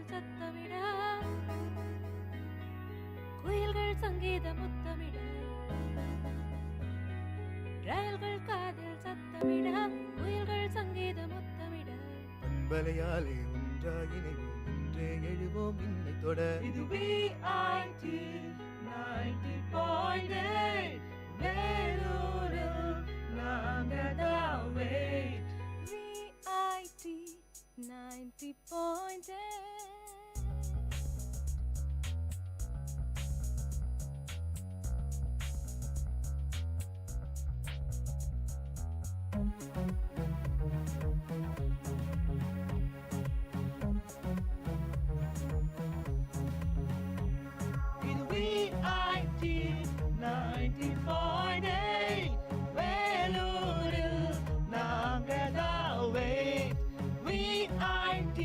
காதில் சத்தமிட, குயில்கள் சங்கீத முத்தமிட, ரயில்கள் காதில் சத்தமிட, குயில்கள் சங்கீத முத்தமிட, பண்பலையாலே ஒன்றாயினைவோம், இன்றே எழுவோம் இன்னை தொட. இது VIT 90.8 வேலூரில் நாங்கதான் வெயிட். VIT 90.8. இது VIT 90.8 வேலூரில் நாங்கதான் வெயிட். VIT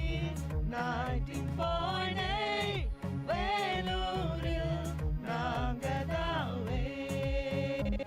90.8 வேலூரில் நாங்கதான் வெயிட்.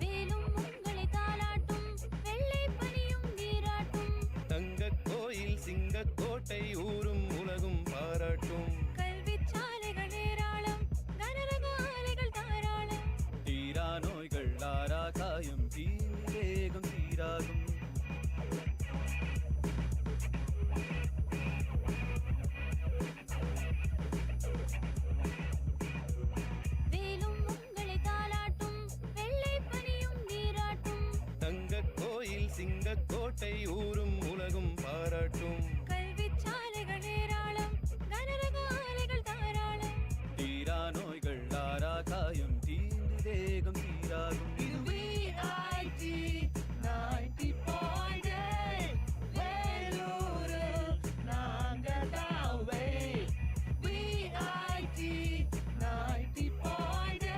வேலும் உங்களை தாலாட்டும், வெள்ளை பனியும் நீராட்டும், தங்கக் கோயில் சிங்கக்கோட்டை ஊரும் உலகும் பாராட்டும். கல்விச் சாலைகள் ஏராளம், கனரக ஆலைகள் தாராளம், தீரா நோய்கள் ஆரா காயம், தீவேகம் தீராகும். வேலும் உங்களை தாலாட்டும், வெள்ளை பனியும் நீராட்டும், தங்கக் கோயில் சிங்கக்கோட்டை ஊரும் உலகும் பாராட்டும். கல்விச் சாலைகள் ஏராளம், கனரக ஆலைகள் தாராளம், தீரா நோய்கள் ஆரா காயம், தீவேகம் தீராகும். இது VIT 90.8 வேலூரில் நாங்கதான் வெயிட். VIT 90.8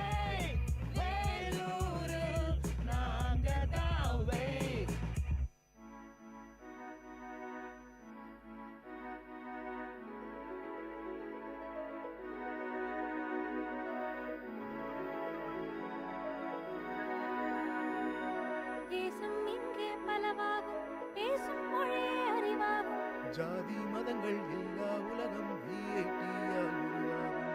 வேலூரில் நாங்கதான் வெயிட். தேசம் இங்கே பலவாகும், பேசும் மொழியே அறிவாகும், ஜாதி மதங்கள் எல்லா உலகம் VIT-யால் உருவாகும்.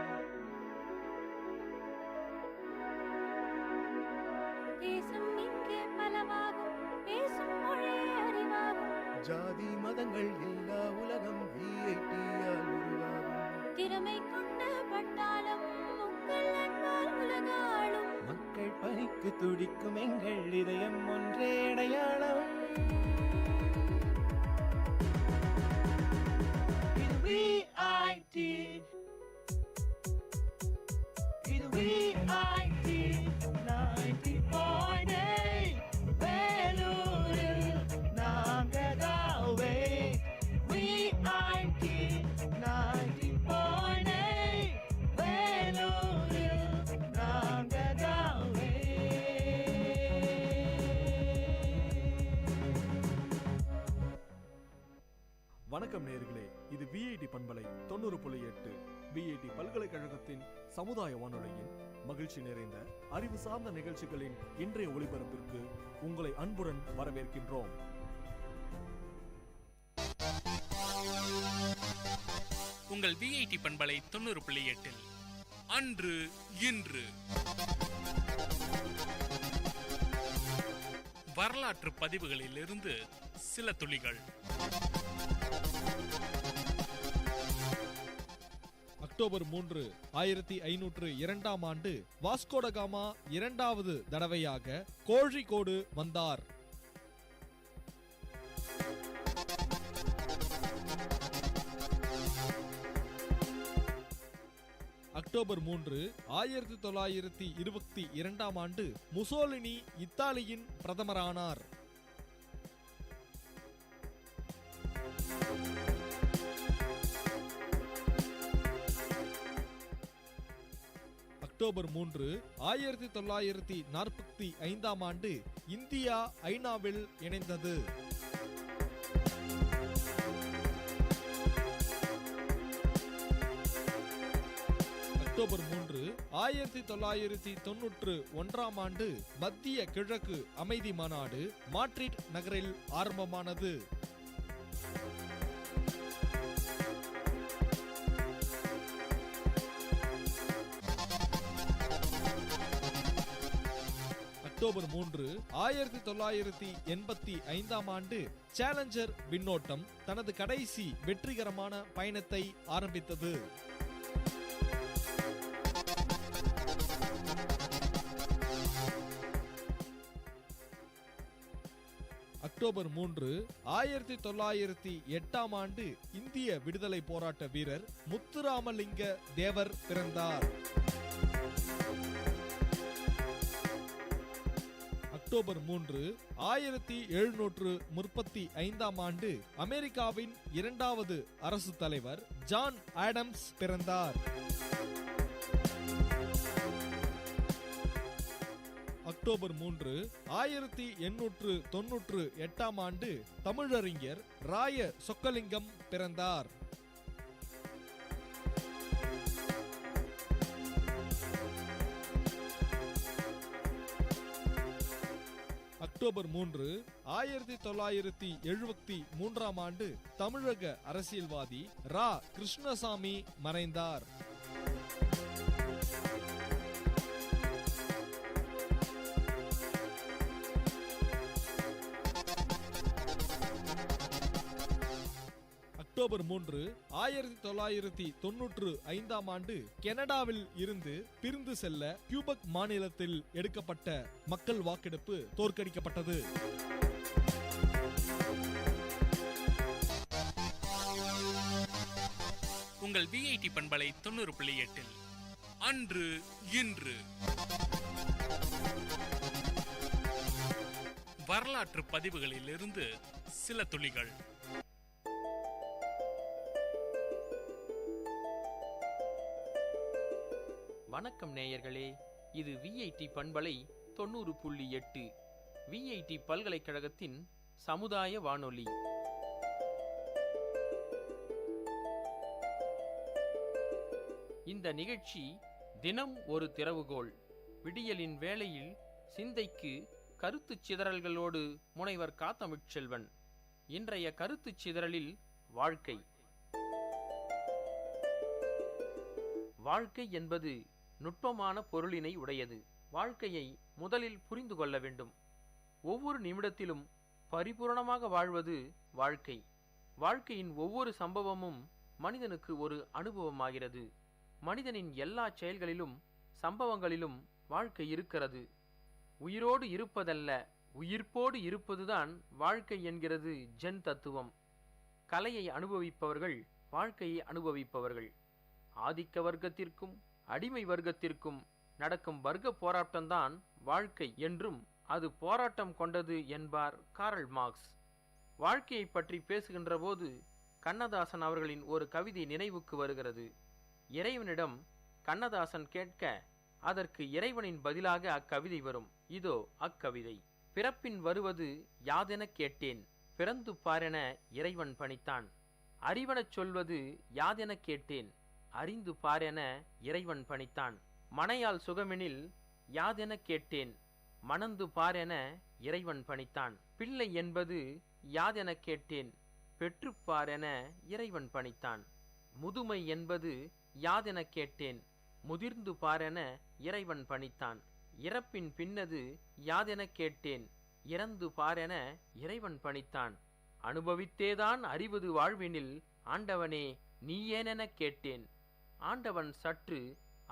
தேசம் இங்கே பலவாகும், பேசும் மொழியே அறிவாகும், ஜாதி மதங்கள் எல்லா உலகம் VIT-யால் உருவாகும். திறமை கொண்ட பட்டாளம் உங்கள் அன்பால் உலகாளும், மக்கள் பணிக்கு துடிக்கும் எங்கள் இதயம் ஒன்றே அடையாளம். இது VIT 90.8 வேலூரில் நாங்கதான் வெயிட். VIT 90.8 வேலூரில் நாங்கதான் வணக்கம் நேயர்களே, இது VIT பண்பலை 90.8 VIT பல்கலைக்கழகத்தின் சமுதாய வானொலியின் மகிழ்ச்சி நிறைந்த அறிவு சார்ந்த நிகழ்ச்சிகளின் இன்றைய ஒளிபரப்பிற்கு உங்களை அன்புடன் வரவேற்கின்றோம். உங்கள் VIT பண்பலை 90.8 அன்று இன்று வரலாற்று பதிவுகளில் இருந்து சில துளிகள். அக்டோபர் 3, 1502 ஆண்டு வாஸ்கோடகாமா இரண்டாவது தடவையாக கோழிக்கோடு வந்தார். அக்டோபர் 3, 1922 ஆண்டு முசோலினி இத்தாலியின் பிரதமரானார். அக்டோபர் 3, 1945 ஆண்டு இந்தியா ஐநாவில் இணைந்தது. அக்டோபர் 3, 1991 மத்திய கிழக்கு அமைதி மாநாடு மாட்ரிட் நகரில் ஆரம்பமானது. அக்டோபர் 3, 1985 சேலஞ்சர் விண்ணோட்டம் தனது கடைசி வெற்றிகரமான பயணத்தை ஆரம்பித்தது. அக்டோபர் 3, 1908 இந்திய விடுதலை போராட்ட வீரர் முத்துராமலிங்க தேவர் பிறந்தார். அக்டோபர் 3, 1735 அமெரிக்காவின் இரண்டாவது அரசு தலைவர் ஜான் ஆடம்ஸ் பிறந்தார். அக்டோபர் 3, 1898 தமிழறிஞர் ராய சொக்கலிங்கம் பிறந்தார். அக்டோபர் 3, 1973 தமிழக அரசியல்வாதி ரா. கிருஷ்ணசாமி மறைந்தார். அக்டோபர் 3, 1995 கனடாவில் இருந்து பிரிந்து செல்ல கியூபக் மாநிலத்தில் எடுக்கப்பட்ட மக்கள் வாக்கெடுப்பு தோற்கடிக்கப்பட்டது. உங்கள் விஐடி பண்பலை 90.8 அன்று இன்று வரலாற்று பதிவுகளிலிருந்து சில துளிகள். வணக்கம் நேயர்களே, இது விஐடி பண்பலை 90.8 விஐடி பல்கலைக்கழகத்தின் சமுதாய வானொலி. இந்த நிகழ்ச்சி தினம் ஒரு திறவுகோல். விடியலின் வேளையில் சிந்தைக்கு கருத்துச் சிதறல்களோடு முனைவர் காத்தமிழ்ச்செல்வன். இன்றைய கருத்துச் சிதறலில் வாழ்க்கை. வாழ்க்கை என்பது நுட்பமான பொருளினை உடையது. வாழ்க்கையை முதலில் புரிந்து கொள்ள வேண்டும். ஒவ்வொரு நிமிடத்திலும் பரிபூரணமாக வாழ்வது வாழ்க்கை. வாழ்க்கையின் ஒவ்வொரு சம்பவமும் மனிதனுக்கு ஒரு அனுபவமாகிறது. மனிதனின் எல்லா செயல்களிலும் சம்பவங்களிலும் வாழ்க்கை இருக்கிறது. உயிரோடு இருப்பதல்ல, உயிர்ப்போடு இருப்பதுதான் வாழ்க்கை என்கிறது ஜென் தத்துவம். கலையை அனுபவிப்பவர்கள் வாழ்க்கையை அனுபவிப்பவர்கள். ஆதிக்க வர்க்கத்திற்கும் அடிமை வர்க்கத்திற்கும் நடக்கும் வர்க்க போராட்டம்தான் வாழ்க்கை என்றும் அது போராட்டம் கொண்டது என்பார் காரல் மார்க்ஸ். வாழ்க்கையை பற்றி பேசுகின்ற போது கண்ணதாசன் அவர்களின் ஒரு கவிதை நினைவுக்கு வருகிறது. இறைவனிடம் கண்ணதாசன் கேட்க அதற்கு இறைவனின் பதிலாக அக்கவிதை வரும். இதோ அக்கவிதை. பிறப்பின் வருவது யாதென கேட்டேன், பிறந்து பாரென இறைவன் பணித்தான். அறிவனச் சொல்வது யாதென கேட்டேன், அறிந்து பாரென இறைவன் பணித்தான். மனையால் சுகமெனில் யாதென கேட்டேன், மணந்து பாரென இறைவன் பணித்தான். பிள்ளை என்பது யாதென கேட்டேன், பெற்றுப்பாரென இறைவன் பணித்தான். முதுமை என்பது யாதென கேட்டேன், முதிர்ந்து பாரென இறைவன் பணித்தான். இறப்பின் பின்னது யாதென கேட்டேன், இறந்து பாரென இறைவன் பணித்தான். அனுபவித்தேதான் அறிவது வாழ்வினில் ஆண்டவனே நீ ஏனெனக் கேட்டேன். ஆண்டவன் சற்று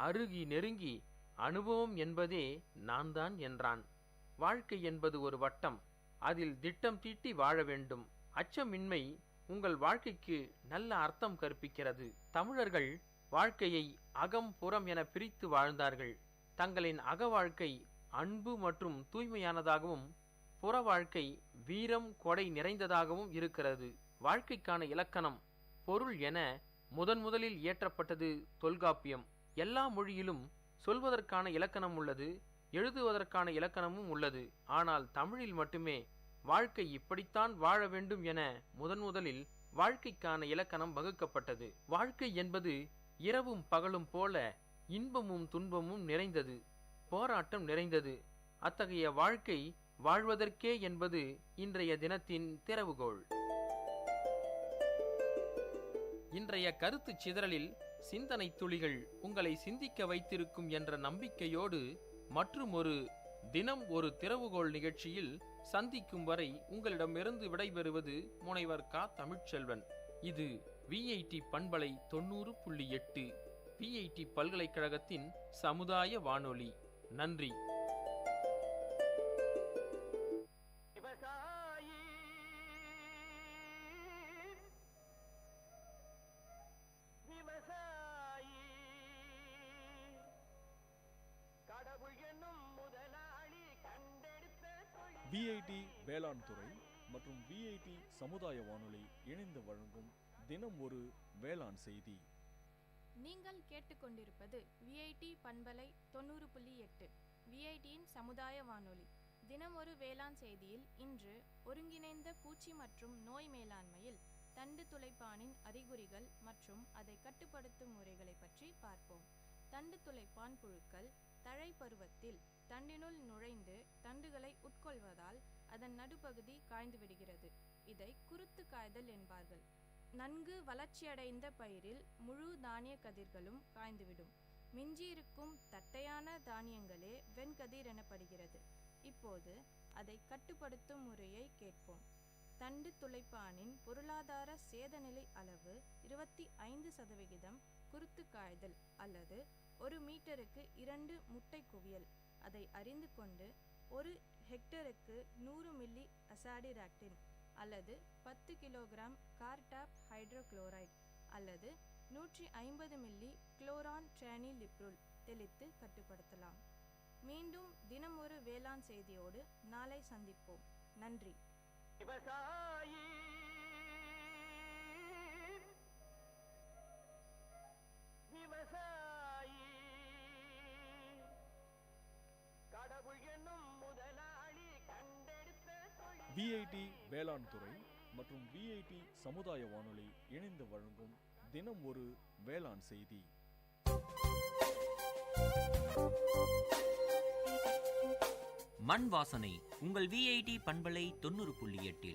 அருகி நெருங்கி அனுபவம் என்பதே நான் தான் என்றான். வாழ்க்கை என்பது ஒரு வட்டம். அதில் திட்டம் தீட்டி வாழ வேண்டும். அச்சமின்மை உங்கள் வாழ்க்கைக்கு நல்ல அர்த்தம் கற்பிக்கிறது. தமிழர்கள் வாழ்க்கையை அகம் புறம் என பிரித்து வாழ்ந்தார்கள். தங்களின் அக வாழ்க்கை அன்பு மற்றும் தூய்மையானதாகவும் புற வாழ்க்கை வீரம் கொடை நிறைந்ததாகவும் இருக்கிறது. வாழ்க்கைக்கான இலக்கணம் பொருள் என முதலில் இயற்றப்பட்டது தொல்காப்பியம். எல்லா மொழியிலும் சொல்வதற்கான இலக்கணம் உள்ளது, எழுதுவதற்கான இலக்கணமும் உள்ளது. ஆனால் தமிழில் மட்டுமே வாழ்க்கை இப்படித்தான் வாழ வேண்டும் என முதலில் வாழ்க்கைக்கான இலக்கணம் வகுக்கப்பட்டது. வாழ்க்கை என்பது இரவும் பகலும் போல இன்பமும் துன்பமும் நிறைந்தது, போராட்டம் நிறைந்தது. அத்தகைய வாழ்க்கை வாழ்வதற்கே என்பது இன்றைய தினத்தின் திறவுகோள். இன்றைய கருத்து சிதறலில் சிந்தனை துளிகள் உங்களை சிந்திக்க வைத்திருக்கும் என்ற நம்பிக்கையோடு மற்றும் ஒரு தினம் ஒரு திறவுகோள் நிகழ்ச்சியில் சந்திக்கும் வரை உங்களிடமிருந்து விடைபெறுவது முனைவர் க. தமிழ்ச்செல்வன். இது விஐடி பண்பலை 90.8 விஐடி பல்கலைக்கழகத்தின் சமுதாய வானொலி. நன்றி. விஐடி வேளாண் துறை மற்றும் விஐடி சமுதாய வானொலி இணைந்து வழங்கும் தினம் ஒரு வேளாண் செய்தி. நீங்கள் கேட்டுக்கொண்டிருப்பது விஐடி பண்பலை 90.8 விஐடியின் சமுதாய வானொலி. தினம் ஒரு வேளாண் செய்தியில் இன்று ஒருங்கிணைந்த பூச்சி மற்றும் நோய் மேலாண்மையில் தண்டு துளைப்பானின் அறிகுறிகள் மற்றும் அதை கட்டுப்படுத்தும் முறைகளை பற்றி பார்ப்போம். தண்டு துளைப்பான் புழுக்கள் தழை பருவத்தில் தண்டினுள் நுழைந்து தண்டுகளை உட்கொள்வதால் அதன் நடுப்பகுதி காய்ந்து விடுகிறது. இதை குருத்து காய்தல் என்பார்கள். நன்கு வளர்ச்சியடைந்த பயிரில் முழு தானிய கதிர்களும் காய்ந்துவிடும். மிஞ்சியிருக்கும் தட்டையான தானியங்களே வெண்கதிர் எனப்படுகிறது. இப்போது அதை கட்டுப்படுத்தும் முறையை கேட்போம். தண்டு துளைப்பானின் பொருளாதார சேதநிலை அளவு 25% குருத்து காய்தல் அல்லது 1 மீட்டருக்கு 2 முட்டை குவியல். அதை அறிந்து கொண்டு 1 ஹெக்டருக்கு 100 மில்லி அசாடிராக்டின் அல்லது 10 கிலோகிராம் கார்டாப் ஹைட்ரோகுளோரைடு அல்லது 150 மில்லி குளோரான் ட்ரானிலிப்ரோல் தெளித்து கட்டுப்படுத்தலாம். மீண்டும் தினம் ஒரு வேளாண் செய்தியோடு நாளை சந்திப்போம். நன்றி. விவசாயி விவசாயி கடவுள் என்னும் முதலாளி கண்டெடுத்த விஐடி வேளாண் துறை மற்றும் விஐடி சமுதாய வானொலி இணைந்து வழங்கும் தினம் ஒரு வேளாண் செய்தி. மண் வாசனை உங்கள் விஐடி பண்பலை 90.8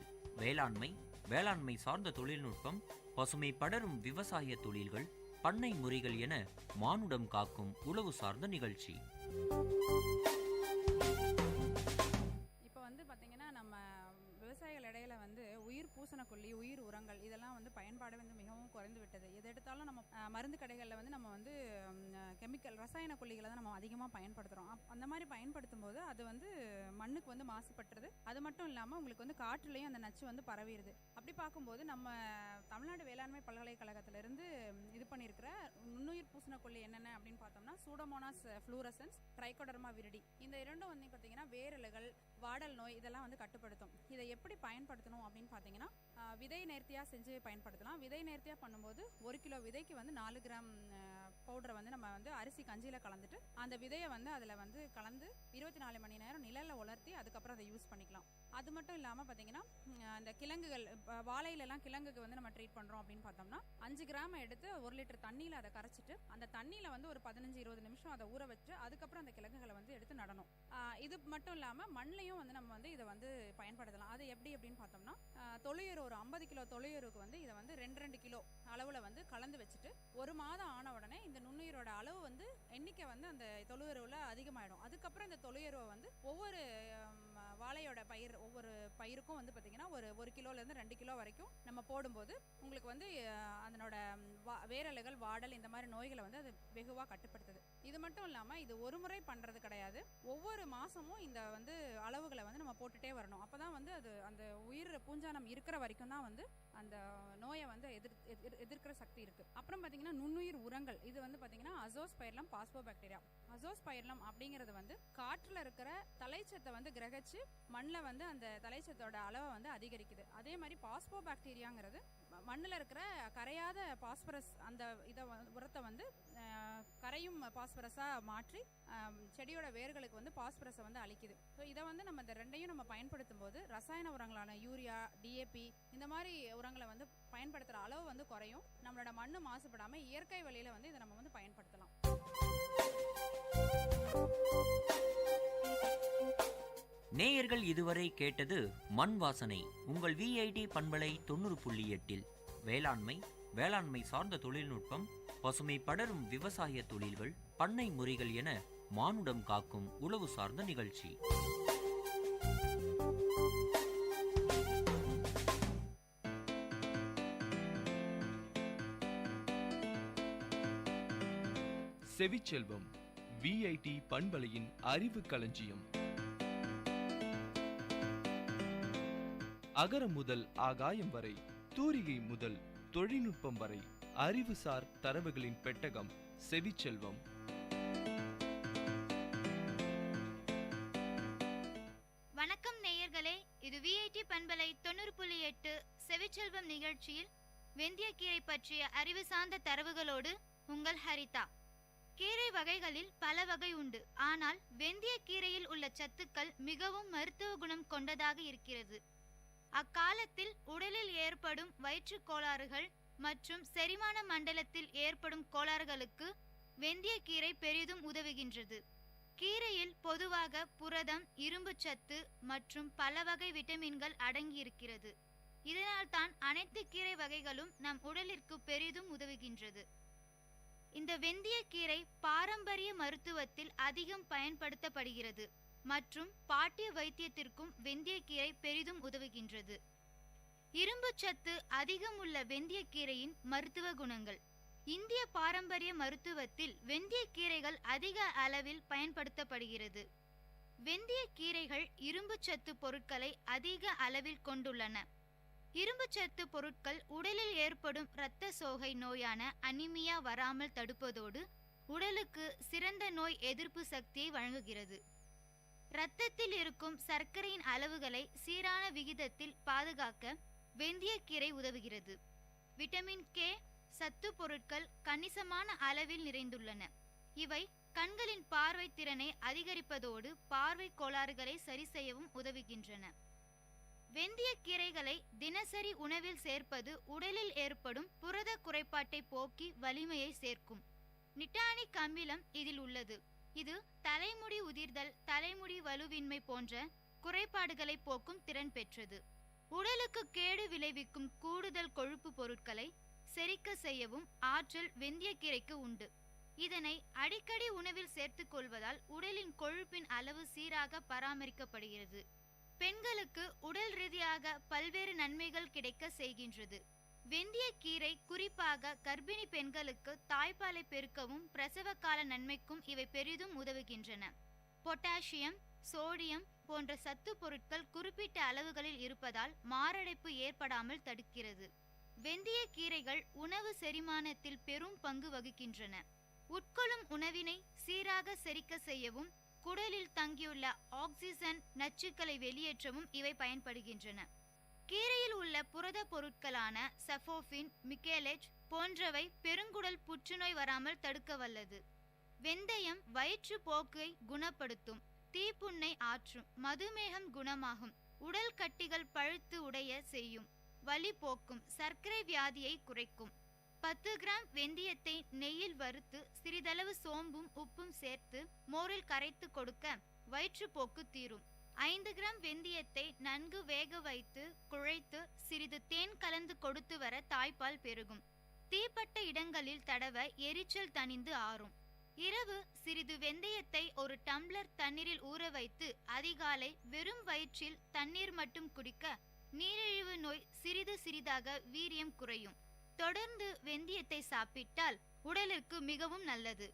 வேளாண்மை சார்ந்த தொழில்நுட்பம், பசுமை படரும் விவசாய தொழில்கள், பண்ணை முறைகள் என மானுடம் காக்கும் உழவு சார்ந்த நிகழ்ச்சி. இப்போ பார்த்தீங்கன்னா நம்ம விவசாயிகள் இடையில உயிர் பூசணக்கொல்லி, உயிர் உரங்கள் இதெல்லாம் பயன்பாடு மிகவும் குறைந்து விட்டது. எது எடுத்தாலும் நம்ம மருந்து கடைகளில் நம்ம கெமிக்கல் ரசாயன கொல்லிகளை தான் நம்ம அதிகமாக பயன்படுத்துகிறோம். அந்த மாதிரி பயன்படுத்தும் போது அது மண்ணுக்கு மாசுபட்டுறது. அது மட்டும் இல்லாமல் உங்களுக்கு காற்றுலையும் அந்த நச்சு பரவிடுது. அப்படி பார்க்கும்போது நம்ம தமிழ்நாடு வேளாண்மை பல்கலைக்கழகத்திலிருந்து இது பண்ணியிருக்கிற நுண்ணுயிர் பூசணக்கொல்லி என்னென்ன அப்படின்னு பார்த்தோம்னா சூடோமோனாஸ் ஃப்ளூரசன்ஸ், ட்ரைகோடர்மா விரிடி, இந்த இரண்டும் பார்த்தீங்கன்னா வேரலுகள், வாடல் நோய் இதெல்லாம் கட்டுப்படுத்தும். இதை எப்படி பயன்படுத்தணும் அப்படின்னு பார்த்தீங்கன்னா விதை நேர்த்தியாக செஞ்சு பயன்படுத்தலாம். விதை நேர்த்தியாக பண்ணும்போது 1 கிலோ விதைக்கு 4 கிராம் பவுடரை நம்ம அரிசி கஞ்சியில் கலந்துட்டு அந்த விதையை அதில் கலந்து 24 மணி நேரம் நிழல்ல உலர்த்தி அதுக்கப்புறம் அதை யூஸ் பண்ணிக்கலாம். அது மட்டும் இல்லாமல் பார்த்தீங்கன்னா இந்த கிழங்குகள், வாழையிலலாம் கிழங்குக்கு நம்ம ட்ரீட் பண்ணுறோம் அப்படின்னு பார்த்தோம்னா 5 கிராம் எடுத்து 1 லிட்டர் தண்ணியில் அதை கரைச்சிட்டு அந்த தண்ணியில் ஒரு 15-20 நிமிஷம் அதை ஊற வச்சு அதுக்கப்புறம் அந்த கிழங்குகளை எடுத்து நடணும். இது மட்டும் இல்லாமல் மண்ணையும் நம்ம இதை பயன்படுத்தலாம். அது எப்படி அப்படின்னு பார்த்தோம்னா தொழுயர் ஒரு 50 கிலோ தொழுயருக்கு இதை 2 கிலோ அளவில் கலந்து வச்சுட்டு 1 மாதம் ஆன உடனே இந்த நுண்ணுயிரோட அளவு எண்ணிக்கை அந்த தொழுயருவில் அதிகமாயிடும். அதுக்கப்புறம் இந்த தொழுயருவை ஒவ்வொரு வாழையோட பயிர், ஒவ்வொரு பயிருக்கும் பார்த்தீங்கன்னா ஒரு 1 கிலோலேருந்து 2 கிலோ வரைக்கும் நம்ம போடும்போது உங்களுக்கு அதனோட வேரலுகள், வாடல் இந்த மாதிரி நோய்களை அது வெகுவாக கட்டுப்படுத்துது. இது மட்டும் இல்லாமல் இது ஒரு முறை பண்ணுறது கிடையாது. ஒவ்வொரு மாதமும் இந்த அளவுகளை நம்ம போட்டுட்டே வரணும். அப்போ தான் அது அந்த உயிர் பூஞ்சானம் இருக்கிற வரைக்கும் தான் அந்த நோயை எதிர்க்கிற சக்தி இருக்கு. அப்புறம் பார்த்தீங்கன்னா நுண்ணுயிர் உரங்கள், இது பார்த்தீங்கன்னா அசோஸ்பைர்லம், பாஸ்போபாக்டீரியா. அசோஸ்பைர்லம் அப்படிங்கிறது காற்றுல இருக்கிற தலைச்சத்தை கிரகிச்சு மண்ணில் அந்த தலைச்சத்தோட அளவை அதிகரிக்குது. அதே மாதிரி பாஸ்போபாக்டீரியாங்கிறது மண்ணில் இருக்கிற கரையாத பாஸ்பரஸ் அந்த உரத்தை வந்து கரையும் பாஸ்பரஸாக மாற்றி செடியோட வேர்களுக்கு வந்து பாஸ்பரஸை வந்து அளிக்குது. ஸோ இதை வந்து நம்ம இந்த ரெண்டையும் நம்ம பயன்படுத்தும் போது ரசாயன உரங்களான யூரியா, டிஏபி இந்த மாதிரி உரங்களை வந்து பயன்படுத்துகிற அளவு வந்து குறையும். நம்மளோட மண் மாசுபடாமல் இயற்கை வழியில் வந்து இதை நம்ம வந்து பயன்படுத்தலாம். நேயர்கள் இதுவரை கேட்டது மண் வாசனை உங்கள் விஐடி பண்பலை 90.8. வேளாண்மை சார்ந்த தொழில்நுட்பம், பசுமை படரும் விவசாய தொழில்கள், பண்ணை முறைகள் என மானுடம் காக்கும் உழவு சார்ந்த நிகழ்ச்சி. செவிச்செல்வம் விஐடி பண்பலையின் அறிவு களஞ்சியம். அகரம் முதல் ஆகாயம் வரை, தூரிகை முதல் தொழில்நுட்பம் வரை, அறிவுசார் தரவுகளின் பெட்டகம் செவிச்செல்வம். வணக்கம் நேயர்களே, இது விஐடி பண்பலை 90.8 செவிச்செல்வம் நிகழ்ச்சியில் வெந்தயக்கீரை பற்றிய அறிவு சார்ந்த தரவுகளோடு உங்கள் ஹரிதா. கீரை வகைகளில் பல வகை உண்டு. ஆனால் வெந்தயக்கீரையில் உள்ள சத்துக்கள் மிகவும் மருத்துவ குணம் கொண்டதாக இருக்கிறது. அக்காலத்தில் உடலில் ஏற்படும் வயிற்றுக் கோளாறுகள் மற்றும் செரிமான மண்டலத்தில் ஏற்படும் கோளாறுகளுக்கு வெந்தயக்கீரை பெரிதும் உதவுகின்றது. கீரையில் பொதுவாக புரதம், இரும்பு சத்து மற்றும் பல வகை விட்டமின்கள் அடங்கியிருக்கிறது. இதனால் தான் அனைத்து கீரை வகைகளும் நம் உடலிற்கு பெரிதும் உதவுகின்றது. இந்த வெந்தயக்கீரை பாரம்பரிய மருத்துவத்தில் அதிகம் பயன்படுத்தப்படுகிறது மற்றும் பாட்டிய வைத்தியத்திற்கும் வெந்தயக்கீரை பெரிதும் உதவுகின்றது. இரும்பு சத்து அதிகம் உள்ள வெந்தயக்கீரையின் மருத்துவ குணங்கள். இந்திய பாரம்பரிய மருத்துவத்தில் வெந்தயக்கீரைகள் அதிக அளவில் பயன்படுத்தப்படுகிறது. வெந்தயக்கீரைகள் இரும்பு சத்து பொருட்களை அதிக அளவில் கொண்டுள்ளன. இரும்பு சத்து பொருட்கள் உடலில் ஏற்படும் இரத்த சோகை நோயான அனிமியா வராமல் தடுப்பதோடு உடலுக்கு சிறந்த நோய் எதிர்ப்பு சக்தியை வழங்குகிறது. இரத்தத்தில் இருக்கும் சர்க்கரையின் அளவுகளை சீரான விகிதத்தில் பாதுகாக்க வெந்தயக்கீரை உதவுகிறது. விட்டமின் கே சத்து பொருட்கள் கணிசமான அளவில் நிறைந்துள்ளன. இவை கண்களின் பார்வை திறனை அதிகரிப்பதோடு பார்வை கோளாறுகளை சரி செய்யவும் உதவுகின்றன. வெந்தயக்கீரைகளை தினசரி உணவில் சேர்ப்பது உடலில் ஏற்படும் புரத குறைபாட்டை போக்கி வலிமையை சேர்க்கும். நிட்டானிக் அமிலம் இதில் உள்ளது. இது தலைமுடி உதிர்தல், தலைமுடி வலுவின்மை போன்ற குறைபாடுகளை போக்கும் திறன் பெற்றது. உடலுக்கு கேடு விளைவிக்கும் கூடுதல் கொழுப்பு பொருட்களை செரிக்க செய்யவும் ஆற்றல் வெந்தயக்கீரைக்கு உண்டு. இதனை அடிக்கடி உணவில் சேர்த்துக் கொள்வதால் உடலின் கொழுப்பின் அளவு சீராக பராமரிக்கப்படுகிறது. பெண்களுக்கு உடல் ரீதியாக பல்வேறு நன்மைகள் கிடைக்க செய்கின்றது. வெந்தயக்கீரை குறிப்பாக கர்ப்பிணி பெண்களுக்கு தாய்ப்பாலை பெருக்கவும் பிரசவ கால நன்மைக்கும் இவை பெரிதும் உதவுகின்றன. பொட்டாசியம், சோடியம் போன்ற சத்து பொருட்கள் குறிப்பிட்ட அளவுகளில் இருப்பதால் மாரடைப்பு ஏற்படாமல் தடுக்கிறது. வெந்தயக்கீரைகள் உணவு செரிமானத்தில் பெரும் பங்கு வகிக்கின்றன. உட்கொள்ளும் உணவினை சீராக செரிக்க செய்யவும் குடலில் தங்கியுள்ள ஆக்சிஜன் நச்சுக்களை வெளியேற்றவும் இவை பயன்படுகின்றன. கீரையில் உள்ள புரத பொருட்களான சஃபோஃபின், மிக்கேலேஜ் போன்றவை பெருங்குடல் புற்றுநோய் வராமல் தடுக்க வல்லது. வெந்தயம் வயிற்று போக்கை குணப்படுத்தும், தீப்புண்ணை ஆற்றும், மதுமேகம் குணமாகும், உடல் கட்டிகள் பழுத்து உடைய செய்யும், வலி போக்கும், சர்க்கரை வியாதியை குறைக்கும். 10 கிராம் வெந்தயத்தை நெய்யில் வறுத்து சிறிதளவு சோம்பும் உப்பும் சேர்த்து மோரில் கரைத்து கொடுக்க வயிற்றுப்போக்கு தீரும். 5 கிராம் வெந்தயத்தை நன்கு வேக வைத்து குழைத்து சிறிது தேன் கலந்து கொடுத்து வர தாய்ப்பால் பெருகும். தீப்பட்ட இடங்களில் தடவ எரிச்சல் தணிந்து ஆறும். இரவு சிறிது வெந்தயத்தை ஒரு டம்ளர் தண்ணீரில் ஊற வைத்து அதிகாலை வெறும் வயிற்றில் தண்ணீர் மட்டும் குடிக்க நீரிழிவு நோய் சிறிது சிறிதாக வீரியம் குறையும். தொடர்ந்து வெந்தயத்தை சாப்பிட்டால் உடலிற்கு மிகவும் நல்லது.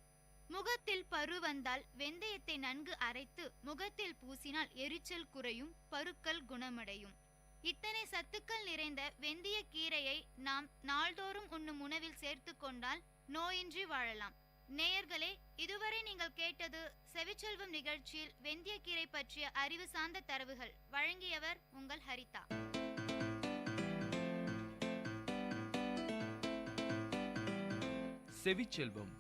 முகத்தில் பரு வந்தால் வெந்தயத்தை நன்கு அரைத்து முகத்தில் பூசினால் எரிச்சல் குறையும், பருக்கள் குணமடையும். இத்தனை சத்துக்கள் நிறைந்த வெந்தய கீரையை நாம் நாள்தோறும் உண்ணும் உணவில் சேர்த்து கொண்டால் நோயின்றி வாழலாம். நேயர்களே, இதுவரை நீங்கள் கேட்டது செவிச்செல்வம் நிகழ்ச்சியில் வெந்தயக்கீரை பற்றிய அறிவு சார்ந்த தரவுகள். வழங்கியவர் உங்கள் ஹரிதா. செவிச்செல்வம்.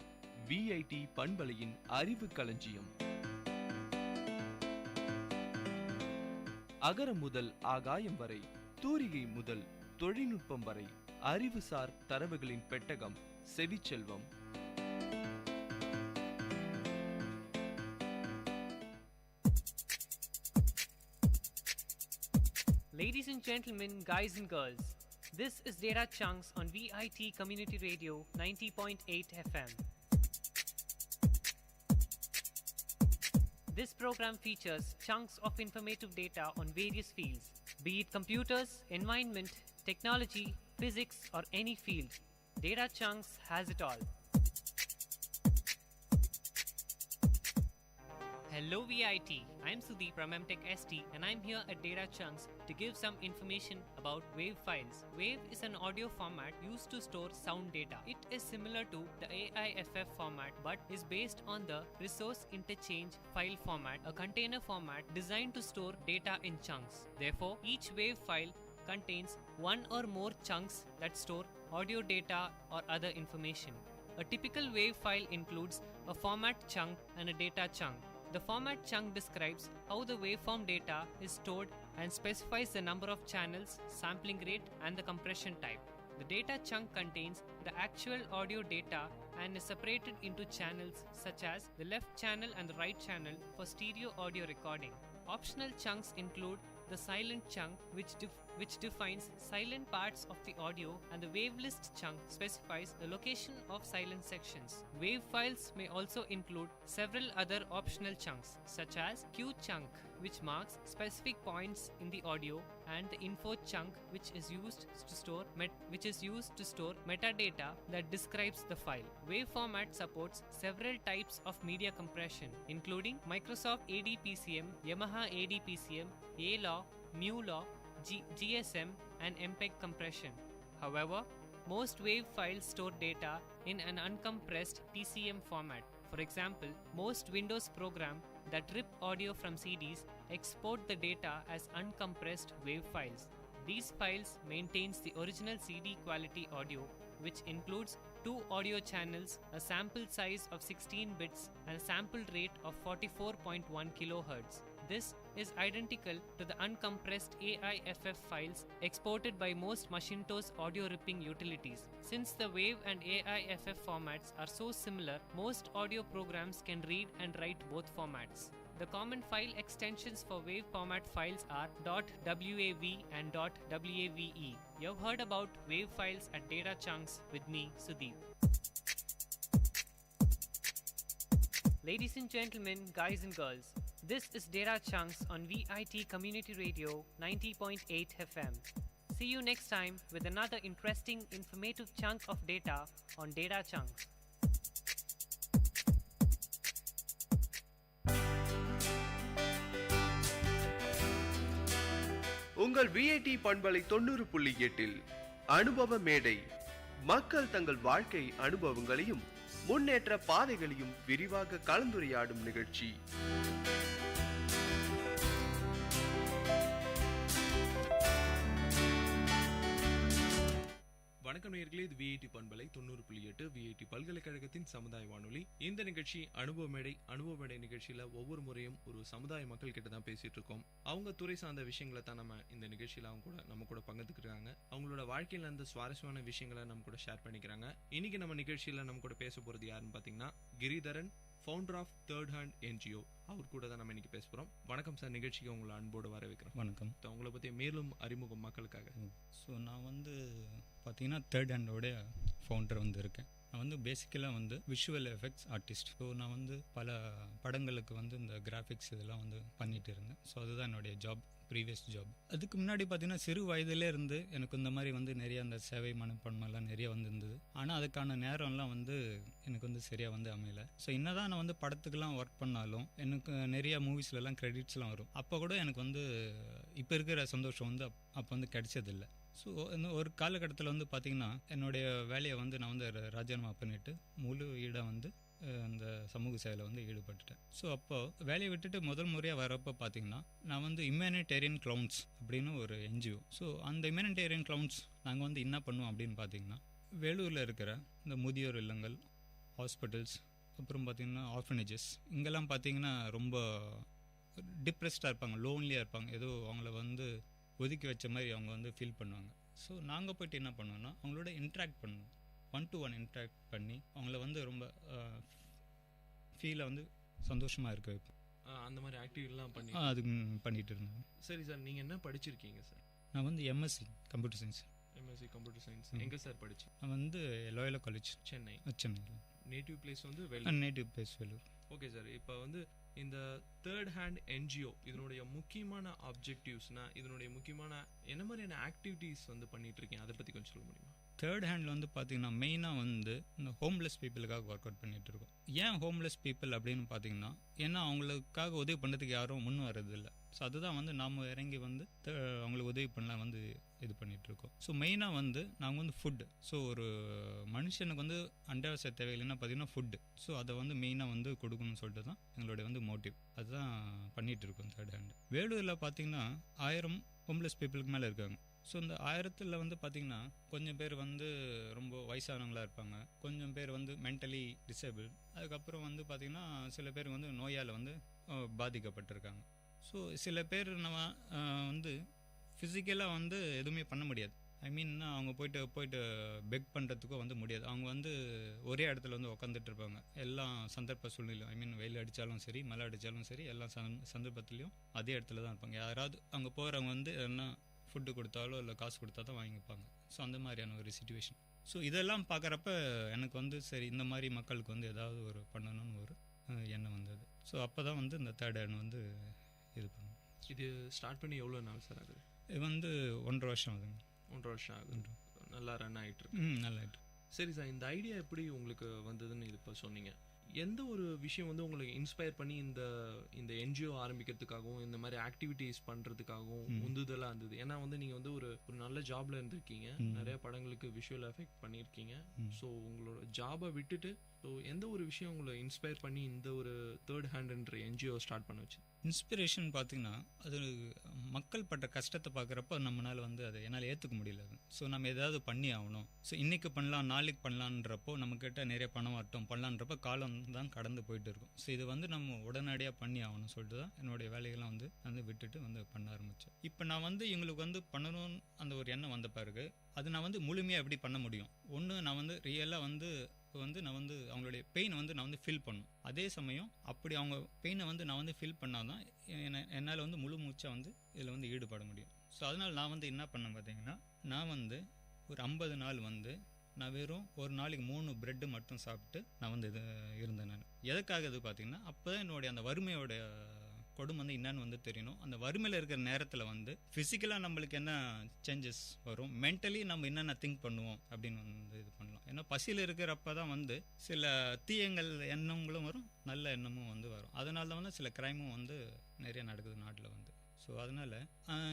விஐடி பண்பலையின் அறிவு களஞ்சியம். அகரம் முதல் ஆகாயம் வரை, தூரிகை முதல் தொழில்நுட்பம் வரை, அறிவுசார் தரவுகளின் பெட்டகம் செவிச்செல்வம். Ladies and gentlemen, guys and girls, this is Data Chunks on VIT Community Radio 90.8 FM. This program features chunks of informative data on various fields, be it computers, environment, technology, physics, or any field. Data Chunks has it all. Hello VIT, I'm Sudeep from MTech ST and I'm here at Data Chunks to give some information about WAV files. WAV is an audio format used to store sound data. It is similar to the AIFF format but is based on the Resource Interchange File format, a container format designed to store data in chunks. Therefore, each WAV file contains one or more chunks that store audio data or other information. A typical WAV file includes a format chunk and a data chunk. The format chunk describes how the waveform data is stored and specifies the number of channels, sampling rate, and the compression type. The data chunk contains the actual audio data and is separated into channels such as the left channel and the right channel for stereo audio recording. Optional chunks include the silent chunk, which defines silent parts of the audio, and the wavelist chunk specifies the location of silent sections. Wave files may also include several other optional chunks, such as Q chunk, which marks specific points in the audio, and the info chunk, which is used to store metadata that describes the file. Wave format supports several types of media compression, including Microsoft ADPCM, Yamaha ADPCM, A-Law, MU-Law, GSM, and MPEG compression. However, most WAV files store data in an uncompressed TCM format. For example, most Windows programs that rip audio from CDs export the data as uncompressed WAV files. These files maintains the original CD quality audio, which includes 2 audio channels, a sample size of 16 bits, and a sample rate of 44.1 kHz. This is identical to the uncompressed AIFF files exported by most Macintosh audio ripping utilities. Since the WAV and AIFF formats are so similar, most audio programs can read and write both formats. The common file extensions for WAV format files are .wav and .wave. You've heard about WAV files at Data Chunks with me, Sudeep. Ladies and gentlemen, guys and girls, this is Data Chunks on VIT Community Radio 90.8 FM. See you next time with another interesting, informative chunk of data on Data Chunks. உங்கள் VIT பண்பலை 90.8 அனுபவ மேடை. மக்கள் தங்கள் வாழ்க்கை அனுபவங்களையும் முன்னேற்ற பாதைகளையும் விரிவாக கலந்துரையாடும் நிகழ்ச்சி. வணக்கம் நேயர்களே, இது விஐடி பண்பலை 90.8 விஐடி பல்கலைக்கழகத்தின் சமுதாய வானொலி. இந்த நிகழ்ச்சி அனுபவ மேடை நிகழ்ச்சியில ஒவ்வொரு முறையும் ஒரு சமுதாய மக்கள் கிட்ட தான் பேசிட்டு இருக்கோம். அவங்க துறை சார்ந்த விஷயங்களை தான் நம்ம இந்த நிகழ்ச்சியில நம்ம கூட பகிர்ந்துக்கிறாங்க. அவங்களோட வாழ்க்கையில அந்த சுவாரஸ்யமான விஷயங்களை நம்ம கூட ஷேர் பண்ணிக்கிறாங்க. இன்னைக்கு நம்ம நிகழ்ச்சியில நம்ம கூட பேச போறது யாருன்னு பாத்தீங்கன்னா Giridharan, founder of third hand NGO. அவர் கூட தான் நம்ம இன்னைக்கு பேச போறோம். வணக்கம் சார், நிகழ்ச்சிக்கு உங்களை அன்போடு வர வைக்கிறோம். வணக்கம். உங்களை பத்தி மேலும் அறிமுகம் மக்களுக்காக. ஸோ நான் பார்த்தீங்கன்னா தேர்ட் ஹேண்டோடைய ஃபவுண்டர் இருக்கேன். நான் பேசிக்கலாக விஷுவல் எஃபெக்ட்ஸ் ஆர்டிஸ்ட். ஸோ நான் பல படங்களுக்கு இந்த கிராஃபிக்ஸ் இதெல்லாம் பண்ணிட்டு இருந்தேன். ஸோ அதுதான் என்னுடைய ஜாப், ப்ரீவியஸ் ஜாப். அதுக்கு முன்னாடி பார்த்தீங்கன்னா சிறு வயதிலே இருந்து எனக்கு இந்த மாதிரி நிறைய அந்த சேவை மனப்பான்மைலாம் நிறைய இருந்தது. ஆனால் அதுக்கான நேரம்லாம் எனக்கு சரியாக அமையல. ஸோ என்னதான் நான் படத்துக்கெல்லாம் ஒர்க் பண்ணாலும் எனக்கு நிறைய மூவிஸ்லாம் கிரெடிட்ஸ்லாம் வரும். அப்போ கூட எனக்கு இப்போ இருக்கிற சந்தோஷம் அப்போ கிடைச்சதில்லை. ஸோ ஒரு காலகட்டத்தில் பார்த்தீங்கன்னா என்னுடைய வேலையை நான் ராஜினாமா பண்ணிவிட்டு முழு ஈடாக அந்த சமூக சேவையில் ஈடுபட்டுட்டேன். ஸோ அப்போ வேலையை விட்டுட்டு முதல் முறையாக வரப்போ பார்த்தீங்கன்னா நான் ஹியூமனிடேரியன் கிளவுன்ஸ் அப்படின்னு ஒரு NGO. ஸோ அந்த ஹியூமனிடேரியன் கிளவுன்ஸ் நாங்கள் என்ன பண்ணுவோம் அப்படின்னு பார்த்தீங்கன்னா வேலூரில் இருக்கிற இந்த முதியோர் இல்லங்கள், ஹாஸ்பிட்டல்ஸ், அப்புறம் பார்த்திங்கன்னா ஆர்ஃபனேஜஸ். இங்கெல்லாம் பார்த்திங்கன்னா ரொம்ப டிப்ரெஸ்டாக இருப்பாங்க, லோன்லியாக இருப்பாங்க, ஏதோ அவங்கள வந்து ஒதுக்கி வச்ச மாதிரி அவங்க வந்து ஃபீல் பண்ணுவாங்க. ஸோ நாங்கள் போய்ட்டு என்ன பண்ணுவோன்னா அவங்களோட இன்ட்ராக்ட் பண்ணுவோம், 1-to-1 இன்ட்ராக்ட் பண்ணி அவங்கள வந்து ரொம்ப ஃபீலை வந்து சந்தோஷமாக இருக்க வைப்போம். அந்த மாதிரி ஆக்டிவிட்டிலாம் பண்ணி அது பண்ணிகிட்டு இருந்தேன். சரி சார், நீங்கள் என்ன படிச்சிருக்கீங்க சார்? நான் வந்து MSc computer science. MSc computer science எங்கே சார் படிச்சு? நான் வந்து லோயலா காலேஜ், சென்னை. சென்னையில். நேட்டிவ் பிளேஸ் வந்து Vellore. Native place Vellore. Okay sir, இப்போ வந்து இந்த தேர்ட் ஹேண்ட் என்ஜிஓ இதனுடைய முக்கியமான ஆப்ஜெக்டிவ்ஸ்னா, இதனுடைய முக்கியமான என்ன மாதிரியான ஆக்டிவிட்டீஸ் வந்து பண்ணிட்டு இருக்கீங்க, அதை பற்றி கொஞ்சம் சொல்ல முடியுமா? தேர்ட் ஹேண்டில் வந்து பார்த்திங்கன்னா மெயினாக வந்து இந்த ஹோம்லெஸ் பீப்புளுக்காக ஒர்க் அவுட் பண்ணிகிட்டு இருக்கோம். ஏன் ஹோம்லெஸ் பீப்புள் அப்படின்னு பார்த்தீங்கன்னா, ஏன்னா அவங்களுக்காக உதவி பண்ணுறதுக்கு யாரும் முன் வர்றதில்லை. ஸோ அதுதான் வந்து நாம் இறங்கி வந்து அவங்களுக்கு உதவி பண்ணலாம் வந்து இது பண்ணிகிட்ருக்கோம். ஸோ மெயினாக வந்து நாங்கள் வந்து ஃபுட்டு, ஸோ ஒரு மனுஷனுக்கு வந்து அண்டவசிய தேவையில்லைன்னா பார்த்திங்கன்னா ஃபுட்டு, ஸோ அதை வந்து மெயினாக வந்து கொடுக்கணும்னு சொல்லிட்டு தான் எங்களுடைய வந்து மோட்டிவ். அதுதான் பண்ணிகிட்டு இருக்கோம் தேர்ட் ஹேண்டு. வேலூரில் பார்த்திங்கன்னா 1000 ஹோம்லெஸ் பீப்புளுக்கு மேலே இருக்காங்க. ஸோ இந்த 1000 வந்து பார்த்திங்கன்னா கொஞ்சம் பேர் வந்து ரொம்ப வயசானவங்களாக இருப்பாங்க, கொஞ்சம் பேர் வந்து மென்டலி டிசேபிள், அதுக்கப்புறம் வந்து பார்த்திங்கன்னா சில பேர் வந்து நோயால் வந்து பாதிக்கப்பட்டிருக்காங்க. ஸோ சில பேர் நம்ம வந்து ஃபிசிக்கலாக வந்து எதுவுமே பண்ண முடியாது. ஐ மீன்னா அவங்க போயிட்டு பெக் பண்ணுறதுக்கோ வந்து முடியாது. அவங்க வந்து ஒரே இடத்துல வந்து உட்காந்துட்டு இருப்பாங்க, எல்லாம் சந்தர்ப்ப சூழ்நிலையும். ஐ மீன் வெயில் அடித்தாலும் சரி, மழை அடித்தாலும் சரி, எல்லா சந்தர்ப்பத்துலேயும் அதே இடத்துல தான் இருப்பாங்க. யாராவது அங்கே போகிறவங்க வந்து என்ன ஃபுட்டு கொடுத்தாலோ இல்லை காசு கொடுத்தா தான் வாங்கிப்பாங்க. ஸோ அந்த மாதிரியான ஒரு சிச்சுவேஷன். ஸோ இதெல்லாம் பார்க்குறப்ப எனக்கு வந்து சரி இந்த மாதிரி மக்களுக்கு வந்து ஏதாவது ஒரு பண்ணணும்னு ஒரு எண்ணம் வந்தது. ஸோ அப்போ தான் வந்து இந்த தேர்ட் ஹேண்ட் வந்து இது பண்ணும். இது ஸ்டார்ட் பண்ணி எவ்வளோ நாள் சார் ஆகுது? இது வந்து 1.5 வருஷம் ஆகுதுங்க. 1.5 வருஷம் ஆகுது. நல்லா ரன் ஆகிட்டு நல்லா ஆகிட்டு. சரி சார், இந்த ஐடியா எப்படி உங்களுக்கு வந்ததுன்னு இது இப்போ சொன்னீங்க. எந்த ஒரு விஷயம் வந்து உங்களுக்கு இன்ஸ்பயர் பண்ணி இந்த என்ஜிஓ ஆரம்பிக்கிறதுக்காகவும் இந்த மாதிரி ஆக்டிவிட்டீஸ் பண்ணுறதுக்காகவும் உந்துதலாக இருந்தது? ஏன்னா வந்து நீங்கள் வந்து ஒரு நல்ல ஜாப்ல இருந்திருக்கீங்க, நிறைய படங்களுக்கு விஷுவல் எஃபெக்ட் பண்ணியிருக்கீங்க. ஸோ உங்களோட ஜாபை விட்டுட்டு ஸோ எந்த ஒரு விஷயம் உங்களை இன்ஸ்பயர் பண்ணி இந்த ஒரு தேர்ட் ஹேண்டுன்ற என்ஜிஓ ஸ்டார்ட் பண்ண வச்சு? இன்ஸ்பிரேஷன் பார்த்திங்கன்னா அது மக்கள் பட்ட கஷ்டத்தை பார்க்குறப்ப நம்மளால் வந்து அதை என்னால் ஏற்றுக்க முடியல. ஸோ நம்ம ஏதாவது பண்ணி ஆகணும். ஸோ இன்றைக்கி பண்ணலாம் நாளைக்கு பண்ணலான்றப்போ நம்மக்கிட்ட நிறைய பணம் வரட்டும் பண்ணலான்றப்போ காலம் தான் கடந்து போயிட்டு இருக்கும். ஸோ இது வந்து நம்ம உடனடியாக பண்ணி ஆகணும்னு சொல்லிட்டு தான் என்னுடைய வேலைகள்லாம் வந்து விட்டுட்டு வந்து பண்ண ஆரம்பித்தேன். இப்போ நான் வந்து எங்களுக்கு வந்து பண்ணணும்னு அந்த ஒரு எண்ணம் வந்த பிறகு அது நான் வந்து முழுமையாக எப்படி பண்ண முடியும்? ஒன்று, நான் வந்து ரியலாக வந்து நான் வந்து அவங்களுடைய பெயினை வந்து நான் வந்து ஃபீல் பண்ணணும். அதே சமயம் அப்படி அவங்க பெயினை வந்து நான் வந்து ஃபீல் பண்ணால் தான் என்னால் வந்து முழு மூச்சாக வந்து இதில் வந்து ஈடுபட முடியும். ஸோ அதனால் நான் வந்து என்ன பண்ணேன் பார்த்தீங்கன்னா, நான் வந்து ஒரு 50 நாள் வந்து நான் வெறும் ஒரு நாளைக்கு 3 பிரெட்டு மட்டும் சாப்பிட்டு நான் வந்து இது இருந்தேன். நான் எதுக்காக இது பார்த்தீங்கன்னா, அப்போ தான் என்னுடைய அந்த வறுமையோட கொடுமை வந்து என்னன்னு வந்து தெரியணும். அந்த வறுமையில் இருக்கிற நேரத்தில் வந்து ஃபிசிக்கலாக நம்மளுக்கு என்ன சேஞ்சஸ் வரும், மென்டலி நம்ம என்னென்ன திங்க் பண்ணுவோம் அப்படின்னு வந்து இது பண்ணலாம். ஏன்னா பசியில் இருக்கிறப்ப தான் வந்து சில தீயங்கள் எண்ணங்களும் வரும், நல்ல எண்ணமும் வந்து வரும். அதனால தான் வந்து சில கிரைமும் வந்து நிறைய நடக்குது நாட்டில் வந்து. ஸோ அதனால்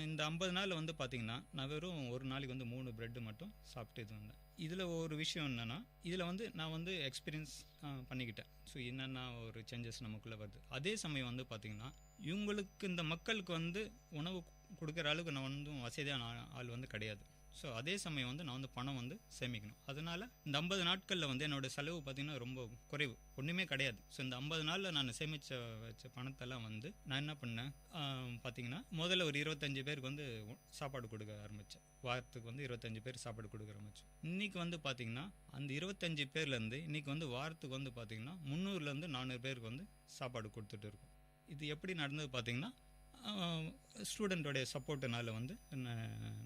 இந்த 50 நாள் வந்து பார்த்திங்கன்னா நான் வெறும் ஒரு நாளைக்கு வந்து 3 பிரெட்டு மட்டும் சாப்பிட்டு இது வந்தேன். இதில் ஒரு விஷயம் என்னென்னா, இதில் வந்து நான் வந்து எக்ஸ்பீரியன்ஸ் பண்ணிக்கிட்டேன். ஸோ என்னென்ன ஒரு சேஞ்சஸ் நமக்குள்ளே வருது. அதே சமயம் வந்து பார்த்திங்கன்னா இவங்களுக்கு இந்த மக்களுக்கு வந்து உணவு கொடுக்குற அளவுக்கு நான் வந்து வசதியான ஆள் வந்து கிடையாது. ஸோ அதே சமயம் வந்து நான் வந்து பணம் வந்து சேமிக்கணும். அதனால் இந்த 50 நாட்களில் வந்து என்னோடய செலவு பார்த்திங்கன்னா ரொம்ப குறைவு, ஒன்றுமே கிடையாது. ஸோ இந்த 50 நாளில் நான் வச்ச பணத்தெல்லாம் வந்து நான் என்ன பண்ணேன் பார்த்திங்கன்னா, முதல்ல ஒரு 25 பேருக்கு வந்து சாப்பாடு கொடுக்க ஆரம்பித்தேன். வாரத்துக்கு வந்து 25 பேர் சாப்பாடு கொடுக்க ஆரம்பித்தேன். இன்றைக்கி வந்து பார்த்திங்கன்னா அந்த 25 பேர்லேருந்து இன்றைக்கி வந்து வாரத்துக்கு வந்து பார்த்திங்கன்னா 300லேருந்து 400 பேருக்கு வந்து சாப்பாடு கொடுத்துட்டு இருக்கோம். இது எப்படி நடந்தது பார்த்திங்கன்னா, ஸ்டூடெண்ட்டோடைய சப்போர்ட்டுனால வந்து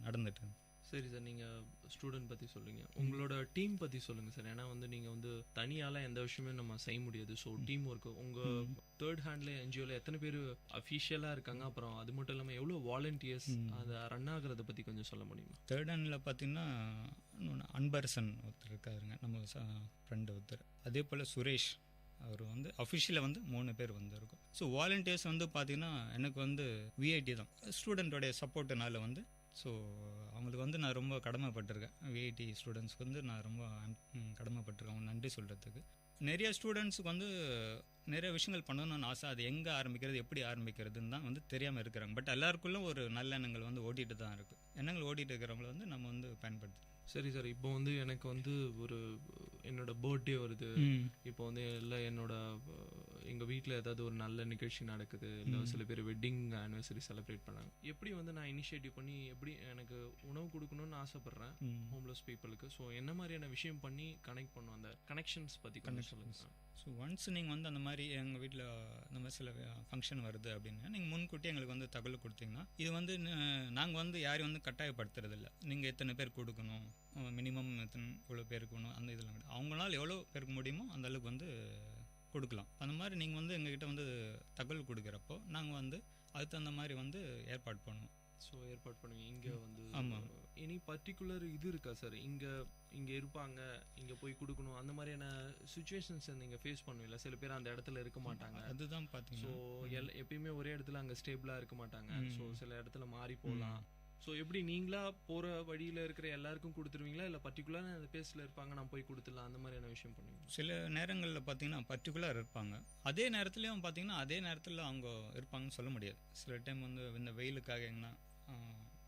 நடந்துட்டு. சரி சார், நீங்கள் ஸ்டூடெண்ட் பற்றி சொல்லுங்க, உங்களோட டீம் பற்றி சொல்லுங்கள் சார். ஏன்னா வந்து நீங்கள் வந்து தனியால் எந்த விஷயமே நம்ம செய்ய முடியாது. ஸோ டீம் ஒர்க்கு உங்கள் தேர்ட் ஹேண்டில் என்ஜிஓவில் எத்தனை பேர் அஃபிஷியலாக இருக்காங்க, அப்புறம் அது மட்டும் இல்லாமல் எவ்வளோ வாலண்டியர்ஸ் அதை ரன் ஆகிறத பற்றி கொஞ்சம் சொல்ல முடியுமா? தேர்ட் ஹேண்டில் பார்த்திங்கன்னா அன்பரசன் ஒருத்தர் இருக்காருங்க, நம்ம ஃப்ரெண்டு ஒருத்தர். அதே போல் சுரேஷ், அவர் வந்து அஃபிஷியலாக வந்து 3 பேர் வந்திருக்கும். ஸோ வாலண்டியர்ஸ் வந்து பார்த்திங்கன்னா எனக்கு வந்து விஐடி தான். ஸ்டூடெண்ட்டோடைய சப்போர்ட்டுனால வந்து ஸோ அவங்களுக்கு வந்து நான் ரொம்ப கடமைப்பட்டிருக்கேன். விஐடி ஸ்டூடெண்ட்ஸ்க்கு வந்து நான் ரொம்ப கடமைப்பட்டிருக்கேன் அவங்க நன்றி சொல்கிறதுக்கு. நிறைய ஸ்டூடெண்ட்ஸுக்கு வந்து நிறைய விஷயங்கள் பண்ணணும்னு ஆசை, அது எங்கே ஆரம்பிக்கிறது எப்படி ஆரம்பிக்கிறதுன்னு தான் வந்து தெரியாமல் இருக்கிறாங்க. பட் எல்லாருக்குள்ளும் ஒரு நல்ல எண்ணங்கள் வந்து ஓடிட்டு தான் இருக்குது. எண்ணங்கள் ஓடிட்டு இருக்கிறவங்கள வந்து நம்ம வந்து பயன்படுத்தி சரி சார், இப்போ வந்து எனக்கு வந்து ஒரு என்னோட பர்த்டே வருது, இப்போ வந்து இல்லை என்னோட எங்கள் வீட்டில் ஏதாவது ஒரு நல்ல நிகழ்ச்சி நடக்குது, இல்லை சில பேர் வெட்டிங் ஆனிவர்சரி செலிப்ரேட் பண்ணாங்க, எப்படி வந்து நான் இனிஷியேட்டிவ் பண்ணி எப்படி எனக்கு உணவு கொடுக்கணும்னு ஆசைப்பட்றேன் ஹோம்லெஸ் பீப்புளுக்கு. ஸோ என்ன மாதிரியான விஷயம் பண்ணி கனெக்ட் பண்ணுவோம், அந்த கனெக்ஷன்ஸ் பற்றி கொஞ்சம் சொல்லுங்கள் சார். ஸோ ஒன்ஸ் நீங்கள் வந்து அந்த மாதிரி எங்கள் வீட்டில் இந்த மாதிரி சில ஃபங்க்ஷன் வருது அப்படின்னா நீங்கள் முன்கூட்டி எங்களுக்கு வந்து தகவல் கொடுத்தீங்கன்னா, இது வந்து நாங்கள் வந்து யாரையும் வந்து கட்டாயப்படுத்துறதில்ல, நீங்கள் எத்தனை பேர் கொடுக்கணும், மினிமம் எத்தனை இவ்வளோ பேருக்கு வேணும், அந்த இதெல்லாம் கிடையாது. அவங்களால எவ்வளோ பேருக்கு முடியுமோ அந்த அளவுக்கு வந்து கொடுக்கலாம். அந்த மாதிரி நீங்கள் வந்து எங்ககிட்ட வந்து தகவல் கொடுக்குறப்போ நாங்கள் வந்து அதுக்கு தகுந்த மாதிரி வந்து ஏற்பாடு பண்ணுவோம். ஸோ ஏற்பாடு பண்ணுவீங்க. இங்கே வந்து ஆமாம், எனி பர்டிகுலர் இது இருக்கா சார், இங்கே இருப்பாங்க, இங்கே போய் கொடுக்கணும், அந்த மாதிரியான சுச்சுவேஷன்ஸ் நீங்கள் ஃபேஸ் பண்ணுவீங்களா? சில பேர் அந்த இடத்துல இருக்க மாட்டாங்க, அதுதான் பார்த்தீங்கன்னா. ஸோ எப்பயுமே ஒரே இடத்துல அங்கே ஸ்டேபிளாக இருக்க மாட்டாங்க, ஸோ சில இடத்துல மாறி போகலாம். ஸோ எப்படி நீங்களா போகிற வழியில் இருக்கிற எல்லாருக்கும் கொடுத்துருவீங்களா, இல்லை பர்டிகுலராக அந்த பேஸில் இருப்பாங்க நான் போய் கொடுத்துடலாம், அந்த மாதிரியான விஷயம் பண்ணுவீங்க? சில நேரங்களில் பார்த்தீங்கன்னா பர்டிகுலர் இருப்பாங்க, அதே நேரத்துலையும் பார்த்தீங்கன்னா அதே நேரத்தில் அவங்க இருப்பாங்கன்னு சொல்ல முடியாது. சில டைம் வந்து இந்த வெயிலுக்காக எங்கன்னா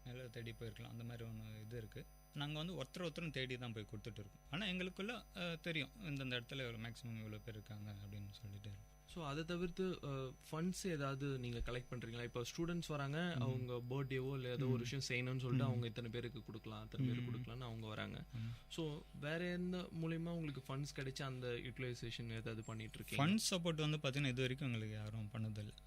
மேலே தேடி போயிருக்கலாம், அந்த மாதிரி ஒன்று இது இருக்குது. நாங்கள் வந்து ஒருத்தரும் தேடி தான் போய் கொடுத்துட்டு இருக்கோம். ஆனால் எங்களுக்குள்ள தெரியும் இந்தந்த இடத்துல ஒரு மேக்ஸிமம் இவ்வளோ பேர் இருக்காங்க அப்படின்னு சொல்லிட்டு இருக்கோம். ஸோ அதை தவிர்த்து ஃபண்ட்ஸ் ஏதாவது நீங்கள் கலெக்ட் பண்ணுறீங்களா? இப்போ ஸ்டூடெண்ட்ஸ் வராங்க, அவங்க பர்த்டேவோ இல்லை ஏதோ ஒரு விஷயம் செய்யணும்னு சொல்லிட்டு அவங்க இத்தனை பேருக்கு கொடுக்கலாம், அத்தனை பேருக்கு கொடுக்கலான்னு அவங்க வராங்க. ஸோ வேற எந்த மூலியமாக உங்களுக்கு ஃபண்ட்ஸ் கிடைச்சா அந்த யூட்டிலைசேஷன் ஏதாவது பண்ணிட்டு இருக்கீங்க? ஃபண்ட்ஸ் சப்போர்ட் வந்து பார்த்தீங்கன்னா இது வரைக்கும் எங்களுக்கு யாரும் பண்ணதில்லை.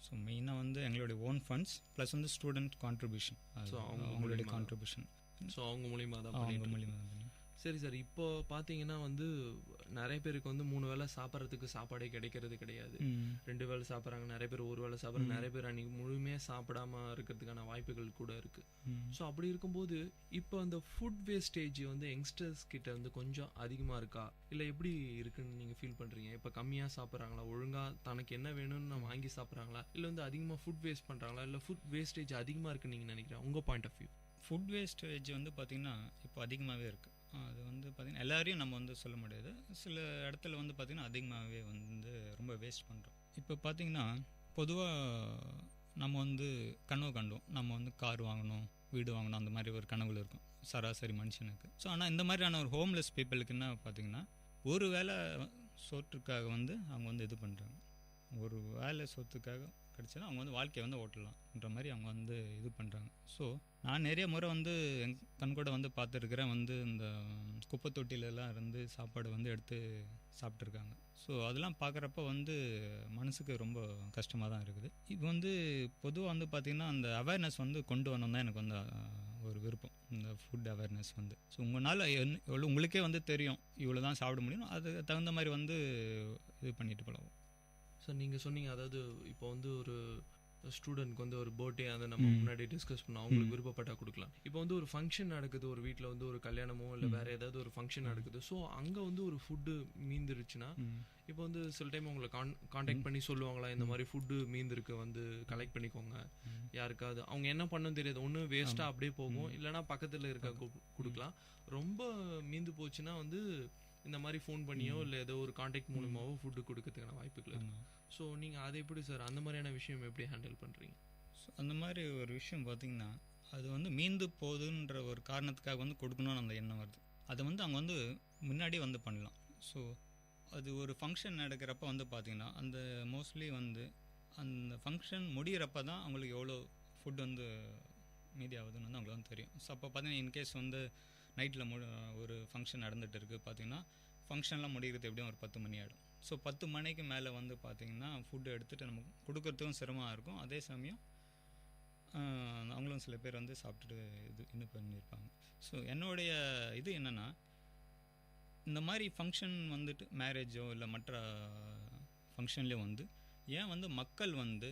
ஸோ மெயினாக வந்து எங்களுடைய ஓன் ஃபண்ட்ஸ் ப்ளஸ் வந்து ஸ்டூடெண்ட் கான்ட்ரிபியூஷன், ஸோ அவங்களுடைய கான்ட்ரிபியூஷன், ஸோ அவங்க மூலியமாக தான் அவங்க மூலியமாக தான். சரி சார், இப்போ பார்த்தீங்கன்னா வந்து நிறைய பேருக்கு வந்து 3 வேளை சாப்பிட்றதுக்கு சாப்பாடே கிடைக்கிறது கிடையாது. 2 வேளை சாப்பிட்றாங்க, நிறைய பேர் 1 வேளை சாப்பிட்றாங்க, நிறைய பேர் அன்றைக்கி முழுமையாக சாப்பிடாம இருக்கிறதுக்கான வாய்ப்புகள் கூட இருக்குது. ஸோ அப்படி இருக்கும்போது இப்போ அந்த ஃபுட் வேஸ்டேஜ் வந்து யங்ஸ்டர்ஸ் கிட்ட வந்து கொஞ்சம் அதிகமாக இருக்கா, இல்லை எப்படி இருக்குன்னு நீங்கள் ஃபீல் பண்ணுறீங்க? இப்போ கம்மியாக சாப்பிட்றாங்களா, ஒழுங்காக தனக்கு என்ன வேணும்னு வாங்கி சாப்பிட்றாங்களா, இல்லை வந்து அதிகமாக ஃபுட் வேஸ்ட் பண்ணுறாங்களா, இல்லை ஃபுட் வேஸ்டேஜ் அதிகமாக இருக்குன்னு நீங்கள் நினைக்கிறேன் உங்கள் point of view? Food wastage வந்து பார்த்திங்கன்னா இப்போ அதிகமாகவே இருக்குது. அது வந்து பார்த்திங்கன்னா எல்லாரையும் நம்ம வந்து சொல்ல முடியாது, சில இடத்துல வந்து பார்த்திங்கன்னா அதிகமாகவே வந்து ரொம்ப வேஸ்ட் பண்ணுறோம். இப்போ பார்த்திங்கன்னா பொதுவாக நம்ம வந்து கனவு கண்டோம், நம்ம வந்து கார் வாங்கணும், வீடு வாங்கணும், அந்த மாதிரி ஒரு கனவுகள் இருக்கும் சராசரி மனுஷனுக்கு. ஸோ ஆனால் இந்த மாதிரியான ஒரு ஹோம்லெஸ் பீப்புளுக்கு என்ன பார்த்திங்கன்னா ஒரு வேளை சோற்றுக்காக வந்து அவங்க வந்து இது பண்ணுறாங்க, ஒரு வேலை சொத்துக்காக கிடச்சா அவங்க வந்து வாழ்க்கையை வந்து ஓட்டலாம்ன்ற மாதிரி அவங்க வந்து இது பண்ணுறாங்க. ஸோ நான் நிறைய முறை வந்து என் கண் கூட வந்து பார்த்துருக்குறேன், வந்து இந்த குப்பை தொட்டிலெல்லாம் இருந்து சாப்பாடு வந்து எடுத்து சாப்பிட்ருக்காங்க. ஸோ அதெல்லாம் பார்க்குறப்ப வந்து மனசுக்கு ரொம்ப கஷ்டமாக தான் இருக்குது. இது வந்து பொதுவாக வந்து பார்த்திங்கன்னா அந்த அவேர்னஸ் வந்து கொண்டு வரணும் தான் எனக்கு வந்து ஒரு விருப்பம், இந்த ஃபுட் அவேர்னஸ் வந்து. ஸோ உங்களால் எவ்வளோ உங்களுக்கே வந்து தெரியும் இவ்வளோ தான் சாப்பிட முடியும், அதுக்கு தகுந்த மாதிரி வந்து இது பண்ணிட்டு போகலாம். சார் நீங்கள் சொன்னீங்க, அதாவது இப்போ வந்து ஒரு ஸ்டூடெண்ட்க்கு வந்து ஒரு பர்த்டே அதை நம்ம முன்னாடி டிஸ்கஸ் பண்ணோம், அவங்களுக்கு விருப்பப்பட்டா கொடுக்கலாம். இப்போ வந்து ஒரு ஃபங்க்ஷன் நடக்குது, ஒரு வீட்டில் வந்து ஒரு கல்யாணமோ இல்லை வேறு ஏதாவது ஒரு ஃபங்க்ஷன் நடக்குது, ஸோ அங்கே வந்து ஒரு ஃபுட்டு மீந்துருச்சுன்னா இப்போ வந்து சில டைம் உங்களை காண்டாக்ட் பண்ணி சொல்லுவாங்களா, இந்த மாதிரி ஃபுட்டு மீந்திருக்கு வந்து கலெக்ட் பண்ணிக்கோங்க, யாருக்காவது அவங்க என்ன பண்ணணும் தெரியாது, ஒன்று வேஸ்ட்டாக அப்படியே போகும், இல்லைனா பக்கத்தில் இருக்க கொடுக்கலாம். ரொம்ப மீந்து போச்சுன்னா வந்து இந்த மாதிரி ஃபோன் பண்ணியோ இல்லை ஏதோ ஒரு காண்டாக்ட் மூலமாகவோ ஃபுட்டு கொடுக்கறதுக்கான வாய்ப்புகள் இருக்குது. ஸோ நீங்கள் அதை எப்படி சார் அந்த மாதிரியான விஷயம் எப்படி ஹேண்டில் பண்ணுறீங்க? ஸோ அந்த மாதிரி ஒரு விஷயம் பார்த்திங்கன்னா அது வந்து மீந்து போகுதுன்ற ஒரு காரணத்துக்காக வந்து கொடுக்கணும்னு அந்த எண்ணம் வருது, அதை வந்து அவங்க வந்து முன்னாடியே வந்து பண்ணலாம். ஸோ அது ஒரு ஃபங்க்ஷன் நடக்கிறப்ப வந்து பார்த்திங்கன்னா அந்த மோஸ்ட்லி வந்து அந்த ஃபங்க்ஷன் முடிகிறப்ப தான் அவங்களுக்கு எவ்வளோ ஃபுட் வந்து மீதி ஆகுதுன்னு வந்து அவங்களுக்கு வந்து தெரியும். ஸோ அப்போ பார்த்தீங்கன்னா இன்கேஸ் வந்து நைட்டில் ஒரு ஃபங்க்ஷன் நடந்துகிட்டு இருக்குது பார்த்திங்கன்னா ஃபங்க்ஷன்லாம் முடிகிறது எப்படியும் ஒரு 10 மணி ஆகிடும். ஸோ 10 மணிக்கு மேலே வந்து பார்த்திங்கன்னா ஃபுட்டு எடுத்துகிட்டு நமக்கு கொடுக்குறதுக்கும் சிரமமாக இருக்கும், அதே சமயம் அவங்களும் சில பேர் வந்து சாப்பிட்டுட்டு இது பண்ணியிருப்பாங்க. ஸோ என்னுடைய இது என்னென்னா இந்த மாதிரி ஃபங்க்ஷன் வந்துட்டு மேரேஜோ இல்லை மற்ற ஃபங்க்ஷன்லேயோ வந்து ஏன் வந்து மக்கள் வந்து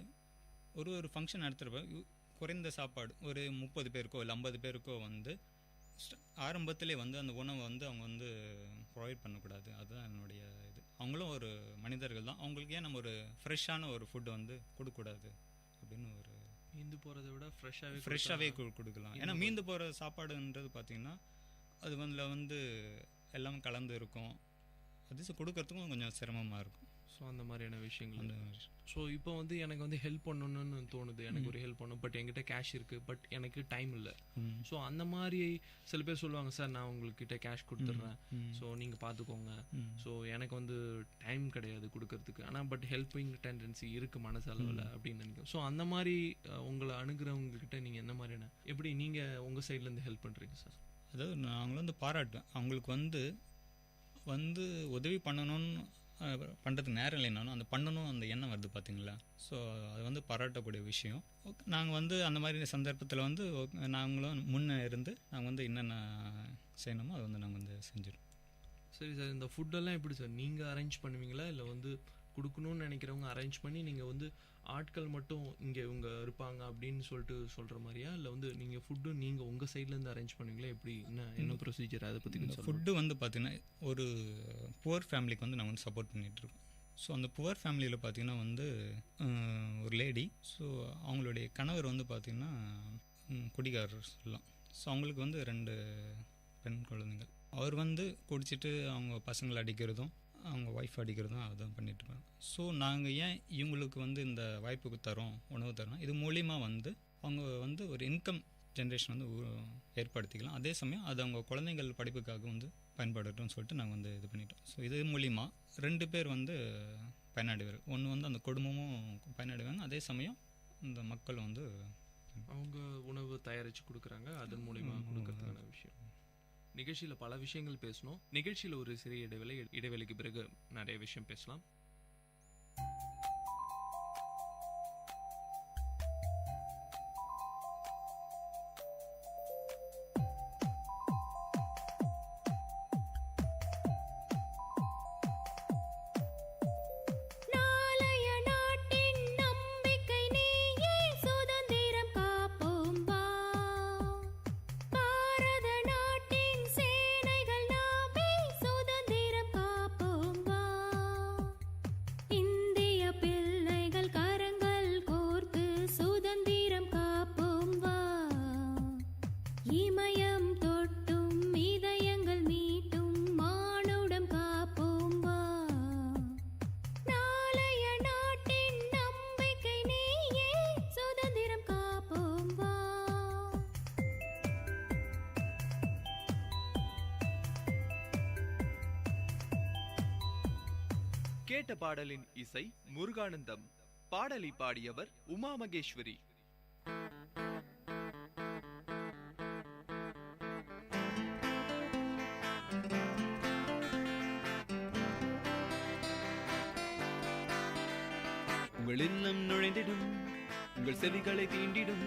ஒரு ஃபங்க்ஷன் நடத்துகிறப்ப குறைந்த சாப்பாடு ஒரு 30 பேருக்கோ இல்லை 50 பேருக்கோ வந்து ஆரம்பத்திலே வந்து அந்த உணவை வந்து அவங்க வந்து ப்ரொவைட் பண்ணக்கூடாது, அதுதான் என்னுடைய இது. அவங்களும் ஒரு மனிதர்கள் தான், அவங்களுக்கு ஏன் நம்ம ஒரு ஃப்ரெஷ்ஷான ஒரு ஃபுட்டு வந்து கொடுக்கக்கூடாது அப்படின்னு ஒரு மீந்து போகிறத விட ஃப்ரெஷ்ஷாகவே கொடுக்கலாம். ஏன்னா மீந்து போகிற சாப்பாடுன்றது பார்த்திங்கன்னா அது வந்து எல்லாமே கலந்து இருக்கும், அது கொடுக்கறதுக்கும் கொஞ்சம் சிரமமாக இருக்கும். ஸோ அந்த மாதிரியான விஷயங்கள். அந்த மாதிரி. ஸோ இப்போ வந்து எனக்கு வந்து ஹெல்ப் பண்ணணும்னு தோணுது, எனக்கு ஒரு ஹெல்ப் பண்ணணும், பட் என்கிட்ட கேஷ் இருக்குது, பட் எனக்கு டைம் இல்லை. ஸோ அந்த மாதிரி சில பேர் சொல்லுவாங்க, சார் நான் உங்கள்கிட்ட கேஷ் கொடுத்துட்றேன், ஸோ நீங்கள் பார்த்துக்கோங்க, ஸோ எனக்கு வந்து டைம் கிடையாது கொடுக்கறதுக்கு, ஆனால் பட் ஹெல்ப்பிங் டெண்டன்சி இருக்குது மனசளவில் அப்படின்னு நினைக்கிறேன். ஸோ அந்த மாதிரி உங்களை அணுகிறவங்கக்கிட்ட நீங்கள் என்ன மாதிரியான எப்படி நீங்கள் உங்கள் சைட்லேருந்து ஹெல்ப் பண்ணுறீங்க சார்? அதாவது நாங்களும் வந்து பாராட்டுவேன், அவங்களுக்கு வந்து உதவி பண்ணணும்னு பண்ணுறதுக்கு நேரம் இல்லைனாலும் அந்த பண்ணணும் அந்த எண்ணம் வருது பார்த்தீங்களா. ஸோ அது வந்து பாராட்டக்கூடிய விஷயம். நாங்கள் வந்து அந்த மாதிரி சந்தர்ப்பத்தில் வந்து நாங்களும் முன்னே இருந்து நாங்கள் வந்து என்னென்ன செய்யணுமோ அதை வந்து நாங்கள் வந்து செஞ்சிடுவோம். சரி சார், இந்த ஃபுட்டெல்லாம் எப்படி சார் நீங்கள் அரேஞ்ச் பண்ணுவீங்களா, இல்லை வந்து கொடுக்கணும்னு நினைக்கிறவங்க அரேஞ்ச் பண்ணி நீங்கள் வந்து ஆட்கள் மட்டும் இங்கே இவங்க இருப்பாங்க அப்படின்னு சொல்லிட்டு சொல்கிற மாதிரியா, இல்லை வந்து நீங்கள் ஃபுட்டு நீங்கள் உங்கள் சைட்லேருந்து அரேஞ்ச் பண்ணுவீங்களா, எப்படி என்ன ப்ரொசீஜர் அதை பற்றி கொஞ்சம் ஃபுட்டு வந்து பார்த்திங்கன்னா ஒரு புவர் ஃபேமிலிக்கு வந்து நாங்கள் வந்து சப்போர்ட் பண்ணிகிட்ருக்கோம். ஸோ அந்த புவர் ஃபேமிலியில் பார்த்திங்கன்னா வந்து ஒரு லேடி, ஸோ அவங்களுடைய கணவர் வந்து பார்த்திங்கன்னா குடிகாரர் சொல்லலாம். ஸோ அவங்களுக்கு வந்து 2 பெண் குழந்தைகள். அவர் வந்து குடிச்சிட்டு அவங்க பசங்களை அடிக்கிறதும் அவங்க ஒய்ஃப் அடிக்கிறதும் அதுதான் பண்ணிட்டுருக்காங்க. ஸோ நாங்கள் ஏன் இவங்களுக்கு வந்து இந்த வாய்ப்புக்கு தரோம், உணவு தரோம், இது மூலிமா வந்து அவங்க வந்து ஒரு இன்கம் ஜென்ரேஷன் வந்து ஏற்படுத்திக்கலாம். அதே சமயம் அது அவங்க குழந்தைகள் படிப்புக்காக வந்து பயன்படுத்தும்னு சொல்லிட்டு நாங்கள் வந்து இது பண்ணிட்டோம். ஸோ இது மூலிமா 2 பேர் வந்து பயனடைவார். ஒன்று வந்து அந்த குடும்பமும் பயனடைவாங்க, அதே சமயம் இந்த மக்கள் வந்து அவங்க உணவு தயாரித்து கொடுக்குறாங்க, அதன் மூலிமா கொடுக்கறதுக்கான விஷயம். நிகழ்ச்சியில் பல விஷயங்கள் பேசணும். நிகழ்ச்சியில் ஒரு சிறிய இடைவேளைக்கு பிறகு நிறைய விஷயம் பேசலாம். கேட்ட பாடலின் இசை முருகானந்தம். பாடலை பாடியவர் உமா மகேஸ்வரி. உங்கள் இல்லம் நுழைந்திடும், உங்கள் செவிகளை தீண்டிடும்,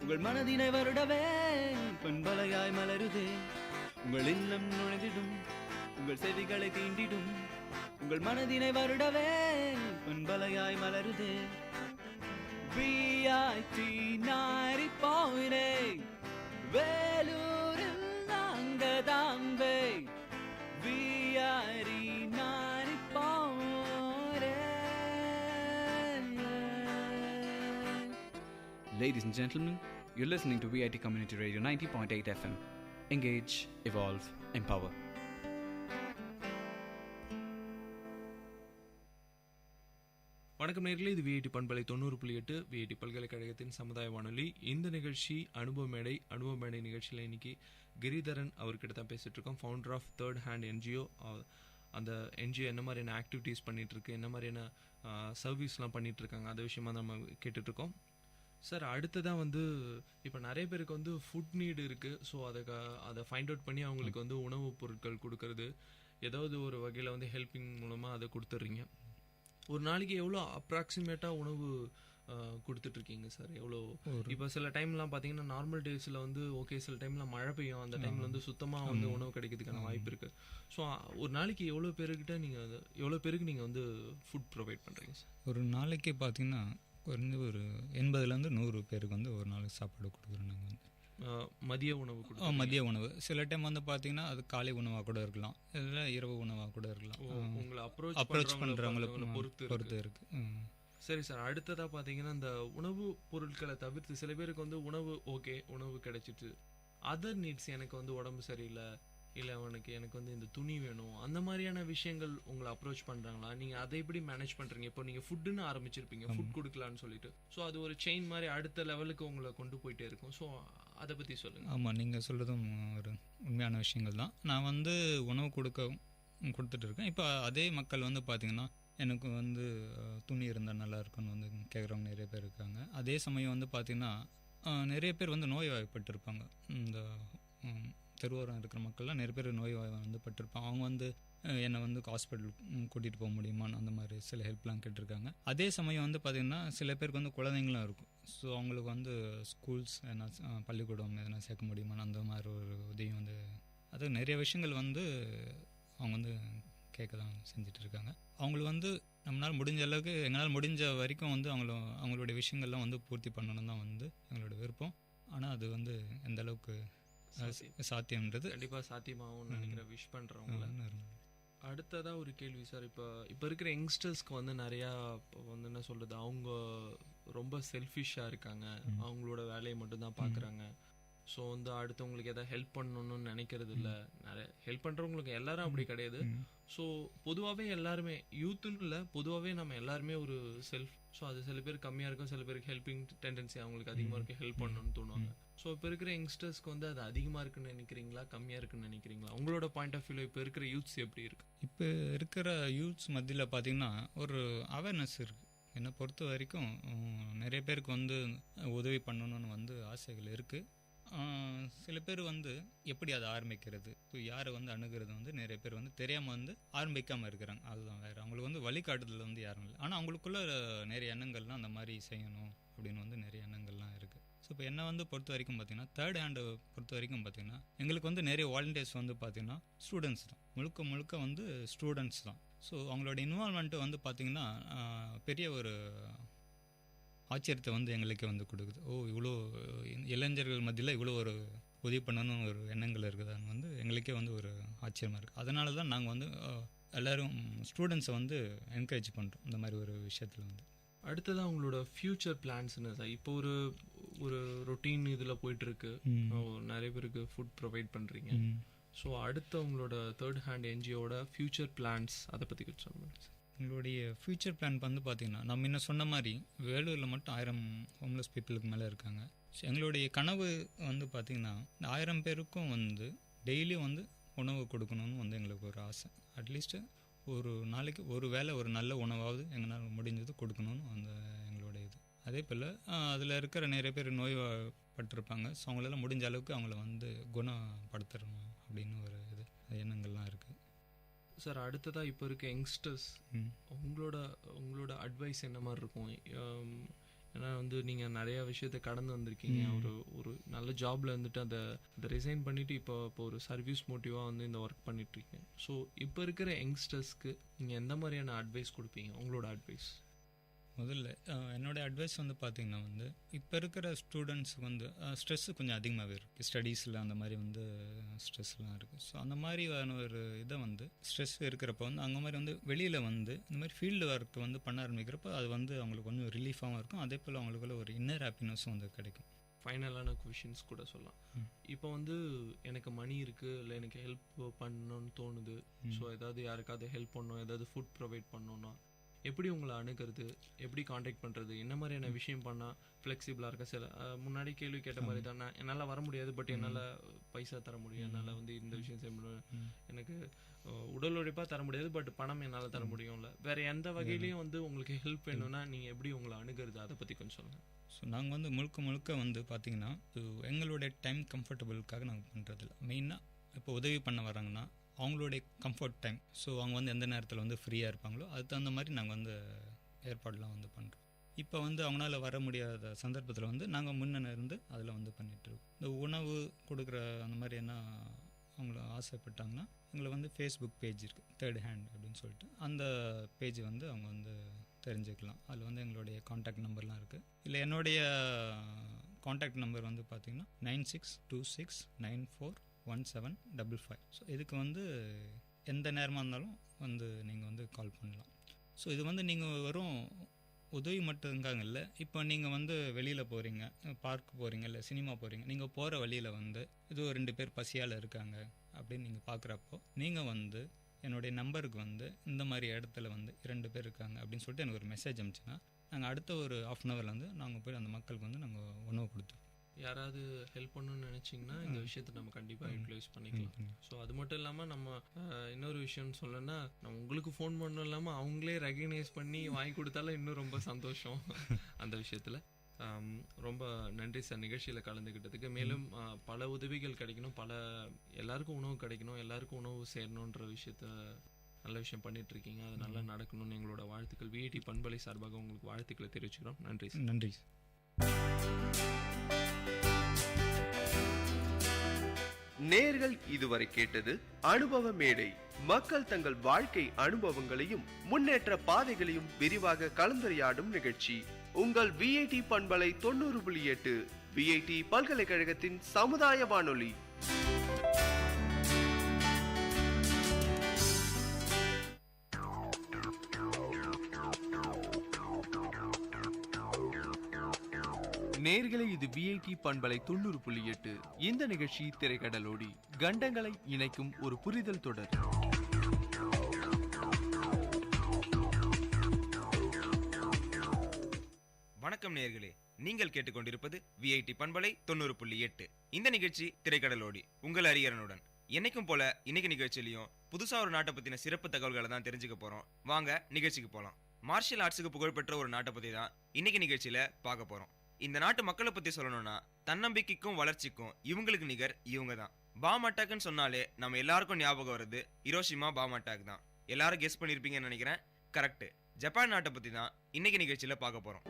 உங்கள் மனதினை வருடவே பண்பலையாய் மலருதே. உங்கள் இல்லம் நுழைந்திடும், உங்கள் செவிகளை தீண்டிடும், உங்கள் மனதினை வருடவே பண்பலையாய் மலருதே. VIT 90.8 வேலூரில் நாங்க Tambe. VIT 90.8. Ladies and gentlemen, you're listening to VIT Community Radio 90.8 FM. Engage, evolve, empower. வணக்கம் நேயர்களே, இது VIT பண்பலை 90.8 VIT பல்கலைக்கழகத்தின் சமுதாய வானொலி. இந்த நிகழ்ச்சி அனுபவ மேடை நிகழ்ச்சியில் இன்னைக்கு கிரிதரன் அவர்கிட்ட தான் பேசிட்டு இருக்கோம். Founder of third hand NGO. அந்த NGO என்ன மாதிரியான ஆக்டிவிட்டீஸ் பண்ணிட்டு இருக்கு, என்ன மாதிரியான சர்வீஸ்லாம் பண்ணிட்டு இருக்காங்க, அந்த விஷயமா நம்ம கேட்டுட்டு இருக்கோம். சார், அடுத்ததான் வந்து இப்போ நிறைய பேருக்கு வந்து ஃபுட் நீடு இருக்குது. ஸோ அதை ஃபைண்ட் அவுட் பண்ணி அவங்களுக்கு வந்து உணவுப் பொருட்கள் கொடுக்கறது, ஏதாவது ஒரு வகையில் வந்து ஹெல்ப்பிங் மூலமாக அதை கொடுத்துட்றீங்க. ஒரு நாளைக்கு எவ்வளோ அப்ராக்சிமேட்டாக உணவு கொடுத்துட்ருக்கீங்க சார்? எவ்வளோ? இப்போ சில டைம்லாம் பார்த்தீங்கன்னா நார்மல் டேஸில் வந்து ஓகே, சில டைமில் மழை பெய்யும், அந்த டைமில் வந்து சுத்தமாக வந்து உணவு கிடைக்கிறதுக்கான வாய்ப்பு இருக்குது. ஸோ ஒரு நாளைக்கு எவ்வளோ பேருக்கு நீங்கள் வந்து ஃபுட் ப்ரொவைட் பண்ணுறீங்க சார்? ஒரு நாளைக்கு பார்த்தீங்கன்னா குறைஞ்ச ஒரு 80லேருந்து 100 பேருக்கு வந்து ஒரு நாளைக்கு சாப்பாடு கொடுக்குறோம். நாங்கள் வந்து மதிய உணவு மதிய உணவு சில டைம் வந்து பார்த்தீங்கன்னா அது காலை உணவாக கூட இருக்கலாம், இல்லை இரவு உணவாக கூட இருக்கலாம். உங்களை அப்ரோச் பண்ணுறவங்களை பொறுத்து இருக்கு. சரி சார், அடுத்ததாக பார்த்தீங்கன்னா இந்த உணவு பொருட்களை தவிர்த்து சில பேருக்கு வந்து உணவு கிடைச்சிட்டு, அதர் நீட்ஸ், எனக்கு வந்து உடம்பு சரியில்லை, இல்லை எனக்கு வந்து இந்த துணி வேணும், அந்த மாதிரியான விஷயங்கள் உங்களை அப்ரோச் பண்ணுறாங்களா? நீங்கள் அதை எப்படி மேனேஜ் பண்ணுறீங்க? இப்போ நீங்கள் ஃபுட்டுன்னு ஆரம்பிச்சிருப்பீங்க, ஃபுட் கொடுக்கலான்னு சொல்லிட்டு, ஸோ அது ஒரு செயின் மாதிரி அடுத்த லெவலுக்கு உங்களை கொண்டு போயிட்டே இருக்கும். ஸோ அதை பற்றி சொல்லுங்கள். ஆமாம், நீங்கள் சொல்கிறதும் ஒரு உண்மையான விஷயங்கள் தான். நான் வந்து உணவு கொடுத்துட்டு இருக்கேன். இப்போ அதே மக்கள் வந்து பார்த்திங்கன்னா எனக்கு வந்து துணி இருந்தால் நல்லா இருக்குன்னு வந்து கேட்குறவங்க நிறைய பேர் இருக்காங்க. அதே சமயம் வந்து பார்த்திங்கன்னா நிறைய பேர் வந்து நோய்வாய்ப்பட்டிருப்பாங்க. இந்த தெருவோரம் இருக்கிற மக்கள்லாம் நிறைய பேர் நோய்வாய் வந்து பட்டிருப்பாங்க. அவங்க வந்து என்னை வந்து ஹாஸ்பிட்டல் கூட்டிகிட்டு போக முடியுமான்னு அந்த மாதிரி சில ஹெல்ப்லாம் கேட்டிருக்காங்க. அதே சமயம் வந்து பார்த்திங்கன்னா சில பேருக்கு வந்து குழந்தைங்களும் இருக்கும். ஸோ அவங்களுக்கு வந்து ஸ்கூல்ஸ் என்ன பள்ளிக்கூடம் எதனா சேர்க்க முடியுமான்னு அந்த மாதிரி ஒரு உதவி வந்து அது நிறைய விஷயங்கள் வந்து அவங்க வந்து கேட்க தான் செஞ்சுட்டு இருக்காங்க. அவங்களுக்கு வந்து நம்மளால் முடிஞ்ச அளவுக்கு எங்களால் முடிஞ்ச வரைக்கும் வந்து அவங்களுடைய விஷயங்கள்லாம் வந்து பூர்த்தி பண்ணணும் தான் வந்து எங்களோட விருப்பம். ஆனால் அது வந்து எந்த அளவுக்கு சாத்தியம்ன்றது கண்டிப்பாக சாத்தியமாகும்னு நினைக்கிற விஷ் பண்ணுறவங்கள. அடுத்ததாக ஒரு கேள்வி சார், இப்போ இருக்கிற யங்ஸ்டர்ஸ்க்கு வந்து நிறையா வந்து என்ன சொல்கிறது, அவங்க ரொம்ப செல்ஃபிஷாக இருக்காங்க, அவங்களோட வேலையை மட்டும்தான் பார்க்குறாங்க. ஸோ வந்து அடுத்தவங்களுக்கு எதாவது ஹெல்ப் பண்ணணும்னு நினைக்கிறது இல்லை. நிறைய ஹெல்ப் பண்ணுறவங்களுக்கு எல்லாரும் அப்படி கிடையாது. ஸோ பொதுவாகவே எல்லாருமே யூத்துன்னு இல்லை, பொதுவாகவே நம்ம எல்லாருமே ஒரு செல்ஃப். ஸோ அது சில பேர் கம்மியாக இருக்கும், சில பேருக்கு ஹெல்பிங் டெண்டன்சி அவங்களுக்கு அதிகமாக இருக்குது, ஹெல்ப் பண்ணணும்னு தோணுவாங்க. ஸோ இப்போ இருக்கிற யங்ஸ்டர்ஸ்க்கு வந்து அது அதிகமாக இருக்குன்னு நினைக்கிறீங்களா, கம்மியாக இருக்குன்னு நினைக்கிறீங்களா? உங்களோட பாயிண்ட் ஆஃப் வியூவில் இப்போ இருக்கிற யூத்ஸ் எப்படி இருக்கு? இப்போ இருக்கிற யூத்ஸ் மத்தியில் பார்த்திங்கன்னா ஒரு அவேர்னஸ் இருக்குது. என்னை பொறுத்த வரைக்கும் நிறைய பேருக்கு வந்து உதவி பண்ணணும்னு வந்து ஆசைகள் இருக்குது. சில பேர் வந்து எப்படி அதை ஆரம்பிக்கிறது, யாரை வந்து அணுகிறது வந்து நிறைய பேர் வந்து தெரியாமல் வந்து ஆரம்பிக்காமல் இருக்கிறாங்க. அதுதான் வேறு, அவங்களுக்கு வந்து வழிகாட்டுதல் வந்து யாரும் இல்லை. ஆனால் அவங்களுக்குள்ள நிறைய எண்ணங்கள்லாம் அந்த மாதிரி செய்யணும் அப்படின்னு வந்து நிறைய எண்ணங்கள்லாம் இருக்குது. ஸோ இப்போ என்னை வந்து பொறுத்த வரைக்கும் பார்த்திங்கன்னா தேர்ட் ஹேண்டை பொறுத்த வரைக்கும் பார்த்திங்கன்னா எங்களுக்கு வந்து நிறைய வாலண்டியர்ஸ் வந்து பார்த்திங்கன்னா ஸ்டூடெண்ட்ஸ் தான், முழுக்க வந்து ஸ்டூடெண்ட்ஸ் தான். ஸோ அவங்களோட இன்வால்மெண்ட்டு வந்து பார்த்திங்கன்னா பெரிய ஒரு ஆச்சரியத்தை வந்து எங்களுக்கே வந்து கொடுக்குது. இவ்வளோ இளைஞர்கள் மத்தியில் இவ்வளோ ஒரு உதவி பண்ணணும் ஒரு எண்ணங்கள் இருக்குதான்னு வந்து எங்களுக்கே வந்து ஒரு ஆச்சரியமாக இருக்குது. அதனால தான் நாங்கள் வந்து எல்லோரும் ஸ்டூடெண்ட்ஸை வந்து என்கரேஜ் பண்ணுறோம் இந்த மாதிரி ஒரு விஷயத்தில் வந்து. அடுத்ததான் உங்களோட ஃப்யூச்சர் பிளான்ஸ்னு சார், இப்போ ஒரு ரொட்டீன் இதில் போயிட்டுருக்கு, நிறைய பேருக்கு ஃபுட் ப்ரொவைட் பண்ணுறீங்க. ஸோ அடுத்த உங்களோட தேர்ட் ஹேண்ட் என்ஜிஓட ஃப்யூச்சர் பிளான்ஸ் அதை பற்றி கொஞ்சம் சொல்லுங்கள் சார். எங்களுடைய ஃப்யூச்சர் பிளான் வந்து பார்த்திங்கன்னா நம்ம இன்னும் சொன்ன மாதிரி வேலூரில் மட்டும் 1000 ஹோம்லெஸ் பீப்புளுக்கு மேலே இருக்காங்க. ஸோ எங்களுடைய கனவு வந்து பார்த்திங்கன்னா இந்த 1000 பேருக்கும் வந்து டெய்லியும் வந்து உணவு கொடுக்கணும்னு வந்து எங்களுக்கு ஒரு ஆசை. அட்லீஸ்ட்டு ஒரு நாளைக்கு ஒரு வேளை ஒரு நல்ல உணவாவது எங்களால் முடிஞ்சது கொடுக்கணும்னு அந்த எங்களோட இது. அதே போல் அதில் இருக்கிற நிறைய பேர் நோய்வாய்ப்பட்டிருப்பாங்க. ஸோ அவங்களால முடிஞ்ச அளவுக்கு அவங்கள வந்து குணப்படுத்தணும் அப்படின்னு ஒரு இது எண்ணங்கள்லாம் இருக்குது. சார் அடுத்ததாக இப்போ இருக்க யங்ஸ்டர்ஸ் உங்களோட அட்வைஸ் என்ன மாதிரி இருக்கும்? ஏன்னா வந்து நீங்கள் நிறையா விஷயத்தை கடந்து வந்திருக்கீங்க. ஒரு நல்ல ஜாபில் இருந்துட்டு அதை ரிசைன் பண்ணிவிட்டு இப்போ ஒரு சர்வீஸ் மோட்டிவாக வந்து இந்த ஒர்க் பண்ணிகிட்ருக்கீங்க. ஸோ இப்போ இருக்கிற யங்ஸ்டர்ஸ்க்கு நீங்கள் எந்த மாதிரியான அட்வைஸ் கொடுப்பீங்க? உங்களோட அட்வைஸ். முதல்ல என்னோடய அட்வைஸ் வந்து பார்த்திங்கன்னா வந்து இப்போ இருக்கிற ஸ்டூடெண்ட்ஸுக்கு வந்து ஸ்ட்ரெஸ்ஸு கொஞ்சம் அதிகமாகவே இருக்குது. ஸ்டடீஸில் அந்த மாதிரி வந்து ஸ்ட்ரெஸ்லாம் இருக்குது. ஸோ அந்த மாதிரியான ஒரு இதை வந்து ஸ்ட்ரெஸ் இருக்கிறப்ப வந்து அங்கே மாதிரி வந்து வெளியில் வந்து இந்த மாதிரி ஃபீல்டு ஒர்க் வந்து பண்ண ஆரம்பிக்கிறப்போ அது வந்து அவங்களுக்கு கொஞ்சம் ரிலீஃபாகவும் இருக்கும். அதே போல் அவங்களுக்குள்ள ஒரு இன்னர் ஹாப்பினஸும் வந்து கிடைக்கும். ஃபைனலான கொஷின்ஸ் கூட சொல்லலாம். இப்போ வந்து எனக்கு மணி இருக்குது, இல்லை எனக்கு ஹெல்ப் பண்ணணும்னு தோணுது. ஸோ ஏதாவது யாருக்காவது ஹெல்ப் பண்ணணும், ஏதாவது ஃபுட் ப்ரொவைட் பண்ணணும்னா எப்படி உங்களை அணுகிறது, எப்படி காண்டாக்ட் பண்ணுறது, என்ன மாதிரியான விஷயம் பண்ணால் ஃப்ளெக்சிபிளாக இருக்க? சில முன்னாடி கேள்வி கேட்ட மாதிரி தான், நான் என்னால் வர முடியாது, பட் என்னால் பைசா தர முடியும், என்னால் வந்து இந்த விஷயம் செய்ய முடியும், எனக்கு உடல் உழைப்பாக தர முடியாது, பட் பணம் என்னால் தர முடியும்ல. வேறு எந்த வகையிலையும் வந்து உங்களுக்கு ஹெல்ப் வேணும்னா நீங்கள் எப்படி உங்களை அணுகிறது, அதை பற்றி கொஞ்சம் சொல்லுங்கள். ஸோ நாங்கள் வந்து முழுக்க வந்து பார்த்திங்கன்னா எங்களுடைய டைம் கம்ஃபர்டபுளுக்காக நாங்கள் பண்ணுறதில்ல. மெயினாக இப்போ உதவி பண்ண வராங்கன்னா அவங்களுடைய கம்ஃபர்ட் டைம். ஸோ அவங்க வந்து எந்த நேரத்தில் வந்து ஃப்ரீயாக இருப்பாங்களோ அதுக்கு தகுந்த மாதிரி நாங்கள் வந்து ஏற்பாடுலாம் வந்து பண்ணுறோம். இப்போ வந்து அவங்களால வர முடியாத சந்தர்ப்பத்தில் வந்து நாங்கள் முன்னே இருந்து அதில் வந்து பண்ணிகிட்ருக்கோம். இந்த உணவு கொடுக்குற அந்த மாதிரி என்ன அவங்கள ஆசைப்பட்டாங்கன்னா எங்களை வந்து ஃபேஸ்புக் பேஜ் இருக்குது, தேர்ட் ஹேண்ட் அப்படின்னு சொல்லிட்டு. அந்த பேஜ் வந்து அவங்க வந்து தெரிஞ்சுக்கலாம். அதில் வந்து எங்களுடைய காண்டாக்ட் நம்பர்லாம் இருக்குது. இல்லை என்னுடைய காண்டாக்ட் நம்பர் வந்து பார்த்திங்கன்னா 9626941755. ஸோ இதுக்கு வந்து எந்த நேரமாக இருந்தாலும் வந்து நீங்கள் வந்து கால் பண்ணலாம். ஸோ இது வந்து நீங்கள் வெறும் உதவி மட்டும்காங்க இல்லை, இப்போ நீங்கள் வந்து வெளியில் போகிறீங்க, பார்க் போகிறீங்க, இல்லை சினிமா போகிறீங்க, நீங்கள் போகிற வழியில் வந்து இது 2 பேர் பசியால் இருக்காங்க அப்படின்னு நீங்கள் பார்க்குறப்போ நீங்கள் வந்து என்னுடைய நம்பருக்கு வந்து இந்த மாதிரி இடத்துல வந்து 2 பேர் இருக்காங்க அப்படின்னு சொல்லிட்டு எனக்கு ஒரு மெசேஜ் அனுப்பிச்சுன்னா நாங்கள் அடுத்த ஒரு ½ அன் ஹவரில் வந்து நாங்கள் போய் அந்த மக்களுக்கு வந்து நாங்கள் உணவு கொடுத்தோம். யாராவது ஹெல்ப் பண்ணணும்னு நினச்சிங்கன்னா இந்த விஷயத்தை நம்ம கண்டிப்பாக யூட்டிலைஸ் பண்ணிக்கலாம். ஸோ அது மட்டும் இல்லாமல் நம்ம இன்னொரு விஷயம்னு சொல்லணும்னா, நம்ம உங்களுக்கு ஃபோன் பண்ணணும் இல்லாமல் அவங்களே ரெகக்னைஸ் பண்ணி வாங்கி கொடுத்தாலும் இன்னும் ரொம்ப சந்தோஷம் அந்த விஷயத்தில். ரொம்ப நன்றி சார் நிகழ்ச்சியில் கலந்துக்கிட்டதுக்கு. மேலும் பல உதவிகள் கிடைக்கணும், எல்லாருக்கும் உணவு கிடைக்கணும், எல்லாருக்கும் உணவு சேரணுன்ற விஷயத்த நல்ல விஷயம் பண்ணிட்டு இருக்கீங்க. அது நல்லா நடக்கணும்னு எங்களோட வாழ்த்துக்கள். விஐடி பண்பலை சார்பாக உங்களுக்கு வாழ்த்துக்களை தெரிவிச்சுக்கிறோம். நன்றி சார். நன்றி. நேர்கள் இதுவரை கேட்டது அனுபவ மேடை. மக்கள் தங்கள் வாழ்க்கை அனுபவங்களையும் முன்னேற்ற பாதைகளையும் விரிவாக கலந்துரையாடும் நிகழ்ச்சி. உங்கள் விஐடி பண்பலை 90.8 விஐடி பல்கலைக்கழகத்தின் சமுதாய வானொலி. நேர்களை இது விஐடி பண்பலை 90.8. இந்த நிகழ்ச்சி திரைக்கடலோடி கண்டங்களை இணைக்கும் ஒரு புரிதல் தொடர். வணக்கம் நேர்களே, நீங்கள் கேட்டுக்கொண்டிருப்பது விஐடி பண்பலை 90.8. இந்த நிகழ்ச்சி திரைக்கடலோடி உங்கள் அரியரனுடன். என்னைக்கும் போல இன்னைக்கு நிகழ்ச்சியிலையும் புதுசா ஒரு நாட்டை பத்தின சிறப்பு தகவல்களை தான் தெரிஞ்சுக்க போறோம். வாங்க நிகழ்ச்சிக்கு போலாம். மார்ஷியல் ஆர்ட்ஸுக்கு புகழ்பெற்ற ஒரு நாட்டை பத்தி தான் இன்னைக்கு நிகழ்ச்சியில பார்க்க போறோம். இந்த நாட்டு மக்களை பத்தி சொல்லணும்னா, தன்னம்பிக்கைக்கும் வளர்ச்சிக்கும் இவங்களுக்கு நிகர் இவங்க தான். பாம் அட்டாக்னு சொன்னாலே நம்ம எல்லாருக்கும் ஞாபகம் வருது ஹிரோஷிமா பாம் அட்டாக் தான். எல்லாரும் கெஸ் பண்ணிருப்பீங்கன்னு நினைக்கிறேன். கரெக்ட். ஜப்பான் நாட்டை பத்தி தான் இன்னைக்கு நிகழ்ச்சியில பார்க்க போறோம்.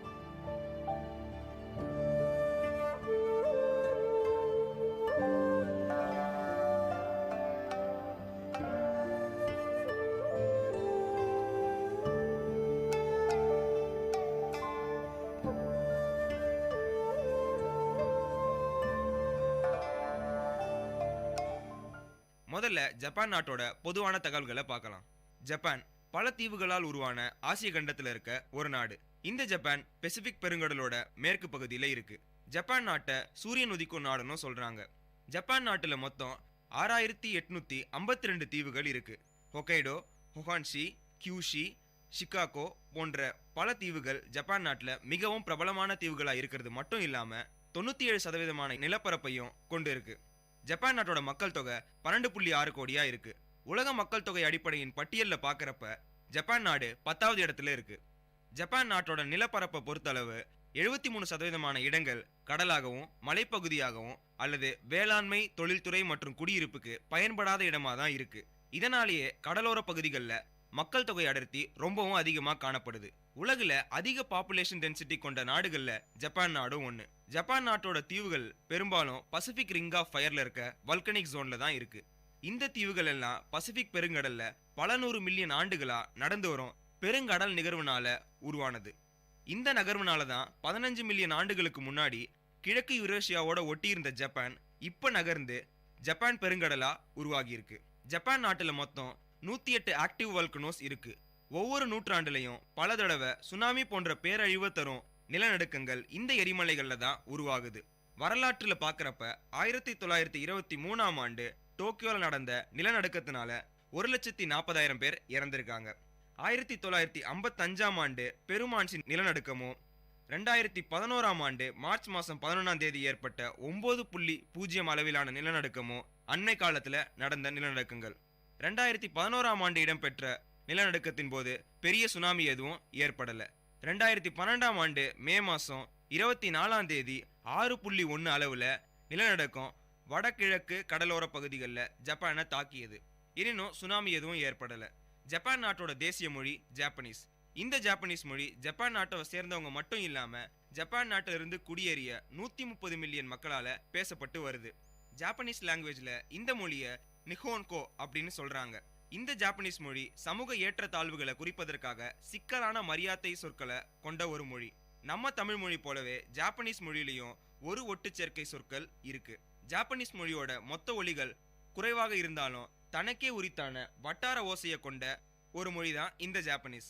முதல்ல ஜப்பான் நாட்டோட பொதுவான தகவல்களை பார்க்கலாம். ஜப்பான் பல தீவுகளால் உருவான ஆசிய கண்டத்தில் இருக்க ஒரு நாடு. இந்த ஜப்பான் பெசிபிக் பெருங்கடலோட மேற்கு பகுதியில் இருக்கு. ஜப்பான் நாட்டை சூரியன் உதிக்கும் நாடுன்னு சொல்றாங்க. ஜப்பான் நாட்டுல மொத்தம் 6852 தீவுகள் இருக்கு. ஹொக்கைடோ, ஹொகான்ஷி, கியூஷி, ஷிகாகோ போன்ற பல தீவுகள் ஜப்பான் நாட்டுல மிகவும் பிரபலமான தீவுகளா இருக்கிறது மட்டும் இல்லாம 97% நிலப்பரப்பையும் கொண்டு இருக்கு. ஜப்பான் நாட்டோட மக்கள் தொகை 12.6 கோடியா இருக்கு. உலக மக்கள் தொகை அடிப்படையின் பட்டியல்ல பாக்குறப்ப ஜப்பான் நாடு 10வது இடத்துல இருக்கு. ஜப்பான் நாட்டோட நிலப்பரப்பை பொறுத்தளவு 73% இடங்கள் கடலாகவும் மலைப்பகுதியாகவும் அல்லது வேளாண்மை, தொழில்துறை மற்றும் குடியிருப்புக்கு பயன்படாத இடமா தான் இருக்கு. இதனாலேயே கடலோர பகுதிகளில் மக்கள் தொகை அடர்த்தி ரொம்பவும் அதிகமாக காணப்படுது. உலகில் அதிக பாப்புலேஷன் டென்சிட்டி கொண்ட நாடுகள்ல ஜப்பான் நாடும் ஒன்று. ஜப்பான் நாட்டோட தீவுகள் பெரும்பாலும் பசிபிக் ரிங் ஆஃப் ஃபயர்ல இருக்க வல்கனிக் ஜோன்ல தான் இருக்கு. இந்த தீவுகள் எல்லாம் பசிபிக் பெருங்கடல்ல பல 100 மில்லியன் ஆண்டுகளா நடந்து வரும் பெருங்கடல் நிகழ்வுனால உருவானது. இந்த நகர்வுனால தான் 15 மில்லியன் ஆண்டுகளுக்கு முன்னாடி கிழக்கு யூரேஷியாவோட ஒட்டியிருந்த ஜப்பான் இப்ப நகர்ந்து ஜப்பான் பெருங்கடலா உருவாகி இருக்கு. ஜப்பான் நாட்டுல மொத்தம் 108 ஆக்டிவ் வால்கனோஸ் இருக்கு. ஒவ்வொரு நூற்றாண்டுலையும் பல தடவை சுனாமி போன்ற பேரழிவு தரும் நிலநடுக்கங்கள் இந்த எரிமலைகள்ல தான் உருவாகுது. வரலாற்றுல பாக்குறப்ப 1923ஆம் ஆண்டு டோக்கியோல நடந்த நிலநடுக்கத்தினால 1,40,000 பேர் இறந்திருக்காங்க. 1955ஆம் ஆண்டு பெருமான்சின் நிலநடுக்கமும் 2011ஆம் ஆண்டு மார்ச் மாசம் 11ஆம் தேதி ஏற்பட்ட 9.0 அளவிலான நிலநடுக்கமும் அண்மை காலத்துல நடந்த நிலநடுக்கங்கள். 2011ஆம் ஆண்டு இடம்பெற்ற நிலநடுக்கத்தின் போது பெரிய சுனாமி எதுவும் ஏற்படல. 2012ஆம் ஆண்டு மே மாசம் 24ஆம் தேதி 6.1 அளவுல நிலநடுக்கம் வடகிழக்கு கடலோர பகுதிகளில் ஜப்பானை தாக்கியது. எனினும் சுனாமி எதுவும் ஏற்படல. ஜப்பான் நாட்டோட தேசிய மொழி ஜாப்பனீஸ். இந்த ஜாப்பனீஸ் மொழி ஜப்பான் நாட்டை சேர்ந்தவங்க மட்டும் இல்லாம ஜப்பான் நாட்டிலிருந்து குடியேறிய 130 மில்லியன் மக்களால பேசப்பட்டு வருது. ஜாப்பனீஸ் லாங்குவேஜ்ல இந்த மொழியை நிஹோன்கோ அப்படின்னு சொல்றாங்க. இந்த ஜாப்பனீஸ் மொழி சமூக ஏற்றத்தாழ்வுகளை குறிப்பதற்காக சிக்கலான மரியாதை சொற்களை கொண்ட ஒரு மொழி. நம்ம தமிழ் மொழி போலவே ஜாப்பனீஸ் மொழியிலையும் ஒரு ஒட்டுச்சேர்க்கை சொற்கள் இருக்கு. ஜாப்பனீஸ் மொழியோட மொத்த ஒலிகள் குறைவாக இருந்தாலும் தனக்கே உரித்தான வட்டார ஓசையை கொண்ட ஒரு மொழி தான் இந்த ஜாப்பனீஸ்.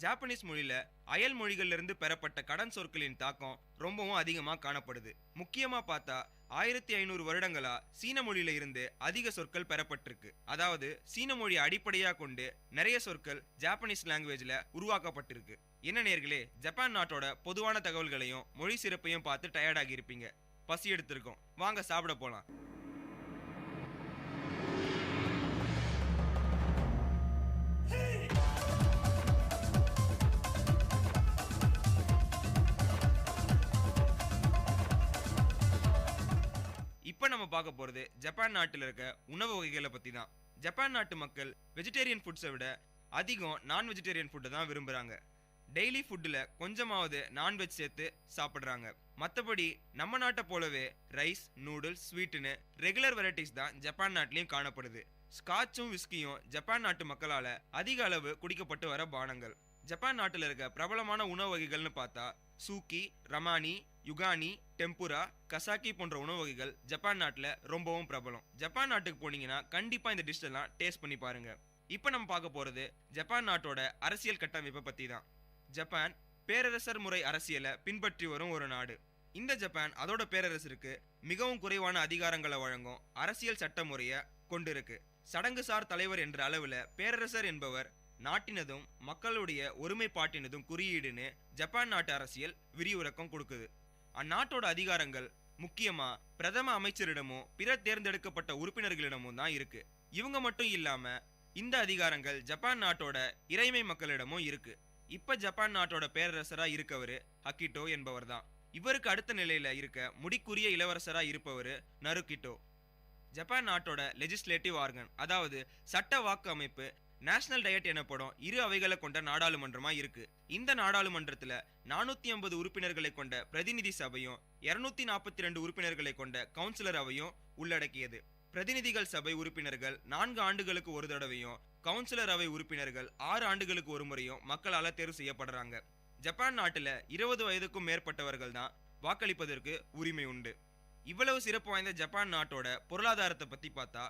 ஜாப்பனீஸ் மொழியில அயல் மொழிகள்ல இருந்து பெறப்பட்ட கடன் சொற்களின் தாக்கம் ரொம்பவும் அதிகமா காணப்படுது. முக்கியமா பார்த்தா 1500 வருடங்களா சீன மொழியில இருந்து அதிக சொற்கள் பெறப்பட்டிருக்கு. அதாவது சீன மொழியை அடிப்படையா கொண்டு நிறைய சொற்கள் ஜாப்பனீஸ் லாங்குவேஜ்ல உருவாக்கப்பட்டிருக்கு. என்ன நேர்களே, ஜப்பான் நாட்டோட பொதுவான தகவல்களையும் மொழி சிறப்பையும் பார்த்து டயர்டாகி இருப்பீங்க. பசி எடுத்திருக்கோம், வாங்க சாப்பிட போலாம். இப்ப நம்ம பார்க்க போறது ஜப்பான் நாட்டில் இருக்க உணவு வகைகளை பத்தி தான். ஜப்பான் நாட்டு மக்கள் வெஜிடேரியன் ஃபுட்ஸை விட அதிகம் நான் வெஜிடேரியன் ஃபுட்டை தான் விரும்புறாங்க. டெய்லி ஃபுட்டில் கொஞ்சமாவது நான்வெஜ் சேர்த்து சாப்பிட்றாங்க. மற்றபடி நம்ம நாட்டை போலவே ரைஸ், நூடுல்ஸ், ஸ்வீட்டுன்னு ரெகுலர் வெரைட்டிஸ் தான் ஜப்பான் நாட்டிலையும் காணப்படுது. ஸ்காட்சும் விஸ்கியும் ஜப்பான் நாட்டு மக்களால் அதிக அளவு குடிக்கப்பட்டு வர பானங்கள். ஜப்பான் நாட்டில் இருக்க பிரபலமான உணவு வகைகள்னு பார்த்தா சூக்கி, ரமானி, யுகானி, டெம்புரா, கசாக்கி போன்ற உணவு வகைகள் ஜப்பான் நாட்டில் ரொம்பவும் பிரபலம். ஜப்பான் நாட்டுக்கு போனீங்கன்னா கண்டிப்பாக இந்த டிஷ் எல்லாம் டேஸ்ட் பண்ணி பாருங்க. இப்போ நம்ம பார்க்க போகிறது ஜப்பான் நாட்டோட அரசியல் கட்டமைப்பை பற்றி தான். ஜப்பான் பேரரசர் முறை அரசியலை பின்பற்றி வரும் ஒரு நாடு. இந்த ஜப்பான் அதோட பேரரசருக்கு மிகவும் குறைவான அதிகாரங்களை வழங்கும் அரசியல் சட்ட முறையை கொண்டிருக்கு. சடங்குசார் தலைவர் என்ற அளவில் பேரரசர் என்பவர் நாட்டினதும் மக்களுடைய ஒருமைப்பாட்டினதும் குறியீடுன்னு ஜப்பான் நாட்டு அரசியல் விரிவுரைக்கம் கொடுக்குது. அந்நாட்டோட அதிகாரங்கள் முக்கியமா பிரதம அமைச்சரிடமும் பிற தேர்ந்தெடுக்கப்பட்ட உறுப்பினர்களிடமும் தான் இருக்கு. இவங்க மட்டும் இல்லாம இந்த அதிகாரங்கள் ஜப்பான் நாட்டோட இறைமை மக்களிடமும் இருக்கு. இப்ப ஜப்பான் நாட்டோட பேரரசரா இருக்கவரு அகிட்டோ என்பவர் தான். இவருக்கு அடுத்த நிலையில இருக்க முடிக்குரிய இளவரசரா இருப்பவரு நருகிட்டோ. ஜப்பான் நாட்டோட லெஜிஸ்லேட்டிவ் ஆர்கன், அதாவது சட்ட வாக்கு அமைப்பு, நேஷனல் டயட் எனப்படும் இரு அவைகளை கொண்ட நாடாளுமன்றமா இருக்கு. இந்த நாடாளுமன்றத்துல 450 உறுப்பினர்களை கொண்ட பிரதிநிதி சபையும் 242 உறுப்பினர்களை கொண்ட கவுன்சிலர் அவையும் உள்ளடக்கியது. பிரதிநிதிகள் சபை உறுப்பினர்கள் 4 ஆண்டுகளுக்கு ஒரு தடவையும், கவுன்சிலர் அவை உறுப்பினர்கள் 6 ஆண்டுகளுக்கு ஒரு முறையும் மக்களால தேர்வு செய்யப்படுறாங்க. ஜப்பான் நாட்டுல 20 வயதுக்கும் மேற்பட்டவர்கள் தான் வாக்களிப்பதற்கு உரிமை உண்டு. இவ்வளவு சிறப்பு வாய்ந்த ஜப்பான் நாட்டோட பொருளாதாரத்தை பத்தி பார்த்தா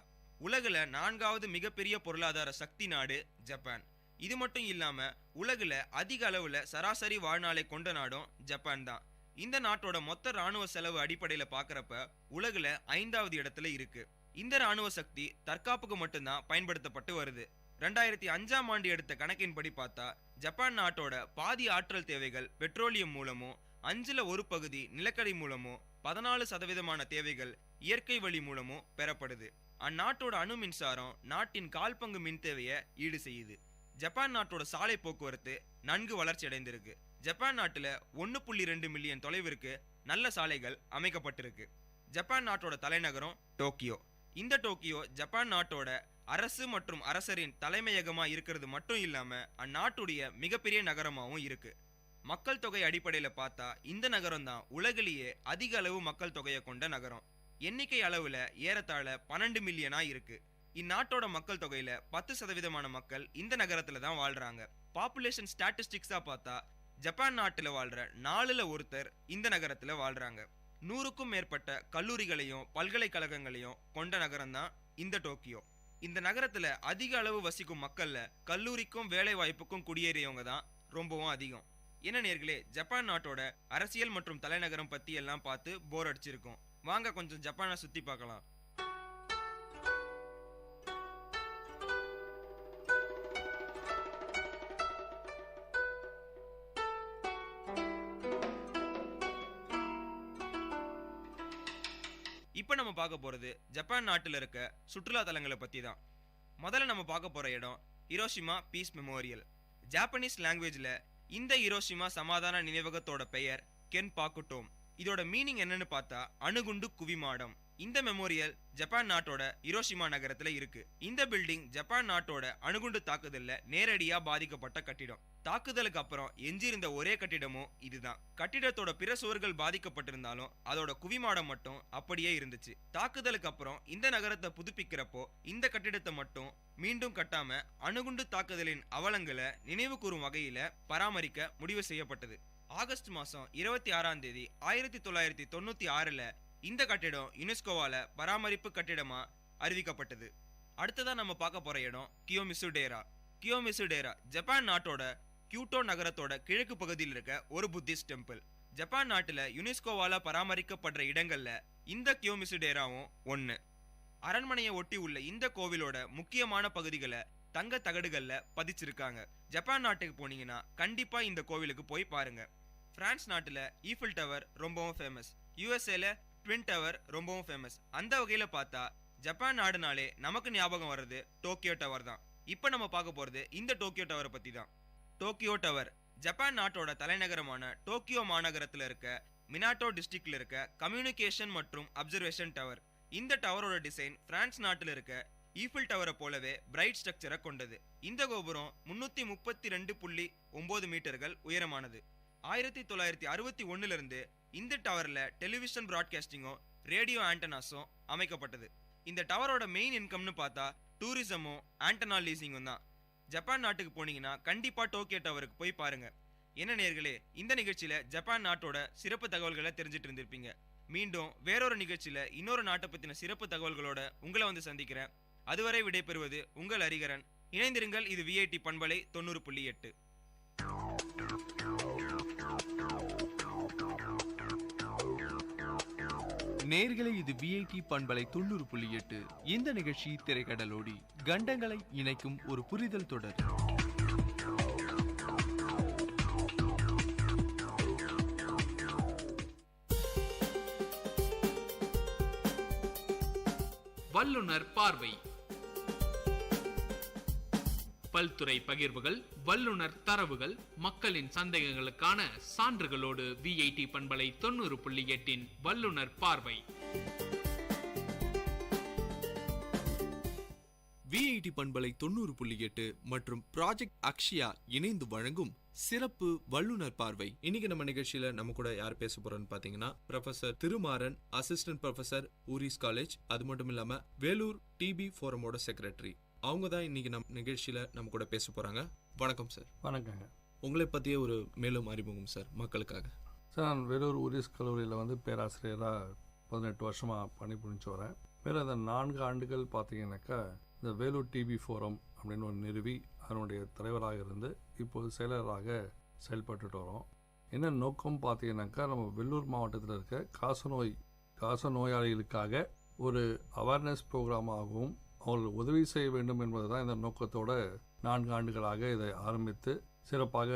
உலகில் 4வது மிகப்பெரிய பொருளாதார சக்தி நாடு ஜப்பான். இது மட்டும் இல்லாம உலகில் அதிக அளவுல சராசரி வாழ்நாளை கொண்ட நாடும் ஜப்பான் தான். இந்த நாட்டோட மொத்த ராணுவ செலவு அடிப்படையில பாக்குறப்ப உலகில் 5வது இடத்துல இருக்கு. இந்த ராணுவ சக்தி தற்காப்புக்கு மட்டும்தான் பயன்படுத்தப்பட்டு வருது. 2005ஆம் ஆண்டு எடுத்த கணக்கின்படி பார்த்தா ஜப்பான் நாட்டோட பாதி ஆற்றல் தேவைகள் பெட்ரோலியம் மூலமும், 5ல் ஒரு பகுதி நிலக்கரி மூலமும், 14% தேவைகள் இயற்கை வழி மூலமும் பெறப்படுது. அந்நாட்டோட அணு மின்சாரம் நாட்டின் 1/4 பங்கு மின் தேவையை ஈடு செய்யுது. ஜப்பான் நாட்டோட சாலை போக்குவரத்து நன்கு வளர்ச்சி அடைந்திருக்கு. ஜப்பான் நாட்டுல 1.2 மில்லியன் தொலைவிற்கு நல்ல சாலைகள் அமைக்கப்பட்டிருக்கு. ஜப்பான் நாட்டோட தலைநகரம் டோக்கியோ. இந்த டோக்கியோ ஜப்பான் நாட்டோட அரசு மற்றும் அரசரின் தலைமையகமா இருக்கிறது மட்டும் இல்லாம அந்நாட்டுடைய மிகப்பெரிய நகரமாகவும் இருக்கு. மக்கள் தொகை அடிப்படையில பார்த்தா இந்த நகரம் தான் உலகிலேயே அதிக அளவு மக்கள் தொகையை கொண்ட நகரம். எண்ணிக்கை அளவுல ஏறத்தாழ 12 மில்லியனா இருக்கு. இந்நாட்டோட மக்கள் தொகையில 10% மக்கள் இந்த நகரத்துல தான் வாழ்றாங்க. பாப்புலேஷன் ஸ்டாட்டிஸ்டிக்ஸா பார்த்தா ஜப்பான் நாட்டுல வாழ்ற 4ல் ஒருத்தர் இந்த நகரத்துல வாழ்றாங்க. 100க்கும் மேற்பட்ட கல்லூரிகளையும் பல்கலைக்கழகங்களையும் கொண்ட நகரம் தான் இந்த டோக்கியோ. இந்த நகரத்துல அதிக அளவு வசிக்கும் மக்கள்ல கல்லூரிக்கும் வேலை வாய்ப்புக்கும் குடியேறியவங்க தான் ரொம்பவும் அதிகம். என்ன நேர்களே, ஜப்பான் நாட்டோட அரசியல் மற்றும் தலைநகரம் பத்தி எல்லாம் பார்த்து போர் அடிச்சிருக்கோம். வாங்க கொஞ்சம் ஜப்பானை சுத்தி பார்க்கலாம். இப்ப நம்ம பார்க்க போறது ஜப்பான் நாட்டுல இருக்க சுற்றுலா தலங்களை பத்தி தான். முதல்ல நம்ம பார்க்க போற இடம் ஹிரோஷிமா பீஸ் மெமோரியல். ஜாப்பனீஸ் லாங்குவேஜ்ல இந்த ஹிரோஷிமா சமாதான நினைவகத்தோட பெயர் கென்பாக்குட்டோம். இதோட மீனிங் என்னன்னு பார்த்தா அணுகுண்டு குவிமாடம். இந்த மெமோரியல் ஜப்பான் நாட்டோட ஹிரோஷிமா நகரத்துல இருக்கு. இந்த பில்டிங் ஜப்பான் நாட்டோட அணுகுண்டு தாக்குதல்ல நேரடியா பாதிக்கப்பட்ட கட்டிடம். தாக்குதலுக்கு அப்புறம் எஞ்சிருந்த ஒரே கட்டிடமும் இதுதான். கட்டிடத்தோட பிற சுவர்கள் பாதிக்கப்பட்டிருந்தாலும் அதோட குவிமாடம் மட்டும் அப்படியே இருந்துச்சு. தாக்குதலுக்கு அப்புறம் இந்த நகரத்தை புதுப்பிக்கிறப்போ இந்த கட்டிடத்தை மட்டும் மீண்டும் கட்டாம அணுகுண்டு தாக்குதலின் அவலங்களை நினைவு கூறும் வகையில பராமரிக்க முடிவு செய்யப்பட்டது. ஆகஸ்ட் மாசம் 26ஆம் தேதி 1996ல இந்த கட்டிடம் யுனெஸ்கோவால பராமரிப்பு கட்டிடமா அறிவிக்கப்பட்டது. அடுத்ததா நம்ம பார்க்க போற இடம் கியோமிசு டேரா. கியோமிசு டேரா ஜப்பான் நாட்டோட கியூட்டோ நகரத்தோட கிழக்கு பகுதியில் இருக்க ஒரு புத்திஸ்ட் டெம்பிள். ஜப்பான் நாட்டுல யுனெஸ்கோவால பராமரிக்கப்படுற இடங்கள்ல இந்த கியோமிசு டேராவும் ஒன்று. அரண்மனையை ஒட்டி உள்ள இந்த கோவிலோட முக்கியமான பகுதிகளை தங்க தகடுகள்ல பதிச்சிருக்காங்க. ஜப்பான் நாட்டுக்கு போனீங்கன்னா கண்டிப்பா இந்த கோவிலுக்கு போய் பாருங்க. பிரான்ஸ் நாட்டுல ஈஃபில் டவர் ரொம்பவும் ஃபேமஸ். யூஎஸ்ஏல ட்வின் டவர் ரொம்பவும் ஃபேமஸ். அந்த வகையில பார்த்தா ஜப்பான் நாடுனாலே நமக்கு ஞாபகம் வர்றது டோக்கியோ டவர் தான். இப்போ நம்ம பார்க்க போறது இந்த டோக்கியோ டவரை பத்தி தான். டோக்கியோ டவர் ஜப்பான் நாட்டோட தலைநகரமான டோக்கியோ மாநகரத்துல இருக்க மினாட்டோ டிஸ்ட்ரிக்ட்ல இருக்க கம்யூனிகேஷன் மற்றும் அப்சர்வேஷன் டவர். இந்த டவரோட டிசைன் பிரான்ஸ் நாட்டில் இருக்க ஈஃபில் டவரை போலவே பிரைட் ஸ்ட்ரக்சரை கொண்டது. இந்த கோபுரம் 332.9 மீட்டர்கள் உயரமானது. 1961 இருந்து இந்த டவர்ல டெலிவிஷன் பிராட்காஸ்டிங்கும் ரேடியோ ஆண்டனாஸும் அமைக்கப்பட்டது. இந்த டவரோட மெயின் இன்கம்னு பார்த்தா டூரிசமும் ஆண்டனா லீசிங்கும் தான். ஜப்பான் நாட்டுக்கு போனீங்கன்னா கண்டிப்பா டோக்கியோ டவருக்கு போய் பாருங்க. என்ன நேயர்களே, இந்த நிகழ்ச்சியில ஜப்பான் நாட்டோட சிறப்பு தகவல்களை தெரிஞ்சிட்டு இருந்திருப்பீங்க. மீண்டும் வேறொரு நிகழ்ச்சியில இன்னொரு நாட்டை பத்தின சிறப்பு தகவல்களோட உங்களை வந்து சந்திக்கிறேன். அதுவரை விடைபெறுவது உங்கள் ஹரிகரன். இணைந்திருங்கள், இது விஐடி பண்பலை 90.8. நேர்களை இது விஐடி பண்பலை 90.8. இந்த நிகழ்ச்சி திரைக்கடலோடி கண்டங்களை இணைக்கும் ஒரு புரிதல் தொடர். வல்லுனர் பார்வை. பல்துறை பகிர்வுகள், வல்லுனர் தரவுகள், மக்களின் சந்தேகங்களுக்கான சான்றுகளோடு விஐடி பண்பலை 90.8 வல்லுனர் பார்வை. விஐடி பண்பலை 90.8 மற்றும் ப்ராஜெக்ட் அக்ஷயா இணைந்து வழங்கும் சிறப்பு வல்லுனர் பார்வை. இன்னைக்கு நம்ம நிகழ்ச்சியில நம்ம கூட யார் பேச போறோம்னு பாத்தீங்கன்னா professor Thirumaran, assistant professor Voorhees college, அது மட்டும் இல்லாம வேலூர் டிபி ஃபோரமோட செக்ரட்டரி. அவங்க தான் இன்னைக்கு நம்ம நிகழ்ச்சியில நம்ம கூட பேச போறாங்க. வணக்கம் சார். வணக்கங்க. உங்களை பத்திய ஒரு மேலும் அறிமுகம் சார் மக்களுக்காக. சார், நான் வேலூர் ஊரிஸ் கல்லூரியில் வந்து பேராசிரியராக 18 வருஷமாக பணிபுரிஞ்சு வரேன். வேறு அந்த 4 ஆண்டுகள் பார்த்தீங்கன்னாக்கா இந்த வேலூர் டிபி ஃபோரம் அப்படின்னு ஒரு நிறுவி அதனுடைய தலைவராக இருந்து இப்போது செயலராக செயல்பட்டுட்டு வரோம். என்ன நோக்கம் பார்த்தீங்கன்னாக்கா, நம்ம வெள்ளூர் மாவட்டத்தில் இருக்க காச நோயாளிகளுக்காக ஒரு அவேர்னஸ் ப்ரோக்ராமாகவும் அவர்கள் உதவி செய்ய வேண்டும் என்பது தான் இந்த நோக்கத்தோட 4 ஆண்டுகளாக இதை ஆரம்பித்து சிறப்பாக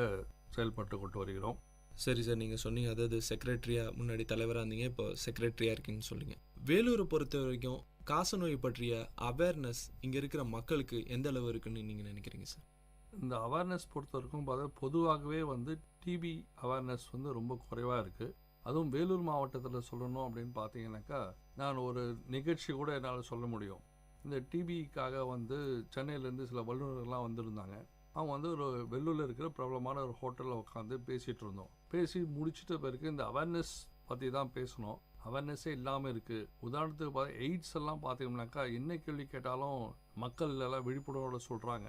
செயல்பட்டு கொண்டு வருகிறோம். சரி சார், நீங்கள் சொன்னீங்க, அதாவது செக்ரட்டரியாக முன்னாடி தலைவராக இருந்தீங்க, இப்போ செக்ரட்டரியாக இருக்கீங்கன்னு சொல்லிங்க. வேலூரை பொறுத்த வரைக்கும் காசநோய் பற்றிய அவேர்னஸ் இங்கே இருக்கிற மக்களுக்கு எந்த அளவு இருக்குன்னு நீங்கள் நினைக்கிறீங்க சார்? இந்த அவேர்னஸ் பொறுத்த வரைக்கும் பார்த்தா பொதுவாகவே வந்து டிபி அவேர்னஸ் வந்து ரொம்ப குறைவாக இருக்குது. அதுவும் வேலூர் மாவட்டத்தில் சொல்லணும் அப்படின்னு பார்த்தீங்கன்னாக்கா, நான் ஒரு நிகழ்ச்சி கூட என்னால் சொல்ல முடியும். இந்த டிபிக்காக வந்து சென்னையிலேருந்து சில வல்லுநர்கள்லாம் வந்திருந்தாங்க. அவங்க வந்து ஒரு வெள்ளூரில் இருக்கிற பிரபலமான ஒரு ஹோட்டலில் உட்காந்து பேசிகிட்டு இருந்தோம். பேசி முடிச்சிட்ட பிறகு இந்த அவேர்னஸ் பற்றி தான் பேசணும். அவேர்னஸே இல்லாமல் இருக்குது. உதாரணத்துக்கு பார்த்தா எய்ட்ஸ் எல்லாம் பார்த்தீங்கன்னாக்கா என்ன கேள்வி கேட்டாலும் மக்கள் எல்லாம் விழிப்புணர்வோடு சொல்கிறாங்க.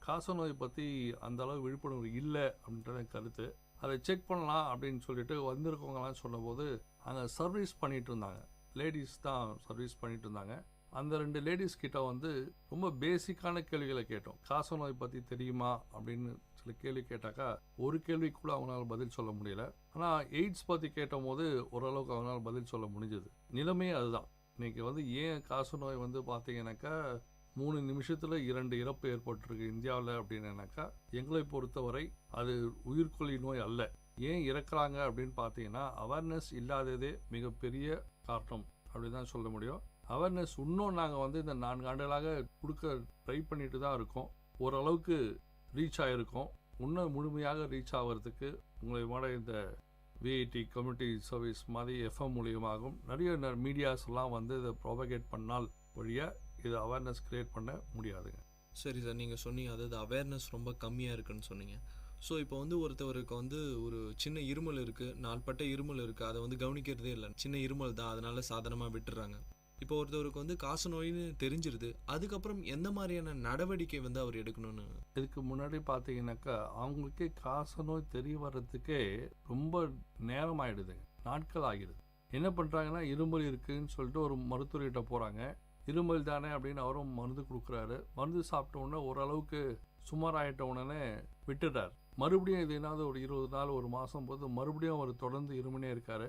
காசநோய் பற்றி அந்த அளவு விழிப்புணர்வு இல்லை அப்படின்றத கருத்து. அதை செக் பண்ணலாம் அப்படின்னு சொல்லிட்டு வந்திருக்கவங்கலாம் சொன்னபோது அங்கே சர்வீஸ் பண்ணிகிட்டு இருந்தாங்க. லேடிஸ் தான் சர்வீஸ் பண்ணிகிட்டு இருந்தாங்க. அந்த 2 லேடிஸ் கிட்ட வந்து ரொம்ப பேசிக்கான கேள்விகளை கேட்டோம். காசநோய் பற்றி தெரியுமா அப்படின்னு சில கேள்வி கேட்டாக்கா ஒரு கேள்வி கூட அவங்களால பதில் சொல்ல முடியல. ஆனால் எய்ட்ஸ் பற்றி கேட்ட போது ஓரளவுக்கு அவங்களால பதில் சொல்ல முடிஞ்சது. நிலைமையே அதுதான். இன்னைக்கு வந்து ஏன் காசநோய் வந்து பார்த்தீங்கன்னாக்கா 3 நிமிஷத்தில் 2 இறப்பு ஏற்பட்டிருக்கு இந்தியாவில் அப்படின்னாக்கா, எங்களை பொறுத்தவரை அது உயிர்கொல்லி நோய் அல்ல. ஏன் இறக்குறாங்க அப்படின்னு பார்த்தீங்கன்னா அவேர்னஸ் இல்லாததே மிகப்பெரிய காரணம் அப்படி தான் சொல்ல முடியும். அவேர்னஸ் இன்னும் நாங்கள் வந்து இந்த 4 ஆண்டுகளாக கொடுக்க ட்ரை பண்ணிட்டு தான் இருக்கோம். ஓரளவுக்கு ரீச் ஆகிருக்கோம். இன்னும் முழுமையாக ரீச் ஆகிறதுக்கு உங்களை இந்த விஐடி கம்யூனிட்டி சர்வீஸ் மாதிரி எஃப்எம் மூலியமாகவும் நிறைய மீடியாஸ் எல்லாம் வந்து இதை ப்ரொபகேட் பண்ணால் வழியாக இது அவேர்னஸ் கிரியேட் பண்ண முடியாதுங்க. சரி சார், நீங்கள் சொன்னீங்க அதாவது அவேர்னஸ் ரொம்ப கம்மியாக இருக்குன்னு சொன்னீங்க. ஸோ இப்போ வந்து ஒருத்தவருக்கு வந்து ஒரு சின்ன இருமல் இருக்குது, நாள்பட்ட இருமல் இருக்குது, அதை வந்து கவனிக்கிறதே இல்லை. சின்ன இருமல் தான், அதனால சாதாரணமாக விட்டுறாங்க. இப்போ ஒருத்தவருக்கு வந்து காசநோயின்னு தெரிஞ்சிருது, அதுக்கப்புறம் எந்த மாதிரியான நடவடிக்கை வந்து அவர் எடுக்கணும்னு? இதுக்கு முன்னாடி பார்த்தீங்கன்னாக்கா அவங்களுக்கே காசநோய் தெரிய வர்றதுக்கே ரொம்ப நேரம் ஆகிடுதுங்க, நாட்கள் ஆகிடுது. என்ன பண்ணுறாங்கன்னா இருமல் இருக்குதுன்னு சொல்லிட்டு ஒரு மருத்துவர்கிட்ட போகிறாங்க. இருமல் தானே அப்படின்னு அவரும் மருந்து கொடுக்குறாரு. மருந்து சாப்பிட்ட உடனே ஓரளவுக்கு சுமார் ஆகிட்ட உடனே விட்டுடுறார். மறுபடியும் இது என்னாவது ஒரு 20 நாள் ஒரு மாதம் போது மறுபடியும் அவர் தொடர்ந்து இருமுனே இருக்கார்.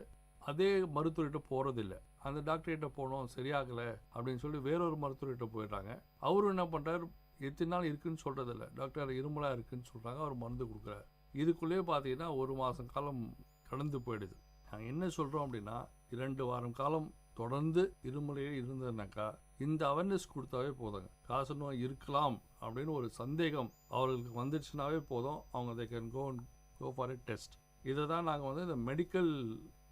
அதே மருத்துவர்கிட்ட போகிறதில்ல. அந்த டாக்டர்கிட்ட போனோம் சரியாகலை அப்படின்னு சொல்லி வேறொரு மருத்துவர்கிட்ட போயிடுறாங்க. அவரும் என்ன பண்ணுறாரு, எத்தனை நாள் இருக்குன்னு சொல்கிறதில்ல, டாக்டர் இருமலாக இருக்குன்னு சொல்கிறாங்க, அவர் மருந்து கொடுக்குறாரு. இதுக்குள்ளேயே பார்த்தீங்கன்னா 1 மாதம் காலம் கடந்து போயிடுது. நாங்கள் என்ன சொல்கிறோம் அப்படின்னா 2 வாரம் காலம் தொடர்ந்து இருமலையே இருந்ததுனாக்கா இந்த அவேர்னஸ் கொடுத்தாவே போதுங்க. காச நோய் இருக்கலாம் அப்படின்னு ஒரு சந்தேகம் அவர்களுக்கு வந்துடுச்சுனாவே போதும், அவங்க they can go for a test. இதை தான் நாங்கள் வந்து இந்த மெடிக்கல்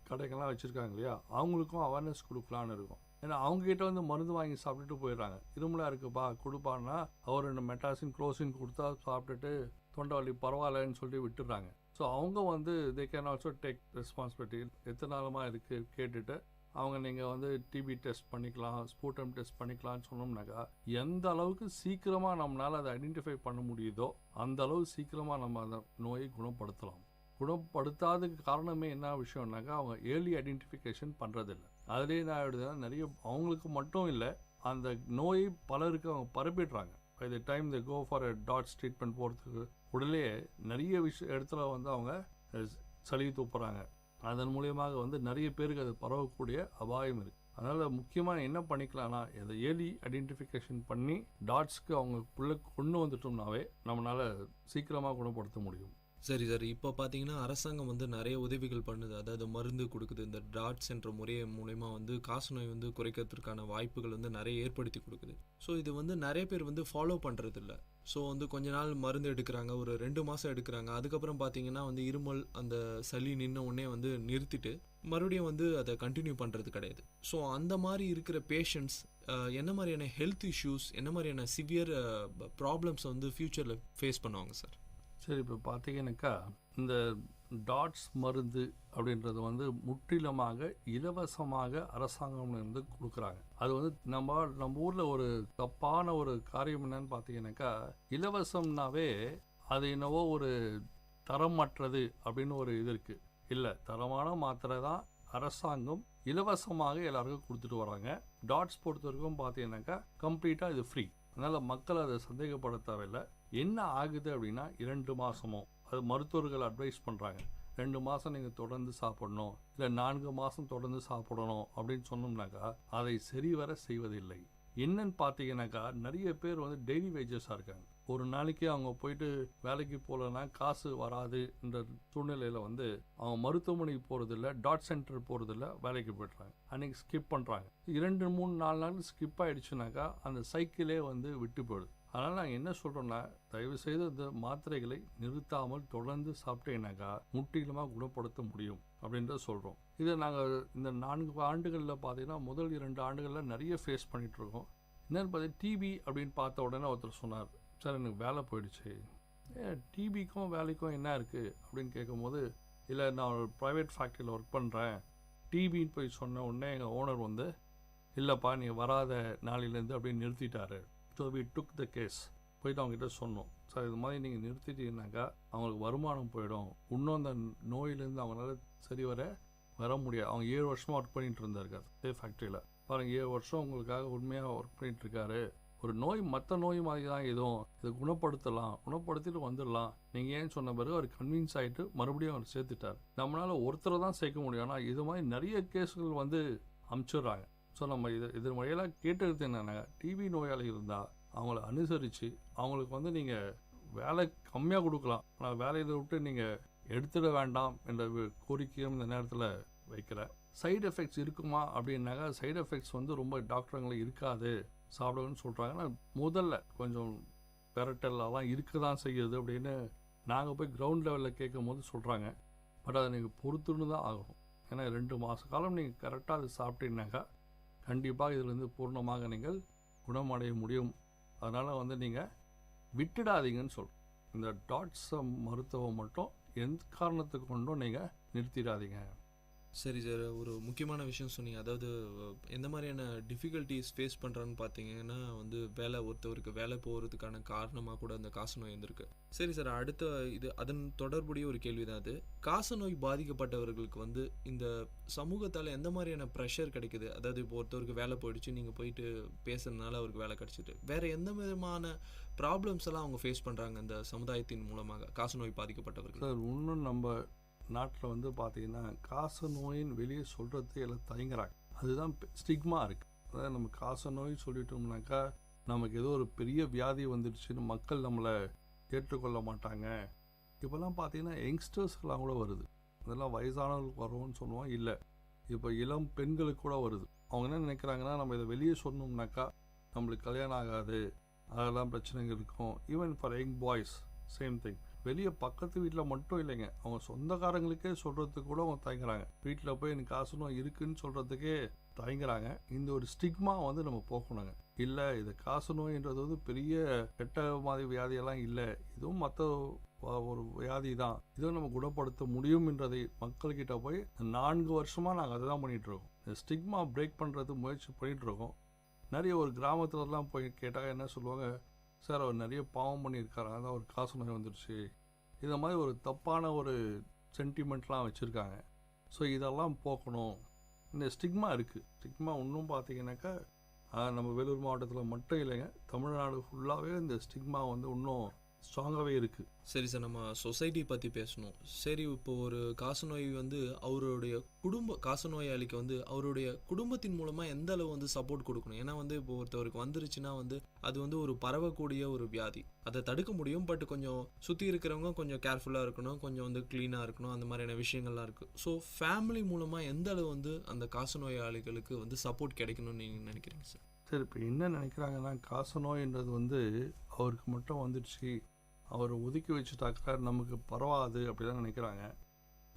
கடைகள்லாம் வச்சுருக்காங்க இல்லையா, அவங்களுக்கும் அவேர்னஸ் கொடுக்கலான்னு இருக்கோம். ஏன்னா அவங்ககிட்ட வந்து மருந்து வாங்கி சாப்பிட்டுட்டு போயிடுறாங்க. இருமலாக இருக்குப்பா கொடுப்பான்னா அவர் 2 மெட்டாசின் குளோசின் கொடுத்தா சாப்பிட்டுட்டு தொண்டை வலி பரவாயில்லன்னு சொல்லி விட்டுடுறாங்க. ஸோ அவங்க வந்து they can also take responsibility. எத்தனை நாளமாக இருக்குது கேட்டுட்டு அவங்க நீங்கள் வந்து டிபி டெஸ்ட் பண்ணிக்கலாம், ஸ்பூட்டம் டெஸ்ட் பண்ணிக்கலாம்னு சொன்னோம்னாக்கா எந்த அளவுக்கு சீக்கிரமாக நம்மளால் அதை ஐடென்டிஃபை பண்ண முடியுதோ அந்த அளவு சீக்கிரமாக நம்ம அந்த நோயை குணப்படுத்தலாம். குணப்படுத்தாததுக்கு காரணமே என்ன விஷயம்னாக்கா அவங்க ஏர்லி ஐடென்டிஃபிகேஷன் பண்ணுறதில்ல. அதுலேயே நான் ஆகிடுதுன்னா நிறைய அவங்களுக்கு மட்டும் இல்லை, அந்த நோயை பலருக்கு அவங்க பரப்பிடுறாங்க. By the time they go for DOTS treatment போகிறதுக்கு உடனே நிறைய இடத்துல வந்து அவங்க சளி தூப்புறாங்க. அதன் மூலியமாக வந்து நிறைய பேருக்கு அது பரவக்கூடிய அபாயம் இருக்குது. அதனால் முக்கியமாக என்ன பண்ணிக்கலாம்னா இந்த ஏர்லி ஐடென்டிஃபிகேஷன் பண்ணி டாட்ஸ்க்கு அவங்களுக்குள்ளே கொண்டு வந்துட்டோம்னாவே நம்மளால் சீக்கிரமாக குணப்படுத்த முடியும். சரி சார், இப்போ பார்த்தீங்கன்னா அரசாங்கம் வந்து நிறைய உதவிகள் பண்ணுது. அதாவது மருந்து கொடுக்குது. இந்த டாட்ஸ் என்ற முறையை மூலயமா வந்து காசநோய் வந்து குறைக்கிறதுக்கான வாய்ப்புகள் வந்து நிறைய ஏற்படுத்தி கொடுக்குது. ஸோ இது வந்து நிறைய பேர் வந்து ஃபாலோ பண்ணுறதில்ல. ஸோ வந்து கொஞ்ச நாள் மருந்து எடுக்கிறாங்க, ஒரு 2 மாதம் எடுக்கிறாங்க. அதுக்கப்புறம் பார்த்தீங்கன்னா வந்து இருமல் அந்த சளி நின்ன உடனே வந்து நிறுத்திட்டு மறுபடியும் வந்து அதை கண்டினியூ பண்ணுறது கிடையாது. ஸோ அந்த மாதிரி இருக்கிற பேஷண்ட்ஸ் என்ன மாதிரியான ஹெல்த் இஷ்யூஸ், என்ன மாதிரியான சிவியர் ப்ராப்ளம்ஸ் வந்து ஃப்யூச்சரில் ஃபேஸ் பண்ணுவாங்க சார்? சரி, இப்போ பார்த்தீங்கன்னாக்கா இந்த டாட்ஸ் மருந்து அப்படின்றது வந்து முற்றிலுமாக இலவசமாக அரசாங்கம்லேருந்து கொடுக்குறாங்க. அது வந்து நம்ம ஊரில் ஒரு தப்பான ஒரு காரியம் என்னன்னு பார்த்தீங்கன்னாக்கா இலவசம்னாவே அது என்னவோ ஒரு தரமற்றது அப்படின்னு ஒரு இது இருக்குது. இல்லை, தரமான மாத்திரை தான் அரசாங்கம் இலவசமாக எல்லாருக்கும் கொடுத்துட்டு வராங்க. டாட்ஸ் பொறுத்த வரைக்கும் பார்த்தீங்கன்னாக்கா கம்ப்ளீட்டாக இது ஃப்ரீ. அதனால் மக்கள் அதை சந்தேகப்பட தேவையில்லை. என்ன ஆகுது அப்படின்னா 2 மாதமோ அது மருத்துவர்கள் அட்வைஸ் பண்ணுறாங்க, 2 மாதம் நீங்கள் தொடர்ந்து சாப்பிடணும், இல்லை 4 மாதம் தொடர்ந்து சாப்பிடணும் அப்படின்னு சொன்னோம்னாக்கா அதை சரிவர செய்வதில்லை. என்னன்னு பார்த்தீங்கன்னாக்கா நிறைய பேர் வந்து டெய்லி வேஜஸாக இருக்காங்க. ஒரு நாளைக்கு அவங்க போயிட்டு வேலைக்கு போகலன்னா காசு வராதுன்ற சூழ்நிலையில் வந்து அவங்க மருத்துவமனைக்கு போகிறதில்ல, டாட் சென்டர் போகிறதில்ல, வேலைக்கு போய்ட்றாங்க. அன்றைக்கி ஸ்கிப் பண்ணுறாங்க. 2, 3, 4 நாள் ஸ்கிப் ஆகிடுச்சுனாக்கா அந்த சைக்கிளே வந்து விட்டு போயிடுது. அதனால் நாங்கள் என்ன சொல்கிறோன்னா தயவுசெய்து இந்த மாத்திரைகளை நிறுத்தாமல் தொடர்ந்து சாப்பிட்டேனாக்கா முற்றிலுமாக குணப்படுத்த முடியும் அப்படின்றத சொல்கிறோம். இதை நாங்கள் இந்த 4 ஆண்டுகளில் பார்த்தீங்கன்னா முதல் 2 ஆண்டுகளில் நிறைய ஃபேஸ் பண்ணிகிட்ருக்கோம். என்னென்னு பார்த்தீங்கன்னா டிபி அப்படின்னு பார்த்த உடனே ஒருத்தர் சொன்னார், சார் எனக்கு வேலை போயிடுச்சு. டிபிக்கும் வேலைக்கும் என்ன இருக்குது அப்படின்னு கேட்கும்போது, இல்லை நான் ஒரு ப்ரைவேட் ஃபேக்ட்ரியில் ஒர்க் பண்ணுறேன், டிபின்னு போய் சொன்ன உடனே எங்கள் ஓனர் வந்து இல்லைப்பா நீ வராத நாளிலேருந்து அப்படின்னு நிறுத்திட்டாரு. So we took the case. போயிட்டு அவங்ககிட்ட சொன்னோம், சார் இது மாதிரி நீங்கள் நிறுத்திட்டீங்கன்னாக்கா அவங்களுக்கு வருமானம் போயிடும், இன்னும் அந்த நோயிலேருந்து அவங்களால சரி வர முடியாது. அவங்க 7 வருஷமாக ஒர்க் பண்ணிகிட்டு இருந்தாருக்காரு அதே ஃபேக்ட்ரியில். பாருங்கள், 7 வருஷம் உங்களுக்காக உண்மையாக ஒர்க் பண்ணிகிட்ருக்காரு. ஒரு நோய் மற்ற நோய் மாதிரி தான் எதுவும், இதை குணப்படுத்திட்டு வந்துடலாம் நீங்கள் ஏன்னு சொன்ன பிறகு அவர் கன்வின்ஸ் ஆகிட்டு மறுபடியும் அவர் சேர்த்துட்டார். நம்மளால் ஒருத்தரை தான் சேர்க்க முடியும். ஆனால் இது மாதிரி நிறைய கேஸுகள் வந்து அமுச்சிடுறாங்க. ஸோ நம்ம இது முறையெல்லாம் கேட்டுக்கிறது என்னென்னா டிபி நோயாளி இருந்தால் அவங்கள அனுசரித்து அவங்களுக்கு வந்து நீங்கள் வேலை கம்மியாக கொடுக்கலாம், ஆனால் வேலையை விட்டு நீங்கள் எடுத்துட வேண்டாம் என்ற கோரிக்கையும் இந்த நேரத்தில் வைக்கிறேன். சைடு எஃபெக்ட்ஸ் இருக்குமா அப்படின்னாக்கா சைடு எஃபெக்ட்ஸ் வந்து ரொம்ப டாக்டருங்களுக்கு இருக்காது சாப்பிடுன்னு சொல்கிறாங்க. ஆனால் முதல்ல கொஞ்சம் பெரட்டல்லாம் இருக்க தான் செய்யுது அப்படின்னு நாங்கள் போய் கிரவுண்ட் லெவலில் கேட்கும் போது சொல்கிறாங்க. பட் அதை நீங்கள் பொறுத்துன்னு தான் ஆகணும். ஏன்னா 2 மாத காலம் நீங்கள் கரெக்டாக அதை சாப்பிட்டீங்கன்னாக்கா கண்டிப்பாக இதிலேருந்து பூர்ணமாக நீங்கள் குணமடைய முடியும். அதனால் வந்து நீங்கள் விட்டுடாதீங்கன்னு சொல்கிறோம். இந்த டாட்ஸ் மருத்துவம் மட்டும் எந்த காரணத்துக்கு கொண்டும் நீங்கள் நிறுத்திடாதீங்க. சரி சார், ஒரு முக்கியமான விஷயம் சொன்னீங்க. அதாவது எந்த மாதிரியான டிஃபிகல்ட்டிஸ் ஃபேஸ் பண்ணுறான்னு பார்த்தீங்கன்னா வந்து ஒருத்தவருக்கு வேலை போகிறதுக்கான காரணமாக கூட அந்த காசநோய் இருந்திருக்கு. சரி சார், அடுத்த இது அதன் தொடர்புடைய ஒரு கேள்வி தான் அது. காசநோய் பாதிக்கப்பட்டவர்களுக்கு வந்து இந்த சமூகத்தால் எந்த மாதிரியான ப்ரெஷர் கிடைக்குது? அதாவது இப்போ ஒருத்தவருக்கு வேலை போயிடுச்சு, நீங்கள் போயிட்டு பேசுறதுனால அவருக்கு வேலை கிடைச்சிட்டு, வேறு எந்த விதமான ப்ராப்ளம்ஸ் எல்லாம் அவங்க ஃபேஸ் பண்ணுறாங்க இந்த சமுதாயத்தின் மூலமாக காசநோய் பாதிக்கப்பட்டவர்கள்? சார், இன்னும் நம்ம நாட்டில் வந்து பார்த்தீங்கன்னா காச நோயின் வெளியே சொல்கிறதுக்கு எல்லாம் தயங்குறாங்க. அதுதான் ஸ்டிக்மா இருக்குது. அதாவது நம்ம காச நோய் சொல்லிட்டோம்னாக்கா நமக்கு ஏதோ ஒரு பெரிய வியாதி வந்துடுச்சுன்னு மக்கள் நம்மளை ஏற்றுக்கொள்ள மாட்டாங்க. இப்போல்லாம் பார்த்தீங்கன்னா யங்ஸ்டர்ஸ்க்கெலாம் கூட வருது. இதெல்லாம் வயசானவர்களுக்கு வரும்னு சொல்லுவோம். இல்லை, இப்போ இளம் பெண்களுக்கு கூட வருது. அவங்க என்ன நினைக்கிறாங்கன்னா, நம்ம இதை வெளியே சொன்னோம்னாக்கா நம்மளுக்கு கல்யாணம் ஆகாது, அதெல்லாம் பிரச்சனைகள் இருக்கும். Even for young boys same thing. வெளியே பக்கத்து வீட்டில் மட்டும் இல்லைங்க, அவங்க சொந்தக்காரங்களுக்கே சொல்கிறதுக்கு கூட அவங்க தயங்குறாங்க. வீட்டில் போய் எனக்கு காசு நோய் இருக்குன்னு சொல்கிறதுக்கே தயங்குறாங்க. இந்த ஒரு ஸ்டிக்மா வந்து நம்ம போக்கணுங்க. இல்லை, இது காசு நோயின்றது வந்து பெரிய கெட்ட மாதிரி வியாதியெல்லாம் இல்லை, இதுவும் மற்ற ஒரு வியாதி தான், இதுவும் நம்ம குணப்படுத்த முடியும் என்றதை மக்கள்கிட்ட போய் 4 வருஷமாக நாங்கள் அதை தான் பண்ணிகிட்ருக்கோம். இந்த ஸ்டிக்மா பிரேக் பண்ணுறது முயற்சி பண்ணிகிட்ருக்கோம். நிறைய ஒரு கிராமத்துலலாம் போய் கேட்டால் என்ன சொல்லுவாங்க, சார் அவர் நிறைய பாவம் பண்ணியிருக்காரு, அதான் ஒரு காசு நோய் வந்துடுச்சு, இதை மாதிரி ஒரு தப்பான ஒரு சென்டிமெண்ட்லாம் வச்சுருக்காங்க. ஸோ இதெல்லாம் போக்கணும். இந்த ஸ்டிக்மா இருக்குது. ஸ்டிக்மா இன்னும் பார்த்தீங்கன்னாக்கா நம்ம வேலூர் மாவட்டத்தில் மட்டும் இல்லைங்க, தமிழ்நாடு ஃபுல்லாகவே இந்த ஸ்டிக்மா வந்து இன்னும் ஸ்ட்ராங்காகவே இருக்குது. சரி சார், நம்ம சொசைட்டி பற்றி பேசணும். சரி, இப்போ ஒரு காசநோய் வந்து அவருடைய காசநோயாளிக்கு வந்து அவருடைய குடும்பத்தின் மூலமாக எந்த அளவு வந்து சப்போர்ட் கொடுக்கணும்? ஏன்னா வந்து இப்போ ஒருத்தவருக்கு வந்துருச்சுன்னா வந்து அது வந்து ஒரு பரவக்கூடிய ஒரு வியாதி, அதை தடுக்க முடியும். பட் கொஞ்சம் சுற்றி இருக்கிறவங்க கொஞ்சம் கேர்ஃபுல்லாக இருக்கணும், கொஞ்சம் வந்து க்ளீனாக இருக்கணும், அந்த மாதிரியான விஷயங்கள்லாம் இருக்குது. ஸோ ஃபேமிலி மூலமாக எந்த அளவு வந்து அந்த காசநோயாளிகளுக்கு வந்து சப்போர்ட் கிடைக்கணும்னு நீங்கள் நினைக்கிறீங்க சார்? சரி, இப்போ என்ன நினைக்கிறாங்கன்னா, காச நோயின்றது வந்து அவருக்கு மட்டும் வந்துடுச்சு, அவரை ஒதுக்கி வச்சுட்டாக்கா நமக்கு பரவாது அப்படிதான் நினைக்கிறாங்க.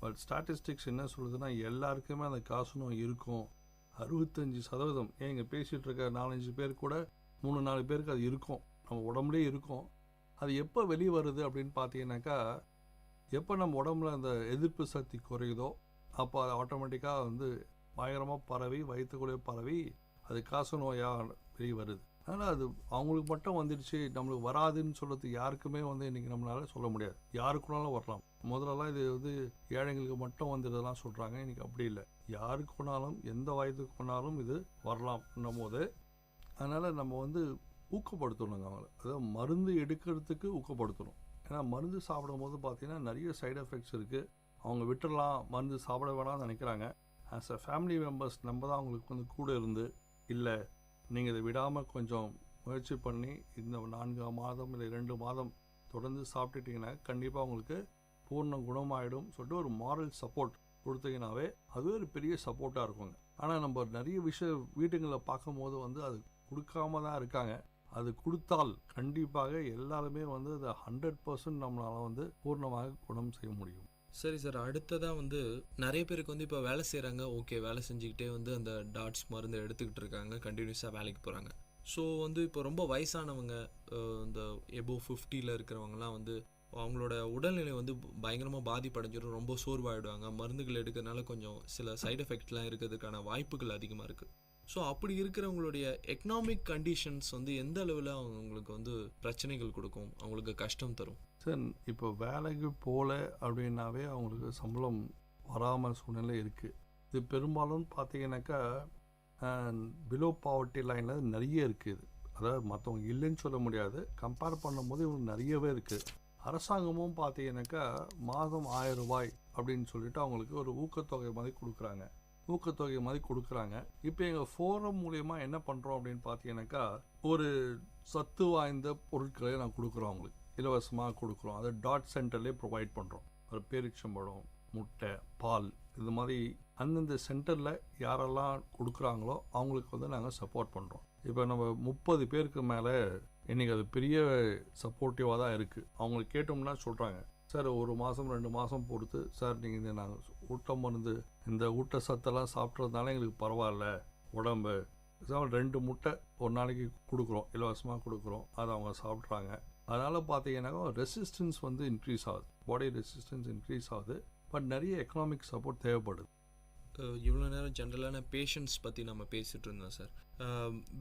பட் ஸ்டாட்டிஸ்டிக்ஸ் என்ன சொல்லுதுன்னா, எல்லாருக்குமே அந்த காசு நோய் இருக்கும். 65%, இங்கே பேசிகிட்டு இருக்க 4-5 பேர் கூட 3-4 பேருக்கு அது இருக்கும், நம்ம உடம்புலேயே இருக்கும். அது எப்போ வெளியே வருது அப்படின்னு பார்த்தீங்கன்னாக்கா, எப்போ நம்ம உடம்புல அந்த எதிர்ப்பு சக்தி குறையுதோ அப்போ அது ஆட்டோமேட்டிக்காக வந்து பயங்கரமாக பரவி வயிற்றுக்குள்ளே பரவி அது காச நோயாக வெளியே வருது. அதனால் அது அவங்களுக்கு மட்டும் வந்துடுச்சு, நம்மளுக்கு வராதுன்னு சொல்கிறது யாருக்குமே வந்து இன்றைக்கி நம்மளால் சொல்ல முடியாது. யாருக்குனாலும் வரலாம். முதல்லலாம் இது வந்து ஏழைங்களுக்கு மட்டும் வந்துடுதெல்லாம் சொல்கிறாங்க. இன்றைக்கி அப்படி இல்லை, யாருக்கு போனாலும் எந்த வயதுக்கு போனாலும் இது வரலாம்னும் போது அதனால் நம்ம வந்து ஊக்கப்படுத்தணுங்க அவங்கள. அதாவது மருந்து எடுக்கிறதுக்கு ஊக்கப்படுத்தணும். ஏன்னா மருந்து சாப்பிடும் போது பார்த்திங்கன்னா நிறைய சைடு எஃபெக்ட்ஸ் இருக்குது. அவங்க விட்டுடலாம், மருந்து சாப்பிட வேணாம்னு நினைக்கிறாங்க. ஆஸ் அ ஃபேமிலி மெம்பர்ஸ் நம்ம தான் அவங்களுக்கு வந்து கூட இருந்து, இல்லை நீங்கள் இதை விடாமல் கொஞ்சம் முயற்சி பண்ணி இந்த 4 மாதம் இல்லை 2 மாதம் தொடர்ந்து சாப்பிட்டுட்டிங்கன்னா கண்டிப்பாக உங்களுக்கு பூர்ண குணமாயிடும் சொல்லிட்டு ஒரு மாரல் சப்போர்ட் கொடுத்தீங்கன்னாவே அதுவே ஒரு பெரிய சப்போர்ட்டாக இருக்குங்க. ஆனால் நம்ம நிறைய விஷயம் வீட்டுங்களில் பார்க்கும்போது வந்து அது கொடுக்காம தான் இருக்காங்க. அது கொடுத்தால் கண்டிப்பாக எல்லாருமே வந்து அதை 100% நம்மளால் வந்து பூர்ணமாக குணம் செய்ய முடியும். சரி சார், அடுத்ததாக வந்து நிறைய பேருக்கு வந்து இப்போ வேலை செய்கிறாங்க, ஓகே, வேலை செஞ்சுக்கிட்டே வந்து அந்த டாட்ஸ் மருந்து எடுத்துக்கிட்டு இருக்காங்க, கண்டினியூஸாக வேலைக்கு போகிறாங்க. ஸோ வந்து இப்போ ரொம்ப வயசானவங்க, இந்த எபோவ் 50 இருக்கிறவங்கலாம் வந்து அவங்களோட உடல்நிலை வந்து பயங்கரமாக பாதிப்படைஞ்சிடும், ரொம்ப சோர்வாயிடுவாங்க. மருந்துகள் எடுக்கிறதுனால கொஞ்சம் சில சைடு எஃபெக்ட்லாம் இருக்கிறதுக்கான வாய்ப்புகள் அதிகமாக இருக்குது. ஸோ அப்படி இருக்கிறவங்களுடைய எக்கனாமிக் கண்டிஷன்ஸ் வந்து எந்த அளவில் அவங்களுக்கு வந்து பிரச்சனைகள் கொடுக்கும், அவங்களுக்கு கஷ்டம் தரும்? சார், இப்போ வேலைக்கு போகல அப்படின்னாவே அவங்களுக்கு சம்பளம் வராமல் சூழ்நிலை இருக்குது. இது பெரும்பாலும் பார்த்தீங்கன்னாக்கா பிலோ பாவர்ட்டி லைனில் நிறைய இருக்குது. அதாவது மற்றவங்க இல்லைன்னு சொல்ல முடியாது, கம்பேர் பண்ணும்போது இவங்களுக்கு நிறையவே இருக்குது. அரசாங்கமும் பார்த்தீங்கன்னாக்கா மாதம் 1000 ரூபாய் அப்படின்னு சொல்லிட்டு அவங்களுக்கு ஒரு ஊக்கத்தொகை மாதிரி கொடுக்குறாங்க. இப்போ எங்கள் ஃபோரம் மூலயமா என்ன பண்ணுறோம் அப்படின்னு பார்த்தீங்கன்னாக்கா, ஒரு சத்து வாய்ந்த பொருட்களை நான் கொடுக்குறோம், அவங்களுக்கு இலவசமாக கொடுக்குறோம். அதை டாட் சென்டர்லேயே ப்ரொவைட் பண்ணுறோம். ஒரு பேரிச்சம்பழம், முட்டை, பால், இது மாதிரி அந்தந்த சென்டரில் யாரெல்லாம் கொடுக்குறாங்களோ அவங்களுக்கு வந்து நாங்கள் சப்போர்ட் பண்ணுறோம். இப்போ நம்ம 30 பேருக்கு மேலே இன்றைக்கி அது பெரிய சப்போர்ட்டிவாக தான் இருக்குது. அவங்களுக்கு கேட்டோம்னா சொல்கிறாங்க, சார் 1 மாதம் 2 மாதம் பொறுத்து சார் நீங்கள் இந்த நாங்கள் ஊட்ட மருந்து இந்த ஊட்டச்சத்தெல்லாம் சாப்பிட்றதுனால எங்களுக்கு பரவாயில்ல, உடம்பு 2 முட்டை ஒரு நாளைக்கு கொடுக்குறோம், இலவசமாக கொடுக்குறோம், அதை அவங்க சாப்பிட்றாங்க. அதனால் பார்த்தீங்கன்னாக்கா ரெசிஸ்டன்ஸ் வந்து இன்க்ரீஸ் ஆகுது, பாடி ரெசிஸ்டன்ஸ் இன்க்ரீஸ் ஆகுது. பட் நிறைய எக்கனாமிக் சப்போர்ட் தேவைப்படுது. இவ்வளோ நேரம் ஜென்ரலான பேஷண்ட்ஸ் பற்றி நம்ம பேசிகிட்டு இருந்தோம் சார்.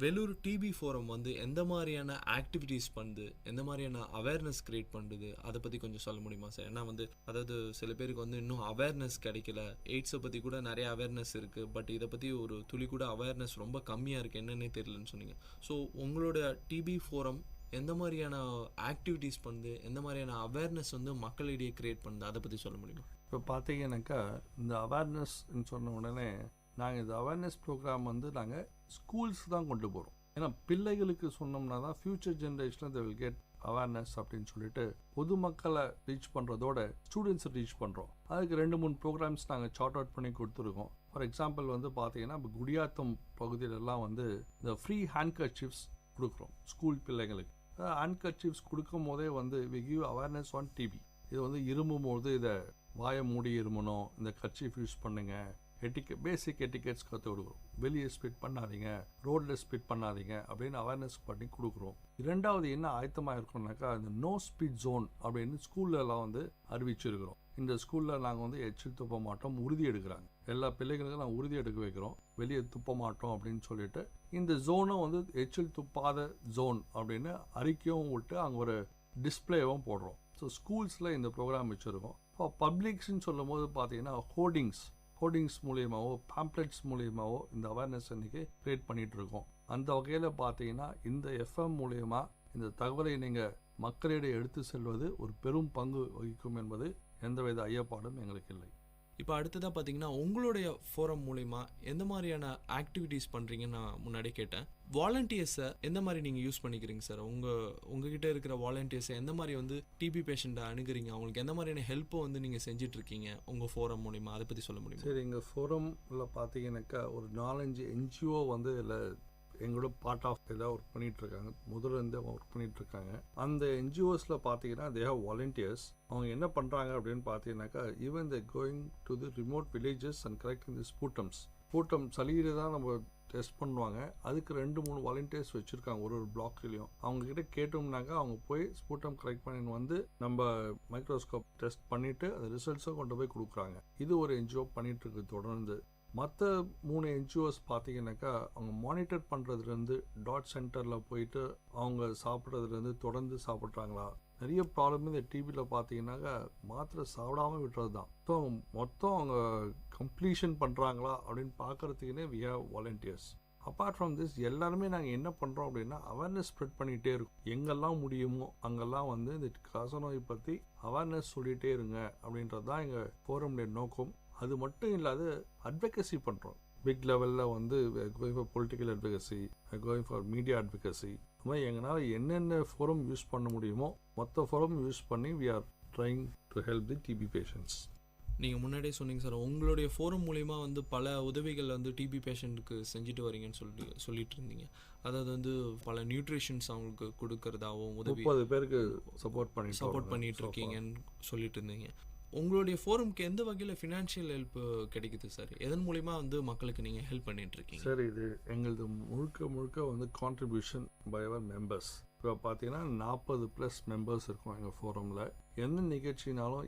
வெலூர் டிபி ஃபோரம் வந்து எந்த மாதிரியான ஆக்டிவிட்டீஸ் பண்ணுது, எந்த மாதிரியான அவேர்னஸ் க்ரியேட் பண்ணுது, அதை பற்றி கொஞ்சம் சொல்ல முடியுமா சார்? ஏன்னா வந்து அதாவது சில பேருக்கு வந்து இன்னும் அவேர்னஸ் கிடைக்கல. எய்ட்ஸை பற்றி கூட நிறைய அவேர்னஸ் இருக்குது, பட் இதை பற்றி ஒரு துளி கூட அவேர்னஸ் ரொம்ப கம்மியாக இருக்குது, என்னன்னே தெரியலன்னு சொன்னீங்க. ஸோ உங்களோட டிபி ஃபோரம் எந்த மாதிரியான ஆக்டிவிட்டீஸ் பண்ணுது, எந்த மாதிரியான அவேர்னஸ் வந்து மக்களிடையே க்ரியேட் பண்ணுது, அதை பற்றி சொல்ல முடியுமா? இப்போ பார்த்தீங்கன்னாக்கா இந்த அவேர்னஸ்ன்னு சொன்ன உடனே நாங்கள் இந்த அவேர்னஸ் ப்ரோக்ராம் வந்து நாங்கள் ஸ்கூல்ஸ் தான் கொண்டு போகிறோம். ஏன்னா பிள்ளைகளுக்கு சொன்னோம்னா தான் ஃப்யூச்சர் ஜென்ரேஷனில் தே வில் கெட் அவேர்னஸ் அப்படின்னு சொல்லிட்டு பொதுமக்களை ரீச் பண்ணுறதோட ஸ்டூடெண்ட்ஸை ரீச் பண்ணுறோம். அதுக்கு 2-3 ப்ரோக்ராம்ஸ் நாங்கள் சார்ட் அவுட் பண்ணி கொடுத்துருக்கோம். ஃபார் எக்ஸாம்பிள் வந்து பார்த்தீங்கன்னா இப்போ குடியாத்தம் பகுதியிலலாம் வந்து இந்த ஃப்ரீ ஹேண்ட்கர்ச்சீஃப்ஸ் கொடுக்குறோம் ஸ்கூல் பிள்ளைங்களுக்கு. ஹேண்ட்கர்ச்சீஃப்ஸ் கொடுக்கும் போதே வந்து we give awareness on TB. இது வந்து இருமும் போது இதை வாயை மூடி இருமணும், இந்த கர்ச்சீஃப் யூஸ் பண்ணுங்க, பேசிக் எட்டிகெட்ஸ் கற்றுக் கொடுக்குறோம். வெளியே ஸ்பிட் பண்ணாதீங்க, ரோட்டில் ஸ்பிட் பண்ணாதீங்க அப்படின்னு அவேர்னஸ் பண்ணி கொடுக்குறோம். 2வது என்ன ஆயத்தமாக இருக்கோம்னாக்கா இந்த நோ ஸ்பீட் ஜோன் அப்படின்னு ஸ்கூல்லலாம் வந்து அறிவிச்சிருக்கிறோம். இந்த ஸ்கூலில் நாங்கள் வந்து எச்சில் துப்ப மாட்டோம், உறுதி எடுக்கிறாங்க. எல்லா பிள்ளைகளுக்கும் நாங்கள் உறுதி எடுக்க வைக்கிறோம், வெளியே துப்ப மாட்டோம் அப்படின்னு சொல்லிட்டு. இந்த ஜோனும் வந்து எச்சில் துப்பாத ஜோன் அப்படின்னு அறிக்கையும் விட்டு அங்கே ஒரு டிஸ்பிளேவும் போடுறோம். ஸோ ஸ்கூல்ஸில் இந்த ப்ரோக்ராம் வச்சுருக்கோம். இப்போ பப்ளிக்ஸ்ன்னு சொல்லும் போது பார்த்தீங்கன்னா ஹோர்டிங்ஸ் மூலியமாவோ பேம்ப்ளெட்ஸ் மூலியமாவோ இந்த அவேர்னஸ் அன்றைக்கி க்ரியேட் பண்ணிகிட்ருக்கோம். அந்த வகையில் பார்த்தீங்கன்னா இந்த எஃப்எம் மூலயமா இந்த தகவலை நீங்கள் மக்களிடையே எடுத்து செல்வது ஒரு பெரும் பங்கு வகிக்கும் என்பது எந்தவித ஐயப்பாடும் எங்களுக்கு இல்லை. இப்போ அடுத்ததாக பார்த்தீங்கன்னா உங்களுடைய ஃபோரம் மூலிமா எந்த மாதிரியான ஆக்டிவிட்டீஸ் பண்ணுறீங்கன்னு நான் முன்னாடி கேட்டேன். வாலண்டியர்ஸை எந்த மாதிரி நீங்கள் யூஸ் பண்ணிக்கிறீங்க சார்? உங்ககிட்ட இருக்கிற வாலண்டியர்ஸை எந்த மாதிரி வந்து டிபி பேஷண்ட்டை அணுகுறீங்க, அவங்களுக்கு எந்த மாதிரியான ஹெல்ப்பை வந்து நீங்கள் செஞ்சிட்ருக்கீங்க உங்கள் ஃபோரம் மூலிமா, அதை பற்றி சொல்ல முடியுமா? சரி, எங்கள் ஃபோரமில் பார்த்தீங்கன்னாக்கா ஒரு 4-5 என்ஜிஓ வந்து இதில் எங்களோட பார்ட் ஆஃப் இதாக ஒர்க் பண்ணிகிட்ருக்காங்க. முதல்லேருந்து ஒர்க் பண்ணிகிட்ருக்காங்க. அந்த என்ஜிஓஸில் பார்த்தீங்கன்னா தே ஹேவ் வாலண்டியர்ஸ். அவங்க என்ன பண்ணுறாங்க அப்படின்னு பார்த்தீங்கன்னாக்கா even they going to the remote villages and collecting the sputum சளியில தான் நம்ம டெஸ்ட் பண்ணுவாங்க. அதுக்கு 2-3 வாலண்டியர்ஸ் வச்சுருக்காங்க ஒரு பிளாக்லேயும். அவங்கக்கிட்ட கேட்டோம்னாக்கா அவங்க போய் ஸ்பூட்டம் கலெக்ட் பண்ணின்னு வந்து நம்ம மைக்ரோஸ்கோப் டெஸ்ட் பண்ணிவிட்டு அந்த ரிசல்ட்ஸும் கொண்டு போய் கொடுக்குறாங்க. இது ஒரு என்ஜிஓ பண்ணிகிட்ருக்கு தொடர்ந்து. மற்ற 3 என்ஜிஓஸ் பார்த்தீங்கன்னாக்கா அவங்க மானிட்டர் பண்ணுறதுலேருந்து டாட் சென்டரில் போயிட்டு அவங்க சாப்பிட்றதுலேருந்து தொடர்ந்து சாப்பிட்றாங்களா. நிறைய ப்ராப்ளம் இந்த டிவியில் பார்த்தீங்கன்னாக்கா மாத்திரை சாப்பிடாமல் விட்டுறது தான். ஸோ மொத்தம் அவங்க கம்ப்ளீஷன் பண்ணுறாங்களா அப்படின்னு பார்க்குறதுக்குன்னே we have volunteers. Apart from this எல்லாருமே நாங்கள் என்ன பண்ணுறோம் அப்படின்னா அவேர்னஸ் ஸ்ப்ரெட் பண்ணிகிட்டே இருக்கோம். எங்கெல்லாம் முடியுமோ அங்கெல்லாம் வந்து இந்த காசநோய் பற்றி அவேர்னஸ் சொல்லிகிட்டே இருங்க அப்படின்றது தான் எங்கள் ஃபோரமுடைய நோக்கம். அது மட்டும் இல்லாத அட்வொகசி பண்ணுறோம். பிக் லெவலில் வந்து going for political advocacy, going for media advocacy. இந்த மாதிரி எங்களால் என்னென்ன ஃபோரம் யூஸ் பண்ண முடியுமோ மொத்த ஃபோரம் யூஸ் பண்ணி we are trying to help the TB patients. நீங்கள் முன்னாடியே சொன்னீங்க சார், உங்களுடைய ஃபோரம் மூலிமா வந்து பல உதவிகள் வந்து டிபி பேஷண்ட்டுக்கு செஞ்சுட்டு வரீங்கன்னு சொல்லிட்டு இருந்தீங்க. அதாவது வந்து பல நியூட்ரிஷன்ஸ் அவங்களுக்கு கொடுக்கறதாகவும் உதவி 30 பேருக்கு சப்போர்ட் பண்ணிட்டு இருக்கீங்கன்னு சொல்லிட்டு இருந்தீங்க. உங்களுடைய ஃபோரம்க்கு எந்த வகையில் ஃபினான்ஷியல் ஹெல்ப் கிடைக்குது சார்? எதன் மூலிமா வந்து மக்களுக்கு நீங்கள் ஹெல்ப் பண்ணிட்டு இருக்கீங்க? சார், இது எங்களது முழுக்க வந்து கான்ட்ரிபியூஷன் பை அவர் மெம்பர்ஸ். இப்போ பார்த்தீங்கன்னா 40+ மெம்பர்ஸ் இருக்கும் எங்கள் ஃபோரமில். எந்த நிகழ்ச்சினாலும்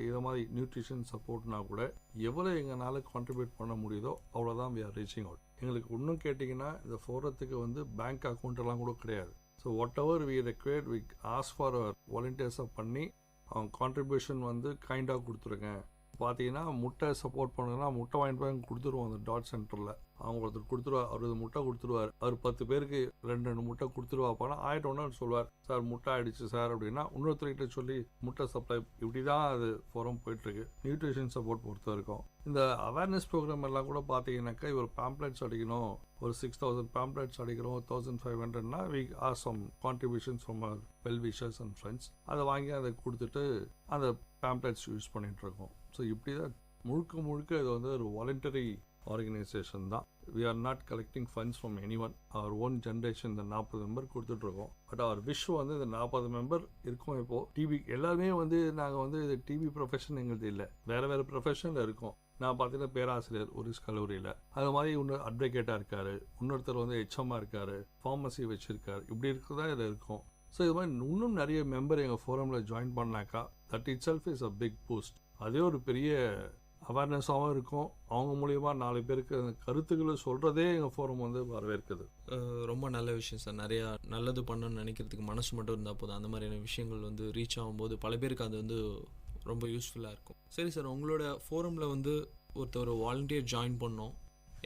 இதை மாதிரி நியூட்ரிஷன் சப்போர்ட்னா கூட எவ்வளோ எங்களால் கான்ட்ரிபியூட் பண்ண முடியுதோ அவ்வளோதான் வி ஆர் ரீச்சிங் அவுட். எங்களுக்கு இன்னும் கேட்டிங்கன்னா இந்த ஃபோரத்துக்கு வந்து பேங்க் அக்கௌண்ட்டெல்லாம் கூட கிடையாது. So whatever we required we ask for our வாலண்டியர்ஸை பண்ணி அவங்க கான்ட்ரிபியூஷன் வந்து கைண்டாக கொடுத்துருங்க. பார்த்தீங்கன்னா முட்டை சப்போர்ட் பண்ணுங்கன்னா முட்டை வாங்கிட்டு போய் கொடுத்துருவோம் அந்த டாட் சென்டரில். அவங்க ஒருத்தர் கொடுத்துருவார், 60 முட்டை கொடுத்துருவார். அவர் 10 பேருக்கு 2 முட்டை கொடுத்துருவாப்பானா ஆயிட்டோன்னு சொல்லுவார், சார் முட்டை ஆயிடுச்சு சார் அப்படின்னா இன்னொருத்தர்கிட்ட சொல்லி முட்டை சப்ளை. இப்படி தான் அது ஃபோரம் போயிட்டுருக்கு. நியூட்ரிஷன் சப்போர்ட் பொறுத்த வரைக்கும் இந்த அவேர்னஸ் ப்ரோக்ராம் எல்லாம் கூட பார்த்தீங்கன்னாக்கா இவர் பேம்ப்ளெட்ஸ் அடிக்கணும், ஒரு 6000 பேம்ப்ளெட்ஸ் அடிக்கிறோம், 1500னா we are some contributions from our well wishers and friends. அதை வாங்கி அதை கொடுத்துட்டு அந்த பேம்ப்ளெட்ஸ் யூஸ் பண்ணிகிட்ருக்கோம். ஸோ இப்படி தான் முழுக்க இது வந்து ஒரு வாலண்டரி ஆர்கனைசேஷன் தான். We are not collecting funds from any one. அவர் ஓன் ஜென்ரேஷன் இந்த 40 மெம்பர் கொடுத்துட்ருக்கோம். பட் அவர் விஷ் வந்து இந்த 40 மெம்பர் இருக்கோம். இப்போது டிவி எல்லாருமே வந்து நாங்கள் வந்து இது டிவி ப்ரொஃபஷன் எங்களுக்கு இல்லை, வேறு ப்ரொஃபஷனில் இருக்கோம். நான் பார்த்தீங்கன்னா பேராசிரியர் ஒரு கல்லூரியில், அது மாதிரி இன்னொரு அட்வொகேட்டாக இருக்கார், இன்னொருத்தர் வந்து ஹெச்எம்மாக இருக்கார், ஃபார்மசி வச்சுருக்கார். இப்படி இருக்கிறதா இதில் இருக்கும். ஸோ இது மாதிரி இன்னும் நிறைய மெம்பர் எங்கள் ஃபோரமில் ஜாயின் பண்ணாக்கா that itself is a big boost. அதே ஒரு பெரிய அவேர்னஸாகவும் இருக்கும். அவங்க மூலியமாக 4 பேருக்கு அந்த கருத்துக்களை சொல்கிறதே எங்கள் ஃபோரம் வந்து வரவேற்குது. ரொம்ப நல்ல விஷயம் சார். நிறையா நல்லது பண்ணணும்னு நினைக்கிறதுக்கு மனசு மட்டும் இருந்தால் போதும். அந்த மாதிரியான விஷயங்கள் வந்து ரீச் ஆகும்போது பல பேருக்கு அது வந்து ரொம்ப யூஸ்ஃபுல்லாக இருக்கும். சரி சார், உங்களோட ஃபோரமில் வந்து ஒருத்தர் வாலண்டியர் ஜாயின் பண்ணோம்,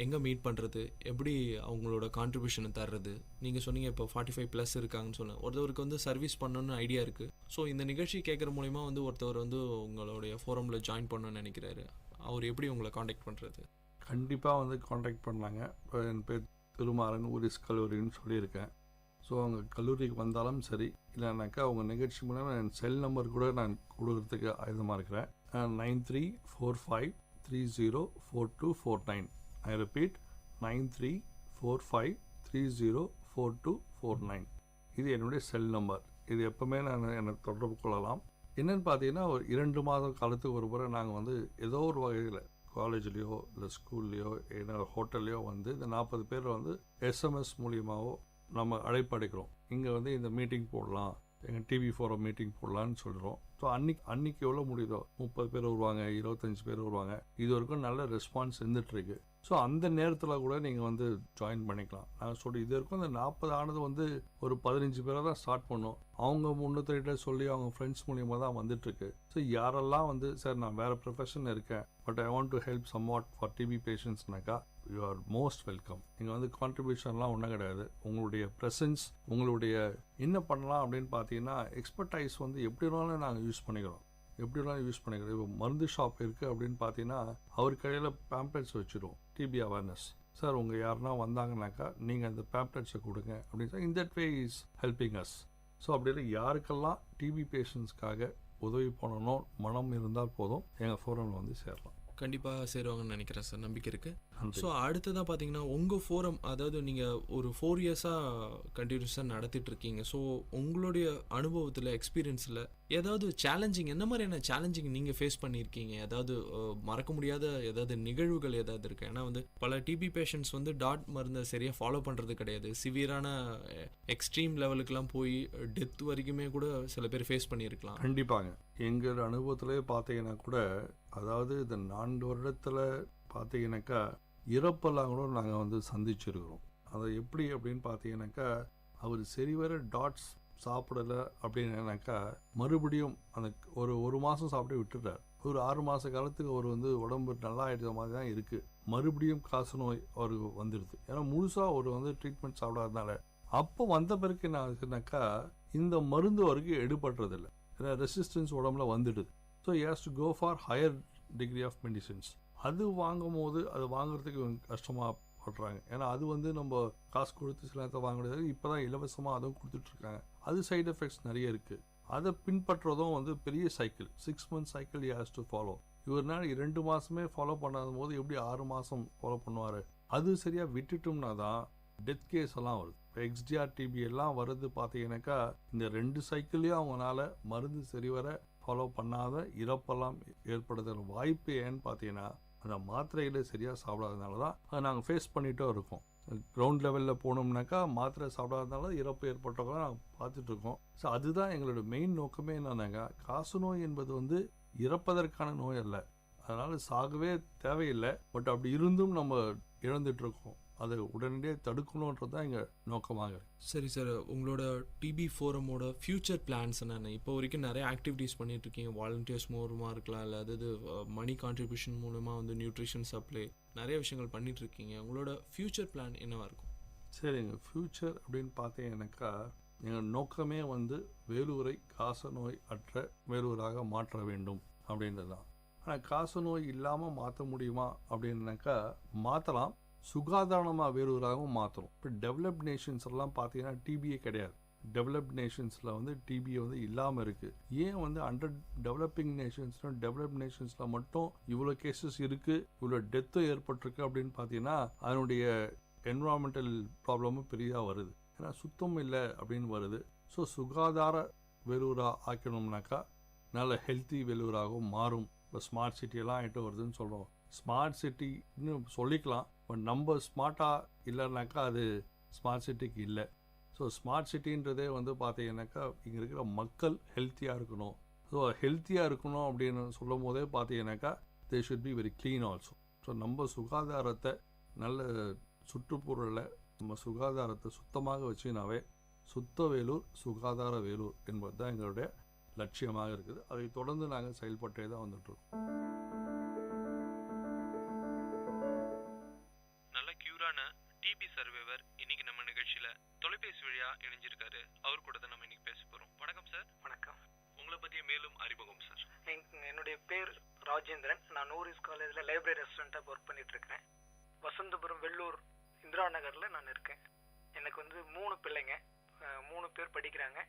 எங்கே மீட் பண்ணுறது, எப்படி அவங்களோட கான்ட்ரிபியூஷனை தர்றது? நீங்கள் சொன்னீங்க இப்போ 45+ இருக்காங்கன்னு சொன்னேன். ஒருத்தவருக்கு வந்து சர்வீஸ் பண்ணணும்னு ஐடியா இருக்குது. ஸோ இந்த நிகழ்ச்சி கேட்குற மூலிமா வந்து ஒருத்தவர் வந்து உங்களுடைய ஃபோரமில் ஜாயின் பண்ணணும்னு நினைக்கிறாரு, அவர் எப்படி உங்களை காண்டாக்ட் பண்ணுறது? கண்டிப்பாக வந்து காண்டாக்ட் பண்ணாங்க. இப்போ என் பேர் திருமாறன், ஊரிஸ் கல்லூரின்னு சொல்லியிருக்கேன். ஸோ அவங்க கல்லூரிக்கு வந்தாலும் சரி, இல்லைனாக்கா அவங்க நிகழ்ச்சி மூலமாக என் செல் நம்பர் கூட நான் கொடுக்கறதுக்கு ஆயுதமாக இருக்கிறேன். 9345304249. I repeat 9345304249. இது என்னுடைய செல் நம்பர். இது எப்போவுமே நான் என்னை தொடர்பு கொள்ளலாம். என்னென்னு பார்த்தீங்கன்னா, ஒரு 2 மாதம் காலத்துக்கு ஒரு முறை நாங்கள் வந்து ஏதோ ஒரு வகையில் காலேஜ்லேயோ இல்லை ஸ்கூல்லையோ ஏன்னா ஹோட்டல்லையோ வந்து இந்த 40 பேர் வந்து SMS மூலியமாகவோ நம்ம அழைப்படைக்கிறோம். இங்கே வந்து இந்த மீட்டிங் போடலாம், எங்கள் டிவி ஃபோரம் மீட்டிங் போடலான்னு சொல்கிறோம். ஸோ அன்னைக்கு எவ்வளோ முடியுதோ 30 பேர் வருவாங்க, 25 பேர் வருவாங்க. இது வரைக்கும் நல்ல ரெஸ்பான்ஸ் இருந்துகிட்ருக்கு. ஸோ அந்த நேரத்தில் கூட நீங்கள் வந்து ஜாயின் பண்ணிக்கலாம். நாங்கள் சொல்லி இது வரைக்கும் இந்த 40 ஆனது வந்து ஒரு 15 பேரை தான் ஸ்டார்ட் பண்ணோம். அவங்க முன்னூற்றிட்ட சொல்லி அவங்க ஃப்ரெண்ட்ஸ் மூலியமாக தான் வந்துட்டுருக்கு. ஸோ யாரெல்லாம் வந்து சார் நான் வேறு ப்ரொஃபஷன் இருக்கேன், but I want to help somewhat for TB பேஷண்ட்ஸ்னாக்கா யூ ஆர் மோஸ்ட் வெல்கம். நீங்கள் வந்து கான்ட்ரிபியூஷன்லாம் ஒன்றும் கிடையாது. உங்களுடைய ப்ரெசன்ஸ், உங்களுடைய என்ன பண்ணலாம் அப்படின்னு பார்த்தீங்கன்னா, எக்ஸ்பர்டைஸ் வந்து எப்படி வேணாலும் நாங்கள் யூஸ் பண்ணிக்கிறோம். எப்படி வேணாலும் யூஸ் பண்ணிக்கிறோம். இப்போ மருந்து ஷாப் இருக்குது அப்படின்னு பார்த்தீங்கன்னா, அவர் கையில் பேம்ப்ளெட்ஸ் வச்சுருவோம், டிபி அவேர்னஸ். சார் உங்கள் யாருன்னா வந்தாங்கனாக்கா நீங்கள் அந்த பேம்ப்ளெட்ஸை கொடுங்க அப்படின்னு சொல்லி in that way is helping as. So அப்படி யாருக்கெல்லாம் டிபி பேஷண்ட்ஸ்க்காக உதவி பண்ணணும் மனம் இருந்தால் போதும், எங்கள் ஃபோரமில் வந்து சேரலாம். கண்டிப்பாக சேருவாங்கன்னு நினைக்கிறேன் சார், நம்பிக்கை இருக்குது. ஸோ அடுத்ததாக பார்த்தீங்கன்னா, உங்கள் ஃபோரம் அதாவது நீங்கள் ஒரு 4 இயர்ஸாக கண்டினியூஸாக நடத்திட்டுருக்கீங்க. ஸோ உங்களுடைய அனுபவத்தில், எக்ஸ்பீரியன்ஸில் ஏதாவது சேலஞ்சிங், என்ன மாதிரியான சேலஞ்சிங் நீங்கள் ஃபேஸ் பண்ணியிருக்கீங்க? ஏதாவது மறக்க முடியாத ஏதாவது நிகழ்வுகள் ஏதாவது இருக்குது? ஏன்னா வந்து பல டிபி பேஷண்ட்ஸ் வந்து டாட் மருந்தை சரியாக ஃபாலோ பண்ணுறது கிடையாது. சிவியரான எக்ஸ்ட்ரீம் லெவலுக்குலாம் போய் டெத் வரைக்குமே கூட சில பேர் ஃபேஸ் பண்ணியிருக்கலாம். கண்டிப்பாங்க. எங்கள் அனுபவத்திலே பார்த்தீங்கன்னா கூட, அதாவது இந்த 4 வருடத்தில் பார்த்தீங்கன்னாக்கா இறப்பெல்லாம் கூட நாங்கள் வந்து சந்திச்சிருக்கிறோம். அதை அப்படின்னு பார்த்தீங்கன்னாக்கா, அவர் சரிவர டாட்ஸ் சாப்பிடலை அப்படின்னாக்கா மறுபடியும் அந்த ஒரு மாதம் சாப்பிட்டு விட்டுட்டார். ஒரு 6 மாத காலத்துக்கு அவர் வந்து உடம்பு நல்லா ஆகிடுற மாதிரி தான் இருக்குது. மறுபடியும் காசு நோய் அவருக்கு வந்துடுது. ஏன்னா முழுசாக அவர் வந்து ட்ரீட்மெண்ட் சாப்பிடாதனால. அப்போ வந்த பிறகு என்ன ஆகுதுனாக்கா, இந்த மருந்து வரைக்கும் எடுபடுறதில்லை. ஏன்னா ரெசிஸ்டன்ஸ் உடம்புல வந்துடுது. So he has to go for higher degree of medicines. அது வாங்கும் போது அது வாங்குறதுக்கு கஷ்டமாக படுறாங்க. ஏன்னா அது வந்து நம்ம காசு கொடுத்து சில நேரத்தை வாங்க முடியாது. இப்போ தான் இலவசமாக அதுவும் கொடுத்துட்ருக்காங்க. அது சைடு எஃபெக்ட்ஸ் நிறைய இருக்குது. அதை பின்பற்றதும் வந்து பெரிய cycle, 6 month cycle he has to follow. இவர்னால 2 மாதமே ஃபாலோ பண்ணாத போது எப்படி 6 மாதம் ஃபாலோ பண்ணுவார்? அது சரியாக விட்டுட்டோம்னா தான் டெத் கேஸ் எல்லாம் வருது. இப்போ XDR டிபி எல்லாம் வருது பார்த்தீங்கன்னாக்கா, இந்த 2 சைக்கிள்லேயும் அவங்களால மருந்து சரிவர ஃபாலோ பண்ணாத இறப்பெல்லாம் ஏற்படுத்துகிற வாய்ப்பு ஏன்னு பார்த்தீங்கன்னா, அந்த மாத்திரைகளை சரியாக சாப்பிடாதனால தான் அதை நாங்கள் ஃபேஸ் பண்ணிகிட்டே இருக்கோம். கிரவுண்ட் லெவலில் போனோம்னாக்கா மாத்திரை சாப்பிடாதனால இறப்பு ஏற்பட்டவங்க நாங்கள் பார்த்துட்ருக்கோம். ஸோ அதுதான் எங்களோட மெயின் நோக்கமே. என்னன்னாக்கா, காசு நோய் என்பது வந்து இறப்பதற்கான நோய் அல்ல. அதனால் சாகவே தேவையில்லை. பட் அப்படி இருந்தும் நம்ம இழந்துட்டுருக்கோம். அதை உடனடியாக தடுக்கணுன்றது தான் எங்கள் நோக்கமாக. சரி சார், உங்களோட டிபி ஃபோரமோட ஃப்யூச்சர் பிளான்ஸ் என்னென்ன? இப்போ வரைக்கும் நிறைய ஆக்டிவிட்டீஸ் பண்ணிகிட்ருக்கீங்க. வாலண்டியர்ஸ் மூலமாக இருக்கலாம், இல்லை அதாவது மணி கான்ட்ரிபியூஷன் மூலமாக வந்து நியூட்ரிஷன் சப்ளை, நிறைய விஷயங்கள் பண்ணிகிட்ருக்கீங்க. உங்களோட ஃப்யூச்சர் பிளான் என்னவாக இருக்கும்? சரிங்க, ஃப்யூச்சர் அப்படின்னு பார்த்தீங்கன்னாக்கா, எங்கள் நோக்கமே வந்து வேலூரை காச நோய் அற்ற வேலூராக மாற்ற வேண்டும் அப்படின்றது தான். ஆனால் காச நோய் இல்லாமல் மாற்ற முடியுமா அப்படின்னாக்கா மாற்றலாம். சுகாதாரமாக வேலூராகவும் மாற்றணும். இப்போ டெவலப்ட் நேஷன்ஸ் எல்லாம் பார்த்தீங்கன்னா டிபியே கிடையாது. டெவலப்ட் நேஷன்ஸில் வந்து டிபியை வந்து இல்லாமல் இருக்குது. ஏன் வந்து அண்டர் டெவலப்பிங் நேஷன்ஸ்லும் டெவலப்ட் நேஷன்ஸில் மட்டும் இவ்வளோ கேசஸ் இருக்குது, இவ்வளோ டெத்தும் ஏற்பட்டிருக்கு அப்படின்னு பார்த்தீங்கன்னா, அதனுடைய என்விரான்மெண்டல் ப்ராப்ளமும் பெரிதாக வருது. ஏன்னா சுத்தம் இல்லை அப்படின்னு வருது. ஸோ சுகாதார வேலூராக ஆக்கணும்னாக்கா நல்ல ஹெல்த்தி வேலூராகவும் மாறும். இப்போ ஸ்மார்ட் சிட்டியெல்லாம் ஆகிட்டு வருதுன்னு சொல்கிறோம். ஸ்மார்ட் சிட்டின்னு சொல்லிக்கலாம், பட் நம்ம ஸ்மார்ட்டாக இல்லைனாக்கா அது ஸ்மார்ட் சிட்டிக்கு இல்லை. ஸோ ஸ்மார்ட் சிட்டின்றதே வந்து பார்த்தீங்கன்னாக்கா, இங்கே இருக்கிற மக்கள் ஹெல்த்தியாக இருக்கணும். ஸோ ஹெல்த்தியாக இருக்கணும் அப்படின்னு சொல்லும் போதே பார்த்தீங்கன்னாக்கா, they should be very clean also. So நம்ம சுகாதாரத்தை நல்ல சுற்றுப்புறலை நம்ம சுகாதாரத்தை சுத்தமாக வச்சுனாவே சுத்த வேலூர் சுகாதார வேலூர் என்பது தான் எங்களுடைய லட்சியமாக இருக்குது. அதை தொடர்ந்து நாங்கள் செயல்பட்டே தான் வந்துட்டுருக்கோம். நல்ல கியூரான டிபி சர்வைவர் இன்னைக்கு நம்ம நிகழ்ச்சியில தொலைபேசி வழியா இணைஞ்சிருக்காரு. அவர் கூட தான் நம்ம இன்னைக்கு பேச போறோம். வணக்கம் சார். வணக்கம். உங்களை பத்திய மேலும் அறிமுகம் சார். என்னுடைய பேர் ராஜேந்திரன். நான் நூரிஸ் காலேஜில் லைப்ரரி ரெஸ்டாரண்ட்டாக ஒர்க் பண்ணிட்டு இருக்கிறேன். வசந்தபுரம் வெள்ளூர் இந்திரா நகரில் நான் இருக்கேன். எனக்கு வந்து 3 பிள்ளைங்க, 3 பேர் படிக்கிறாங்க.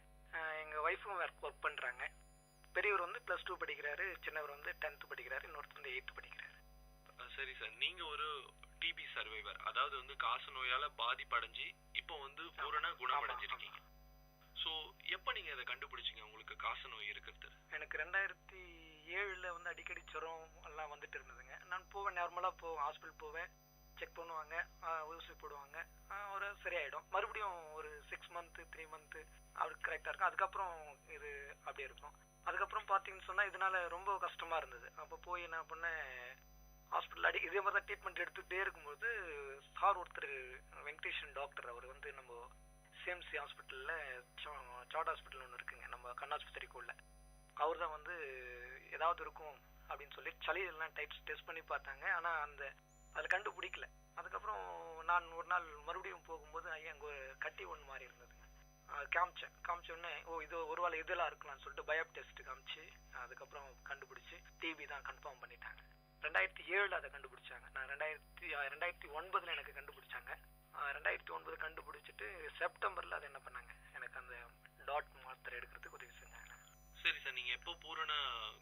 எங்கள் ஒய்ஃபும் ஒர்க் பண்ணுறாங்க. பெரியவர் வந்து +2 படிக்கிறாரு, சின்னவர் வந்து 10th படிக்கிறாரு, இன்னொருத்தர் வந்து 8th படிக்கிறாரு. சரி சார், நீங்க ஒரு டிபி சர்வைவர், அதாவது வந்து காச நோயால பாதிப்படைஞ்சு இப்போ வந்து பூரண குணமடைஞ்சிருக்கீங்க. ஸோ எப்போ நீங்க அதை கண்டுபிடிச்சிங்க உங்களுக்கு காச நோய் இருக்கிறது? எனக்கு 2007 வந்து அடிக்கடி ஜுரம் எல்லாம் வந்துட்டு இருந்ததுங்க. நான் போவேன், நார்மலாக போவேன், ஹாஸ்பிட்டல் போவேன், செக் பண்ணுவாங்க, ஊசி போடுவாங்க, ஒரு சரியாயிடும். மறுபடியும் ஒரு 6 month 3 month அப்படி கரெக்டாக இருக்கும். அதுக்கப்புறம் இது அப்படியே இருக்கும். அதுக்கப்புறம் பார்த்தீங்கன்னு சொன்னால் இதனால ரொம்ப கஷ்டமாக இருந்தது. அப்போ போய் என்ன பண்ணேன், ஹாஸ்பிட்டல் இதே மாதிரி தான் ட்ரீட்மெண்ட் எடுத்துகிட்டே இருக்கும்போது சார் ஒருத்தர் வெங்கடேஷன் டாக்டர், அவர் வந்து நம்ம சிஎம்சி ஹாஸ்பிட்டலில் சாட் ஹாஸ்பிட்டல் ஒன்று இருக்குங்க நம்ம கண்ணாஸ்பத்திரிக்குள்ள, அவர் தான் வந்து ஏதாவது இருக்கும் அப்படின்னு சொல்லி சளி எல்லாம் டெஸ்ட் பண்ணி பார்த்தாங்க. ஆனால் அதில் கண்டுபிடிக்கல. அதுக்கப்புறம் நான் ஒரு நாள் மறுபடியும் போகும்போது ஐயா அங்கே ஒரு கட்டி ஒன்று மாதிரி இருந்ததுங்க. காமிச்சோடனே இது ஒரு வேளை இதெல்லாம் இருக்கலாம்னு சொல்லிட்டு பயோப் டெஸ்ட் காமிச்சு அதுக்கப்புறம் கண்டுபிடிச்சி டிபி தான் கன்ஃபார்ம் பண்ணிட்டாங்க. 2007 அதை கண்டுபிடிச்சாங்க. நான் 2009 எனக்கு கண்டுபிடிச்சாங்க. 2009 கண்டுபிடிச்சிட்டு செப்டம்பரில் அதை என்ன பண்ணாங்க, எனக்கு அந்த டாட் மாத்திரை எடுக்கிறதுக்கு உதவி செஞ்சாங்க. சரி சார், நீங்க எப்போ பூரண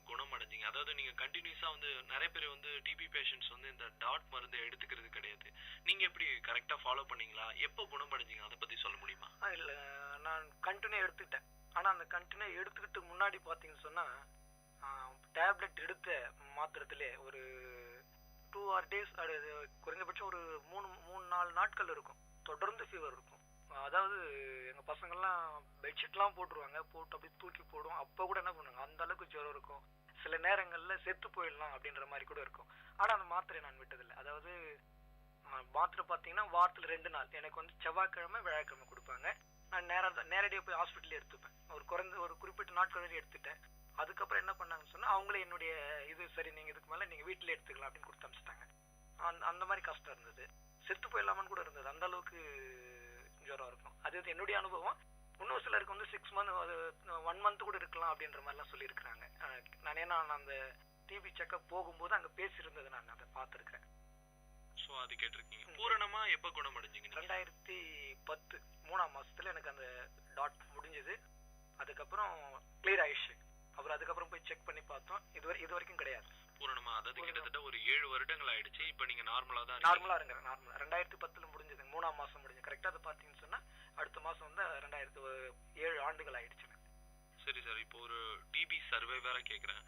குணம் அடைஞ்சீங்க? அதாவது நீங்க கண்டினியூஸா வந்து நிறைய பேர் வந்து டிபி பேஷண்ட்ஸ் வந்து இந்த டாட் மருந்து எடுத்துக்கிறது கிடையாது. நீங்க எப்படி கரெக்டா ஃபாலோ பண்ணீங்களா? எப்போ குணமடைஞ்சீங்க அதை பத்தி சொல்ல முடியுமா? இல்லை, நான் கண்டினியூ எடுத்துக்கிட்டேன். ஆனால் அந்த கண்டினியூ எடுத்துக்கிட்டு முன்னாடி பார்த்தீங்கன்னு சொன்னால் டேப்லெட் எடுத்த மாத்திரத்திலே ஒரு 2 days குறைஞ்சபட்சம் ஒரு 3-4 நாட்கள் இருக்கும், தொடர்ந்து ஃபீவர் இருக்கும். அதாவது எங்கள் பசங்கள்லாம் பெட்ஷீட்லாம் போட்டுருவாங்க, போட்டு அப்படியே தூக்கி போடுவோம். அப்போ கூட என்ன பண்ணுவாங்க, அந்த அளவுக்கு ஜுரம் இருக்கும். சில நேரங்களில் செத்து போயிடலாம் அப்படின்ற மாதிரி கூட இருக்கும். ஆனால் அந்த மாத்திரை நான் விட்டதில்லை. அதாவது மாத்திரை பார்த்தீங்கன்னா வாரத்தில் 2 நாள் எனக்கு வந்து செவ்வாய்க்கிழமை வியாழக்கிழமை கொடுப்பாங்க. நான் நேரடியாக போய் ஹாஸ்பிட்டலே எடுத்துப்பேன். ஒரு குறிப்பிட்ட நாட்கள் வரை எடுத்துட்டேன். அதுக்கப்புறம் என்ன பண்ணாங்கன்னு சொன்னால் அவங்களே என்னுடைய இது சரி நீங்கள் இதுக்கு மேலே நீங்கள் வீட்டில் எடுத்துக்கலாம் அப்படின்னு கொடுத்து அனுப்பிச்சிட்டாங்க. அந்த மாதிரி கஷ்டம் இருந்தது. செத்து போயிடலாமான்னு கூட இருந்தது, அந்த அளவுக்கு ஜுரம் இருக்கும். அது என்னுடைய அனுபவம். இன்னும் சிலருக்கு வந்து 6 months 1 month கூட இருக்கலாம் அப்படின்ற மாதிரிலாம் சொல்லியிருக்கிறாங்க. நான் அந்த டிபி செக்அப் போகும்போது அங்கே பேசியிருந்தது, நான் அதை பார்த்துருக்கேன். ஸோ அது கேட்டிருக்கீங்க. பூரணமா எப்போ குணமடைஞ்சிங்க? 2010 3ஆம் மாசத்துல எனக்கு அந்த டாட் முடிஞ்சது. அதுக்கப்புறம் கிளியர் ஆயிடுச்சு. அப்புறம் அதுக்கப்புறம் போய் செக் பண்ணி பார்த்தோம், இது வரைக்கும் கிடையாது பூரணமா. அதாவது கிட்டத்தட்ட ஒரு 7 வருடங்கள் ஆயிடுச்சு. இப்போ நீங்க நார்மலா இருங்க. நார்மலா 2010 முடிஞ்சது, 3ஆம் மாசம் முடிஞ்சு. கரெக்டாக அதை பார்த்தீங்கன்னு சொன்னா அடுத்த மாசம் வந்து 7 ஆண்டுகள் ஆயிடுச்சு. சரி சார், இப்போ ஒரு டிபி சர்வைவரா கேட்குறேன்.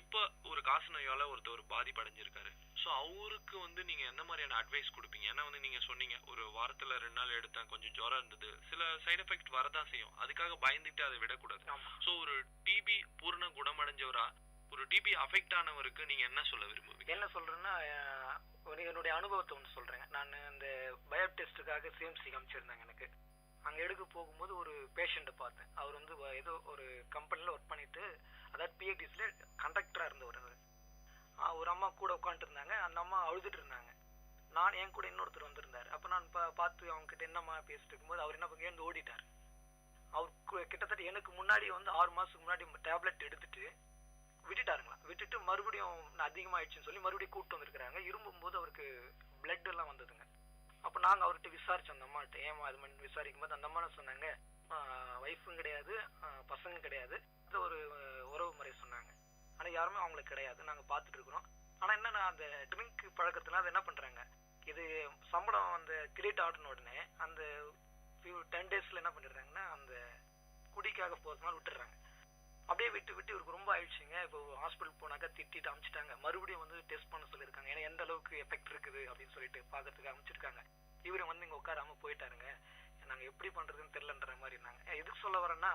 இப்போ ஒரு காச நோயால ஒருத்தர் பாதிப்படைஞ்சிருக்காரு. ஸோ அவருக்கு வந்து நீங்க என்ன மாதிரியான அட்வைஸ் கொடுப்பீங்க? ஏன்னா வந்து நீங்க சொன்னீங்க ஒரு வாரத்துல 2 நாள் எடுத்தேன், கொஞ்சம் ஜுரம் இருந்தது, சில சைடு எஃபெக்ட் வரதான் செய்யும், அதுக்காக பயந்துட்டு அதை விடக்கூடாது. ஸோ ஒரு டிபி பூர்ண குணமடைஞ்சவரா ஒரு டிபி அஃபெக்ட் ஆனவருக்கு நீங்க என்ன சொல்ல விரும்புவீங்க? என்ன சொல்றேன்னா, என்னுடைய அனுபவத்தை ஒன்று சொல்றேன். நான் இந்த பயோப் டெஸ்ட்டுக்காக சிஎம்சி காமிச்சிருந்தாங்க. எனக்கு அங்கே எடுக்க போகும்போது ஒரு பேஷண்ட்டை பார்த்தேன். அவர் வந்து ஏதோ ஒரு கம்பெனியில் ஒர்க் பண்ணிட்டு, அதாவது பிஹெச்டிஸில் கண்டக்டராக இருந்தவர். ஒரு அம்மா கூட உட்காந்துருந்தாங்க. அந்த அம்மா அழுதுட்டு இருந்தாங்க. என் கூட இன்னொருத்தர் வந்திருந்தார். அப்போ நான் பார்த்து அவங்க கிட்ட என்னம்மா பேசிட்டு இருக்கும்போது அவர் என்ன பண்ணி ஓடிட்டார். அவர் கிட்டத்தட்ட எனக்கு முன்னாடி வந்து 6 மாதத்துக்கு முன்னாடி டேப்லெட் எடுத்துட்டு விட்டுட்டு மறுபடியும் அதிகமாகிடுச்சுன்னு சொல்லி மறுபடியும் கூப்பிட்டு வந்திருக்கிறாங்க. இரும்பும்போது அவருக்கு பிளட் எல்லாம் வந்ததுங்க. அப்போ நாங்கள் அவர்கிட்ட விசாரிச்சோம், அந்த அம்மாட்ட. ஏமா அது மாதிரி விசாரிக்கும் போது அந்த அம்மா சொன்னாங்க, ஒய்ஃபும் கிடையாது, பசங்க கிடையாது, ஒரு உறவு முறை சொன்னாங்க. ஆனால் யாருமே அவங்களுக்கு கிடையாது, நாங்கள் பார்த்துட்டு இருக்கிறோம். ஆனால் என்னன்னா அந்த ட்ரிங்க் பழக்கத்தில் அது என்ன பண்ணுறாங்க, இது சம்பளம் அந்த கிரியேட் ஆடின உடனே அந்த 10 daysல என்ன பண்ணிடுறாங்கன்னா அந்த குடிக்காக போகிறதுனால விட்டுடுறாங்க. அப்படியே விட்டு இவருக்கு ரொம்ப ஆயிடுச்சுங்க. இப்போ ஹாஸ்பிட்டல் போனாக்கா திட்டிட்டு அனுப்பிச்சிட்டாங்க. மறுபடியும் வந்து டெஸ்ட் பண்ண சொல்லியிருக்காங்க. ஏன்னா எந்த அளவுக்கு எஃபெக்ட் இருக்குது அப்படின்னு சொல்லிட்டு பார்க்கறதுக்கு அனுப்பிச்சிருக்காங்க. இவரை வந்து இங்கே உட்காராம போயிட்டாருங்க, நாங்கள் எப்படி பண்ணுறதுன்னு தெரிலன்ற மாதிரி இருந்தாங்க. எதுக்கு சொல்ல வரேன்னா,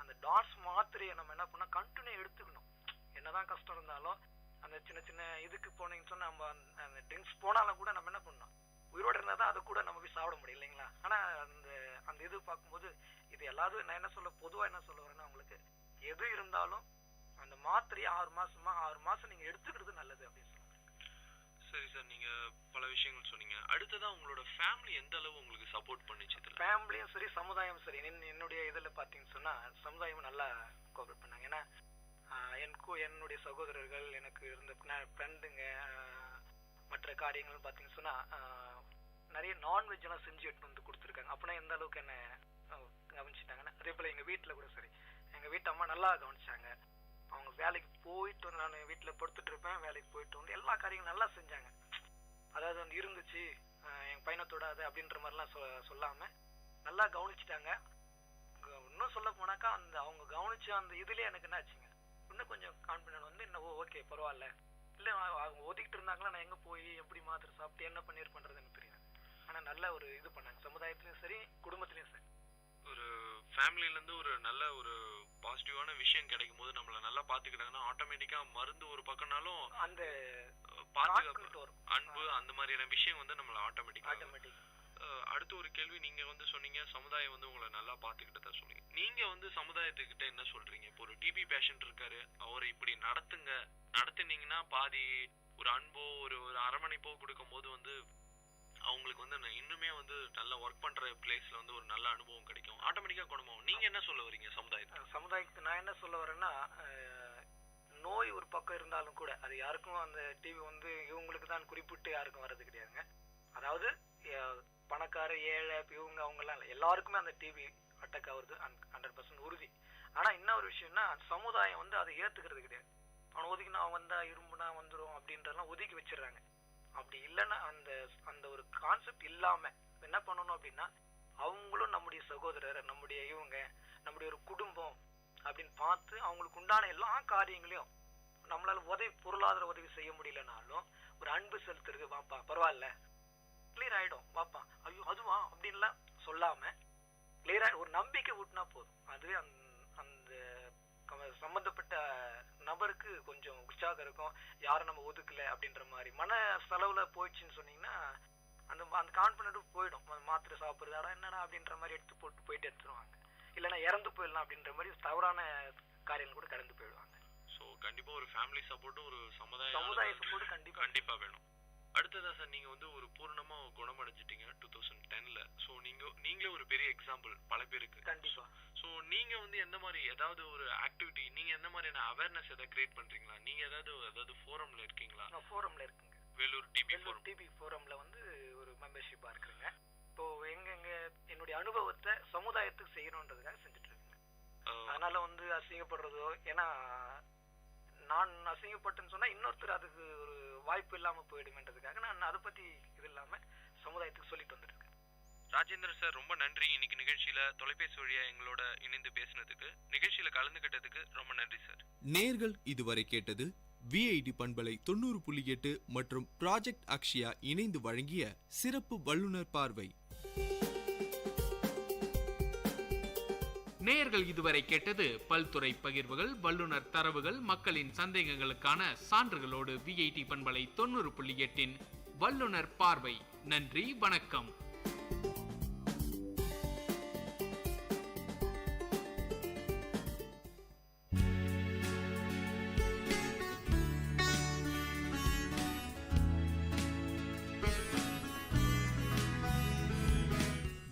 அந்த டாட்ஸ் மாத்திரையை நம்ம என்ன பண்ணால் கண்டினியூ எடுத்துக்கணும். என்னதான் கஷ்டம் இருந்தாலும் அந்த அந்த சின்ன சின்ன இதுக்கு போனீங்கன்னு சொன்னா நம்ம அந்த ட்ரிங்க்ஸ் போனாலும் கூட நம்ம என்ன பண்ணோம், உயிரோடு இருந்தால் தான் அதை கூட நம்ம போய் சாப்பிட முடியும் இல்லைங்களா. ஆனால் அந்த இது பார்க்கும்போது இது எல்லாத்தையும் நான் என்ன பொதுவாக என்ன சொல்ல வரேன்னா, உங்களுக்கு எது இருந்தாலும் அந்த மாத்திரையை 6 மாசம் நீங்கள் எடுத்துக்கிறது நல்லது அப்படின்னு சொல்லுவாங்க. சரி சார், நீங்க பல விஷயங்கள் சொன்னீங்க. அடுத்ததான் உங்களோட ஃபேமிலி எந்த அளவு உங்களுக்கு சப்போர்ட் பண்ணிச்சு? ஃபேமிலியும் சரி சமுதாயம் சரி, என்னுடைய இதில் பார்த்தீங்கன்னு சொன்னா சமுதாயம் நல்லா கோஆப்ரேட் பண்ணாங்க. ஏன்னா என்னுடைய சகோதரர்கள், எனக்கு இருந்த ஃப்ரெண்டுங்க, மற்ற காரியங்கள் பார்த்தீங்கன்னு சொன்னா நிறைய நான்வெஜ் எல்லாம் செஞ்சு எடுத்து வந்து கொடுத்துருக்காங்க. அப்படின்னா எந்த அளவுக்கு என்ன கவனிச்சுட்டாங்கன்னா, அதே போல எங்க வீட்டில் கூட சரி, எங்க வீட்டு அம்மா நல்லா கவனிச்சாங்க. அவங்க வேலைக்கு போயிட்டு வந்து, நான் வீட்டில் படுத்துட்டு இருப்பேன், வேலைக்கு போயிட்டு வந்து எல்லா காரியங்களும் நல்லா செஞ்சாங்க. அதாவது வந்து இருந்துச்சு என் பையனை தொடாது அப்படின்ற மாதிரிலாம் சொல்லாம நல்லா கவனிச்சுட்டாங்க. இன்னும் சொல்ல போனாக்கா அவங்க கவனிச்ச அந்த இதுலயே எனக்கு என்ன ஆச்சுங்க, இன்னும் கொஞ்சம் கான்பிடன்ட் வந்து இன்னும் ஓகே பரவாயில்ல. இல்லை அவங்க ஒதுக்கிட்டு இருந்தாங்களா, நான் எங்க போய் எப்படி மாத்திரை சாப்பிட்டு என்ன பண்றது எனக்கு தெரியாது. ஆனா நல்ல ஒரு இது பண்ணாங்க, சமுதாயத்திலயும் சரி குடும்பத்திலயும் சரி. ஒரு ஃபேமிலில இருந்து ஒரு நல்ல ஒரு பாசிட்டிவான விஷயம் கிடைக்கும் போது நம்மள நல்லா பாத்துக்கிட்டாங்கன்னா ஆட்டோமேட்டிக்கா மருந்து ஒரு பக்கம்னாலும் அந்த பாதுகாப்பு, அன்பு, அந்த மாதிரியான விஷயம் வந்து நம்மள ஆட்டோமேட்டிக். அடுத்த ஒரு கேள்வி, நீங்க வந்து சொன்னீங்க சமுதாயம் வந்து உங்களை நல்லா பாத்துக்கிட்டதா சொன்னீங்க. நீங்க வந்து சமுதாயத்துக்கிட்ட என்ன சொல்றீங்க? இப்போ ஒரு டிபி பேஷண்ட் இருக்காரு, அவரை இப்படி நடத்துனீங்கன்னா பாதி ஒரு அன்போ ஒரு அரவணைப்போ கொடுக்கும் போது வந்து அவங்களுக்கு வந்து இன்னுமே வந்து நல்ல ஒர்க் பண்ற பிளேஸ்ல வந்து ஒரு நல்ல அனுபவம் கிடைக்கும், ஆட்டோமேட்டிக்கா குணமாகும். நீங்க என்ன சொல்ல வரீங்க சமுதாயத்துக்கு? நான் என்ன சொல்ல வரேன்னா, நோய் ஒரு பக்கம் இருந்தாலும் கூட அது யாருக்கும் அந்த டிவி வந்து இவங்களுக்கு தான் குறிப்பிட்டு யாருக்கும் வர்றது கிடையாதுங்க. அதாவது பணக்கார ஏழை இவங்க அவங்கெல்லாம் இல்லை, எல்லாருக்குமே அந்த டிவி அட்டாக் ஆகுறது 100% உறுதி. ஆனா இன்னொரு விஷயம்னா, சமுதாயம் வந்து அதை ஏத்துக்கிறது கிடையாது. அவன் ஒதுக்கினா வந்தா இரும்புனா வந்துடும் அப்படின்றதெல்லாம் ஒதுக்கி வச்சிடறாங்க. அப்படி இல்லைன்னா அந்த ஒரு கான்செப்ட் இல்லாம என்ன பண்ணணும் அப்படின்னா, அவங்களும் நம்முடைய சகோதரர், நம்முடைய நம்முடைய ஒரு குடும்பம் அப்படின்னு பார்த்து அவங்களுக்கு உண்டான எல்லா காரியங்களையும் நம்மளால பொருளாதார உதவி செய்ய முடியலனாலும் ஒரு அன்பு செலுத்துறது, வாப்பா பரவாயில்ல கிளியர் ஆயிடும், வாப்பா ஐயோ அதுவா அப்படின்லாம் சொல்லாம கிளியரா ஒரு நம்பிக்கை ஊட்டினா போதும். அதுவே அந்த சம்பந்தப்பட்ட நபருக்கு கொஞ்சம் உற்சாகம் இருக்கும். யாரும் நம்ம ஒதுக்கல அப்படின்ற மாதிரி மன செலவுல போயிடுச்சுன்னு சொன்னீங்கன்னா அந்த கான்பிடன்ட் போயிடும். மாத்திரை சாப்பிடுறதா என்னடா அப்படின்ற மாதிரி எடுத்து போயிட்டு எடுத்துருவாங்க. இல்லைன்னா இறந்து போயிடலாம் அப்படின்ற மாதிரி தவறான காரியங்கள் கூட கடந்து போயிடுவாங்க. ஸோ கண்டிப்பா ஒரு ஃபேமிலி சப்போர்ட்டும் ஒரு சமுதாய சப்போர்ட் கண்டிப்பா வேணும். அடுத்ததா சார், நீங்க வந்து ஒரு பூர்ணமா குணமடைஞ்சிட்டீங்க 2010ல. ஸோ நீங்களே ஒரு பெரிய எக்ஸாம்பிள் பல பேருக்கு. கண்டிப்பா. ஸோ நீங்க வந்து எந்த மாதிரி ஏதாவது ஒரு ஆக்டிவிட்டி, நீங்க எந்த மாதிரியான அவேர்னஸ் ஏதாவது கிரியேட் பண்றீங்களா? நீங்க ஏதாவது ஃபோரம்ல இருக்கீங்களா? ஃபோரம்ல இருக்குங்க. வேலூர் டிபி ஃபோரம்ல வந்து ஒரு மெம்பர்ஷிப்பா இருக்குங்க. இப்போ என்னுடைய அனுபவத்தை சமுதாயத்துக்கு செய்யணுன்றதுக்காக செஞ்சுட்டு இருக்குங்க. அதனால வந்து அசிங்கப்படுறதோ, ஏன்னா நான் அசிங்கப்பட்டுன்னு சொன்னா இன்னொருத்தர் அதுக்கு ஒரு வாய்ப்பு இல்லாம போயிடுமென்றதுக்காக நான் அதை பத்தி இது இல்லாம சமுதாயத்துக்கு சொல்லிட்டு வந்துட்டு இருக்கேன். ராஜேந்திரன் சார், ரொம்ப நன்றி. இன்னைக்கு நிகழ்ச்சியில தொலைபேசி வழியா எங்களோட இணைந்து பேசினதுக்கு, நிகழ்ச்சியில கலந்துகிட்டதுக்கு ரொம்ப நன்றி சார். நேர்கள் இதுவரை கேட்டது விஐடி பண்பலை 90.8 மற்றும் ப்ராஜெக்ட் அக்ஷயா இணைந்து வழங்கிய சிறப்பு வல்லுநர் பார்வை. நேயர்கள் இதுவரை கேட்டது பல்துறை பகிர்வுகள், வல்லுநர் தரவுகள், மக்களின் சந்தேகங்களுக்கான சான்றுகளோடு விஐடி பண்பலை 90.8 வல்லுநர் பார்வை. நன்றி, வணக்கம்.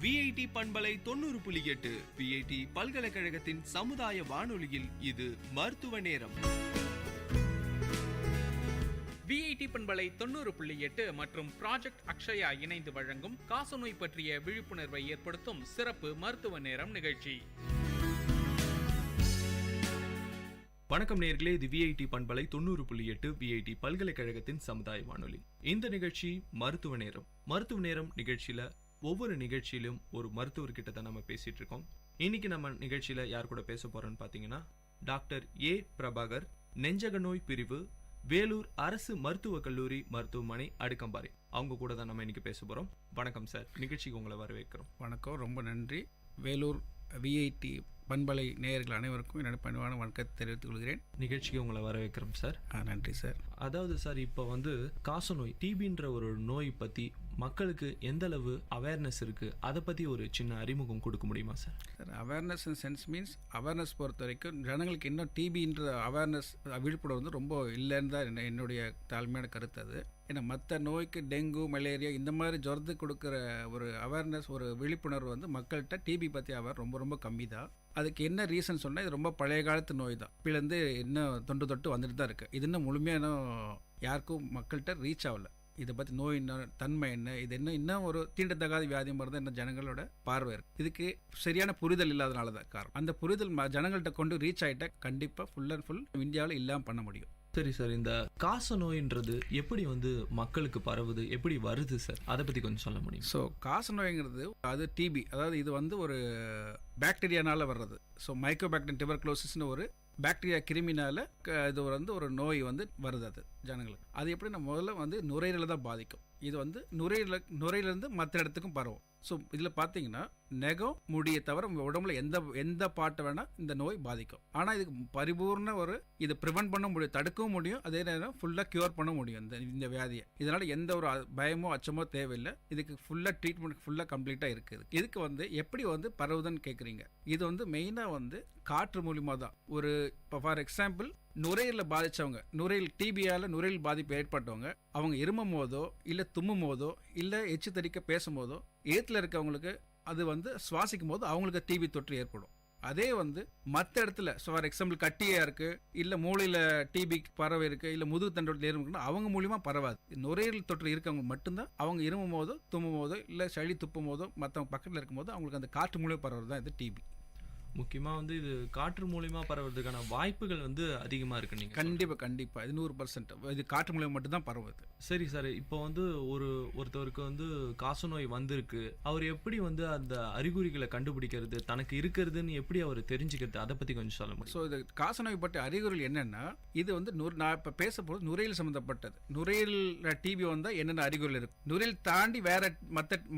விஐடி பண்பலை 90.8 விஐடி பல்கலைக்கழகத்தின் சமுதாய வானொலியில் இது மருத்துவ நேரம். விஐடி பண்பலை 90.8 மற்றும் ப்ராஜெக்ட் அக்ஷயா இணைந்து வழங்கும் காசநோய் பற்றிய விழிப்புணர்வை ஏற்படுத்தும் சிறப்பு மருத்துவ நேரம் நிகழ்ச்சி. வணக்கம் நேர்களே, இது விஐடி பண்பலை 90.8 விஐடி பல்கலைக்கழகத்தின் சமுதாய வானொலி. இந்த நிகழ்ச்சி மருத்துவ நேரம். மருத்துவ நேரம் நிகழ்ச்சியில ஒவ்வொரு நிகழ்ச்சியிலும் ஒரு மருத்துவர்கிட்ட தான் நம்ம பேசிட்டு இருக்கோம். இன்னைக்கு நம்ம நிகழ்ச்சியில யார் கூட பேச போறோம்னு பாத்தீங்கன்னா, டாக்டர் ஏ பிரபாகர், நெஞ்சக நோய் பிரிவு, வேலூர் அரசு மருத்துவக் கல்லூரி மருத்துவமனை அடுக்கம்பாறை. அவங்க கூட தான் நம்ம இன்னைக்கு பேச போறோம். வணக்கம் சார், நிகழ்ச்சிக்கு உங்களை வரவேற்கிறோம். வணக்கம், ரொம்ப நன்றி. வேலூர் விஐடி பண்பலை நேயர்கள் அனைவருக்கும் என்னோட பணிவான வணக்கத்தை தெரிவித்துக் கொள்கிறேன். நிகழ்ச்சிக்கு உங்களை வரவேற்கிறோம் சார். நன்றி சார். அதாவது சார், இப்போ வந்து காசநோய் டிபின்ற ஒரு நோய் பற்றி மக்களுக்கு எந்த அளவு அவேர்னஸ் இருக்கு, அதை பற்றி ஒரு சின்ன அறிமுகம் கொடுக்க முடியுமா sir? Sir, awareness in sense means awareness பொறுத்த வரைக்கும் ஜனங்களுக்கு இன்னும் டிபின்ற அவேர்னஸ் விழிப்புணர்வு வந்து ரொம்ப இல்லைன்னு தான் என்னுடைய தாழ்மையான கருத்து. அது ஏன்னா மற்ற நோய்க்கு டெங்கு மலேரியா இந்த மாதிரி ஜுரத்துக்கு கொடுக்குற ஒரு அவேர்னஸ் ஒரு விழிப்புணர்வு வந்து மக்கள்கிட்ட டிபி பற்றி ரொம்ப ரொம்ப கம்மி தான். அதுக்கு என்ன ரீசன் சொன்னால் இது ரொம்ப பழைய காலத்து நோய் தான். இப்போலேருந்து இன்னும் தொட்டு வந்துட்டு தான் இருக்குது. இது இன்னும் முழுமையான யாருக்கும் மக்கள்கிட்ட ரீச் ஆகலை. இதை பற்றி நோய் என்ன, தன்மை என்ன, இது இன்னும் ஒரு தீண்டத்தகாத வியாதி மாதிரி தான் இன்னும் ஜனங்களோட பார்வை இருக்குது. இதுக்கு சரியான புரிதல் இல்லாதனால தான் காரணம். அந்த புரிதல் ஜனங்கள்கிட்ட கொண்டு ரீச் ஆகிட்டா கண்டிப்பாக ஃபுல் அண்ட் ஃபுல் இந்தியாவில் இல்லாமல் பண்ண முடியும். சரி சார், இந்த காச நோயின்றது எப்படி வந்து மக்களுக்கு பரவுது, எப்படி வருது சார், அதை பற்றி கொஞ்சம் சொல்ல முடியும்? ஸோ காச நோய்ங்கிறது அது டிபி, அதாவது இது வந்து ஒரு பாக்டீரியானால வர்றது. ஸோ மைக்ரோபாக்டீரியம் டியூபர்குலோசிஸ்னு ஒரு பாக்டீரியா கிருமினால இது வந்து ஒரு நோய் வந்து வருது அது ஜனங்களுக்கு. அது எப்படி நம்ம முதல்ல வந்து நுரையீரலை தான் பாதிக்கும். இது வந்து நுரையிலேருந்து மற்ற இடத்துக்கும் பரவும். ஸோ இதில் பார்த்தீங்கன்னா நெகம் முடியை தவிர உங்கள் உடம்புல எந்த பாட்டை வேணால் இந்த நோய் பாதிக்கும். ஆனால் இதுக்கு பரிபூர்ண இது ப்ரிவென்ட் பண்ண முடியும், தடுக்கவும் முடியும், அதே நேரம் ஃபுல்லாக க்யூர் பண்ண முடியும் இந்த வியாதியை. இதனால் எந்த ஒரு பயமோ அச்சமோ தேவையில்லை. இதுக்கு ஃபுல்லாக ட்ரீட்மெண்ட் ஃபுல்லாக கம்ப்ளீட்டாக இருக்குது. இதுக்கு வந்து எப்படி வந்து பரவுதுன்னு கேட்குறீங்க. இது வந்து மெயினாக வந்து காற்று மூலியமாக தான். ஒரு இப்போ ஃபார் எக்ஸாம்பிள் நுரையீரலை பாதித்தவங்க, நுரையீரல் டிபியால் நுரையீரல் பாதிப்பு ஏற்பட்டவங்க, அவங்க இருமும் போதோ இல்லை தும்மும் போதோ இல்லை எச்சு தடிக்க பேசும்போதோ ஏத்தில் இருக்கவங்களுக்கு அது வந்து சுவாசிக்கும் போது அவங்களுக்கு டிபி தொற்று ஏற்படும். அதே வந்து மற்ற இடத்துல ஃபார் எக்ஸாம்பிள் கட்டியாக இருக்குது இல்லை மூளையில் டிபி பரவ இருக்குது இல்லை முதுகு தண்டோட இருக்குன்னா அவங்க மூலியமாக பரவாது. நுரையீரல் தொற்று இருக்கவங்க மட்டும்தான் அவங்க இருமும் போதோ தும்மும் போதோ இல்லை சளி துப்பும் போதோ மற்றவங்க பக்கத்தில் இருக்கும்போது அவங்களுக்கு அந்த காற்று மூலியம் பரவுறது தான் இது டிபி. முக்கியமாக வந்து இது காற்று மூலியமா பரவுறதுக்கான வாய்ப்புகள் வந்து அதிகமாக இருக்கு. நீங்கள் கண்டிப்பாக இது 100% இது காற்று மூலியம் மட்டும்தான் பரவுது. சரி சார், இப்போ வந்து ஒருத்தவருக்கு வந்து காசநோய் வந்திருக்கு, அவர் எப்படி வந்து அந்த அறிகுறிகளை கண்டுபிடிக்கிறது, தனக்கு இருக்கிறதுன்னு எப்படி அவர் தெரிஞ்சுக்கிறது, அதை பற்றி கொஞ்சம் சொல்ல முடியும்? ஸோ இது காசநோய் பற்றி அறிகுறிகள் என்னென்னா, இது வந்து நான் இப்போ பேச போகிறது நுரையீரல் சம்மந்தப்பட்டது. நுரையீரல் டிபி வந்தால் என்னென்ன அறிகுறிகள் இருக்குது. நுரையீரல் தாண்டி வேற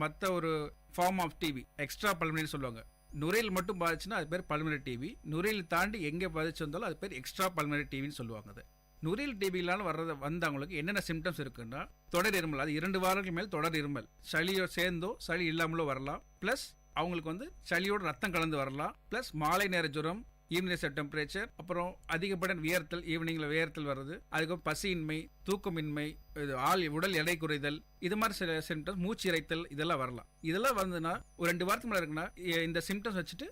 மற்ற ஒரு form of TB extra pulmonary சொல்லுவாங்க. நுரையில் மட்டும் பாதிச்சுன்னா அது பேர் பல்மனரி டிபி. நுரையில் தாண்டி எங்கே பாதிச்சு வந்தாலும் அது பேர் எக்ஸ்ட்ரா பல்மனரி டிவின்னு சொல்லுவாங்க. அது நுரையில் டிபியிலான வந்தவங்களுக்கு என்னென்ன சிம்டம்ஸ் இருக்குன்னா, தொடர் இருமல், அது 2 வாரங்களுக்கு மேல் தொடர் இருமல், சளியோ சேர்ந்தோ சளி இல்லாமலோ வரலாம், ப்ளஸ் அவங்களுக்கு வந்து சளியோட ரத்தம் கலந்து வரலாம், ப்ளஸ் மாலை நேர ஜுரம், ஈவினிங் டெம்பரேச்சர், அப்புறம் அதிகப்படியான வியர்த்தல், ஈவினிங்கில் வியர்த்தல் வருது, அதுக்கப்புறம் பசியின்மை, தூக்கமின்மை, உடல் எடை குறைதல், இது மாதிரி சில சிம்டம்ஸ், மூச்சு இறைத்தல், இதெல்லாம் வரலாம். இதெல்லாம் வந்துன்னா ஒரு 2 வாரத்துக்கு மேலே இருக்குன்னா இந்த சிம்டம்ஸ் வச்சுட்டு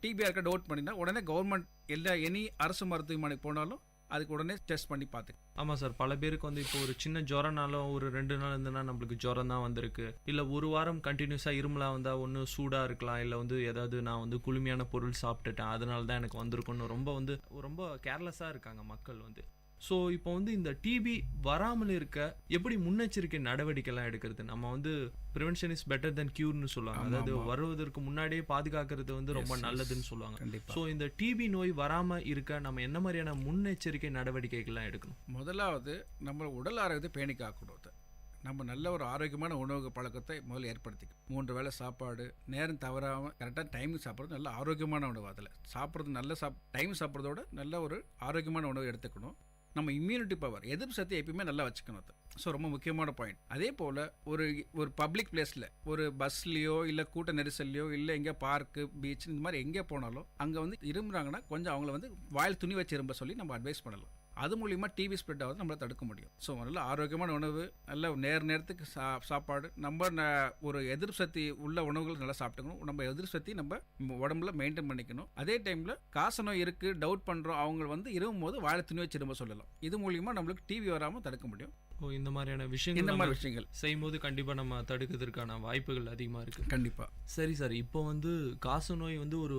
டிபிஆ இருக்க டவுட் பண்ணினா உடனே கவர்மெண்ட் எனி அரசு மருத்துவமனைக்கு போனாலும் அதுக்கு உடனே டெஸ்ட் பண்ணி பார்த்து. ஆமாம் சார், பல பேருக்கு வந்து இப்போ ஒரு சின்ன ஜுரம்னாலும் ஒரு 2 நாள் இருந்ததுன்னா நம்மளுக்கு ஜுரம் தான் வந்திருக்கு, இல்லை ஒரு வாரம் கண்டினியூஸாக இருமலாக வந்தால் ஒன்று சூடாக இருக்கலாம், இல்லை வந்து ஏதாவது நான் வந்து குளுமையான பொருள் சாப்பிட்டுட்டேன் அதனால தான் எனக்கு வந்திருக்குன்னு ரொம்ப கேர்லெஸ்ஸாக இருக்காங்க மக்கள் வந்து. ஸோ இப்போ வந்து இந்த டிபி வராமல் இருக்க எப்படி முன்னெச்சரிக்கை நடவடிக்கைலாம் எடுக்கிறது? நம்ம வந்து ப்ரிவென்ஷன் இஸ் பெட்டர் தென் கியூர்னு சொல்லுவாங்க. அதாவது வருவதற்கு முன்னாடியே பாதுகாக்கிறது வந்து ரொம்ப நல்லதுன்னு சொல்லுவாங்க. ஸோ இந்த டிபி நோய் வராமல் இருக்க நம்ம என்ன மாதிரியான முன்னெச்சரிக்கை நடவடிக்கைகள்லாம் எடுக்கணும்? முதலாவது நம்ம உடல் ஆரோக்கியத்தை பேணி காக்கணும். நம்ம நல்ல ஒரு ஆரோக்கியமான உணவு பழக்கத்தை முதல்ல ஏற்படுத்திக்கணும். 3 வேளை சாப்பாடு நேரம் தவறாமல் கரெக்டாக டைமுக்கு சாப்பிட்றது, நல்ல ஆரோக்கியமான உணவு. அதில் சாப்பிட்றது நல்ல டைம் சாப்பிட்றதோட நல்ல ஒரு ஆரோக்கியமான உணவு எடுத்துக்கணும். நம்ம இம்யூனிட்டி பவர், எதிர்ப்பு சக்தி எப்பயுமே நல்லா வச்சுக்கணும். ஸோ ரொம்ப முக்கியமான பாயிண்ட். அதே போல் ஒரு பப்ளிக் பிளேஸில் ஒரு பஸ்லேயோ இல்லை கூட்ட நெரிசல்லையோ இல்லை எங்கே பார்க்கு பீச் இந்த மாதிரி எங்கே போனாலும் அங்கே வந்து இரும்புறாங்கன்னா கொஞ்சம் அவங்கள வந்து வாயில் துணி வச்சு இரும்ப சொல்லி நம்ம அட்வைஸ் பண்ணலாம். அது மூலிமா டிபி ஸ்ப்ரெட் ஆகுது நம்மளை தடுக்க முடியும். ஸோ நல்ல ஆரோக்கியமான உணவு, நல்ல நேரத்துக்கு சாப்பாடு, நம்ம ஒரு எதிர்ப்பு சக்தி உள்ள உணவுகள் நல்லா சாப்பிட்டுக்கணும். நம்ம எதிர்ப்பு சக்தி நம்ம உடம்புல மெயின்டைன் பண்ணிக்கணும். அதே டைமில் காசநோய் இருக்குது டவுட் பண்ணுறோம், அவங்க வந்து இருமும் போது வாழை துணி வச்சு இரும்ப சொல்லலாம். இது மூலிமா நம்மளுக்கு டிவி வராமல் தடுக்க முடியும். இந்த மாதிரியான விஷயங்கள் செய்யும்போது கண்டிப்பாக நம்ம தடுக்கிறதுக்கான வாய்ப்புகள் அதிகமாக இருக்குது. கண்டிப்பாக. சரி சார், இப்போ வந்து காசநோய் வந்து ஒரு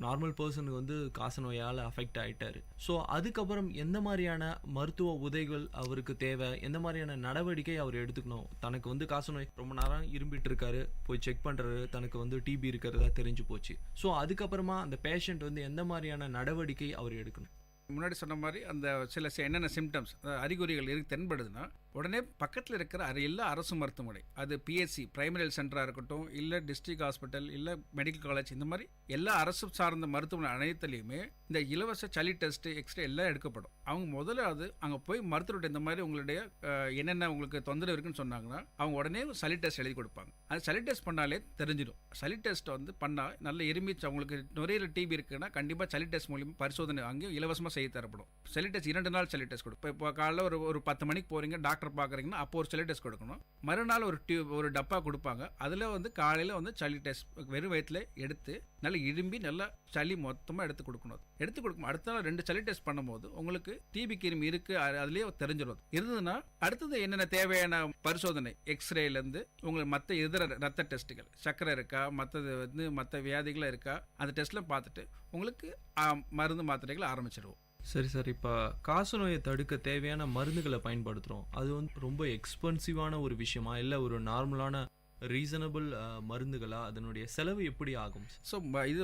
நார்மல் பர்சனுக்கு வந்து காசநோயால் அஃபெக்ட் ஆகிட்டாரு. ஸோ அதுக்கப்புறம் எந்த மாதிரியான மருத்துவ உதவிகள் அவருக்கு தேவை, எந்த மாதிரியான நடவடிக்கை அவர் எடுத்துக்கணும்? தனக்கு வந்து காசநோய் ரொம்ப நேரம் இரும்பிட்டு இருக்காரு, போய் செக் பண்ணுறாரு, தனக்கு வந்து டிபி இருக்கிறதா தெரிஞ்சு போச்சு. ஸோ அதுக்கப்புறமா அந்த பேஷண்ட் வந்து எந்த மாதிரியான நடவடிக்கை அவர் எடுக்கணும்? முன்னாடி சொன்ன மாதிரி அந்த என்னென்ன சிம்டம்ஸ் அறிகுறிகள் தென்படுதுன்னா உடனே பக்கத்தில் இருக்கிற எல்லா அரசு மருத்துவமனை, அது பிஎஸ்சி பிரைமரி ஹெல்த் சென்டராக இருக்கட்டும், இல்லை டிஸ்ட்ரிக்ட் ஹாஸ்பிட்டல், இல்லை மெடிக்கல் காலேஜ், இந்த மாதிரி எல்லா அரசு சார்ந்த மருத்துவமனை அனைத்துலேயுமே இந்த இலவச சளி டெஸ்ட் எக்ஸ்ரே எல்லாம் எடுக்கப்படும். அவங்க முதல்ல அது அங்கே போய் மருத்துவர்கிட்ட இந்த மாதிரி உங்களுடைய என்னென்ன உங்களுக்கு தொந்தரவு இருக்குன்னு சொன்னாங்கன்னா அவங்க உடனே சளி டெஸ்ட் எழுதி கொடுப்பாங்க. அது சளி டெஸ்ட் பண்ணாலே தெரிஞ்சிடும். சளி டெஸ்ட் பண்ணால் நல்ல எருமிச்சு அவங்களுக்கு நுரையீரல் டிபி இருக்குன்னா கண்டிப்பாக சளி டெஸ்ட் மூலியமாக பரிசோதனை அங்கேயும் இலவசமாக செய்து தரப்படும். சளி டெஸ்ட் 2 நாள் சளி டெஸ்ட் கொடுக்கும். இப்போ காலைல ஒரு 10 மணிக்கு போகிறீங்க, டாக்டர் பார்க்குறீங்கன்னா அப்போ ஒரு சளி டெஸ்ட் கொடுக்கணும். மறுநாள் ஒரு டப்பா கொடுப்பாங்க. அதில் காலையில் சளி டெஸ்ட் வெறும் வயிற்றுல எடுத்து நல்லா இரும்பி நல்லா சளி மொத்தமாக எடுத்து கொடுக்கணும். எடுத்து கொடுக்கும் அடுத்த நாள் 2 சளி டெஸ்ட் பண்ணும்போது உங்களுக்கு டிபி கிருமி இருக்குது அதுலேயே தெரிஞ்சிடும். இருந்ததுன்னா அடுத்தது என்னென்ன தேவையான பரிசோதனை எக்ஸ்ரேலேருந்து உங்களுக்கு மற்ற இதர ரத்த டெஸ்ட்டுகள், சர்க்கரை இருக்கா, மற்ற வியாதிகள் இருக்கா, அந்த டெஸ்ட்லாம் பார்த்துட்டு உங்களுக்கு மருந்து மாத்திரைகளை ஆரம்பிச்சிடுவோம். சரி சார், இப்போ காச நோயை தடுக்க தேவையான மருந்துகளை பயன்படுத்துகிறோம். அது ரொம்ப எக்ஸ்பென்சிவான ஒரு விஷயமா, இல்லை ஒரு நார்மலான ரீசனபிள் மருந்துகளா? அதனுடைய செலவு எப்படி ஆகும்? ஸோ இது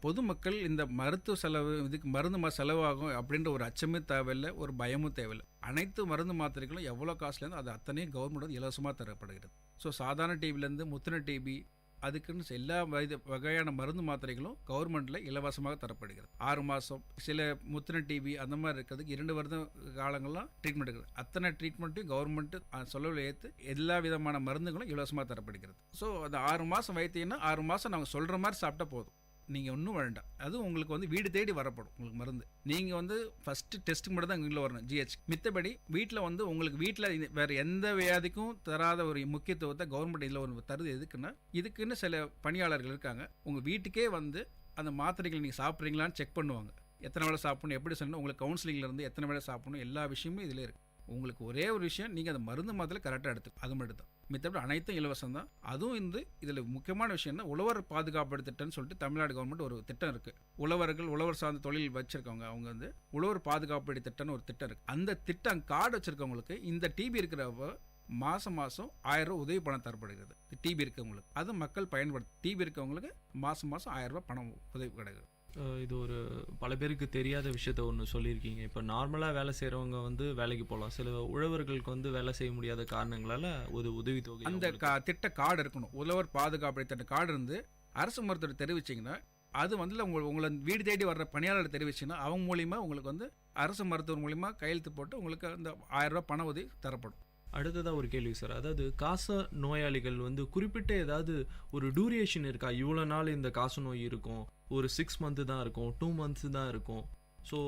பொதுமக்கள் இந்த மருத்துவ செலவு, இதுக்கு மருந்து செலவாகும் அப்படின்ற ஒரு அச்சமே தேவையில்லை, ஒரு பயமும் தேவையில்லை. அனைத்து மருந்து மாத்திரைகளும் எவ்வளோ காஸ்ட்லேருந்து அது அத்தனையும் கவர்மெண்ட் இலவசமாக தரப்படுகிறது. ஸோ சாதாரண டிபிலேருந்து முத்தின டிபி அதுக்குன்னு எல்லா வகையான மருந்து மாத்திரைகளும் கவர்மெண்ட்டில் இலவசமாக தரப்படுகிறது. 6 மாதம் சில முத்தின டிபி அந்த மாதிரி இருக்கிறதுக்கு 2 வருடம் காலங்கள்லாம் ட்ரீட்மெண்ட் இருக்குது. அத்தனை ட்ரீட்மெண்ட்டையும் கவர்மெண்ட்டு செலவில் ஏற்று எல்லா விதமான மருந்துகளும் இலவசமாக தரப்படுகிறது. ஸோ அந்த 6 மாதம் வைத்தியன்னா 6 மாதம் நாங்கள் சொல்கிற மாதிரி சாப்பிட்டா போதும், நீங்கள் ஒன்றும் வேண்டாம். அதுவும் உங்களுக்கு வீடு தேடி வரப்படும் உங்களுக்கு மருந்து. நீங்கள் ஃபஸ்ட்டு டெஸ்ட்டுக்கு மட்டும் தான் இங்கே வரணும், ஜிஹெச். மித்தபடி வீட்டில் உங்களுக்கு வீட்டில் வேறு எந்த வியாதிக்கும் தராத ஒரு முக்கியத்துவத்தை கவர்மெண்ட் இதில் தருது. இதுக்குன்னு சில பணியாளர்கள் இருக்காங்க. உங்கள் வீட்டுக்கே அந்த மாத்திரைகள் நீங்கள் சாப்பிட்றீங்களான்னு செக் பண்ணுவாங்க. எத்தனை வேளை சாப்பிடணும், எப்படி சொல்லணும், உங்களுக்கு கவுன்சிலிங்லேருந்து எத்தனை வேளை சாப்பிடணும், எல்லா விஷயமும் இதில் இருக்குது. உங்களுக்கு ஒரே ஒரு விஷயம், நீங்கள் அந்த மருந்து மாத்திரை கரெக்டாக எடுத்துக்கணும், அது மட்டும் தான். மித்தபடி அனைத்தும் இலவசம் தான். அதுவும் இதில் முக்கியமான விஷயம்னா உழவர் பாதுகாப்பு திட்டம்னு சொல்லிட்டு தமிழ்நாடு கவர்மெண்ட் ஒரு திட்டம் இருக்குது. உழவர் சார்ந்த தொழில் வச்சுருக்கவங்க அவங்க உழவர் பாதுகாப்பு திட்டம்னு ஒரு திட்டம் இருக்குது. அந்த திட்டம் கார்டு வச்சுருக்கவங்களுக்கு இந்த டிபி இருக்கிறப்ப மாதம் 1000 ரூபா உதவி பணம் தரப்படுகிறது. டிபி இருக்கவங்களுக்கு அது மக்கள் பயன்படுத்து. டிபி இருக்கவங்களுக்கு மாதம் 1000 ரூபா பணம் உதவி கிடைக்குது. இது ஒரு பல பேருக்கு தெரியாத விஷயத்த ஒன்று சொல்லியிருக்கீங்க. இப்போ நார்மலாக வேலை செய்கிறவங்க வேலைக்கு போகலாம், சில உழவர்களுக்கு வேலை செய்ய முடியாத காரணங்களால் ஒரு உதவித்தொகை அந்த திட்ட கார்டு இருக்கணும். உழவர் பாதுகாப்பு திட்ட கார்டு இருந்து அரசு மருத்துவர் தெரிவிச்சிங்கன்னா அது உங்களை வீடு தேடி வர்ற பணியாளர் தெரிவிச்சிங்கன்னா அவங்க மூலிமா உங்களுக்கு அரசு மருத்துவர் மூலிமா கையெழுத்து போட்டு உங்களுக்கு அந்த 1000 ரூபா பண உதவி தரப்படும். அடுத்ததாக ஒரு கேள்வி சார், அதாவது காச நோயாளிகள் குறிப்பிட்ட ஏதாவது ஒரு டூரேஷன் இருக்கா? இவ்வளோ நாள் இந்த காச நோய் இருக்கும், ஒரு 6 மந்த்து தான் இருக்கும், 2 மந்த்ஸ் தான் இருக்கும். ஸோ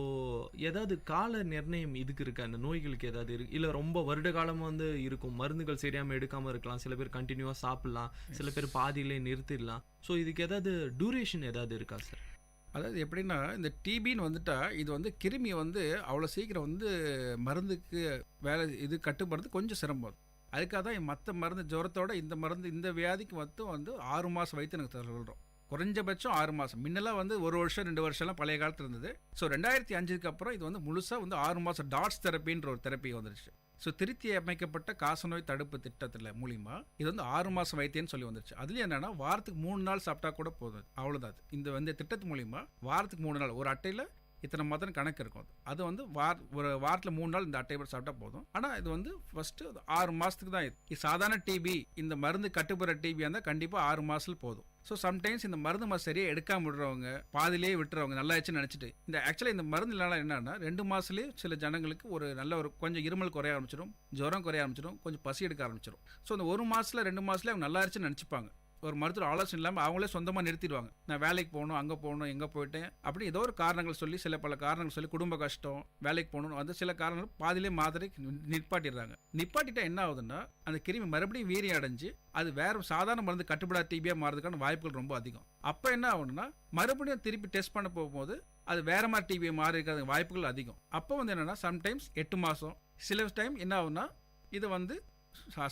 ஏதாவது கால நிர்ணயம் இதுக்கு இருக்கா? அந்த நோய்களுக்கு ஏதாவது இருக்கு, இல்லை ரொம்ப வருட காலமாக இருக்கும், மருந்துகள் சரியாமல் எடுக்காமல் இருக்கலாம், சில பேர் கண்டினியூவாக சாப்பிட்லாம், சில பேர் பாதியிலே நிறுத்திடலாம். ஸோ இதுக்கு ஏதாவது டூரேஷன் ஏதாவது இருக்கா சார்? அதாவது எப்படின்னா இந்த டிபின்னு வந்துட்டா இது கிருமி அவ்வளோ சீக்கிரம் மருந்துக்கு வேலை இது கட்டுப்படுறது கொஞ்சம் சிரமம். அதுக்காக தான் மற்ற மருந்து ஜுரத்தோட இந்த மருந்து இந்த வியாதிக்கு 6 மாதம் வைத்து எனக்கு சொல்கிறோம். குறைஞ்சபட்சம் 6 மாதம். முன்னெல்லாம் 1 வருஷம் 2 வருஷம்லாம் பழைய காலத்தில் இருந்தது. ஸோ 2005க்கு அப்புறம் இது முழுசாக 6 மாதம் டாட்ஸ் தெரப்பின்ற ஒரு தெரப்பி வந்துருச்சு. ஸோ திருத்தி அமைக்கப்பட்ட காசநோய் தடுப்பு திட்டத்தில் மூலிமா இது 6 மாதம் வைத்தியன்னு சொல்லி வந்துருச்சு. அதுலேயும் என்னென்னா வாரத்துக்கு 3 நாள் சாப்பிட்டா கூட போதும், அவ்வளோதான். இந்த திட்டத்து மூலிமா வாரத்துக்கு 3 நாள் ஒரு அட்டையில் இத்தனை மாதம் கணக்கு இருக்கும். அது ஒரு வாரத்தில் 3 நாள் இந்த அட்டையை சாப்பிட்டா போதும். ஆனால் இது ஃபஸ்ட்டு 6 மாதத்துக்கு தான். இது சாதாரண டிபி, இந்த மருந்து கட்டுப்படுற டிபியாக இருந்தால் கண்டிப்பாக 6 மாதத்தில் போதும். ஸோ சம்டைம்ஸ் இந்த மருந்து சரியாக எடுக்காமல் விடுறவங்க, பாதிலேயே விட்டுறவங்க, நல்லா ஆச்சுன்னு நினச்சிட்டு ஆக்சுவலாக இந்த மருந்து இல்லைனா என்னன்னா 2 மாதத்துலேயே சில ஜனங்களுக்கு ஒரு நல்ல கொஞ்சம் இருமல் குறைய ஆரம்பிச்சிடும், ஜுரம் குறைய ஆரம்பிச்சிடும், கொஞ்சம் பசி எடுக்க ஆரம்பிச்சிடும். ஸோ இந்த 1 மாதத்தில் 2 மாதத்துலேயே அவங்க நல்லா ஆச்சுன்னு நினச்சிப்பாங்க. ஒரு மருத்துவர் ஆலோசனை இல்லாமல் அவங்களே சொந்தமாக நிறுத்திடுவாங்க. நான் வேலைக்கு போகணும், அங்கே போகணும், எங்கே போயிட்டேன் அப்படி ஏதோ ஒரு காரணங்கள் சொல்லி, பல காரணங்கள் சொல்லி, குடும்ப கஷ்டம், வேலைக்கு போகணும், சில காரணங்கள் பாதிலே மாத்திரை நிப்பாட்டிடுறாங்க. நிப்பாட்டிட்டா என்ன ஆகுதுன்னா அந்த கிருமி மறுபடியும் வீரியம் அடைஞ்சு அது வேற சாதாரண மருந்து கட்டுப்படாத டிபியாக மாறதுக்கான வாய்ப்புகள் ரொம்ப அதிகம். அப்போ என்ன ஆகுதுன்னா மறுபடியும் திருப்பி டெஸ்ட் பண்ண போகும்போது அது வேற மாதிரி டிபியை மாறி இருக்கிற வாய்ப்புகள் அதிகம். அப்போ என்னன்னா சம்டைம்ஸ் 8 மாதம், சில டைம் என்ன ஆகுதுன்னா இது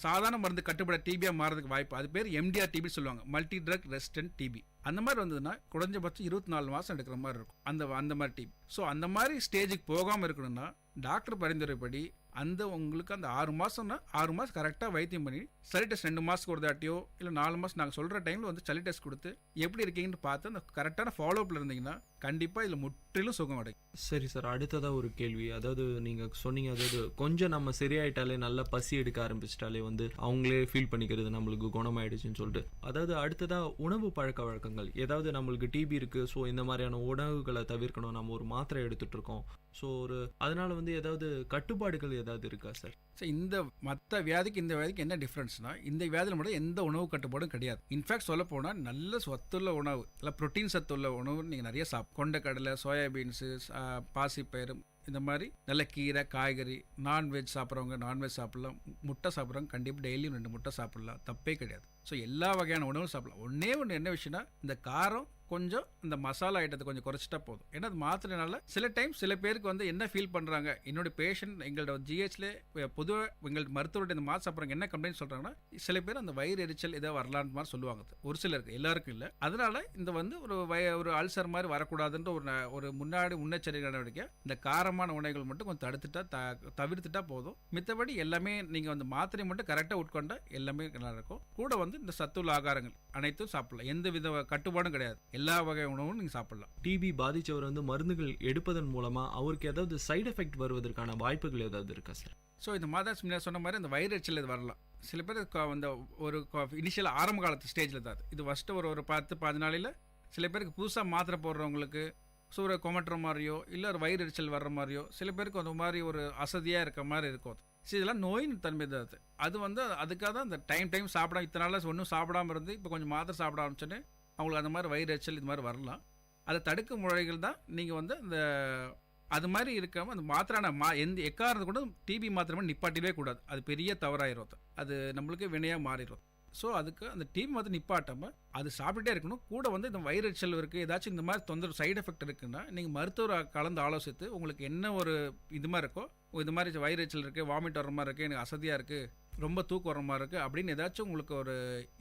சாதாரண மருந்து கட்டுப்பட டிபியாக மாறதுக்கு வாய்ப்பு. அது பேர் எம்டிஆர் டிபி சொல்லுவாங்க, மல்டி ட்ரக் ரெசிஸ்டன்ட் டிபி. அந்த மாதிரி வந்ததுன்னா குறைஞ்சபட்சம் 24 மாதம் எடுக்கிற மாதிரி இருக்கும் அந்த மாதிரி டிபி. ஸோ அந்த மாதிரி ஸ்டேஜுக்கு போகாமல் இருக்கணும்னா டாக்டர் பரிந்துரைப்படி அந்த உங்களுக்கு அந்த 6 மாதம்னா 6 மாதம் கரெக்டாக வைத்தியம் பண்ணி சளி டெஸ்ட் 2 மாதத்துக்கு ஒரு தாட்டியோ இல்லை 4 மாதம் நாங்கள் சொல்கிற டைமில் வந்து சளி டெஸ்ட் கொடுத்து எப்படி இருக்கீங்கன்னு பார்த்து அந்த கரெக்டான ஃபாலோஅப்பில் இருந்தீங்கன்னா கண்டிப்பாக இதில் முற்றிலும் சுகம் கிடைக்கும். சரி சார், அடுத்ததாக ஒரு கேள்வி. அதாவது நீங்கள் சொன்னீங்க, அதாவது கொஞ்சம் நம்ம சரியாயிட்டாலே நல்லா பசி எடுக்க ஆரம்பிச்சிட்டாலே வந்து அவங்களே ஃபீல் பண்ணிக்கிறது நம்மளுக்கு குணமாயிடுச்சுன்னு சொல்லிட்டு. அதாவது அடுத்ததாக உணவு பழக்க வழக்கங்கள், ஏதாவது நம்மளுக்கு டிபி இருக்குது, ஸோ இந்த மாதிரியான உணவுகளை தவிர்க்கணும், நம்ம ஒரு மாத்திரை எடுத்துகிட்டு இருக்கோம், ஸோ ஒரு அதனால் வந்து ஏதாவது கட்டுப்பாடுகள் ஏதாவது இருக்கா சார்? ஸோ இந்த மற்ற வியாதிக்கு இந்த வியாதிக்கு என்ன டிஃப்ரென்ஸ்னா, இந்த வியாதியில் மட்டும் எந்த உணவு கட்டுப்பாடும் கிடையாது. இன்ஃபேக்ட் சொல்ல போனால் நல்ல சத்துள்ள உணவு, இல்லை ப்ரோட்டீன் சத்துள்ள உணவு நீங்கள் நிறைய கொண்டக்கடலை, சோயாபீன்ஸு, பாசிப்பயிறு, இந்த மாதிரி நல்ல கீரை, காய்கறி, நான்வெஜ் சாப்பிட்றவங்க நான்வெஜ் சாப்பிட்லாம், முட்டை சாப்பிட்றவங்க கண்டிப்பாக டெய்லியும் 2 முட்டை சாப்பிட்லாம், தப்பே கிடையாது. ஸோ எல்லா வகையான உணவும் சாப்பிடலாம். ஒன்றே ஒன்று என்ன விஷயம்னா, இந்த காரம் கொஞ்சம் இந்த மசாலா ஐட்டத்தை கொஞ்சம் குறைச்சிட்டா போதும். ஏன்னா அது மாத்திரனால சில டைம் சில பேருக்கு வந்து என்ன ஃபீல் பண்ணுறாங்க, என்னுடைய பேஷண்ட் எங்களோட ஜிஹெச்ல பொதுவாக எங்கள் மருத்துவர்கிட்ட இந்த மாத்திரை சாப்பிட்றாங்க என்ன கம்ப்ளைண்ட் சொல்கிறாங்கன்னா, சில பேர் அந்த வயிறு எரிச்சல் ஏதோ வரலான்னு மாதிரி சொல்லுவாங்க. ஒரு சிலருக்கு, எல்லாருக்கும் இல்லை. அதனால இந்த வந்து ஒரு அல்சர் மாதிரி வரக்கூடாதுன்ற ஒரு முன்னெச்சரிக்கை நடவடிக்கை. இந்த காரமான உணவுகள் மட்டும் கொஞ்சம் தவிர்த்துட்டா போதும். மித்தபடி எல்லாமே நீங்கள் வந்து மாத்திரை மட்டும் கரெக்டாக உட்கொண்டா எல்லாமே நல்லா இருக்கும். கூட வந்து இந்த சத்துள்ள ஆகாரங்கள் அனைத்தும் சாப்பிடலாம், எந்த வித கட்டுப்பாடும் கிடையாது. எல்லா வகை உணவும் நீங்கள் சாப்பிடலாம். டிபி பாதிச்சவர் வந்து மருந்துகள் எடுப்பதன் மூலமா அவருக்கு ஏதாவது சைடு எஃபெக்ட் வருவதற்கான வாய்ப்புகள் ஏதாவது இருக்கா சார்? ஸோ இந்த மாதம் முன்னாடி சொன்ன மாதிரி அந்த வயிறு எரிச்சல் இது வரலாம். சில பேர் அந்த ஒரு இனிஷியல் ஆரம்ப காலத்து ஸ்டேஜில் தான் இது ஃபஸ்ட்டு ஒரு 10-15 நாளில் சில பேருக்கு புதுசாக மாத்திரை போடுறவங்களுக்கு சூற கொமட்டுற மாதிரியோ இல்லை ஒரு வயிறு எரிச்சல் வர்ற மாதிரியோ, சில பேருக்கு அந்த மாதிரி ஒரு அசதியாக இருக்க மாதிரி இருக்கும். ஸோ இதெல்லாம் நோயின் தன்மை தான். அது வந்து அதுக்காக தான் அந்த டைம் சாப்பிடாம இத்தனை நாளில் ஒன்றும் சாப்பிடாமல் இருந்து இப்போ கொஞ்சம் மாத்திரை சாப்பிட ஆரம்பிச்சோன்னே அவங்களுக்கு அந்த மாதிரி வயிறு எரிச்சல் இது மாதிரி வரலாம். அதை தடுக்கும் முறைகள் தான் நீங்கள் வந்து இந்த அது மாதிரி இருக்காமல் அந்த மாத்திரான எந்த எக்காரணத்தை கூட டிபி மாத்திரமே நிப்பாட்டிடவே கூடாது. அது பெரிய தவறாயிரும், அது நம்மளுக்கு வினையாக மாறிடும். ஸோ அதுக்கு அந்த டிபி மாத்திரை நிப்பாட்டாமல் அது சாப்பிட்டுட்டே இருக்கணும். கூட வந்து இந்த வயிறு எரிச்சல் இருக்குது, ஏதாச்சும் இந்த மாதிரி தொந்தரவு சைடு எஃபெக்ட் இருக்குன்னா நீங்கள் மருத்துவரை கலந்து ஆலோசித்து உங்களுக்கு என்ன ஒரு இது மாதிரி இருக்கோ, இது மாதிரி வயிறு எரிச்சல் இருக்குது, வாமிட் வர மாதிரி இருக்குது, எனக்கு அசதியாக இருக்குது, ரொம்ப தூக்கம் வர மாதிரி இருக்குது அப்படின்னு ஏதாச்சும் உங்களுக்கு ஒரு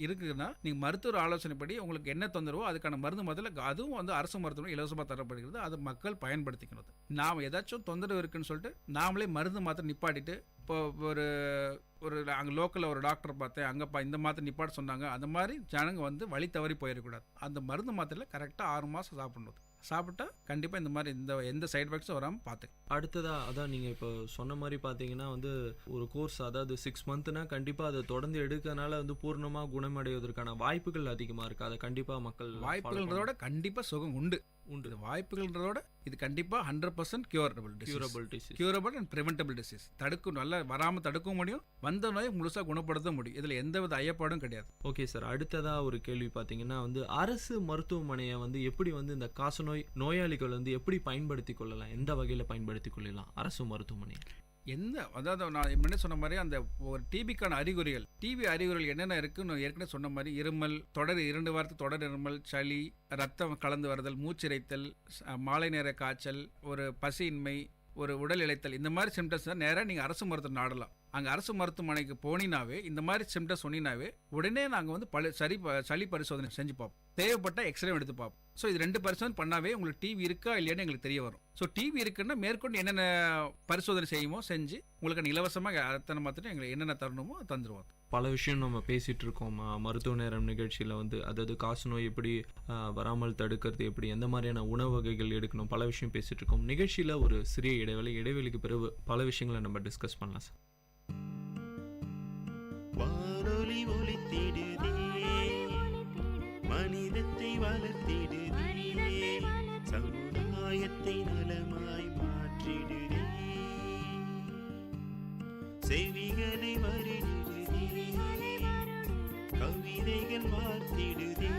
இருக்குதுன்னா நீங்கள் மருத்துவர் ஆலோசனைப்படி உங்களுக்கு என்ன தொந்தரவோ அதுக்கான மருந்து முதல்ல அதுவும் வந்து அரசு மருத்துவம் இலவசமாக தரப்படுகிறது. அதை மக்கள் பயன்படுத்திக்கணும். நாம் ஏதாச்சும் தொந்தரவு இருக்குன்னு சொல்லிட்டு நாமளே மருந்து மாத்திரை நிப்பாட்டிட்டு இப்போ ஒரு அங்கே லோக்கலில் ஒரு டாக்டர் பார்த்தேன், அங்கேப்பா இந்த மாத்திரை நிப்பாட்ட சொன்னாங்க, அந்த மாதிரி ஜனங்க வந்து வழி தவறி போயிடக்கூடாது. அந்த மருந்து மாத்திரையில் கரெக்டாக 6 மாதம் சாப்பிடணும். சாப்பிட்டா கண்டிப்பாக இந்த மாதிரி எந்த சைடு எஃபெக்ட்ஸும் வராமல் பார்த்துக்கலாம். அடுத்ததாக அதான் நீங்கள் இப்போ சொன்ன மாதிரி பார்த்தீங்கன்னா வந்து ஒரு கோர்ஸ், அதாவது 6 மந்த்னா கண்டிப்பாக அதை தொடர்ந்து எடுக்கிறதுனால வந்து பூர்ணமாக குணமடைவதற்கான வாய்ப்புகள் அதிகமாக இருக்குது. அதை கண்டிப்பாக மக்கள் வாய்ப்புகளோட கண்டிப்பாக சுகம் உண்டு. வாய்ப்புகளோட இது கண்டிப்பாக 100% கியூரபிள் அண்ட் ப்ரிவென்டபிள் டிசீஸ். தடுக்கும், நல்லா வராமல் தடுக்கவும் முடியும், வந்த நோயை முழுசாக குணப்படுத்த முடியும். இதில் எந்தவித ஐயப்பாடும் கிடையாது. ஓகே சார், அடுத்ததாக ஒரு கேள்வி பார்த்தீங்கன்னா வந்து அரசு மருத்துவமனையை வந்து எப்படி வந்து இந்த காசநோய் நோயாளிகள் வந்து எப்படி பயன்படுத்தி கொள்ளலாம், எந்த வகையில் பயன்படுத்தி கொள்ளலாம் அரசு மருத்துவமனையை? அதாவது நான் முன்னே சொன்ன மாதிரி அந்த ஒரு டிபிக்கான அறிகுறிகள், டிபி அறிகுறிகள் என்னென்ன இருக்குன்னு ஏற்கனவே சொன்ன மாதிரி இருமல், 2 வாரத்துக்கு தொடர் இருமல், சளி, ரத்தம் கலந்து வருதல், மூச்சிரைத்தல், மாலை நேர காய்ச்சல், ஒரு பசியின்மை, ஒரு உடல் இளைத்தல், இந்த மாதிரி சிம்டம்ஸ் தான் நேராக நீங்கள் அரசு மருத்துவம் நாடலாம். அங்கே அரசு மருத்துவமனைக்கு போனீங்கனாவே இந்த மாதிரி சிம்டம்ஸ் சொன்னீங்கனாவே உடனே நாங்கள் வந்து சளி பரிசோதனை செஞ்சு பார்ப்போம், தேவைப்பட்ட எக்ஸ்ரே எடுத்து பார்ப்போம். ஸோ இது 2 பரிசோதனை பண்ணாவே உங்களுக்கு டிவி இருக்கா இல்லையான்னு எங்களுக்கு தெரிய வரும். ஸோ டிவி இருக்குன்னா மேற்கொண்டு என்னென்ன பரிசோதனை செய்யுமோ செஞ்சு உங்களுக்கு இலவசமாக அத்தனை மாத்திரம் எங்களுக்கு என்னென்ன தரணுமோ தந்துடுவோம். பல விஷயம் நம்ம பேசிகிட்டு இருக்கோம் மருத்துவ நேரம் நிகழ்ச்சியில் வந்து, அதாவது காசநோய் எப்படி வராமல் தடுக்கிறது, எப்படி எந்த மாதிரியான உணவு வகைகள் எடுக்கணும், பல விஷயம் பேசிகிட்டு இருக்கோம். நிகழ்ச்சியில் ஒரு சிறிய இடைவெளிக்கு பிறகு பல விஷயங்களை நம்ம டிஸ்கஸ் பண்ணலாம் சார். வானொலி ஒலித்திடுதே, மனிதத்தை வளர்த்திடுதே, சமுதாயத்தை நலமாய் மாற்றிடுதே, செவிகளை வருடிடுதே, கவிதைகள் வார்த்திடுதே,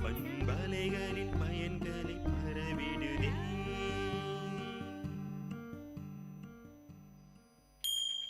பண்பலைகளின் பயன்களை பரவிடுதே.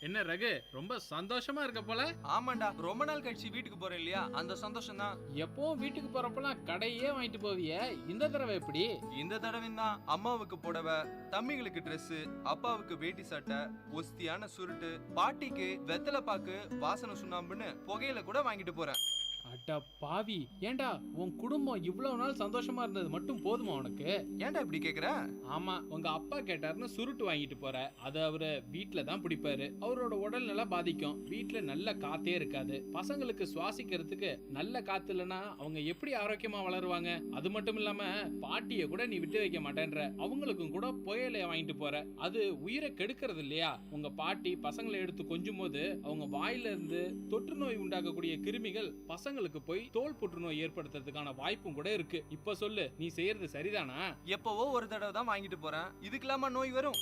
என்ன ரகு, ரொம்ப சந்தோஷமா இருக்க போல? ஆமாண்டா, ரொம்ப நாள் கழிச்சு வீட்டுக்கு போறேன் இல்லையா, அந்த சந்தோஷம் தான். எப்பவும் வீட்டுக்கு போறப்பெல்லாம் கடையே வாங்கிட்டு போவியே, இந்த தடவை எப்படி? இந்த தடவை தான் அம்மாவுக்கு புடவை, தம்பிகளுக்கு ட்ரெஸ், அப்பாவுக்கு வேட்டி சட்டை, ஒஸ்தியான சுருட்டு, பாட்டிக்கு வெத்தலை பாக்கு, வாசனை சுண்ணாம்புன்னு புகையில கூட வாங்கிட்டு போறேன். அட அட்ட பாவி, ஏண்டா உன் குடும்பம் இவ்வளவு நாள் சந்தோஷமா இருந்தது மட்டும் போதுமா உனக்கு? ஏன்டா இப்படி கேக்குற? ஆமா, உங்க அப்பா கேட்டாருன்னு சுருட்டு வாங்கிட்டு போற. அது அவரு வீட்டுல தான் பிடிப்பாரு. அவரோட உடல் நல்லா பாதிக்கும். வீட்டுல நல்ல காத்தே இருக்காது. பசங்களுக்கு சுவாசிக்கிறதுக்கு நல்ல காத்து இல்லைன்னா அவங்க எப்படி ஆரோக்கியமா வளருவாங்க? அது மட்டும் இல்லாம பாட்டிய கூட நீ விட்டு வைக்க மாட்டேன்ற. அவங்களுக்கும் கூட புயலைய வாங்கிட்டு போற. அது உயிரை கெடுக்கிறது இல்லையா? உங்க பாட்டி பசங்களை எடுத்து கொஞ்சும் போது அவங்க வாயில இருந்து தொற்று நோய் உண்டாக்கக்கூடிய கிருமிகள் பசங்களுக்கு போய் தோல் புற்றுநோய் ஏற்படுத்துறதுக்கான வாய்ப்பும் கூட இருக்கு. இப்ப சொல்லு, நீ செய்யறது சரிதானா? எப்பவோ ஒரு தடவை தான் வாங்கிட்டு போறேன், இதுக்கெல்லாமா நோய் வரும்?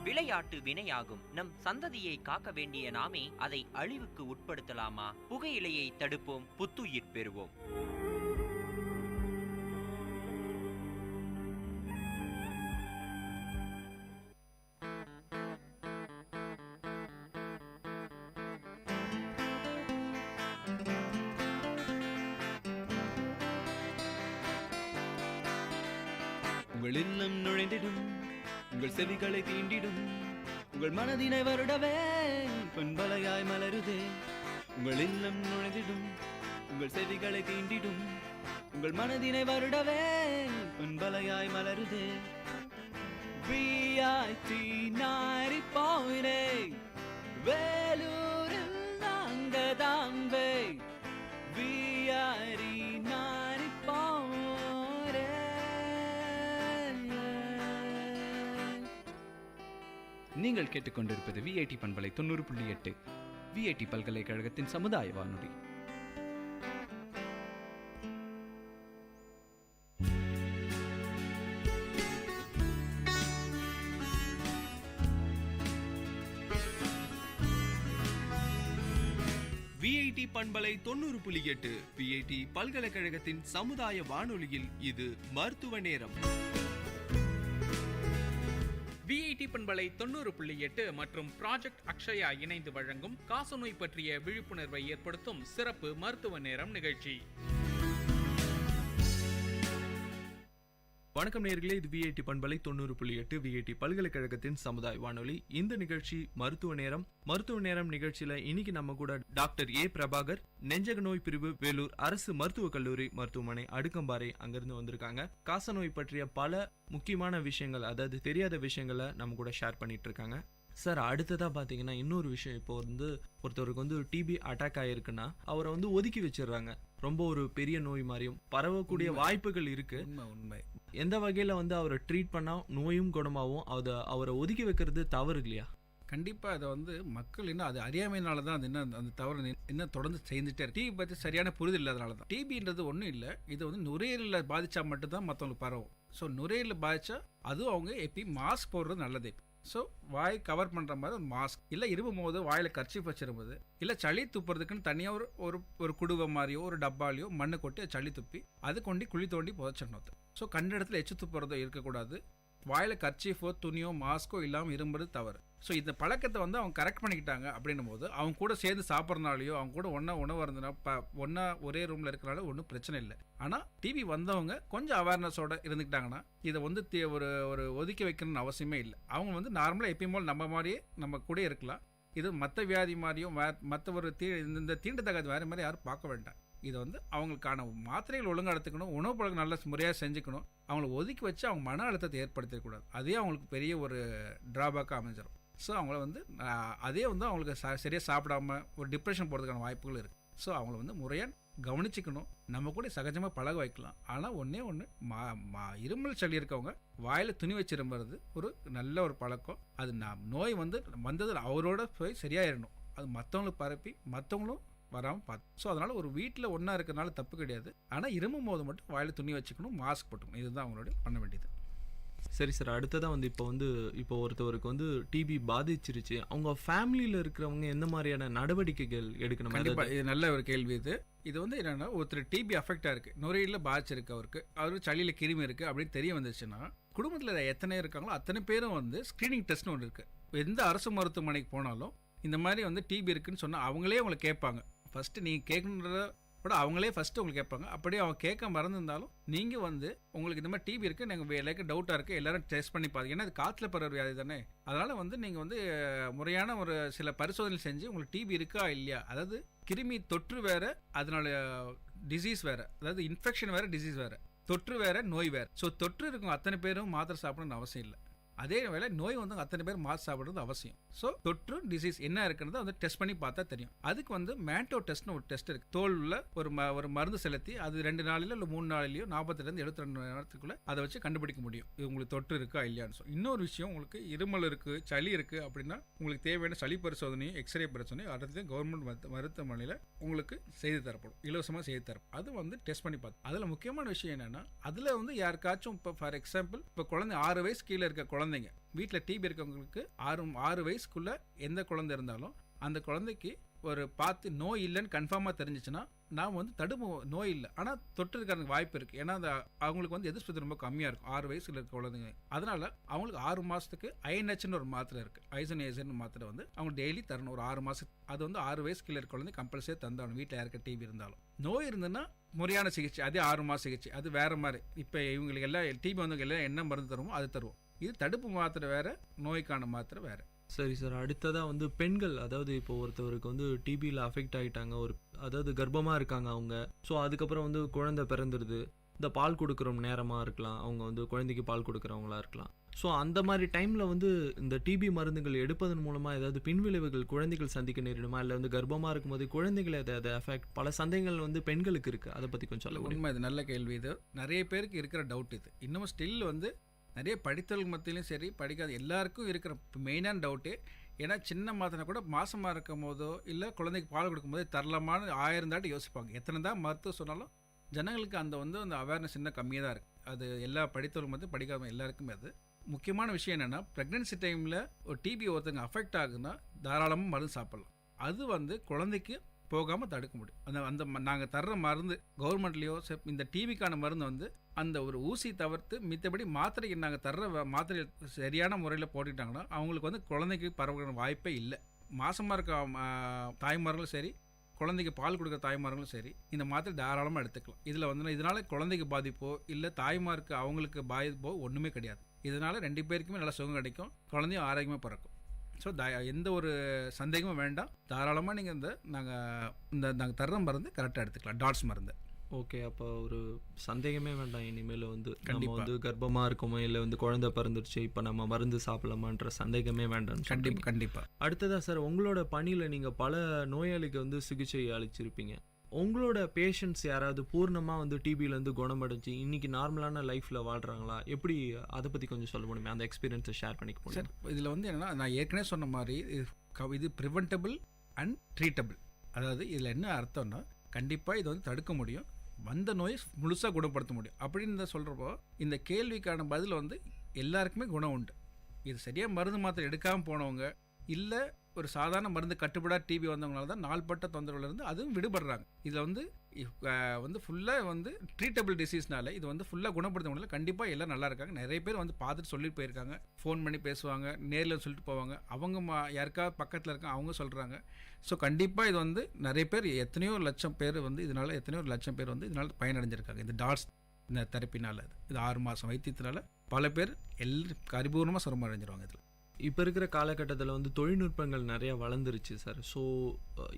விளையாட்டு வினையாகும். நம் சந்ததியை காக்க வேண்டிய நாமே அதை அழிவுக்கு உட்படுத்தலாமா? புகையிலையை தடுப்போம், புத்துயிர் பெறுவோம். உங்கள் இல்லம் நுழைந்திடும், உங்கள் செவிகளை தீண்டிடும், உங்கள் மனதினை வருடவே பண்பலையாய் மலருதே. உங்கள் இல்லம் நுழைந்திடும், உங்கள் செவிகளை தீண்டிடும், உங்கள் மனதினை வருடவே பண்பலையாய் மலருதே. VIT 90.8 வேலூரில் நாங்க தாம்பே. VIT 90.8. நீங்கள் கேட்டுக்கொண்டிருப்பது விஐடி பண்பலை 90.8 விஐடி பல்கலைக்கழகத்தின் சமுதாய வானொலி. விஐடி பண்பலை 90.8 விஐடி பல்கலைக்கழகத்தின் சமுதாய வானொலியில் இது மருத்துவ நேரம். விஐடி பண்பலை 90.8 மற்றும் ப்ராஜெக்ட் அக்ஷயா இணைந்து வழங்கும் காசநோய் பற்றிய விழிப்புணர்வை ஏற்படுத்தும் சிறப்பு மருத்துவ நேரம் நிகழ்ச்சி. வணக்கம் நேயர்களே, இது விஐடி பண்பலை 90.8 விஐடி பல்கலைக்கழகத்தின் சமுதாய வானொலி. இந்த நிகழ்ச்சி மருத்துவ நேரம். மருத்துவ நேரம் நிகழ்ச்சியில இன்னைக்கு நம்ம கூட டாக்டர் ஏ பிரபாகர், நெஞ்சக நோய் பிரிவு, வேலூர் அரசு மருத்துவக் கல்லூரி மருத்துவமனை அடுக்கம்பாறை, அங்கிருந்து வந்திருக்காங்க. காசநோய் பற்றிய பல முக்கியமான விஷயங்கள், அதாவது தெரியாத விஷயங்களை நம்ம கூட ஷேர் பண்ணிட்டு இருக்காங்க. சார், அடுத்ததாக பார்த்தீங்கன்னா இன்னொரு விஷயம், இப்போ வந்து ஒருத்தருக்கு வந்து டிபி அட்டாக் ஆகிருக்குன்னா அவரை வந்து ஒதுக்கி வச்சிடுறாங்க. ரொம்ப ஒரு பெரிய நோய் மாதிரியும் பரவக்கூடிய வாய்ப்புகள் இருக்கு. உண்மை. எந்த வகையில் வந்து அவரை ட்ரீட் பண்ணால் நோயும் குணமாகவும் அவரை ஒதுக்கி வைக்கிறது தவறு இல்லையா? கண்டிப்பாக அதை வந்து மக்கள் இன்னும் அது அறியாமையினால தான் அது இன்னும் அந்த தவறு இன்னும் தொடர்ந்து செய்துட்டே இருக்கு. டிபி பற்றி சரியான புரிதல் இல்லாதனால தான். டிபின்றது ஒன்றும் இல்லை, இது வந்து நுரையீரலில் பாதிச்சா மட்டும்தான் மற்றவங்களுக்கு பரவும். ஸோ நுரையீரலில் பாதிச்சா அதுவும் அவங்க எப்பயும் மாஸ்க் போடுறது நல்லது. ஸோ வாய் கவர் பண்ணுற மாதிரி ஒரு மாஸ்க், இல்லை இருமும் போது வாயில் கர்ச்சீஃப் வச்சிரும்போது, இல்லை சளி துப்புறதுக்குன்னு தனியாக ஒரு குடுவை மாதிரியோ ஒரு டப்பாலையோ மண்ணை கொட்டி சளி துப்பி அது கொண்டு குழி தோண்டி புதைச்சிடணும். ஸோ கண்ட இடத்துல எச்சு துப்புறதோ இருக்கக்கூடாது. வாயில் கர்ச்சீஃபோ துணியோ மாஸ்கோ இல்லாமல் இரும்புறது தவறு. ஸோ இந்த பழக்கத்தை வந்து அவங்க கரெக்ட் பண்ணிக்கிட்டாங்க அப்படின்னும் போது அவங்க கூட சேர்ந்து சாப்பிட்றனாலையோ அவங்க கூட ஒன்றா உணவு இருந்தனா ஒன்றா ஒரே ரூமில் இருக்கிறனால ஒன்றும் பிரச்சனை இல்லை. ஆனால் டிவி வந்தவங்க கொஞ்சம் அவேர்னஸோடு இருந்துக்கிட்டாங்கன்னா இதை வந்து ஒரு ஒதுக்கி வைக்கணும்னு அவசியமே இல்லை. அவங்க வந்து நார்மலாக எப்பயும் போல் நம்ம மாதிரியே நம்ம கூட இருக்கலாம். இது மற்ற வியாதி மாதிரியும் மற்ற ஒரு இந்த தீண்டத்தகாத வேறு மாதிரி யாரும் பார்க்க வேண்டாம். இதை வந்து அவங்களுக்கான மாத்திரைகள் ஒழுங்காக எடுத்துக்கணும், உணவு பழக்கம் நல்ல முறையாக செஞ்சுக்கணும். அவங்கள ஒதுக்கி வச்சு அவங்க மன அழுத்தத்தை ஏற்படுத்தக்கூடாது. அதே அவங்களுக்கு பெரிய ஒரு ட்ராபேக்காக அமைஞ்சிடும். ஸோ அவங்கள வந்து அதே வந்து அவங்களுக்கு சரியாக சாப்பிடாம ஒரு டிப்ரெஷன் போகிறதுக்கான வாய்ப்புகள் இருக்குது. ஸோ அவங்கள வந்து முறையாக கவனிச்சிக்கணும். நம்ம கூட சகஜமாக பழக வைக்கலாம். ஆனால் ஒன்றே ஒன்று, இருமல் சளி இருக்கவங்க வாயில் துணி வச்சிரும்புறது ஒரு நல்ல ஒரு பழக்கம். அது நோய் வந்து வந்தது அவரோட போய் சரியாயிடணும். அது மற்றவங்களுக்கு பரப்பி மற்றவங்களும் வராமல் பார்த்து. ஸோ அதனால் ஒரு வீட்டில் ஒன்றா இருக்கிறனால தப்பு கிடையாது. ஆனால் இருமும் போது மட்டும் வாயில் துணி வச்சுக்கணும், மாஸ்க் போட்டுக்கணும். இதுதான் அவங்களோட பண்ண வேண்டியது. சரி சார், அடுத்ததான் வந்து இப்போ ஒருத்தவருக்கு வந்து டிபி பாதிச்சிருச்சு, அவங்க ஃபேமிலியில் இருக்கிறவங்க எந்த மாதிரியான நடவடிக்கைகள் எடுக்கணும்? கண்டிப்பாக இது நல்ல ஒரு கேள்வி. இது வந்து என்னென்னா, ஒருத்தர் டிபி அஃபெக்டாக இருக்குது, நுரையீரலில் பாதிச்சிருக்கு, அவருக்கு சளியில் கிருமி இருக்குது அப்படின்னு தெரிய வந்துச்சுன்னா குடும்பத்தில் எத்தனை இருக்காங்களோ அத்தனை பேரும் வந்து ஸ்க்ரீனிங் டெஸ்ட்னு ஒன்று இருக்குது. எந்த அரசு மருத்துவமனைக்கு போனாலும் இந்த மாதிரி வந்து டிபி இருக்குன்னு சொன்னால் அவங்களே அவங்களை கேட்பாங்க. ஃபஸ்ட்டு நீங்கள் கேட்கணுன்றத பட் அவங்களே ஃபஸ்ட்டு உங்களுக்கு கேட்பாங்க. அப்படியே அவங்க கேட்க மறந்துருந்தாலும் நீங்கள் வந்து உங்களுக்கு இந்த மாதிரி டிபி இருக்குது, நீங்கள் எல்லாருக்கும் டவுட்டாக இருக்குது, எல்லாரும் டெஸ்ட் பண்ணி பாருங்க. ஏன்னா இது காற்றுல பரவுற வியாதி தானே. அதனால் வந்து நீங்கள் வந்து முறையான ஒரு சில பரிசோதனை செஞ்சு உங்களுக்கு டிபி இருக்கா இல்லையா, அதாவது கிருமி தொற்று வேறு, அதனால டிசீஸ் வேறு, அதாவது இன்ஃபெக்ஷன் வேறு, டிசீஸ் வேறு, தொற்று வேறு, நோய் வேறு. ஸோ தொற்று இருக்கும் அத்தனை பேரும் மாத்திரை சாப்பிடணும்னு அவசியம் இல்லை. அதே வேளை நோய் வந்து அத்தனை பேர் மாத்திரை சாப்பிட்றது அவசியம். ஸோ தொற்று டிசீஸ் என்ன இருக்குன்றதை வந்து டெஸ்ட் பண்ணி பார்த்தா தெரியும். அதுக்கு வந்து மேண்டோ டெஸ்ட்னு ஒரு டெஸ்ட் இருக்குது. தோலில் ஒரு மருந்து செலுத்தி அது 2 நாளிலோ இல்லை 3 நாளிலையோ 42 72 மணி நேரத்துக்குள்ளே அதை வச்சு கண்டுபிடிக்க முடியும் இது உங்களுக்கு தொற்று இருக்கா இல்லையான்னு. சொல்லி இன்னொரு விஷயம், உங்களுக்கு இருமல் இருக்குது, சளி இருக்குது அப்படின்னா உங்களுக்கு தேவையான சளி பரிசோதனையும் எக்ஸ்ரே பரிசோதனையும் அடுத்து கவர்மெண்ட் மருத்துவமனையில் உங்களுக்கு செய்து தரப்படும், இலவசமாக செய்து தரப்படும். அது வந்து டெஸ்ட் பண்ணி பார்த்து அதில் முக்கியமான விஷயம் என்னென்னா, அதில் வந்து யாருக்காச்சும் இப்போ ஃபார் எக்ஸாம்பிள் இப்போ குழந்தை 6 வயசு கீழே இருக்க குழந்தைங்க, வீட்டில் டிபி இருக்கவங்களுக்கு 6 வயசுக்குள்ள எந்த குழந்தை இருந்தாலும் அந்த குழந்தைக்கு ஒரு பார்த்து நோய் இல்லைன்னு கன்ஃபார்மாக தெரிஞ்சிச்சுன்னா நாம் வந்து தடுப்பு நோய் இல்லை ஆனால் தொற்று இருக்கிறதுக்கு வாய்ப்பு இருக்குது. ஏன்னா அந்த அவங்களுக்கு வந்து எதிர்ப்பு ரொம்ப கம்மியாக இருக்கும் 6 வயசுல இருக்க குழந்தைங்க. அதனால் அவங்களுக்கு 6 மாதத்துக்கு ஐஎன்ஹெச்னு ஒரு மாத்திரை இருக்குது, ஐசனேசன் மாத்திரை வந்து அவங்க டெய்லி தரணும் ஒரு 6 மாதத்துக்கு. அது வந்து 6 வயசு கீழே இருக்க குழந்தை கம்பல்சரி தந்தாலும் வீட்டில் யாருக்க டிபி இருந்தாலும். நோய் இருந்ததுன்னா முறையான சிகிச்சை, அதே 6 மாத சிகிச்சை, அது வேறு மாதிரி. இப்போ இவங்களுக்கு எல்லாம் டிபி வந்தவங்க எல்லாம் என்ன மருந்து தருமோ அது தருவோம். இது தடுப்பு மாத்திரை வேறு, நோய்க்கான மாத்திரை வேறு. சரி சார், அடுத்ததாக வந்து பெண்கள், அதாவது இப்போ ஒருத்தவருக்கு வந்து டிபியில் அஃபெக்ட் ஆகிட்டாங்க, அதாவது கர்ப்பமாக இருக்காங்க அவங்க, ஸோ அதுக்கப்புறம் வந்து குழந்தை பிறந்துடுது, இந்த பால் கொடுக்குற நேரமாக இருக்கலாம், அவங்க வந்து குழந்தைக்கு பால் கொடுக்குறவங்களா இருக்கலாம். ஸோ அந்த மாதிரி டைமில் வந்து இந்த டிபி மருந்துகள் எடுப்பதன் மூலமாக ஏதாவது பின்விளைவுகள் குழந்தைகள் சந்திக்க நேரிடுமா, இல்லை வந்து கர்ப்பமாக இருக்கும்போது குழந்தைகளை அதை அஃபெக்ட், பல சந்தேகங்கள் வந்து பெண்களுக்கு இருக்குது, அதை பற்றி கொஞ்சம் சொல்ல உண்மை. இது நல்ல கேள்வி. இது நிறைய பேருக்கு இருக்கிற டவுட். இது இன்னும் ஸ்டில் வந்து நிறைய படித்தவர்கள் மத்தியிலும் சரி, படிக்காத எல்லாருக்கும் இருக்கிற மெயினான டவுட்டு. ஏன்னா சின்ன மாத்திரை கூட மாசமாக இருக்கும் போதோ இல்லை குழந்தைக்கு பால் கொடுக்கும்போது தரலாமான்னு 1000 தாட்டி யோசிப்பாங்க. எத்தனை தான் மருத்துவம் சொன்னாலும் ஜனங்களுக்கு அந்த அவேர்னஸ் இன்னும் கம்மியாக தான் இருக்குது. அது எல்லா படித்தவர்கள் மத்தியும் படிக்காத எல்லாருக்குமே. அது முக்கியமான விஷயம் என்னென்னா, ப்ரெக்னென்சி டைமில் ஒரு டிபி ஒருத்தங்க அஃபெக்ட் ஆகுதுன்னா தாராளமாக மருந்து சாப்பிட்லாம். அது வந்து குழந்தைக்கு போகாமல் தடுக்க முடியும். அந்த நாங்கள் தர்ற மருந்து கவர்மெண்ட்லேயோ இந்த டிபிக்கான மருந்து வந்து அந்த ஒரு ஊசி தவிர்த்து மித்தபடி மாத்திரைக்கு நாங்கள் தர்ற மாத்திரை சரியான முறையில் போட்டுக்கிட்டாங்கன்னா அவங்களுக்கு வந்து குழந்தைக்கு பரவுகிற வாய்ப்பே இல்லை. மாசமாக இருக்க தாய்மார்களும் சரி, குழந்தைக்கு பால் கொடுக்குற தாய்மார்களும் சரி, இந்த மாத்திரை தாராளமாக எடுத்துக்கலாம். இதில் வந்து இதனால் குழந்தைக்கு பாதிப்போ இல்லை தாய்மாருக்கு அவங்களுக்கு பாதிப்போ ஒன்றுமே கிடையாது. இதனால் 2 பேருக்குமே நல்ல சுகம் கிடைக்கும், குழந்தையும் ஆரோக்கியமாக பிறக்கும். ஸோ எந்த ஒரு சந்தேகமும் வேண்டாம், தாராளமாக நீங்கள் நாங்கள் தர்ற மருந்து கரெக்டாக எடுத்துக்கலாம், டாட்ஸ் மருந்து. ஓகே, அப்போ ஒரு சந்தேகமே வேண்டாம். இனிமேல் வந்து நம்ம வந்து கர்ப்பமாக இருக்கோமோ இல்லை வந்து குழந்தை பிறந்துருச்சு, இப்போ நம்ம மருந்து சாப்பிடலாமான்ற சந்தேகமே வேண்டாம். கண்டிப்பாக. அடுத்ததாக சார், உங்களோட பணியில் நீங்கள் பல நோயாளிக்கு வந்து சிகிச்சை அளிச்சிருப்பீங்க. உங்களோட பேஷண்ட்ஸ் யாராவது பூர்ணமாக வந்து டிபியிலேருந்து குணமடைஞ்சு இன்னைக்கு நார்மலான லைஃப்பில் வாழ்கிறாங்களா, எப்படி, அதை பற்றி கொஞ்சம் சொல்ல முடியுமா? அந்த எக்ஸ்பீரியன்ஸை ஷேர் பண்ணிக்க முடியும் சார். இதில் வந்து என்னென்னா, நான் ஏற்கனவே சொன்ன மாதிரி இது ப்ரிவென்டபிள் அண்ட் ட்ரீட்டபிள். அதாவது இதில் என்ன அர்த்தம்னா, கண்டிப்பாக இதை வந்து தடுக்க முடியும், வந்த நோயை முழுசாக குணப்படுத்த முடியும் அப்படின்னு சொல்கிறப்போ இந்த கேள்விக்கான பதில் வந்து எல்லாருக்குமே குணம் உண்டு. இது சரியாக மருந்து மாத்திரை எடுக்காமல் போனவங்க இல்லை ஒரு சாதாரண மருந்து கட்டுப்படா டிபி வந்தவங்களால தான் நாள்பட்ட தொந்தரவுலேருந்து அதுவும் விடுபடுறாங்க. இதில் வந்து ஃபுல்லாக வந்து ட்ரீட்டபிள் டிசீஸ்னால இது வந்து ஃபுல்லாக குணப்படுத்தவங்களால கண்டிப்பாக எல்லாம் நல்லா இருக்காங்க. நிறைய பேர் வந்து பார்த்துட்டு சொல்லிட்டு போயிருக்காங்க, ஃபோன் பண்ணி பேசுவாங்க, நேரில் சொல்லிட்டு போவாங்க, அவங்க யாருக்காவது பக்கத்தில் இருக்காங்க அவங்க சொல்கிறாங்க. ஸோ கண்டிப்பாக இது வந்து நிறைய பேர், எத்தனையோ லட்சம் பேர் வந்து இதனால் பயனடைஞ்சிருக்காங்க. இந்த டாட்ஸ் இந்த தெரப்பினால் இது 6 மாதம் வைத்தியத்தினால பல பேர் பரிபூர்ணமாக சுரம அடைஞ்சிருவாங்க. இதில் இப்போ இருக்கிற காலகட்டத்தில் வந்து தொழில்நுட்பங்கள் நிறையா வளர்ந்துருச்சு சார். ஸோ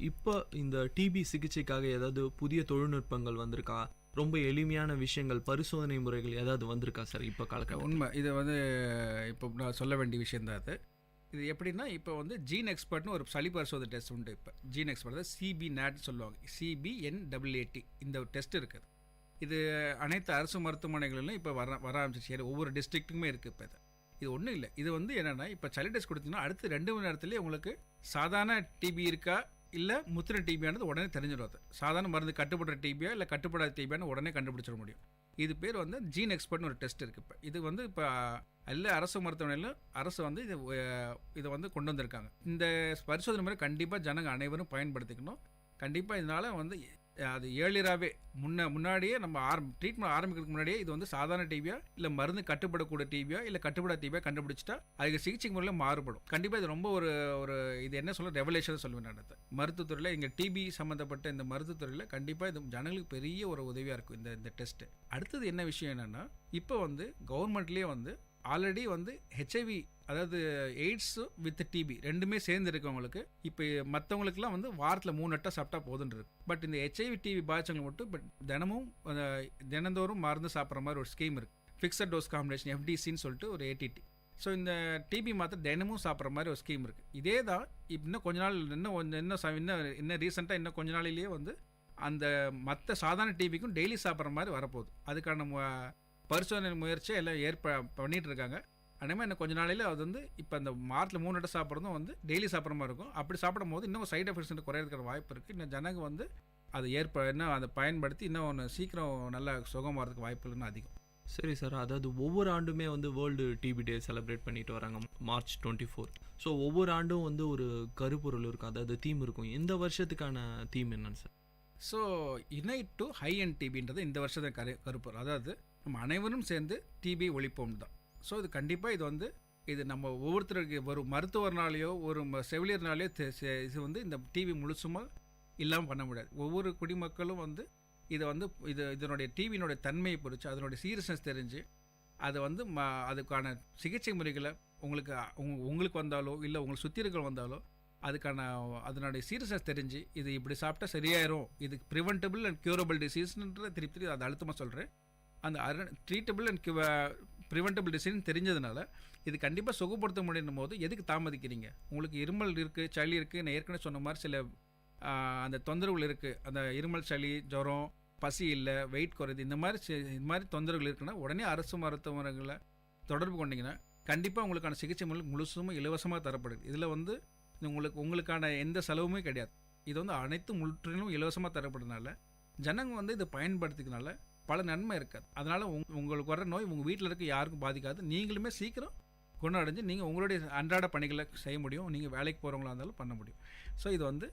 இப்போ இந்த டிபி சிகிச்சைக்காக ஏதாவது புதிய தொழில்நுட்பங்கள் வந்திருக்கா, ரொம்ப எளிமையான விஷயங்கள், பரிசோதனை முறைகள் ஏதாவது வந்திருக்கா சார் இப்போ காலகட்டம்? உண்மை. இது வந்து இப்போ நான் சொல்ல வேண்டிய விஷயந்தான். இது எப்படின்னா, இப்போ வந்து ஜீன் எக்ஸ்பர்ட்னு ஒரு சளி பரிசோதனை டெஸ்ட் உண்டு. இப்போ ஜீன் எக்ஸ்பர்ட் தான் CBNAT சொல்லுவாங்க, CBNAAT இந்த டெஸ்ட் இருக்குது. இது அனைத்து அரசு மருத்துவமனைகளிலும் இப்போ வர ஆரம்பிச்சிச்சு, ஒவ்வொரு டிஸ்ட்ரிக்ட்டுக்குமே இருக்குது. இப்போ இது ஒன்றும் இல்லை. இது வந்து என்னென்னா, இப்போ சளி டெஸ்ட் கொடுத்தீங்கன்னா அடுத்து 2 மணி நேரத்துலேயே உங்களுக்கு சாதாரண டிபி இருக்கா இல்லை முத்திரை டிபியானது உடனே தெரிஞ்சிடும். சாதாரண மருந்து கட்டுப்படுற டிபியா இல்லை கட்டுப்படாத டிபியானு உடனே கண்டுபிடிச்சிட முடியும். இது பேர் வந்து ஜீன் எக்ஸ்பர்ட்னு ஒரு டெஸ்ட் இருக்குது. இப்போ இது வந்து இப்போ எல்லா அரசு மருத்துவமனையிலும் அரசு வந்து இதை வந்து கொண்டு வந்திருக்காங்க. இந்த பரிசோதனை முறை கண்டிப்பாக ஜனங்க அனைவரும் பயன்படுத்திக்கணும். கண்டிப்பாக இதனால் வந்து அது ஏர்லியராகவே முன்னாடியே நம்ம ட்ரீட்மெண்ட் ஆரம்பிக்கிறதுக்கு முன்னாடியே இது வந்து சாதாரண டிபியா இல்லை மருந்து கட்டுப்படக்கூடிய டிபியா இல்லை கட்டுப்படாத டிபியா கண்டுபிடிச்சிட்டா அதுக்கு சிகிச்சை முறையில் மாறுபடும். கண்டிப்பாக இது ரொம்ப ஒரு இது என்ன சொல்ல ரெவலேஷன் சொல்லுவேன் நான். மருத்துவத்துறையில் இங்கே டிபி சம்மந்தப்பட்ட இந்த மருத்துவத்துறையில் கண்டிப்பாக இது ஜனங்களுக்கு பெரிய ஒரு உதவியாக இருக்கும் இந்த டெஸ்ட்டு. அடுத்தது என்ன விஷயம் என்னென்னா, இப்போ வந்து கவர்மெண்ட்லேயே வந்து ஆல்ரெடி வந்து ஹெச்ஐவி, அதாவது எய்ட்ஸ் வித் டிபி ரெண்டுமே சேர்ந்து இருக்கவங்களுக்கு இப்போ மற்றவங்களுக்குலாம் வந்து வாரத்தில் 3 அட்டை சாப்பிட்டா போதுன்னு இருக்கு. பட் இந்த ஹெச்ஐவி டிபி பாதிச்சவங்களுக்கு மட்டும் பட் தினந்தோறும் மருந்து சாப்பிட்ற மாதிரி ஒரு ஸ்கீம் இருக்குது. ஃபிக்ஸட் டோஸ் காம்பினேஷன் FDCன்னு சொல்லிட்டு ஒரு ATT. ஸோ இந்த டிபி மாத்திரை தினமும் சாப்பிட்ற மாதிரி ஒரு ஸ்கீம் இருக்குது. இதே தான் இன்னும் கொஞ்ச நாள் இன்னும் ரீசெண்டாக இன்னும் கொஞ்ச நாளிலேயே வந்து அந்த மற்ற சாதாரண டிபிக்கும் டெய்லி சாப்பிட்ற மாதிரி வரப்போகுது. அதுக்கான பரிசோதனை முயற்சியை எல்லாம் பண்ணிகிட்டு இருக்காங்க. அதேமாதிரி இன்னும் கொஞ்ச நாளையில் அது வந்து இப்போ அந்த வாரத்தில் 3 அட்டை சாப்பிட்றதும் வந்து டெய்லி சாப்பிட்ற மாதிரி இருக்கும். அப்படி சாப்பிடும் போது இன்னும் சைட் எஃபெக்ட்ஸ் குறையிறதுக்கான வாய்ப்பு இருக்குது. இன்னும் ஜனங்க வந்து அதை இன்னும் அதை பயன்படுத்தி இன்னும் சீக்கிரம் நல்லா சுகமாகிறதுக்கு வாய்ப்பு இல்லைன்னு அதிகம். சரி சார், அதாவது ஒவ்வொரு ஆண்டுமே வந்து வேர்ல்டு டிபி டே செலிப்ரேட் பண்ணிட்டு வராங்க March 24. ஸோ ஒவ்வொரு ஆண்டும் வந்து ஒரு கருப்பொருள் இருக்கும், அதாவது தீம் இருக்கும். இந்த வருஷத்துக்கான தீம் என்னன்னு சார்? ஸோ யுனைட் டு ஹை அண்ட் டிபின்றது இந்த வருஷத்தை கருப்பொருள். அதாவது நம்ம அனைவரும் சேர்ந்து டிபி ஒழிப்போம் தான். ஸோ இது கண்டிப்பாக இது நம்ம ஒவ்வொருத்தருக்கு ஒரு மருத்துவர்னாலேயோ ஒரு செவிலியர்னாலேயோ இது வந்து இந்த டிவி முழுசுமாக இல்லாமல் பண்ண முடியாது. ஒவ்வொரு குடிமக்களும் வந்து இதை வந்து இதனுடைய டிவியினுடைய தன்மையை பொறுத்து அதனுடைய சீரியஸ்னஸ் தெரிஞ்சு அதை வந்து அதுக்கான சிகிச்சை முறைகளை உங்களுக்கு வந்தாலோ இல்லை உங்களுக்கு சுற்றி இருக்கிற வந்தாலோ அதனுடைய சீரியஸ்னஸ் தெரிஞ்சு இது இப்படி சாப்பிட்டா சரியாயிரும், இது ப்ரிவென்டபிள் அண்ட் க்யூரபிள் டிசீஸ்ன்ற திருப்பி அதை அழுத்தமாக சொல்கிறேன். அந்த ட்ரீட்டபிள் அண்ட் ப்ரிவென்டபிள் டிசீஸ்னு தெரிஞ்சதுனால இது கண்டிப்பாக சுகப்படுத்த முடியும் போது எதுக்கு தாமதிக்கிறீங்க? உங்களுக்கு இருமல் இருக்குது, சளி இருக்குது, நான் ஏற்கனவே சொன்ன மாதிரி சில அந்த தொந்தரவுகள் இருக்குது. அந்த இருமல், சளி, ஜுரம், பசி இல்லை, வெயிட் குறையுது, இந்த மாதிரி தொந்தரவுகள் இருக்குன்னா உடனே அரசு மருத்துவமனைகளை தொடர்பு கொண்டீங்கன்னா கண்டிப்பாக உங்களுக்கான சிகிச்சை முழுசும் இலவசமாக தரப்படுது. இதில் வந்து உங்களுக்கான எந்த செலவுமே கிடையாது. இது வந்து அனைத்து முற்றிலும் இலவசமாக தரப்படுறதுனால ஜனங்க வந்து இதை பயன்படுத்திக்கிறதுனால பல நன்மை இருக்காது. அதனால் உங்களுக்கு வர நோய் உங்கள் வீட்டில் இருக்க யாருக்கும் பாதிக்காது. நீங்களுமே சீக்கிரம் குணமடைஞ்சு நீங்கள் உங்களுடைய அன்றாட பணிகளை செய்ய முடியும். நீங்கள் வேலைக்கு போகிறவங்களா இருந்தாலும் பண்ண முடியும். ஸோ இது வந்து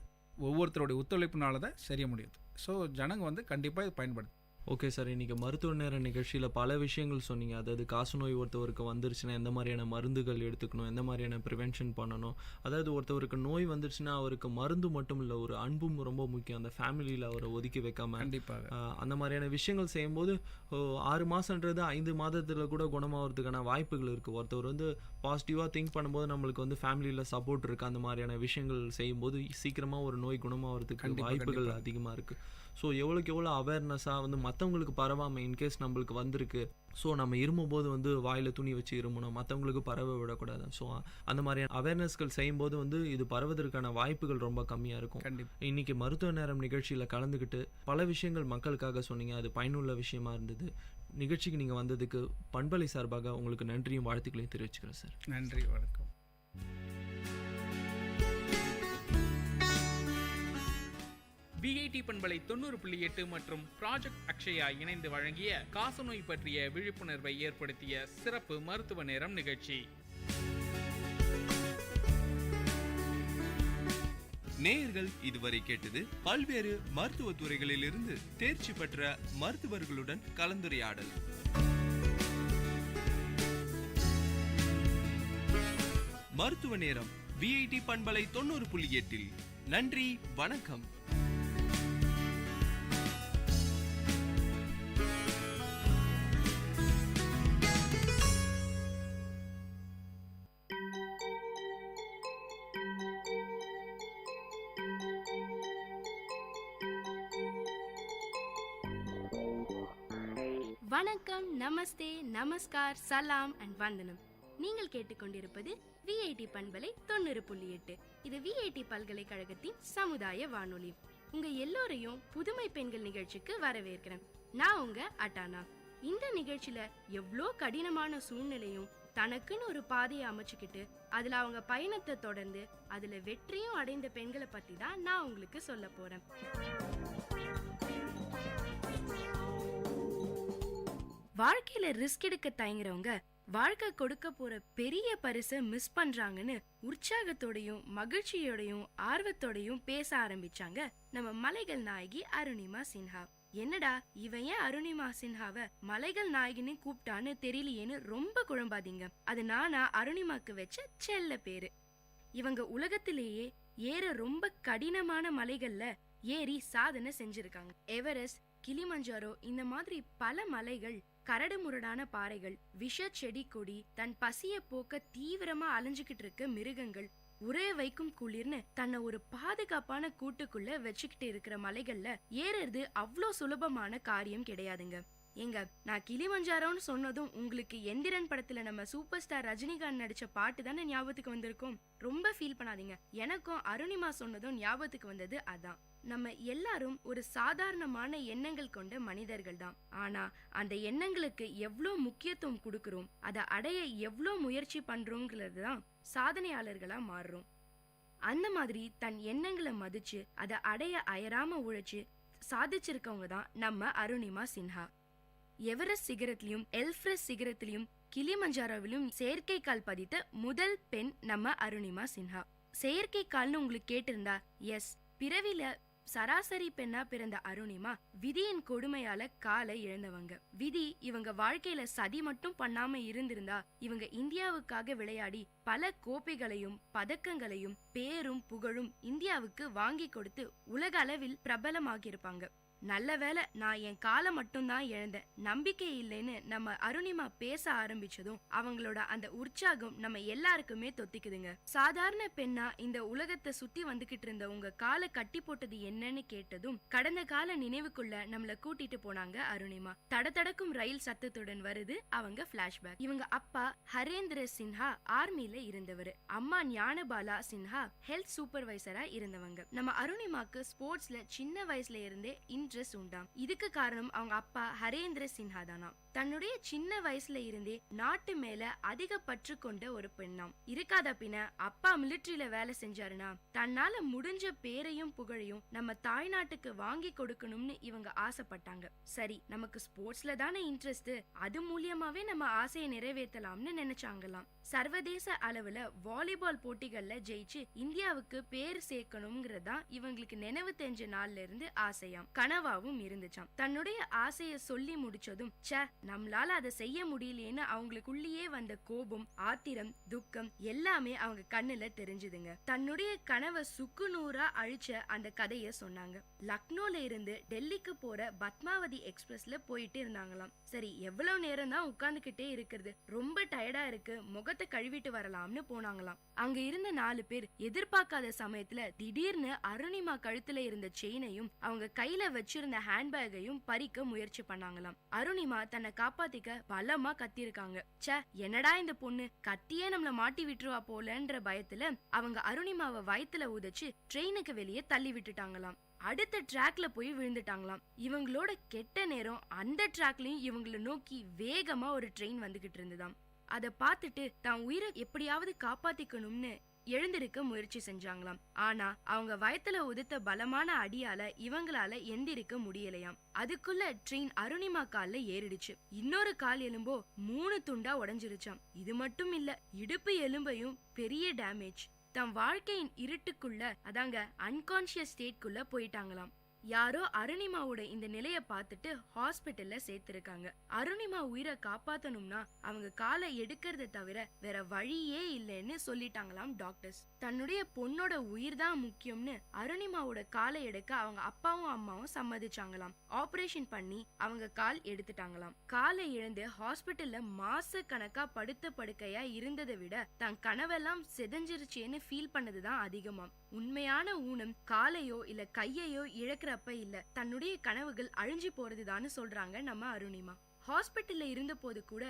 ஒவ்வொருத்தருடைய ஒத்துழைப்புனால தான் செய்ய முடியுது. ஸோ ஜனங்க வந்து கண்டிப்பாக இது பயன்படுது. ஓகே சார், இன்றைக்கி மருத்துவ நேர நிகழ்ச்சியில் பல விஷயங்கள் சொன்னீங்க. அதாவது காசநோய் ஒருத்தவருக்கு வந்துருச்சுன்னா எந்த மாதிரியான மருந்துகள் எடுத்துக்கணும், எந்த மாதிரியான ப்ரிவென்ஷன் பண்ணணும். அதாவது ஒருத்தவருக்கு நோய் வந்துருச்சுன்னா அவருக்கு மருந்து மட்டும் இல்லை, ஒரு அன்பும் ரொம்ப முக்கியம். அந்த ஃபேமிலியில் அவரை ஒதுக்கி வைக்காம கண்டிப்பாக அந்த மாதிரியான விஷயங்கள் செய்யும்போது 6 மாதன்றது 5 மாதத்தில் கூட குணமாகிறதுக்கான வாய்ப்புகள் இருக்குது. ஒருத்தவர் வந்து பாசிட்டிவாக திங்க் பண்ணும்போது நம்மளுக்கு வந்து ஃபேமிலியில் சப்போர்ட் இருக்குது. அந்த மாதிரியான விஷயங்கள் செய்யும்போது சீக்கிரமாக ஒரு நோய் குணமாகிறதுக்கு வாய்ப்புகள் அதிகமாக இருக்குது. ஸோ எவ்வளோக்கு எவ்வளோ அவேர்னஸாக வந்து மற்றவங்களுக்கு பரவாமல் இன்கேஸ் நம்மளுக்கு வந்திருக்கு, ஸோ நம்ம இருமும்போது வந்து வாயில் துணி வச்சு இருமணும், மற்றவங்களுக்கு பரவ விடக்கூடாது. ஸோ அந்த மாதிரியான அவேர்னஸ்கள் செய்யும்போது வந்து இது பரவதற்கான வாய்ப்புகள் ரொம்ப கம்மியாக இருக்கும். இன்றைக்கி மருத்துவ நேரம் நிகழ்ச்சியில் கலந்துக்கிட்டு பல விஷயங்கள் மக்களுக்காக சொன்னீங்க. அது பயனுள்ள விஷயமா இருந்தது. நிகழ்ச்சிக்கு நீங்கள் வந்ததுக்கு பண்பலை சார்பாக உங்களுக்கு நன்றியும் வாழ்த்துக்களையும் தெரிவிச்சுக்கிறேன் சார். நன்றி, வணக்கம். VIT பண்பலை 90.8 மற்றும் ப்ராஜெக்ட் அக்ஷயா இணைந்து வழங்கிய காசநோய் பற்றிய விழிப்புணர்வை ஏற்படுத்திய சிறப்பு மருத்துவ நேரம் நிகழ்ச்சி. நேயர்கள் இதுவரை கேட்டது பல்வேறு மருத்துவ துறைகளிலிருந்து தேர்ச்சி பெற்ற மருத்துவர்களுடன் கலந்துரையாடல். மருத்துவ நேரம் VIT பண்பலை 90.8. நன்றி, வணக்கம். வணக்கம், நமஸ்தே, நமஸ்கார், சலாம் அண்ட் வந்தனம். நீங்கள் கேட்டுக்கொண்டிருப்பது VIT பண்பலை 90.8. இது VIT பல்கலைக்கழகத்தின் சமுதாய வானொலி. உங்க எல்லோரையும் புதுமை பெண்கள் நிகழ்ச்சிக்கு வரவேற்கிறேன். நான் உங்க அட்டானா. இந்த நிகழ்ச்சியில எவ்வளோ கடினமான சூழ்நிலையும் தனக்குன்னு ஒரு பாதையை அமைச்சுக்கிட்டு அதுல அவங்க பயணத்தை தொடர்ந்து அதுல வெற்றியும் அடைந்த பெண்களை பத்தி தான் நான் உங்களுக்கு சொல்ல போறேன். வாழ்க்கையில ரிஸ்க் எடுக்க தயங்குறவங்க வாழ்க்கை கொடுக்க போற பெரிய பரிசை மிஸ் பண்றாங்கன்னு உற்சாகத்தோடையும் மகிழ்ச்சியோடையும் ஆர்வத்தோடையும் பேச ஆரம்பிச்சாங்க நம்ம மலைகள் நாயகி அருணிமா சின்ஹா. என்னடா இவன் ஏன் அருணிமா சின்ஹாவை மலைகள் நாயகின்னு கூப்பிட்டான்னு தெரியலையேன்னு ரொம்ப குழம்பாதீங்க. அது நானா அருணிமாக்கு வச்ச செல்ல பேரு. இவங்க உலகத்திலேயே ஏற ரொம்ப கடினமான மலைகள்ல ஏறி சாதனை செஞ்சிருக்காங்க. எவரெஸ்ட், கிளிமஞ்சாரோ இந்த மாதிரி பல மலைகள், கரடு முரடான பாறைகள், விஷ செடி கொடி, தன் பசிய போக்க தீவிரமா அலைஞ்சுகிட்டு இருக்க மிருகங்கள், உரைய வைக்கும் குளிர்னு தன்னை ஒரு பாதுகாப்பான கூட்டுக்குள்ள வச்சுக்கிட்டு இருக்கிற மலைகள்ல ஏறது அவ்வளோ சுலபமான காரியம் கிடையாதுங்க. எங்க நான் கிளிமஞ்சாரோன்னு சொன்னதும் உங்களுக்கு எந்திரன் படத்துல நம்ம சூப்பர் ஸ்டார் ரஜினிகாந்த் நடிச்ச பாட்டு தானே ஞாபகத்துக்கு வந்திருக்கும். ரொம்ப ஃபீல் பண்ணாதீங்க. எனக்கும் அருணிமா சொன்னதும் ஞாபகத்துக்கு வந்தது அதான். நம்ம எல்லாரும் ஒரு சாதாரணமான எண்ணங்கள் கொண்ட மனிதர்கள் தான். ஆனா அந்த எண்ணங்களுக்கு எவ்வளோ முக்கியத்துவம் கொடுக்கறோம், அதை அடைய எவ்வளோ முயற்சி பண்றோங்கிறது தான் சாதனையாளர்களா மாறுறோம். அந்த மாதிரி தன் எண்ணங்களை மதிச்சு அதை அடைய அயராம உழைச்சு சாதிச்சிருக்கவங்க தான் நம்ம அருணிமா சின்ஹா. எவரெஸ்ட் சிகரத்திலையும் எல்ஃப்ரஸ் சிகரத்திலையும் கிளிமஞ்சாரோவிலும் செயற்கைக்கால் பதித்த முதல் பெண் நம்ம அருணிமா சின்ஹா. செயற்கைக்கால்னு உங்களுக்கு கேட்டிருந்தா எஸ், பிறவில சராசரி பெண்ணா பிறந்த அருணிமா விதியின் கொடுமையால காலை இழந்தவங்க. விதி இவங்க வாழ்க்கையில சதி மட்டும் பண்ணாம இருந்திருந்தா இவங்க இந்தியாவுக்காக விளையாடி பல கோப்பைகளையும் பதக்கங்களையும் பேரும் புகழும் இந்தியாவுக்கு வாங்கி கொடுத்து உலக அளவில் பிரபலமாகியிருப்பாங்க. நல்ல வேளை நான் என் காலை மட்டும்தான் இழந்தேன், நம்பிக்கை இல்லைன்னு நம்ம அருணிமா பேச ஆரம்பிச்சதும் அவங்களோட அந்த உற்சாகம் நம்ம எல்லாருக்குமே தொத்திக்குதுங்க. சாதாரண பெண்ணா இந்த உலகத்தை சுத்தி வந்துகிட்டு இருந்த உங்க காலை கட்டி போட்டது என்னன்னு கேட்டதும் கடந்த கால நினைவுக்குள்ள நம்மள கூட்டிட்டு போனாங்க அருணிமா. தடதடக்கும் ரயில் சத்தத்துடன் வருது அவங்க பிளாஷ்பேக். இவங்க அப்பா ஹரேந்திர சின்ஹா ஆர்மில இருந்தவர், அம்மா ஞானபாலா சின்ஹா ஹெல்த் சூப்பர்வைசரா இருந்தவங்க. நம்ம அருணிமாக்கு ஸ்போர்ட்ஸ்ல சின்ன வயசுல இருந்தே இன்ட்ரெஸ்ட் உண்டாம். இதுக்கு காரணம் அவங்க அப்பா ஹரேந்திர சின்ஹா தானா. தன்னுடைய சின்ன வயசுல இருந்தே நாட்டு மேல அதிக பற்று கொண்ட ஒரு பெண்ணாம். இருக்காத பின்ன அப்பா மிலிட்டரியில வேலை செஞ்சாருன்னா தன்னால முடிஞ்ச பேரையும் புகழையும் நம்ம தாய்நாட்டுக்கு வாங்கி கொடுக்கணும்னு இவங்க ஆசைப்பட்டாங்க. சரி, நமக்கு ஸ்போர்ட்ஸ்ல தானே இன்ட்ரெஸ்ட், அது மூலியமாவே நம்ம ஆசையை நிறைவேற்றலாம்னு நினைச்சாங்களாம். சர்வதேச அளவுல வாலிபால் போட்டிகள்ல ஜெயிச்சு இந்தியாவுக்கு பேர் சேர்க்கணும்ங்கிறதா இவங்களுக்கு நினைவு தெரிஞ்ச நாள்ல இருந்து ஆசையாம், கனவாவும் இருந்துச்சாம். தன்னுடைய ஆசைய சொல்லி முடிச்சதும் நம்மளால அதை செய்ய முடியலையேன்னு அவங்களுக்குள்ளேயே வந்த கோபம், ஆத்திரம், துக்கம் எல்லாமே அவங்க கண்ணுல தெரிஞ்சுதுங்க. தன்னுடைய கனவை சுக்குநூறா அழிச்ச அந்த கதைய சொன்னாங்க. லக்னோல இருந்து டெல்லிக்கு போற பத்மாவதி எக்ஸ்பிரஸ்ல போயிட்டு இருந்தாங்களாம். சரி, எவ்வளவு நேரம் தான் உட்கார்ந்துகிட்டே இருக்கிறது, ரொம்ப டயர்டா இருக்கு, முகத்தை கழுவிட்டு வரலாம்னு போனாங்களாம். அங்க இருந்த 4 பேர் எதிர்பார்க்காத சமயத்துல திடீர்னு அருணிமா கழுத்துல இருந்த செயினையும் அவங்க கையில வச்சிருந்த ஹேண்ட்பேக்கையும் பறிக்க முயற்சி பண்ணாங்களாம். அருணிமா தன்னை காப்பாத்திக்க பலமா கத்திருக்காங்க. என்னடா இந்த பொண்ணு கத்தியே நம்மள மாட்டி விட்டுருவா போலன்ற பயத்துல அவங்க அருணிமாவை வயித்துல உதைச்சு ட்ரெயினுக்கு வெளியே தள்ளி விட்டுட்டாங்களாம். அடுத்த ட்ராக்ல போய் விழுந்துட்டாங்களாம். இவங்களோட கெட்ட நேரம் அந்த ட்ராக்லயும் இவங்களை நோக்கி வேகமா ஒரு ட்ரெயின் வந்துகிட்டு இருந்துதாம். அத பார்த்துட்டு தான் உயிரை எப்படியாவது காப்பாத்திக்கணும்னு எழுந்திருக்க முயற்சி செஞ்சாங்களாம். ஆனா அவங்க வயத்துல உதித்த பலமான அடியால இவங்களால எந்திரிக்க முடியலையாம். அதுக்குள்ள ட்ரெயின் அருணிமா கால்ல ஏறிடுச்சு. இன்னொரு கால் எலும்போ 3 துண்டா உடைஞ்சிருச்சாம். இது மட்டும் இல்ல, இடுப்பு எலும்பையும் பெரிய டேமேஜ். தன் வாழ்க்கையின் இருட்டுக்குள்ள, அதாங்க அன்கான்சியஸ் ஸ்டேட்குள்ள போயிட்டாங்களாம். யாரோ அருணிமாவோட இந்த நிலைய பார்த்துட்டு ஹாஸ்பிட்டல்ல சேர்த்திருக்காங்க. அருணிமா உயிரை காப்பாத்தணும்னா அவங்க காலை எடுக்கிறத தவிர வேற வழியே இல்லைன்னு சொல்லிட்டாங்களாம் டாக்டர்ஸ். தன்னுடைய பொண்ணோட உயிர் தான் முக்கியம்னு அருணிமாவோட காலை எடுக்க அவங்க அப்பாவும் அம்மாவும் சம்மதிச்சாங்களாம். ஆபரேஷன் பண்ணி அவங்க கால் எடுத்துட்டாங்களாம். காலை இழந்து ஹாஸ்பிட்டல்ல மாச கணக்கா படுத்த படுக்கையா இருந்ததை விட தன் கனவெல்லாம் செதஞ்சிருச்சேன்னு ஃபீல் பண்ணதுதான் அதிகமாம். உண்மையான ஊனம் காலையோ இல்ல கையையோ இழக்கிறப்ப இல்ல, தன்னுடைய கனவுகள் அழிஞ்சு போறதுதான்னு சொல்றாங்க நம்ம அருணிமா. ஹாஸ்பிட்டல்ல இருந்த போது கூட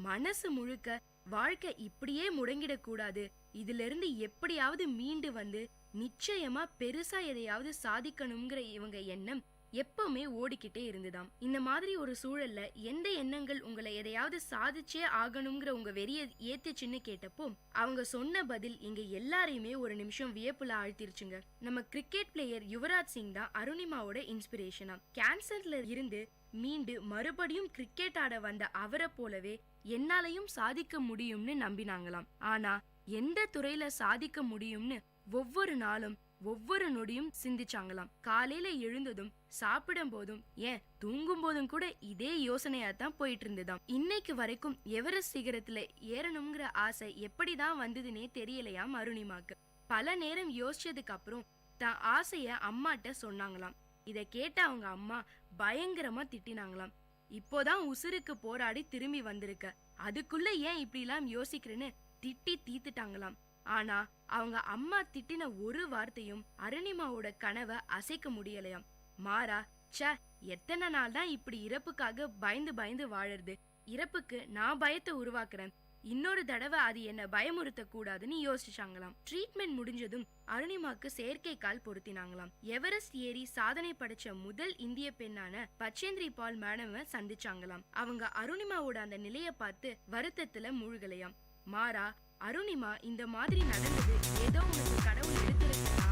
மனசு முழுக்க வாழ்க்கை இப்படியே முடங்கிடக் கூடாது, இதுல இருந்து எப்படியாவது மீண்டு வந்து நிச்சயமா பெருசா எதையாவது சாதிக்கணுங்கிற இவங்க எண்ணம் எப்பவுமே ஓடிக்கிட்டே இருந்துதாம். இந்த மாதிரி ஒரு சூழல்ல எந்த எண்ணங்கள் உங்களை எதையாவது சாதிச்சே ஆகணுங்கிற உங்க வெறிய ஏத்துச்சுன்னு கேட்டப்போ அவங்க சொன்ன பதில் எங்க எல்லாரையுமே ஒரு நிமிஷம் வியப்புல ஆழ்த்திருச்சுங்க. நம்ம கிரிக்கெட் பிளேயர் யுவராஜ் சிங் தான் அருணிமாவோட இன்ஸ்பிரேஷனா. கேன்சர்ல இருந்து மீண்டு மறுபடியும் கிரிக்கெட் ஆட வந்த அவரை போலவே என்னாலையும் சாதிக்க முடியும்னு நம்பினாங்களாம். ஆனா எந்த துறையில சாதிக்க முடியும்னு ஒவ்வொரு நாளும் ஒவ்வொரு நொடியும் சிந்திச்சாங்களாம். காலையில எழுந்ததும் சாப்பிடும் போதும் ஏன் தூங்கும் போதும் கூட இதே யோசனையா தான் போயிட்டு இருந்ததாம். இன்னைக்கு வரைக்கும் எவரெஸ்ட் சிகரத்துல ஏறணுங்கிற ஆசை எப்படிதான் வந்ததுன்னே தெரியலையாம் அருணிமாக்கு. பல நேரம் யோசிச்சதுக்கு அப்புறம் தான் ஆசைய அம்மாட்ட சொன்னாங்களாம். இத கேட்ட அவங்க அம்மா பயங்கரமா திட்டினாங்களாம். இப்போதான் உசுருக்கு போராடி திரும்பி வந்திருக்க, அதுக்குள்ள ஏன் இப்படிலாம் யோசிக்கிறேன்னு திட்டி தீத்துட்டாங்களாம். ஆனா அவங்க அம்மா திட்டின ஒரு வார்த்தையும் அருணிமாவோட கனவை அசைக்க முடியலையாம். மாறா ச எத்தனை நாள் தான் இப்படி இறப்புக்காக பயந்து பயந்து வாழறது, இறப்புக்கு நான் பயத்தை உருவாக்குறேன், இன்னொரு தடவை அது என்ன பயமுறுத்த கூடாதுன்னு யோசிச்சாங்களாம். ட்ரீட்மெண்ட் முடிஞ்சதும் அருணிமாக்கு செயற்கை கால் பொருத்தினாங்களாம். எவரெஸ்ட் ஏறி சாதனை படைச்ச முதல் இந்திய பெண்ணான பச்சேந்திரி பால் மேடமை சந்திச்சாங்களாம். அவங்க அருணிமாவோட அந்த நிலைய பார்த்து வருத்தத்துல மூழ்கலையாம். மாறா அருணிமா இந்த மாதிரி நடந்தது ஏதோ உனக்கு கடவுள் எடுத்திருக்கா.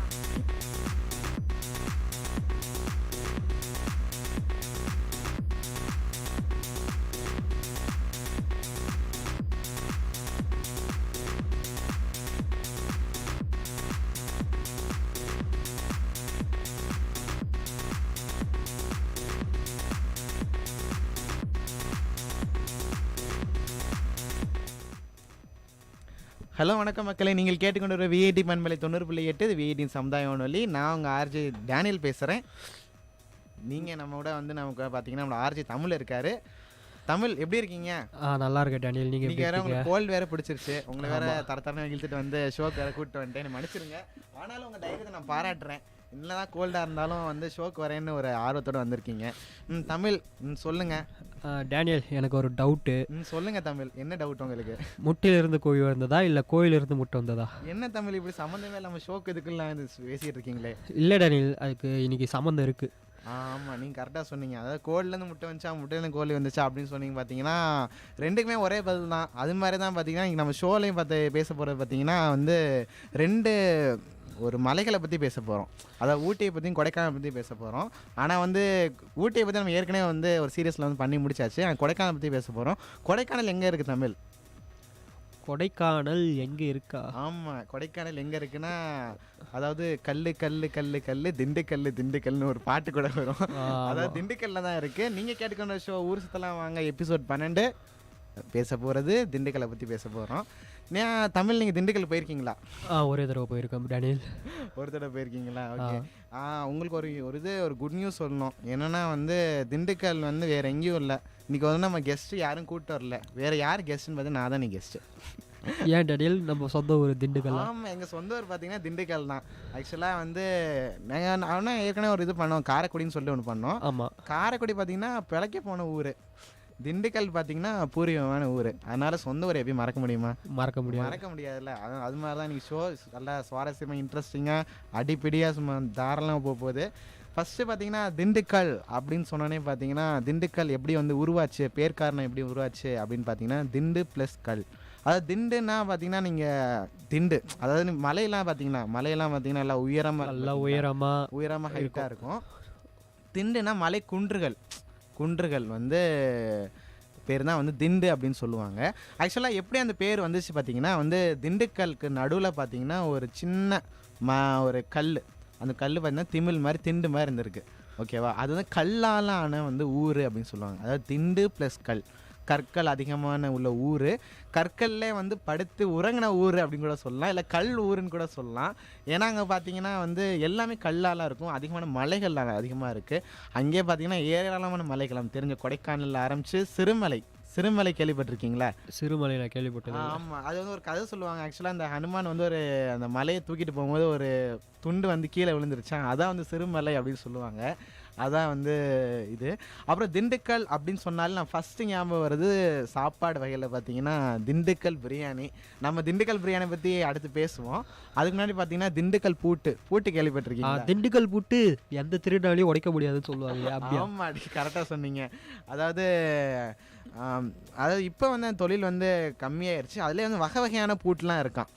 ஹலோ வணக்கம் மக்களே, நீங்கள் கேட்டுக்கொண்டு வர விஐடி பண்பலை 90.8 இது விஐடியின் சமுதாய வானொலி. நான் உங்கள் ஆர்ஜி டேனியல் பேசுகிறேன். நீங்கள் நம்மளோட வந்து நமக்கு பார்த்தீங்கன்னா நம்மளோட ஆர்ஜி தமிழ் இருக்கார். தமிழ் எப்படி இருக்கீங்க? நல்லா இருக்கேன் டேனியல். நீங்கள் வேறு உங்களுக்கு கோல்டு வேறு பிடிச்சிருச்சு, உங்களை வேறு தரத்தரமாக இழுத்துட்டு வந்து ஷோக்கு வேறு கூப்பிட்டு வந்துட்டேன், மன்னிச்சிருங்க. ஆனாலும் உங்கள் தைரியத்தை நான் பாராட்டுறேன். இல்லைதான் கோல்டாக இருந்தாலும் வந்து ஷோக்கு வரேன்னு ஒரு ஆர்வத்தோடு வந்திருக்கீங்க. தமிழ் சொல்லுங்கள். டேனியல் எனக்கு ஒரு டவுட்டு. சொல்லுங்கள் தமிழ், என்ன டவுட் உங்களுக்கு? முட்டையிலிருந்து கோழி வந்ததா இல்லை கோயிலிருந்து முட்டை வந்ததா? என்ன தமிழ் இப்படி சம்மந்தமே இல்லாமல் ஷோக்கு இதுக்குலாம் பேசிகிட்டு இருக்கீங்களே? இல்லை டேனியல், அதுக்கு இன்னைக்கு சம்மந்தம் இருக்குது. ஆமாம், நீங்கள் கரெக்டாக சொன்னீங்க. அதாவது கோழிலேருந்து முட்டை வந்துச்சா முட்டையிலேருந்து கோழி வந்துச்சா அப்படின்னு சொன்னீங்க. பார்த்தீங்கன்னா ரெண்டுக்குமே ஒரே பதில் தான். அது மாதிரி தான் பார்த்தீங்கன்னா இன்றைக்கி நம்ம ஷோலையும் பேச போகிறது பார்த்தீங்கன்னா வந்து ரெண்டு ஒரு மலைகளை பற்றி பேச போகிறோம். அதாவது ஊட்டியை பற்றியும் கொடைக்கானலை பற்றி பேச போகிறோம். ஆனால் வந்து ஊட்டியை பற்றி நம்ம ஏற்கனவே வந்து ஒரு சீரியஸில் வந்து பண்ணி முடிச்சாச்சு. கொடைக்கானலை பற்றி பேச போகிறோம். கொடைக்கானல் எங்கே இருக்குது தமிழ்? கொடைக்கானல் எங்கே இருக்கா? ஆமாம், கொடைக்கானல் எங்கே இருக்குன்னா அதாவது கல்லு கல்லு கல்லு கல்லு திண்டுக்கல் திண்டுக்கல்னு ஒரு பாட்டு கூட வரும். அதாவது திண்டுக்கல்ல தான் இருக்குது. நீங்கள் கேட்டுக்கொண்ட ஷோ ஊர் சுத்தலாம் வாங்க எபிசோட் 12 பேச போகிறது திண்டுக்கல்லை பற்றி பேச போகிறோம். தமிழ் நீங்கள் திண்டுக்கல் போயிருக்கீங்களா? ஒரே தடவை போயிருக்கோம் டேனியல். ஒரு தடவை போயிருக்கீங்களா? ஓகே. உங்களுக்கு ஒரு குட் நியூஸ் சொல்லணும். என்னென்னா வந்து திண்டுக்கல் வந்து வேறு எங்கேயும் இல்லை. இன்றைக்கி வந்து நம்ம கெஸ்ட்டு யாரும் கூப்பிட்டு வரல. வேறு யார் கெஸ்ட்டுன்னு பார்த்து நான் தான் நீ கெஸ்ட்டு. ஏன் டேனியல், நம்ம சொந்த ஊர் திண்டுக்கல்? ஆமாம், எங்கள் சொந்த ஊர் பார்த்தீங்கன்னா திண்டுக்கல் தான். ஆக்சுவலாக வந்து நாங்கள் ஆனால் ஏற்கனவே ஒரு இது பண்ணோம், காரைக்குடின்னு சொல்லி ஒன்று பண்ணோம். ஆமாம், காரைக்குடி பார்த்தீங்கன்னா பிழைக்க போன ஊர். திண்டுக்கல் பார்த்தீங்கன்னா பூர்வீகமான ஊர். அதனால் சொந்த ஊரை எப்படி மறக்க முடியுமா? மறக்க முடியாதுல்ல. அது மாதிரி தான் நீங்கள் ஷோ நல்லா சுவாரஸ்யமாக இன்ட்ரெஸ்டிங்காக அடிப்படியாக சும்மா தாராளமாக போகுது. ஃபஸ்ட்டு பார்த்தீங்கன்னா திண்டுக்கல் அப்படின்னு சொன்னோன்னே பார்த்தீங்கன்னா திண்டுக்கல் எப்படி வந்து உருவாச்சு, பேர்காரணம் எப்படி உருவாச்சு அப்படின்னு பார்த்தீங்கன்னா திண்டு ப்ளஸ் கல். அதாவது திண்டுன்னா பார்த்தீங்கன்னா நீங்கள் திண்டு அதாவது மலையெல்லாம் பார்த்தீங்கன்னா எல்லாம் உயரமாக ஹைட்டாக இருக்கும். திண்டுனா மலை குன்றுகள் வந்து பேர் தான் வந்து திண்டு அப்படின்னு சொல்லுவாங்க. ஆக்சுவலாக எப்படி அந்த பேர் வந்துச்சு பார்த்தீங்கன்னா வந்து திண்டுக்கலுக்கு நடுவில் பார்த்தீங்கன்னா ஒரு சின்ன ஒரு கல், அந்த கல் பார்த்தீங்கன்னா திமிழ் மாதிரி திண்டு மாதிரி இருந்திருக்கு. ஓகேவா? அது வந்து கல்லால் ஆன வந்து ஊர் அப்படின்னு சொல்லுவாங்க. அதாவது திண்டு ப்ளஸ் கல், கற்கள் அதிகமான உள்ள ஊர். கற்கள்லே வந்து படுத்து உறங்கின ஊர் அப்படின்னு கூட சொல்லலாம், இல்லை கல் ஊருன்னு கூட சொல்லலாம். ஏன்னா அங்கே பார்த்தீங்கன்னா வந்து எல்லாமே கல்லாலாம் இருக்கும், அதிகமான மலைகள் அதிகமாக இருக்குது. அங்கேயே பார்த்தீங்கன்னா ஏராளமான மலைகள் தெரிஞ்ச கொடைக்கானலில் ஆரம்பித்து சிறுமலை கேள்விப்பட்டிருக்கீங்களா? சிறுமலை நான் கேள்விப்பட்டேன். ஆமாம், அது வந்து ஒரு கதை சொல்லுவாங்க. ஆக்சுவலாக அந்த ஹனுமான் வந்து அந்த மலையை தூக்கிட்டு போகும்போது ஒரு துண்டு வந்து கீழே விழுந்துருச்சான், அதான் வந்து சிறுமலை அப்படின்னு சொல்லுவாங்க. அதான் வந்து இது. அப்புறம் திண்டுக்கல் அப்படின்னு சொன்னாலும் நான் ஃபஸ்ட்டு ஞாபகம் வருது சாப்பாடு வகையில் பார்த்தீங்கன்னா திண்டுக்கல் பிரியாணி. நம்ம திண்டுக்கல் பிரியாணி பற்றி அடுத்து பேசுவோம். அதுக்கு முன்னாடி பார்த்தீங்கன்னா திண்டுக்கல் பூட்டு கேள்விப்பட்டிருக்கீங்க? திண்டுக்கல் பூட்டு எந்த திருடாலையும் உடைக்க முடியாதுன்னு சொல்லுவாங்க. ஆமாம், அப்படி கரெக்டாக சொன்னீங்க. அதாவது இப்போ வந்து தொழில் வந்து கம்மியாயிருச்சு. அதுலேயே வந்து வகையான பூட்டுலாம் இருக்கான்.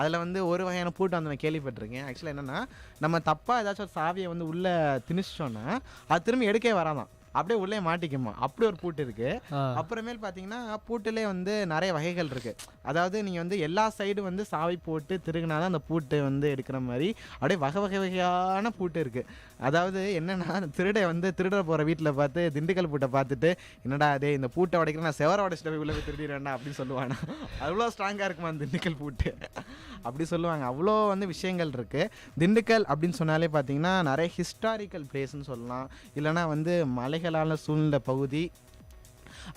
அதில் வந்து ஒரு வகையான பூட்டு வந்து நான் கேள்விப்பட்டிருக்கேன். ஆக்சுவலாக என்னென்னா நம்ம தப்பாக ஏதாச்சும் ஒரு சாவியை வந்து உள்ளே திணிச்சிட்டோன்னா அது திரும்பி எடுக்கவே வராதான். அப்படியே உள்ளே மாட்டிக்குமா. அப்படி ஒரு பூட்டு இருக்குது. அப்புறமேல் பார்த்தீங்கன்னா பூட்டிலே வந்து நிறைய வகைகள் இருக்குது. அதாவது நீங்கள் வந்து எல்லா சைடும் வந்து சாவி போட்டு திருகுனா தான் அந்த பூட்டு வந்து எடுக்கிற மாதிரி அப்படியே வகையான பூட்டு இருக்குது. அதாவது என்னென்னா திருடை வந்து திருட போகிற வீட்டில் பார்த்து திண்டுக்கல் பூட்டை பார்த்துட்டு என்னடா அதே இந்த பூட்டை உடைக்கிற நான் செவரை உடைச்சிட்டு போய் உள்ளே போய் திருடிடுவேண்டா அப்படின்னு சொல்லுவானா. அவ்வளோ ஸ்ட்ராங்காக இருக்குமா அந்த திண்டுக்கல் பூட்டு அப்படி சொல்லுவாங்க. அவ்வளோ வந்து விஷயங்கள் இருக்குது. திண்டுக்கல் அப்படின்னு சொன்னாலே பார்த்தீங்கன்னா நிறைய ஹிஸ்டாரிக்கல் பிளேஸ்ன்னு சொல்லலாம், இல்லைனா வந்து மலைகளால் சூழ்ந்த பகுதி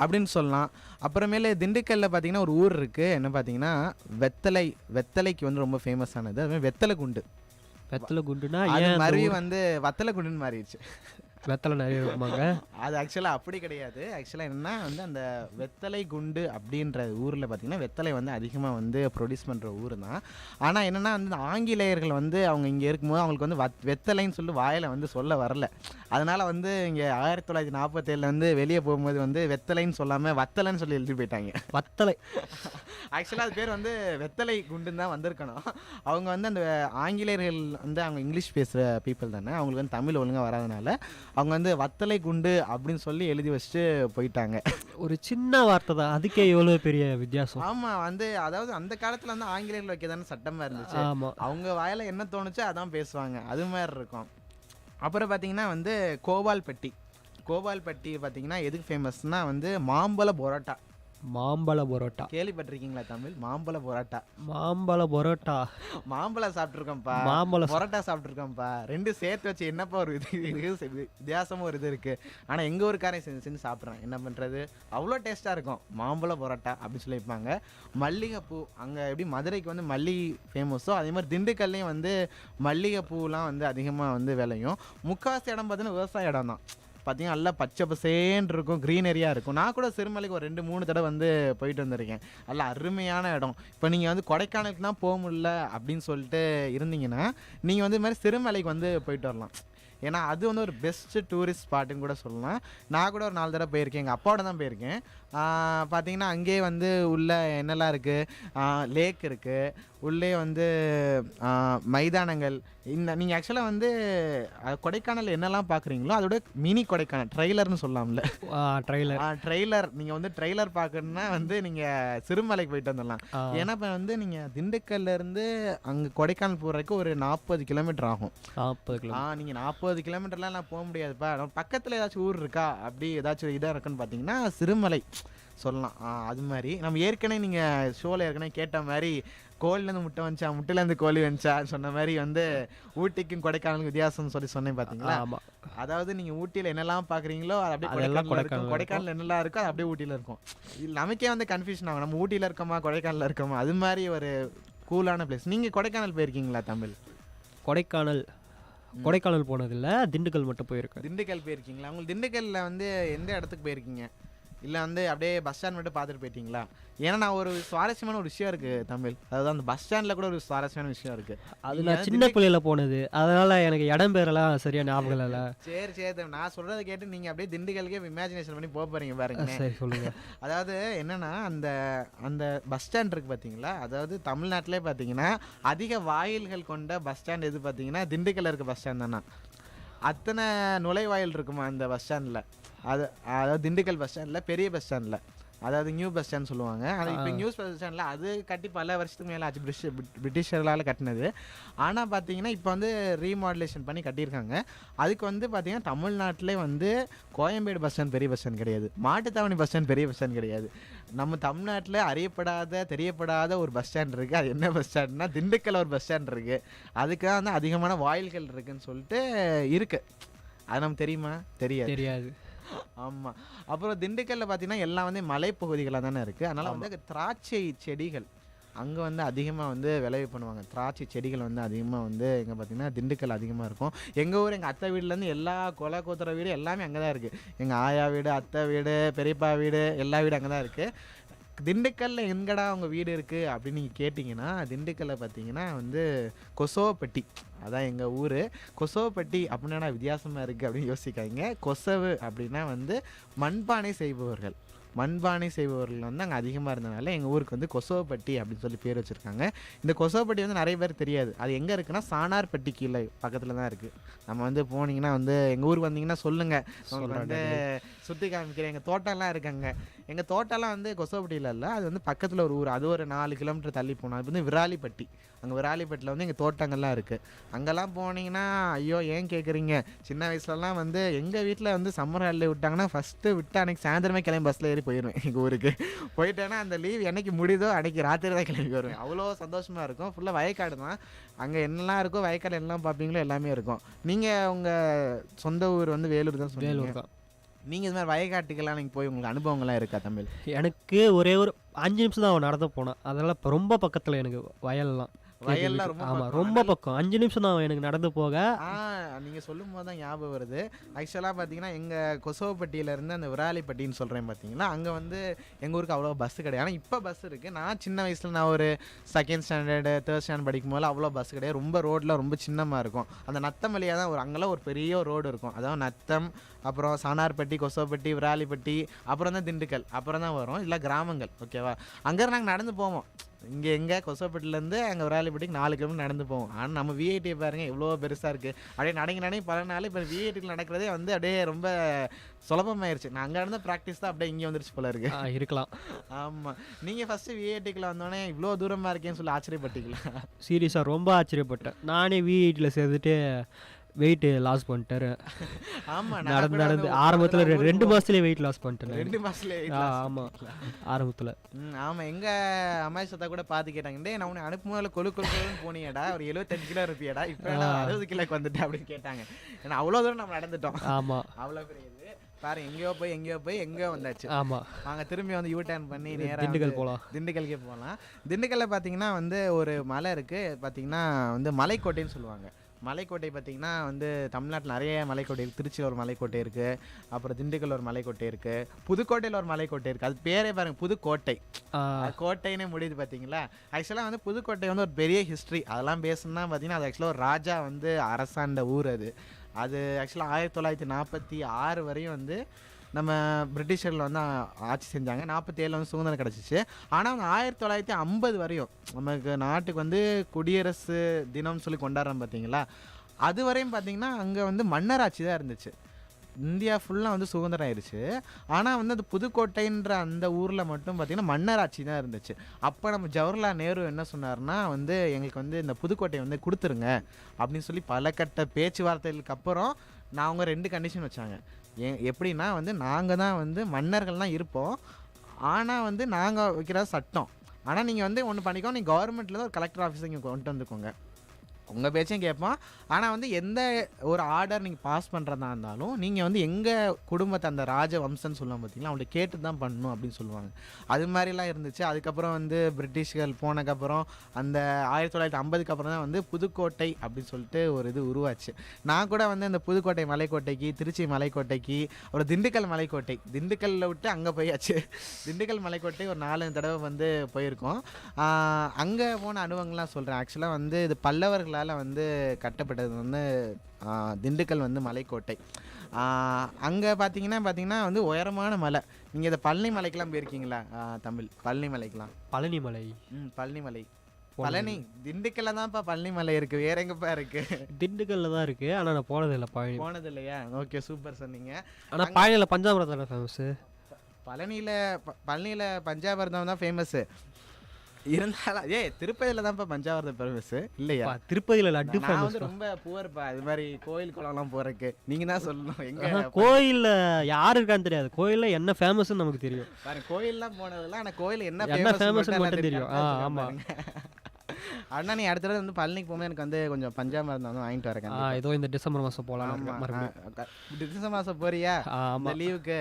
அப்படின்னு சொல்லலாம். அப்புறமேலே திண்டுக்கல்லில் பார்த்தீங்கன்னா ஒரு ஊர் இருக்குது, என்ன பார்த்தீங்கன்னா வெத்தலைக்கு வந்து ரொம்ப ஃபேமஸானது. அதுமாதிரி வெத்தலை குண்டுனா அது மாதிரி வந்து வத்தலை குண்டுன்னு மாறிடுச்சு. வெத்தலை நிறைய இருக்குமாங்க. அது ஆக்சுவலாக அப்படி கிடையாது. ஆக்சுவலாக என்னென்னா வந்து அந்த வெத்தலை குண்டு அப்படின்ற ஊரில் பார்த்திங்கன்னா வெத்தலை வந்து அதிகமாக வந்து ப்ரொடியூஸ் பண்ணுற ஊர் தான். ஆனால் என்னென்னா வந்து ஆங்கிலேயர்கள் வந்து அவங்க இங்கே இருக்கும்போது அவங்களுக்கு வந்து வெத்தலைன்னு சொல்லி வாயில் வந்து சொல்ல வரல. அதனால் வந்து இங்கே 1947 வந்து வெளியே போகும்போது வந்து வெத்தலைன்னு சொல்லாமல் வத்தலைன்னு சொல்லி எழுதி போயிட்டாங்க. வத்தலை ஆக்சுவலாக அது பேர் வந்து வெத்தலை குண்டுன்னு தான் வந்திருக்கணும். அவங்க வந்து அந்த ஆங்கிலேயர்கள் வந்து அவங்க இங்கிலீஷ் பேசுகிற பீப்புள் தானே, அவங்களுக்கு வந்து தமிழ் ஒழுங்காக வராதனால அவங்க வந்து வத்தலை குண்டு அப்படின்னு சொல்லி எழுதி வச்சுட்டு போயிட்டாங்க. ஒரு சின்ன வார்த்தை தான், அதுக்கே எவ்வளோ பெரிய வித்தியாசம். ஆமாம், வந்து அதாவது அந்த காலத்தில் வந்து ஆங்கிலேயர்கள் வைக்க தானே சட்டமாக இருந்துச்சு. அவங்க வாயில் என்ன தோணுச்சோ அதான் பேசுவாங்க, அது மாதிரி இருக்கும். அப்புறம் பார்த்தீங்கன்னா வந்து கோபால்பட்டி பார்த்தீங்கன்னா எதுக்கு ஃபேமஸ்னால் வந்து மாம்பழ பரோட்டா கேள்விப்பட்டிருக்கீங்களா தமிழ்? மாம்பழ பரோட்டா மாம்பழம் சாப்பிட்ருக்கோம்ப்பா, பரோட்டா சாப்பிட்ருக்கோம்ப்பா. ரெண்டு சேர்த்து வச்சு என்னப்பா ஒரு வித்தியாசமும் ஒரு இது இருக்குது. ஆனால் எங்கள் ஊருக்காரன் செஞ்சு சாப்பிட்றேன், என்ன பண்ணுறது, அவ்வளோ டேஸ்ட்டாக இருக்கும். மாம்பழ பரோட்டா அப்படின்னு சொல்லியிருப்பாங்க. மல்லிகைப்பூ, அங்கே எப்படி மதுரைக்கு வந்து மல்லிகை ஃபேமஸோ அதே மாதிரி திண்டுக்கல்லையும் வந்து மல்லிகைப்பூலாம் வந்து அதிகமாக வந்து விளையும். முக்கால்வாசி இடம் பார்த்தீங்கன்னா விவசாய இடம் தான். பார்த்தீங்கன்னா நல்லா பச்சை பசேன்னு இருக்கும், க்ரீனரியாக இருக்கும். நான் கூட சிறுமலைக்கு ஒரு 2-3 தடவை வந்து போயிட்டு வந்திருக்கேன். நல்லா அருமையான இடம். இப்போ நீங்கள் வந்து கொடைக்கானலுக்கு தான் போக முடியல அப்படின்னு சொல்லிட்டு இருந்தீங்கன்னா நீங்கள் வந்து இது மாதிரி சிறுமலைக்கு வந்து போயிட்டு வரலாம். ஏன்னா அது வந்து ஒரு பெஸ்ட்டு டூரிஸ்ட் ஸ்பாட்டுன்னு கூட சொல்லலாம். நான் கூட ஒரு 4 தடவை போயிருக்கேன், எங்கள் அப்பாவோட தான் போயிருக்கேன். பார்த்தீங்கன்னா அங்கேயே வந்து உள்ளே என்னெல்லாம் இருக்குது, லேக் இருக்குது, உள்ளே வந்து மைதானங்கள். நீங்கள் ஆக்சுவலாக வந்து கொடைக்கானல் என்னெல்லாம் பார்க்குறீங்களோ அதோட மினி கொடைக்கானல் ட்ரெய்லர்னு சொல்லலாம்ல. ட்ரெய்லர் நீங்கள் வந்து ட்ரெய்லர் பார்க்கணுன்னா வந்து நீங்கள் சிறுமலைக்கு போயிட்டு வந்துடலாம். ஏன்னா இப்போ வந்து நீங்கள் திண்டுக்கல்லேருந்து அங்கே கொடைக்கானல் போகிறதுக்கு ஒரு 40 கிலோமீட்டர் ஆகும். 40 கிலோமீட்டர் நீங்கள் 40 கிலோமீட்டர்லாம் நான் போக முடியாதுப்பா, பக்கத்தில் ஏதாச்சும் ஊர் இருக்கா அப்படி ஏதாச்சும் இதாக இருக்குன்னு பார்த்தீங்கன்னா சிறுமலை சொல்லலாம். அது மாதிரி நம்ம ஏற்கனவே நீங்கள் ஷோவில் ஏற்கனவே கேட்ட மாதிரி கோழிலேருந்து முட்டை வந்துச்சா, முட்டையிலேருந்து கோழி வந்துச்சா சொன்ன மாதிரி வந்து ஊட்டிக்கும் கொடைக்கானலுக்கும் வித்தியாசம்னு சொன்னேன் பார்த்தீங்களா. அதாவது நீங்கள் ஊட்டியில் என்னெல்லாம் பார்க்குறீங்களோ அது அப்படியே கொடைக்கானல் என்னெல்லாம் இருக்கோ அது அப்படியே ஊட்டியில் இருக்கும். நமக்கே வந்து கன்ஃபியூஷன் ஆகும், நம்ம ஊட்டியில் இருக்கோமா கொடைக்கானலில் இருக்கோமா. அது மாதிரி ஒரு கூலான பிளேஸ். நீங்கள் கொடைக்கானல் போயிருக்கீங்களா தமிழ்? கொடைக்கானல் போனதில்லை, திண்டுக்கல் மட்டும் போயிருக்கேன். திண்டுக்கல் போயிருக்கீங்களா? உங்களுக்கு திண்டுக்கல்லில் வந்து எந்த இடத்துக்கு போயிருக்கீங்க? இல்லை வந்து அப்படியே பஸ் ஸ்டாண்ட் மட்டும் பார்த்துட்டு போயிட்டீங்களா? ஏன்னா நான் ஒரு சுவாரஸ்யமான ஒரு விஷயம் இருக்குது தமிழ், அதாவது அந்த பஸ் ஸ்டாண்டில் கூட ஒரு சுவாரஸ்யமான விஷயம் இருக்குது. அது நான் சின்ன பிள்ளையில போனது, அதனால் எனக்கு இடம் பேரெல்லாம் சரியாக ஞாபகம் இல்லை. சரி நான் சொல்கிறத கேட்டு நீங்கள் அப்படியே திண்டுக்கலுக்கே இமேஜினேஷன் பண்ணி போக போகிறீங்க பாருங்க. சரி சொல்லுங்கள். அதாவது என்னென்னா அந்த பஸ் ஸ்டாண்ட் இருக்குது பார்த்தீங்களா, அதாவது தமிழ்நாட்டிலே பார்த்தீங்கன்னா அதிக வாயில்கள் கொண்ட பஸ் ஸ்டாண்ட் எது பார்த்தீங்கன்னா திண்டுக்கல்ல இருக்க பஸ் ஸ்டாண்ட் தானே. அத்தனை நுழைவாயில் இருக்குமா அந்த பஸ் ஸ்டாண்டில். அதாவது திண்டுக்கல் பஸ் ஸ்டாண்டில் பெரிய பஸ் ஸ்டாண்டில், அதாவது நியூ பஸ் ஸ்டாண்ட் சொல்லுவாங்க. அது இப்போ நியூ பஸ் ஸ்டாண்டில் அது கட்டி பல வருஷத்துக்கு மேலே ஆச்சு, பிரிட்டிஷர்களால் கட்டினது. ஆனால் பார்த்தீங்கன்னா இப்போ வந்து ரீமாடுலேஷன் பண்ணி கட்டியிருக்காங்க. அதுக்கு வந்து பார்த்தீங்கன்னா தமிழ்நாட்டிலே வந்து கோயம்பேடு பஸ் ஸ்டாண்ட் பெரிய பஸ் ஸ்டாண்ட் கிடையாது, மாட்டுத்தாவணி பஸ் ஸ்டாண்ட் பெரிய பஸ் ஸ்டாண்ட் கிடையாது. நம்ம தமிழ்நாட்டில் அறியப்படாத தெரியப்படாத ஒரு பஸ் ஸ்டாண்ட் இருக்குது. அது என்ன பஸ் ஸ்டாண்ட்னா திண்டுக்கல் ஒரு பஸ் ஸ்டாண்ட் இருக்குது. அதுக்கு தான் வந்து அதிகமான வாயில்கள் இருக்குதுன்னு சொல்லிட்டு இருக்குது. அது நமக்கு தெரியுமா? தெரியாது. ஆமாம். அப்புறம் திண்டுக்கல்லில் பார்த்தீங்கன்னா எல்லாம் வந்து மலைப்பகுதிகளாக தானே இருக்குது. அதனால் வந்து திராட்சை செடிகள் அங்கே வந்து அதிகமாக வந்து விளைவு பண்ணுவாங்க. திராட்சை செடிகள் வந்து அதிகமாக வந்து எங்கே பார்த்தீங்கன்னா திண்டுக்கல் அதிகமாக இருக்கும். எங்கள் ஊர் எங்கள் அத்தை வீட்டிலேருந்து எல்லா கொலை கூத்துற வீடு எல்லாமே அங்கே தான் இருக்குது. எங்கள் ஆயா வீடு, அத்தை வீடு, பெரியப்பா வீடு, எல்லா வீடும் அங்கே தான் இருக்குது. திண்டுக்கல்லில் எங்கடா அவங்க வீடு இருக்குது அப்படின்னு நீங்கள் கேட்டிங்கன்னா திண்டுக்கல்லில் பார்த்தீங்கன்னா வந்து கொசவப்பட்டி, அதான் எங்கள் ஊர். கொசவப்பட்டி அப்படின்னா வித்தியாசமாக இருக்குது அப்படின்னு யோசிக்காங்க. கொசவு அப்படின்னா வந்து மண்பானை செய்பவர்கள். மண்பானை செய்பவர்கள் வந்து அங்கே அதிகமாக இருந்தனால எங்கள் ஊருக்கு வந்து கொசவப்பட்டி அப்படின்னு சொல்லி பேர் வச்சுருக்காங்க. இந்த கொசவப்பட்டி வந்து நிறைய பேர் தெரியாது. அது எங்கே இருக்குன்னா சானார்பட்டி கீழே பக்கத்தில் தான் இருக்குது. நம்ம வந்து போனீங்கன்னா வந்து எங்கள் ஊருக்கு வந்தீங்கன்னா சொல்லுங்கள், உங்களுக்கு வந்து சுற்றி காமிக்கிறேன். எங்கள் தோட்டம்லாம் இருக்காங்க. எங்கள் தோட்டம்லாம் வந்து கொசவப்பட்டியில் இல்லை, அது வந்து பக்கத்தில் ஒரு ஊர், அது ஒரு 4 கிலோமீட்டர் தள்ளி போனோம். அது வந்து விராலிப்பட்டி. அங்கே விராலிப்பட்டியில் வந்து எங்கள் தோட்டங்கள்லாம் இருக்குது. அங்கெல்லாம் போனீங்கன்னா ஐயோ ஏன் கேட்குறீங்க, சின்ன வயசுலலாம் வந்து எங்கள் வீட்டில் வந்து சம்மர் ஹாலிடே விட்டாங்கன்னா ஃபஸ்ட்டு விட்டு அன்றைக்கி சாயந்தரமே கிளம்பி பஸ்ஸில் ஏறி போயிடுவேன் எங்கள் ஊருக்கு. போயிட்டேன்னா அந்த லீவ் என்னைக்கு முடியுதோ அன்றைக்கி ராத்திரி தான் கிளம்பி வருவேன். அவ்வளோ சந்தோஷமாக இருக்கும். ஃபுல்லாக வயக்காடு தான், அங்கே என்னெல்லாம் இருக்கோ வயக்காடு எல்லாம் பார்ப்பீங்களோ எல்லாமே இருக்கும். நீங்கள் உங்கள் சொந்த ஊர் வந்து வேலூர் தான் வேலூர் சொன்னீங்க. தான். நீங்கள் இது மாதிரி வயக்காட்டுக்கெல்லாம் நீங்கள் போய் உங்களுக்கு அனுபவங்கள்லாம் இருக்கா தமிழ்? எனக்கு ஒரே ஒரு 5 நிமிஷம் தான் அவன் நடந்து போனான். அதெல்லாம் இப்போ ரொம்ப பக்கத்தில் எனக்கு வயல்லாம். வயல்லாம் ரொம்ப ஆமாம், பக்கம். ரொம்ப பக்கம். 5 நிமிஷம் தான் எனக்கு நடந்து போக. நீங்கள் சொல்லும் போது தான் ஞாபகம் வருது. ஆக்சுவலாக பார்த்தீங்கன்னா எங்கள் கொசவப்பட்டியிலேருந்து அந்த விராலிப்பட்டின்னு சொல்கிறேன் பார்த்தீங்களா, அங்கே வந்து எங்கள் ஊருக்கு அவ்வளோ பஸ்ஸு கிடையாது. ஆனால் இப்போ பஸ் இருக்குது. நான் சின்ன வயசில் நான் ஒரு 2nd ஸ்டாண்டர்டு 3rd ஸ்டாண்டர்ட் படிக்கும் போது அவ்வளோ பஸ் கிடையாது. ரொம்ப ரோட்டில் ரொம்ப சின்னமாக இருக்கும். அந்த நத்தம் வழியாக தான் ஒரு அங்கெல்லாம் ஒரு பெரிய ரோடு இருக்கும். அதாவது நத்தம், அப்புறம் சானார்பட்டி, கொசவப்பட்டி, விராலிப்பட்டி, அப்புறம் தான் திண்டுக்கல், அப்புறம் தான் வரும் இல்லை கிராமங்கள். ஓகேவா? அங்கே நாங்கள் நடந்து போவோம். இங்கே எங்கே கொசவப்பட்டிலேருந்து அங்கே விராலிப்பட்டிக்கு 4 கிலோமீட்டர் நடந்து போவோம். ஆனால் நம்ம விஐடியை பாருங்கள் எவ்வளோ பெருசாக இருக்குது. அப்படியே நடங்கி பல நாள் இப்போ விஐடியில் நடக்கிறதே வந்து அப்படியே ரொம்ப சுலபமாயிருச்சு. நான் அங்கே இருந்த ப்ராக்டிஸ் தான் அப்படியே இங்கே வந்துருச்சு போல இருக்கு. இருக்கலாம். ஆமாம். நீங்கள் ஃபஸ்ட்டு விஐடிக்குள்ள வந்தோடனே இவ்வளோ தூரமாக இருக்கேன்னு சொல்லி ஆச்சரியப்பட்டீங்களா? சீரியஸாக ரொம்ப ஆச்சரியப்பட்டேன். நானே விஐடியில் சேர்ந்துட்டு வெயிட் லாஸ் பண்ணிட்டாரு. ஆமாம், நடந்து ஆரம்பத்தில் 2 மாதத்துலேயே வெயிட் லாஸ் பண்ணிட்டேன். 2 மாதத்துலேயே? ஆமாம், ஆரம்பத்தில். ஆமாம். எங்கள் அம்மாசத்தா கூட பார்த்து கேட்டாங்க, டே நான் உன்னை அனுப்பும்போது கொழுன்னு போனியடா, ஒரு 75 கிலோ இருப்பியடா, இப்போ 60 கிலோக்கு வந்துட்டேன் அப்படின்னு கேட்டாங்க. ஏன்னா அவ்வளோ தூரம் நம்ம நடந்துட்டோம். ஆமாம், அவ்வளோ பெரிய இது பாரு. எங்கேயோ வந்தாச்சு. ஆமாம், நாங்கள் திரும்பி வந்து யூ-டர்ன் பண்ணி நேராக திண்டுக்கல் போகலாம். திண்டுக்கல்கே போகலாம். திண்டுக்கல்லில் பார்த்தீங்கன்னா வந்து ஒரு மலை இருக்குது. பார்த்தீங்கன்னா வந்து மலைக்கோட்டைன்னு சொல்லுவாங்க. மலைக்கோட்டை பார்த்திங்கன்னா வந்து தமிழ்நாட்டில் நிறைய மலைக்கோட்டை இருக்குது. திருச்சியில் ஒரு மலைக்கோட்டை இருக்குது, அப்புறம் திண்டுக்கல் ஒரு மலைக்கோட்டை இருக்குது, புதுக்கோட்டையில் ஒரு மலைக்கோட்டை இருக்குது. அது பேரே பாருங்கள், புதுக்கோட்டை. கோட்டைன்னு முடியுது பார்த்தீங்களா. ஆக்சுவலாக வந்து புதுக்கோட்டை வந்து ஒரு பெரிய ஹிஸ்ட்ரி. அதெல்லாம் பேசணும்னா பார்த்தீங்கன்னா அது ஆக்சுவலாக ஒரு ராஜா வந்து அரசாண்ட ஊர். அது ஆக்சுவலாக 1946 வரையும் வந்து நம்ம பிரிட்டிஷரில் வந்து ஆட்சி செஞ்சாங்க. 47 வந்து சுதந்திரம் கிடச்சிச்சு. ஆனால் வந்து 1950 வரையும் நமக்கு நாட்டுக்கு வந்து குடியரசு தினம்னு சொல்லி கொண்டாடுறோம் பார்த்தீங்களா, அது வரையும் பார்த்திங்கன்னா அங்கே வந்து மன்னராட்சி தான் இருந்துச்சு. இந்தியா ஃபுல்லாக வந்து சுதந்திரம் ஆயிடுச்சு. ஆனால் வந்து அது புதுக்கோட்டைன்ற அந்த ஊரில் மட்டும் பார்த்திங்கன்னா மன்னராட்சி தான் இருந்துச்சு. அப்போ நம்ம ஜவஹர்லால் நேரு என்ன சொன்னார்னா வந்து எங்களுக்கு வந்து இந்த புதுக்கோட்டையை வந்து கொடுத்துருங்க அப்படின்னு சொல்லி பல கட்ட பேச்சுவார்த்தைகளுக்கு அப்புறம் நான் அவங்க 2 கண்டிஷன் வச்சாங்க. எப்படின்னா வந்து நாங்கள் தான் வந்து மன்னர்கள்லாம் இருப்போம், ஆனால் வந்து நாங்கள் வைக்கிற சட்டம். ஆனால் நீங்கள் வந்து ஒன்று பண்ணிக்கோ, நீங்கள் கவர்மெண்ட்டில் தான் ஒரு கலெக்டர் ஆஃபீஸை இங்கே கொண்டு வந்துக்கோங்க, உங்கள் பேச்சையும் கேட்போம். ஆனால் வந்து எந்த ஒரு ஆர்டர் நீங்கள் பாஸ் பண்ணுறதா இருந்தாலும் நீங்கள் வந்து எங்கள் குடும்பத்தை அந்த ராஜ வம்சம்னு சொல்லுவாங்க பார்த்தீங்களா, அவங்கள்ட்ட கேட்டு தான் பண்ணணும் அப்படின்னு சொல்லுவாங்க. அது மாதிரிலாம் இருந்துச்சு. அதுக்கப்புறம் வந்து பிரிட்டிஷ்கள் போனதுக்கப்புறம் அந்த 1950க்கு அப்புறம் தான் வந்து புதுக்கோட்டை அப்படின்னு சொல்லிட்டு ஒரு இது உருவாச்சு. நான் கூட வந்து அந்த புதுக்கோட்டை மலைக்கோட்டைக்கு, திருச்சி மலைக்கோட்டைக்கு, அப்புறம் திண்டுக்கல் மலைக்கோட்டை, திண்டுக்கல்லில் விட்டு அங்கே போயாச்சு. திண்டுக்கல் மலைக்கோட்டை ஒரு 4 தடவை வந்து போயிருக்கோம். அங்கே போன அனுபவங்கள்லாம் சொல்கிறேன். ஆக்சுவலாக வந்து இது பல்லவர்களால் வந்து கட்டப்பட்டது வந்து திண்டுக்கல் வந்து மலைக்கோட்டை. அங்கே பார்த்தீங்கன்னா வந்து உயரமான மலை. நீங்கள் இந்த பழனி மலைக்கெல்லாம் போயிருக்கீங்களா தமிழ்? பழனி மலைக்கெல்லாம்? பழனி மலை. பழனி மலை. பழனி திண்டுக்கல்ல தான்ப்பா பழனி மலை இருக்குது. வேற எங்கப்பா இருக்குது? திண்டுக்கல்ல தான் இருக்குது. ஆனால் நான் போனதில்லை. பழனி போனது இல்லையா? ஓகே, சூப்பர் சொன்னீங்க. ஆனால் பழனியில் பஞ்சாமிரதம் தானே ஃபேமஸ்ஸு? பழனியில் பஞ்சாமிரதம் தான் ஃபேமஸ்ஸு. இருந்தாலும் திருப்பதியில் தான்ப்பா பஞ்சாமிரதம் ஃபேமஸ் இல்லையா? திருப்பதியில் லட்டு ஃபேமஸ். வந்து ரொம்ப புவர்ப்பா இது மாதிரி கோயில் குளம்லாம் போகிறக்கு. நீங்கள் தான் சொல்லணும். எங்கே கோயிலில் யார் இருக்கான்னு தெரியாது, கோயிலில் என்ன ஃபேமஸ்ன்னு நமக்கு தெரியும். பாருங்க, கோயிலெலாம் போனதில்லை, ஆனால் கோயில் என்ன ஃபேமஸ்ன்னு மட்டும் தெரியும். ஆமாம். அண்ணா நீ அடுத்த தடவை வந்து பழனிக்கு போகும்போது எனக்கு வந்து கொஞ்சம் பஞ்சாமிரதம் வந்து வாங்கிட்டு வரேன். ஏதோ இந்த டிசம்பர் மாதம் போகலாம். டிசம்பர் மாதம் போறியா? இந்த லீவுக்கு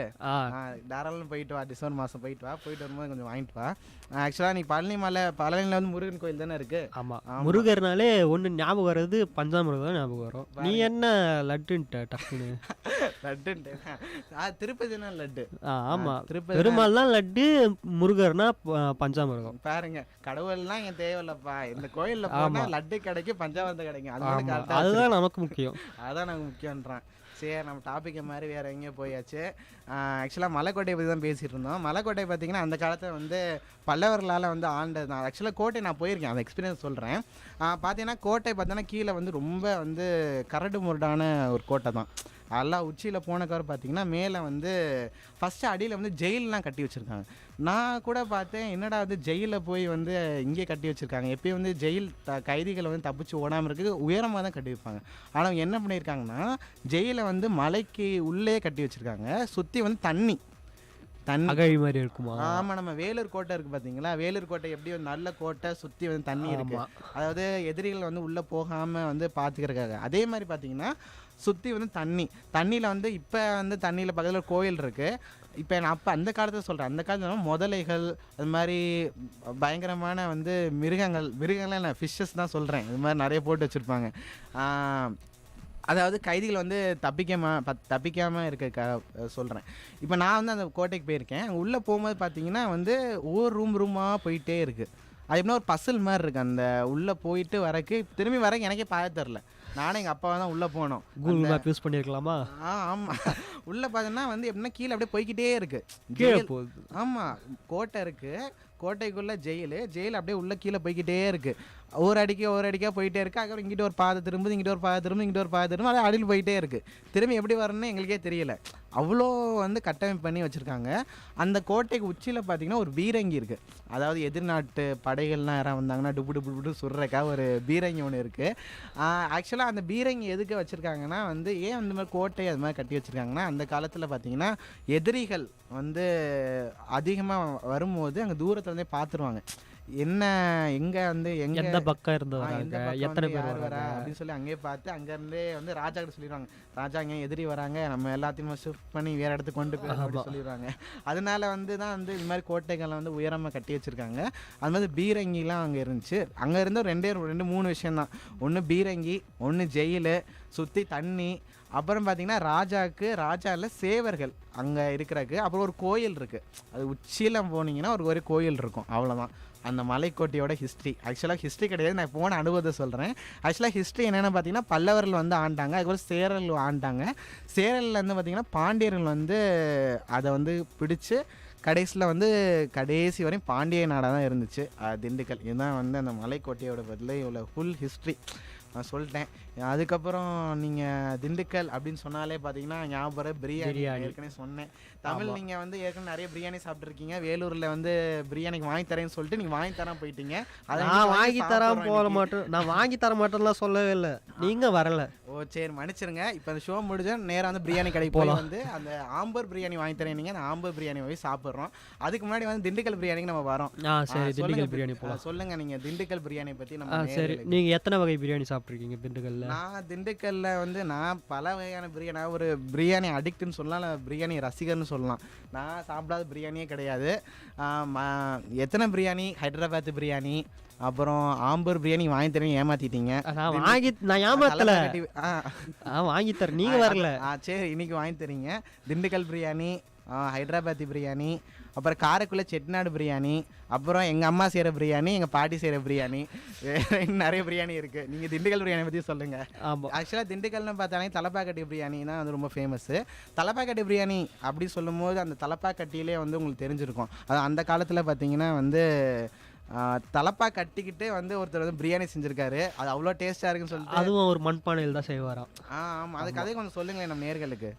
தாராளம் போயிட்டு வா. டிசம்பர் மாதம் போயிட்டு வா. போயிட்டு வரும்போது கொஞ்சம் வாங்கிட்டு வா. ஆக்சுவலாக நீ பழனியில் வந்து முருகன் கோயில் தானே இருக்குது. ஆமாம், முருகர்னாலே ஒன்று ஞாபகம் வர்றது பஞ்சாமிரதம் தான் ஞாபகம் வரும். நீ என்ன லட்டுன்ட்ட டக்குன்னு? லட்டுன்ட்டு திருப்பதினா லட்டு. ஆமாம், பெருமாள்லாம் லட்டு, முருகர்னா பஞ்சாமிரதம். பாருங்க, கடவுள்லாம் என் தேவையில்லப்பா, இந்த கோயிலில் போனால் லட்டு கிடைக்கும், பஞ்சாமிரதம் கிடைக்கும். அதுதான் நமக்கு முக்கியம். அதான் நமக்கு முக்கியன்றான். சரி, நம்ம டாப்பிக்கை மாதிரி வேறு எங்கேயோ போயாச்சு. ஆக்சுவலாக மலைக்கோட்டையை பற்றி தான் பேசிகிட்டு இருந்தோம். மலைக்கோட்டை பார்த்திங்கன்னா அந்த காலத்தில் வந்து பல்லவர்களால் வந்து ஆண்டது தான். ஆக்சுவலாக கோட்டை நான் போயிருக்கேன், அந்த எக்ஸ்பீரியன்ஸ் சொல்கிறேன். பார்த்தீங்கன்னா கோட்டை பார்த்தீங்கன்னா கீழே வந்து ரொம்ப வந்து கரடு முரடான ஒரு கோட்டை தான். எல்லாம் உச்சியில் போனக்கவர் பார்த்தீங்கன்னா மேலே வந்து ஃபஸ்ட்டு அடியில் வந்து ஜெயிலெலாம் கட்டி வச்சுருக்காங்க. நான் கூட பார்த்தேன், என்னடா வந்து ஜெயிலில் போய் வந்து இங்கே கட்டி வச்சுருக்காங்க. எப்பயும் வந்து ஜெயில் கைதிகளை வந்து தப்பிச்சு ஓடாமல் இருக்கு உயரமாக தான் கட்டி வைப்பாங்க. ஆனால் அவங்க என்ன பண்ணியிருக்காங்கன்னா ஜெயிலை வந்து மலைக்கு உள்ளே கட்டி வச்சுருக்காங்க. சுற்றி வந்து தண்ணி அகழி மாதிரி இருக்குமா? ஆமாம், நம்ம வேலூர் கோட்டை இருக்குது பார்த்தீங்களா, வேலூர் கோட்டை எப்படி ஒரு நல்ல கோட்டை சுற்றி வந்து தண்ணி இருக்குது, அதாவது எதிரிகள் வந்து உள்ளே போகாமல் வந்து பார்த்துக்கிறதுக்காக. அதே மாதிரி பார்த்தீங்கன்னா சுற்றி வந்து தண்ணியில் வந்து இப்போ வந்து தண்ணியில் பக்கத்தில் கோயில் இருக்குது. இப்போ நான் அப்போ அந்த காலத்தில் சொல்கிறேன், அந்த காலத்தில் முதலைகள் அது மாதிரி பயங்கரமான வந்து மிருகங்கள்லாம் இல்லை, ஃபிஷ்ஷஸ் தான் சொல்கிறேன், இது மாதிரி நிறைய போட்டு வச்சுருப்பாங்க. அதாவது கைதிகள் வந்து தப்பிக்காமல் இருக்க சொல்கிறேன். இப்போ நான் வந்து அந்த கோட்டைக்கு போயிருக்கேன். உள்ளே போகும்போது பார்த்தீங்கன்னா வந்து ஒவ்வொரு ரூமாக போயிட்டே இருக்குது. அது எப்படின்னா ஒரு பசில் மாதிரி இருக்குது. அந்த உள்ளே போயிட்டு வரக்கு திரும்பி வரக்கு எனக்கே பார்க்க தெரில. நானும் எங்கள் அப்பாவை தான் உள்ளே போனோம். கூகுள் மேப் யூஸ் பண்ணியிருக்கலாமா? ஆமாம், உள்ளே பார்த்தோன்னா வந்து எப்படின்னா கீழே அப்படியே போய்கிட்டே இருக்குது, கீழே போகுது. ஆமாம், கோட்டை இருக்குது, கோட்டைக்குள்ளே ஜெயில் அப்படியே உள்ளே கீழே போய்கிட்டே இருக்குது. ஒரு அடிக்கா போயிட்டே இருக்குது. அதுக்கப்புறம் இங்கிட்ட ஒரு பாதை திரும்புது, இங்கிட்ட ஒரு பாதை திரும்ப அது அடியில் போயிட்டே இருக்குது. திரும்பி எப்படி வரணும்னு எங்களுக்கே தெரியல. அவ்வளோ வந்து கட்டமைப்பு பண்ணி வச்சுருக்காங்க. அந்த கோட்டைக்கு உச்சியில் பார்த்திங்கன்னா ஒரு பீரங்கி இருக்குது. அதாவது எதிர்நாட்டு படைகள்லாம் யாராவது வந்தாங்கன்னா டுப்பு சுடுறக்கா ஒரு பீரங்கி ஒன்று இருக்குது. ஆக்சுவலாக அந்த பீரங்கி எதுக்கு வச்சுருக்காங்கன்னா வந்து ஏன் அந்த மாதிரி கோட்டை அது மாதிரி கட்டி வச்சுருக்காங்கன்னா அந்த காலத்தில் பார்த்திங்கன்னா எதிரிகள் வந்து அதிகமாக வரும்போது அங்கே தூரத்துலேருந்தே பார்த்துருவாங்க, என்ன எங்கே வந்து எந்த பக்கம் இருந்து வராங்க, எத்தனை பேர் வராங்க அப்படின்னு சொல்லி அங்கேயே பார்த்து அங்கேருந்தே வந்து ராஜா கிட்ட சொல்லிடுவாங்க, ராஜா இங்கே எதிரி வராங்க, நம்ம எல்லாத்தையுமே ஷிஃப்ட் பண்ணி வேறு இடத்துக்கு கொண்டு போய் அப்படின்னு சொல்லிடுவாங்க. அதனால வந்து தான் வந்து இது மாதிரி கோட்டைகளை வந்து உயரமாக கட்டி வச்சுருக்காங்க. அது மாதிரி பீரங்கிலாம் அங்கே இருந்துச்சு. அங்கே இருந்த ரெண்டு மூணு விஷயந்தான். ஒன்று பீரங்கி, ஒன்று ஜெயிலு, சுற்றி தண்ணி, அப்புறம் பார்த்திங்கன்னா ராஜாவில் சேவர்கள் அங்கே இருக்கிறக்கு, அப்புறம் ஒரு கோயில் இருக்குது. அது உச்சியில் போனீங்கன்னா ஒரு கோயில் இருக்கும், அவ்வளோதான் அந்த மலைக்கோட்டையோட ஹிஸ்ட்ரி. ஆக்சுவலாக ஹிஸ்ட்ரி கிடையாது, நான் போன அனுபவத்தை சொல்கிறேன். ஆக்சுவலாக ஹிஸ்ட்ரி என்னென்னு பார்த்தீங்கன்னா பல்லவர்கள் வந்து ஆண்டாங்க, அதுக்கப்புறம் சேரர்கள் ஆண்டாங்க. சேரலில் வந்து பார்த்திங்கன்னா பாண்டியர்கள் வந்து அதை வந்து பிடிச்சி கடைசியில் வந்து கடைசி வரையும் பாண்டிய நாடாக தான் இருந்துச்சு திண்டுக்கல். இதுதான் வந்து அந்த மலைக்கோட்டையோட பதில் இவ்வளோ ஃபுல் ஹிஸ்ட்ரி நான் சொல்லிட்டேன். அதுக்கப்புறம் நீங்கள் திண்டுக்கல் அப்படின்னு சொன்னாலே பார்த்தீங்கன்னா ஞாபகம் பிரியாணி. ஏற்கனவே சொன்னேன், தமிழ் நீங்கள் வந்து ஏற்கனவே நிறைய பிரியாணி சாப்பிட்ருக்கீங்க. வேலூரில் வந்து பிரியாணிக்கு வாங்கி தரேன்னு சொல்லிட்டு நீங்கள் வாங்கி தரான் போயிட்டீங்க. நான் வாங்கி தரான் போக மாட்டேன், நான் வாங்கி தர மாட்டேன்லாம் சொல்லவே இல்லை, நீங்கள் வரல. ஓ சரி, மன்னிச்சிருங்க. இப்போ அந்த ஷோ முடிஞ்ச நேராக வந்து பிரியாணி கடைக்கு போய் வந்து அந்த ஆம்பூர் பிரியாணி வாங்கி தரேன். நீங்கள் அந்த ஆம்பூர் பிரியாணி போய் சாப்பிட்றோம். அதுக்கு முன்னாடி வந்து திண்டுக்கல் பிரியாணிக்கு நம்ம வரோம். சரி, திண்டுக்கல் பிரியாணி போகலாம். சொல்லுங்கள் நீங்கள் திண்டுக்கல் பிரியாணி பற்றி நம்ம. சரி, நீங்கள் எத்தனை வகை பிரியாணி சாப்பிட்ருக்கீங்க திண்டுக்கல்ல? நான் திண்டுக்கல்ல வந்து நான் பல வகையான பிரியாணி, நான் ஒரு பிரியாணி அடிக்ட்னு சொல்லலாம், இல்லை பிரியாணி ரசிகர்னு சொல்லலாம். நான் சாப்பிடாத பிரியாணியே கிடையாது. எத்தனை பிரியாணி, ஹைதராபாத் பிரியாணி, அப்புறம் ஆம்பூர் பிரியாணி வாங்கி தரேன் ஏமாத்திட்டீங்க. நான் ஏமாத்தல, வாங்கி தரேன், நீங்க வரல. சரி, இன்னைக்கு வாங்கி தரீங்க. திண்டுக்கல் பிரியாணி, ஹைதராபாத்தி பிரியாணி, அப்புறம் காரைக்குள்ள செட்டிநாடு பிரியாணி, அப்புறம் எங்கள் அம்மா செய்கிற பிரியாணி, எங்கள் பாட்டி செய்கிற பிரியாணி, வேறு நிறைய பிரியாணி இருக்குது. நீங்கள் திண்டுக்கல் பிரியாணி பற்றி சொல்லுங்கள். ஆக்சுவலாக திண்டுக்கல்னு பார்த்தாலே தலப்பாக்கட்டி பிரியாணி தான் வந்து ரொம்ப ஃபேமஸ்ஸு. தலப்பாக்கட்டி பிரியாணி அப்படி சொல்லும் போது அந்த தலப்பாக்கட்டியிலே வந்து உங்களுக்கு தெரிஞ்சிருக்கும். அது அந்த காலத்தில் பார்த்தீங்கன்னா வந்து தலப்பா கட்டிக்கிட்டு வந்து ஒருத்தர் வந்து பிரியாணி செஞ்சுருக்காரு. அது அவ்வளோ டேஸ்ட்டாக இருக்குன்னு சொல்லிட்டு, அதுவும் ஒரு மண்பானையில் தான் செய்வாராம். ஆமாம், அது கதையை கொஞ்சம் சொல்லுங்களேன் நம்ம நேர்களுக்கு.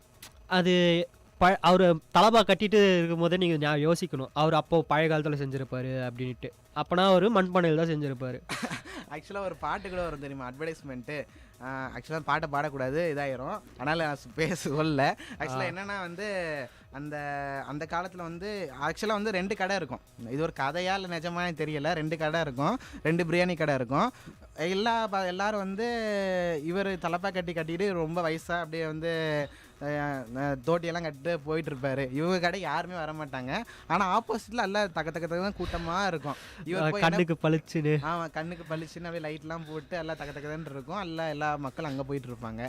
அது அவர் தலப்பா கட்டிட்டு இருக்கும் போதே நீங்கள் யோசிக்கணும், அவர் அப்போ பழைய காலத்தில் செஞ்சுருப்பாரு அப்படின்ட்டு. அப்போனா அவர் மண்பானையில் தான் செஞ்சுருப்பாரு. ஆக்சுவலாக ஒரு பாட்டு கூட வரும் தெரியுமா, அட்வர்டைஸ்மெண்ட்டு. ஆக்சுவலாக பாட்டை பாடக்கூடாது, இதாயிரும், அதனால் நான் சொல்ல. ஆக்சுவலாக என்னென்னா வந்து அந்த அந்த காலத்தில் வந்து ஆக்சுவலாக வந்து 2 கடை இருக்கும். இது ஒரு கதையா இல்லை நிஜமானே தெரியலை. 2 கடை இருக்கும், 2 பிரியாணி கடை இருக்கும். எல்லாரும் வந்து இவர் தலப்பா கட்டிட்டு ரொம்ப வயசாக அப்படியே வந்து தோட்டியெல்லாம் கட்டு போயிட்டு இருப்பாரு. இவங்க கடை யாருமே வரமாட்டாங்க. ஆனால் ஆப்போசிட்ல எல்லாம் தக்க கூட்டமாக இருக்கும். இவர் கண்ணுக்கு பளிச்சுன்னு, ஆமாம், கண்ணுக்கு பளிச்சுன்னு அப்படியே லைட்லாம் போட்டு எல்லாம் தக்கன்னு இருக்கும். எல்லா மக்களும் அங்கே போயிட்டு இருப்பாங்க.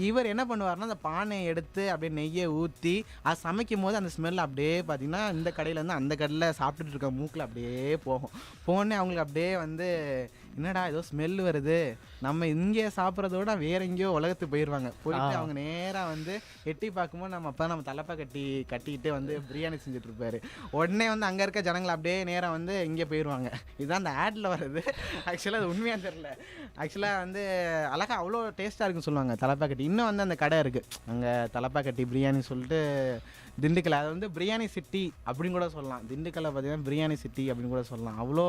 இவர் என்ன பண்ணுவார்னா அந்த பானையை எடுத்து அப்படியே நெய்யை ஊற்றி அது சமைக்கும் போது அந்த ஸ்மெல் அப்படியே பார்த்தீங்கன்னா இந்த கடையிலேருந்து அந்த கடையில் சாப்பிட்டுட்டு இருக்க மூக்கில் அப்படியே போகும். அவங்களுக்கு அப்படியே வந்து என்னடா ஏதோ ஸ்மெல் வருது, நம்ம இங்கே சாப்பிட்றதோட வேற எங்கேயோ உலகத்துக்கு போயிடுவாங்க. போயிட்டு அவங்க நேராக வந்து எட்டி பார்க்கும்போது நம்ம தலைப்பா கட்டிக்கிட்டு வந்து பிரியாணி செஞ்சுட்டு இருப்பாரு. உடனே வந்து அங்கே இருக்க ஜனங்களை அப்படியே நேராக வந்து இங்கே போயிடுவாங்க. இதுதான் அந்த ஆடில் வருது. ஆக்சுவலாக அது உண்மையாக தெரியல. ஆக்சுவலாக வந்து அழகாக அவ்வளோ டேஸ்ட்டாக இருக்குன்னு சொல்லுவாங்க தலைப்பா கட்டி. இன்னும் வந்து அந்த கடை இருக்குது அங்கே தலைப்பா கட்டி பிரியாணி சொல்லிட்டு திண்டுக்கல். அது வந்து பிரியாணி சிட்டி அப்படின்னு கூட சொல்லலாம். திண்டுக்கல்லை பார்த்தீங்கன்னா பிரியாணி சிட்டி அப்படின்னு கூட சொல்லலாம். அவ்வளோ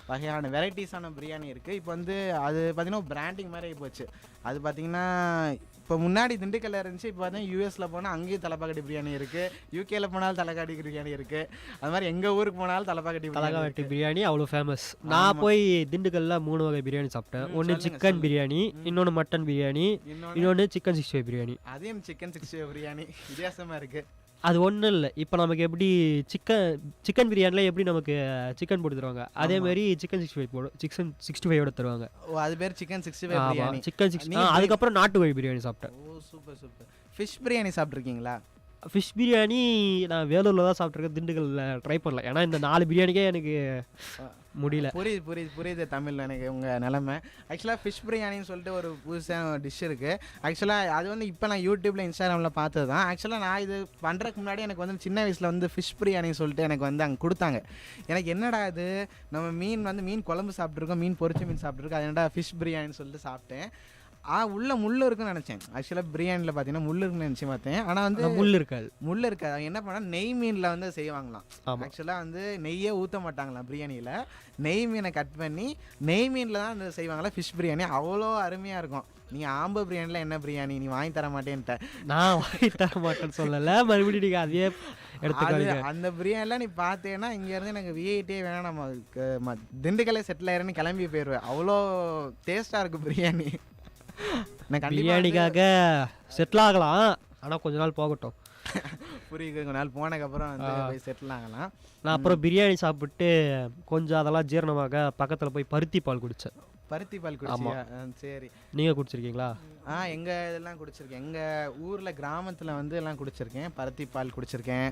வகையான வெரைட்டிஸான பிரியாணி இருக்குது. இப்போ வந்து அது பார்த்திங்கன்னா பிராண்டிங் மாதிரி போச்சு. அது பார்த்திங்கன்னா இப்போ முன்னாடி திண்டுக்கல்ல இருந்துச்சு, இப்போ பார்த்தீங்கன்னா யூஎஸில் போனால் அங்கேயும் தலைப்பாக்கட்டி பிரியாணி இருக்குது, யூகேல போனாலும் தலைக்காட்டி பிரியாணி இருக்குது. அது மாதிரி எங்கள் ஊருக்கு போனாலும் தலைக்காட்டி பிரியாணி அவ்வளோ ஃபேமஸ். நான் போய் திண்டுக்கல்ல 3 வகை பிரியாணி சாப்பிட்டேன். ஒன்று சிக்கன் பிரியாணி, இன்னொன்று மட்டன் பிரியாணி, இன்னொன்று சிக்கன் 65 பிரியாணி. அதையும் சிக்கன் 65 பிரியாணி வித்தியாசமாக இருக்குது. அது ஒன்றும் இல்லை. இப்போ நமக்கு எப்படி சிக்கன் பிரியாணியில் எப்படி நமக்கு சிக்கன் போட்டு தருவாங்க, அதே மாதிரி சிக்கன் 65 தருவாங்க. ஓ, அது பேர் சிக்கன் 65 பிரியாணி. சிக்கன் 60. அதுக்கப்புறம் நாட்டு கோழி பிரியாணி சாப்பிட்டேன். Oh super super. Fish biryani சாப்பிட்ருக்கீங்களா? ஃபிஷ் பிரியாணி நான் வேலூரில் தான் சாப்பிட்ருக்கேன், திண்டுக்கல்லில் ட்ரை பண்ணல. ஏன்னா இந்த 4 பிரியாணிக்கே எனக்கு முடியல. புரியுது தமிழில் எனக்கு உங்கள் நிலமை. ஆக்சுவலாக ஃபிஷ் பிரியாணின்னு சொல்லிட்டு ஒரு புதுசான டிஷ் இருக்குது. ஆக்சுவலாக அது வந்து இப்போ நான் யூடியூப்பில் இன்ஸ்டாகிராமில் பார்த்தது தான். ஆக்சுவலாக நான் இது பண்ணுறதுக்கு முன்னாடி எனக்கு வந்து சின்ன வயசில் வந்து ஃபிஷ் பிரியாணின்னு சொல்லிட்டு எனக்கு வந்து அங்கே கொடுத்தாங்க. எனக்கு என்னடா இது, நம்ம மீன் குழம்பு சாப்பிட்ருக்கோம், மீன் பொரிச்ச மீன் சாப்பிட்ருக்கோம், அது என்னடா ஃபிஷ் பிரியாணின்னு சொல்லிட்டு சாப்பிட்டேன். உள்ள முள்ளு இருக்குன்னு நினச்சேன். ஆக்சுவலாக பிரியாணியில் பார்த்தீங்கன்னா முள்ளு இருக்குன்னு நினச்சி பார்த்தேன். ஆனால் வந்து முள்ளு இருக்காது. அவங்க என்ன பண்ணால் நெய் மீனில் வந்து செய்வாங்களாம். ஆக்சுவலாக வந்து நெய்யே ஊற்ற மாட்டாங்களாம் பிரியாணியில். நெய் மீனை கட் பண்ணி நெய் மீனில் தான் வந்து செய்வாங்களா ஃபிஷ் பிரியாணி. அவ்வளோ அருமையாக இருக்கும். நீங்கள் ஆம்பு பிரியாணியில் என்ன பிரியாணி நீ வாங்கி தர மாட்டேன்ட்ட. நான் வாங்கி தர மாட்டேன்னு சொல்லலை, மறுபடியும் நீங்கள் அதே எடுத்துக்காது. அந்த பிரியாணிலாம் நீ பார்த்தேன்னா இங்கேருந்து எனக்கு விஐடியே வேணாம், நம்ம திண்டுக்கல்லே செட்டில் ஆயிரன்னு கிளம்பி போயிடுவேன். அவ்வளோ டேஸ்ட்டாக இருக்கும் பிரியாணி. பிரியாணிக்காக செட்டில் ஆகலாம், ஆனால் கொஞ்ச நாள் போகட்டும். புரியுது, கொஞ்ச நாள் போனதுக்கப்புறம் வந்து போய் செட்டில் ஆகலாம். நான் அப்புறம் பிரியாணி சாப்பிட்டு கொஞ்சம் அதெல்லாம் ஜீரணமாக பக்கத்தில் போய் பருத்தி பால் குடித்தேன். பருத்தி பால் குடிச்சியா? சரி. நீங்கள் குடிச்சிருக்கீங்களா? எங்கள் இதெல்லாம் குடிச்சிருக்கேன். எங்கள் ஊரில் கிராமத்தில் வந்து எல்லாம் குடிச்சிருக்கேன். பருத்தி பால் குடிச்சிருக்கேன்.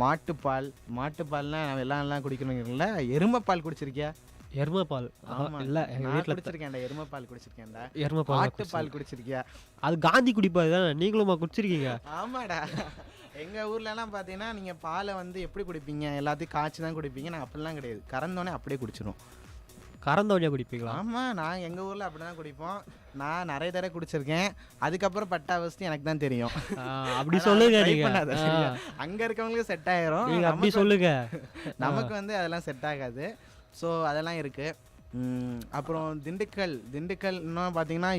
மாட்டுப்பால்னால் எல்லாம் குடிக்கணுங்கல்ல. எருமைப்பால் குடிச்சிருக்கியா? எருமைப்பால் இல்லை, எங்கள் வீட்டில் குடிச்சிருக்கேன்டா. எருமைப்பால் குடிச்சிருக்கேன்டா. எருமைப்பால். ஆட்டுப்பால் குடிச்சிருக்கியா? அது காந்தி குடிப்பாது தானே, நீங்களுமா குடிச்சிருக்கீங்க? ஆமாடா. எங்கள் ஊர்லலாம் பார்த்தீங்கன்னா நீங்கள் பாலை வந்து எப்படி குடிப்பீங்க, எல்லாத்தையும் காய்ச்சி தான் குடிப்பீங்க. நான் அப்படிலாம் கிடையாது, கறந்தோடனே அப்படியே குடிச்சிடும். கறந்தோடனே குடிப்பீங்களா? ஆமாம், நான் எங்கள் ஊரில் அப்படி தான் குடிப்போம். நான் நிறைய தடவை குடிச்சிருக்கேன். அதுக்கப்புறம் பட்டாவஸ்தி எனக்கு தான் தெரியும். அப்படி சொல்லுங்க. அங்கே இருக்கவங்களுக்கு செட் ஆயிரும், நீங்கள் அப்படி சொல்லுங்க. நமக்கு வந்து அதெல்லாம் செட் ஆகாது. ஸோ அதெல்லாம் இருக்குது. அப்புறம் திண்டுக்கல் இன்னும் பார்த்தீங்கன்னா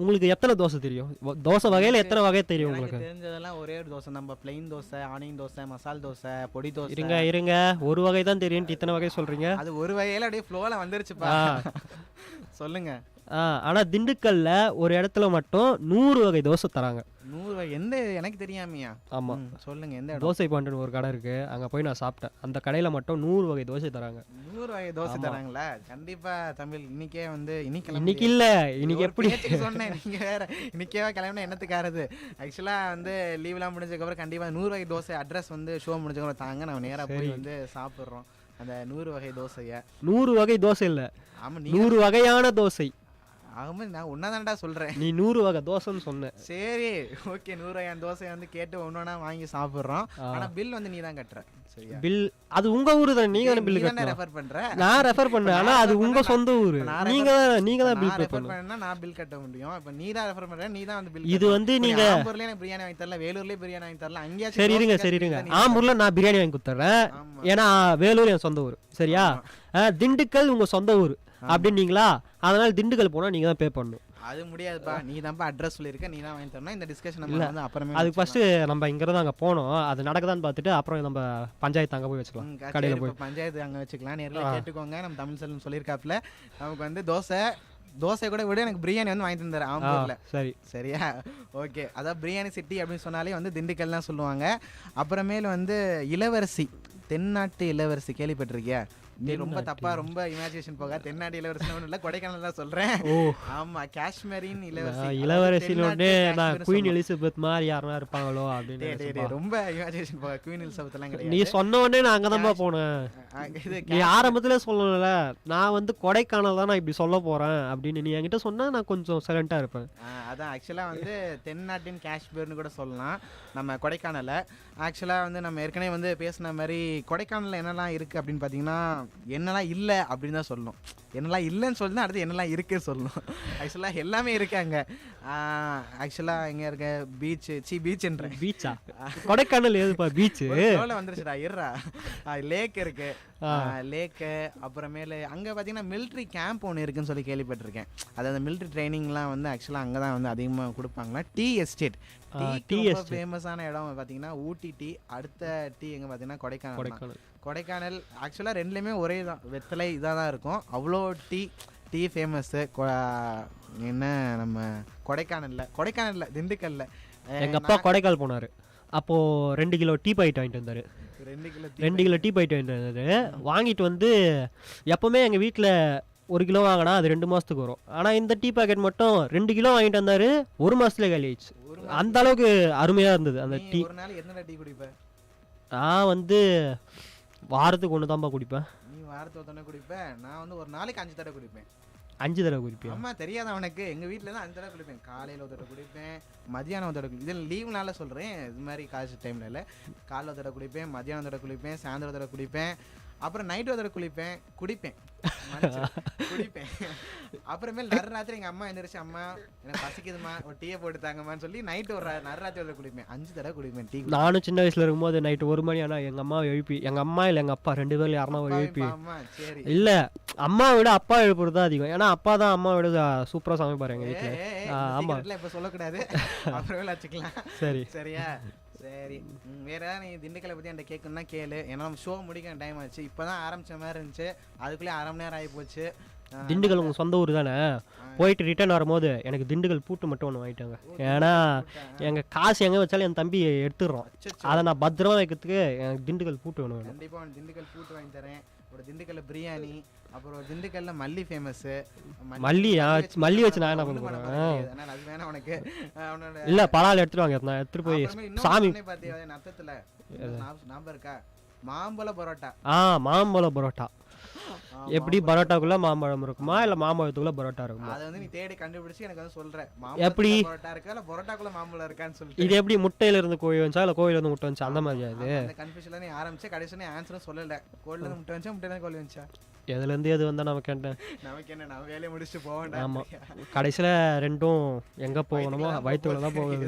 உங்களுக்கு எத்தனை தோசை தெரியும்? தோசை வகையில் எத்தனை வகை தெரியும் உங்களுக்கு? தெரிஞ்சதெல்லாம் ஒரே ஒரு தோசை, நம்ம பிளெயின் தோசை, ஆனியன் தோசை, மசால் தோசை, பொடி தோசை. இருங்க ஒரு வகை தான் தெரியும், இத்தனை வகை சொல்றீங்க. அது ஒரு வகையில அப்படியே ஃப்ளோவில் வந்துருச்சுப்பா. சொல்லுங்க. ஆனால் திண்டுக்கல்லில் ஒரு இடத்துல மட்டும் 100 வகை தோசை தராங்க. 100 வகை? எந்த, எனக்கு தெரியாமையா? ஆமாம், சொல்லுங்க. எந்த தோசை பாண்டுன்னு ஒரு கடை இருக்குது, அங்கே போய் நான் சாப்பிட்டேன். அந்த கடையில் மட்டும் 100 வகை தோசை தராங்க. 100 வகை தோசை தராங்களா? கண்டிப்பாக தமிழ் இன்னைக்கே வந்து இன்னைக்கு இல்லை, இன்னைக்கு எப்படி சொன்னேன், நீங்கள் வேற இன்னைக்கே கிளம்பினா என்னத்துக்காரது. ஆக்சுவலாக வந்து லீவ்லாம் முடிஞ்சதுக்கப்புறம் கண்டிப்பாக 100 வகை தோசை அட்ரஸ் வந்து ஷோ முடிஞ்சதுக்கப்புறம் தாங்க, நம்ம நேராக போய் வந்து சாப்பிட்றோம் அந்த 100 வகை தோசையை. 100 வகை தோசை இல்லை, ஆமாம், 100 வகையான தோசை. ஆமாம், நான் ஒன்றா சொல்கிறேன், நீ 100 வகை தோசைன்னு சொன்னேன். சரி ஓகே, 100 வகையான தோசையை வந்து கேட்டு ஒன்றா வாங்கி சாப்பிட்றோம். ஆனால் பில் வந்து நீ தான் கட்டுற. சரியா? பில் அது உங்க ஊரு தான், நீங்க தான் பில் கட்டணும். ரெஃபர் பண்ற, நான் ரெஃபர் பண்ணேன். ஆனா அது உங்க சொந்த ஊரு, நீங்க தான் பில் பே பண்ணணும். நான் பில் கட்ட முடியும். இப்போ நீ தான் ரெஃபர் பண்ற, நீ தான் வந்து பில். இது வந்து நீங்க ஆம்பூர்லயே எனக்கு பிரியாணி வாங்கி தரல, வேலூர்லயே பிரியாணி வாங்கி தரல, அங்கேயே. சரி இருங்க. ஆம்பூர்ல நான் பிரியாணி வாங்கி கொடுத்துறேன், ஏன்னா வேலூர் என் சொந்த ஊர். சரியா? திண்டுக்கல் உங்க சொந்த ஊர் அப்படின்னீங்களா, அதனால திண்டுக்கல் போனா நீங்க தான் பே பண்ணணும். அது முடியாதுப்பா, நீ தான்ப்பா அட்ரஸ் சொல்லியிருக்க, நீ தான் வாங்கி தரணும். இந்த டிஸ்கஷன் நம்ம வந்து அப்புறமே அதுக்கு ஃபர்ஸ்ட் நம்ம இங்கேருந்து அங்கே போனோம், அது நடக்குதான்னு பார்த்துட்டு அப்புறம் நம்ம பஞ்சாயத்து அங்கே போய் வச்சுக்கலாம். கடையில் போய் பஞ்சாயத்து அங்கே வச்சுக்கலாம். நேரில் கேட்டுக்கோங்க. நம்ம தமிழ் செல்வம் சொல்லியிருக்காப்புல நமக்கு வந்து தோசை கூட விட எனக்கு பிரியாணி வந்து வாங்கி தந்தார் ஆம்பூரில். சரியா? ஓகே. அதான் பிரியாணி சிட்டி அப்படின்னு சொன்னாலே வந்து திண்டுக்கல் தான் சொல்லுவாங்க. அப்புறமேல வந்து இளவரசி, தென்னாட்டு இளவரசி கேள்விப்பட்டிருக்கியா? நீ ரொம்ப தப்பா ரொம்ப இமேஜினேஷன் போக தென்னாடி இளவரசி ஒன்றும் இல்லை, கொடைக்கானல் தான் சொல்றேன். ஓ ஆமா, காஷ்மீரின் இளவரசி. இளவரசின்னு தென்னாட்டு நான் காஷ்மீர்னு குயின் சொல்லுவோம். எலிசபெத் மாதிரி யாருன்னா இருப்பாங்களோ அப்படின்னு டேய், டேய், நினைச்சேன்ப்பா. டேய், ரொம்ப இமேஜினேஷன் போக, குயின் எலிசபெத் எல்லாம் நீ கிடையாது. சொன்ன உடனே நான் அங்கதான்ப்பா போனேன். இது நீ ஆரம்பத்துல சொல்லல, நான் வந்து கொடைக்கானல் தான் நான் இப்படி சொல்ல போறேன் அப்படின்னு நீ என்கிட்ட சொன்னா நான் கொஞ்சம் சைலண்டா இருப்பேன். அதான் ஆக்சுவலாக வந்து தென்னாட்டின் காஷ்மீர்னு கூட சொல்லலாம் நம்ம கொடைக்கானலை. ஆக்சுவலாக வந்து நம்ம ஏற்கனவே வந்து பேசின மாதிரி கொடைக்கானலில் என்னெல்லாம் இருக்குது அப்படின்னு பார்த்தீங்கன்னா என்னெல்லாம் இல்லை அப்படின்னு தான் சொல்லணும். என்னெல்லாம் இல்லைன்னு சொல்லணும், அடுத்து என்னெல்லாம் இருக்குன்னு சொல்லணும். ஆக்சுவலாக எல்லாமே இருக்காங்க. ஆக்சுவலாக எங்கே இருக்க பீச்சுன்றேன். பீச்சா? கொடைக்கானல் ஏதுப்பா பீச்சு? வந்துருச்சுடா, இருறா. லேக் இருக்கு, லேக்கு. அப்புறமேலு அங்கே பார்த்தீங்கன்னா மிலிட்ரி கேம்ப் ஒன்று இருக்குன்னு சொல்லி கேள்விப்பட்டிருக்கேன். அதாவது மிலிட்ரி ட்ரைனிங்லாம் வந்து ஆக்சுவலாக அங்கே தான் வந்து அதிகமாக கொடுப்பாங்களா. டீ எஸ்டேட், டீ ஃபேமஸான இடம் பார்த்தீங்கன்னா ஊட்டி டீ. அடுத்த டீ எங்கே பார்த்தீங்கன்னா கொடைக்கானல். கொடைக்கானல் ஆக்சுவலாக ரெண்டுலேயுமே ஒரே தான், வெத்தலை இதாக தான் இருக்கும். அவ்வளோ டீ ஃபேமஸ்ஸு. என்ன நம்ம கொடைக்கானலில் திண்டுக்கல்ல எங்கள் அப்பா கொடைக்கானல் போனார். அப்போது 2 கிலோ டீ பாக்கெட் வாங்கிட்டு வந்தார். 2 கிலோ டீ பாக்கெட் வாங்கிட்டு வந்தார். வாங்கிட்டு வந்து எப்போவுமே எங்கள் வீட்டில் 1 கிலோ வாங்கினா அது 2 மாதத்துக்கு வரும். ஆனால் இந்த டீ பாக்கெட் மட்டும் 2 கிலோ வாங்கிட்டு வந்தார், 1 மாதத்துல காலி ஆயிடுச்சு. அந்த அளவுக்கு அருமையாக இருந்தது அந்த டீ. ஒரு நாள் என்ன டீ குடிப்பேன்? நான் வந்து வாரத்துக்கு 1 தான்ப்பா குடிப்பேன். நீ வாரத்துக்கு 1 குடிப்பேன். நான் வந்து ஒரு நாளைக்கு 5 தடவை குடிப்பேன். 5 தடவை குடிப்பேன். அம்மா தெரியாத அவனுக்கு, எங்கள் வீட்டில் தான் 5 தடவை குடிப்பேன். காலையில் 1 தடவை குடிப்பேன், மதியானம் 1 தடவை குடிப்பேன். இதில் லீவ்னால சொல்கிறேன், இது மாதிரி காலேஜ் டைமில் இல்லை. காலைல 1 தடவை குடிப்பேன், மதியானம் 1 தடவை குடிப்பேன், சாயந்தரம் 1 தடவை குடிப்பேன், அப்புறம் நைட்டு 1 தடவை குடிப்பேன். அப்புறமேல் நடுராத்திரி எங்கள் அம்மா எந்திரிச்சு, அம்மா எனக்கு பசிக்குதுமா ஒரு டீயை போட்டு தாங்கம்மான்னு சொல்லி நைட்டு ஒரு நடுராத்திரி 1 தடவை குடிப்பேன். 5 தடவை குடிப்பேன் டீ. நானும் சின்ன வயசுல இருக்கும்போது நைட்டு 1 மணி ஆனால் எங்கள் அம்மா எழுப்பி, எங்கள் அம்மா இல்லை எங்கள் அப்பா 2 பேர்ல யாருன்னா எழுப்பி, இல்லை அம்மா விட அப்பா எழுப்புறது தான் அதிகம். ஏன்னா அப்பா தான் அம்மா விட சூப்பராக சமைப்பாரு எங்கள் வீட்டில். ஆமாம், இப்போ சொல்லக்கூடாது, அப்புறமேல வச்சுக்கலாம். சரி சரியா? சரி, வேற ஏதாவது நீ திண்டுக்கலை பற்றி என்கிட்ட கேட்கணும்னா கேளு. ஏன்னா நம்ம ஷோ முடிக்க டைம் ஆச்சு. இப்போ தான் ஆரம்பித்த மாதிரி இருந்துச்சு, அதுக்குள்ளே 1/2 மணி நேரம் ஆகி போச்சு. திண்டுக்கல் உங்கள் சொந்த ஊர் தானே? போயிட்டு ரிட்டர்ன் வரும்போது எனக்கு திண்டுக்கல் பூட்டு மட்டும் ஒன்று வாங்கிட்டாங்க. ஏன்னா எங்கள் காசு எங்கே வச்சாலும் என் தம்பி எடுத்துடுறோம். அதை நான் பத்திரமா வைக்கிறதுக்கு எனக்கு திண்டுக்கல் பூட்டு வேணும். கண்டிப்பாக திண்டுக்கல் பூட்டு வாங்கி தரேன். ஒரு திண்டுக்கல்ல பிரியாணி, அப்புறம் திண்டுக்கல்ல மல்லி ஃபேமஸு. மல்லி வச்சு நான் என்ன பண்ண போகிறேன்? அது வேணா உனக்கு. இல்லை பலால் எடுத்துட்டு வாங்க, நான் எடுத்துட்டு போய் சாமி பார்த்தியா நத்தத்தில் ஞாபகம் இருக்கா? மாம்பழ பரோட்டா. மாம்பழ பரோட்டா. எப்படி பரோட்டாக்குள்ள மாம்பழம் இருக்குமா இல்லை மாம்பழத்துக்குள்ள பரோட்டா இருக்குமா? அதை வந்து நீ தேடி கண்டுபிடிச்சு எனக்கு வந்து சொல்ற. எப்படி பரோட்டா இருக்கா இல்லை பரோட்டாக்குள்ள மாம்பழம் இருக்கான்னு சொல்லி. இது எப்படி முட்டையில இருந்து கோழி வந்துச்சா இல்லை கோழில இருந்து முட்டை வந்துச்சா அந்த மாதிரியா? இது அந்த கன்ஃபியூஷன்ல நீ ஆரம்பிச்ச, கடைசியா ஆன்சரும் சொல்லல. கோழில இருந்து முட்டை வந்துச்சா, முட்டையில கோழி வந்துச்சா? எதுல இருந்து எது வந்தா நமக்கு என்ன? நமக்கு என்ன, நம்ம வேலையை முடிச்சுட்டு போக வேண்டாம். ஆமா, கடைசியில ரெண்டும் எங்க போகணுமோ வயிற்றுக்குள்ள தான் போகுது.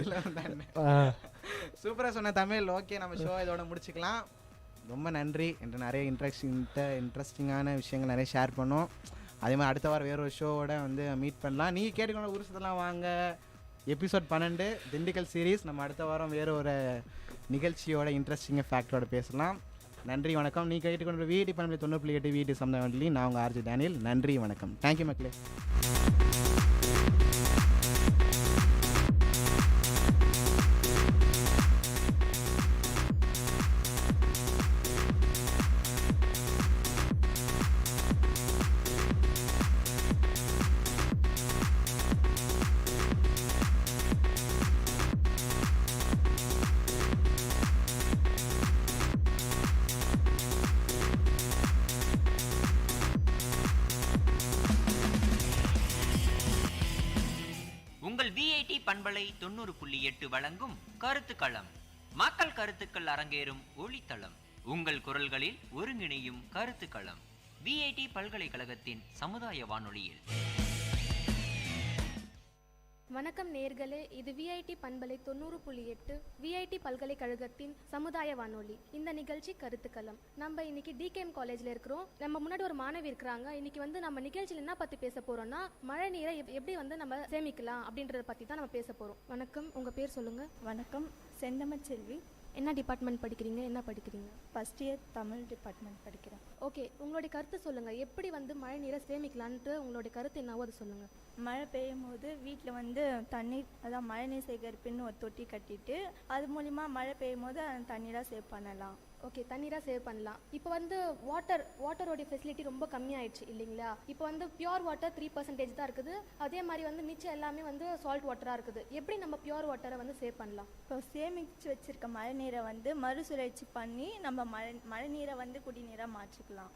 சூப்பரா சொன்ன தமிழ். ஓகே, நம்ம ஷோ இதோட முடிச்சுக்கலாம். ரொம்ப நன்றி. என்று நிறைய இன்ட்ரெஸ்டிங்கான விஷயங்கள் நிறைய ஷேர் பண்ணோம். அதே மாதிரி அடுத்த வாரம் வேறு ஒரு ஷோவோட வந்து மீட் பண்ணலாம். நீங்கள் கேட்டுக்கொண்ட உருசத்தெல்லாம் வாங்க எபிசோட் 12 திண்டுக்கல் சீரீஸ். நம்ம அடுத்த வாரம் வேறு ஒரு நிகழ்ச்சியோட இன்ட்ரெஸ்டிங்காக ஃபேக்டரோட பேசலாம். நன்றி, வணக்கம். நீ கேட்டுக்கொண்ட வீட்டு 90.8 வீட்டு சமுதாயம். நான் உங்கள் ஆர்ஜி டேனியல். நன்றி, வணக்கம். தேங்க்யூ மக்களே. உங்கள் விஐடி பண்பலை 90.8 வழங்கும் கருத்துக்களம். மக்கள் கருத்துக்கள் அரங்கேறும் ஒளித்தளம். உங்கள் குரல்களில் ஒருங்கிணையும் கருத்துக்களம். விஐடி பல்கலைக்கழகத்தின் சமுதாய வானொலியில். வணக்கம் நேர்களே, இது விஐடி பண்பலை 90.8 விஐடி பல்கலைக்கழகத்தின் சமுதாய வானொலி. இந்த நிகழ்ச்சி கருத்துக்களம். நம்ம இன்னைக்கு டிகேஎம் காலேஜ்ல இருக்கிறோம். நம்ம முன்னாடி ஒரு மாணவி இருக்கிறாங்க. இன்னைக்கு வந்து நம்ம நிகழ்ச்சியில் என்ன பத்தி பேச போறோம்னா, மழை நீரை எப்படி வந்து நம்ம சேமிக்கலாம் அப்படின்றத பத்தி தான் நம்ம பேச போறோம். வணக்கம், உங்க பேர் சொல்லுங்க. வணக்கம், செந்தமிழ் செல்வி. என்ன டிபார்ட்மெண்ட் படிக்கிறீங்க? என்ன படிக்கிறீங்க? ஃபர்ஸ்ட் இயர் தமிழ் டிபார்ட்மெண்ட் படிக்கிறேன். ஓகே, உங்களுடைய கருத்து சொல்லுங்க. எப்படி வந்து மழை நீரை சேமிக்கலான்ட்டு உங்களுடைய கருத்து என்னவோ அது சொல்லுங்க. மழை பெய்யும் போது வீட்டில் வந்து தண்ணீர், அதான் மழைநீர் சேகரிப்புன்னு ஒரு தொட்டி கட்டிட்டு அது மூலிமா மழை பெய்யும் போது அந்த தண்ணீராக சேவ் பண்ணலாம். ஓகே, தண்ணீராக சேவ் பண்ணலாம். இப்போ வந்து வாட்டரோடைய ஃபெசிலிட்டி ரொம்ப கம்மியாயிடுச்சு இல்லைங்களா? இப்போ வந்து பியூர் வாட்டர் 3% தான் இருக்குது. அதே மாதிரி வந்து மிச்சம் எல்லாமே வந்து சால்ட் வாட்டராக இருக்குது. எப்படி நம்ம பியூர் வாட்டரை வந்து சேவ் பண்ணலாம்? இப்போ சேமித்து வச்சுருக்க மழை நீரை வந்து மறுசுழற்சி பண்ணி நம்ம மழை நீரை வந்து குடிநீராக மாற்றிக்கலாம்.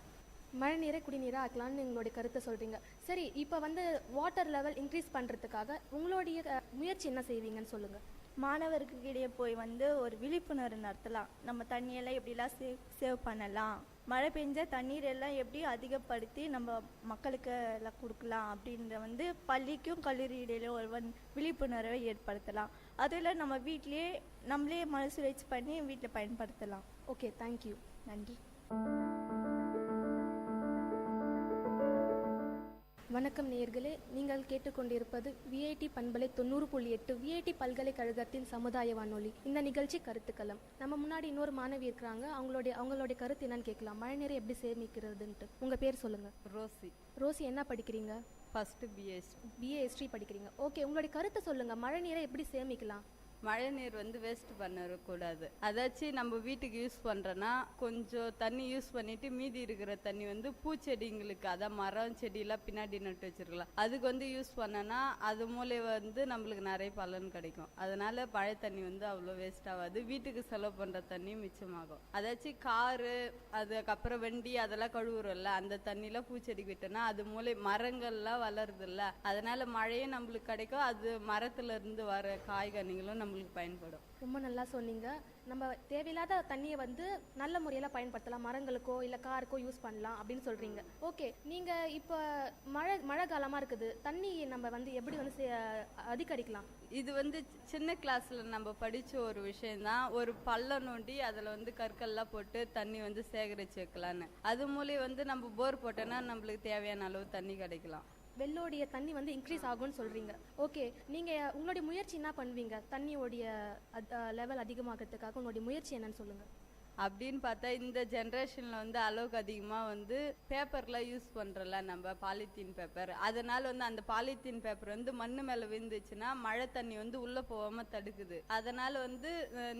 மழை நீரை குடிநீராக ஆக்கலாம்னு எங்களுடைய கருத்தை சொல்கிறீங்க. சரி, இப்போ வந்து வாட்டர் லெவல் இன்க்ரீஸ் பண்ணுறதுக்காக உங்களுடைய முயற்சி என்ன செய்வீங்கன்னு சொல்லுங்கள். மாணவர்களிடையே போய் வந்து ஒரு விழிப்புணர்வு நடத்தலாம். நம்ம தண்ணியெல்லாம் எப்படிலாம் சேவ் பண்ணலாம், மழை பெஞ்ச தண்ணீர் எல்லாம் எப்படி அதிகப்படுத்தி நம்ம மக்களுக்கு எல்லாம் கொடுக்கலாம் அப்படின்ற வந்து பள்ளிக்கும் கல்லூரி இடையில ஒரு விழிப்புணர்வை ஏற்படுத்தலாம். அதில் நம்ம வீட்டிலேயே நம்மளே மறுசுழற்சி பண்ணி வீட்டில் பயன்படுத்தலாம். Okay, thank you. நன்றி. வணக்கம் நேயர்களே, நீங்கள் கேட்டுக்கொண்டிருப்பது விஐடி பண்பலை 90.8 விஐடி பல்கலைக்கழகத்தின் சமுதாய வானொலி. இந்த நிகழ்ச்சி கருத்துக்களம். நம்ம முன்னாடி இன்னொரு மாணவி இருக்கிறாங்க. அவங்களுடைய கருத்து என்னன்னு கேட்கலாம். மழை நீரை எப்படி சேமிக்கிறதுன்ட்டு. உங்கள் பேர் சொல்லுங்கள். ரோசி. ரோசி, என்ன படிக்கிறீங்க? ஃபஸ்ட்டு பிஏ ஹிஸ்ட்ரி படிக்கிறீங்க. ஓகே, உங்களுடைய கருத்தை சொல்லுங்கள். மழை நீரை எப்படி சேமிக்கலாம்? மழை நீர் வந்து வேஸ்ட் பண்ணக்கூடாது. அதாச்சும் நம்ம வீட்டுக்கு யூஸ் பண்ணுறோன்னா கொஞ்சம் தண்ணி யூஸ் பண்ணிட்டு மீதி இருக்கிற தண்ணி வந்து பூச்செடிங்களுக்கு, அதான் மரம் செடியெல்லாம் பின்னாடி நட்டு வச்சிருக்கலாம், அதுக்கு வந்து யூஸ் பண்ணனா அது மூலம் வந்து நம்மளுக்கு நிறைய பலன் கிடைக்கும். அதனால மழை தண்ணி வந்து அவ்வளோ வேஸ்ட் ஆகாது. வீட்டுக்கு செலவு பண்ணுற தண்ணியும் மிச்சமாகும். அதாச்சும் காரு, அதுக்கப்புறம் வண்டி அதெல்லாம் கழுவுறோம்ல, அந்த தண்ணியெலாம் பூச்செடிக்கு விட்டோன்னா அது மூலம் மரங்கள்லாம் வளருதில்ல, அதனால மழையும் நம்மளுக்கு கிடைக்கும். அது மரத்துல இருந்து வர காய்கனிகளும் நம்மளுக்கு பயன்படும். ரொம்ப நல்லா சொன்னீங்க. நம்ம தேவையில்லாத தண்ணியை வந்து நல்ல முறையில் பயன்படுத்தலாம். மரங்களுக்கோ இல்லை காருக்கோ யூஸ் பண்ணலாம் அப்படின்னு சொல்கிறீங்க. ஓகே, நீங்கள் இப்போ மழை காலமாக இருக்குது, தண்ணி நம்ம வந்து எப்படி வந்து அதிகரிக்கலாம்? இது வந்து சின்ன கிளாஸில் நம்ம படித்த ஒரு விஷயந்தான். ஒரு பள்ளம் நோண்டி அதில் வந்து கற்கள்லாம் போட்டு தண்ணி வந்து சேகரித்து வைக்கலான்னு. அது மூலம் வந்து நம்ம போர் போட்டோன்னா நம்மளுக்கு தேவையான அளவு தண்ணி கிடைக்கலாம். வெள்ளோடைய தண்ணி வந்து இன்க்ரீஸ் ஆகும்னு சொல்கிறீங்க. ஓகே, நீங்கள் உங்களுடைய முயற்சி என்ன பண்ணுவீங்க? தண்ணியோடைய லெவல் அதிகமாகிறதுக்காக உங்களுடைய முயற்சி என்னன்னு சொல்லுங்கள். அப்படின்னு பார்த்தா இந்த ஜென்ரேஷனில் வந்து அளவுக்கு அதிகமாக வந்து பேப்பர்லாம் யூஸ் பண்ணுறல, நம்ம பாலித்தீன் பேப்பர். அதனால் வந்து அந்த பாலித்தீன் பேப்பர் வந்து மண்ணு மேலே விழுந்துச்சுன்னா மழை தண்ணி வந்து உள்ளே போகாமல் தடுக்குது. அதனால் வந்து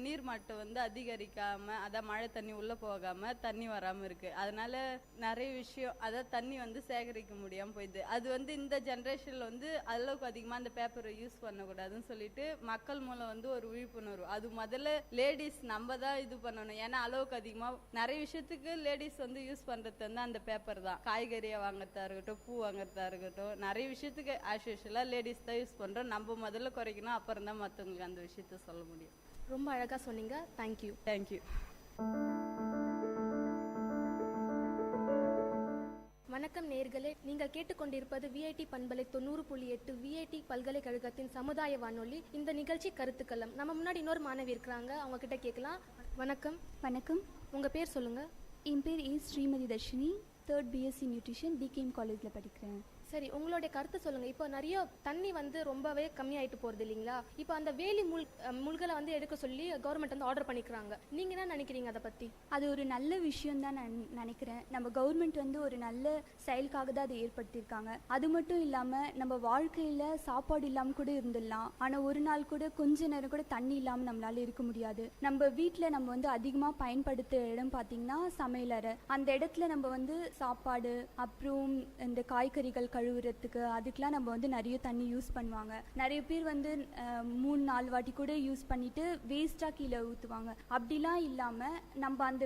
நீர்மட்டம் வந்து அதிகரிக்காமல், அதான் மழை தண்ணி உள்ளே போகாமல் தண்ணி வராமல் இருக்குது. அதனால் நிறைய விஷயம், அதாவது தண்ணி வந்து சேகரிக்க முடியாமல் போயிடுது. அது வந்து இந்த ஜென்ரேஷனில் வந்து அளவுக்கு அதிகமாக அந்த பேப்பரை யூஸ் பண்ணக்கூடாதுன்னு சொல்லிட்டு மக்கள் மூலம் வந்து ஒரு விழிப்புணர்வு. அது முதல்ல லேடிஸ் நம்ம தான் இது பண்ணணும். ஏன்னா அளவுக்கு அதிகமாக நிறைய விஷயத்துக்கு லேடிஸ் வந்து யூஸ் பண்ணுறது வந்து அந்த பேப்பர் தான். காய்கறியை வாங்குறதா இருக்கட்டும், பூ வாங்குறதா இருக்கட்டும், நிறைய விஷயத்துக்கு ஆஸ் யூஷுவலாக லேடிஸ் தான் யூஸ் பண்ணுறோம். நம்ம முதல்ல குறைக்கணும், அப்புறம் தான் மற்றவங்களுக்கு அந்த விஷயத்த சொல்ல முடியும். ரொம்ப அழகாக சொன்னீங்க. தேங்க்யூ. தேங்க்யூ. வணக்கம் நேயர்களே, நீங்கள் கேட்டுக்கொண்டிருப்பது விஐடி பண்பலை 90.8 விஐடி பல்கலைக்கழகத்தின் சமுதாய வானொலி. இந்த நிகழ்ச்சி கருத்துக்களம். நம்ம முன்னாடி இன்னொரு மாணவி இருக்கிறாங்க, அவங்க கிட்ட கேட்கலாம். வணக்கம். வணக்கம். உங்கள் பேர் சொல்லுங்கள். என் பேர் Srimathi Dharshini. 3rd BSc nutrition TKM காலேஜில் படிக்கிறேன். சரி, உங்களுடைய கருத்து சொல்லுங்கள். இப்போ நிறைய தண்ணி வந்து ரொம்பவே கம்மியாயிட்டு போகிறது இல்லைங்களா? இப்போ அந்த வேலி முள்களை வந்து எடுக்க சொல்லி கவர்மெண்ட் வந்து ஆர்டர் பண்ணிக்கிறாங்க. நீங்கள் என்ன நினைக்கிறீங்க அதை பற்றி? அது ஒரு நல்ல விஷயம் தான் நான் நினைக்கிறேன். நம்ம கவர்மெண்ட் வந்து ஒரு நல்ல செயலுக்காக தான் அதை ஏற்படுத்தியிருக்காங்க. அது மட்டும் இல்லாமல் நம்ம வாழ்க்கையில் சாப்பாடு இல்லாமல் கூட இருந்துடலாம், ஆனால் ஒரு நாள் கூட கொஞ்ச நேரம் கூட தண்ணி இல்லாமல் நம்மளால இருக்க முடியாது. நம்ம வீட்டில் நம்ம வந்து அதிகமாக பயன்படுத்துகிற இடம் பார்த்திங்கன்னா சமையலறை. அந்த இடத்துல நம்ம வந்து சாப்பாடு, அப்புறம் இந்த காய்கறிகள் கழுவுறதுக்கு, அதுக்கெலாம் நம்ம வந்து நிறைய தண்ணி யூஸ் பண்ணுவாங்க. நிறைய பேர் வந்து 3-4 வாட்டி கூட யூஸ் பண்ணிட்டு வேஸ்ட்டாக கீழே ஊற்றுவாங்க. அப்படிலாம் இல்லாமல் நம்ம அந்த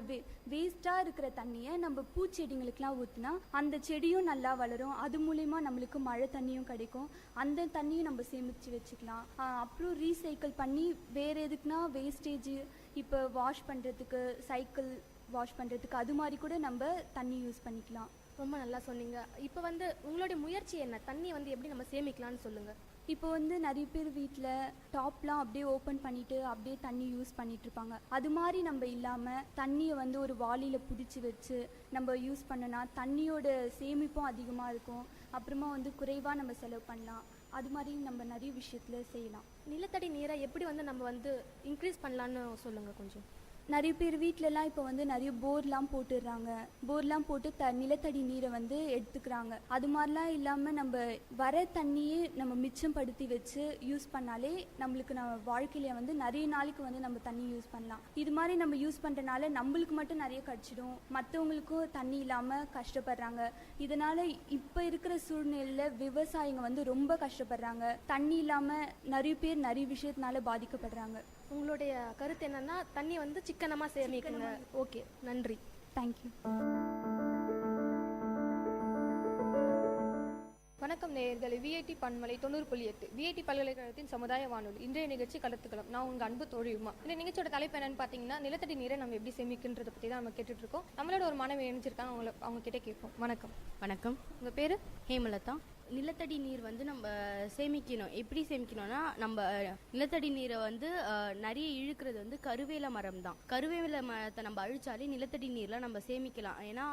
வேஸ்ட்டாக இருக்கிற தண்ணியை நம்ம பூச்செடிங்களுக்கெலாம் ஊற்றினா அந்த செடியும் நல்லா வளரும். அது மூலயமா நம்மளுக்கு மழை தண்ணியும் கிடைக்கும். அந்த தண்ணியும் நம்ம சேமித்து வச்சுக்கலாம். அப்புறம் ரீசைக்கிள் பண்ணி வேறு எதுக்குன்னா வேஸ்டேஜ், இப்போ வாஷ் பண்ணுறதுக்கு, சைக்கிள் வாஷ் பண்ணுறதுக்கு, அது மாதிரி கூட நம்ம தண்ணி யூஸ் பண்ணிக்கலாம். ரொம்ப நல்லா சொன்னீங்க. இப்போ வந்து உங்களுடைய முயற்சி என்ன? தண்ணி வந்து எப்படி நம்ம சேமிக்கலாம்னு சொல்லுங்கள். இப்போ வந்து நிறைய பேர் வீட்டில் டாப்லாம் அப்படியே ஓப்பன் பண்ணிவிட்டு அப்படியே தண்ணி யூஸ் பண்ணிகிட்ருப்பாங்க. அது மாதிரி நம்ம இல்லாமல் தண்ணியை வந்து ஒரு வாளியில் பிடிச்சி வச்சு நம்ம யூஸ் பண்ணோன்னா தண்ணியோட சேமிப்பும் அதிகமாக இருக்கும். அப்புறமா வந்து குறைவாக நம்ம செலவு பண்ணலாம். அது மாதிரி நம்ம நிறைய விஷயத்தில் செய்யலாம். நிலத்தடி நீரை எப்படி வந்து நம்ம வந்து இன்க்ரீஸ் பண்ணலான்னு சொல்லுங்கள் கொஞ்சம். நிறைய பேர் வீட்டிலலாம் இப்போ வந்து நிறைய போர்லாம் போட்டுடுறாங்க. போர்லாம் போட்டு நிலத்தடி நீரை வந்து எடுத்துக்கிறாங்க. அது மாதிரிலாம் இல்லாமல் நம்ம வர தண்ணியே நம்ம மிச்சப்படுத்தி வச்சு யூஸ் பண்ணாலே நம்மளுக்கு நம்ம வாழ்க்கையில வந்து நிறைய நாளைக்கு வந்து நம்ம தண்ணி யூஸ் பண்ணலாம். இது மாதிரி நம்ம யூஸ் பண்ணுறதுனால நம்மளுக்கு மட்டும் நிறைய கிடச்சிடும், மற்றவங்களுக்கும் தண்ணி இல்லாமல் கஷ்டப்படுறாங்க. இதனால் இப்போ இருக்கிற சூழ்நிலையில் விவசாயிங்க வந்து ரொம்ப கஷ்டப்படுறாங்க. தண்ணி இல்லாமல் நிறைய பேர் நிறைய விஷயத்தினால பாதிக்கப்படுறாங்க. உங்களுடைய கருத்து என்னன்னா தண்ணி வந்து சிக்கனமாக சேமிக்குங்க. ஓகே, நன்றி, தேங்க்யூ. வணக்கம் நேயர்களே, விஐடி பண்பலை 90.8 விஐடி பல்கலைக்கழகத்தின் சமுதாய வானொலி. இன்றைய நிகழ்ச்சி கலத்துக்கலாம். நான் உங்கள் அன்பு தோழி உமா. இந்த நிகழ்ச்சியோட தலைப்பு என்னன்னு பார்த்தீங்கன்னா, நிலத்தடி நீரை நம்ம எப்படி சேமிக்கின்றதை பற்றி தான் நம்ம கேட்டுட்டு இருக்கோம். நம்மளோட ஒரு மாணவி இணைஞ்சிருக்காங்க, அவங்க கிட்டே கேட்போம். வணக்கம். வணக்கம், உங்கள் பேர்? ஹேமலதா. நிலத்தடி நீர் வந்து நம்ம சேமிக்கணும். எப்படி சேமிக்கணும்னா, நம்ம நிலத்தடி நீரை வந்து நிறைய இழுக்கிறது வந்து கருவேல மரம் தான். கருவேல மரத்தை நம்ம அழிச்சாலே நிலத்தடி நீர்லாம் நம்ம சேமிக்கலாம். ஏன்னா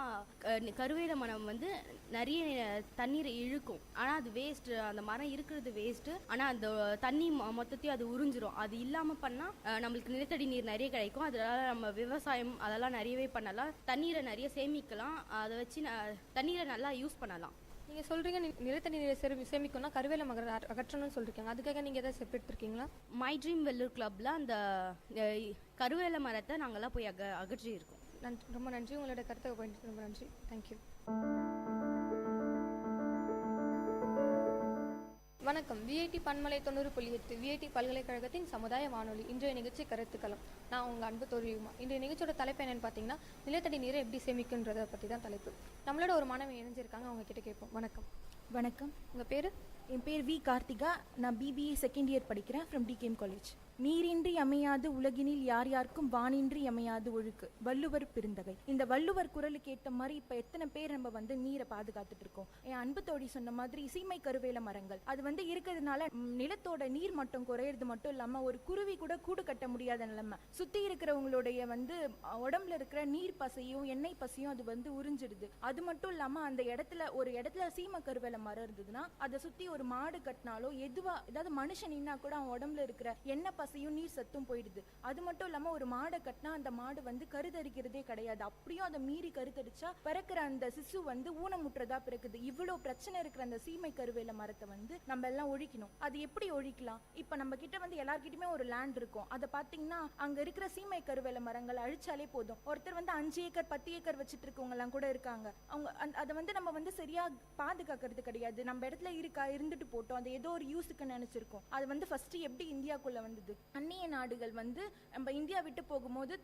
கருவேல மரம் வந்து நிறைய தண்ணீரை இழுக்கும். ஆனால் அது வேஸ்ட், அந்த மரம் இருக்கிறது வேஸ்ட்டு. ஆனால் அந்த தண்ணி மொத்தத்தையும் அது உறிஞ்சிரும். அது இல்லாமல் பண்ணால் நம்மளுக்கு நிலத்தடி நீர் நிறைய கிடைக்கும். அதனால நம்ம விவசாயம் அதெல்லாம் நிறையவே பண்ணலாம். தண்ணீரை நிறைய சேமிக்கலாம். அதை வச்சு தண்ணீரை நல்லா யூஸ் பண்ணலாம். நீங்கள் சொல்கிறீங்க நிலத்தடி நீரை சேமிக்கணும்னா கருவேல மரம் அகற்றணும்னு சொல்லியிருக்காங்க. அதுக்காக நீங்கள் எதாவது ஸ்டெப் எடுத்துருக்கீங்களா? மை ட்ரீம் வெள்ளூர் கிளப்பில் அந்த கருவேல மரத்தை நாங்கள்லாம் போய் அகற்றி இருக்கோம். நன்றி, ரொம்ப நன்றி. உங்களோட கருத்தை பயன்படுத்தி ரொம்ப நன்றி. தேங்க்யூ. வணக்கம், விஐடி பண்பலை 90.8 விஐடி பல்கலைக்கழகத்தின் சமுதாய வானொலி. இன்றைய நிகழ்ச்சி கருத்துக்களம். நான் உங்கள் அன்பு தோழியுமா. இன்றைய நிகழ்ச்சியோட தலைப்பு என்னென்னு பார்த்தீங்கன்னா, நிலத்தடி நீரை எப்படி சேமிக்கின்றதை பற்றி தான் தலைப்பு. நம்மளோட ஒரு மாணவி இணைஞ்சிருக்காங்க, அவங்க கிட்ட கேட்போம். வணக்கம். வணக்கம், உங்கள் பேர்? என் பேர் வி கார்த்திகா. நான் பிபிஏ செகண்ட் இயர் படிக்கிறேன் ஃப்ரம் டிகேஎம் காலேஜ். நீரின்றி அமையாது உலகினில் யார் யாருக்கும் வானின்றி அமையாது ஒழுக்கு, வள்ளுவர் பெருந்தகை. இந்த வள்ளுவர் குரலுக்கு ஏற்ற மாதிரி இப்போ எத்தனை பேர் நம்ம வந்து நீரை பாதுகாத்துட்டு இருக்கோம். என் அன்பு தோழி சொன்ன மாதிரி சீமை கருவேல மரங்கள் அது வந்து இருக்கிறதுனால நிலத்தோட நீர் மட்டம் குறையிறது மட்டும் இல்லாமல் ஒரு குருவி கூட கூடு கட்ட முடியாத நிலைமை. சுற்றி இருக்கிறவங்களுடைய வந்து உடம்புல இருக்கிற நீர் பசையும் எண்ணெய் பசையும் அது வந்து உறிஞ்சிடுது. அது மட்டும் இல்லாமல் அந்த ஒரு இடத்துல சீமை கருவேல மரம் இருந்ததுன்னா அதை சுற்றி ஒரு மாடு கட்டினாலோ ஏதாவது மனுஷன் நின்னா கூட அவன் உடம்புல இருக்கிற எண்ணெய் பசையும் நீர் சத்தும் போயிடுது. அது மட்டும் இல்லாம ஒரு மாடை கட்டினா அந்த மாடு வந்து கருத்தரிக்கிறதே கிடையாது. அப்படியும் அதை மீறி கருத்தரிச்சா பிறக்கிற அந்த சிசு வந்து ஊனமுற்றதா பிறக்குது. இவ்வளவு பிரச்சனை இருக்கிற அந்த சீமை கருவேல மரத்தை வந்து நம்ம எல்லாம் ஒழிக்கணும். அது எப்படி ஒழிக்கலாம்? இப்ப நம்ம கிட்ட வந்து எல்லார்கிட்டயுமே ஒரு லேண்ட் இருக்கும். அதை பாத்தீங்கன்னா அங்க இருக்கிற சீமை கருவேல மரங்கள் அழிச்சாலே போதும். ஒருத்தர் வந்து 5 ஏக்கர் 10 ஏக்கர் வச்சுட்டு இருக்கவங்க எல்லாம் கூட இருக்காங்க. அவங்க அதை வந்து நம்ம வந்து சரியா பாதுகாக்கிறது கிடையாது. நம்ம இடத்துல இருந்துட்டு போட்டோம், அது ஏதோ ஒரு யூஸுக்கு நினைச்சிருக்கோம். அது வந்து ஃபர்ஸ்ட் எப்படி இந்தியாக்குள்ள வந்தது? அந்நிய நாடுகள் வந்து நம்ம இந்தியா விட்டு போகும்போது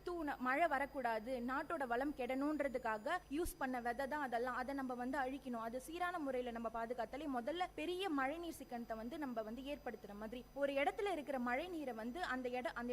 மழை வரக்கூடாது, நாட்டோட வளம் கெடணுன்றதுக்காக யூஸ் பண்ண விதை தான் அதெல்லாம். அதை நம்ம வந்து அழிக்கணும். அது சீரான முறையில நம்ம பாதுகாத்தாலே முதல்ல பெரிய மழைநீர் சிக்கனத்தை வந்து நம்ம வந்து ஏற்படுத்துற மாதிரி ஒரு இடத்துல இருக்கிற மழை நீரை வந்து அந்த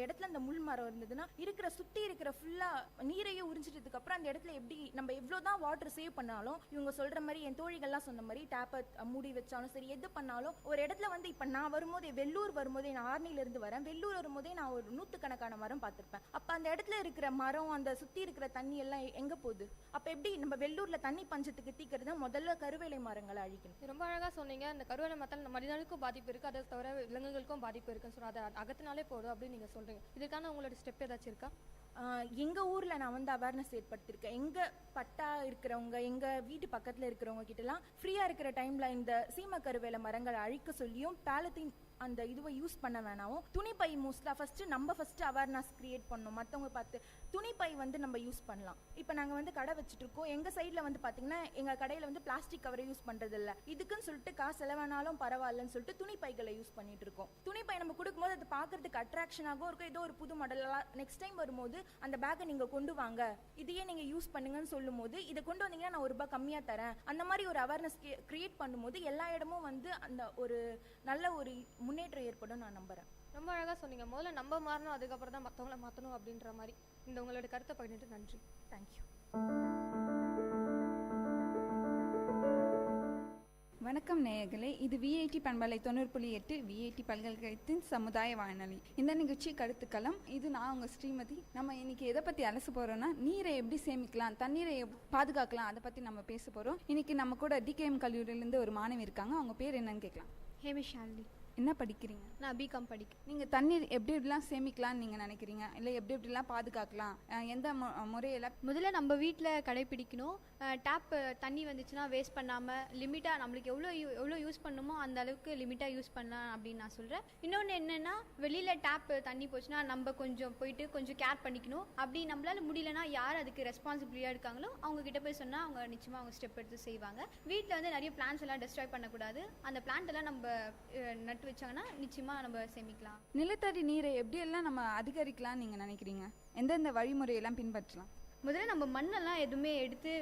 இடத்துல அந்த முள் மரம் இருந்ததுன்னா இருக்கிற சுத்தி இருக்கிற ஃபுல்லா நீரையே உறிஞ்சிட்டதுக்கு அப்புறம் அந்த இடத்துல எப்படி நம்ம எவ்வளவுதான் வாட்டர் சேவ் பண்ணாலும், இவங்க சொல்ற மாதிரி என் தோழிகள்லாம் சொன்ன மாதிரி டேப்பை மூடி வச்சாலும் சரி, எது பண்ணாலும் ஒரு இடத்துல வந்து இப்ப நான் வரும்போதே வெள்ளூர் வரும்போதே நான் ஆர்னில இருந்து வரேன், வெள்ளூர் வரும்போதே நான் ஒரு 100கணக்கான மரம் பார்த்திருப்பேன். அப்ப அந்த இடத்துல இருக்கிற மரம் அந்த சுத்தி இருக்கிற தண்ணி எல்லாம் எங்க போகுது? அப்ப எப்படி நம்ம வெள்ளூர்ல தண்ணி பஞ்சத்துக்கு தீக்கிறது? முதல்ல கருவேலை மரங்களை அழிக்கணும். ரொம்ப அழகா சொன்னீங்க. அந்த கருவேலை மரத்தால் மனிதனுக்கும் பாதிப்பு இருக்கு, அதை தவிர விலங்குகளுக்கும் பாதிப்பு இருக்குன்னு சொல்லி அதை அகத்தினாலே போதும் அப்படின்னு நீங்க சொல்றீங்க. இதுக்கான உங்களோட ஸ்டெப் ஏதாச்சும் இருக்கா? எங்க ஊர்ல நான் வந்து அவேர்னஸ் ஏற்படுத்திருக்கேன். எங்க பட்டா இருக்கிறவங்க, எங்க வீட்டு பக்கத்துல இருக்கிறவங்க கிட்டலாம் ஃப்ரீயா இருக்கிற டைம்ல இந்த சீம கருவேல மரங்களை அழிக்க சொல்லியும் பாலித்தீன் அந்த இதுவை யூஸ் பண்ண வேணாவும் துணிப்பை மோஸ்ட்லா நம்ம ஃபர்ஸ்ட் அவேர்னஸ் கிரியேட் பண்ணணும். மற்றவங்க பார்த்து துணிப்பை வந்து நம்ம யூஸ் பண்ணலாம். இப்போ நாங்கள் வந்து கடை வச்சுட்டு இருக்கோம். எங்க சைடில் வந்து பார்த்தீங்கன்னா எங்க கடையில் வந்து பிளாஸ்டிக் கவரை யூஸ் பண்றது இல்லை. இதுக்குன்னு சொல்லிட்டு காசு செலவானாலும் பரவாயில்லன்னு சொல்லிட்டு துணிப்பைகளை யூஸ் பண்ணிட்டு இருக்கோம். துணிப்பை நம்ம கொடுக்கும்போது அது பார்க்கறதுக்கு அட்ராக்ஷனாகவும் இருக்கும். ஏதோ ஒரு புது மாடலாக நெக்ஸ்ட் டைம் வரும்போது அந்த பேக்கை நீங்க கொண்டு வாங்க, இதையே நீங்க யூஸ் பண்ணுங்கன்னு சொல்லும் போது இதை கொண்டு வந்தீங்கன்னா நான் ₹1 கம்மியா தரேன், அந்த மாதிரி ஒரு அவேர்னஸ் கிரியேட் பண்ணும்போது எல்லா இடமும் வந்து அந்த ஒரு நல்ல ஒரு முன்னேற்றம் ஏற்படும் நான் நம்புறேன். ரொம்ப அழகா சொன்னீங்க. முதல்ல நம்ம மாறணும், அதுக்கப்புறம் தான் மற்றவங்கள மாற்றணும் அப்படின்ற மாதிரி. இந்த உங்களோட கருத்தை பகிர்ந்துட்டு நன்றி. தேங்க்யூ. வணக்கம் நேயர்களே, இது விஐடி பண்பலை 90.8 விஐடி பல்கலைக்கழகத்தின் சமுதாய வானொலி. இந்த நிகழ்ச்சி கருத்துக்களம். இது நான் உங்க ஸ்ரீமதி. நம்ம இன்னைக்கு எதை பத்தி அலச போறோம்னா, நீரை எப்படி சேமிக்கலாம், தண்ணீரை பாதுகாக்கலாம், அதை பத்தி நம்ம பேச போறோம். இன்னைக்கு நம்ம கூட டிகேஎம் கல்லூரியிலிருந்து ஒரு மாணவி இருக்காங்க. அவங்க பேர் என்னன்னு கேட்கலாம். ஹேமிஷாலினி. என்ன படிக்கிறீங்க? நான் பிகாம் படிக்கிறேன். நீங்கள் தண்ணீர் எப்படி எப்படிலாம் சேமிக்கலாம்னு நீங்கள் நினைக்கிறீங்க, இல்லை எப்படி எப்படிலாம் பாதுகாக்கலாம், எந்த முறையெல்லாம்? முதல்ல நம்ம வீட்டில் கடைப்பிடிக்கணும். டேப் தண்ணி வந்துச்சுன்னா வேஸ்ட் பண்ணாமல் லிமிட்டாக நம்மளுக்கு எவ்வளோ யூஸ் பண்ணணுமோ அந்த அளவுக்கு லிமிட்டாக யூஸ் பண்ணலாம் அப்படின்னு நான் சொல்கிறேன். இன்னொன்று என்னென்னா, வெளியில் டேப் தண்ணி போச்சுன்னா நம்ம கொஞ்சம் போயிட்டு கொஞ்சம் கேர் பண்ணிக்கணும். அப்படி நம்மளால் முடியலன்னா யார் அதுக்கு ரெஸ்பான்சிபிலிட்டியாக இருக்காங்களோ அவங்க கிட்ட போய் சொன்னால் அவங்க நிச்சயமாக அவங்க ஸ்டெப் எடுத்து செய்வாங்க. வீட்டில் வந்து நிறைய பிளான்ஸ் எல்லாம் டெஸ்ட்ராய் பண்ணக்கூடாது. அந்த பிளான்ட் எல்லாம் நம்ம நட்டு வச்சாங்கன்னா நிச்சயமாக நம்ம சேமிக்கலாம். நிலத்தடி நீரை எப்படியெல்லாம் நம்ம அதிகரிக்கலாம்னு நீங்கள் நினைக்கிறீங்க? எந்தெந்த வழிமுறையெல்லாம் பின்பற்றலாம்? முதல்ல நம்ம மண்ணெல்லாம் எதுவுமே எடுத்து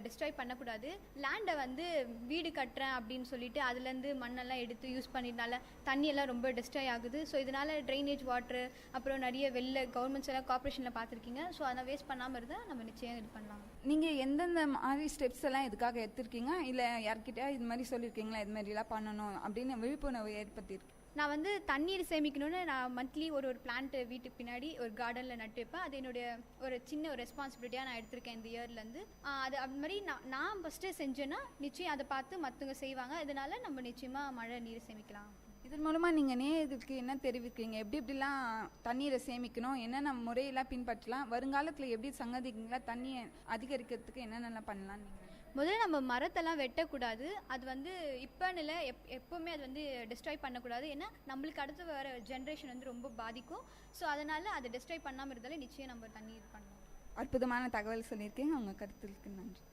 டிஸ்ட்ராய் பண்ணக்கூடாது. லேண்டை வந்து வீடு கட்டுறேன் அப்படின்னு சொல்லிட்டு அதுலேருந்து மண்ணெல்லாம் எடுத்து யூஸ் பண்ணிட்டனால தண்ணியெல்லாம் ரொம்ப டிஸ்ட்ராய் ஆகுது. ஸோ இதனால் ட்ரைனேஜ் வாட்ரு அப்புறம் நிறைய வெளில கவர்மெண்ட்ஸ் எல்லாம் கார்பரேஷனில் பார்த்துருக்கீங்க. ஸோ அதை வேஸ்ட் பண்ணாமல் இருந்தால் நம்ம நிச்சயம் இது பண்ணலாம். நீங்கள் எந்தெந்த மாதிரி ஸ்டெப்ஸ் எல்லாம் இதுக்காக எடுத்திருக்கீங்க, இல்லை யார்கிட்ட இது மாதிரி சொல்லியிருக்கீங்களா இது மாதிரிலாம் பண்ணணும் அப்படின்னு விழிப்புணர்வு ஏற்படுத்தியிருக்கு? நான் வந்து தண்ணீர் சேமிக்கணும்னு நான் மந்த்லி ஒரு பிளான்ட்டு வீட்டுக்கு பின்னாடி ஒரு கார்டனில் நட்டு வைப்பேன். அது என்னுடைய ஒரு சின்ன ஒரு ரெஸ்பான்சிபிலிட்டியாக நான் எடுத்திருக்கேன் இந்த இயர்லேருந்து. அது அது மாதிரி நான் ஃபஸ்ட்டு செஞ்சேன்னா நிச்சயம் அதை பார்த்து மற்றவங்க செய்வாங்க. இதனால நம்ம நிச்சயமாக மழை நீர் சேமிக்கலாம். இதன் மூலமாக நீங்கள் இதுக்கு என்ன தெரிவிக்கிறீங்க? எப்படி எப்படிலாம் தண்ணீரை சேமிக்கணும், என்னென்ன முறையெல்லாம் பின்பற்றலாம், வருங்காலத்தில் எப்படி சங்கதிங்களா தண்ணியை அதிகரிக்கிறதுக்கு என்னென்னலாம் பண்ணலாம்? நீங்கள் முதல்ல நம்ம மரத்தெல்லாம் வெட்டக்கூடாது. அது வந்து இப்போன்னு இல்லை, எப்போவுமே அது வந்து டிஸ்ட்ராய் பண்ணக்கூடாது. ஏன்னா நம்மளுக்கு அடுத்து வர ஜென்ரேஷன் வந்து ரொம்ப பாதிக்கும். ஸோ அதனால் அதை டிஸ்ட்ராய் பண்ணாமல் இருந்தாலே நிச்சயம் நம்ம தண்ணி இது பண்ணலாம். அற்புதமான தகவல் சொல்லியிருக்கீங்க. உங்கள் கருத்துக்கு நன்றி.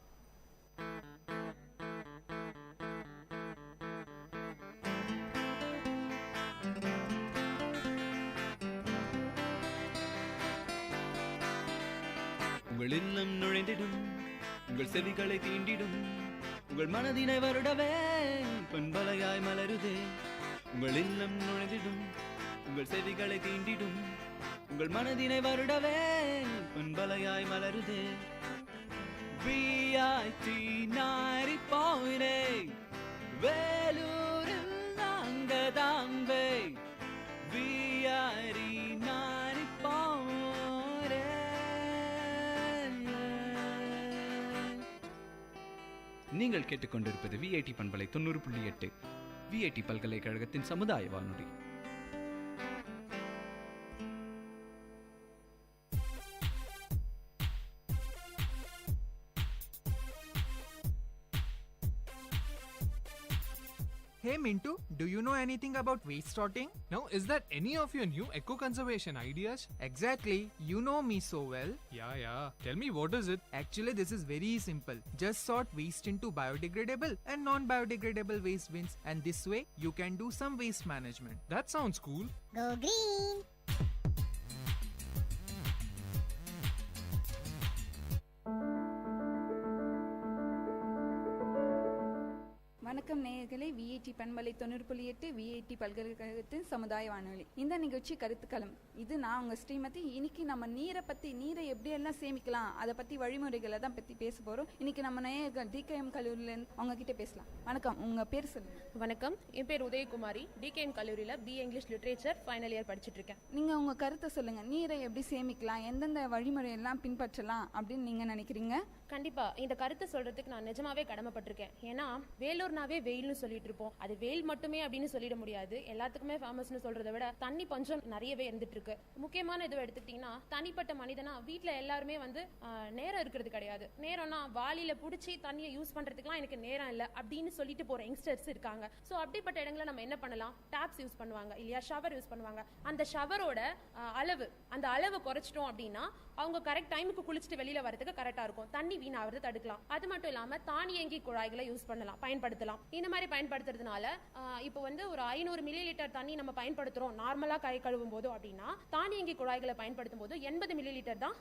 உங்கள் இல்லம் நுழைந்திடும், உங்கள் செவிகளை தீண்டிடும், உங்கள் மனதினை வருடவே பண்பலையாய் மலருதே. உங்கள் இல்லம் நுழைந்திடும், உங்கள் செவிகளை தீண்டிடும், உங்கள் மனதினை வருடவே பண்பலையாய் மலருதே. VIT 90.8 வேலூரில் நாங்கதாம்பே. VIT 90.8. நீங்கள் கேட்டுக்கொண்டிருப்பது விஐடி பண்பலை 90.8 விஐடி பல்கலைக்கழகத்தின் சமுதாய வானொலி. Hey Mintu, do you know anything about waste sorting? Now, is that any of your new eco-conservation ideas? Exactly, you know me so well. Yeah. Tell me, what is it? Actually, this is very simple. Just sort waste into biodegradable and non-biodegradable waste bins, and this way you can do some waste management. That sounds cool. Go green! வணக்கம் நேயர்களே, VIT பண்பலை 90.8 VIT பல்கலைக்கழகத்தின் சமுதாய வானொலி. இந்த நிகழ்ச்சி கருத்துக்களம். இது நான் உங்கள் ஸ்ரீமதி. இன்னைக்கு நம்ம நீரை எப்படியெல்லாம் சேமிக்கலாம் அதை பற்றி வழிமுறைகளை தான் பற்றி பேச போகிறோம். இன்னைக்கு நம்ம நேயர்கள் டிகேஎம் கல்லூரியிலேருந்து அவங்க கிட்டே பேசலாம். வணக்கம், உங்கள் பேர் சொல்லுங்கள். வணக்கம், என் பேர் உதயகுமாரி. டிகேஎம் கல்லூரியில் BA English literature final year படிச்சுட்டு இருக்கேன். நீங்கள் உங்கள் கருத்தை சொல்லுங்கள். நீரை எப்படி சேமிக்கலாம், எந்தெந்த வழிமுறையெல்லாம் பின்பற்றலாம் அப்படின்னு நீங்கள் நினைக்கிறீங்க? கண்டிப்பாக இந்த கருத்தை சொல்கிறதுக்கு நான் நிஜமாவே கடமைப்பட்டிருக்கேன். ஏன்னா வேலூர்னாவே வெயில்னு சொல்லிட்டு இருப்போம். அது வெயில் மட்டுமே அப்படின்னு சொல்லிட முடியாது. எல்லாத்துக்குமே ஃபேமஸ்னு சொல்றதை விட தண்ணி பஞ்சம் நிறையவே இருந்துட்டு இருக்கு. முக்கியமான இது எடுத்துக்கிட்டீங்கன்னா, தனிப்பட்ட மனிதனா வீட்டுல எல்லாருமே வந்து நேரம் இருக்கிறது கிடையாது. நேரம்னா வாளியில புடிச்சு தண்ணியை யூஸ் பண்றதுக்குலாம் எனக்கு நேரம் இல்லை அப்படின்னு சொல்லிட்டு போற யங்ஸ்டர்ஸ் இருக்காங்க. ஸோ அப்படிப்பட்ட இடங்களை நம்ம என்ன பண்ணலாம்? டாப்ஸ் யூஸ் பண்ணுவாங்க இல்லையா, ஷவர் யூஸ் பண்ணுவாங்க. அந்த ஷவரோட அந்த அளவு குறைச்சிட்டோம் அப்படின்னா அவங்க கரெக்ட் டைமுக்கு குளிச்சுட்டு வெளியில வரதுக்கு கரெக்டா இருக்கும். தண்ணி வீணாவது தடுக்கலாம். அது மட்டும் இல்லாம தானியங்கி குழாய்களை யூஸ் பண்ணலாம், பயன்படுத்தலாம். இந்த மாதிரி பயன்படுத்துறதுனால இப்போ வந்து ஒரு 500 மில்லிலிட்டர் தண்ணி நம்ம பயன்படுத்துறோம் நார்மலா கை கழுவும் போது அப்படின்னா, தானியங்கி குழாய்களை பயன்படுத்தும் போது 80 மில்லிலிட்டர் தான்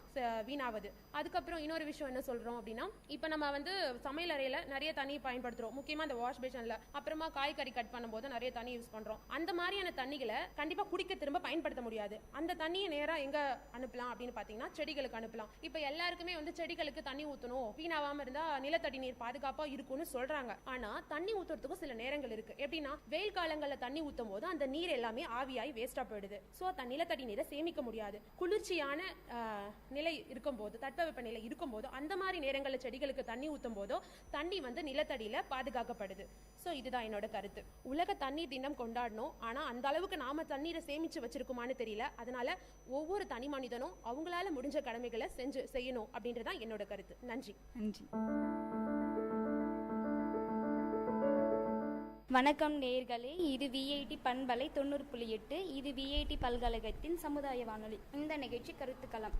வீணாவது. அதுக்கப்புறம் இன்னொரு விஷயம் என்ன சொல்றோம் அப்படின்னா, இப்போ நம்ம வந்து சமையல் அறையில நிறைய தண்ணி பயன்படுத்துறோம், முக்கியமா இந்த வாஷ் பேஷன்ல. அப்புறமா காய்கறி கட் பண்ணும்போது நிறைய தண்ணி யூஸ் பண்றோம். அந்த மாதிரியான தண்ணிகளை கண்டிப்பா குடிக்க திரும்ப பயன்படுத்த முடியாது. அந்த தண்ணியை நேரா எங்க அனுப்பலாம் அப்படின்னு பாத்தீங்கன்னா செடிகளுக்கு அனுப்பலாம். இப்போ எல்லாருக்குமே வந்து செடிகளுக்கு தண்ணி ஊத்துறோம் ஊற்றணும், வீணாகாம இருந்தால் நிலத்தடி நீர் பாதுகாப்பாக இருக்கும்னு சொல்கிறாங்க. ஆனால் தண்ணி ஊற்றுறதுக்கும் சில நேரங்கள் இருக்குது. எப்படின்னா வெயில் காலங்களில் தண்ணி ஊற்றும் போது அந்த நீர் எல்லாமே ஆவியாகி வேஸ்ட்டாக போயிடுது. ஸோ நிலத்தடி நீரை சேமிக்க முடியாது. குளிர்ச்சியான நிலை இருக்கும்போது, தட்பவெப்ப நிலை இருக்கும்போது, அந்த மாதிரி நேரங்களில் செடிகளுக்கு தண்ணி ஊற்றும் போதோ தண்ணி வந்து நிலத்தடியில் பாதுகாக்கப்படுது. ஸோ இதுதான் என்னோட கருத்து. உலக தண்ணீர் தினம் கொண்டாடணும், ஆனால் அந்த அளவுக்கு நாம தண்ணீரை சேமித்து வச்சிருக்குமான்னு தெரியல. அதனால ஒவ்வொரு தனி மனிதனும் அவங்களால முடிஞ்ச கடமைகளை செய்யணும் அப்படின்றதான் என்னோட கருத்து. நன்றி. நன்றி. வணக்கம் நேயர்களே, இது விஐடி பண்பலை 90.8. இது விஐடி பல்கலைக்கழகத்தின் சமுதாய வானொலி. இந்த நிகழ்ச்சி கருத்துக்களம்.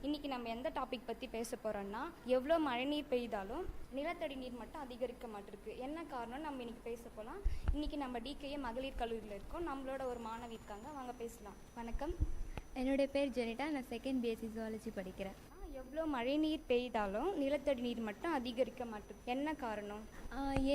இன்னைக்கு நம்ம எந்த டாபிக் பற்றி பேச போகிறோம்னா, எவ்வளோ மழை நீர் பெய்தாலும் நிலத்தடி நீர் மட்டும் அதிகரிக்க மாட்டிருக்கு. என்ன காரணம் நம்ம இன்னைக்கு பேச போகலாம். இன்னைக்கு நம்ம டிகே மகளிர் கல்லூரியில் இருக்கோம். நம்மளோட ஒரு மாணவி இருக்காங்க, வாங்க பேசலாம். வணக்கம். என்னுடைய பேர் ஜெனிட்டா. நான் செகண்ட் பிஎஸ்சி ஜுவாலஜி படிக்கிறேன். எவ்வளோ மழை நீர் பெய்தாலும் நிலத்தடி நீர் மட்டும் அதிகரிக்க மாட்டேங்குது, என்ன காரணம்?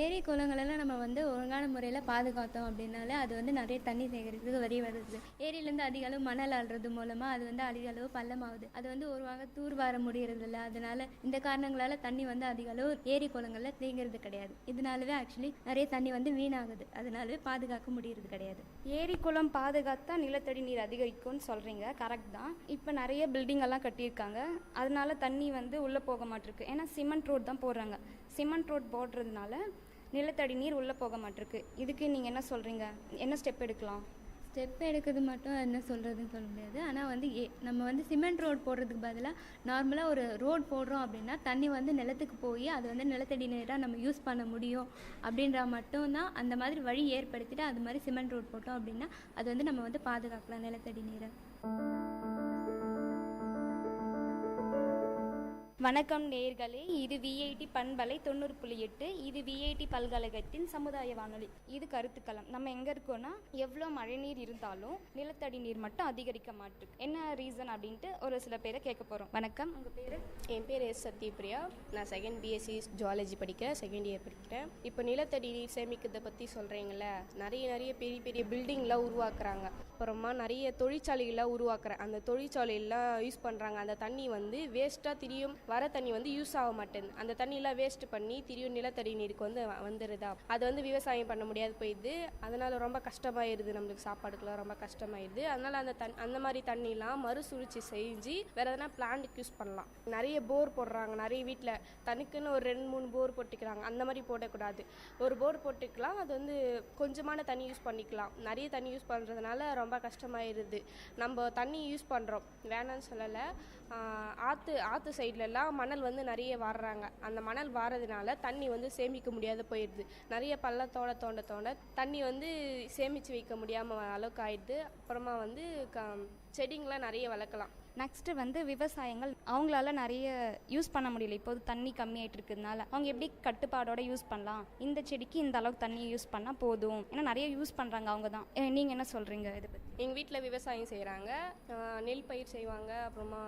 ஏரி குளங்களெல்லாம் நம்ம வந்து ஒழுங்கான முறையில் பாதுகாத்தோம் அப்படின்னாலே அது வந்து நிறைய தண்ணி சேகரிக்கிறதுக்கு வரி வருது. ஏரியிலேருந்து அதிக அளவு மணல் அள்ளுறது மூலமாக அது வந்து அதிக அளவு பள்ளமாகுது. அது வந்து ஒருவாக தூர்வார முடியறதில்ல. அதனால இந்த காரணங்களால் தண்ணி வந்து அதிக அளவு ஏரி குளங்களில் தேங்கிறது கிடையாது. இதனாலவே ஆக்சுவலி நிறைய தண்ணி வந்து வீணாகுது. அதனாலவே பாதுகாக்க முடியறது கிடையாது. ஏரி குளம் பாதுகாத்தா நிலத்தடி நீர் அதிகரிக்கும்னு சொல்கிறீங்க, கரெக்ட் தான். இப்போ நிறைய பில்டிங் எல்லாம் கட்டியிருக்காங்க, அதனால தண்ணி வந்து உள்ளே போக மாட்டிருக்கு. ஏன்னா சிமெண்ட் ரோட் தான் போடுறாங்க. சிமெண்ட் ரோட் போடுறதுனால நிலத்தடி நீர் உள்ளே போக மாட்டிருக்கு. இதுக்கு நீங்கள் என்ன சொல்கிறீங்க? என்ன ஸ்டெப் எடுக்கலாம்? ஸ்டெப் எடுக்கிறது மட்டும் என்ன சொல்கிறதுன்னு சொல்ல முடியாது. ஆனால் வந்து நம்ம வந்து சிமெண்ட் ரோட் போடுறதுக்கு பதிலாக நார்மலாக ஒரு ரோட் போடுறோம் அப்படின்னா தண்ணி வந்து நிலத்துக்கு போய் அது வந்து நிலத்தடி நீராக நம்ம யூஸ் பண்ண முடியும் அப்படின்ற மட்டும்தான். அந்த மாதிரி வழி ஏற்படுத்திட்டு அது மாதிரி சிமெண்ட் ரோட் போட்டோம் அப்படின்னா அது வந்து நம்ம வந்து பாதுகாக்கலாம் நிலத்தடி நீரை. வணக்கம் நேயர்களே, இது விஐடி பண்பலை 90.8. இது விஐடி பல்கலைக்கழகத்தின் சமுதாய வானொலி. இது கருத்துக்களம். நம்ம எங்கே இருக்கோம்னா, எவ்வளோ மழை நீர் இருந்தாலும் நிலத்தடி நீர் மட்டும் அதிகரிக்க மாட்டேங்குது, என்ன ரீசன் அப்படின்ட்டு ஒரு சில பேரை கேட்க போகிறோம். வணக்கம், உங்கள் பேர்? என் பேர் எஸ் சத்யபிரியா. நான் செகண்ட் பிஎஸ்சி ஜுவாலஜி படிக்கிறேன், செகண்ட் இயர் படிக்கிறேன். இப்போ நிலத்தடி நீர் சேமிக்கிறதை பற்றி சொல்கிறீங்கள, நிறைய பெரிய பெரிய பில்டிங்லாம் உருவாக்குறாங்க. அப்புறமா நிறைய தொழிற்சாலைகள்லாம் உருவாக்குறேன். அந்த தொழிற்சாலையெல்லாம் யூஸ் பண்ணுறாங்க. அந்த தண்ணி வந்து வேஸ்ட்டாக திரியும் வர தண்ணி வந்து யூஸ் ஆக மாட்டேங்குது. அந்த தண்ணியெல்லாம் வேஸ்ட் பண்ணி திரியும் நிலத்தடி நீருக்கு வந்து வந்துடுதா. அது வந்து விவசாயம் பண்ண முடியாது போயிடுது. அதனால் ரொம்ப கஷ்டமாயிருது, நம்மளுக்கு சாப்பாடுக்கெல்லாம் ரொம்ப கஷ்டமாயிருது. அதனால் அந்த மாதிரி தண்ணிலாம் மறுசுழற்சி செஞ்சு வேறு எதனா பிளான்ட்டுக்கு யூஸ் பண்ணலாம். நிறைய போர் போடுறாங்க, நிறைய வீட்டில் தனிக்குன்னு ஒரு 2-3 போர் போட்டுக்கிறாங்க. அந்த மாதிரி போடக்கூடாது. ஒரு போர் போட்டுக்கலாம், அது வந்து கொஞ்சமான தண்ணி யூஸ் பண்ணிக்கலாம். நிறைய தண்ணி யூஸ் பண்ணுறதுனால ரொம்ப கஷ்டமாயிருது. நம்ம தண்ணி யூஸ் பண்ணுறோம், வேணான்னு சொல்லலை. ஆற்று சைட்லலாம் மணல் வந்து நிறைய வாடுறாங்க. அந்த மணல் வாரதுனால தண்ணி வந்து சேமிக்க முடியாத போயிடுது. நிறைய பள்ளத்தோட தோண்ட தண்ணி வந்து சேமித்து வைக்க முடியாமல் அளவுக்கு ஆயிடுது. அப்புறமா வந்து செடிங்களாம் நிறைய வளர்க்கலாம். நெக்ஸ்ட்டு வந்து விவசாயங்கள் அவங்களால நிறைய யூஸ் பண்ண முடியல. இப்போது தண்ணி கம்மியாயிட்டு இருக்கிறதுனால அவங்க எப்படி கட்டுப்பாடோட யூஸ் பண்ணலாம், இந்த செடிக்கு இந்த அளவுக்கு தண்ணி யூஸ் பண்ணால் போதும், ஏன்னா நிறைய யூஸ் பண்ணுறாங்க அவங்க தான். நீங்கள் என்ன சொல்கிறீங்க இதை பற்றி? எங்கள் வீட்டில் விவசாயம் செய்கிறாங்க, நெல் பயிர் செய்வாங்க, அப்புறமா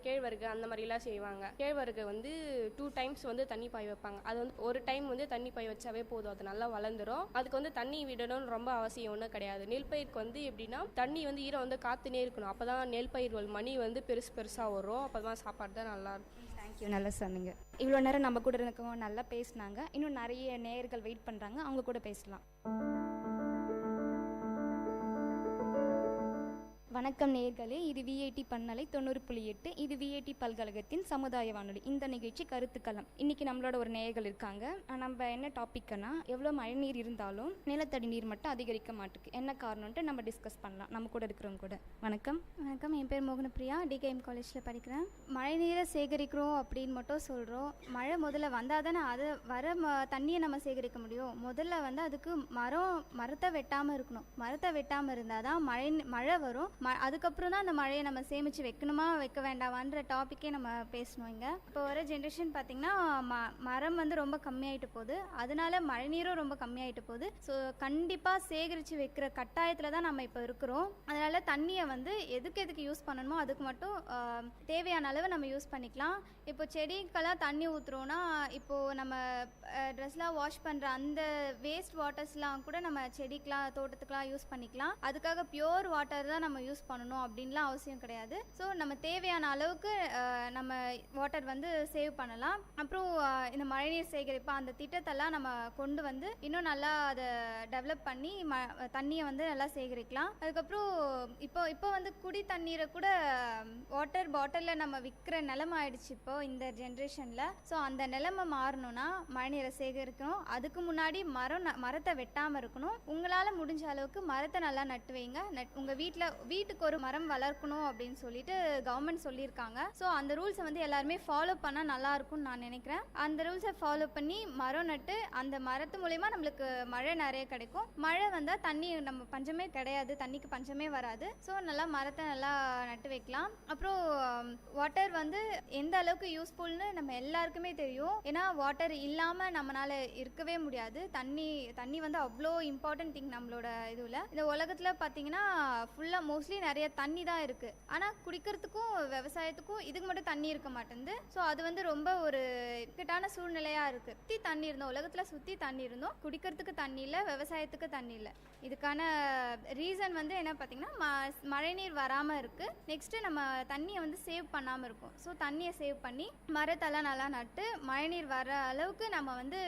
கேழ்வரகு அந்த மாதிரிலாம் செய்வாங்க. கேழ்வரகு வந்து 2 டைம்ஸ் வந்து தண்ணி பாய் வைப்பாங்க. அது வந்து ஒரு டைம் வந்து தண்ணி பாய் வச்சாவே போதும், அது நல்லா வளர்ந்துடும். அதுக்கு வந்து தண்ணி விடணும்னு ரொம்ப அவசியம் ஒன்றும் கிடையாது. நெல் பயிருக்கு வந்து எப்படின்னா தண்ணி வந்து ஈரம் வந்து காத்துனே இருக்கணும். அப்போ தான் நெல் பயிர் மணி வந்து பெருசாக வரும். அப்போ தான் சாப்பாடு தான் நல்லா இருக்கும். தேங்க்யூ, நல்லா சொன்னீங்க. இவ்வளோ நேரம் நம்ம கூட இருக்கவங்க நல்லா பேசினாங்க. இன்னும் நிறைய நேயர்கள் வெயிட் பண்ணுறாங்க, அவங்க கூட பேசலாம். வணக்கம் நேயர்களே, இது விஐடி பண்பலை 90.8. இது விஐடி பல்கலைக்கழகத்தின் சமுதாய வானொலி. இந்த நிகழ்ச்சி கருத்துக்களம். இன்னைக்கு நம்மளோட ஒரு நேயர்கள் இருக்காங்க. நம்ம என்ன டாபிக்னா, எவ்வளோ மழை நீர் இருந்தாலும் நிலத்தடி நீர் மட்டும் அதிகரிக்க மாட்டேங்குது, என்ன காரணம்ட்டு நம்ம டிஸ்கஸ் பண்ணலாம் நம்ம கூட இருக்கிறவங்க கூட. வணக்கம். வணக்கம், என் பேர் மோகனப்பிரியா. டிகேஎம் காலேஜில் படிக்கிறேன். மழை நீரை சேகரிக்கிறோம் அப்படின்னு மட்டும் சொல்கிறோம். மழை முதல்ல வந்தால் தானே அது வர தண்ணியை நம்ம சேகரிக்க முடியும். முதல்ல வந்து அதுக்கு மரத்தை வெட்டாமல் இருக்கணும். மரத்தை வெட்டாமல் இருந்தால் தான் மழை வரும். அதுக்கப்புறம் தான் அந்த மழையை நம்ம சேமித்து வைக்கணுமா வைக்க வேண்டாமான்ற டாப்பிக்கே நம்ம பேசணும். இங்கே இப்போ வர ஜென்ரேஷன் பார்த்திங்கன்னா மரம் வந்து ரொம்ப கம்மியாயிட்டு போகுது, அதனால மழைநீரும் ரொம்ப கம்மியாயிட்டு போகுது. ஸோ கண்டிப்பாக சேகரித்து வைக்கிற கட்டாயத்தில் தான் நம்ம இப்போ இருக்கிறோம். அதனால் தண்ணியை வந்து எதுக்கு யூஸ் பண்ணணுமோ அதுக்கு மட்டும் தேவையான அளவு நம்ம யூஸ் பண்ணிக்கலாம். இப்போ செடிக்கெல்லாம் தண்ணி ஊற்றுறோன்னா, இப்போது நம்ம ட்ரெஸ்லாம் வாஷ் பண்ணுற அந்த வேஸ்ட் வாட்டர்ஸ்லாம் கூட நம்ம செடிக்கெலாம் தோட்டத்துக்கெலாம் யூஸ் பண்ணிக்கலாம். அதுக்காக பியூர் வாட்டர் தான் நம்ம யூஸ் யூஸ் பண்ணணும் அப்படின்லாம் அவசியம் கிடையாது. ஸோ நம்ம தேவையான அளவுக்கு நம்ம வாட்டர் வந்து சேவ் பண்ணலாம். அப்புறம் இந்த மழைநீர் சேகரிப்பு அந்த திட்டத்தெல்லாம் நம்ம கொண்டு வந்து இன்னும் நல்லா அதை டெவலப் பண்ணி தண்ணியை வந்து நல்லா சேகரிக்கலாம். அதுக்கப்புறம் இப்போ வந்து குடி தண்ணீரை கூட வாட்டர் பாட்டிலில் நம்ம விற்கிற நிலைமை ஆயிடுச்சு இப்போ இந்த ஜென்ரேஷனில். ஸோ அந்த நிலைமை மாறணும்னா மழைநீரை சேகரிக்கணும். அதுக்கு முன்னாடி மரத்தை வெட்டாமல் இருக்கணும். உங்களால் முடிஞ்ச அளவுக்கு மரத்தை நல்லா நட்டு வைங்க. உங்கள் வீட்டுக்கு ஒரு மரம் வளர்க்கணும் அப்படின்னு சொல்லிட்டு கவர்மெண்ட் சொல்லியிருக்காங்க. ஸோ அந்த ரூல்ஸை வந்து எல்லாருமே ஃபாலோ பண்ணால் நல்லா இருக்கும்னு நான் நினைக்கிறேன். அந்த ரூல்ஸை ஃபாலோ பண்ணி மரம் நட்டு அந்த மரத்து மூலயமா நம்மளுக்கு மழை நிறைய கிடைக்கும். மழை வந்தால் தண்ணி நம்ம பஞ்சமே கிடையாது, தண்ணிக்கு பஞ்சமே வராது. ஸோ நல்லா மரத்தை நல்லா நட்டு வைக்கலாம். அப்புறம் வாட்டர் வந்து எந்த அளவுக்கு யூஸ்ஃபுல்னு நம்ம எல்லாருக்குமே தெரியும். ஏன்னா வாட்டர் இல்லாமல் நம்மளால இருக்கவே முடியாது. தண்ணி வந்து அவ்வளோ இம்பார்ட்டன்ட் திங் நம்மளோட இதுவில். இந்த உலகத்தில் பார்த்தீங்கன்னா ஃபுல்லாக மோஸ்ட்லி நிறைய தண்ணி தான் இருக்குது. ஆனால் குடிக்கிறதுக்கும் விவசாயத்துக்கும் இதுக்கு மட்டும் தண்ணி இருக்க மாட்டேங்குது. ஸோ அது வந்து ரொம்ப ஒரு இக்கட்டான சூழ்நிலையாக இருக்குது. சுற்றி தண்ணி இருந்தோம், உலகத்தில் சுற்றி தண்ணி இருந்தோம், குடிக்கிறதுக்கு தண்ணி இல்லை, விவசாயத்துக்கு தண்ணி இல்லை. இதுக்கான ரீசன் வந்து என்ன பார்த்தீங்கன்னா மழைநீர் வராமல் இருக்குது. நெக்ஸ்ட்டு நம்ம தண்ணியை வந்து சேவ் பண்ணாமல் இருக்கும். ஸோ தண்ணியை சேவ் பண்ணி மரத்தெல்லாம் நல்லா நட்டு மழைநீர் வர அளவுக்கு நம்ம வந்து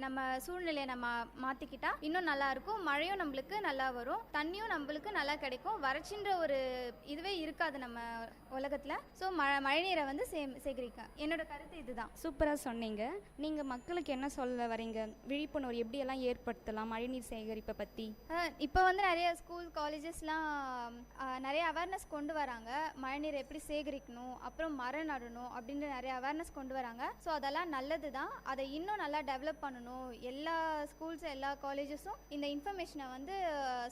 நம்ம சூழ்நிலையை நம்ம மாற்றிக்கிட்டா இன்னும் நல்லாயிருக்கும். மழையும் நம்மளுக்கு நல்லா வரும், தண்ணியும் நம்மளுக்கு நல்லா கிடைக்கும். வறட்சின்ற ஒரு இதுவே இருக்காது நம்ம உலகத்தில். ஸோ மழைநீரை வந்து சேகரிக்க என்னோட கருத்து இதுதான். சூப்பராக சொன்னீங்க. நீங்கள் மக்களுக்கு என்ன சொல்ல வரீங்க? விழிப்புணர்வு எப்படியெல்லாம் ஏற்படுத்தலாம் மழைநீர் சேகரிப்பை பற்றி? இப்போ வந்து நிறைய ஸ்கூல் காலேஜஸ்லாம் நிறைய அவேர்னஸ் கொண்டு வராங்க. மழைநீரை எப்படி சேகரிக்கணும், அப்புறம் மரம் நடணும் அப்படின்ற நிறைய அவேர்னஸ் கொண்டு வராங்க. ஸோ அதெல்லாம் நல்லது தான். அதை இன்னும் நல்லா டெவலப் பண்ணணும். எல்லா ஸ்கூல்ஸ் எல்லா காலேஜஸும் இந்த இன்ஃபர்மேஷனை வந்து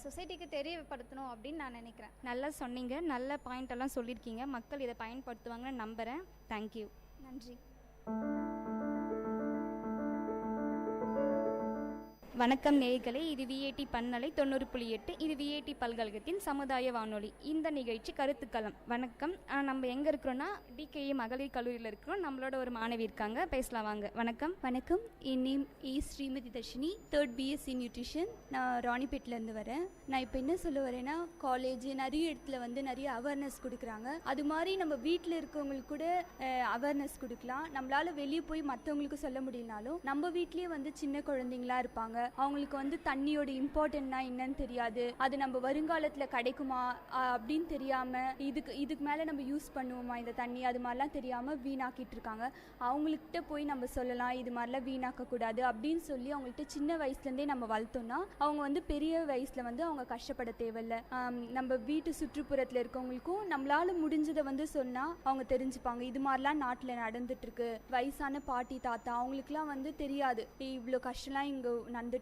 சொசைட்டிக்கு தெரியப்படுத்தணும் அப்படின்னு நான் நினைக்கிறேன். நல்லா சொன்னீங்க, நல்ல பாயிண்ட் எல்லாம் சொல்லியிருக்கீங்க. மக்கள் இதை பயன்படுத்துவாங்கன்னு நம்புகிறேன். தேங்க்யூ. நன்றி. வணக்கம் நேயர்களே, இது விஐடி பண்பலை 90.8. இது விஐடி பல்கலைக்கழகத்தின் சமுதாய வானொலி. இந்த நிகழ்ச்சி கருத்துக்களம். வணக்கம். நம்ம எங்கே இருக்கிறோன்னா டிகேஏ மகளிர் கல்லூரியில் இருக்கிறோம். நம்மளோட ஒரு மாணவி இருக்காங்க, பேசலாம் வாங்க. வணக்கம். வணக்கம். என் name Srimathi Dharshini, 3rd BSc nutrition. நான் ராணிப்பேட்டிலேருந்து வரேன். நான் இப்போ என்ன சொல்ல வரேன்னா, காலேஜ் நிறைய இடத்துல வந்து நிறைய அவேர்னஸ் கொடுக்குறாங்க. அது மாதிரி நம்ம வீட்டில் இருக்கவங்களுக்கு கூட அவேர்னஸ் கொடுக்கலாம். நம்மளால வெளியே போய் மற்றவங்களுக்கு சொல்ல முடியலனாலும் நம்ம வீட்லேயே வந்து சின்ன குழந்தைங்களா இருப்பாங்க. அவங்களுக்கு வந்து தண்ணியோட இம்பார்ட்டன்ட்னா என்னன்னு தெரியாது. அது நம்ம வருங்காலத்தில் கிடைக்குமா அப்படின்னு தெரியாம இதுக்கு மேலே நம்ம யூஸ் பண்ணுவோமா இந்த தண்ணி, அது மாதிரிலாம் தெரியாமல் வீணாக்கிட்டு இருக்காங்க. அவங்கள்ட்ட போய் நம்ம சொல்லலாம், இது மாதிரிலாம் வீணாக்கக்கூடாது அப்படின்னு சொல்லி அவங்கள்ட்ட சின்ன வயசுலேருந்தே நம்ம வளர்த்தோம்னா அவங்க வந்து பெரிய வயசில் வந்து அவங்க கஷ்டப்பட தேவையில்லை. நம்ம வீட்டு சுற்றுப்புறத்தில் இருக்கவங்களுக்கும் நம்மளால முடிஞ்சதை வந்து சொன்னால் அவங்க தெரிஞ்சுப்பாங்க. இது மாதிரிலாம் நாட்டில் நடந்துட்டு இருக்கு. வயசான பாட்டி தாத்தா அவங்களுக்குலாம் வந்து தெரியாது இவ்வளோ கஷ்டம்லாம் இங்கே நடந்துட்டுருக்குன்னு.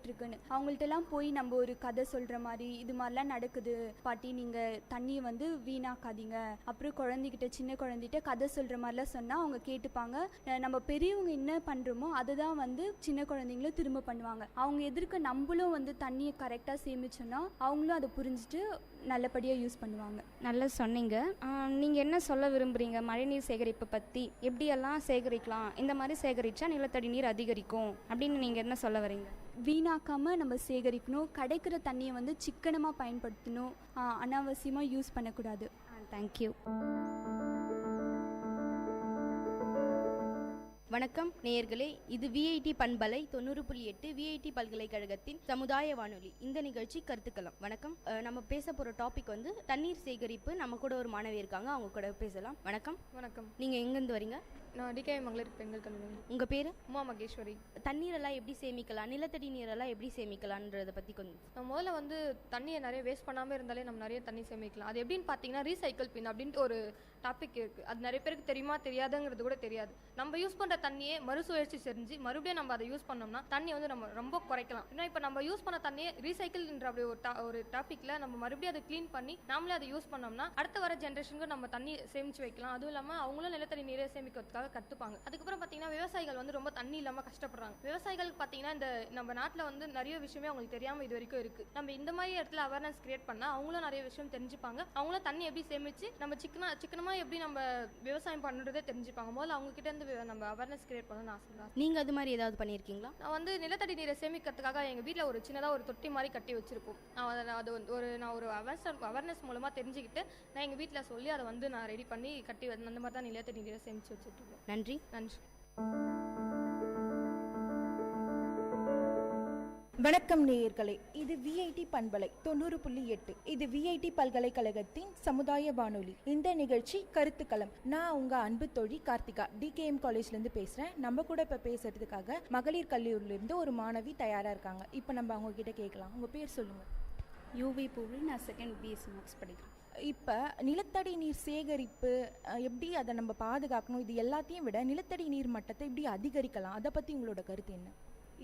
அவங்கள்ட்டலாம் போய் நம்ம ஒரு கதை சொல்கிற மாதிரி, இது மாதிரிலாம் நடக்குது பாட்டி, நீங்கள் தண்ணியை வந்து வீணாக்காதீங்க, அப்புறம் குழந்தைகிட்ட சின்ன குழந்தைகிட்ட கதை சொல்கிற மாதிரிலாம் சொன்னால் அவங்க கேட்டுப்பாங்க. நம்ம பெரியவங்க என்ன பண்ணுறோமோ அதை தான் வந்து சின்ன குழந்தைங்களும் திரும்ப பண்ணுவாங்க. அவங்க எதிர்க்க நம்மளும் வந்து தண்ணியை கரெக்டாக சேமிச்சோன்னா அவங்களும் அதை புரிஞ்சுட்டு நல்லபடியாக யூஸ் பண்ணுவாங்க. நல்லா சொன்னீங்க. நீங்கள் என்ன சொல்ல விரும்புகிறீங்க மழைநீர் சேகரிப்பை பற்றி? எப்படியெல்லாம் சேகரிக்கலாம், இந்த மாதிரி சேகரித்தா நிலத்தடி நீர் அதிகரிக்கும் அப்படின்னு நீங்கள் என்ன சொல்ல வரீங்க? வீணாக்காமல் நம்ம சேகரிக்கணும். கிடைக்கிற தண்ணியை வந்து சிக்கனமாக பயன்படுத்தணும். அனாவசியமாக யூஸ் பண்ணக்கூடாது. தேங்க்யூ. வணக்கம் நேயர்களே, இது விஐடி பண்பலை 90.8 விஐடி பல்கலைக்கழகத்தின் சமுதாய வானொலி. இந்த நிகழ்ச்சி கருத்துக்களம். வணக்கம். நம்ம பேச போற டாபிக் வந்து தண்ணீர் சேகரிப்பு. நம்ம கூட ஒரு மாணவி இருக்காங்க, அவங்க கூட பேசலாம். வணக்கம். வணக்கம். நீங்க எங்கிருந்து வரீங்க? நான் டிகே மகளிர் பெண்கள் கல்லூரி. உங்க பேரு? உமா மகேஸ்வரி. தண்ணீரெல்லாம் எப்படி சேமிக்கலாம், நிலத்தடி நீரெல்லாம் எப்படி சேமிக்கலான்றத பத்தி கொஞ்சம். நம்ம முதல்ல வந்து தண்ணியை நிறைய வேஸ்ட் பண்ணாமல் இருந்தாலே நம்ம நிறைய தண்ணி சேமிக்கலாம். அது எப்படின்னு பார்த்தீங்கன்னா ரீசைக்கிள் பின் அப்படின்ட்டு ஒரு டாபிக் இருக்குது. அது நிறைய பேருக்கு தெரியுமா தெரியாதுங்கிறது கூட தெரியாது. நம்ம யூஸ் பண்ணுற தண்ணியை மறுசுழற்சி செஞ்சு மறுபடியும் நம்ம அதை யூஸ் பண்ணோம்னா தண்ணியை வந்து நம்ம ரொம்ப குறைக்கலாம். ஏன்னா இப்போ நம்ம யூஸ் பண்ண தண்ணியை ரீசைக்கிள்ன்ற அப்படி ஒரு டாப்பிக்கில் நம்ம மறுபடியும் அதை க்ளீன் பண்ணி நாமளே அதை யூஸ் பண்ணோம்னா அடுத்த வர ஜென்ரேஷனுக்கு நம்ம தண்ணி சேமித்து வைக்கலாம். அதுவும் இல்லாமல் அவங்களும் நிலத்தடி நீரை சேமிக்கிறதுக்காக அப்படின்றதுக்காக கற்றுப்பாங்க. அதுக்கப்புறம் பார்த்தீங்கன்னா விவசாயிகள் வந்து ரொம்ப தண்ணி இல்லாமல் கஷ்டப்படுறாங்க. விவசாயிகள் பார்த்தீங்கன்னா இந்த நம்ம நாட்டில் வந்து நிறைய விஷயமே அவங்களுக்கு தெரியாமல் இது வரைக்கும் இருக்குது. நம்ம இந்த மாதிரி இடத்துல அவேர்னஸ் கிரியேட் பண்ணால் அவங்களும் நிறைய விஷயம் தெரிஞ்சுப்பாங்க. அவங்களும் தண்ணி எப்படி சேமித்து நம்ம சிக்கனமாக எப்படி நம்ம விவசாயம் பண்ணுறதே தெரிஞ்சுப்பாங்க. முதல்ல அவங்க கிட்ட இருந்து நம்ம அவேர்னஸ் கிரியேட் பண்ணணும்னு ஆசை. நீங்கள் அது மாதிரி ஏதாவது பண்ணியிருக்கீங்களா? நான் வந்து நிலத்தடி நீரை சேமிக்கிறதுக்காக எங்கள் வீட்டில் ஒரு சின்னதாக ஒரு தொட்டி மாதிரி கட்டி வச்சிருப்போம். நான் ஒரு அவேர்னஸ் மூலமாக தெரிஞ்சுக்கிட்டு நான் எங்கள் வீட்டில் சொல்லி அதை வந்து நான் ரெடி பண்ணி கட்டி அந்த மாதிரி தான் நிலத்தடி நீரை சேமித்து வச்சுட்ருக்கோம். நன்றி. வணக்கம் நேயர்களே, இது விஐடி பண்பலை 90.8. இது விஐடி பல்கலைக்கழகத்தின் சமுதாய வானொலி. இந்த நிகழ்ச்சி கருத்துக்களம். நான் உங்க அன்பு தோழி கார்த்திகா, டிகேஎம் காலேஜ்ல இருந்து பேசுறேன். நம்ம கூட இப்ப பேசுறதுக்காக மகளிர் கல்லூரியில இருந்து ஒரு மாணவி தயாரா இருக்காங்க. இப்ப நம்ம அவங்க கிட்ட கேட்கலாம். உங்க பேர் சொல்லுங்க. யூவி பூவி. நான் செகண்ட் பிஎஸ்சி மேக்ஸ் படிக்கிறேன். இப்போ நிலத்தடி நீர் சேகரிப்பு எப்படி அதை நம்ம பாதுகாக்கணும், இது எல்லாத்தையும் விட நிலத்தடி நீர் மட்டத்தை எப்படி அதிகரிக்கலாம், அதை பற்றி உங்களோட கருத்து என்ன?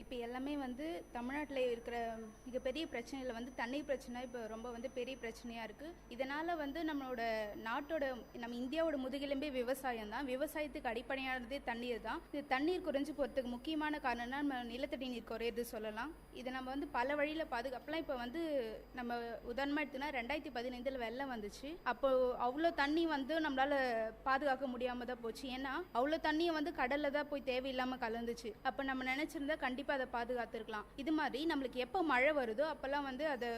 இப்போ எல்லாமே வந்து தமிழ்நாட்டில் இருக்கிற மிகப்பெரிய பிரச்சனையில் வந்து தண்ணீர் பிரச்சனை இப்போ ரொம்ப வந்து பெரிய பிரச்சனையாக இருக்குது. இதனால் வந்து நம்மளோட நாட்டோட நம்ம இந்தியாவோட முதுகெலும்பே விவசாயம் தான். விவசாயத்துக்கு அடிப்படையானதே தண்ணீர் தான். இது தண்ணீர் குறைஞ்சி போகிறதுக்கு முக்கியமான காரணம்னா நம்ம நிலத்தடி நீர் குறையிறது சொல்லலாம். இதை நம்ம வந்து பல வழியில் பாதுகாப்பலாம். இப்போ வந்து நம்ம உதாரணமாக எடுத்துனா 2015 வெள்ளம் வந்துச்சு. அப்போது அவ்வளோ தண்ணி வந்து நம்மளால் பாதுகாக்க முடியாமல் தான் போச்சு. ஏன்னா அவ்வளோ தண்ணியை வந்து கடலில் தான் போய் தேவையில்லாமல் கலந்துச்சு. அப்போ நம்ம நினச்சிருந்தா கண்டிப்பாக அதை பாதுகாத்துருக்கலாம். இது மாதிரி நம்மளுக்கு எப்போ மழை வருதோ அப்போல்லாம் வந்து அதை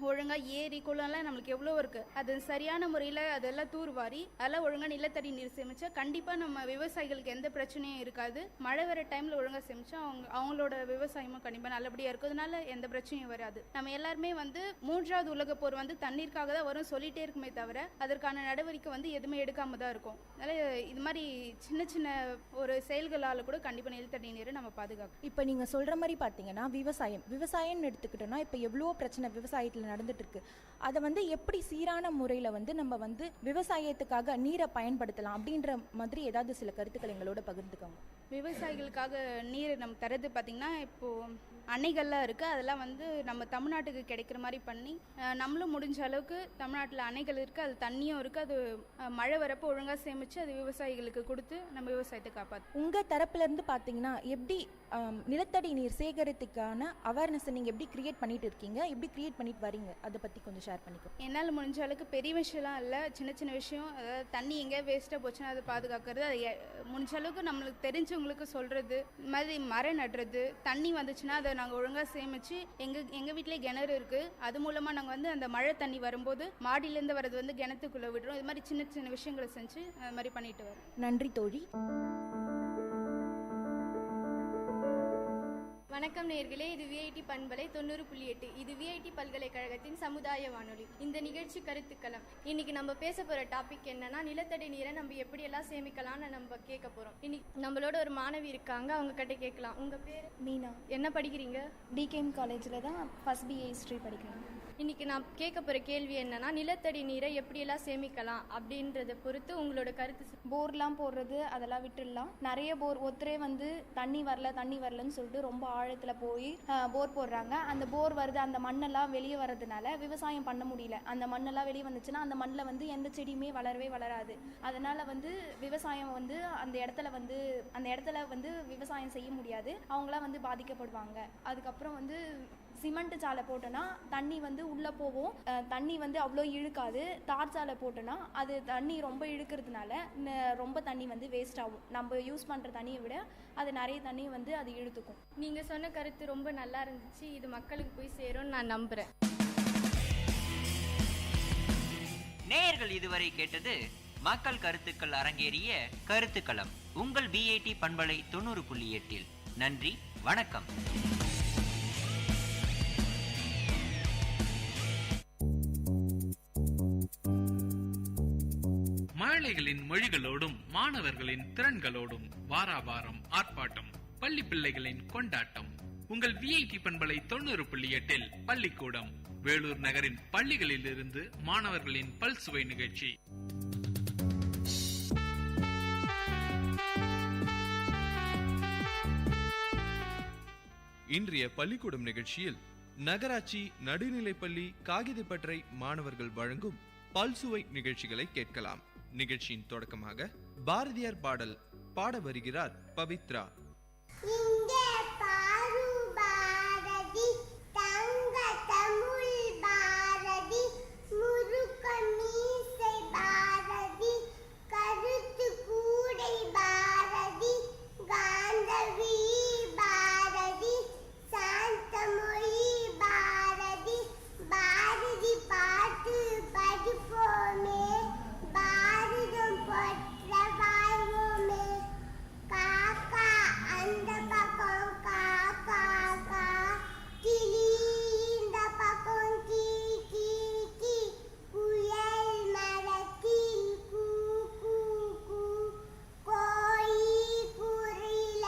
ஒழுங்காக ஏரி குளம்லாம் நம்மளுக்கு எவ்வளோ இருக்குது, அது சரியான முறையில் அதெல்லாம் தூர்வாரி அதெல்லாம் ஒழுங்காக நிலத்தடி நீர் சேமிச்சா கண்டிப்பாக நம்ம விவசாயிகளுக்கு எந்த பிரச்சனையும் இருக்காது. மழை வர டைமில் ஒழுங்காக சேமிச்சா அவங்களோட விவசாயமும் கண்டிப்பாக நல்லபடியாக இருக்கும். அதனால எந்த பிரச்சனையும் வராது. நம்ம எல்லாருமே வந்து 3வது உலகப் போர் வந்து தண்ணீருக்காக தான் வரும் சொல்லிட்டே இருக்குமே தவிர அதற்கான நடவடிக்கை வந்து எதுவுமே எடுக்காம தான் இருக்கும். அதனால் இது மாதிரி சின்ன சின்ன ஒரு செயல்களால் கூட கண்டிப்பாக நிலத்தடி நீரை நம்ம பாதுகாக்கும். இப்போ நீங்கள் சொல்கிற மாதிரி பார்த்தீங்கன்னா விவசாயம்னு எடுத்துக்கிட்டோம்னா இப்போ எவ்வளோ பிரச்சனை விவசாயத்தில் நடந்துட்டு இருக்கு. அதை வந்து எப்படி சீரான முறையில் வந்து நம்ம வந்து விவசாயத்துக்காக நீரை பயன்படுத்தலாம் அப்படின்ற மாதிரி ஏதாவது சில கருத்துக்கள் எங்களோட பகிர்ந்துக்கோங்க. விவசாயிகளுக்காக நீர் நம்ம தரது பார்த்திங்கன்னா இப்போது அணைகள்லாம் இருக்குது. அதெல்லாம் வந்து நம்ம தமிழ்நாட்டுக்கு கிடைக்கிற மாதிரி பண்ணி நம்மளும் முடிஞ்ச அளவுக்கு தமிழ்நாட்டில் அணைகள் இருக்குது, அது தண்ணியும் இருக்குது, அது மழை வரப்போ ஒழுங்காக சேமித்து அது விவசாயிகளுக்கு கொடுத்து நம்ம விவசாயத்தை காப்பாற்று. உங்கள் தரப்புலேருந்து பார்த்தீங்கன்னா எப்படி நிலத்தடி நீர் சேகரித்துக்கான அவேர்னஸை நீங்கள் எப்படி கிரியேட் பண்ணிட்டு இருக்கீங்க, எப்படி கிரியேட் பண்ணிட்டு வரீங்க, அதை பற்றி கொஞ்சம் ஷேர் பண்ணிக்கோ. என்னால் முடிஞ்ச அளவுக்கு பெரிய விஷயம்லாம் இல்லை, சின்ன சின்ன விஷயம். அதாவது தண்ணி எங்கே வேஸ்ட்டாக போச்சுன்னா அதை பாதுகாக்கிறது, அதை முடிஞ்ச அளவுக்கு நம்மளுக்கு தெரிஞ்சவங்களுக்கு சொல்கிறது, இந்த மாதிரி மரம் நடுறது, தண்ணி வந்துச்சுன்னா அதை நாங்கள் ஒழுங்காக சேமித்து எங்கள் வீட்டிலே கிணறு இருக்குது, அது மூலமாக நாங்கள் வந்து அந்த மழை தண்ணி வரும்போது மாடியிலேருந்து வர்றது வந்து கிணத்துக்குள்ளே விடுறோம். இது மாதிரி சின்ன சின்ன விஷயங்களை செஞ்சு அது மாதிரி பண்ணிட்டு வரோம். நன்றி தோழி. வணக்கம் நேயர்களே, இது விஐடி பண்பலை 90.8. இது விஐடி பல்கலைக்கழகத்தின் சமுதாய வானொலி. இந்த நிகழ்ச்சி கருத்துக்களம். இன்னைக்கு நம்ம பேச போற டாபிக் என்னன்னா நிலத்தடி நீரை நம்ம எப்படி எல்லாம் சேமிக்கலாம்னு நம்ம கேட்க போறோம். இன்னைக்கு நம்மளோட ஒரு மாணவி இருக்காங்க, அவங்க கிட்ட கேட்கலாம். உங்க பேர்? மீனா. என்ன படிக்கிறீங்க? டிகேஎம் காலேஜில் தான் ஃபர்ஸ்ட் பிஏ ஹிஸ்ட்ரி படிக்கிறேன். இன்னைக்கு நான் கேட்க போற கேள்வி என்னன்னா நிலத்தடி நீரை எப்படி எல்லாம் சேமிக்கலாம் அப்படின்றத பொறுத்து உங்களோட கருத்து. போர்லாம் போடுறது அதெல்லாம் விட்டுடலாம். நிறைய போர் ஒருத்தரே வந்து தண்ணி வரலன்னு சொல்லிட்டு ரொம்ப ஆழத்தில் போய் போர் போடுறாங்க. அந்த போர் வருது, அந்த மண்ணெல்லாம் வெளியே வர்றதுனால விவசாயம் பண்ண முடியல. அந்த மண்ணெல்லாம் வெளியே வந்துச்சுன்னா அந்த மண்ணில் வந்து எந்த செடியுமே வளரவே வளராது. அதனால வந்து விவசாயம் வந்து அந்த இடத்துல வந்து விவசாயம் செய்ய முடியாது. அவங்களாம் வந்து பாதிக்கப்படுவாங்க. அதுக்கப்புறம் வந்து சிமெண்ட் சாலை போட்டோன்னா தண்ணி வந்து உள்ளே போகும், தண்ணி வந்து அவ்வளோ இழுக்காது. தார் சாலை போட்டோன்னா அது தண்ணி ரொம்ப இழுக்கிறதுனால ரொம்ப தண்ணி வந்து வேஸ்ட் ஆகும். நம்ம யூஸ் பண்ணுற தண்ணியை விட அது நிறைய தண்ணி வந்து அது இழுத்துக்கும். நீங்கள் சொன்ன கருத்து ரொம்ப நல்லா இருந்துச்சு. இது மக்களுக்கு போய் சேரும்னு நான் நம்புகிறேன். நேயர்கள் இதுவரை கேட்டது மக்கள் கருத்துக்கள் அரங்கேறிய கருத்துக்களம் உங்கள் விஐடி பண்பலை 90.8. நன்றி, வணக்கம். மழலைகளின் மொழிகளோடும் மாணவர்களின் திறன்களோடும் வாராவாரம் ஆர்ப்பாட்டம், பள்ளி பிள்ளைகளின் கொண்டாட்டம். உங்கள் விஐடி பண்பலை 90.8 பள்ளிக்கூடம் வேலூர் நகரின் பள்ளிகளில் இருந்து மாணவர்களின் பல்சுவை நிகழ்ச்சி. இன்றைய பள்ளிக்கூடம் நிகழ்ச்சியில் நகராட்சி நடுநிலைப்பள்ளி காகிதப்பற்றை மாணவர்கள் வழங்கும் பல்சுவை நிகழ்ச்சிகளை கேட்கலாம். நிகழ்ச்சியின் தொடக்கமாக பாரதியார் பாடல் பாட வருகிறார் பவித்ரா. இங்கே பாரு பாரதி தங்க தமிழ் பாரதி முருக மீசை பாரதி கருத்து கூடை பாரதி காந்தவி பாரதி சாந்தமொழி பாரதி பாரதி பாட்டு படிப்போமே பாரதம் போற்ற வாழ்வோமே காக்கா அந்த பக்கம் காக்கா கிளி இந்த பக்கம் கீ கீ கீ புயல் மரத்தில் கூ கூ கூ கோழி குரில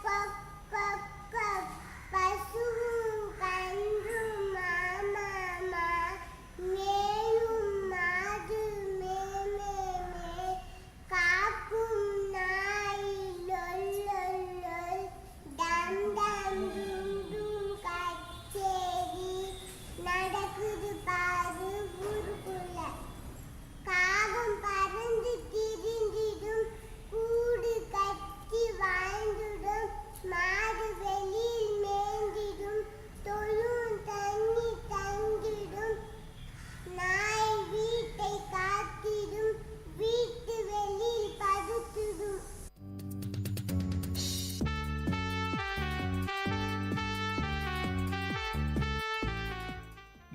கொக் கொக் கொக் பசுவும் கன்றும் மாமா மேலும் மாது மே மே மே காக்கும் நாய் லொல் லொல் லொல் டம் டம் டும் டும் கச்சேரி நடக்குது பாரு ஊருக்குள்ள காகம் பறந்து திரிந்திடும் கூடு கட்டி வாழ்ந்துடும் மாடு வெளியில் மேய்ந்திடும் தொழும் தண்ணி தங்கிடும் நாய் வீட்டை காத்திடும் வீட்டு வெளியில் படுத்திடும்.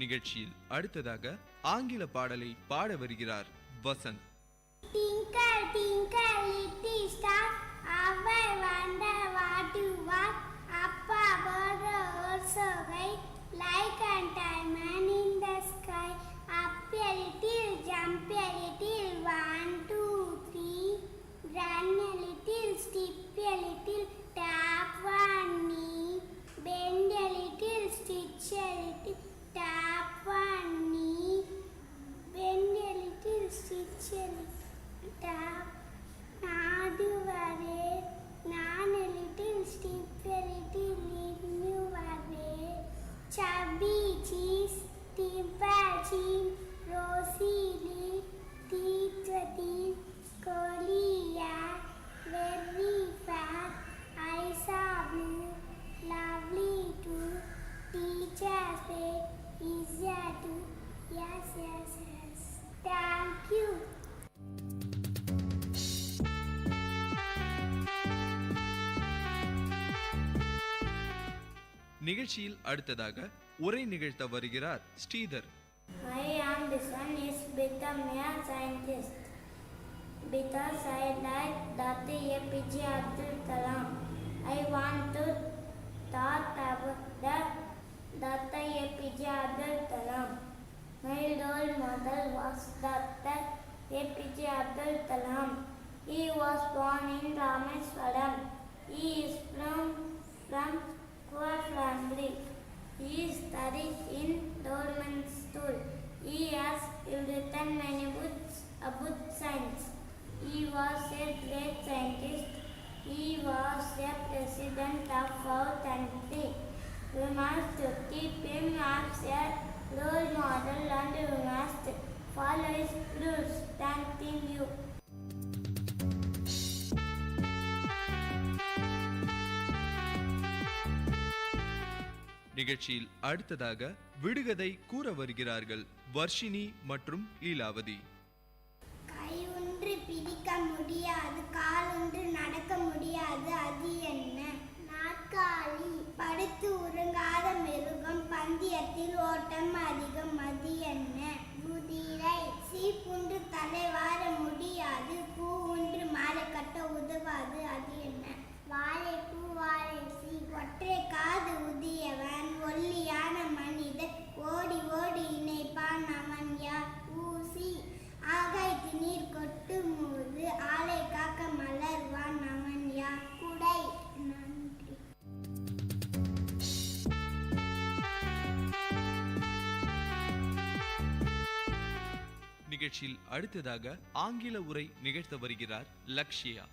நிகழ்ச்சியில் அடுத்ததாக ஆங்கில பாடலை பாட வருகிறார் Vasanth. Twinkle, twinkle, little star, how I wonder what you are. Up above the earth so high, like a diamond in the sky. Up a little, jump a little, 1, 2, 3. Run a little, skip a little, tap one knee. Bend a little, stitch a little, tap one knee. Bend a little, stitch a little, tap. நாடு வரே நான் a little, stip a little, leave வரே. Chubby cheese, Timpachi, Rosie, Teeth, Kolia, very fat, eyes are blue, lovely too. Teacher say, easier too. Yes, yes, yes. Thank you. நிகழ்ச்சியில் அடுத்ததாக உரை நிகழ்த்த வருகிறார் Sridhar. My ambition is become a scientist because I like Dr. APJ Abdul Kalam. I want to talk about Dr. APJ Abdul Kalam. My role model was Dr. APJ Abdul Kalam. He was born in Rameswaram. He is from poor family. He studied in government school. He has written many books about science. He was a great scientist. He was the president of our country. We must keep him as a role model and we must follow his rules. Thank you. நிகழ்ச்சியில் அடுத்ததாக விடுகதை கூற வருகிறார்கள் வர்ஷினி மற்றும் லீலாவதி. கை ஒன்று பிடிக்க முடியாது, கால் ஒன்று நடக்க முடியாது, அது என்ன? நாற்காலி. படுத்து உறங்காத மிருகம், பந்தயத்தில் ஓட்டம் அதிகம், அது என்ன? குதிரை. சீப்புண்டு தலை வார முடியாது, பூ ஒன்று மாலை கட்ட உதவாது, அது என்ன? வாழைப்பூ வாழைச்சி. ஒற்றை காது உதியவன், ஒல்லியான மனிதன், ஓடி ஓடி இணைப்பான், அவன் யார்? ஊசி. ஆகாய்க்கு நீர் கொட்டும் போது ஆளை காக்க மலர்வான், அவன் யார்? குடை. நன்றி. நிகழ்ச்சியில் அடுத்ததாக ஆங்கில உரை நிகழ்த்த வருகிறார் Lakshya.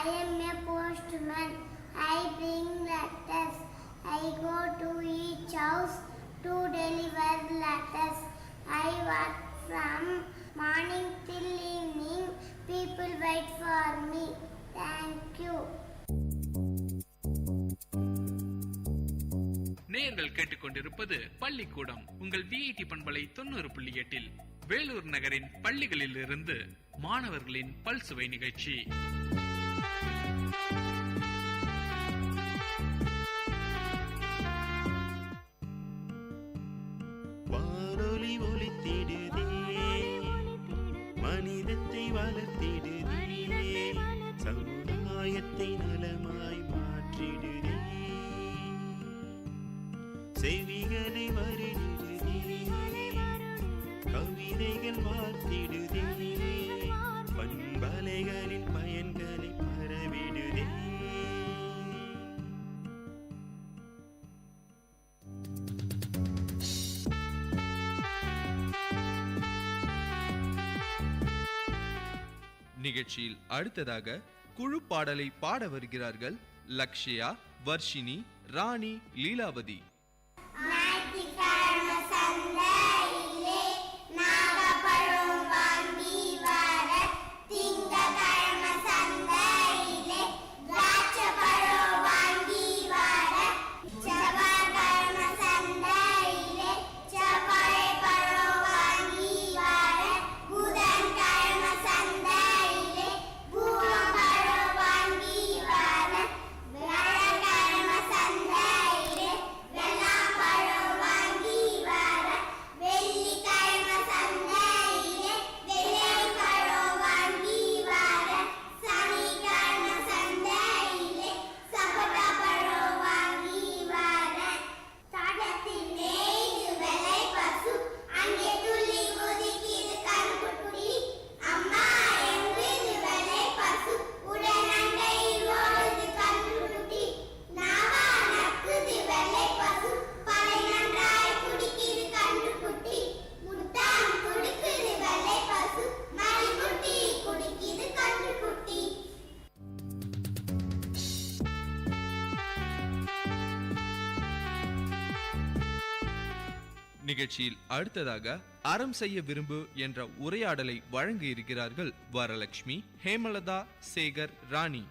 I am a postman. I bring letters. I go to each house to deliver letters. I work from morning till evening. People wait for me. Thank you. நேயர்கள் கேட்டுக்கொண்டிருப்பது பள்ளிக்கூடம் உங்கள் விஐடி பண்பலை 90.8 வேலூர் நகரின் பள்ளிகளில் இருந்து மாணவர்களின் பல்சுவை நிகழ்ச்சி. வானொலி ஒலித்திடுதே, மனிதத்தை வளர்த்திடுதே, சமுதாயத்தை நலமாய் மாற்றிடுதே, செவிகளை வருடிடுதே, கவிதைகள் வார்த்திடுதே, பண்பலைகளின் பயன்களை பரவிடுதே. நிகழ்ச்சியில் அடுத்ததாக குழு பாடலை பாட வருகிறார்கள் லக்ஷயா, வர்ஷினி, ராணி, லீலாவதி. நிகழ்ச்சியில் அடுத்ததாக அறம் செய்ய விரும்பு என்ற உரையாடலை வழங்க இருக்கிறார்கள் வரலட்சுமி, ஹேமலதா, சேகர், ராணி.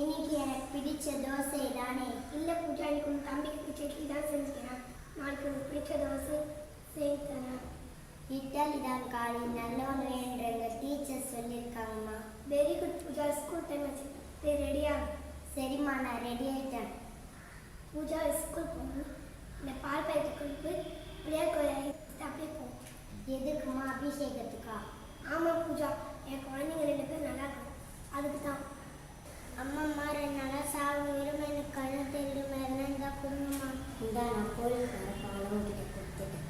இன்னைக்கு எனக்கு பிடிச்ச தோசை தானே. இல்லை பூஜா, இன்னைக்கு உன் தம்பிக்கு பிடிச்ச இட்லி தான் செஞ்சுக்கிறேன். நாளைக்கு உனக்கு பிடிச்ச தோசை செய்து தரேன். இட்லி தான் காலி நல்லவன் என்ற எங்கள் டீச்சர் சொல்லியிருக்காங்கம்மா. Very good Pooja, school time வச்சுருக்கேன். ரெடியா? சரிம்மா, நான் ரெடி ஆகிட்டேன். பூஜா ஸ்கூல் போகணும். இந்த பால் பாயத்துக்கு போய் பிள்ளையார் கோயில் அப்படியே போகும். எதுக்குமா? அபிஷேகத்துக்கா? ஆமாம் பூஜா, என் குழந்தைங்க 2 பேர் நல்லா இருக்கும், அதுக்கு தான். அம்மாம்மா 2 நாளாக சாப்பிட விரும்ப எனக்கு கண்ணு தெரியுமா இருந்தால் கொடுங்கம்மா. இந்த நான் கோயிலுக்கு வர பாலம் கிட்ட கொடுத்துட்டேன்.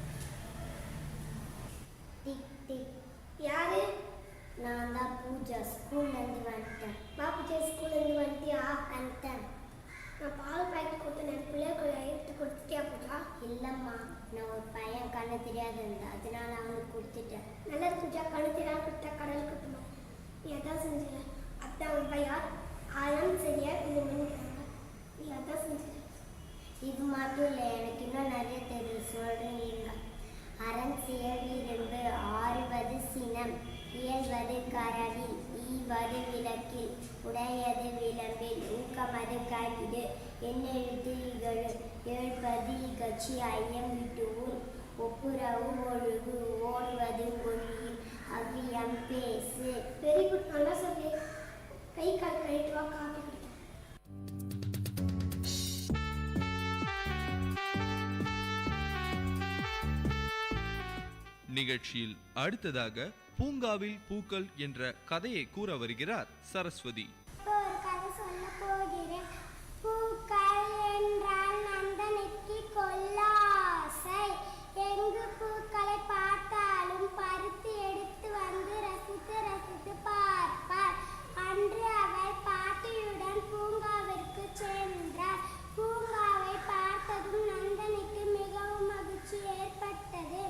Tick tick. யாரு? நான் தான் பூஜா, ஸ்கூல்லேருந்து வந்துட்டேன். பூஜா ஸ்கூல்லேருந்து வந்துட்டியா? வந்துட்டேன். நான் பால் பாக்கெட் கொடுத்தேன், எனக்கு பிள்ளைய எடுத்து கொடுத்துட்டியா பூஜா? இல்லைம்மா, நான் ஒரு பையன் கண்ணு தெரியாது இருந்தேன், அதனால அவனுக்கு கொடுத்துட்டேன். நல்லது பூஜா, கண்ணு தெரியாமல் கொடுத்தா கடல் கொடுத்துமா. நீ அதான் செஞ்சல, அதான் உன் பையன் ஆழம் சரியா இது பண்ணிக்கிறாங்க. நீ அதான் செஞ்சு. இது மட்டும் இல்லை, எனக்கு இன்னும் நிறைய தெரியும், சொல்கிறீங்க. அறம் செய்ய விரும்பு, ஆழ்வது சினம், இயல்வது கரவில், ஈவது விளக்கில், உடையது விளம்பில், ஊக்கமது கைவிடு, என்னெழுத்து இகழு, எழுப்பது இகழ்ச்சி, ஐயம் விட்டு ஊர், ஒப்புரவு ஒழுகு, ஓடுவது மொழியில், அவ்வியம் பேசு. வெரி குட், நல்லா சொல்லி. கை கால் கழிட்டு வா, காப்பி குடிக்க. நிகழ்ச்சியில் அடுத்ததாக பூங்காவில் பூக்கள் என்ற கதையை கூற வருகிறார் சரஸ்வதி. ஒரு கதை சொல்ல போகிறேன். பூக்கள் என்றால் நந்தனுக்கு கொல்லாசை. எங்கு பூக்களை பார்த்தாலும் பறித்து எடுத்து வந்து ரசித்து ரசித்து பார்ப்பார். அன்று அவர் பாட்டியுடன் பூங்காவிற்கு சென்றார். பூங்காவை பார்த்ததும் நந்தனுக்கு மிகவும் மகிழ்ச்சி ஏற்பட்டது.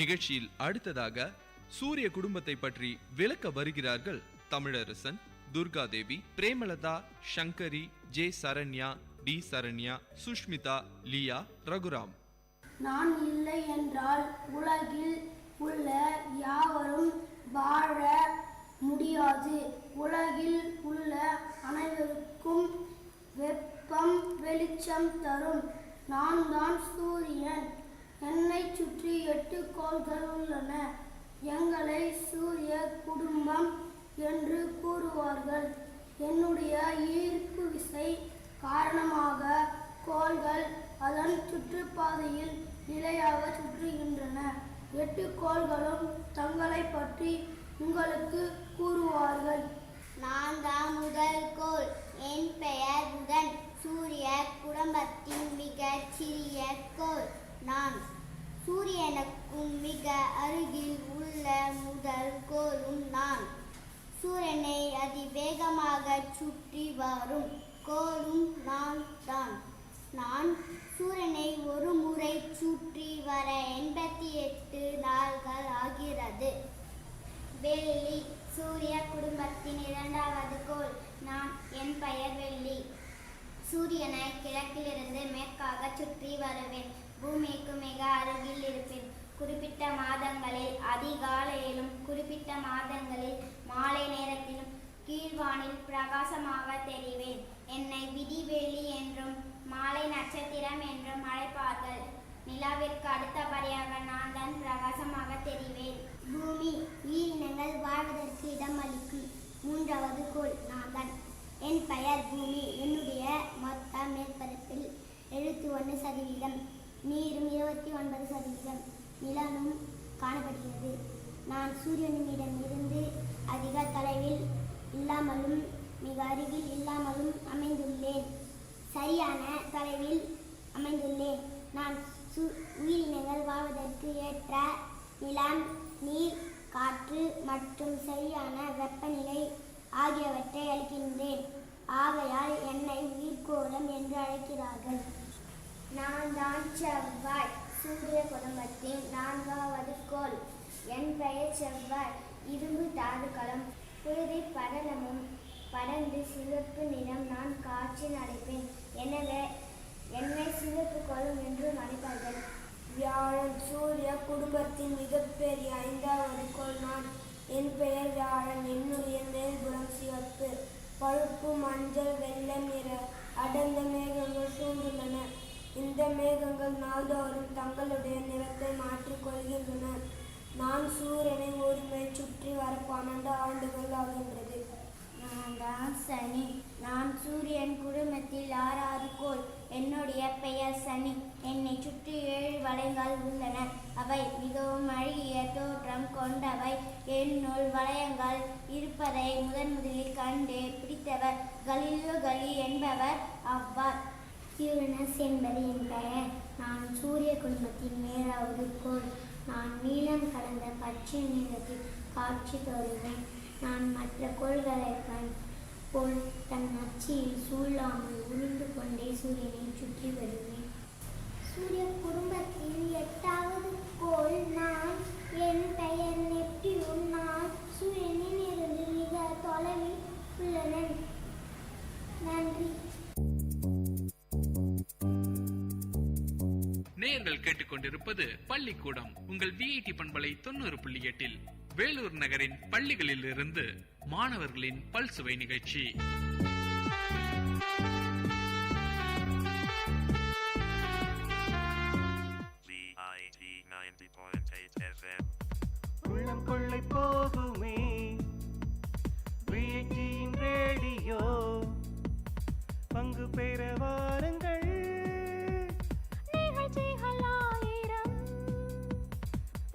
நிகழ்ச்சியில் அடுத்ததாக சூரிய குடும்பத்தை பற்றி விளக்க வருகிறார்கள் தமிழரசன், துர்காதேவி, பிரேமலதா, சங்கரி, ஜே சரண்யா, டி சரண்யா, சுஷ்மிதா, லியா, ரகுராம். நான் இல்லை என்றால் உலகில் உள்ள யாவரும் வாழ முடியாது. உலகில் உள்ள அனைவருக்கும் வெப்பம் வெளிச்சம் தரும். நான் தான் சூரியன். என்னை சுற்றி 8 கோள்கள் உள்ளன. எங்களை சூரிய குடும்பம் என்று கூறுவார்கள். என்னுடைய ஈர்ப்பு விசை காரணமாக கோள்கள் அதன் சுற்றுப்பாதையில் நிலையாக சுற்றுகின்றன. 8 கோள்களும் தங்களை பற்றி உங்களுக்கு கூறுவார்கள். நான் தான் முதல் கோள். என் பெயர் புதன். சூரிய குடும்பத்தின் மிக சிறிய கோள் நான். சூரியனுக்கும் மிக அருகில் உள்ள முதல் கோளும் நான். சூரியனை அதிவேகமாக சுற்றி வரும் கோளும் நான் தான். நான் சூரியனை ஒரு முறை சுற்றி வர 88 நாள்கள் ஆகிறது. வெள்ளி சூரிய குடும்பத்தின் 2வது கோள் நான். என் பெயர் வெள்ளி. சூரியனை கிழக்கிலிருந்து மேற்காக சுற்றி வருவேன். பூமிக்கு மிக அருகில் இருப்பேன். குறிப்பிட்ட மாதங்களில் அதிகாலையிலும் குறிப்பிட்ட மாதங்களில் மாலை நேரத்திலும் கீழ்வானில் பிரகாசமாக தெரிவேன். என்னை விடிவெள்ளி என்றும் மாலை நட்சத்திரம் என்றும் அழைப்பார்கள். நிலாவிற்கு அடுத்தபடியாக நான் தான் பிரகாசமாக தெரிவேன். பூமி உயிரினங்கள் வாழ்வதற்கு இடமளிக்கும் 3வது கோள் நான் தான். என் பெயர் பூமி. என்னுடைய மொத்த மேற்பரப்பில் 71%, நீரும் 29%, நிலமும் காணப்படுகிறது. நான் சூரியனிடமிருந்து அதிக தொலைவில் இல்லாமலும் மிக அருகில் இல்லாமலும் அமைந்துள்ளேன். சரியான தொலைவில் அமைந்துள்ளேன். நான் உயிரினங்கள் வாழ்வதற்கு ஏற்ற நிலம், நீர், காற்று மற்றும் சரியான வெப்பநிலை ஆகியவற்றை அளிக்கின்றேன். ஆகையால் என்னை உயிர்கோளம் என்று அழைக்கிறார்கள். நான் தான் செவ்வாய். சூரிய குடும்பத்தின் 4வது கோள். என் பெயர் செவ்வாய். இரும்பு தாதுக்களும் புழுதி படலமும் படர்ந்து சிவப்பு நிறம். நான் காட்சி அடைப்பேன். எனவே என்னை சிவப்பு கோளம் என்று அழைப்பார்கள். வியாழன் சூரிய குடும்பத்தின் மிகப்பெரிய 5வது கோள் நான். என் பெயர் வியாழன். என்னுடைய மேல்புறம் சிவப்பு, பழுப்பு, மஞ்சள், வெள்ளை நிற அடர்ந்த மேகங்கள் சூழ்ந்துள்ளன. இந்த மேகங்கள் நாள்தோறும் தங்களுடைய நிறத்தை மாற்றிக் கொள்கின்றன. நான் சூரியனை ஒருமுறை சுற்றி வர 12 ஆண்டுகள் ஆகின்றது. நான் தான் சனி. நான் சூரியன் குடும்பத்தில் 6வது கோள். என்னுடைய பெயர் சனி. என்னை சுற்றி 7 வளையங்கள் உள்ளன. அவை மிகவும் அழகிய தோற்றம் கொண்டவை. என்னுள் வளையங்கள் இருப்பதை முதலில் கண்டு பிடித்தவர் கலிலியோ கலி என்பவர் ஆவார். யுரேனஸ் என்பது என் பெயர். நான் சூரிய குடும்பத்தின் 7வது கோள். நான் நீளம் கடந்த பச்சை நிறத்தில் காட்சி தருவேன். நான் மற்ற கோள்களைப் போல் தன் அச்சில் சூழாமல் உருண்டு கொண்டே சூரியனை சுற்றி வருவேன். சூரிய குடும்பத்தில் 8வது கோள் நான். என் பெயர் நெப்டியூன். நான் சூரியனில் இருந்து மிக தொலைவில் உள்ளேன். நன்றி. நேயர்கள் கேட்டுக்கொண்டிருப்பது பள்ளிக்கூடம். உங்கள் விஐடி பண்பலை 90.8 வேலூர் நகரின் பள்ளிகளில் இருந்து மாணவர்களின் பல்சுவை நிகழ்ச்சி. உள்ளம் கொள்ளை போகுமே விஐடியின் ரேடியோ. பங்கு பெற வாருங்கள்.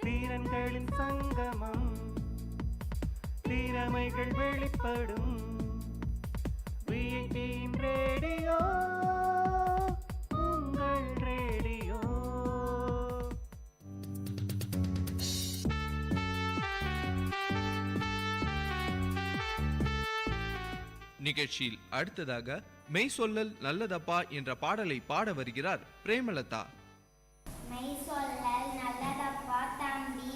தீரன்களின் சங்கமம். திறமைகள் வெளிப்படும். விஐடியின் ரேடியோ, உங்கள் ரேடியோ. நிகழ்ச்சியில் அடுத்ததாக மெய் சொல்லல் நல்லதப்பா என்ற பாடலை பாட வருகிறார் பிரேமலதா. மெய் சொல்லல் நல்லதப்பா தம்பி.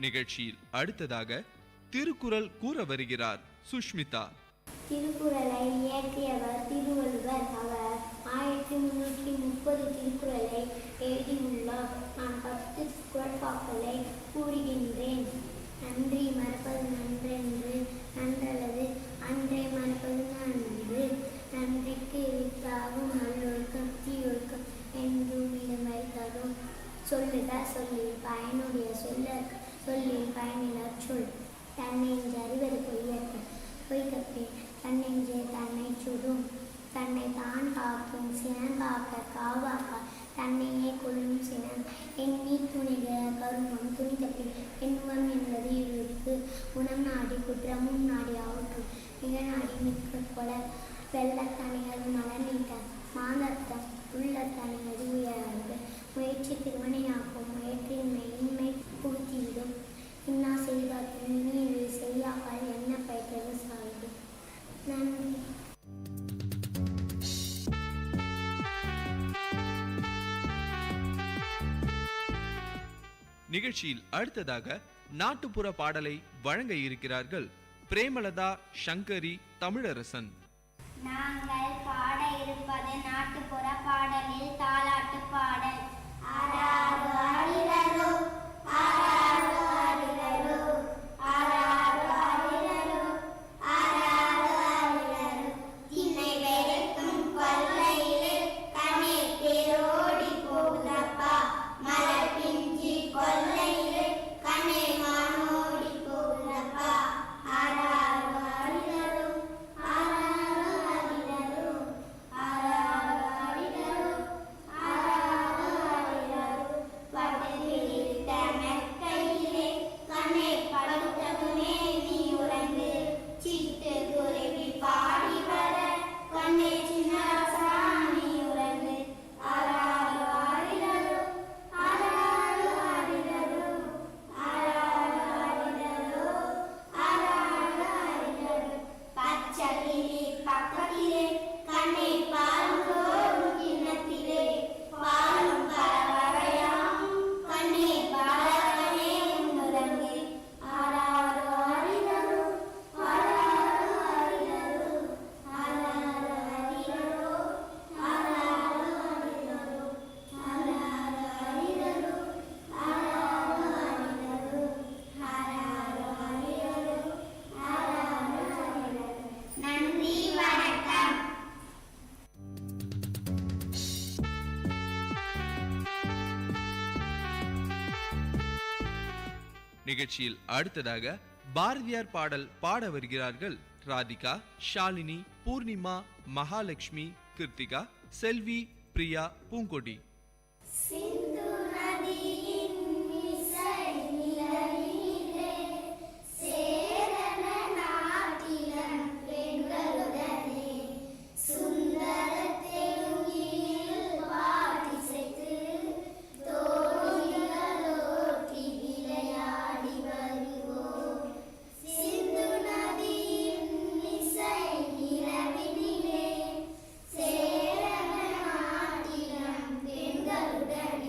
நிகழ்ச்சியில் அடுத்ததாக திருக்குறள் கூற வருகிறார் சுஷ்மிதா. திருக்குறளை இயற்றியவர் திருவள்ளுவர். அவர் 1330 திருக்குறளை எழுதியுள்ளார். நான் 10 குறட்பாக்களை கூறுகின்றேன். நன்றி மறப்பது நன்றென்று, நன்றல்லது அன்றே மறப்பது நன்று. நன்றிக்கு வித்தாகும் நல்லொழுக்கம் தீயொழுக்கம் என்றும் இடமை தரும். சொல்லுக சொல்லில் பயனுடைய சொல்லில் பயனிலா சொல். தன்னெஞ்சு அறிவது பொய்யற்க பொய்கப்பே தன்னெஞ்சே தன்னை சுடும். தன்னை தான் காக்கும் சினங்காக்க காவாக்க தன்னையே கொள்ளும் சினம். எண்ணி துணிக கருமம் துணிதப்பே எண்ணுவம் என்பது இருக்கு. குணம் நாடி குற்றமும் நாடி ஆற்றும். மிக நாடி மிக்க கொல வெள்ளத்தணிகள் மலர் நீக்க மாந்தர்த்தம் உள்ளத்தணிகள் உயர்வு. முயற்சி திருமணையாக்கும் முயற்சியின்மை இன்மை புகுத்திவிடும். இன்னா செய்தாக்கு நீ செய்யாமல் என்ன பயிற்றது சாய்வு. நன்றி. நிகழ்ச்சியில் அடுத்ததாக நாட்டுப்புற பாடலை வழங்க இருக்கிறார்கள் பிரேமலதா, சங்கரி, தமிழரசன். நாங்கள் பாட இருப்பது நாட்டுப்புற பாடலில் தாலாட்டு பாடல். ஆராரோ ஆரிரரோ ஆராரோ ஆரிரரோ ஆராரோ ஆரிரரோ ஆராரோ ஆரிரரோ. திண்ணை வெடிக்கும் கொல்லையிலே கனி தேரோடி போகுதப்பா. மலர் பிஞ்சி கொல்லையிலே கனி மானோடி போகுதப்பா. ஆராரோ ஆரிரரோ ஆராரோ ஆரிரரோ ஆராரோ ஆரிரரோ ஆராரோ ஆரிரரோ. படுத்திருந்த மெத்தையிலே கண்ணை படுத்ததுமே நீ உறங்கு. சிட்டு குருவி பாடி வர கண்ணை சின்னராசா நீ உறங்கு. ஆராரோ ஆரிரரோ ஆராரோ ஆரிரரோ ஆராரோ ஆரிரரோ ஆராரோ ஆரிரரோ. பச்சைக்கிளி பக்கத்திலே கண்ணை பாலும் கிண்ணத்திலே பாலும் பரவரையாம் கண்ணை பாலவனே உன்னுறங்கு. ஆராரோ ஆரிரரோ ஆராரோ ஆரிரரோ ஆராரோ ஆரிரரோ ஆராரோ ஆரிரரோ ஆராரோ ஆரிரரோ ஆராரோ ஆரிரரோ ஆராரோ ஆரிரரோ ஆராரோ ஆரிரரோ. நன்றி, வணக்கம். நிகழ்ச்சியில் அடுத்ததாக பாரதியார் பாடல் பாட வருகிறார்கள் ராதிகா, ஷாலினி, பூர்ணிமா, மகாலட்சுமி, கிருத்திகா, செல்வி, பிரியா, பூங்கொடி. சிந்து நதியின் இசை நிலவினிலே சேரன நாட்டிலம் பெண்களுடனே சுந்தர தெலுங்கில் பாட்டிசைத்து தோழிகளோட்டி விளையாடி வருவோம். சிந்து நதியின் இசை நிலவினிலே சேரன நாட்டிலம் பெண்களுடனே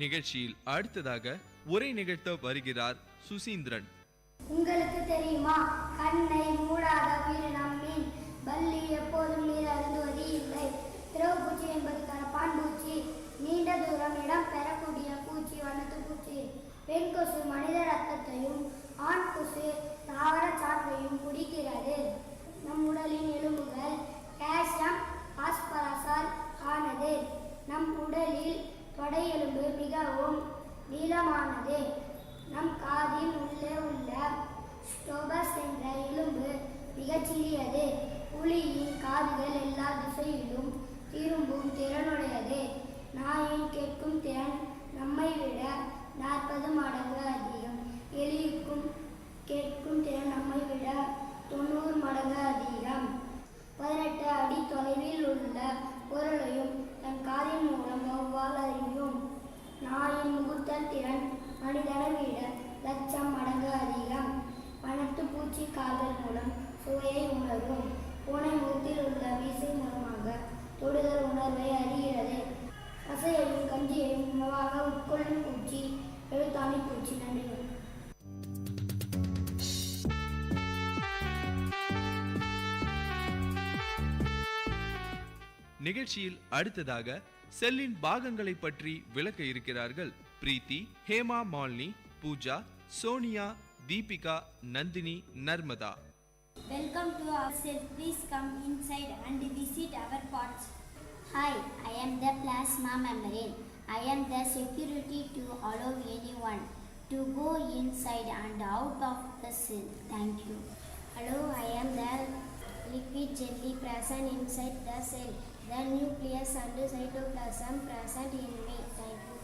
நிகழ்ச்சியில் அடுத்ததாக உரை நிகழ்த்த வருகிறார் சுசீந்திரன். உங்களுக்கு தெரியுமா, கண்ணை மூடாத உயிரினம் மீன். பல்லி எப்போதும் நீர் அருந்துவது இல்லை. திரவுப்பூச்சி என்பது கரப்பான் பூச்சி. நீண்ட தூரம் இடம் பெறக்கூடிய பூச்சி வண்ணத்து பூச்சி. பெண் கொசு மனித ரத்தத்தையும் ஆண் கொசு தாவர சாற்றையும் குடிக்கிறது. நம் உடலின் எலும்புகள் கால்சியம் பாஸ்பரஸால் ஆனது. நம் உடலில் தொடை எலும்பு மிகவும் நீளமானது. நம் காதின் உள்ளே உள்ள ஸ்டோபஸ் என்ற எலும்பு மிகச்சிறியது. புலியின் காதுகள் எல்லா திசையிலும் திரும்பும் திறனுடையது. நாயின் கேட்கும் திறன் நம்மை விட 40 மடங்கு அதிகம். எலிக்கும் கேட்கும் திறன் நம்மை விட 90 மடங்கு அதிகம். 18 அடி தொலைவில் உள்ள பொருளையும் தன் காதின் மூலம் வௌவால் அறியும். நாயின் முகத்தல் திறன் மனிதனை விட 1,00,000 மடங்கு அதிகம். வனத்து பூச்சி கால்கள் மூலம் சுவையை உணரும். பூனை முகத்தில் உள்ள மீசை மூலமாக தொடுதல் உணர்வை அறிகிறது. பசையையும் கஞ்சியையும் உணவாக உட்கொள்ளும் பூச்சி எழுத்தாணி பூச்சி. நன்றி. நிகழ்ச்சியில் அடுத்ததாக செல்லின் பாகங்களை பற்றி விளக்க இருக்கிறார்கள் பிரீத்தி, Hema, Malini, Pooja, Sonia, Deepika, Nandini, Narmada. Welcome to our cell. Please come inside and visit our parts. Hi, I am the plasma membrane. I am the security to allow anyone to go inside and out of the cell. Thank you. Hello, I am the liquid jelly present inside the cell. The nucleus and cytoplasm present in me. Thank you.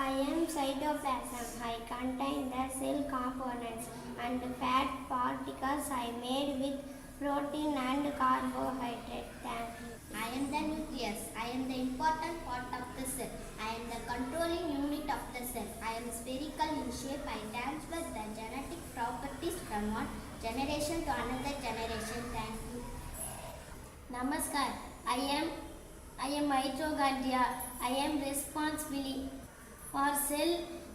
I am cytoplasm. I contain the cell components and fat particles I made with protein and carbohydrate. Thank you. I am the nucleus. I am the important part of the cell. I am the controlling unit of the cell. I am spherical in shape. I transfer the genetic properties from one generation to another generation. Thank you. Namaskar. I am mitochondria. I am responsible for cell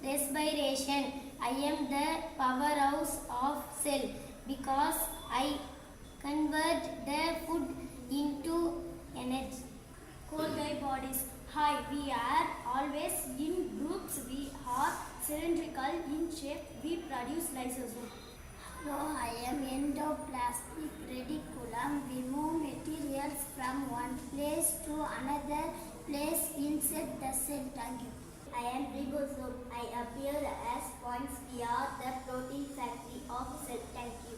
respiration. I am the powerhouse of cell because I convert the food into energy. Golgi bodies. Hi, we are always in groups. We are cylindrical in shape. We produce lysosome. Hello, I am endoplasmic reticulum. We move materials from one place to another place inside the cell. Thank you. I am ribosome. I appear as points. We are the protein factory of cell. Thank you.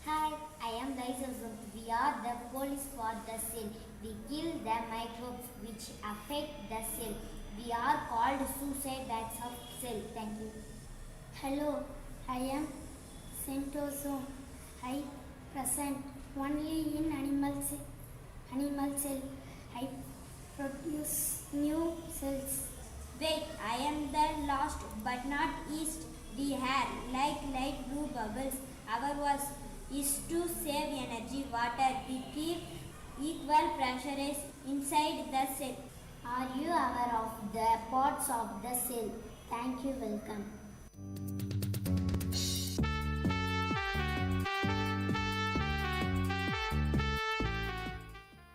Hi, I am lysosome. We are the police for the cell. We kill the microbes which affect the cell. We are called suicide bats of cell. Thank you. Hello, I am centrosome. I present only in animal cell. I produce new cells. Wait, I am the last but not least. We have like light blue bubbles. Our work is to save energy, water. We keep equal pressures inside the cell. Are you aware of the parts of the cell? Thank you. Welcome.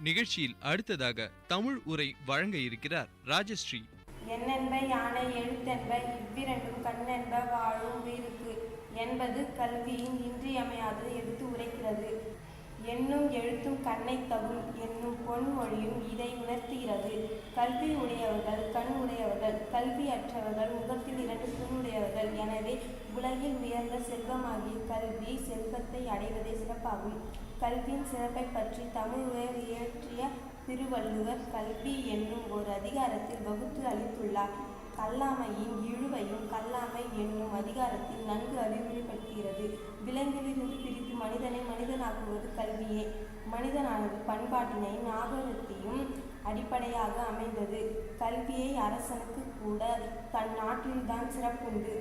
நிகழ்ச்சியில் அடுத்ததாக தமிழ் உரை வழங்க இருக்கிறார் ராஜஸ்ரீ. எண்ணென்ப யானை எழுத்தென்ப இவ்விரண்டும் கண்ணென்ப வாழும் உயிருக்கு என்பது கல்வியின் இன்றியமையாதது எடுத்து உரைக்கிறது. எண்ணும் எழுத்தும் கண்ணை தகும் என்னும் பொன்மொழியும் இதை உணர்த்துகிறது. கல்வி உடையவர்கள் கண் உடையவர்கள், கல்வி அற்றவர்கள் முகத்தில் 2 புண்ணுடையவர்கள். எனவே உலகில் உயர்ந்த செல்வமாகிய கல்வி செல்வத்தை அடைவதே சிறப்பாகும். கல்வியின் சிறப்பை பற்றி தமிழ் உரை இயற்றிய திருவள்ளுவர் கல்வி என்னும் ஒரு அதிகாரத்தில் வகுத்து அளித்துள்ளார். கல்லாமையின் இழுவையும் கல்லாமை என்னும் அதிகாரத்தில் நன்கு அறிவுரைப்படுத்துகிறது. விலங்கிலிருந்து பிரித்து மனிதனை மனிதனாக்குவது கல்வியே. மனிதனானது பண்பாட்டினை நாகரிகத்தையும் அடிப்படையாக அமைந்தது. கல்வியை அரசனுக்கு கூட தன் நாட்டில்தான் சிறப்புண்டு.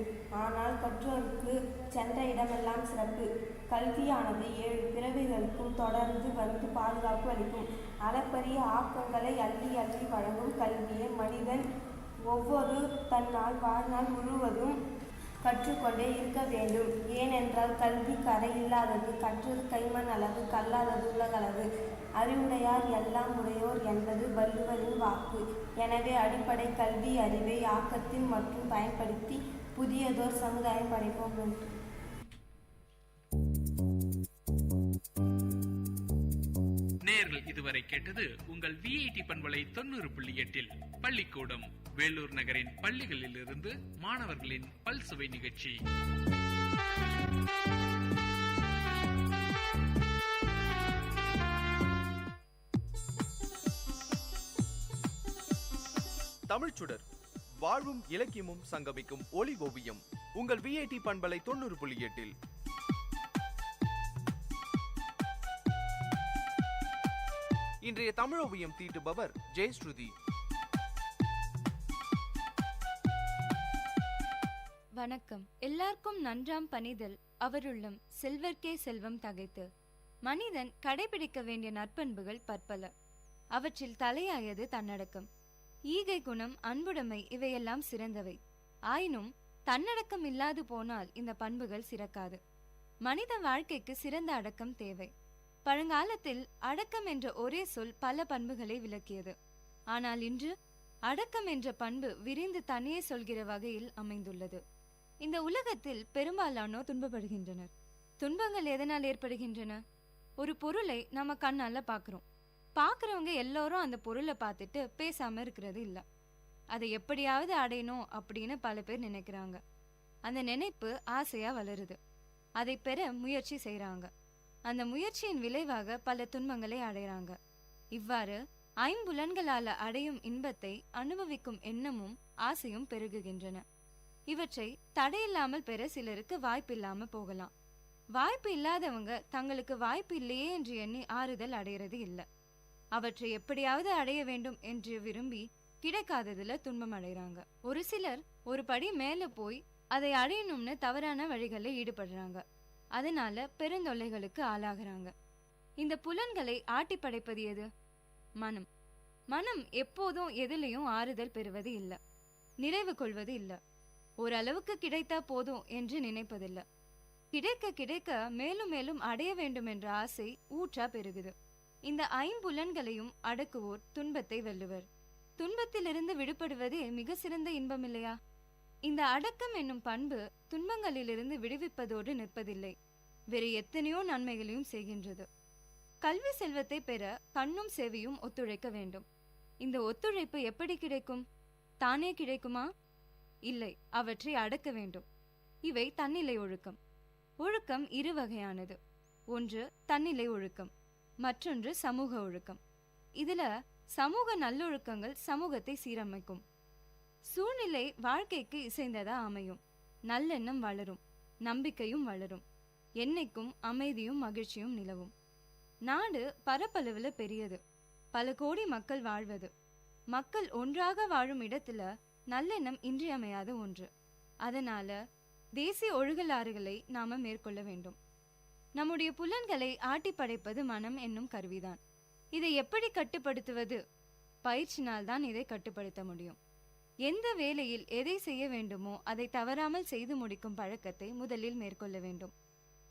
ஆனால் கற்றோருக்கு சென்ற இடமெல்லாம் சிறப்பு. கல்வியானது 7 பிறவிகளுக்கும் தொடர்ந்து வந்து பாதுகாப்பு அளிக்கும். அளப்பரிய ஆக்கங்களை அள்ளி அள்ளி வழங்கும் கல்வியை மனிதன் ஒவ்வொரு தன்னால் வாழ்நாள் முழுவதும் கற்றுக்கொண்டே இருக்க வேண்டும். ஏனென்றால் கல்வி கரை இல்லாதது, கற்றது கைமண் அளவு, கல்லாதது உலகளவு. அறிவுடையார் எல்லாம் உடையோர் என்பது வள்ளுவரின் வாக்கு. எனவே அடிப்படை கல்வி அறிவை ஆக்கத்தில் மற்றும் பயன்படுத்தி புதியதோர் சமுதாயம் படைப்போம் என்று. நேயர்கள் இதுவரை கேட்டது உங்கள் விஐடி பண்பலை 90.8 பள்ளிக்கூடம் வேலூர் நகரின் பள்ளிகளில் இருந்து மாணவர்களின் பல்சுவை நிகழ்ச்சி. தமிழ்ச்சுடர் வாழ்வும் இலக்கியமும் சங்கமிக்கும் ஒளி ஓவியம் உங்கள் விஐடி பண்பலை 90.8. இன்றைய தமிழ் ஓவியம் தீட்டுபவர் ஜெயஸ்ருதி. வணக்கம். எல்லாருக்கும் நன்றாம் பணிதல் அவருள்ளம் செல்வர்க்கே செல்வம் தகைத்து. மனிதன் கடைபிடிக்க வேண்டிய நற்பண்புகள் பற்பல. அவற்றில் தலையாயது தன்னடக்கம். ஈகை குணம், அன்புடைமை இவையெல்லாம் சிறந்தவை. ஆயினும் தன்னடக்கம் இல்லாது போனால் இந்த பண்புகள் சிறக்காது. மனித வாழ்க்கைக்கு சிறந்த அடக்கம் தேவை. பழங்காலத்தில் அடக்கம் என்ற ஒரே சொல் பல பண்புகளை விளக்கியது. ஆனால் இன்று அடக்கம் என்ற பண்பு விரிந்து தனியே சொல்கிற வகையில் அமைந்துள்ளது. இந்த உலகத்தில் பெரும்பாலானோர் துன்பப்படுகின்றனர். துன்பங்கள் எதனால் ஏற்படுகின்றன? ஒரு பொருளை நம்ம கண்ணால பாக்குறோம். பாக்குறவங்க எல்லாரும் அந்த பொருளை பார்த்துட்டு பேசாம இருக்கிறது இல்ல. அதை எப்படியாவது அடையணும் அப்படின்னு பல பேர் நினைக்கிறாங்க. அந்த நினைப்பு ஆசையா வளருது. அதை பெற முயற்சி செய்யறாங்க. அந்த முயற்சியின் விளைவாக பல துன்பங்களை அடைகிறாங்க. இவ்வாறு ஐம்புலன்களால அடையும் இன்பத்தை அனுபவிக்கும் எண்ணமும் ஆசையும் பெருகுகின்றன. இவற்றை தடையில்லாமல் பெற சிலருக்கு வாய்ப்பில்லாம போகலாம். வாய்ப்பு இல்லாதவங்க தங்களுக்கு வாய்ப்பு இல்லையே என்று எண்ணி ஆறுதல் அடைகிறது இல்லை. அவற்றை எப்படியாவது அடைய வேண்டும் என்று விரும்பி கிடைக்காததுல துன்பம் அடைகிறாங்க. ஒரு சிலர் ஒரு படி மேல போய் அதை அடையணும்னு தவறான வழிகளில் ஈடுபடுறாங்க. அதனால பெருந்தொல்லைகளுக்கு ஆளாகிறாங்க. இந்த புலன்களை ஆட்டி படைப்பது எது? மனம். மனம் எப்போதும் எதிலையும் ஆறுதல் பெறுவது இல்லை, நிறைவு கொள்வது இல்லை. ஓரளவுக்கு கிடைத்தா போதும் என்று நினைப்பதில்லை. கிடைக்க கிடைக்க மேலும் மேலும் அடைய வேண்டும் என்ற ஆசை ஊற்றா பெருகுது. இந்த ஐம்புலன்களையும் அடக்குவோர் துன்பத்தை வெல்லுவர். துன்பத்திலிருந்து விடுபடுவதே மிக சிறந்த இன்பம் இல்லையா? இந்த அடக்கம் என்னும் பண்பு துன்பங்களிலிருந்து விடுவிப்பதோடு நிற்பதில்லை, வேறு எத்தனையோ நன்மைகளையும் செய்கின்றது. கல்வி செல்வத்தை பெற கண்ணும் செவியும் ஒத்துழைக்க வேண்டும். இந்த ஒத்துழைப்பு எப்படி கிடைக்கும்? தானே கிடைக்குமா? இல்லை, அவற்றை அடக்க வேண்டும். இவை தன்னிலை ஒழுக்கம். ஒழுக்கம் இரு வகையானது. ஒன்று தன்னிலை ஒழுக்கம், மற்றொன்று சமூக ஒழுக்கம். இதுல சமூக நல்லொழுக்கங்கள் சமூகத்தை சீரமைக்கும். சூழ்நிலை வாழ்க்கைக்கு இசைந்ததா அமையும். நல்லெண்ணம் வளரும், நம்பிக்கையும் வளரும், என்னைக்கும் அமைதியும் மகிழ்ச்சியும் நிலவும். நாடு பரப்பளவுல பெரியது, பல கோடி மக்கள் வாழ்வது. மக்கள் ஒன்றாக வாழும் இடத்துல நல்லெண்ணம் இன்றியமையாத ஒன்று. அதனால தேசிய ஒழுகலாறுகளை நாம மேற்கொள்ள வேண்டும். நம்முடைய புலன்களை ஆட்டி படைப்பது மனம் என்னும் கருவிதான். இதை எப்படி கட்டுப்படுத்துவது? பயிற்சினால்தான் இதை கட்டுப்படுத்த முடியும். எந்த வேளையில் எதை செய்ய வேண்டுமோ அதை தவறாமல் செய்து முடிக்கும் பழக்கத்தை முதலில் மேற்கொள்ள வேண்டும்.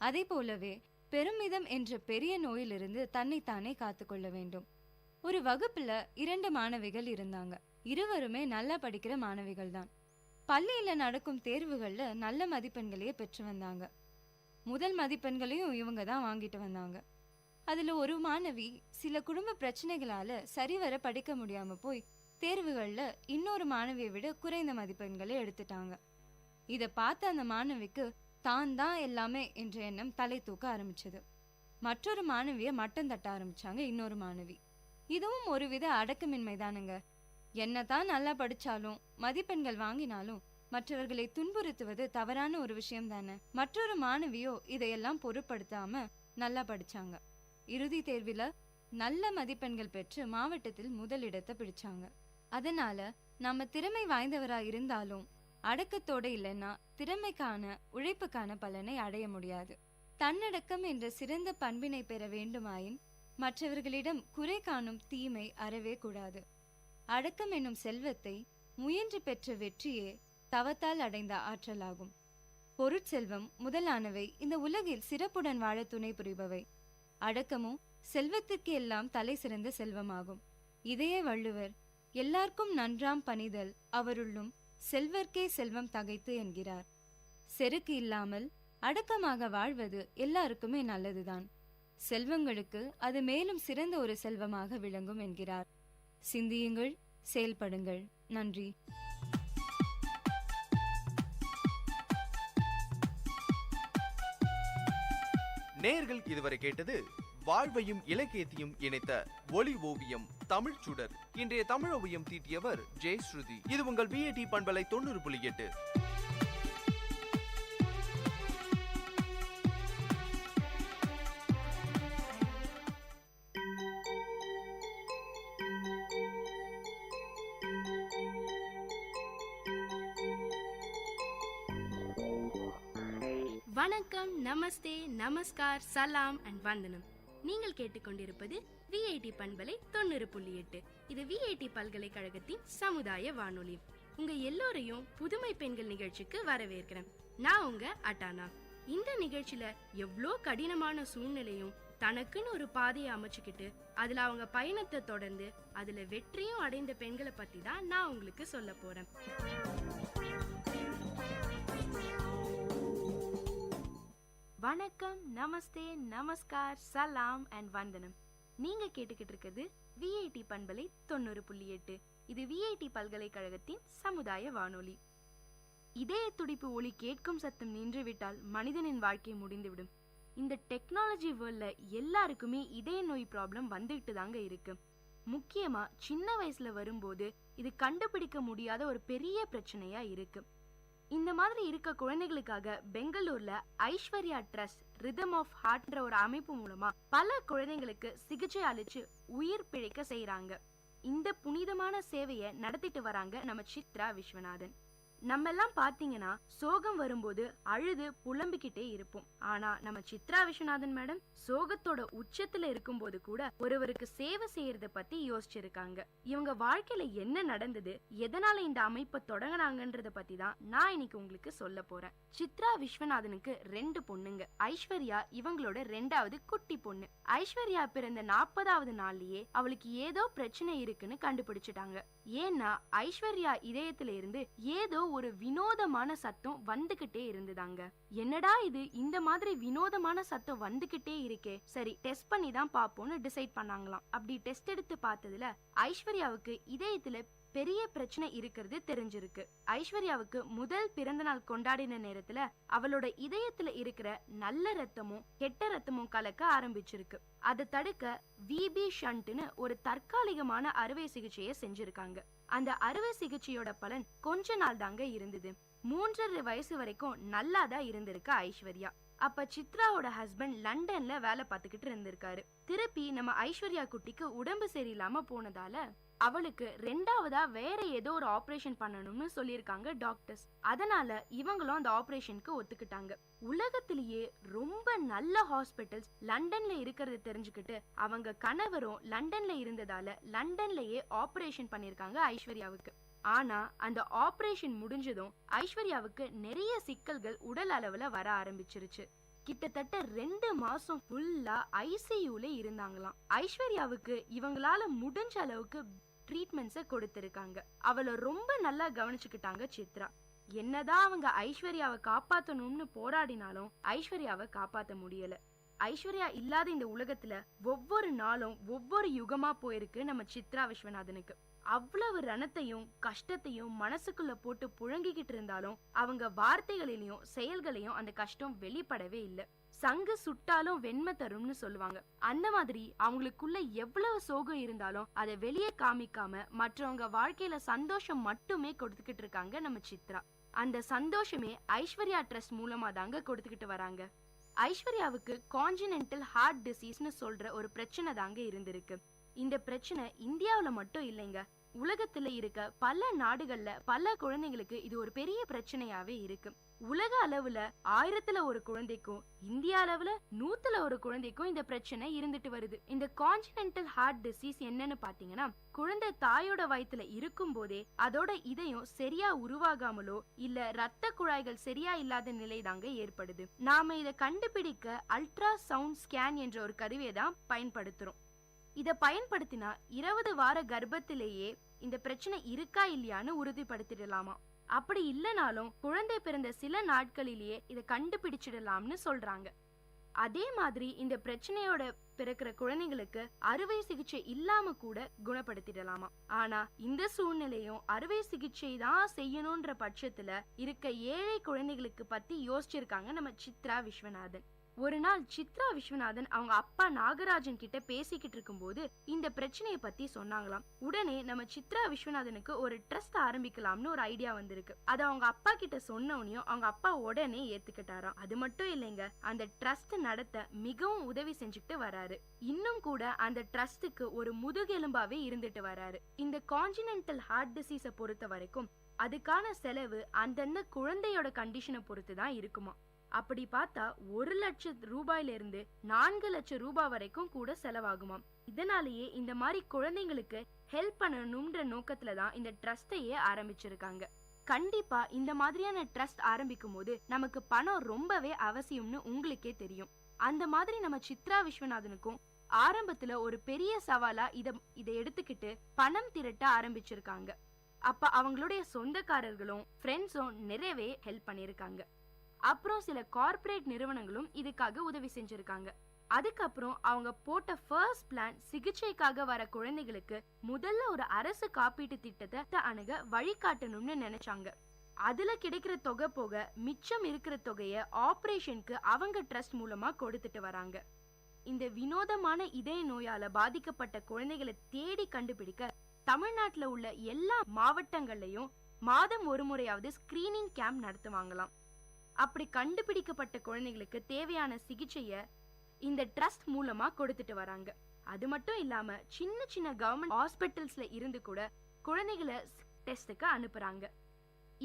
அதே போலவே பெருமிதம் என்ற பெரிய நோயிலிருந்து தன்னைத்தானே காத்துக்கொள்ள வேண்டும். ஒரு வகுப்புல 2 மாணவிகள் இருந்தாங்க. இருவருமே நல்லா படிக்கிற மாணவிகள் தான். பள்ளியில நடக்கும் தேர்வுகள்ல நல்ல மதிப்பெண்களையே பெற்று வந்தாங்க. முதல் மதிப்பெண்களையும் இவங்க தான் வாங்கிட்டு வந்தாங்க. அதுல ஒரு மாணவி சில குடும்ப பிரச்சனைகளால சரிவர படிக்க முடியாம போய் தேர்வுகள்ல இன்னொரு மாணவியை விட குறைந்த மதிப்பெண்களை எடுத்துட்டாங்க. இத பார்த்த அந்த மாணவிக்கு தான் தான் எல்லாமே என்ற எண்ணம் தலை தூக்க ஆரம்பிச்சது. மற்றொரு மாணவிய மட்டம் தட்ட ஆரம்பிச்சாங்க இன்னொரு மாணவி. இதுவும் ஒருவித அடக்கமின்மை தானுங்க. என்னதான் நல்லா படிச்சாலும் மதிப்பெண்கள் வாங்கினாலும் மற்றவர்களை துன்புறுத்துவது தவறான ஒரு விஷயம் தானே. மற்றொரு மாணவியோ இதையெல்லாம் பொருட்படுத்தாம நல்லா படிச்சாங்க. இறுதி தேர்வில நல்ல மதிப்பெண்கள் பெற்று மாவட்டத்தில் முதலிடத்தை பிடிச்சாங்க. அதனால நம்ம திறமை வாய்ந்தவரா இருந்தாலும் அடக்கத்தோட இல்லைன்னா திறமைக்கான உழைப்புக்கான பலனை அடைய முடியாது. தன்னடக்கம் என்ற சிறந்த பண்பினை பெற வேண்டுமாயின் மற்றவர்களிடம் குறை காணும் தீமை அறவே கூடாது. அடக்கம் என்னும் செல்வத்தை முயன்று பெற்ற வெற்றியே தவத்தால் அடைந்த ஆற்றலாகும். பொருட்செல்வம் முதலானவை இந்த உலகில் சிறப்புடன் வாழ துணை புரிபவை. அடக்கமும் செல்வத்திற்கு எல்லாம் தலை சிறந்த செல்வமாகும். இதையே வள்ளுவர் எல்லாருக்கும் நன்றாம் பணிதல் அவருள்ளும் செல்வர்க்கே செல்வம் தகைத்து என்கிறார். செருக்கு இல்லாமல் அடக்கமாக வாழ்வது எல்லாருக்குமே நல்லதுதான். செல்வங்களுக்கு அது மேலும் சிறந்த ஒரு செல்வமாக விளங்கும் என்கிறார். சிந்தியுங்கள், செயல்படுங்கள். நன்றி. நேர்கள் இதுவரை கேட்டது வாழ்வையும் இலக்கியத்தையும் இணைத்த ஒளி ஓவியம் தமிழ் சுடர். இன்றைய தமிழ் ஓவியம் தீட்டியவர் ஜெயஸ்ருதி. இது உங்கள் VAT பண்பலை 90.8. வணக்கம், நமஸ்தே, நமஸ்கார், சலாம் அண்ட் வந்தனம். நீங்கள் கேட்டுக்கொண்டிருப்பது VAT பண்பலை 90.8. இது VAT பல்கலைக்கழகத்தின் சமுதாய வானொலி. உங்க எல்லோரையும் புதுமை பெண்கள் நிகழ்ச்சிக்கு வரவேற்கிறேன். நான் உங்க அட்டானா. இந்த நிகழ்ச்சியில எவ்வளோ கடினமான சூழ்நிலையும் தனக்குன்னு ஒரு பாதையை அமைச்சுக்கிட்டு அதுல அவங்க பயணத்தை தொடர்ந்து அதுல வெற்றியும் அடைந்த பெண்களை பத்தி தான் நான் உங்களுக்கு சொல்ல போறேன். வணக்கம், நமஸ்தே, நமஸ்கார், சலாம் அண்ட் வந்தனம். நீங்க கேட்டுக்கிட்டு இருக்கிறது VAT பண்பலை 90.8. இது VAT பல்கலைக்கழகத்தின் சமுதாய வானொலி. இதய துடிப்பு ஒலி கேட்கும் சத்தம் நின்றுவிட்டால் மனிதனின் வாழ்க்கை முடிந்துவிடும். இந்த டெக்னாலஜி வேர்ல்ட்ல எல்லாருக்குமே இதய நோய் ப்ராப்ளம் வந்துகிட்டு தாங்க இருக்கு. முக்கியமா சின்ன வயசுல வரும்போது இது கண்டுபிடிக்க முடியாத ஒரு பெரிய பிரச்சனையா இருக்கு. இந்த மாதிரி இருக்க குழந்தைகளுக்காக பெங்களூர்ல ஐஸ்வர்யா ட்ரஸ்ட் ரிதம் ஆஃப் ஹார்ட்ன்ற ஒரு அமைப்பு மூலமா பல குழந்தைங்களுக்கு சிகிச்சை அளிச்சு உயிர் பிழைக்க செய்யறாங்க. இந்த புனிதமான சேவையை நடத்திட்டு வராங்க நம்ம சித்ரா விஸ்வநாதன். நம்ம எல்லாம் பாத்தீங்கன்னா சோகம் வரும்போது அழுது புலம்பிக்கிட்டே இருப்போம். ஆனா நம்ம சித்ரா விஸ்வநாதன் மேடம் சோகத்தோட உச்சத்துல இருக்கும் போது கூட ஒருவருக்கு சேவை செய்யறத பத்தி யோசிச்சிருக்காங்க. இவங்க வாழ்க்கையில என்ன நடந்தது, எதனால இந்த அமைப்பை தொடங்கினாங்கன்றத பத்தி தான் நான் இன்னைக்கு உங்களுக்கு சொல்ல போறேன். சித்ரா விஸ்வநாதனுக்கு 2 பொண்ணுங்க. ஐஸ்வர்யா இவங்களோட 2வது குட்டி பொண்ணு. ஐஸ்வர்யா பிறந்த 40வது நாள்லயே அவளுக்கு ஏதோ பிரச்சனை இருக்குன்னு கண்டுபிடிச்சிட்டாங்க. ஏன்னா ஐஸ்வர்யா இதயத்துல இருந்து ஏதோ ஒரு வினோதமான சத்தம் வந்துகிட்டே இருந்துதாங்க. என்னடா இது, இந்த மாதிரி வினோதமான சத்தம் வந்துகிட்டே இருக்கே, சரி டெஸ்ட் பண்ணி தான் பாப்போம்னு டிசைட் பண்ணாங்களாம். அப்படி டெஸ்ட் எடுத்து பார்த்ததுல ஐஸ்வர்யாவுக்கு இதயத்துல பெரிய பிரச்சனை இருக்கிறது தெரிஞ்சிருக்கு. ஐஸ்வர்யாவுக்கு முதல் பிறந்த நாள் கொண்டாடின நேரத்துல அவளோட இதயத்துல இருக்கிற நல்ல ரத்தமும் கெட்ட ரத்தமும் கலக்க ஆரம்பிச்சிருக்கு. அதை தடுக்க VB ஷண்ட்னு ஒரு தற்காலிகமான அறுவை சிகிச்சையை செஞ்சிருக்காங்க. அந்த அறுவை சிகிச்சையோட பலன் கொஞ்ச நாள் தாங்க இருந்தது. 3.5 வயசு வரைக்கும் நல்லாதான் இருந்திருக்கு ஐஸ்வர்யா. அப்ப சித்ராவோட ஹஸ்பண்ட் லண்டன்ல வேலை பார்த்துக்கிட்டு இருந்திருக்காரு. திருப்பி நம்ம ஐஸ்வர்யா குட்டிக்கு உடம்பு சரியில்லாம போனதால அவளுக்கு 2வதா வேற ஏதோ ஒரு ஆபரேஷன் பண்ணணும்னு சொல்லியிருக்காங்க டாக்டர்ஸ். அதனால இவங்களும் அந்த ஆபரேஷனுக்கு ஒத்துக்கிட்டாங்க. உலகத்திலேயே ரொம்ப நல்ல ஹாஸ்பிட்டல்ஸ் லண்டன்ல இருக்கிறது தெரிஞ்சுக்கிட்டு அவங்க கணவரும் லண்டன்ல இருந்ததால லண்டன்லயே ஆபரேஷன் பண்ணிருக்காங்க ஐஸ்வர்யாவுக்கு. ஆனா அந்த ஆபரேஷன் முடிஞ்சதும் ஐஸ்வர்யாவுக்கு நிறைய சிக்கல்கள் உடல் அளவுல வர ஆரம்பிச்சிருச்சு. கிட்டத்தட்ட 2 மாசம் ஃபுல்லா ICUல இருந்தாங்களாம். ஐஸ்வர்யாவுக்கு இவங்களால முடிஞ்ச அளவுக்கு ட்ரீட்மெண்ட்ஸை கொடுத்திருக்காங்க. அவளை ரொம்ப நல்லா கவனிச்சுக்கிட்டாங்க சித்ரா. என்னதான் அவங்க ஐஸ்வர்யாவை காப்பாத்தணும்னு போராடினாலும் ஐஸ்வர்யாவை காப்பாத்த முடியல. ஐஸ்வர்யா இல்லாத இந்த உலகத்துல ஒவ்வொரு நாளும் ஒவ்வொரு யுகமா போயிருக்கு நம்ம சித்ரா விஸ்வநாதனுக்கு. அவ்வளவு ரணத்தையும் கஷ்டத்தையும் மனசுக்குள்ள போட்டு புழங்கிக்கிட்டு இருந்தாலும் அவங்க வார்த்தைகளிலையும் செயல்களையும் அந்த கஷ்டம் வெளிப்படவே இல்லை. சங்கு சுட்டாலும் வெண்மை தரும்னு சொல்லுவாங்க. அந்த மாதிரி அவங்களுக்குள்ள எவ்வளவு சோகம் இருந்தாலும் அதை வெளியே காமிக்காம மற்றவங்க வாழ்க்கையில சந்தோஷம் மட்டுமே கொடுத்துக்கிட்டு இருக்காங்க நம்ம சித்ரா. அந்த சந்தோஷமே ஐஸ்வர்யா ட்ரஸ்ட் மூலமா தாங்க கொடுத்துக்கிட்டு வராங்க. ஐஸ்வர்யாவுக்கு கான்ஜினென்டல் ஹார்ட் டிசீஸ்னு சொல்ற ஒரு பிரச்சனை தாங்க இருந்திருக்கு. இந்த பிரச்சனை இந்தியாவுல மட்டும் இல்லைங்க, உலகத்துல இருக்க பல நாடுகள்ல பல குழந்தைங்களுக்கு இது ஒரு பெரிய பிரச்சனையாவே இருக்கு. உலக அளவுல 1000ல் 1 குழந்தைக்கும் இந்தியா அளவுல 100ல் 1 குழந்தைக்கும் இந்த பிரச்சனை இருந்துட்டு வருது. இந்த கான்ஜினென்டல் ஹார்ட் டிசீஸ் என்னன்னு பாத்தீங்கன்னா, குழந்தை தாயோட வயித்துல இருக்கும் போதே அதோட இதயம் சரியா உருவாகாமலோ இல்ல ரத்த குழாய்கள் சரியா இல்லாத நிலை தாங்க ஏற்படுது. நாம இதை கண்டுபிடிக்க அல்ட்ரா சவுண்ட் ஸ்கேன் என்ற ஒரு கருவியை தான் பயன்படுத்துறோம். இதை பயன்படுத்தினா 20 வார கர்ப்பத்திலேயே இந்த பிரச்சனை இருக்கா இல்லையான்னு உறுதிப்படுத்திடலாமா. அப்படி இல்லைனாலும் குழந்தை பிறந்த சில நாட்களிலேயே இதை கண்டுபிடிச்சிடலாம்னு சொல்றாங்க. அதே மாதிரி இந்த பிரச்சனையோட பிறக்கிற குழந்தைங்களுக்கு அறுவை சிகிச்சை இல்லாம கூட குணப்படுத்திடலாமா. ஆனா இந்த சூழ்நிலையும் அறுவை சிகிச்சை தான் செய்யணும்ன்ற பட்சத்துல இருக்க ஏழை குழந்தைகளுக்கு பத்தி யோசிச்சிருக்காங்க நம்ம சித்ரா விஸ்வநாதன். ஒரு நாள் சித்ரா விஸ்வநாதன் அவங்க அப்பா நாகராஜன் கிட்ட பேசிக்கிட்டு இருக்கும்போது இந்த பிரச்சனையை பத்தி சொன்னாங்களாம். உடனே நம்ம சித்ரா விஸ்வநாதனுக்கு ஒரு ட்ரஸ்ட் ஆரம்பிக்கலாம்னு ஒரு ஐடியா வந்திருக்கு. அதை அவங்க அப்பா கிட்ட சொன்னோனையும் அவங்க அப்பா உடனே ஏத்துக்கிட்டாராம். அது மட்டும் இல்லைங்க, அந்த ட்ரஸ்ட் நடத்த மிகவும் உதவி செஞ்சுக்கிட்டு வராரு. இன்னும் கூட அந்த ட்ரஸ்டுக்கு ஒரு முதுகெலும்பாவே இருந்துட்டு வராரு. இந்த கான்ஜினென்டல் ஹார்ட் டிசீஸை பொறுத்த வரைக்கும் அதுக்கான செலவு அந்தந்த குழந்தையோட கண்டிஷனை பொறுத்து தான் இருக்குமா. அப்படி பார்த்தா 1 லட்சம் ரூபாயில இருந்து 4 லட்சம் ரூபாய் வரைக்கும் கூட செலவாகுமாம். இதனாலேயே இந்த மாதிரி குழந்தைங்களுக்கு ஹெல்ப் பண்ணணும்ன்ற நோக்கத்துல தான் இந்த ட்ரஸ்டையே ஆரம்பிச்சிருக்காங்க. கண்டிப்பா இந்த மாதிரியான ட்ரஸ்ட் ஆரம்பிக்கும் போது நமக்கு பணம் ரொம்பவே அவசியம்னு உங்களுக்கே தெரியும். அந்த மாதிரி நம்ம சித்ரா விஸ்வநாதனுக்கும் ஆரம்பத்துல ஒரு பெரிய சவாலா இதை எடுத்துக்கிட்டு பணம் திரட்ட ஆரம்பிச்சிருக்காங்க. அப்ப அவங்களுடைய சொந்தக்காரர்களும் ஃப்ரெண்ட்ஸும் நிறையவே ஹெல்ப் பண்ணிருக்காங்க. அப்புறம் சில கார்ப்பரேட் நிறுவனங்களும் இதுக்காக உதவி செஞ்சிருக்காங்க. அதுக்கப்புறம் அவங்க போட்ட ஃபர்ஸ்ட் பிளான் சிகிச்சைக்காக வர குழந்தைகளுக்கு முதல்ல ஒரு அரசு காப்பீட்டு திட்டத்தை அணுக வழிகாட்டணும்னு நினைச்சாங்க. அதுல கிடைக்கிற தொகை போக மிச்சம் இருக்கிற தொகையை ஆபரேஷனுக்கு அவங்க ட்ரஸ்ட் மூலமா கொடுத்துட்டு வராங்க. இந்த வினோதமான இதய நோயால பாதிக்கப்பட்ட குழந்தைகளை தேடி கண்டுபிடிக்க தமிழ்நாட்டுல உள்ள எல்லா மாவட்டங்கள்லயும் மாதம் ஒரு முறையாவது ஸ்கிரீனிங் கேம்ப் நடத்துவாங்களாம். அப்படி கண்டுபிடிக்கப்பட்ட குழந்தைகளுக்கு தேவையான சிகிச்சைய இந்த ட்ரஸ்ட் மூலமா கொடுத்துட்டு வராங்க. அது மட்டும் இல்லாம சின்ன சின்ன கவர்மெண்ட் ஹாஸ்பிட்டல்ஸ்ல இருந்து கூட குழந்தைகளை டெஸ்டுக்கு அனுப்புறாங்க.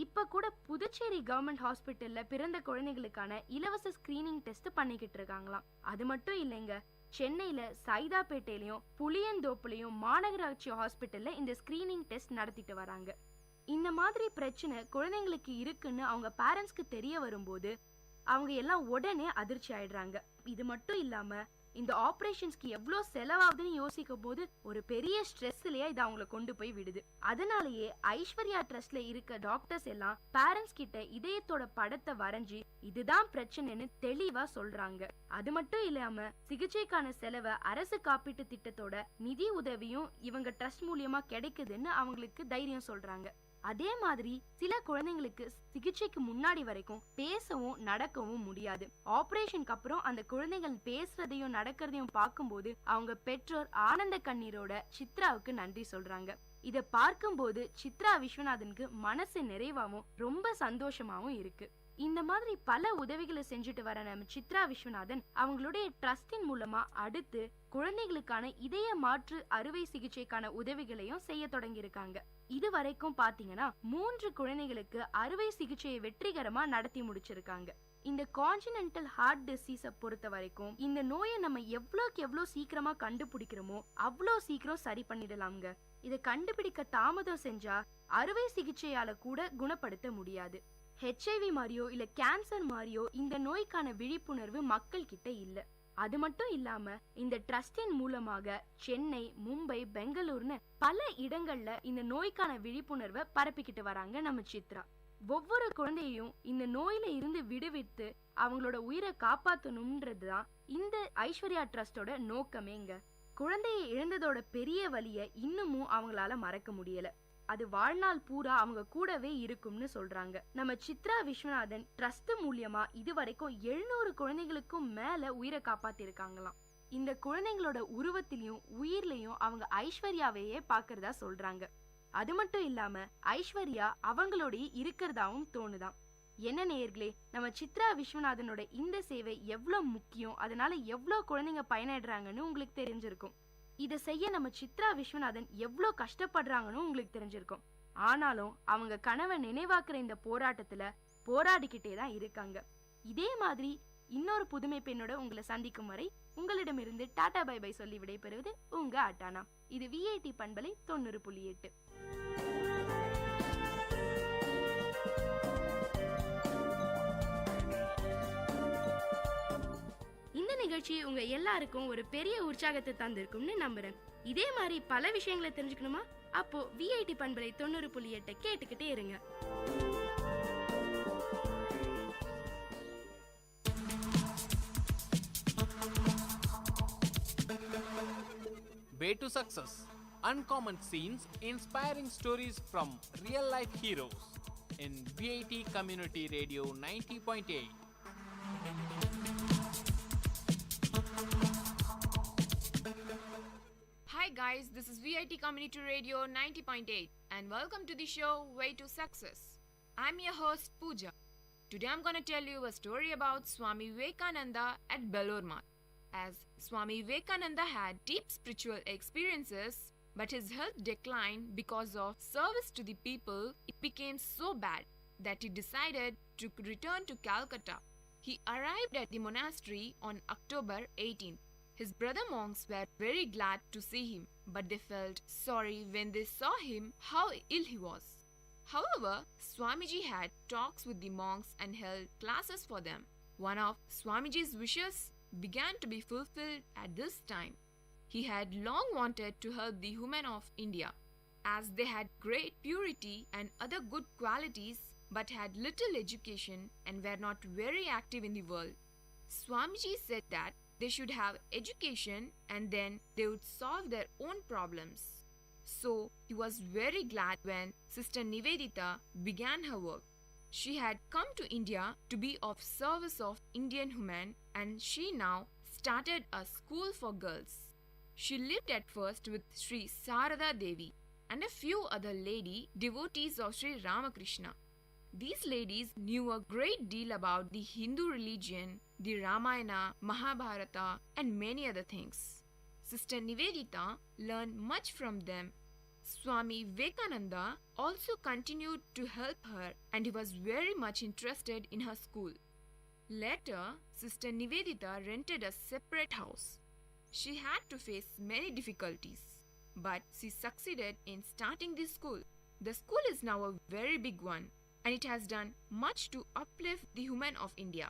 இப்ப கூட புதுச்சேரி கவர்மெண்ட் ஹாஸ்பிட்டல்ல பிறந்த குழந்தைகளுக்கான இலவச ஸ்கிரீனிங் டெஸ்ட் பண்ணிக்கிட்டு இருக்காங்களாம். அது மட்டும் இல்லைங்க, சென்னையில சைதாப்பேட்டையிலயும் புளியந்தோப்புலயும் மாநகராட்சி ஹாஸ்பிட்டல்ல இந்த ஸ்கிரீனிங் டெஸ்ட் நடத்திட்டு வராங்க. இந்த மாதிரி பிரச்சனை குழந்தைங்களுக்கு இருக்குன்னு அவங்க பேரண்ட்ஸ்க்கு தெரிய வரும்போது அவங்க எல்லாம் உடனே அதிர்ச்சி ஆயிடுறாங்க. இது மட்டும் இல்லாம இந்த ஆபரேஷன்ஸ்க்கு எவ்வளவு செலவாகுதுன்னு யோசிக்கும் போது ஒரு பெரிய ஸ்ட்ரெஸ்லயே இது அவங்களை கொண்டு போய் விடுது. அதனாலேயே ஐஸ்வர்யா ட்ரஸ்ட்ல இருக்க டாக்டர்ஸ் எல்லாம் பேரண்ட்ஸ் கிட்ட இதயத்தோட படத்தை வரைஞ்சி இதுதான் பிரச்சனைன்னு தெளிவா சொல்றாங்க. அது மட்டும் இல்லாம சிகிச்சைக்கான செலவை அரசு காப்பீட்டு திட்டத்தோட நிதி உதவியும் இவங்க ட்ரஸ்ட் மூலியமா கிடைக்குதுன்னு அவங்களுக்கு தைரியம் சொல்றாங்க. அதே மாதிரி சில குழந்தைங்களுக்கு சிகிச்சைக்கு முன்னாடி வரைக்கும் பேசவும் நடக்கவும் முடியாது. ஆபரேஷனுக்கு அப்புறம் அந்த குழந்தைகள் பேசுறதையும் நடக்கிறதையும் பார்க்கும்போது அவங்க பெற்றோர் ஆனந்த கண்ணீரோட சித்ராவுக்கு நன்றி சொல்றாங்க. இத பார்க்கும்போது சித்ரா விஸ்வநாதனுக்கு மனசு நிறைவாவும் ரொம்ப சந்தோஷமாவும் இருக்கு. இந்த மாதிரி பல உதவிகளை செஞ்சுட்டு வர நம்ம சித்ரா விஸ்வநாதன் அவங்களுடைய ட்ரஸ்டின் மூலமா அடுத்து குழந்தைகளுக்கான இதய மாற்று அறுவை சிகிச்சைக்கான உதவிகளையும் செய்ய தொடங்கி இருக்காங்க. இது வரைக்கும் பாத்தீங்கன்னா 3 குழந்தைகளுக்கு அறுவை சிகிச்சையை வெற்றிகரமா நடத்தி முடிச்சிருக்காங்க. இந்த கான்ஜினென்டல் ஹார்ட் டிசீஸை பொறுத்த வரைக்கும் இந்த நோயை நம்ம எவ்வளோக்கு எவ்வளோ சீக்கிரமா கண்டுபிடிக்கிறோமோ அவ்வளோ சீக்கிரம் சரி பண்ணிடலாம்ங்க. இதை கண்டுபிடிக்க தாமதம் செஞ்சா அறுவை சிகிச்சையால கூட குணப்படுத்த முடியாது. HIV மாதிரியோ இல்ல கேன்சர் மாதிரியோ இந்த நோய்க்கான விழிப்புணர்வு மக்கள் கிட்ட இல்ல. அது மட்டும் இல்லாம இந்த ட்ரஸ்டின் மூலமாக சென்னை, மும்பை, பெங்களூர்னு பல இடங்கள்ல இந்த நோய்க்கான விழிப்புணர்வை பரப்பிக்கிட்டு வராங்க நம்ம சித்ரா. ஒவ்வொரு குழந்தையும் இந்த நோயில இருந்து விடுவித்து அவங்களோட உயிரை காப்பாற்றணும்ன்றதுதான் இந்த ஐஸ்வர்யா ட்ரஸ்டோட நோக்கமேங்க. குழந்தையை இழந்ததோட பெரிய வலிய இன்னமும் அவங்களால மறக்க முடியல. அது வாழ்நாள் பூரா அவங்க கூடவே இருக்கும்னு சொல்றாங்க. நம்ம சித்ரா விஸ்வநாதன் ட்ரஸ்ட் மூலியமா இதுவரைக்கும் 700 குழந்தைகளுக்கும் மேல உயிரை காப்பாத்திருக்காங்களாம். இந்த குழந்தைங்களோட உருவத்திலையும் உயிர்லயும் அவங்க ஐஸ்வர்யாவையே பாக்குறதா சொல்றாங்க. அது மட்டும் இல்லாம ஐஸ்வர்யா அவங்களோட இருக்கிறதாவும் தோணுதாம். என்ன நேயர்களே, நம்ம சித்ரா விஸ்வநாதனோட இந்த சேவை எவ்வளவு முக்கியம், அதனால எவ்வளவு குழந்தைங்க பயனடைறாங்கன்னு உங்களுக்கு தெரிஞ்சிருக்கும். இதை செய்ய நம்ம சித்ரா விஸ்வநாதன் எவ்வளோ கஷ்டப்படுறாங்கன்னு உங்களுக்கு தெரிஞ்சிருக்கும். ஆனாலும் அவங்க கனவை நினைவாக்குற இந்த போராட்டத்துல போராடிக்கிட்டே தான் இருக்காங்க. இதே மாதிரி இன்னொரு புதுமை பெண்ணோட உங்களை சந்திக்கும் வரை உங்களிடமிருந்து டாடா பை பை சொல்லி விடைபெறுவது உங்க அட்டானா. இது விஐடி பண்பலை 90.8. இந்த நிகழ்ச்சி உங்க எல்லாருக்கும் ஒரு பெரிய உற்சாகத்தை தந்திருக்கும்னு நம்புறேன். இதே மாதிரி பல விஷயங்களை தெரிஞ்சுக்கணுமா? அப்போ விஐடி பண்பலை 90.8 கேட்டுக்கிட்டே இருங்க. Way to Success. Uncommon scenes, inspiring stories from real life heroes in VIT Community Radio 90.8. Hi guys, this is VIT Community Radio 90.8 and welcome to the show Way to Success. I'm your host Pooja. Today I'm going to tell you a story about Swami Vivekananda at Belur Math. As Swami Vivekananda had deep spiritual experiences, but his health declined because of service to the people. It became so bad that he decided to return to Calcutta. He arrived at the monastery on October 18th. His brother monks were very glad to see him, but they felt sorry when they saw him how ill he was. However, Swamiji had talks with the monks and held classes for them. One of Swamiji's wishes began to be fulfilled at this time. He had long wanted to help the women of India, as they had great purity and other good qualities but had little education and were not very active in the world. Swamiji said that they should have education and then they would solve their own problems. So he was very glad when Sister Nivedita began her work. She had come to India to be of service of Indian women and she now started a school for girls. She lived at first with Sri Sarada Devi and a few other lady devotees of Sri Ramakrishna. These ladies knew a great deal about the Hindu religion, the Ramayana, Mahabharata and many other things. Sister Nivedita learned much from them. Swami Vivekananda also continued to help her and he was very much interested in her school. Later, Sister Nivedita rented a separate house. She had to face many difficulties, but she succeeded in starting this school. The school is now a very big one and it has done much to uplift the women of India.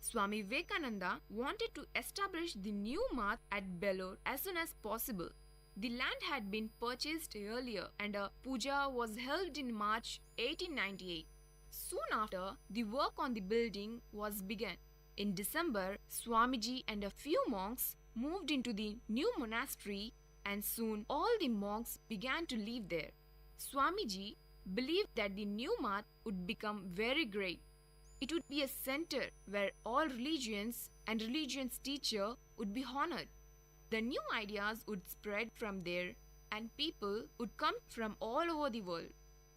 Swami Vivekananda wanted to establish the new math at Belur as soon as possible. The land had been purchased earlier and a puja was held in March 1898. Soon after, the work on the building was begun. In December, Swamiji and a few monks moved into the new monastery and soon all the monks began to live there. Swamiji believed that the new math would become very great. It would be a center where all religions and religion's teacher would be honored. The new ideas would spread from there and people would come from all over the world.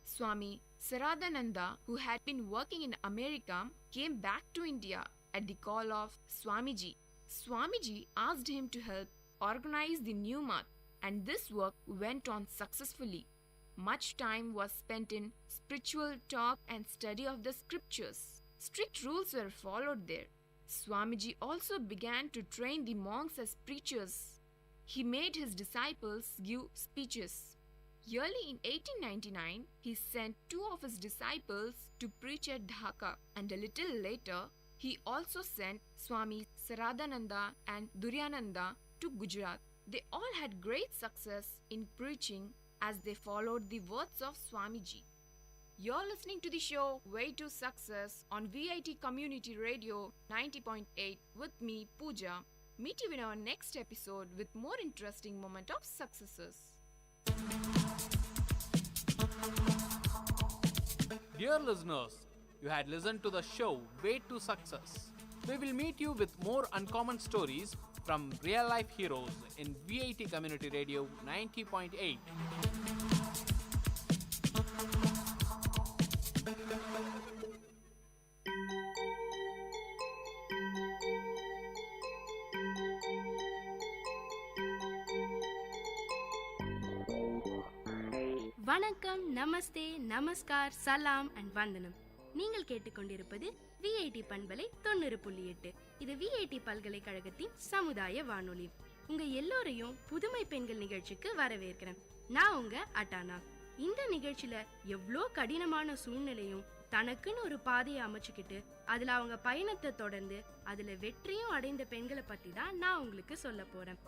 Swami Saradananda, who had been working in America, came back to India at the call of Swamiji. Swamiji asked him to help organize the new math and this work went on successfully. Much time was spent in spiritual talk and study of the scriptures. Strict rules were followed there. Swamiji also began to train the monks as preachers. He made his disciples give speeches. Early in 1899, he sent two of his disciples to preach at Dhaka, and a little later, he also sent Swami Saradananda and Duryananda to Gujarat. They all had great success in preaching as they followed the words of Swamiji. You're listening to the show Way to Success on VIT Community Radio 90.8 with me, Pooja. Meet you in our next episode with more interesting moment of successes. Dear listeners, you had listened to the show Way to Success. We will meet you with more uncommon stories from real life heroes in VIT Community Radio 90.8. வணக்கம், நமஸ்தே, நமஸ்கார், சலாம் and வந்தனம். நீங்கள் கேட்டுக்கொண்டிருப்பது VIT பண்பலை 90.8. இது VIT பல்கலைக்கழகத்தின் சமுதாய வானொலி. உங்க எல்லோரையும் புதுமை பெண்கள் நிகழ்ச்சிக்கு வரவேற்கிறேன். நான் உங்க அட்டானா. இந்த நிகழ்ச்சியில எவ்வளோ கடினமான சூழ்நிலையும் தனக்குன்னு ஒரு பாதையை அமைச்சுக்கிட்டு அதுல அவங்க பயணத்தை தொடர்ந்து அதுல வெற்றியும் அடைந்த பெண்களை பத்தி தான் நான் உங்களுக்கு சொல்ல போறேன்.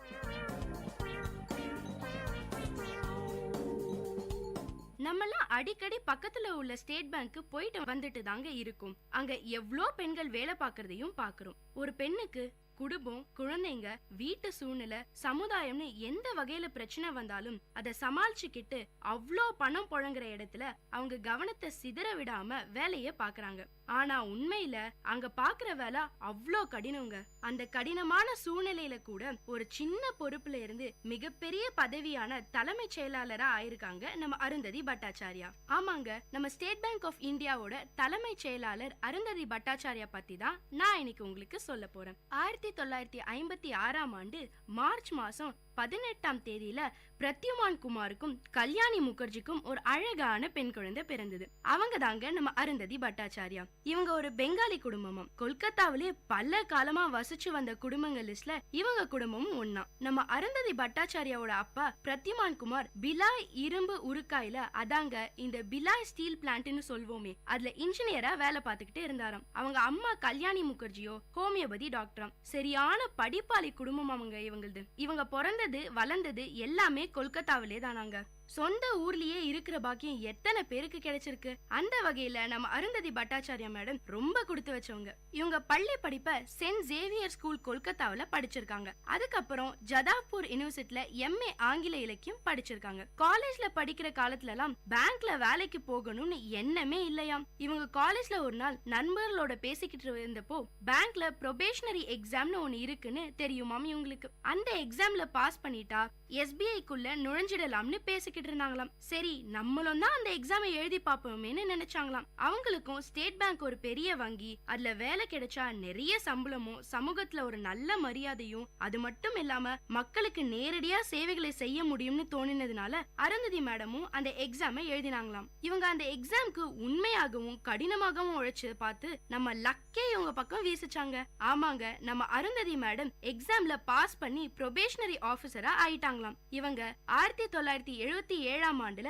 நம்மெல்லாம் அடிக்கடி பக்கத்துல உள்ள ஸ்டேட் பேங்க்கு போயிட்டு வந்துட்டு தாங்க இருக்கும். அங்க எவ்வளோ பெண்கள் வேலை பார்க்கறதையும் பாக்குறோம். ஒரு பெண்ணுக்கு குடும்பம், குழந்தைங்க, வீட்டு சூழ்நிலை, சமுதாயம்னு எந்த வகையில பிரச்சனை வந்தாலும் அதை சமாளிச்சுக்கிட்டு அவ்வளோ பணம் புழங்குற இடத்துல அவங்க கவனத்தை சிதற விடாம வேலைய பாக்குறாங்க. ஆனா உண்மையில அங்க பாக்குற வேலை அவ்வளோ கடினங்க. அந்த கடினமான சூழ்நிலையில கூட ஒரு சின்ன பொறுப்புல இருந்து மிகப்பெரிய பதவியான தலைமை செயலாளரா ஆயிருக்காங்க நம்ம அருந்ததி பட்டாச்சாரியா. ஆமாங்க, நம்ம ஸ்டேட் பேங்க் ஆஃப் இந்தியாவோட தலைமை செயலாளர் அருந்ததி பட்டாச்சாரியா பத்தி தான் நான் இன்னைக்கு உங்களுக்கு சொல்ல போறேன். 1956ஆம் ஆண்டு மார்ச் மாசம் 18ஆம் தேதியில பிரத்யுமான் குமாருக்கும் கல்யாணி முகர்ஜிக்கும் ஒரு அழகான பெண் குழந்தை பிறந்தது. அவங்க தாங்க நம்ம அருந்ததி பட்டாச்சாரியா. இவங்க ஒரு பெங்காலி குடும்பமும் கொல்கத்தாவிலே பல காலமா வசிச்சு வந்த குடும்பங்கள் லிஸ்ட்ல இவங்க குடும்பமும் ஒன்னா. நம்ம அருந்ததி பட்டாச்சாரியாவோட அப்பா பிரத்யுமான் குமார் பிலாய் இரும்பு உருக்காயில, அதாங்க இந்த பிலாய் ஸ்டீல் பிளான்ட்னு சொல்வோமே, அதுல இன்ஜினியரா வேலை பார்த்துக்கிட்டு இருந்தாராம். அவங்க அம்மா கல்யாணி முகர்ஜியோ ஹோமியோபதி டாக்டராம். சரியான படிப்பாளி குடும்பம் அவங்க இவங்களது. இவங்க பிறந்தது வளர்ந்தது எல்லாமே கொல்கத்தாவிலே தானாங்க. சொந்த ஊர்லயே இருக்கிற பாக்கியம் எத்தனை பேருக்கு கிடைச்சிருக்கு. அந்த வகையில நம்ம அருந்ததி பட்டாச்சாரியா மேடம் ரொம்ப கொடுத்து வச்சவங்க. இவங்க பள்ளி படிப்பை சென்ட் சேவியர் ஸ்கூல் கொல்கத்தாவில படிச்சிருக்காங்க. அதுக்கப்புறம் ஜதாப்பூர் யூனிவர்சிட்டில MA ஆங்கில இலக்கியம் படிச்சிருக்காங்க. காலேஜ்ல படிக்கிற காலத்துல எல்லாம் பேங்க்ல வேலைக்கு போகணும்னு எண்ணமே இல்லையாம். இவங்க காலேஜ்ல ஒரு நாள் நண்பர்களோட பேசிக்கிட்டு இருந்தப்போ பேங்க்ல ப்ரொபேஷனரி எக்ஸாம்னு ஒன்னு இருக்குன்னு தெரியுமாம் இவங்களுக்கு. அந்த எக்ஸாம்ல பாஸ் பண்ணிட்டா SBI-க்குள்ள நுழைஞ்சிடலாம்னு பேசிக்கிட்டு இருந்தாங்களாம். சரி, நம்மளும் தான் அந்த எக்ஸாமை எழுதி பாப்போமேன்னு நினைச்சாங்களாம். அவங்களுக்கும் ஸ்டேட் பேங்க் ஒரு பெரிய வங்கி, அதுல வேலை கிடைச்சா நிறைய சம்பளமும் சமூகத்துல ஒரு நல்ல மரியாதையும், அது மட்டும் இல்லாம மக்களுக்கு நேரடியா சேவைகளை செய்ய முடியும்னு தோணினதுனால அருந்ததி மேடமும் அந்த எக்ஸாமை எழுதினாங்களாம். இவங்க அந்த எக்ஸாம்க்கு உண்மையாகவும் கடினமாகவும் உழைச்சு பார்த்து நம்ம லக்கே இவங்க பக்கம் வீசிச்சாங்க. ஆமாங்க, நம்ம அருந்ததி மேடம் எக்ஸாம்ல பாஸ் பண்ணி ப்ரொபேஷனரி ஆபீசரா ஆயிட்டாங்க. இவங்க 1977ஆம் ஆண்டுல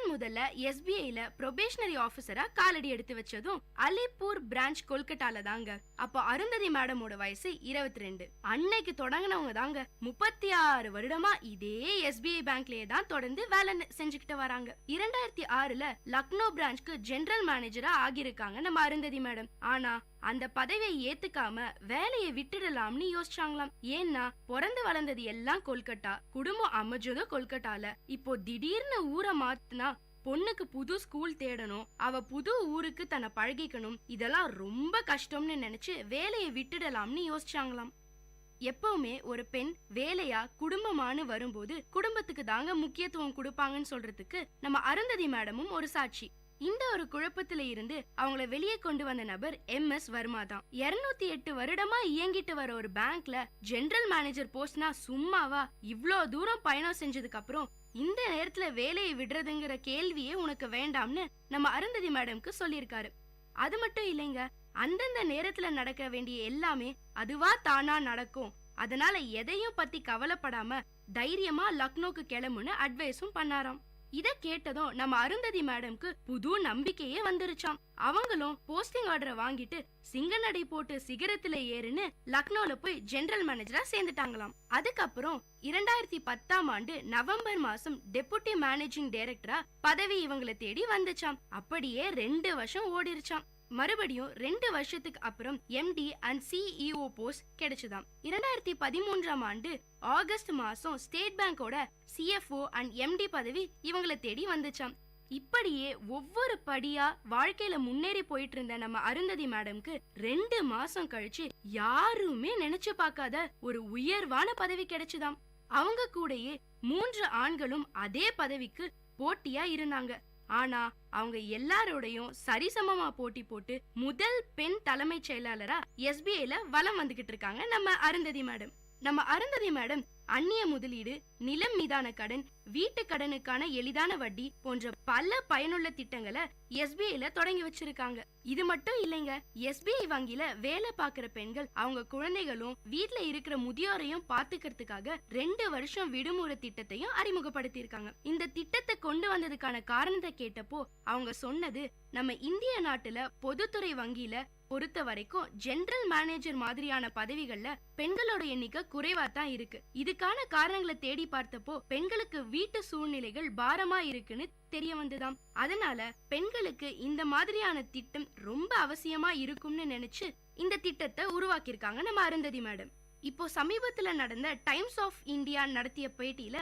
முதல்ல SBI-ல ப்ரொபேஷனரி ஆபீசரா காலடி எடுத்து வச்சதும் அலிப்பூர் பிரான்ச் கொல்கட்டால தாங்க. அப்ப அருந்ததி மேடமோட வயசு 22. அன்னைக்கு தொடங்கினவங்க தாங்க 36 வருடமா இதே SBI பேங்க்லயே தான் தொடர்ந்து வேலை செஞ்சுக்கிட்டு வராங்க. 2006ல லக்னோ பிரான்ச்க்கு ஜெனரல் மேனேஜரா ஆகியிருக்காங்க நம்ம அருந்ததி மேடம். ஆனா அந்த பதவியை ஏத்துக்காம வேலையை விட்டுடலாம்னு யோசிச்சாங்களாம். ஏன்னா பிறந்து வளர்ந்தது எல்லாம் கொல்கட்டா, குடும்பம் அமைஞ்சதும் கொல்கட்டால. இப்போ திடீர்னு ஊரை மாத்தினா பொண்ணுக்கு புது ஸ்கூல் தேடணும், அவ புது ஊருக்கு தன்னை பழகிக்கணும், இதெல்லாம் ரொம்ப கஷ்டம்னு நினைச்சு வேலையை விட்டுடலாம்னு யோசிச்சாங்களாம். எப்பவுமே ஒரு பெண் வேலையா குடும்பமானு வரும்போது குடும்பத்துக்கு தாங்க முக்கியத்துவம் கொடுப்பாங்கன்னு சொல்றதுக்கு நம்ம அருந்ததி மேடமும் ஒரு சாட்சி. இந்த ஒரு குழப்பத்தில இருந்து அவங்கள வெளியே கொண்டு வந்த நபர் MS வர்மா தான். 208 வருடமா இயங்கிட்டு வர ஒரு பேங்க்ல ஜெனரல் மேனேஜர் போஸ்ட்னா சும்மாவா? இவ்ளோ தூரம் பயணம் செஞ்சதுக்கு அப்புறம் இந்த நேரத்துல வேலையை விடுறதுங்கிற கேள்வியே உனக்கு வேண்டாம்னு நம்ம அருந்ததி மேடம்க்கு சொல்லியிருக்காரு. அது மட்டும் இல்லைங்க, அந்தந்த நேரத்துல நடக்க வேண்டிய எல்லாமே அதுவா தானா நடக்கும். அதனால எதையும் பத்தி கவலைப்படாம தைரியமா லக்னோக்கு கிளம்புன்னு அட்வைஸும் பண்ணாராம். இத கேட்டதும் நம்ம அருந்ததி மேடம்க்கு புது நம்பிக்கையே வந்துருச்சாம். அவங்களும் போஸ்டிங் ஆர்டரை வாங்கிட்டு சிங்கநடை போட்டு சிகரத்துல ஏறுன்னு லக்னோல போய் ஜெனரல் மேனேஜரா சேர்ந்துட்டாங்களாம். அதுக்கப்புறம் 2010ஆம் ஆண்டு நவம்பர் மாசம் டெபுட்டி மேனேஜிங் டைரக்டரா பதவி இவங்களை தேடி வந்துச்சாம். அப்படியே 2 வருஷம் ஓடிருச்சாம். மறுபடியும் 2 வருஷத்துக்கு அப்புறம் MD and CEO போஸ்ட் கிடைச்சதாம். 2013ஆம் ஆண்டு ஆகஸ்ட் மாசம் ஸ்டேட் பேங்கோட CFO and MD பதவி இவங்களை தேடி வந்துச்சாம். இப்படியே ஒவ்வொரு படியா வாழ்க்கையில முன்னேறி போயிட்டு இருந்த நம்ம அருந்ததி மேடம்க்கு 2 மாசம் கழிச்சு யாருமே நினைச்சு பார்க்காத ஒரு உயர்வான பதவி கிடைச்சுதாம். அவங்க கூடயே 3 ஆண்களும் அதே பதவிக்கு போட்டியா இருந்தாங்க. ஆனா அவங்க எல்லாரோடையும் சரிசமமா போட்டி போட்டு முதல் பெண் தலைமை செயலாளரா SBI-ல வலம் வந்துகிட்டு இருக்காங்க நம்ம அருந்ததி மேடம். நம்ம அருந்ததி மேடம் அந்நிய முதலீடு, நிலம் மீதான கடன், வீட்டு கடனுக்கான எளிதான வட்டி போன்ற பல பயனுள்ள திட்டங்களை SBIல தொடங்கி வச்சிருக்காங்க. இது மட்டும் இல்லைங்க, SBI வங்கியில வேலை பார்க்கிற பெண்கள் அவங்க குழந்தைகளும் வீட்டுல இருக்கிற முதியோரையும் பாத்துக்கிறதுக்காக 2 வருஷம் விடுமுறை திட்டத்தையும் அறிமுகப்படுத்தி இருக்காங்க. இந்த திட்டத்தை கொண்டு வந்ததுக்கான காரணத்தை கேட்டப்போ அவங்க சொன்னது, நம்ம இந்திய நாட்டுல பொதுத்துறை வங்கியில பொறுத்த வரைக்கும் ஜெனரல் மேனேஜர் மாதிரியான பதவிகள்ல பெண்களோட எண்ணிக்கை குறைவா தான் இருக்கு. இதுக்கான காரணங்களை தேடி பார்த்தப்போ பெண்களுக்கு வீட்டு சூழ்நிலைகள் பாரமா இருக்குன்னு தெரிய வந்துதாம். அதனால பெண்களுக்கு இந்த மாதிரியான திட்டம் ரொம்ப அவசியமா இருக்கும்னு நினைச்சு இந்த திட்டத்தை உருவாக்கியிருக்காங்க நம்ம அருந்ததி மேடம். இப்போ சமீபத்துல நடந்த டைம்ஸ் ஆஃப் இந்தியா நடத்திய பேட்டியில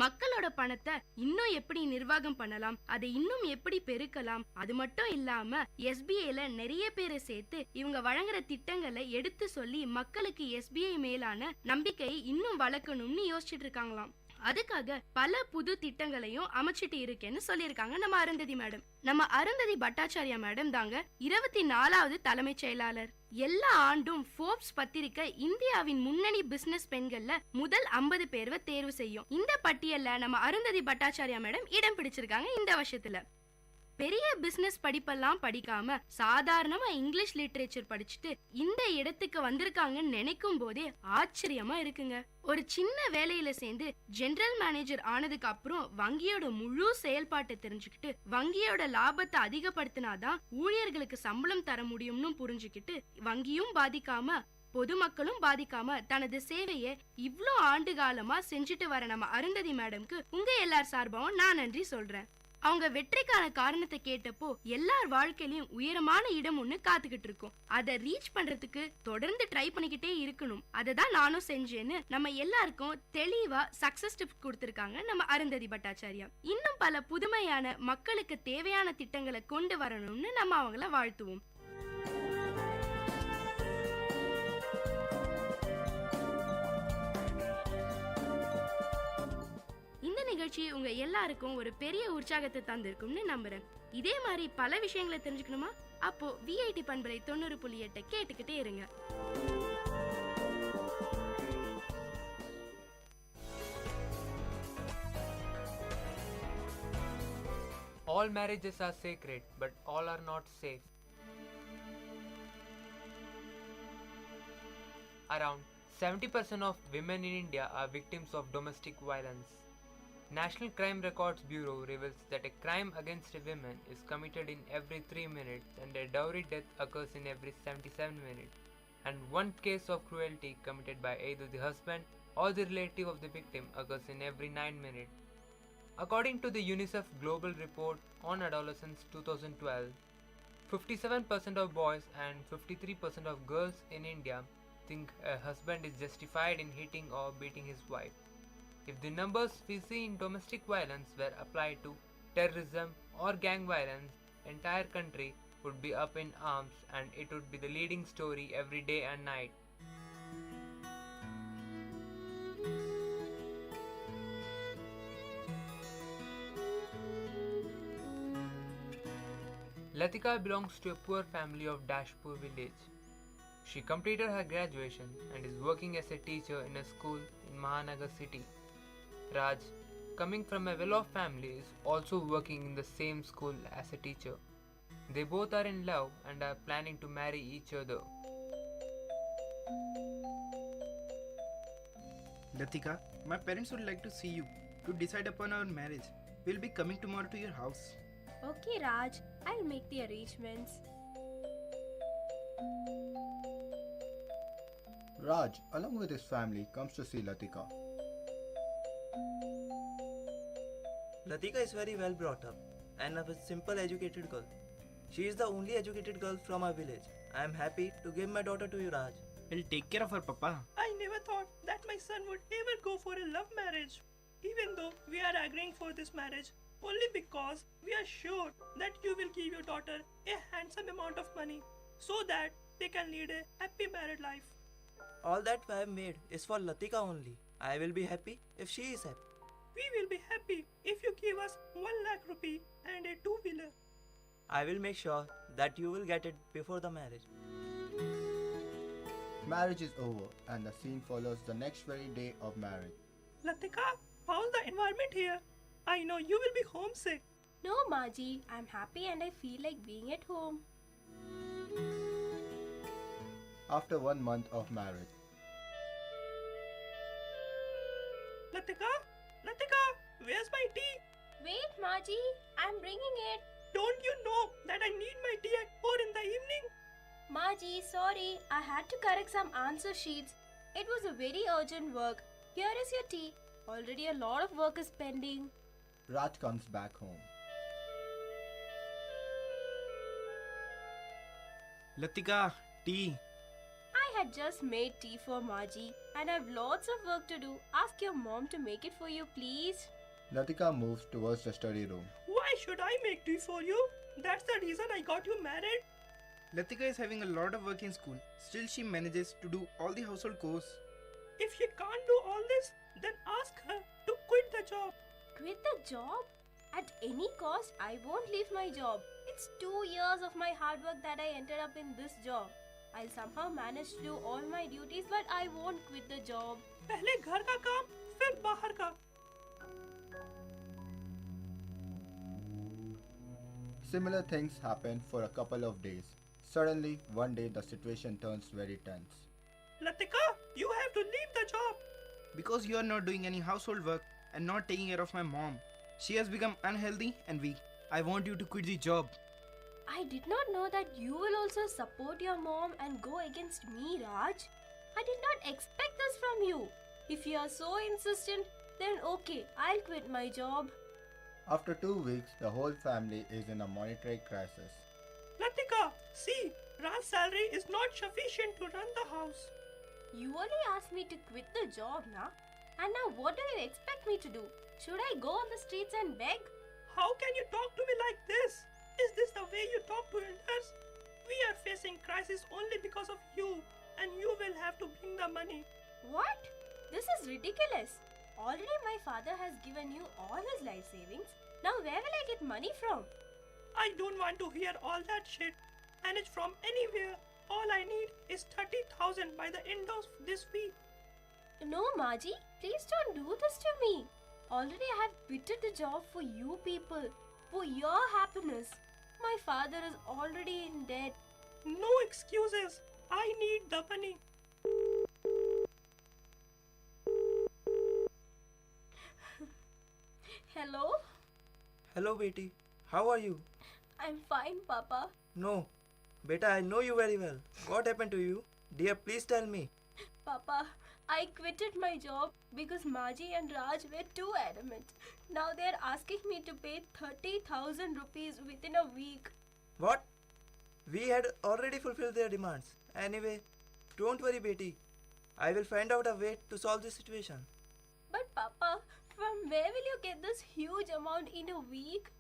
மக்களோட பணத்தை இன்னும் எப்படி நிர்வாகம் பண்ணலாம், அதை இன்னும் எப்படி பெருக்கலாம், அது மட்டும் இல்லாம SBIல நிறைய பேரை சேர்த்து இவங்க வழங்குற திட்டங்களை எடுத்து சொல்லி மக்களுக்கு SBI மேலான நம்பிக்கையை இன்னும் வளர்க்கணும்னு யோசிச்சுட்டு இருக்காங்களாம். அதுக்காக பல புது திட்டங்களையும் அமைச்சிட்டு இருக்கேன்னு சொல்லியிருக்காங்க நம்ம அருந்ததி மேடம். நம்ம அருந்ததி பட்டாச்சாரியா மேடம் தாங்க 24வது தலைமைச் செயலாளர். எல்லா ஆண்டும் ஃபோர்ப்ஸ் பத்திரிக்கை இந்தியாவின் முன்னணி பிசினஸ் பெண்கள்ல முதல் 50 பேரை தேர்வு செய்யும். இந்த பட்டியல்ல நம்ம அருந்ததி பட்டாச்சாரியா மேடம் இடம் பிடிச்சிருக்காங்க. இந்த வருஷத்துல பெரிய பிசினஸ் படிப்பெல்லாம் படிக்காம சாதாரணமா இங்கிலீஷ் லிட்டரேச்சர் படிச்சுட்டு இந்த இடத்துக்கு வந்திருக்காங்கன்னு நினைக்கும் போதே ஆச்சரியமா இருக்குங்க. ஒரு சின்ன வேலையில சேர்ந்து ஜெனரல் மேனேஜர் ஆனதுக்கு அப்புறம் வங்கியோட முழு செயல்பாட்டை தெரிஞ்சுக்கிட்டு வங்கியோட லாபத்தை அதிகப்படுத்தினாதான் ஊழியர்களுக்கு சம்பளம் தர முடியும்னு புரிஞ்சுக்கிட்டு வங்கியும் பாதிக்காம பொதுமக்களும் பாதிக்காம தனது சேவையை இவ்ளோ ஆண்டு காலமா செஞ்சுட்டு வர நம்ம அருந்ததி மேடம்க்கு உங்க எல்லார் சார்பாவும் நான் நன்றி சொல்றேன். அவங்க வெற்றிக்கான காரணத்தை கேட்டப்போ எல்லார் வாழ்க்கையிலயும் உயரமான இடம் ஒண்ணு காத்துக்கிட்டு இருக்கும். அதை ரீச் பண்றதுக்கு தொடர்ந்து ட்ரை பண்ணிக்கிட்டே இருக்கணும். அதை தான் நானும் செஞ்சேன்னு நம்ம எல்லாருக்கும் தெளிவா சக்சஸ் டிப்ஸ் கொடுத்திருக்காங்க நம்ம அருந்ததி பட்டாச்சாரியா. இன்னும் பல புதுமையான மக்களுக்கு தேவையான திட்டங்களை கொண்டு வரணும்னு நம்ம அவங்கள வாழ்த்துவோம். இந்த நிகழ்ச்சி உங்க எல்லாருக்கும் ஒரு பெரிய உற்சாகத்தை தந்திருக்கும்னு நம்புறேன். இதே மாதிரி பல விஷயங்களை தெரிஞ்சுக்கணுமா? அப்போ VIT பண்பலை 90.8 கேட்டுக்கிட்டே இருங்க. All marriages are sacred, but all are not safe. Around 70% of women in India are victims of domestic violence. National Crime Records Bureau reveals that a crime against a woman is committed in every 3 minutes and a dowry death occurs in every 77 minutes. And one case of cruelty committed by either the husband or the relative of the victim occurs in every 9 minutes. According to the UNICEF Global Report on Adolescence 2012, 57% of boys and 53% of girls in India think a husband is justified in hitting or beating his wife. If the numbers we see in domestic violence were applied to terrorism or gang violence, entire country would be up in arms and it would be the leading story every day and night. Latika belongs to a poor family of Dashpur village. She completed her graduation and is working as a teacher in a school in Mahanagar city. Raj, coming from a well-off family, is also working in the same school as a teacher. They both are in love and are planning to marry each other. Latika, my parents would like to see you to decide upon our marriage. We'll be coming tomorrow to your house. Okay, Raj, I'll make the arrangements. Raj, along with his family, comes to see Latika. Latika is very well brought up and a simple educated girl. She is the only educated girl from our village. I am happy to give my daughter to you, Raj. We'll take care of her, Papa. I never thought that my son would ever go for a love marriage. Even though we are agreeing for this marriage only because we are sure that you will give your daughter a handsome amount of money so that they can lead a happy married life. All that I have made is for Latika only. I will be happy if she is happy. We will be happy if you give us 1 lakh rupee and a 2-wheeler. I will make sure that you will get it before the marriage. Marriage is over and the scene follows the next very day of marriage. Latika, How's the environment here? I know you will be homesick. No, Maji, I'm happy and I feel like being at home. After 1 month of marriage, Latika? Latika, where's my tea? Wait, Maji, I'm bringing it. Don't you know that I need my tea at 4 in the evening? Maji, sorry, I had to correct some answer sheets. It was a very urgent work. Here is your tea. Already a lot of work is pending. Raj comes back home. Latika, tea. I had just made tea for Maji and I have lots of work to do. Ask your mom to make it for you, please. Latika moves towards the study room. Why should I make tea for you? That's the reason I got you married. Latika is having a lot of work in school. Still, she manages to do all the household chores. If she can't do all this, then ask her to quit the job. Quit the job? At any cost, I won't leave my job. It's 2 years of my hard work that I ended up in this job. I'll somehow manage to do all my duties, but I won't quit the job. पहले घर का काम, फिर बाहर का. Similar things happen for a couple of days. Suddenly, one day the situation turns very tense. Latika, you have to leave the job. Because you are not doing any household work and not taking care of my mom. She has become unhealthy and weak. I want you to quit the job. I did not know that you will also support your mom and go against me, Raj. I did not expect this from you. If you are so insistent, then okay, I'll quit my job. After 2 weeks, the whole family is in a monetary crisis. Latika, see, Raj's salary is not sufficient to run the house. You only asked me to quit the job, na? And now what do you expect me to do? Should I go on the streets and beg? How can you talk to me like this? Is this the way you talk to elders? We are facing crisis only because of you, and you will have to bring the money. What? This is ridiculous. Already my father has given you all his life savings. Now where will I get money from? I don't want to hear all that shit. Manage from anywhere. All I need is 30,000 by the end of this week. No, Maji, please don't do this to me. Already I have quitted the job for you people, for your happiness. My father is already in debt. No excuses. I need the money. Hello? Hello, Beti. How are you? I'm fine, Papa. No. Beta, I know you very well. What happened to you? Dear, please tell me. Papa, I quitted my job because Maji and Raj were too adamant. Now they're asking me to pay 30,000 rupees within a week. What? We had already fulfilled their demands. Anyway, don't worry, Beti. I will find out a way to solve this situation. But Papa, from where will you get this huge amount in a week?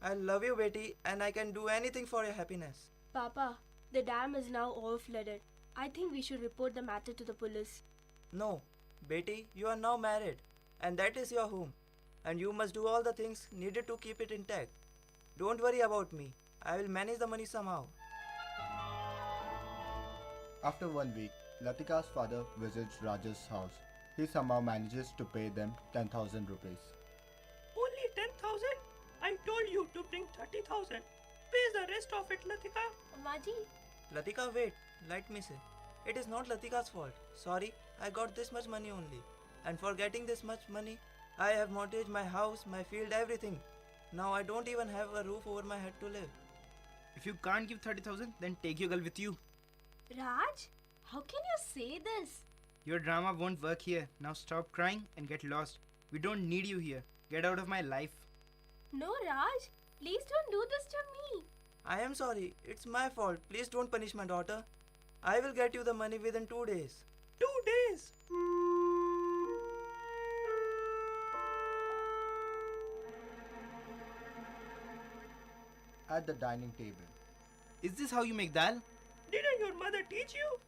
I love you, Beti, and I can do anything for your happiness. Papa, the dam is now overflooded. I think we should report the matter to the police. No, Beti, you are now married, and that is your home, and you must do all the things needed to keep it intact. Don't worry about me. I will manage the money somehow. After 1 week, Latika's father visits Raj's house. He somehow manages to pay them 10,000 rupees. Only 10,000? I told you to bring 30,000. Where's the rest of it, Latika? Maji? Latika, wait. Let me say. It is not Latika's fault. Sorry, I got this much money only. And for getting this much money, I have mortgaged my house, my field, everything. Now I don't even have a roof over my head to live. If you can't give 30,000, then take your girl with you. Raj, how can you say this? Your drama won't work here. Now stop crying and get lost. We don't need you here. Get out of my life. No, Raj. Please don't do this to me. I am sorry. It's my fault. Please don't punish my daughter. I will get you the money within 2 days. 2 days? At the dining table. Is this how you make dal? Didn't your mother teach you?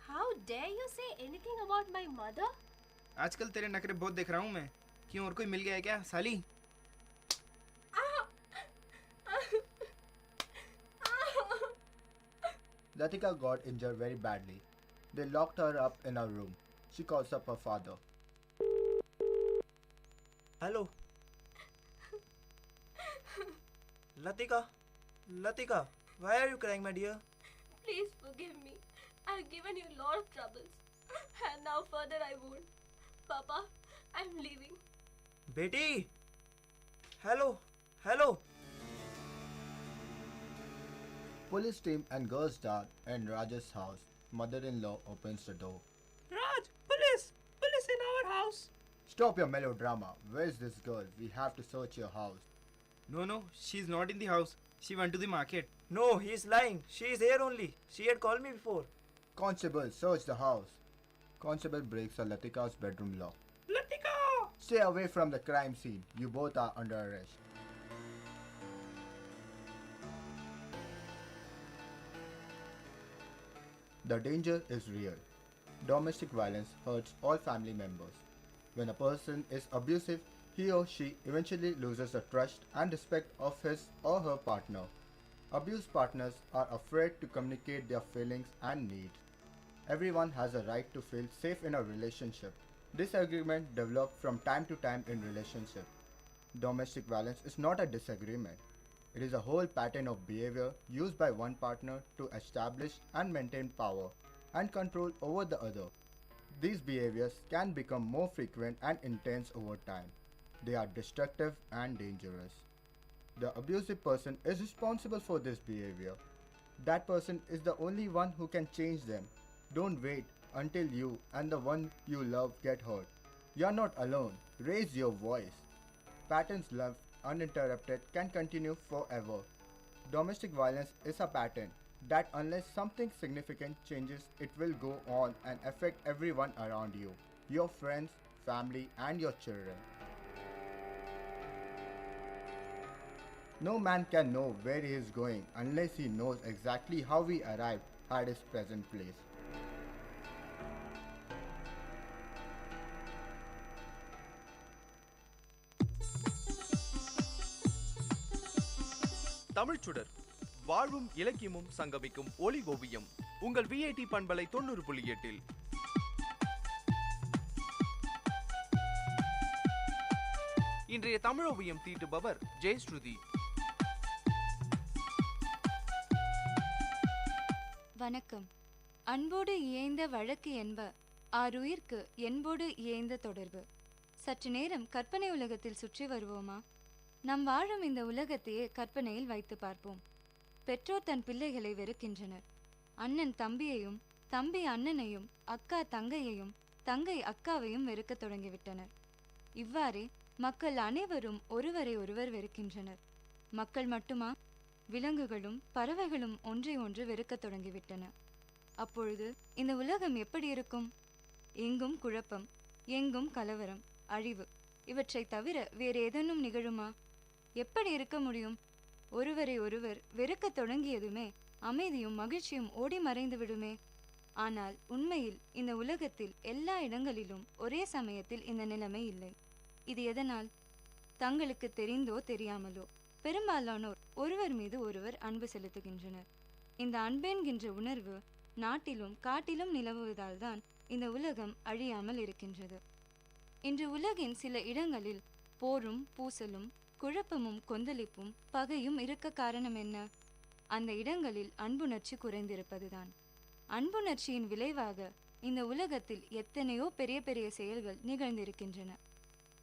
How dare you say anything about my mother? आजकल तेरे नखरे बहुत देख रहा हूँ मैं. क्यों और कोई मिल गया है क्या साली? Latika got injured very badly. They locked her up in her room. She calls up her father. Hello. Latika, why are you crying, my dear? Please forgive me. I've given you a lot of troubles. And now further I won't. Papa, I'm leaving. Beti! Hello! Police team and girls dart in Raj's house. Mother-in-law opens the door. Raj, police! Police in our house! Stop your melodrama. Where's this girl? We have to search your house. No, she's not in the house. She went to the market. No, he's lying. She is here only. She had called me before. Constable, search the house. Constable breaks Latika's bedroom lock. Latika! Stay away from the crime scene. You both are under arrest. The danger is real. Domestic violence hurts all family members. When a person is abusive, he or she eventually loses the trust and respect of his or her partner. Abused partners are afraid to communicate their feelings and needs. Everyone has a right to feel safe in a relationship. Disagreement develop from time to time in relationship. Domestic violence is not a disagreement. It is a whole pattern of behavior used by one partner to establish and maintain power and control over the other. These behaviors can become more frequent and intense over time. They are destructive and dangerous. The abusive person is responsible for this behavior. That person is the only one who can change them. Don't wait until you and the one you love get hurt. You are not alone. Raise your voice. Patterns left uninterrupted can continue forever. Domestic violence is a pattern that unless something significant changes, it will go on and affect everyone around you, your friends, family, and your children. No man can know where he is going unless he knows exactly how he arrived at his present place. தமிழ்ச்சுடர் வாழ்வும் இலக்கியமும் சங்கமிக்கும் ஒளி ஓவியம் உங்கள் VIT பண்பலை 90.8 இன்றைய தமிழோவியம் தீட்டுபவர் ஜெயஸ்ருதி. வணக்கம். அன்போடு இயைந்த வழக்கு என்ப ஆறுயிர்க்கு என்போடு இயைந்த தொடர்பு. சற்று நேரம் கற்பனை உலகத்தில் சுற்றி வருவோமா? நாம் வாழும் இந்த உலகத்தையே கற்பனையில் வைத்து பார்ப்போம். பெற்றோர் தன் பிள்ளைகளை வெறுக்கின்றனர். அண்ணன் தம்பியையும், தம்பி அண்ணனையும், அக்கா தங்கையையும், தங்கை அக்காவையும் வெறுக்க தொடங்கிவிட்டனர். இவ்வாறே மக்கள் அனைவரும் ஒருவரை ஒருவர் வெறுக்கின்றனர். மக்கள் மட்டுமா? விலங்குகளும் பறவைகளும் ஒன்றை ஒன்று வெறுக்க தொடங்கிவிட்டன. அப்பொழுது இந்த உலகம் எப்படி இருக்கும்? எங்கும் குழப்பம், எங்கும் கலவரம், அழிவு. இவற்றை தவிர வேறு ஏதேனும் நிகழுமா? எப்படி இருக்க முடியும்? ஒருவரை ஒருவர் வெறுக்க தொடங்கியதுமே அமைதியும் மகிழ்ச்சியும் ஓடி மறைந்து விடுமே. ஆனால் உண்மையில் இந்த உலகத்தில் எல்லா இடங்களிலும் ஒரே சமயத்தில் இந்த நிலைமை இல்லை. இது எதனால்? தங்களுக்கு தெரிந்தோ தெரியாமலோ பெரும்பாலானோர் ஒருவர் மீது ஒருவர் அன்பு செலுத்துகின்றனர். இந்த அன்பென்கின்ற உணர்வு நாட்டிலும் காட்டிலும் நிலவுவதால் தான் இந்த உலகம் அழியாமல் இருக்கின்றது. இன்று உலகின் சில இடங்களில் போரும் பூசலும் குழப்பமும் கொந்தளிப்பும் பகையும் இருக்க காரணம் என்ன? அந்த இடங்களில் அன்புணர்ச்சி குறைந்திருப்பதுதான். அன்புணர்ச்சியின் விளைவாக இந்த உலகத்தில் எத்தனையோ பெரிய பெரிய செயல்கள் நிகழ்ந்திருக்கின்றன.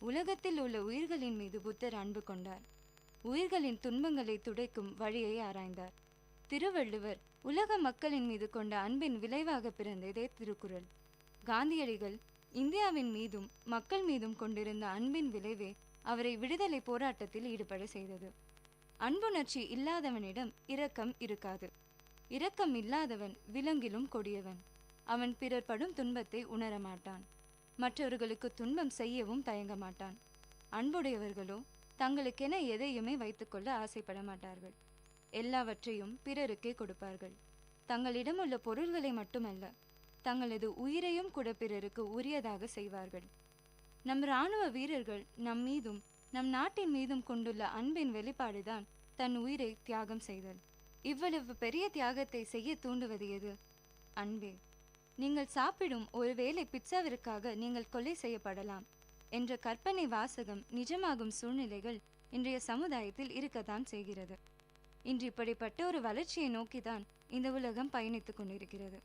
உலகத்தில் உள்ள உயிர்களின் மீது புத்தர் அன்பு கொண்டார். உயிர்களின் துன்பங்களை துடைக்கும் வழியை ஆராய்ந்தார். திருவள்ளுவர் உலக மக்களின் மீது கொண்ட அன்பின் விளைவாக பிறந்ததே திருக்குறள். காந்தியடிகள் இந்தியாவின் மீதும் மக்கள் மீதும் கொண்டிருந்த அன்பின் விளைவே அவரை விடுதலை போராட்டத்தில் ஈடுபட செய்தது. அன்புணர்ச்சி இல்லாதவனிடம் இரக்கம் இருக்காது. இரக்கம் இல்லாதவன் விலங்கிலும் கொடியவன். அவன் பிறர் படும் துன்பத்தை உணரமாட்டான். மற்றவர்களுக்கு துன்பம் செய்யவும் தயங்க மாட்டான். அன்புடையவர்களோ தங்களுக்கென எதையுமே வைத்துக்கொள்ள ஆசைப்பட மாட்டார்கள். எல்லாவற்றையும் பிறருக்கே கொடுப்பார்கள். தங்களிடம் உள்ள பொருள்களை மட்டுமல்ல, தங்களது உயிரையும் கூட பிறருக்கு உரியதாக செய்வார்கள். நம் இராணுவ வீரர்கள் நம் மீதும் நம் நாட்டின் மீதும் கொண்டுள்ள அன்பின் வெளிப்பாடுதான் தன் உயிரை தியாகம் செய்தல். இவ்வளவு பெரிய தியாகத்தை செய்ய தூண்டுவது எது? அன்பே. நீங்கள் சாப்பிடும் ஒருவேளை பிட்சாவிற்காக நீங்கள் கொலை செய்யப்படலாம். என்ற கற்பனை வாசகம் நிஜமாகும் சூழ்நிலைகள் இன்றைய சமுதாயத்தில் இருக்கத்தான் செய்கிறது. இன்று இப்படிப்பட்ட ஒரு வளர்ச்சியை நோக்கிதான் இந்த உலகம் பயணித்துக் கொண்டிருக்கிறது.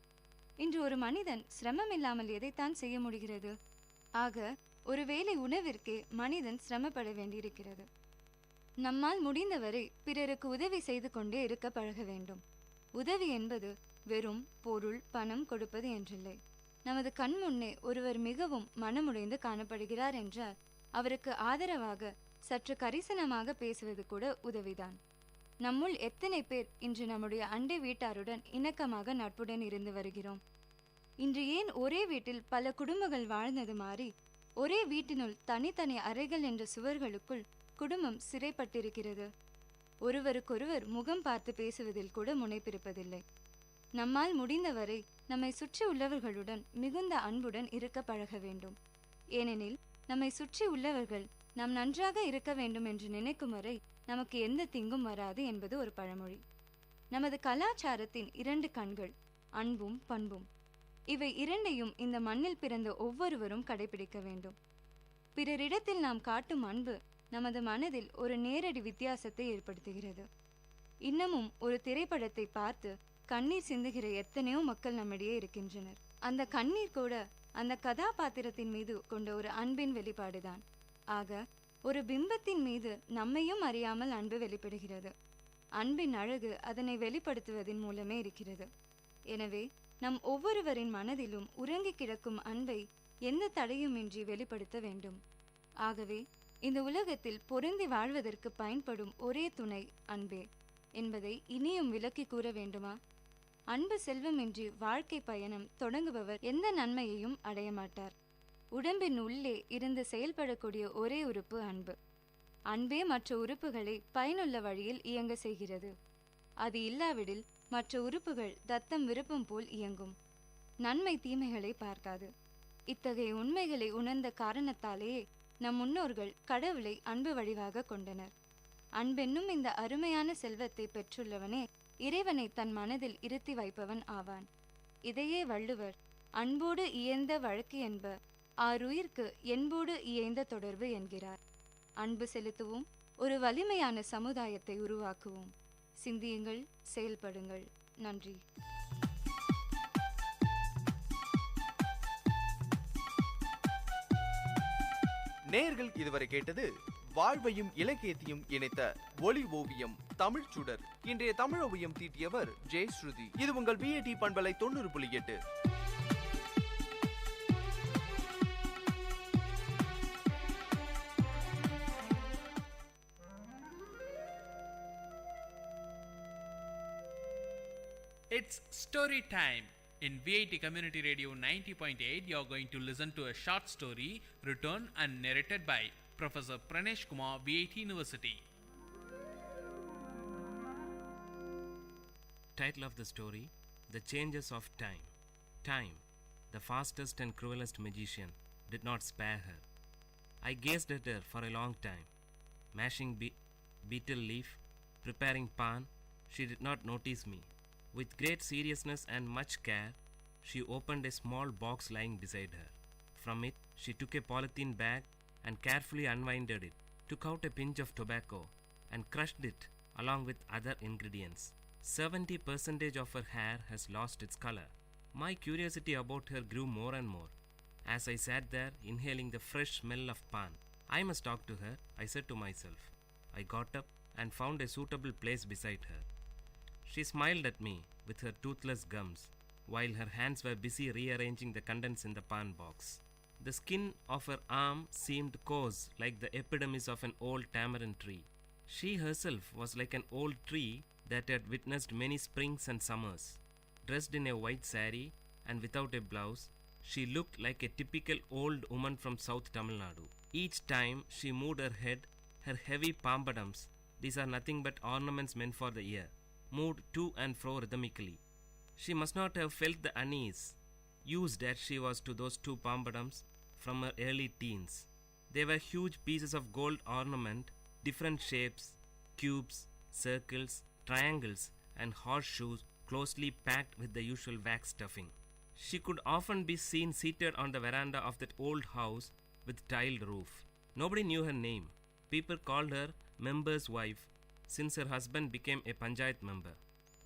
இன்று ஒரு மனிதன் சிரமம் இல்லாமல் எதைத்தான் செய்ய முடிகிறது? ஆக ஒருவேளை உணவிற்கே மனிதன் சிரமப்பட வேண்டியிருக்கிறது. நம்மால் முடிந்தவரை பிறருக்கு உதவி செய்து கொண்டே இருக்க பழக வேண்டும். உதவி என்பது வெறும் பொருள் பணம் கொடுப்பது என்றில்லை. நமது கண் முன்னே ஒருவர் மிகவும் மனமுடைந்து காணப்படுகிறார் என்றால் அவருக்கு ஆதரவாக சற்று கரிசனமாக பேசுவது கூட உதவிதான். நம்முள் எத்தனை பேர் இன்று நம்முடைய அண்டை வீட்டாருடன் இணக்கமாக நட்புடன் இருந்து வருகிறோம்? இன்று ஏன் ஒரே வீட்டில் பல குடும்பங்கள் வாழ்ந்தது மாறி ஒரே வீட்டினுள் தனித்தனி அறைகள் என்ற சுவர்களுக்குள் குடும்பம் சிறைப்பட்டிருக்கிறது? ஒருவருக்கொருவர் முகம் பார்த்து பேசுவதில் கூட முனைப்பிருப்பதில்லை. நம்மால் முடிந்தவரை நம்மை சுற்றி உள்ளவர்களுடன் மிகுந்த அன்புடன் இருக்க பழக வேண்டும். ஏனெனில் நம்மை சுற்றி உள்ளவர்கள் நாம் நன்றாக இருக்க வேண்டும் என்று நினைக்கும் வரை நமக்கு எந்த தீங்கும் வராது என்பது ஒரு பழமொழி. நமது கலாச்சாரத்தின் 2 கண்கள் அன்பும் பண்பும். இவை இரண்டையும் இந்த மண்ணில் பிறந்த ஒவ்வொருவரும் கடைபிடிக்க வேண்டும். பிறரிடத்தில் நாம் காட்டும் அன்பு நமது மனதில் ஒரு நேரடி வித்தியாசத்தை ஏற்படுத்துகிறது. இன்னமும் ஒரு திரைப்படத்தை பார்த்து கண்ணீர் சிந்துகிற எத்தனையோ மக்கள் நம்மிடையே இருக்கின்றனர். அந்த கண்ணீர் கூட அந்த கதாபாத்திரத்தின் மீது கொண்ட ஒரு அன்பின் வெளிப்பாடுதான். ஆக ஒரு பிம்பத்தின் மீது நம்மையும் அறியாமல் அன்பு வெளிப்படுகிறது. அன்பின் அழகு அதனை வெளிப்படுத்துவதன் மூலமே இருக்கிறது. எனவே நம் ஒவ்வொருவரின் மனதிலும் உறங்கி கிடக்கும் அன்பை எந்த தடையுமின்றி வெளிப்படுத்த வேண்டும். ஆகவே இந்த உலகத்தில் பொருந்தி வாழ்வதற்கு பயன்படும் ஒரே துணை அன்பே என்பதை இனியும் விளக்கி கூற வேண்டுமா? அன்பு செல்வமின்றி வாழ்க்கை பயணம் தொடங்குபவர் எந்த நன்மையையும் அடைய மாட்டார். உடம்பின் உள்ளே இருந்து செயல்படக்கூடிய ஒரே உறுப்பு அன்பு. அன்பே மற்ற உறுப்புகளை பயனுள்ள வழியில் இயங்க செய்கிறது. அது இல்லாவிடில் மற்ற உறுப்புகள் தத்தம் விருப்பம் போல் இயங்கும். நன்மை தீமைகளை பார்க்காது. இத்தகைய உண்மைகளை உணர்ந்த காரணத்தாலேயே நம் முன்னோர்கள் கடவுளை அன்பு வடிவாக கொண்டனர். அன்பென்னும் இந்த அருமையான செல்வத்தை பெற்றுள்ளவனே இறைவனை தன் மனதில் இருத்தி வைப்பவன் ஆவான். இதையே வள்ளுவர் அன்போடு இயைந்த வழக்கு என்ப ஆறுயிர்க்கு என்போடு இயைந்த தொடர்பு என்கிறார். அன்பு செலுத்துவோம், ஒரு வலிமையான சமுதாயத்தை உருவாக்குவோம். சிந்தியுங்கள், செயல்படுங்கள். நன்றி. நேயர்கள் இதுவரை கேட்டது வாழ்வையும் இலக்கியத்தையும் இணைத்த ஒளி ஓவியம் தமிழ் சுடர். இன்றைய தமிழ் ஓவியம் தீட்டியவர் ஜெயஸ்ருதி. இது உங்கள் விஐடி பண்பலை 90.8. It's story time. In VIT Community Radio 90.8, you're going to listen to a short story written and narrated by Professor Pranesh Kumar, VIT University. Title of the story: The Changes of Time. Time, the fastest and cruelest magician, did not spare her. I gazed at her for a long time. Mashing beetle leaf, preparing pan, she did not notice me. With great seriousness and much care, she opened a small box lying beside her. From it, she took a polythene bag and carefully unwinded it, took out a pinch of tobacco and crushed it along with other ingredients. 70% of her hair has lost its color. My curiosity about her grew more and more. As I sat there, inhaling the fresh smell of pan, I must talk to her, I said to myself. I got up and found a suitable place beside her. She smiled at me with her toothless gums, while her hands were busy rearranging the contents in the pan box. The skin of her arm seemed coarse like the epidermis of an old tamarind tree. She herself was like an old tree that had witnessed many springs and summers. Dressed in a white saree and without a blouse, she looked like a typical old woman from South Tamil Nadu. Each time she moved her head, her heavy pampadums, these are nothing but ornaments meant for the ear, moved to and fro rhythmically. She must not have felt the unease, used as she was to those 2 pampadums from her early teens. They were huge pieces of gold ornament, different shapes, cubes, circles, triangles, and horseshoes closely packed with the usual wax stuffing. She could often be seen seated on the veranda of that old house, with tiled roof. Nobody knew her name. People called her member's wife since her husband became a panchayat member.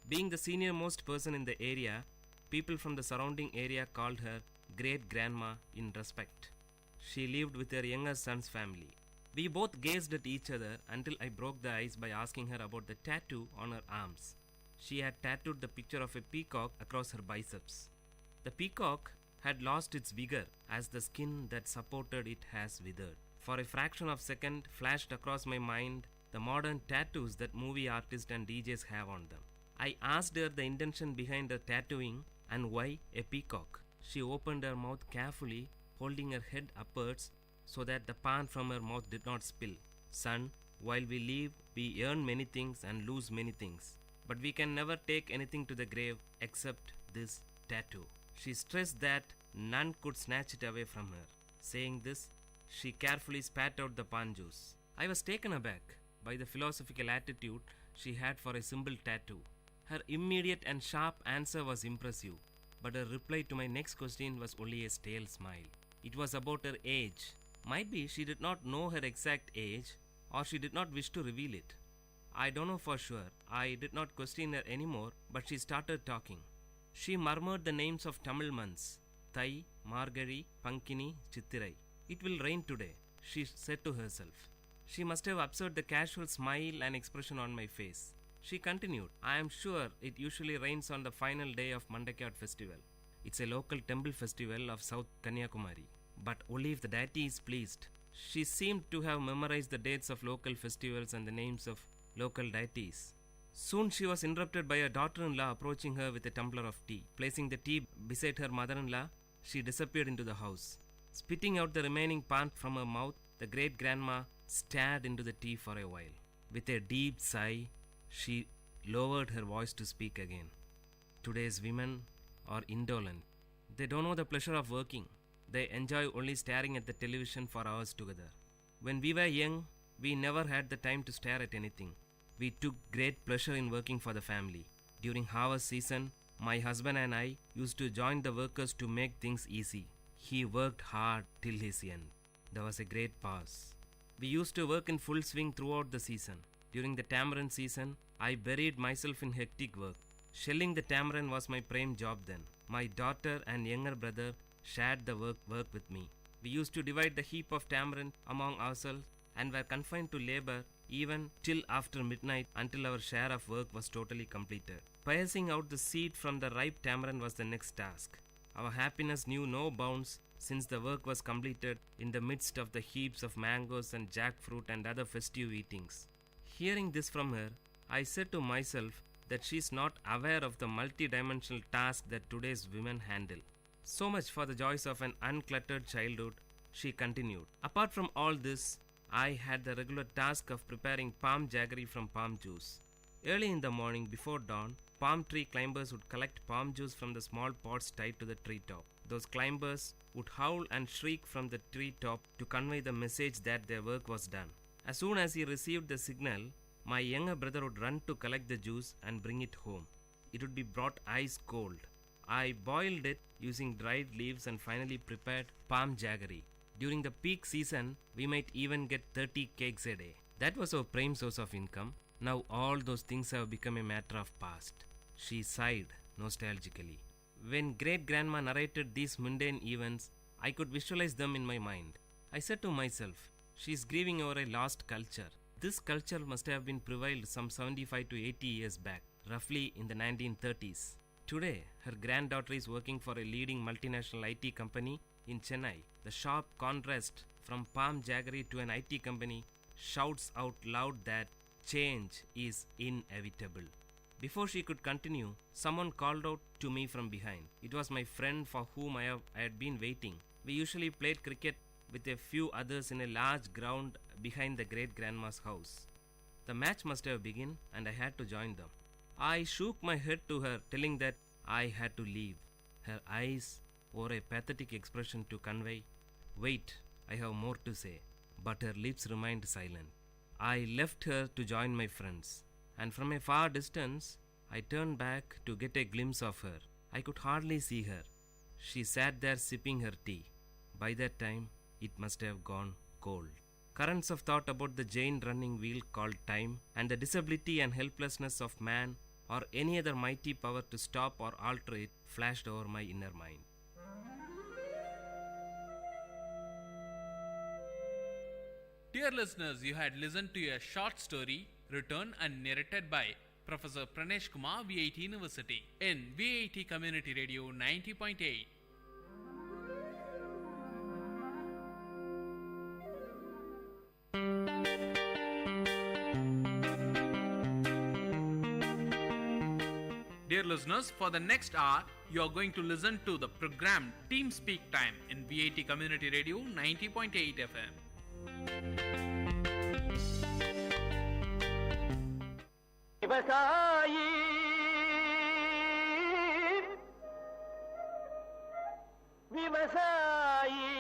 Being the senior most person in the area, people from the surrounding area called her great grandma in respect. She lived with her younger son's family. We both gazed at each other until I broke the ice by asking her about the tattoo on her arms. She had tattooed the picture of a peacock across her biceps. The peacock had lost its vigor as the skin that supported it has withered. For a fraction of a second flashed across my mind the modern tattoos that movie artists and DJs have on them. I asked her the intention behind her tattooing and why a peacock. She opened her mouth carefully, holding her head upwards so that the pan from her mouth did not spill. Son, while we live, we earn many things and lose many things. But we can never take anything to the grave except this tattoo. She stressed that none could snatch it away from her. Saying this, she carefully spat out the pan juice. I was taken aback by the philosophical attitude she had for a simple tattoo. Her immediate and sharp answer was impressive, but her reply to my next question was only a stale smile. It was about her age. Might be she did not know her exact age, or she did not wish to reveal it. I don't know for sure. I did not question her anymore, but she started talking. She murmured the names of Tamil months: Thai, Margari, Pankini, Chittirai. It will rain today, she said to herself. She must have observed the casual smile and expression on my face. She continued, I am sure it usually rains on the final day of Mandakiyat festival. It's a local temple festival of South Kanyakumari, but only if the deity is pleased. She seemed to have memorized the dates of local festivals and the names of local deities. Soon she was interrupted by her daughter-in-law approaching her with a tumbler of tea. Placing the tea beside her mother-in-law, she disappeared into the house. Spitting out the remaining pan from her mouth, the great-grandma stared into the tea for a while. With a deep sigh, she lowered her voice to speak again. Today's women are indolent. They don't know the pleasure of working. They enjoy only staring at the television for hours together. When we were young, we never had the time to stare at anything. We took great pleasure in working for the family. During harvest season, my husband and I used to join the workers to make things easy. He worked hard till his end. There was a great pause. We used to work in full swing throughout the season. During the tamarind season, I buried myself in hectic work. Shelling the tamarind was my prime job then. My daughter and younger brother shared the work with me. We used to divide the heap of tamarind among ourselves and were confined to labor even till after midnight until our share of work was totally completed. Piercing out the seed from the ripe tamarind was the next task. Our happiness knew no bounds since the work was completed in the midst of the heaps of mangoes and jackfruit and other festive eatings. Hearing this from her, I said to myself that she is not aware of the multi-dimensional task that today's women handle. So much for the joys of an uncluttered childhood, she continued. Apart from all this, I had the regular task of preparing palm jaggery from palm juice. Early in the morning before dawn, palm tree climbers would collect palm juice from the small pots tied to the treetop. Those climbers would howl and shriek from the treetop to convey the message that their work was done. As soon as he received the signal, my younger brother would run to collect the juice and bring it home. It would be brought ice cold. I boiled it using dried leaves and finally prepared palm jaggery. During the peak season, we might even get 30 cakes a day. That was our prime source of income. Now all those things have become a matter of past. She sighed nostalgically. When great-grandma narrated these mundane events, I could visualize them in my mind. I said to myself, she is grieving over a lost culture. This culture must have been prevailed some 75 to 80 years back, roughly in the 1930s. Today, her granddaughter is working for a leading multinational IT company in Chennai. The sharp contrast from palm jaggery to an IT company shouts out loud that change is inevitable. Before she could continue, someone called out to me from behind. It was my friend for whom I had been waiting. We usually played cricket with a few others in a large ground behind the great-grandma's house. The match must have begun and I had to join them. I shook my head to her, telling that I had to leave. Her eyes wore a pathetic expression to convey, "Wait, I have more to say," but her lips remained silent. I left her to join my friends, and from a far distance, I turned back to get a glimpse of her. I could hardly see her. She sat there sipping her tea. By that time, it must have gone cold. Currents of thought about the giant running wheel called time and the disability and helplessness of man or any other mighty power to stop or alter it flashed over my inner mind. Dear listeners, you had listened to a short story written and narrated by Professor Pranesh Kumar, VIT University, in VIT Community Radio 90.8. Dear listeners, for the next hour, you are going to listen to the program Team Speak Time in VIT Community Radio 90.8 FM. விவசாயி விவசாயி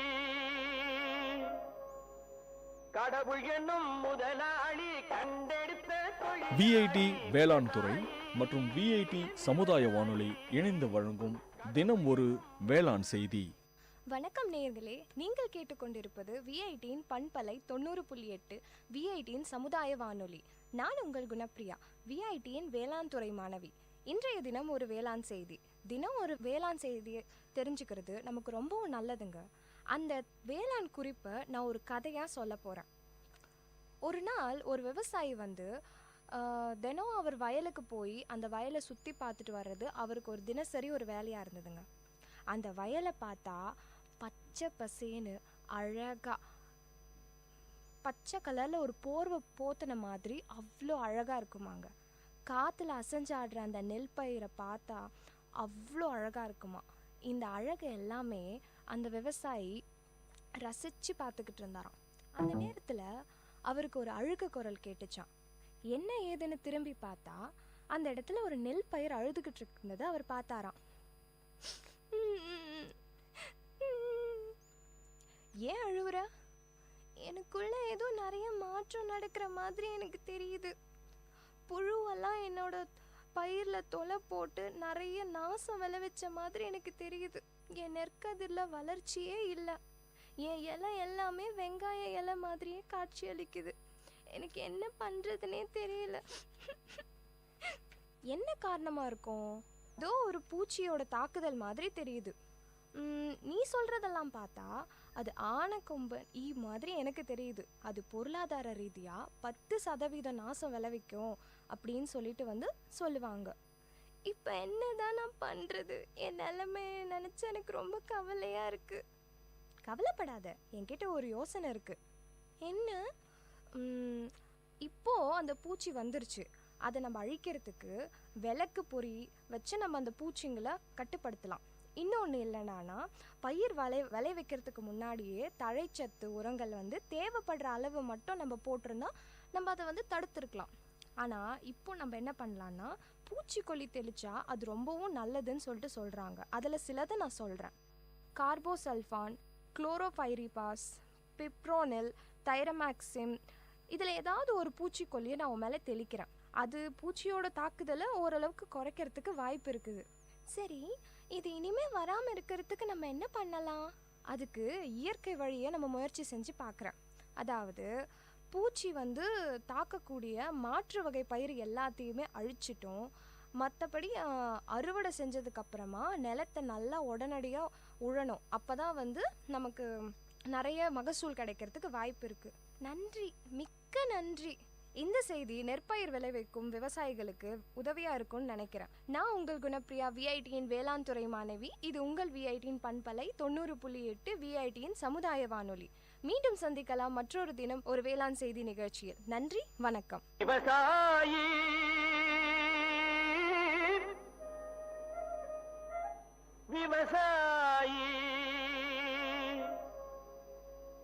கடவுள் என்னும் முதலாளி கண்டெடுத்த VIT வேளாண் துறை மற்றும் VIT சமுதாய வானொலி இணைந்து வழங்கும் தினம் ஒரு வேளாண் செய்தி. வணக்கம் நேயர்களே, நீங்கள் கேட்டுக்கொண்டிருப்பது VITயின் பண்பலை 90.8 VITயின் சமுதாய வானொலி. நான் உங்கள் குணப்பிரியா, VITயின் வேளாண் துறை மாணவி. இன்றைய தினம் ஒரு வேளாண் செய்தி. தினம் ஒரு வேளாண் செய்தியை தெரிஞ்சுக்கிறது நமக்கு ரொம்பவும் நல்லதுங்க. அந்த வேளாண் குறிப்பை நான் ஒரு கதையாக சொல்ல போகிறேன். ஒரு நாள் ஒரு விவசாயி தினம் அவர் வயலுக்கு போய் அந்த வயலை சுற்றி பார்த்துட்டு வர்றது அவருக்கு ஒரு தினசரி ஒரு வேலையாக இருந்ததுங்க. அந்த வயலை பார்த்தா பச்சை பசேன்னு அழகாக பச்சை கலரில் ஒரு போர்வை போத்தின மாதிரி அவ்வளோ அழகாக இருக்குமாங்க. காற்றுல அசைஞ்சாடுற அந்த நெல் பயிரை பார்த்தா அவ்வளோ அழகாக இருக்குமா. இந்த அழகு எல்லாமே அந்த விவசாயி ரசித்து பார்த்துக்கிட்டு இருந்தாராம். அந்த நேரத்தில் அவருக்கு ஒரு அழுக குரல் கேட்டுச்சான். என்ன ஏதுன்னு திரும்பி பார்த்தா அந்த இடத்துல ஒரு நெல் பயிர் அழுதுகிட்டு இருந்ததை அவர் பார்த்தாராம். ஏன் அழுவுற? எனக்குள்ள ஏதோ நிறைய மாற்றம் நடக்கிற மாதிரி எனக்கு தெரியுது. புழுவெல்லாம் என்னோட பயிரில் தொலை போட்டு நிறைய நாசம் விளைவிச்ச மாதிரி எனக்கு தெரியுது. என் நெற்கதிரில் வளர்ச்சியே இல்லை. என் இலை எல்லாமே வெங்காய இலை மாதிரியே காட்சி அளிக்குது. எனக்கு என்ன பண்ணுறதுனே தெரியல. என்ன காரணமாக இருக்கும்? ஏதோ ஒரு பூச்சியோட தாக்குதல் மாதிரி தெரியுது. நீ சொல்கிறதெல்லாம் பார்த்தா அது ஆனைக்கொம்பன் ஈ மாதிரி எனக்கு தெரியுது. அது பொருளாதார ரீதியாக 10% நாசம் விளைவிக்கும் அப்படின்னு சொல்லிட்டு சொல்லுவாங்க. இப்போ என்னதான் நான் பண்ணுறது? என் நிலைமையை நினச்சி எனக்கு ரொம்ப கவலையாக இருக்குது. கவலைப்படாத, என்கிட்ட ஒரு யோசனை இருக்குது. என்ன? இப்போது அந்த பூச்சி வந்துருச்சு. அதை நம்ம அழிக்கிறதுக்கு விளக்கு பொறி வச்சு நம்ம அந்த பூச்சிங்களை கட்டுப்படுத்தலாம். இன்னொன்று இல்லைனா பயிர் விளை வைக்கிறதுக்கு முன்னாடியே தழைச்சத்து உரங்கள் தேவைப்படுற அளவு மட்டும் நம்ம போட்டிருந்தா நம்ம அதை தடுத்துருக்கலாம். ஆனால் இப்போ நம்ம என்ன பண்ணலான்னா பூச்சிக்கொல்லி தெளிச்சா அது ரொம்பவும் நல்லதுன்னு சொல்லிட்டு சொல்கிறாங்க. அதில் சிலதை நான் சொல்கிறேன். கார்போசல்ஃபான், குளோரோபைரிபாஸ், பிப்ரோனில், தைரமாக்சிம், இதில் ஏதாவது ஒரு பூச்சிக்கொல்லியை நான் உன் மேலே தெளிக்கிறேன். அது பூச்சியோட தாக்குதலை ஓரளவுக்கு குறைக்கிறதுக்கு வாய்ப்பு இருக்குது. சரி, இது இனிமேல் வராமல் இருக்கிறதுக்கு நம்ம என்ன பண்ணலாம்? அதுக்கு இயற்கை வழியை நம்ம முயற்சி செஞ்சு பார்க்குறேன். அதாவது பூச்சி தாக்கக்கூடிய மாற்று வகை பயிர் எல்லாத்தையுமே அழிச்சிட்டோம். மற்றபடி அறுவடை செஞ்சதுக்கப்புறமா நிலத்தை நல்லா உடனடியாக உழணும். அப்போ தான் நமக்கு நிறைய மகசூல் கிடைக்கிறதுக்கு வாய்ப்பு இருக்குது. நன்றி, மிக்க நன்றி. இந்த செய்தி நெற்பயிர் விளைவிக்கும் விவசாயிகளுக்கு உதவியாக இருக்கும்னு நினைக்கிறேன். நான் உங்கள் குணப்பிரியா, VITயின் வேளாண் துறை மாணவி. இது உங்கள் VITயின் பண்பலை 90.8 VITயின் சமுதாய வானொலி. மீண்டும் சந்திக்கலாம் மற்றொரு தினம் ஒரு வேளாண் செய்தி நிகழ்ச்சியில். நன்றி, வணக்கம். விவசாயி விவசாயி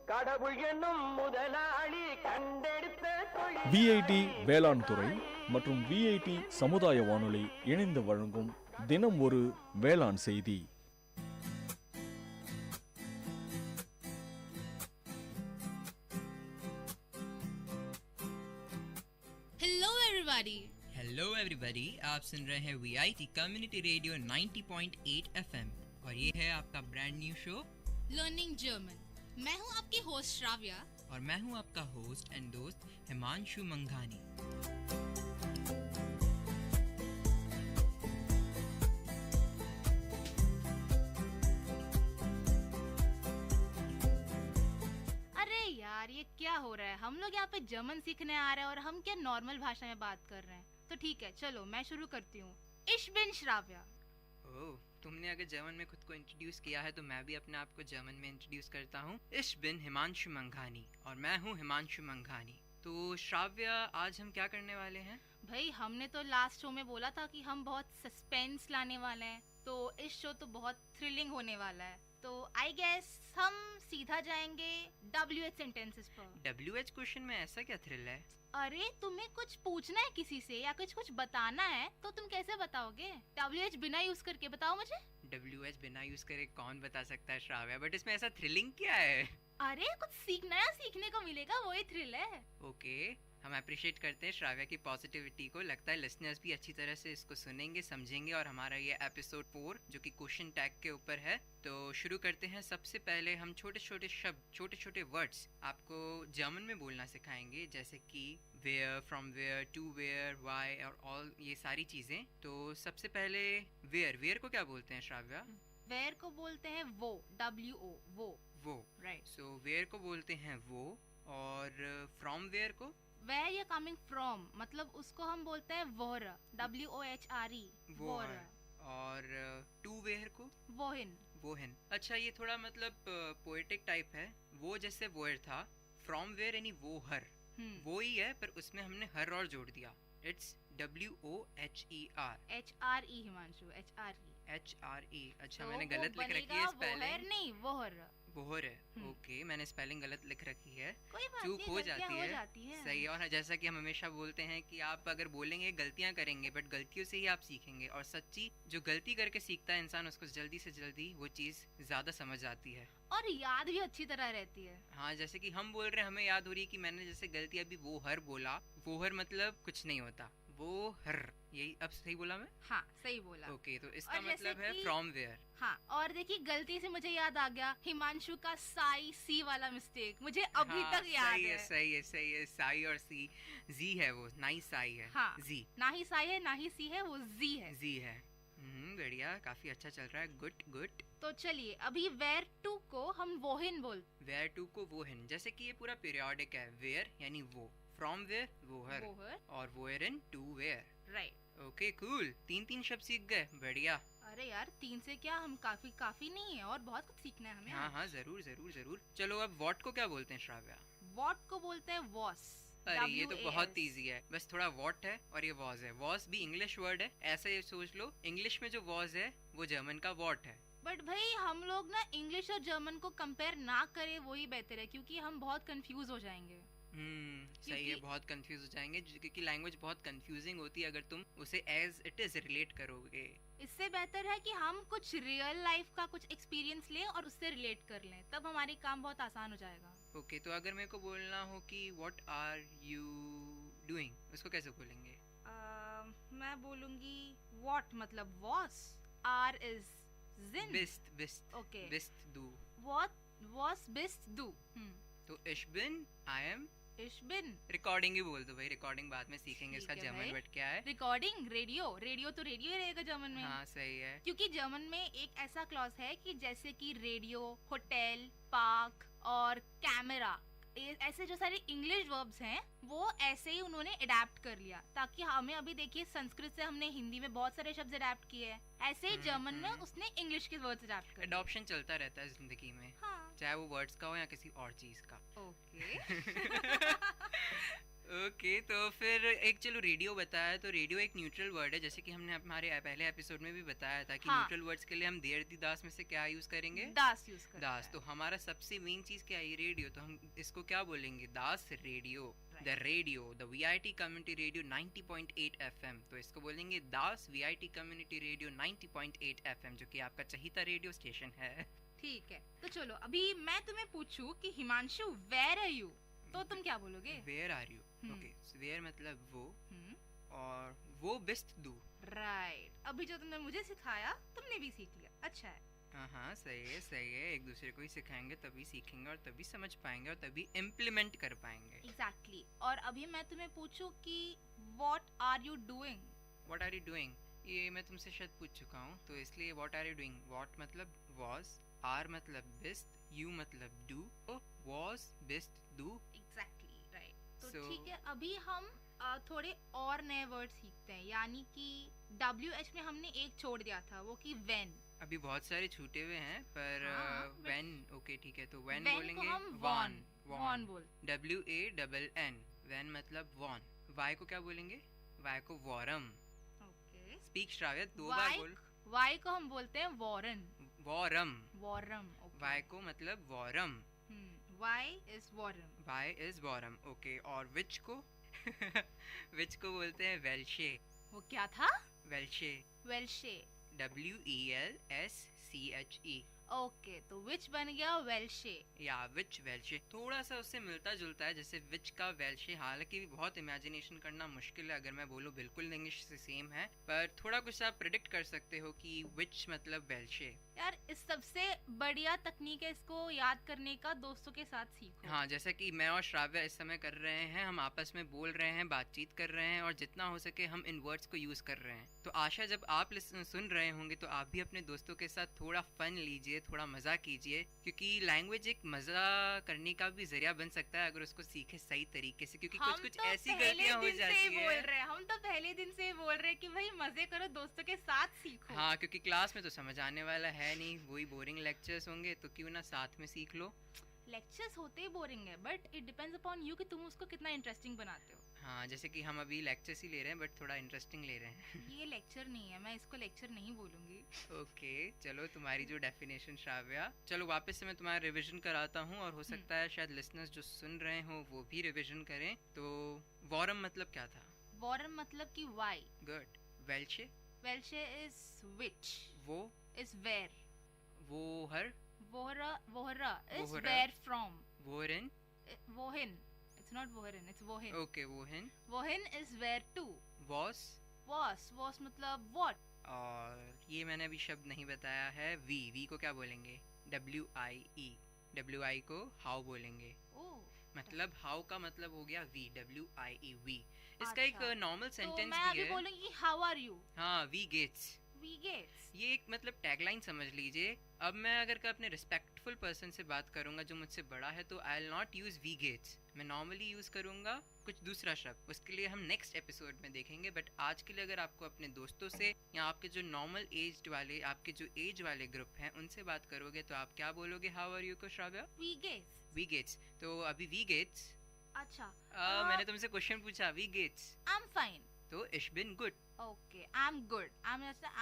கடவுள் என்னும் முதலாளி கண்டெடுத்த VIT வேளாண் துறை மற்றும் VIT சமுதாய வானொலி இணைந்து வழங்கும் தினம் ஒரு வேளாண் செய்தி. हेलो एवरीबॉडी, आप सुन रहे हैं VIT कम्युनिटी रेडियो 90.8 FM और ये है आपका brand new show learning German, मैं हूँ आपकी होस्ट श्राव्या और मैं हूँ आपका होस्ट एंड दोस्त हिमांशु मंघानी। अरे यार ये क्या हो रहा है, हम लोग यहाँ पे जर्मन सीखने आ रहे हैं और हम क्या नॉर्मल भाषा में बात कर रहे हैं। तो ठीक है चलो मैं शुरू करती हूँ। Ich bin Shravya. ओह, तुमने अगर जर्मन में खुद को इंट्रोड्यूस किया है तो मैं भी अपने आप को जर्मन में इंट्रोड्यूस करता हूँ। Ich bin हिमांशु मंघानी और मैं हूँ हिमांशु मंघानी। तो श्राव्या, आज हम क्या करने वाले हैं? भाई हमने तो लास्ट शो में बोला था कि हम बहुत सस्पेंस लाने वाले हैं, तो इस शो तो बहुत थ्रिलिंग होने वाला है। तो आई गेस हम सीधा जाएंगे WH सेंटेंसेस पर। WH क्वेश्चन में ऐसा क्या थ्रिल है? अरे तुम्हें कुछ पूछना है किसी से या कुछ बताना है तो तुम कैसे बताओगे? WH बिना यूज करके बताओ मुझे। WH बिना यूज करे कौन बता सकता है श्राव्या, बट इसमें ऐसा थ्रिलिंग क्या है? अरे कुछ नया सीखने को मिलेगा, वही थ्रिल है। ओके, हम अप्रिशिएट करते हैं श्राव्या की पॉजिटिविटी को। लगता है लिसनर्स भी अच्छी तरह से इसको सुनेंगे, समझेंगे। और हमारा ये एपिसोड 4 जो कि क्वेश्चन टैग के ऊपर है, तो शुरू करते हैं। सबसे पहले हम छोटे छोटे शब्द, छोटे छोटे वर्ड्स आपको जर्मन में बोलना सिखाएंगे, जैसे कि where, from where, to where, why और ऑल, ये सारी चीजें। तो सबसे पहले वेयर को क्या बोलते हैं श्राव्या? वेयर को बोलते हैं वो, WO, वो राइट। सो वेयर को बोलते हैं वो, और फ्रॉम वेयर को Where you're coming from, मतलब उसको हम बोलते हैं वोहर, WOHRE, वोहर। और टू वेयर को वोहिन। अच्छा, ये थोड़ा मतलब पोएटिक टाइप है। वो जैसे वोयर था, फ्रॉम वेयर यानी वो हर, वो ही है पर उसमें हमने हर और जोड़ दिया। It's WOHER, HRE Himanshu, HRE। अच्छा, तो मैंने गलत लिख रखी है स्पेलिंग। नहीं, वोहर है। ओके, मैंने स्पेलिंग गलत लिख रखी है, चूक हो जाती है। सही है। और जैसा कि हम हमेशा बोलते हैं कि आप अगर बोलेंगे गलतियां करेंगे, बट गलतियों से ही आप सीखेंगे। और सच्ची जो गलती करके सीखता है इंसान, उसको जल्दी से जल्दी वो चीज ज्यादा समझ आती है और याद भी अच्छी तरह रहती है। हाँ, जैसे कि हम बोल रहे हैं, हमें याद हो रही है कि मैंने जैसे गलती अभी वो हर बोला। वो हर मतलब कुछ नहीं होता, वो हर, यही अब सही बोला मैं? हाँ सही बोला। ओके, तो इसका मतलब है फ्रॉम वेयर। हाँ, और देखिए गलती से मुझे याद आ गया हिमांशु का साई सी वाला मिस्टेक, मुझे अभी तक याद है। सही है। साई और सी, जी है वो, ना ही साई है। हाँ, जी, ना ही साई है ना ही सी है, वो जी है। बढ़िया, काफी अच्छा चल रहा है। गुड। तो चलिए अभी वेयर टू को हम वोहिन बोलते। वेयर टू को वोहिन, जैसे कि ये पूरा पीरियोडिक है। वेयर यानी वो, फ्रॉम वेयर वोहर, और वोयर इन to where. Right. Okay, cool. 3 शब्द सीख गए, बढ़िया। अरे यार 3 से क्या, हम काफी नहीं है और बहुत कुछ सीखना है हमें। हाँ, जरूर। चलो, अब वॉट को क्या बोलते हैं श्राव्या? वॉट को बोलते हैं वॉस। अरे ये तो बहुत इजी है, बस थोड़ा वॉट है और ये वॉज है। वॉज भी इंग्लिश वर्ड है, ऐसे सोच लो। इंग्लिश में जो वॉज है वो जर्मन का वॉट है। बट भाई हम लोग ना इंग्लिश और जर्मन को कंपेयर ना करें, वही बेहतर है, क्योंकि हम बहुत कंफ्यूज हो जाएंगे। सही है, बहुत कंफ्यूज हो जाएंगे, क्योंकि लैंग्वेज बहुत कंफ्यूजिंग होती है अगर तुम उसे एज इट इज रिलेट करोगे। इससे बेहतर है कि हम कुछ रियल लाइफ का कुछ एक्सपीरियंस लें और उससे रिलेट कर लें, तब हमारी काम बहुत आसान हो जाएगा। ओके, तो अगर मेरे को बोलना हो कि व्हाट आर यू डूइंग, उसको कैसे बोलेंगे? मैं बोलूंगी व्हाट मतलब वॉस, आर इज जिन, बिस्ट। ओके, बिस्ट दू, व्हाट वॉस बिस्ट दू। तो ich bin, I am, ich bin। Recording ही बोल दो भाई, रिकॉर्डिंग बाद में सीखेंगे इसका जर्मन वर्ड क्या है। रिकॉर्डिंग, रेडियो तो रेडियो ही रहेगा जर्मन में। हाँ सही है, क्योंकि जर्मन में एक ऐसा क्लॉज है कि जैसे कि रेडियो, होटल, पार्क और कैमरा, ऐसे जो सारे इंग्लिश वर्ब्स हैं वो ऐसे ही उन्होंने अडेप्ट कर लिया, ताकि हमें अभी देखिए संस्कृत से हमने हिंदी में बहुत सारे शब्द अडेप्ट किए हैं, ऐसे ही जर्मन में उसने इंग्लिश के वर्ड्स अडेप्ट कर। एडॉप्शन चलता रहता है जिंदगी में। हाँ। चाहे वो वर्ड्स का हो या किसी और चीज का। ओके, तो फिर एक चलो रेडियो बताया, तो रेडियो एक न्यूट्रल वर्ड है, जैसे कि हमने हमारे पहले एपिसोड में भी बताया था कि न्यूट्रल वर्ड्स के लिए हम देर दी दास में से क्या यूज करेंगे? दास यूज करेंगे। दास। तो हमारा सबसे मेन चीज क्या है? रेडियो। तो हम इसको क्या बोलेंगे? दास radio, the radio, the VIT community radio 90.8 FM। तो इसको बोलेंगे दास VIT कम्युनिटी रेडियो 90.8 FM, जो कि आपका चहीता रेडियो स्टेशन है। ठीक है, तो चलो अभी मैं तुम्हें पूछूं कि हिमांशु वेयर आर यू, तो तुम क्या बोलोगे? Where are you. Okay, where मतलब वो, और वो बिस्ट दू। राइट। अभी जो तुमने मुझे सिखाया तुमने भी सीख लिया, अच्छा है। हाँ सही है, एक दूसरे को ही सिखाएंगे तभी सीखेंगे और तभी समझ पाएंगे और तभी इम्प्लीमेंट कर पाएंगे। एग्जैक्टली। और अभी मैं तुम्हें पूछूं कि what are you doing? What are you doing ये मैं तुमसे शायद पूछ चुका हूँ, तो इसलिए what are you doing, what मतलब वॉज, आर मतलब बिस्ट, यू मतलब डू, वॉज बिस्ट डू। Exactly right. तो ठीक है, अभी हम थोड़े और नए वर्ड सीखते हैं, यानी कि WH में हमने एक छोड़ दिया था, वो कि when। अभी बहुत सारे छूटे हुए हैं पर when ओके ठीक है, तो when बोलेंगे हम वॉन बोल, WANN, when मतलब वॉन। Y को क्या बोलेंगे? Y को वॉरम। ओके स्पीक श्राव्य, 2 बार बोल। Y को हम बोलते हैं वॉरन, वॉरम। ओके। Y को मतलब वॉरम। Y is वॉरम। Y is वॉरम, ओके। और विच को विच को बोलते हैं वेल्शे। वो क्या था? वेल्शे। WELSCHE। ओके, तो विच बन गया वेल्शे। या विच वेल्शे थोड़ा सा उससे मिलता जुलता है, जैसे विच का वेल्शे। हालांकि बहुत इमेजिनेशन करना मुश्किल है, अगर मैं बोलूँ बिल्कुल इंग्लिश से सेम है, पर थोड़ा कुछ आप प्रेडिक्ट कर सकते हो कि विच मतलब वेल्शे। यार इस सबसे बढ़िया तकनीक है इसको याद करने का, दोस्तों के साथ सीखो। हाँ, जैसा कि मैं और श्राव्य इस समय कर रहे हैं, हम आपस में बोल रहे हैं, बातचीत कर रहे हैं और जितना हो सके हम इन वर्ड्स को यूज कर रहे हैं। तो आशा जब आप सुन रहे होंगे तो आप भी अपने दोस्तों के साथ थोड़ा फन लीजिए, थोड़ा मजा कीजिए, क्योंकि लैंग्वेज एक मजा करने का भी जरिया बन सकता है अगर उसको सीखे सही तरीके से, क्योंकि कुछ तो ऐसी गलतियां हो जाती है। हम तो पहले दिन से बोल रहे हैं कि भाई मजे करो, दोस्तों के साथ सीखो। हाँ, क्योंकि क्लास में तो समझ आने वाला है नहीं, वही बोरिंग लेक्चर्स होंगे, तो क्यों ना साथ में सीख लो। लेक्चर्स होते ही बोरिंग है, but it depends upon you कि तुम उसको कितना इंटरेस्टिंग बनाते हो। हाँ, जैसे कि हम अभी लेक्चर्स ही ले रहे हैं बट थोड़ा इंटरेस्टिंग ले रहे हैं। ये लेक्चर नहीं है, मैं इसको लेक्चर नहीं बोलूंगी। ओके चलो, तुम्हारी जो डेफिनेशन श्राव्या, चलो वापस से मैं तुम्हारा रिवीजन कराता हूँ और हो सकता है शायद लिसनर्स जो सुन रहे हो वो भी रिवीजन करें। तो वॉरम मतलब क्या था? वॉरम मतलब कि वाई। गुड। वेल्शे? वेल्शे इज विच। वो इज वेयर। वोहर? वोहरा इज वेयर फ्रॉम। वोहरन? वोहिन। It's not Wohin, it's Wohin. Okay, Wohin. Wohin is where to. Was? Was मतलब what. और ये मैंने अभी शब्द नहीं बताया है, V को क्या बोलेंगे? WIE. WI को how बोलेंगे? मतलब how का मतलब हो गया WIE, V। इसका एक नॉर्मल सेंटेंस भी है। मैं अभी बोलूँगी how are you? हाँ, V gates। ये एक मतलब टैगलाइन समझ लीजिए। अब मैं अगर अपने रिस्पेक्टफुल पर्सन से बात करूंगा जो मुझसे बड़ा है, तो आई विल नॉट यूज वी गेट्स, मैं नॉर्मली यूज करूंगा कुछ दूसरा शब्द। उसके लिए हम नेक्स्ट एपिसोड में देखेंगे, बट आज के लिए अगर आपको अपने दोस्तों से या आपके जो नॉर्मल एज वाले, आपके जो एज वाले ग्रुप हैं उनसे बात करोगे तो आप क्या बोलोगे हाउ आर यू को श्राव्या? We gets. तो अभी वी गेट्स। अच्छा, मैंने तुमसे क्वेश्चन पूछा, वी गेट्स। I am fine. तो इश बिन गुड। Okay, I am good. I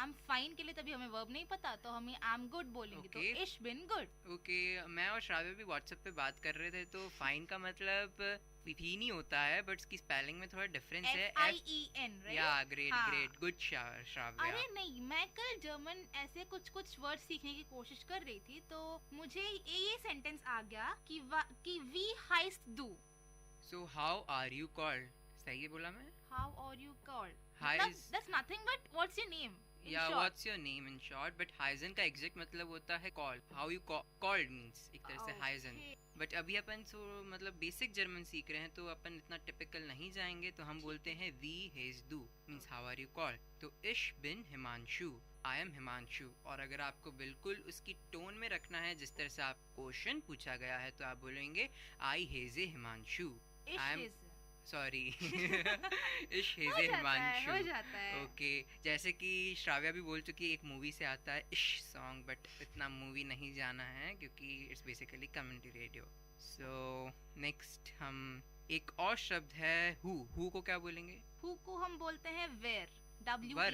am fine के लिए तभी हमें वर्ब नहीं पता, तो हम आई एम गुड बोलेंगे। तो इश बिन गुड। ओके, मैं और श्राव्य भी व्हाट्सएप पे बात कर रहे थे, तो फाइन का मतलब भी नहीं होता है, बट इसकी स्पेलिंग में थोड़ा डिफरेंस है। FIEN, right? या ग्रेट गुड श्राव्य। अरे नहीं, मैं कल जर्मन ऐसे कुछ वर्ड सीखने की कोशिश कर रही थी, तो मुझे ये सेंटेंस आ गया कि वी हाइस्ट डू। So how are you called? सही है बोला मैं? How are you called? That's nothing but what's your name? What's your name in short? But Huygens का एग्जैक्ट मतलब होता है call. How you called means एक तरह से हाइजन। बट अभी अपन मतलब बेसिक जर्मन सीख रहे हैं, तो अपन इतना टिपिकल नहीं जाएंगे, तो हम बोलते हैं वी हेज डू means how are you called. तो इश बिन हिमांशु, आई एम हिमांशु। और अगर आपको बिल्कुल उसकी टोन में रखना है जिस तरह से आप क्वेश्चन पूछा गया है, तो आप बोलेंगे आई हेज ए हिमांशु। सॉरी इश हेजे हिमांशु। ओके, जैसे कि श्राव्या भी बोल चुकी है, एक मूवी से आता है इश सॉन्ग, बट इतना मूवी नहीं जाना है क्योंकि it's basically community radio. So next हम एक और शब्द है हु को क्या बोलेंगे? हु को हम बोलते हैं वेर। WER।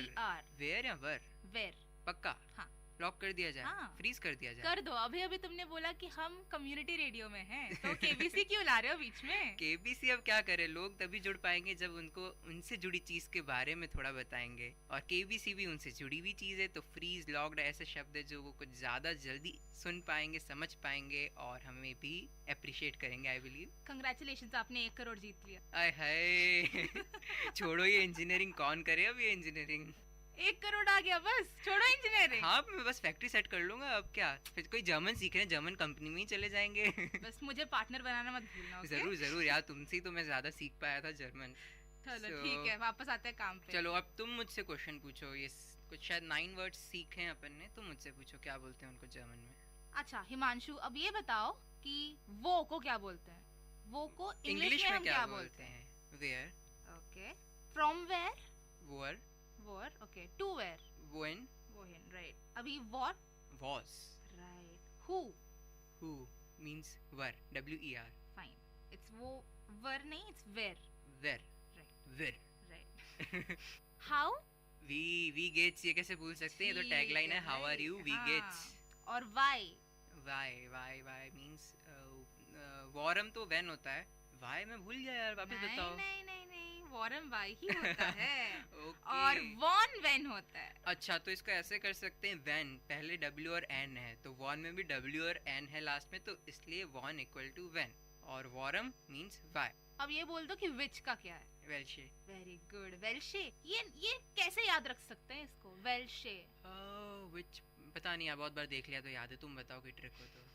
वेर या वर? वेर। पक्का? हाँ। लॉक कर दिया जाए? हाँ। फ्रीज कर दिया जाए? कर दो। अभी तुमने बोला कि हम कम्युनिटी रेडियो में हैं, तो केबीसी क्यों ला रहे हो बीच में? केबीसी अब क्या करे, लोग तभी जुड़ पाएंगे जब उनको उनसे जुड़ी चीज के बारे में थोड़ा बताएंगे, और केबीसी भी उनसे जुड़ी हुई चीज है। तो फ्रीज, लॉक्ड ऐसे शब्द है जो वो कुछ ज्यादा जल्दी सुन पाएंगे, समझ पाएंगे और हमें भी अप्रिशिएट करेंगे। I believe. कंग्रेचुलेशंस, आपने 1 करोड़ जीत लिया। आय हाय छोड़ो ये इंजीनियरिंग, कौन करे अब ये इंजीनियरिंग। 1 करोड़ आ गया, बस छोड़ो इंजीनियरिंग। हाँ मैं बस फैक्ट्री सेट कर लूंगा, अब क्या, फिर कोई जर्मन सीख रहे हैं, जर्मन कंपनी में ही चले जाएंगे। बस मुझे पार्टनर बनाना मत भूलना। जरूर जरूर यार, तुमसे ही तो मैं ज्यादा सीख पाया था जर्मन। चलो ठीक है, वापस आते हैं काम पे। चलो अब तुम मुझसे क्वेश्चन पूछो। ये कुछ शायद 9 वर्ड्स सीखे हैं अपन ने, तो मुझसे पूछो क्या बोलते हैं उनको जर्मन में। अच्छा हिमांशु, अब ये बताओ कि वो को क्या बोलते हैं? वो को इंग्लिश में हम क्या बोलते हैं? वेयर। ओके। From where? वोर। वोर, ओके। To where? वोइन। वोइन, राइट। अभी व्हाट? वॉस। राइट। हु? हु मींस वर, WER। फाइन। इट्स वो वर नहीं, इट्स वेयर। वेर। राइट। वेर। राइट। हाउ? वी गेट्स, ये कैसे भूल सकते हैं, ये तो टैगलाइन है, हाउ आर यू, वी गेट्स। और व्हाई? वाई मींस वॉरम तो व्हेन होता है, वाई मैं भूल गया यार, वापस बताओ। नहीं, वॉरम वाई ही होता है। okay. और वॉन व्हेन होता है। अच्छा तो इसको ऐसे कर सकते हैं, व्हेन पहले W और N है, तो वॉन में भी W और N है लास्ट में, तो इसलिए वॉन इक्वल टू व्हेन, और वॉरम मींस वाई। अब ये बोल दो कि विच का क्या है? वेल्शे। वेरी गुड, वेल्शे। ये कैसे याद रख सकते हैं इसको, वेल्शे? विच पता नहीं, बहुत बार देख लिया तो याद है, तुम बताओ कोई ट्रिक हो तो।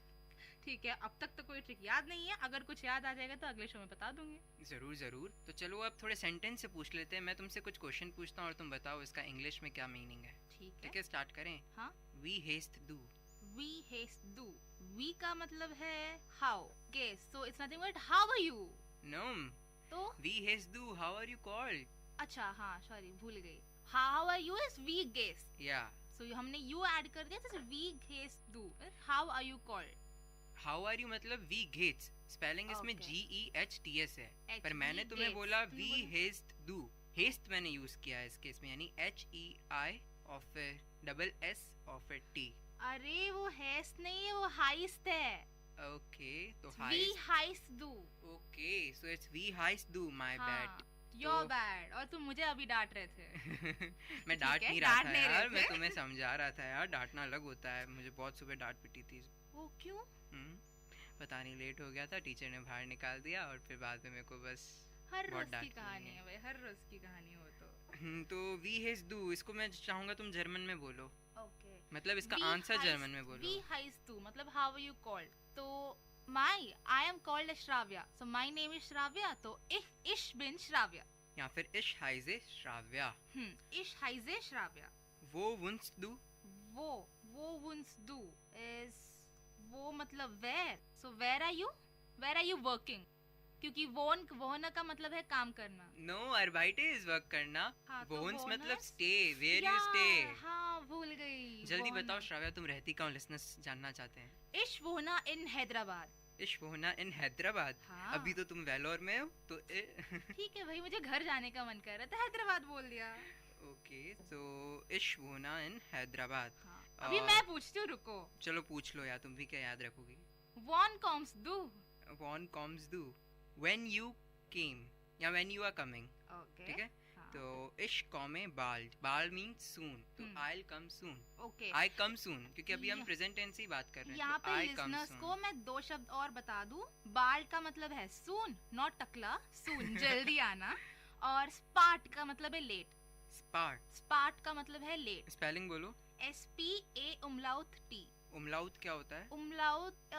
ठीक है, अब तक तो कोई ट्रिक याद नहीं है, अगर कुछ याद आ जाएगा तो अगले शो में बता दूंगी। जरूर जरूर। तो चलो अब थोड़े सेंटेंस से पूछ लेते हैं, मैं तुमसे कुछ क्वेश्चन पूछता हूँ और तुम बताओ इसका इंग्लिश में क्या मीनिंग है। ठीक है, स्टार्ट करें। हाँ। वी हेस्ट डू। वी हेस्ट डू, वी का मतलब है हाउ, गेस, so it's nothing but how are you. No, तो वी हेस्ट डू, हाउ आर यू कॉल्ड। अच्छा हाँ, सॉरी भूल गई, हाउ आर यू इज वी गेस। या सो हमने यू ऐड कर दिया, तो वी हेस्ट डू, how are you called. How are you मतलब वी गेट्स, स्पेलिंग इसमें GEHTS है, पर मैंने तुम्हें बोला वी हेस्ट डू। हेस्ट मैंने यूज किया है इस केस में, यानी HEI और फिर डबल S और फिर T। अरे वो हेस्ट नहीं है, वो हाइस्ट है। ओके, तो वी हाइस्ट डू। ओके, सो इट्स वी हाइस्ट डू, माय बैड। Your bad. और तुम मुझे अभी डांट रहे थे। मैं डांट नहीं रहा था यार, मैं तुम्हें समझा रहा था यार, डांटना अलग होता है, मुझे बहुत सुबह डांट पिटी थी। वो क्यों? पता नहीं, लेट हो गया था, टीचर ने बाहर निकाल दिया और फिर बाद में मेरे को बस हर रोज की कहानी है भाई, हर रोज की कहानी हो तो वी हेस्ट डू, इसको मैं चाहूंगा तुम जर्मन में बोलो। ओके, मतलब इसका आंसर जर्मन में बोलो। वी हेस्ट डू मतलब हाउ आर यू कॉल्ड। तो I am called Shravya, so my name is Shravya, तो इश बिन श्राव्या, या फिर इश हाइजे श्राव्या। इश हाइजे श्राव्या। वो वुंस डू, वो वुंस डू इज वो मतलब where, so where are you working, क्योंकि वोन का मतलब है काम करना। नो, अर्बाइटे इज वर्क करना। हाँ, वोन्स मतलब स्टे, वेयर यू स्टे। हाँ भूल गई। जल्दी बताओ श्राव्या, तुम रहती कहाँ, लिसनर्स जानना चाहते हैं। इश वोना इन हैदराबाद। इश वोना इन हैदराबाद। हाँ। अभी तो तुम वेलोर में हो तो ठीक है भाई, मुझे घर जाने का मन कर रहा था, हैदराबाद बोल दिया। ओके, तो इश वोना इन हैदराबाद। अभी मैं पूछती हूँ, रुको। चलो पूछ लो यार, तुम भी क्या याद रखोगी। वॉन कॉम्स डू, वॉन कॉम्स डू, व्हेन यू केम या when you are coming. Okay, ठीक है। तो इश कॉमे बाल्ड, बाल्ड मींस सून, तो I will come soon. Okay, आई कम सून, क्योंकि अभी हम प्रेजेंट टेंस ही बात कर रहे हैं। यहाँ पे लिसनर्स को मैं 2 शब्द और बता दूं। बाल्ड का मतलब है सून, नॉट टकला, सून जल्दी आना, और स्पार्ट का मतलब है लेट। स्पार्ट का मतलब है लेट। स्पेलिंग बोलो। SPA उमलाउट T। उमलाउट क्या होता है? उमलाउट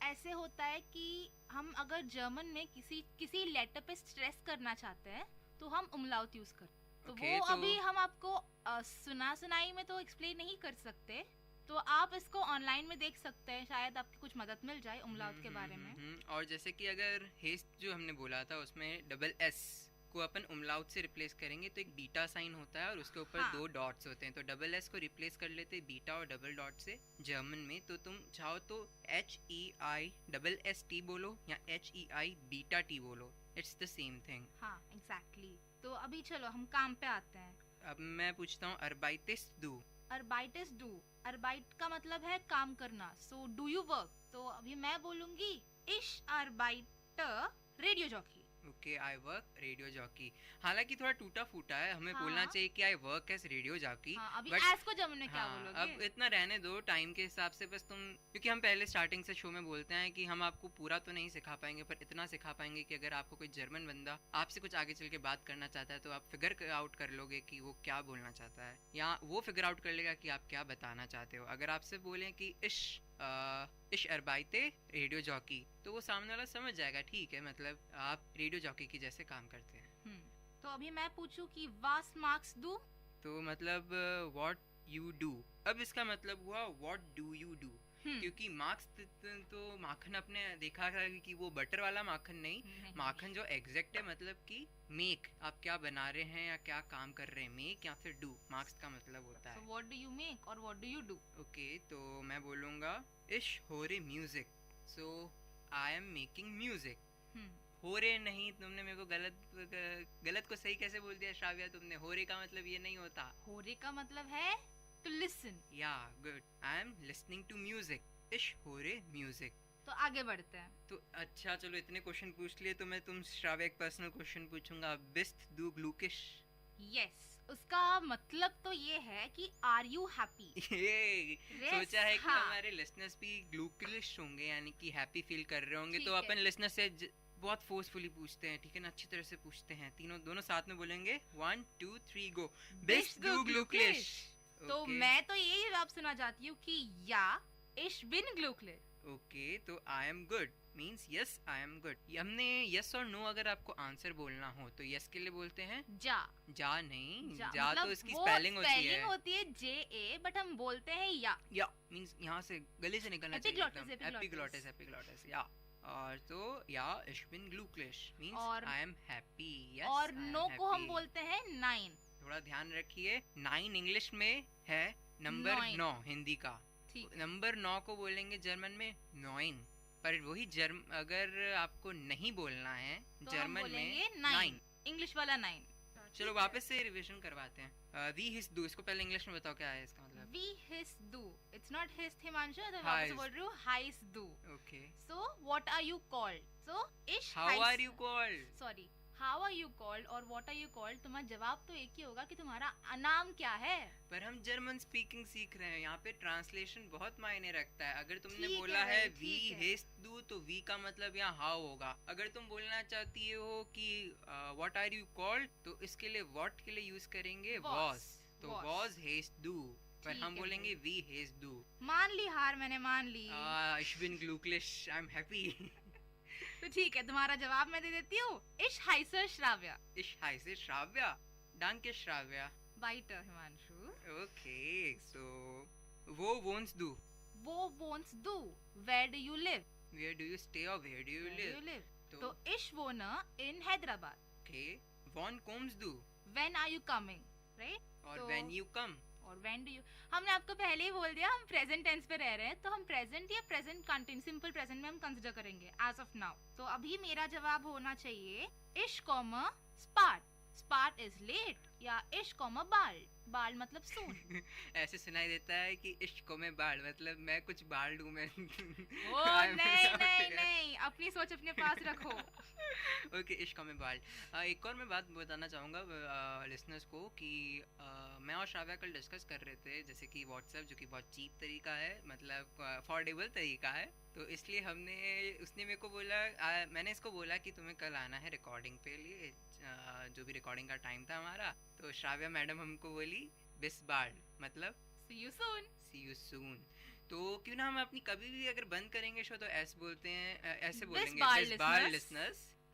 ऐसे होता है कि हम अगर जर्मन में किसी लेटर पे स्ट्रेस करना चाहते हैं तो हम उमलाउट यूज करते हैं। तो वो अभी हम आपको सुनाई में तो एक्सप्लेन नहीं कर सकते, तो आप इसको ऑनलाइन में देख सकते हैं, शायद आपकी कुछ मदद मिल जाए उमलाउट के बारे में। और जैसे कि अगर हेस्ट जो हमने बोला था उसमें डबल S को अपन उमलाउट से रिप्लेस करेंगे तो एक बीटा साइन होता है और उसके ऊपर 2 डॉट्स होते हैं, तो डबल S को रिप्लेस कर लेते हैं बीटा और डबल डॉट से जर्मन में। तो तुम चाहो तो HEI डबल ST बोलो या HEI बीटा T बोलो, इट्स द सेम थिंग। हाँ एग्जैक्टली। तो अभी चलो हम काम पे आते हैं। अब मैं पूछता हूँ अर्बाइटिस डू। अर्बाइटिस डू, अर्बाइट का मतलब है काम करना, सो डू यू वर्क। तो अभी मैं बोलूंगी इश अर्बाइटर radio jockey. Okay, I work radio jockey. हालांकि थोड़ा टूटा फूटा है, हमें हाँ। बोलना चाहिए कि I work as radio jockey. अभी But- एस को जमन में क्या हाँ, बोलोगे? अब इतना रहने दो टाइम के हिसाब से, बस तुम, क्योंकि हम पहले स्टार्टिंग से शो में बोलते हैं कि हम आपको पूरा तो नहीं सिखा पाएंगे, पर इतना सिखा पाएंगे कि अगर आपको कोई जर्मन बंदा आपसे कुछ आगे चल के बात करना चाहता है तो आप फिगर आउट कर लोगे कि वो क्या बोलना चाहता है, या वो फिगर आउट कर लेगा कि आप क्या बताना चाहते हो। अगर आपसे बोलें कि इश अरबाइते रेडियो जॉकी, तो वो सामने वाला समझ जाएगा, ठीक है, मतलब आप रेडियो जॉकी की जैसे काम करते हैं। तो अभी मैं पूछूं कि वास मार्क्स डू, तो मतलब व्हाट यू डू। अब इसका मतलब हुआ व्हाट डू यू डू, क्योंकि मार्क्स तो माखन अपने देखा है कि वो बटर वाला माखन नहीं, माखन जो एग्जैक्ट है, मतलब कि मेक, आप क्या बना रहे हैं या क्या काम कर रहे हैं, मेक या फिर डू, मार्क्स का मतलब होता है। so what do you make और what do you do? Okay, तो मैं बोलूँगा इश हो रे music, so I am making music. हो रे नहीं, तुमने मेरे को गलत को सही कैसे बोल दिया श्राव्या तुमने? हो रे का मतलब ये नहीं होता। हो रे का मतलब है to listen। या good, I am listening to music, इश हो रे म्यूजिक। तो आगे बढ़ते हैं। तो अच्छा चलो, इतने क्वेश्चन पूछ लिए तो मैं तुम श्राव्या एक पर्सनल क्वेश्चन पूछूंगा। बिस्त दू ग्लूकिश। यस, उसका मतलब तो ये है कि आर यू हैप्पी। सोचा है कि हमारे लिसनर्स भी ग्लूकिश होंगे, यानी कि हैप्पी फील कर रहे होंगे, तो अपन लिसनर से बहुत फोर्सफुली पूछते हैं, ठीक है ना, अच्छी तरह से पूछते हैं। दोनों साथ में बोलेंगे 1 2 3 गो। बिस्त दू ग्लूकिश। तो मैं तो यही जवाब सुना चाहती हूँ कि या इश बिन ग्लूकलिश। ओके, तो आई am good means yes I am good. हमने यस और नो अगर आपको आंसर बोलना हो तो यस के लिए बोलते हैं जा। जा नहीं, जा मतलब तो इसकी स्पेलिंग होती है जे ए, बट हम बोलते हैं या मीन्स यहाँ से गले से निकलना चाहिए, एपिग्लॉटिस या। और तो या इश बिन ग्लूकलिश मीन्स आई एम हैप्पी। और नो को हम बोलते हैं 9। थोड़ा ध्यान रखिए, 9 इंग्लिश में है नंबर 9 हिंदी का, नंबर 9 को बोलेंगे जर्मन में 9, पर वही अगर आपको नहीं बोलना है तो जर्मन में 9, इंग्लिश वाला 9। चलो वापस से रिवीजन करवाते हैं। वी हिस डू, इसको पहले इंग्लिश में बताओ क्या है इसका मतलब। वी हिस डू, इट्स नॉट हिस हिमांशु, तो वापस बोल रही हूँ हाइस डू। Okay, so what are you called, so इश how are you called, sorry how are you called और व्हाट आर यू कॉल्ड, तुम्हारा जवाब तो एक ही होगा कि तुम्हारा नाम क्या है। पर हम जर्मन स्पीकिंग सीख रहे हैं, यहाँ पे ट्रांसलेशन बहुत मायने रखता है। अगर तुमने बोला है वी हिस डू, तो वी का मतलब यहाँ हाउ होगा। अगर तुम बोलना चाहती हो कि व्हाट आर यू कॉल्ड, तो इसके लिए व्हाट के लिए यूज करेंगे वॉज, तो वॉज हिस डू, पर हम बोलेंगे वी हिस डू। मान ली हार, मैंने मान ली। इश बिन ग्लूकलिश, आई एम हैप्पी। तो ठीक है, तुम्हारा जवाब मैं दे देती हूँ, इश हाइसर श्राव्या। इश हाइसर श्राव्या, डांके श्राव्या, बाइटर हिमांशु। ओके, सो वो वोंट्स डू, वो वोंट्स डू, where do you live, where do you stay और वेयर डू यू लिव। तो इश वोनर इन हैदराबाद। ओके, वॉन कोम्स डू, when are you coming, right. और व्हेन यू कम, और व्हेन डू यू, हमने आपको पहले ही बोल दिया हम प्रेजेंट टेंस पे रह रहे हैं, तो हम प्रेजेंट या प्रेजेंट कंटिन्यू सिंपल प्रेजेंट में हम कंसीडर करेंगे एज ऑफ नाउ। तो अभी मेरा जवाब होना चाहिए इश कॉमा स्पार्ट, स्पार्ट इज लेट, या इश कॉमा बाल, बाल मतलब सून। ऐसे सुनाई देता है कि इश्क में बाल मतलब मैं कुछ बाल दूं मैं। ओ नहीं, अपनी सोच अपने पास रखो। ओके, इश्क में बाल। एक और मैं बात बताना चाहूँगा लिसनर्स को कि मैं और श्राव्या कल डिस्कस कर रहे थे, जैसे कि व्हाट्सएप जो कि बहुत चीप तरीका है, मतलब अफोर्डेबल तरीका है, तो इसलिए उसने मेरे को बोला, मैंने इसको बोला कि तुम्हें कल आना है रिकॉर्डिंग पे लिए, जो भी रिकॉर्डिंग का टाइम था हमारा, तो श्राव्या मैडम हमको बोली बिस बाल, मतलब सी you soon, C you soon. तो क्यों ना हम अपनी कभी भी अगर बंद करेंगे शो तो ऐसे बोलते हैं, ऐसे बोलेंगे बिस बाल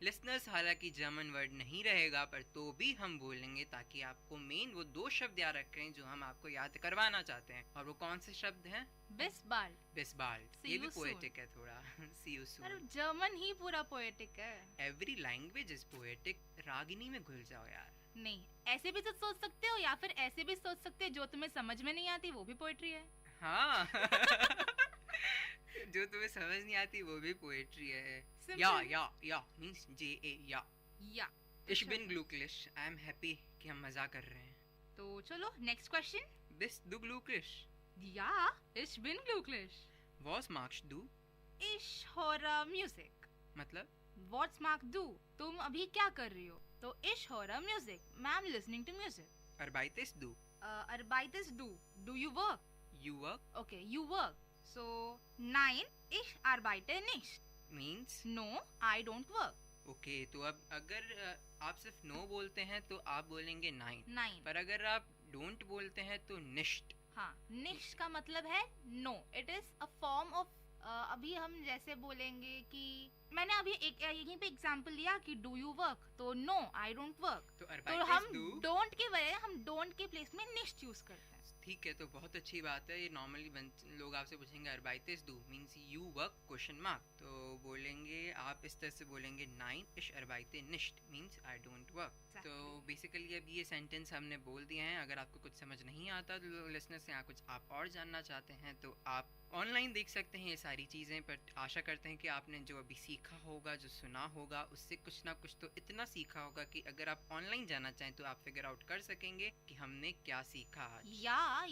लिसनर्स। हालांकि जर्मन वर्ड नहीं रहेगा, पर तो भी हम बोलेंगे ताकि आपको मेन वो 2 शब्द याद रखें जो हम आपको याद करवाना चाहते हैं। और वो कौन से शब्द हैं? बिस बाल, बिस बाल। ये भी पोएटिक है थोड़ा। सी यू सून। अरे जर्मन ही पूरा पोएटिक है। Every language is poetic. Ragini में घुल जाओ यार। नहीं, ऐसे भी तो सोच सकते हो, या फिर ऐसे भी सोच सकते हो, जो तुम्हें समझ में नहीं आती वो भी पोएट्री है। हाँ। जो तुम्हें समझ नहीं आती वो भी पोएट्री है। या मींस जे ए या। इश बिन ग्लूकलिश, आई एम हैप्पी कि हम मजा कर रहे हैं। तो चलो नेक्स्ट क्वेश्चन। बिस दु ग्लूकलिश। या, इश बिन ग्लूकलिश। Was magst du? Ich höre Musik. मतलब What's Mark do? तुम अभी क्या कर रही हो? तो ich höre Musik. I'm listening to music. Arbeitest du? Arbeitest du? Do you work? You work? Okay, you work. So, nein, ich arbeite nicht. Means? No, I don't work. Okay, तो अब अगर आप सिर्फ no बोलते हैं तो आप बोलेंगे nein. Nein. पर अगर आप don't बोलते हैं तो nicht. हाँ, nicht का मतलब है no. It is a form of अभी हम जैसे बोलेंगे कि मैंने अभी एक यहीं पे एग्जांपल दिया कि डू यू वर्क, तो नो आई डोंट वर्क, तो हम डोंट के बजाय हम डोंट के प्लेस में निश्ट यूज करते हैं. ठीक है, तो बहुत अच्छी बात है. ये नॉर्मली लोग आपसे पूछेंगे arbeitest du means you work question mark, तो बोलेंगे आप इस तरह से बोलेंगे nein ich arbeite nicht means I don't work. तो बेसिकली अब ये सेंटेंस हमने बोल दिए हैं. अगर आपको कुछ समझ नहीं आता तो लिसनर्स से यहाँ कुछ आप और जानना चाहते हैं तो आप ऑनलाइन देख सकते हैं ये सारी चीज़ें. पर आशा करते हैं कि आपने जो अभी सीखा होगा, जो सुना होगा, उससे कुछ ना कुछ तो इतना सीखा होगा कि अगर आप ऑनलाइन जाना चाहें तो आप फिगर आउट कर सकेंगे कि हमने क्या सीखा आज.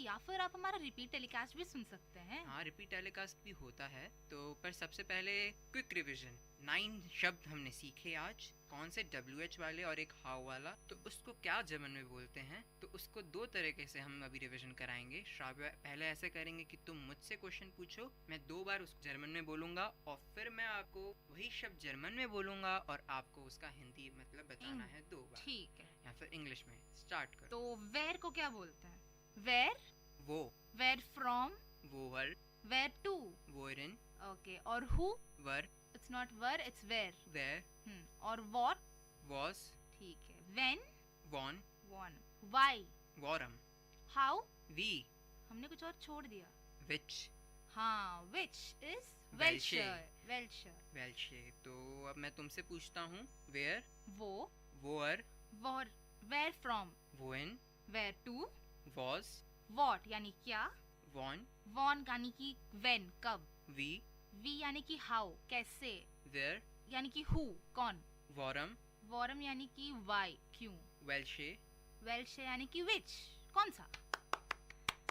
या फिर आप हमारा रिपीट टेलीकास्ट भी सुन सकते हैं. हाँ, रिपीट टेलीकास्ट भी होता है. तो पर सबसे पहले क्विक रिविजन. 9 शब्द हमने सीखे आज. कौन से WH वाले और एक हाउ वाला. तो उसको क्या जर्मन में बोलते हैं, तो उसको 2 तरीके से हम अभी रिवीजन कराएंगे. श्राव्य पहले ऐसे करेंगे कि तुम मुझसे क्वेश्चन पूछो, मैं 2 बार उस जर्मन में बोलूंगा और फिर मैं आपको वही शब्द जर्मन में बोलूंगा और आपको उसका हिंदी मतलब बताना है 2 बार. ठीक है. या फिर इंग्लिश में स्टार्ट करो. तो वेयर को क्या बोलते हैं? वेयर, वो. वेयर फ्रॉम, वोवर. वेयर टू, वोरन. ओके. और हु? वर. It's not where, it's where. Where. और what? Was. ठीक है. When? Won. Won. Why? Warum. How? We. हमने कुछ और छोड़ दिया. Which. हाँ, which is welche. welche. welche. तो अब मैं तुमसे पूछता हूँ. Where. वो. Where. Where from? When. Where to? Was. What यानी क्या? Won. Won यानी कि when कब? We. We यानी कि how कैसे? Where. यानी कि who कौन? Warum. Warum यानी कि why क्यों? Welche. Welche यानी कि which कौन सा?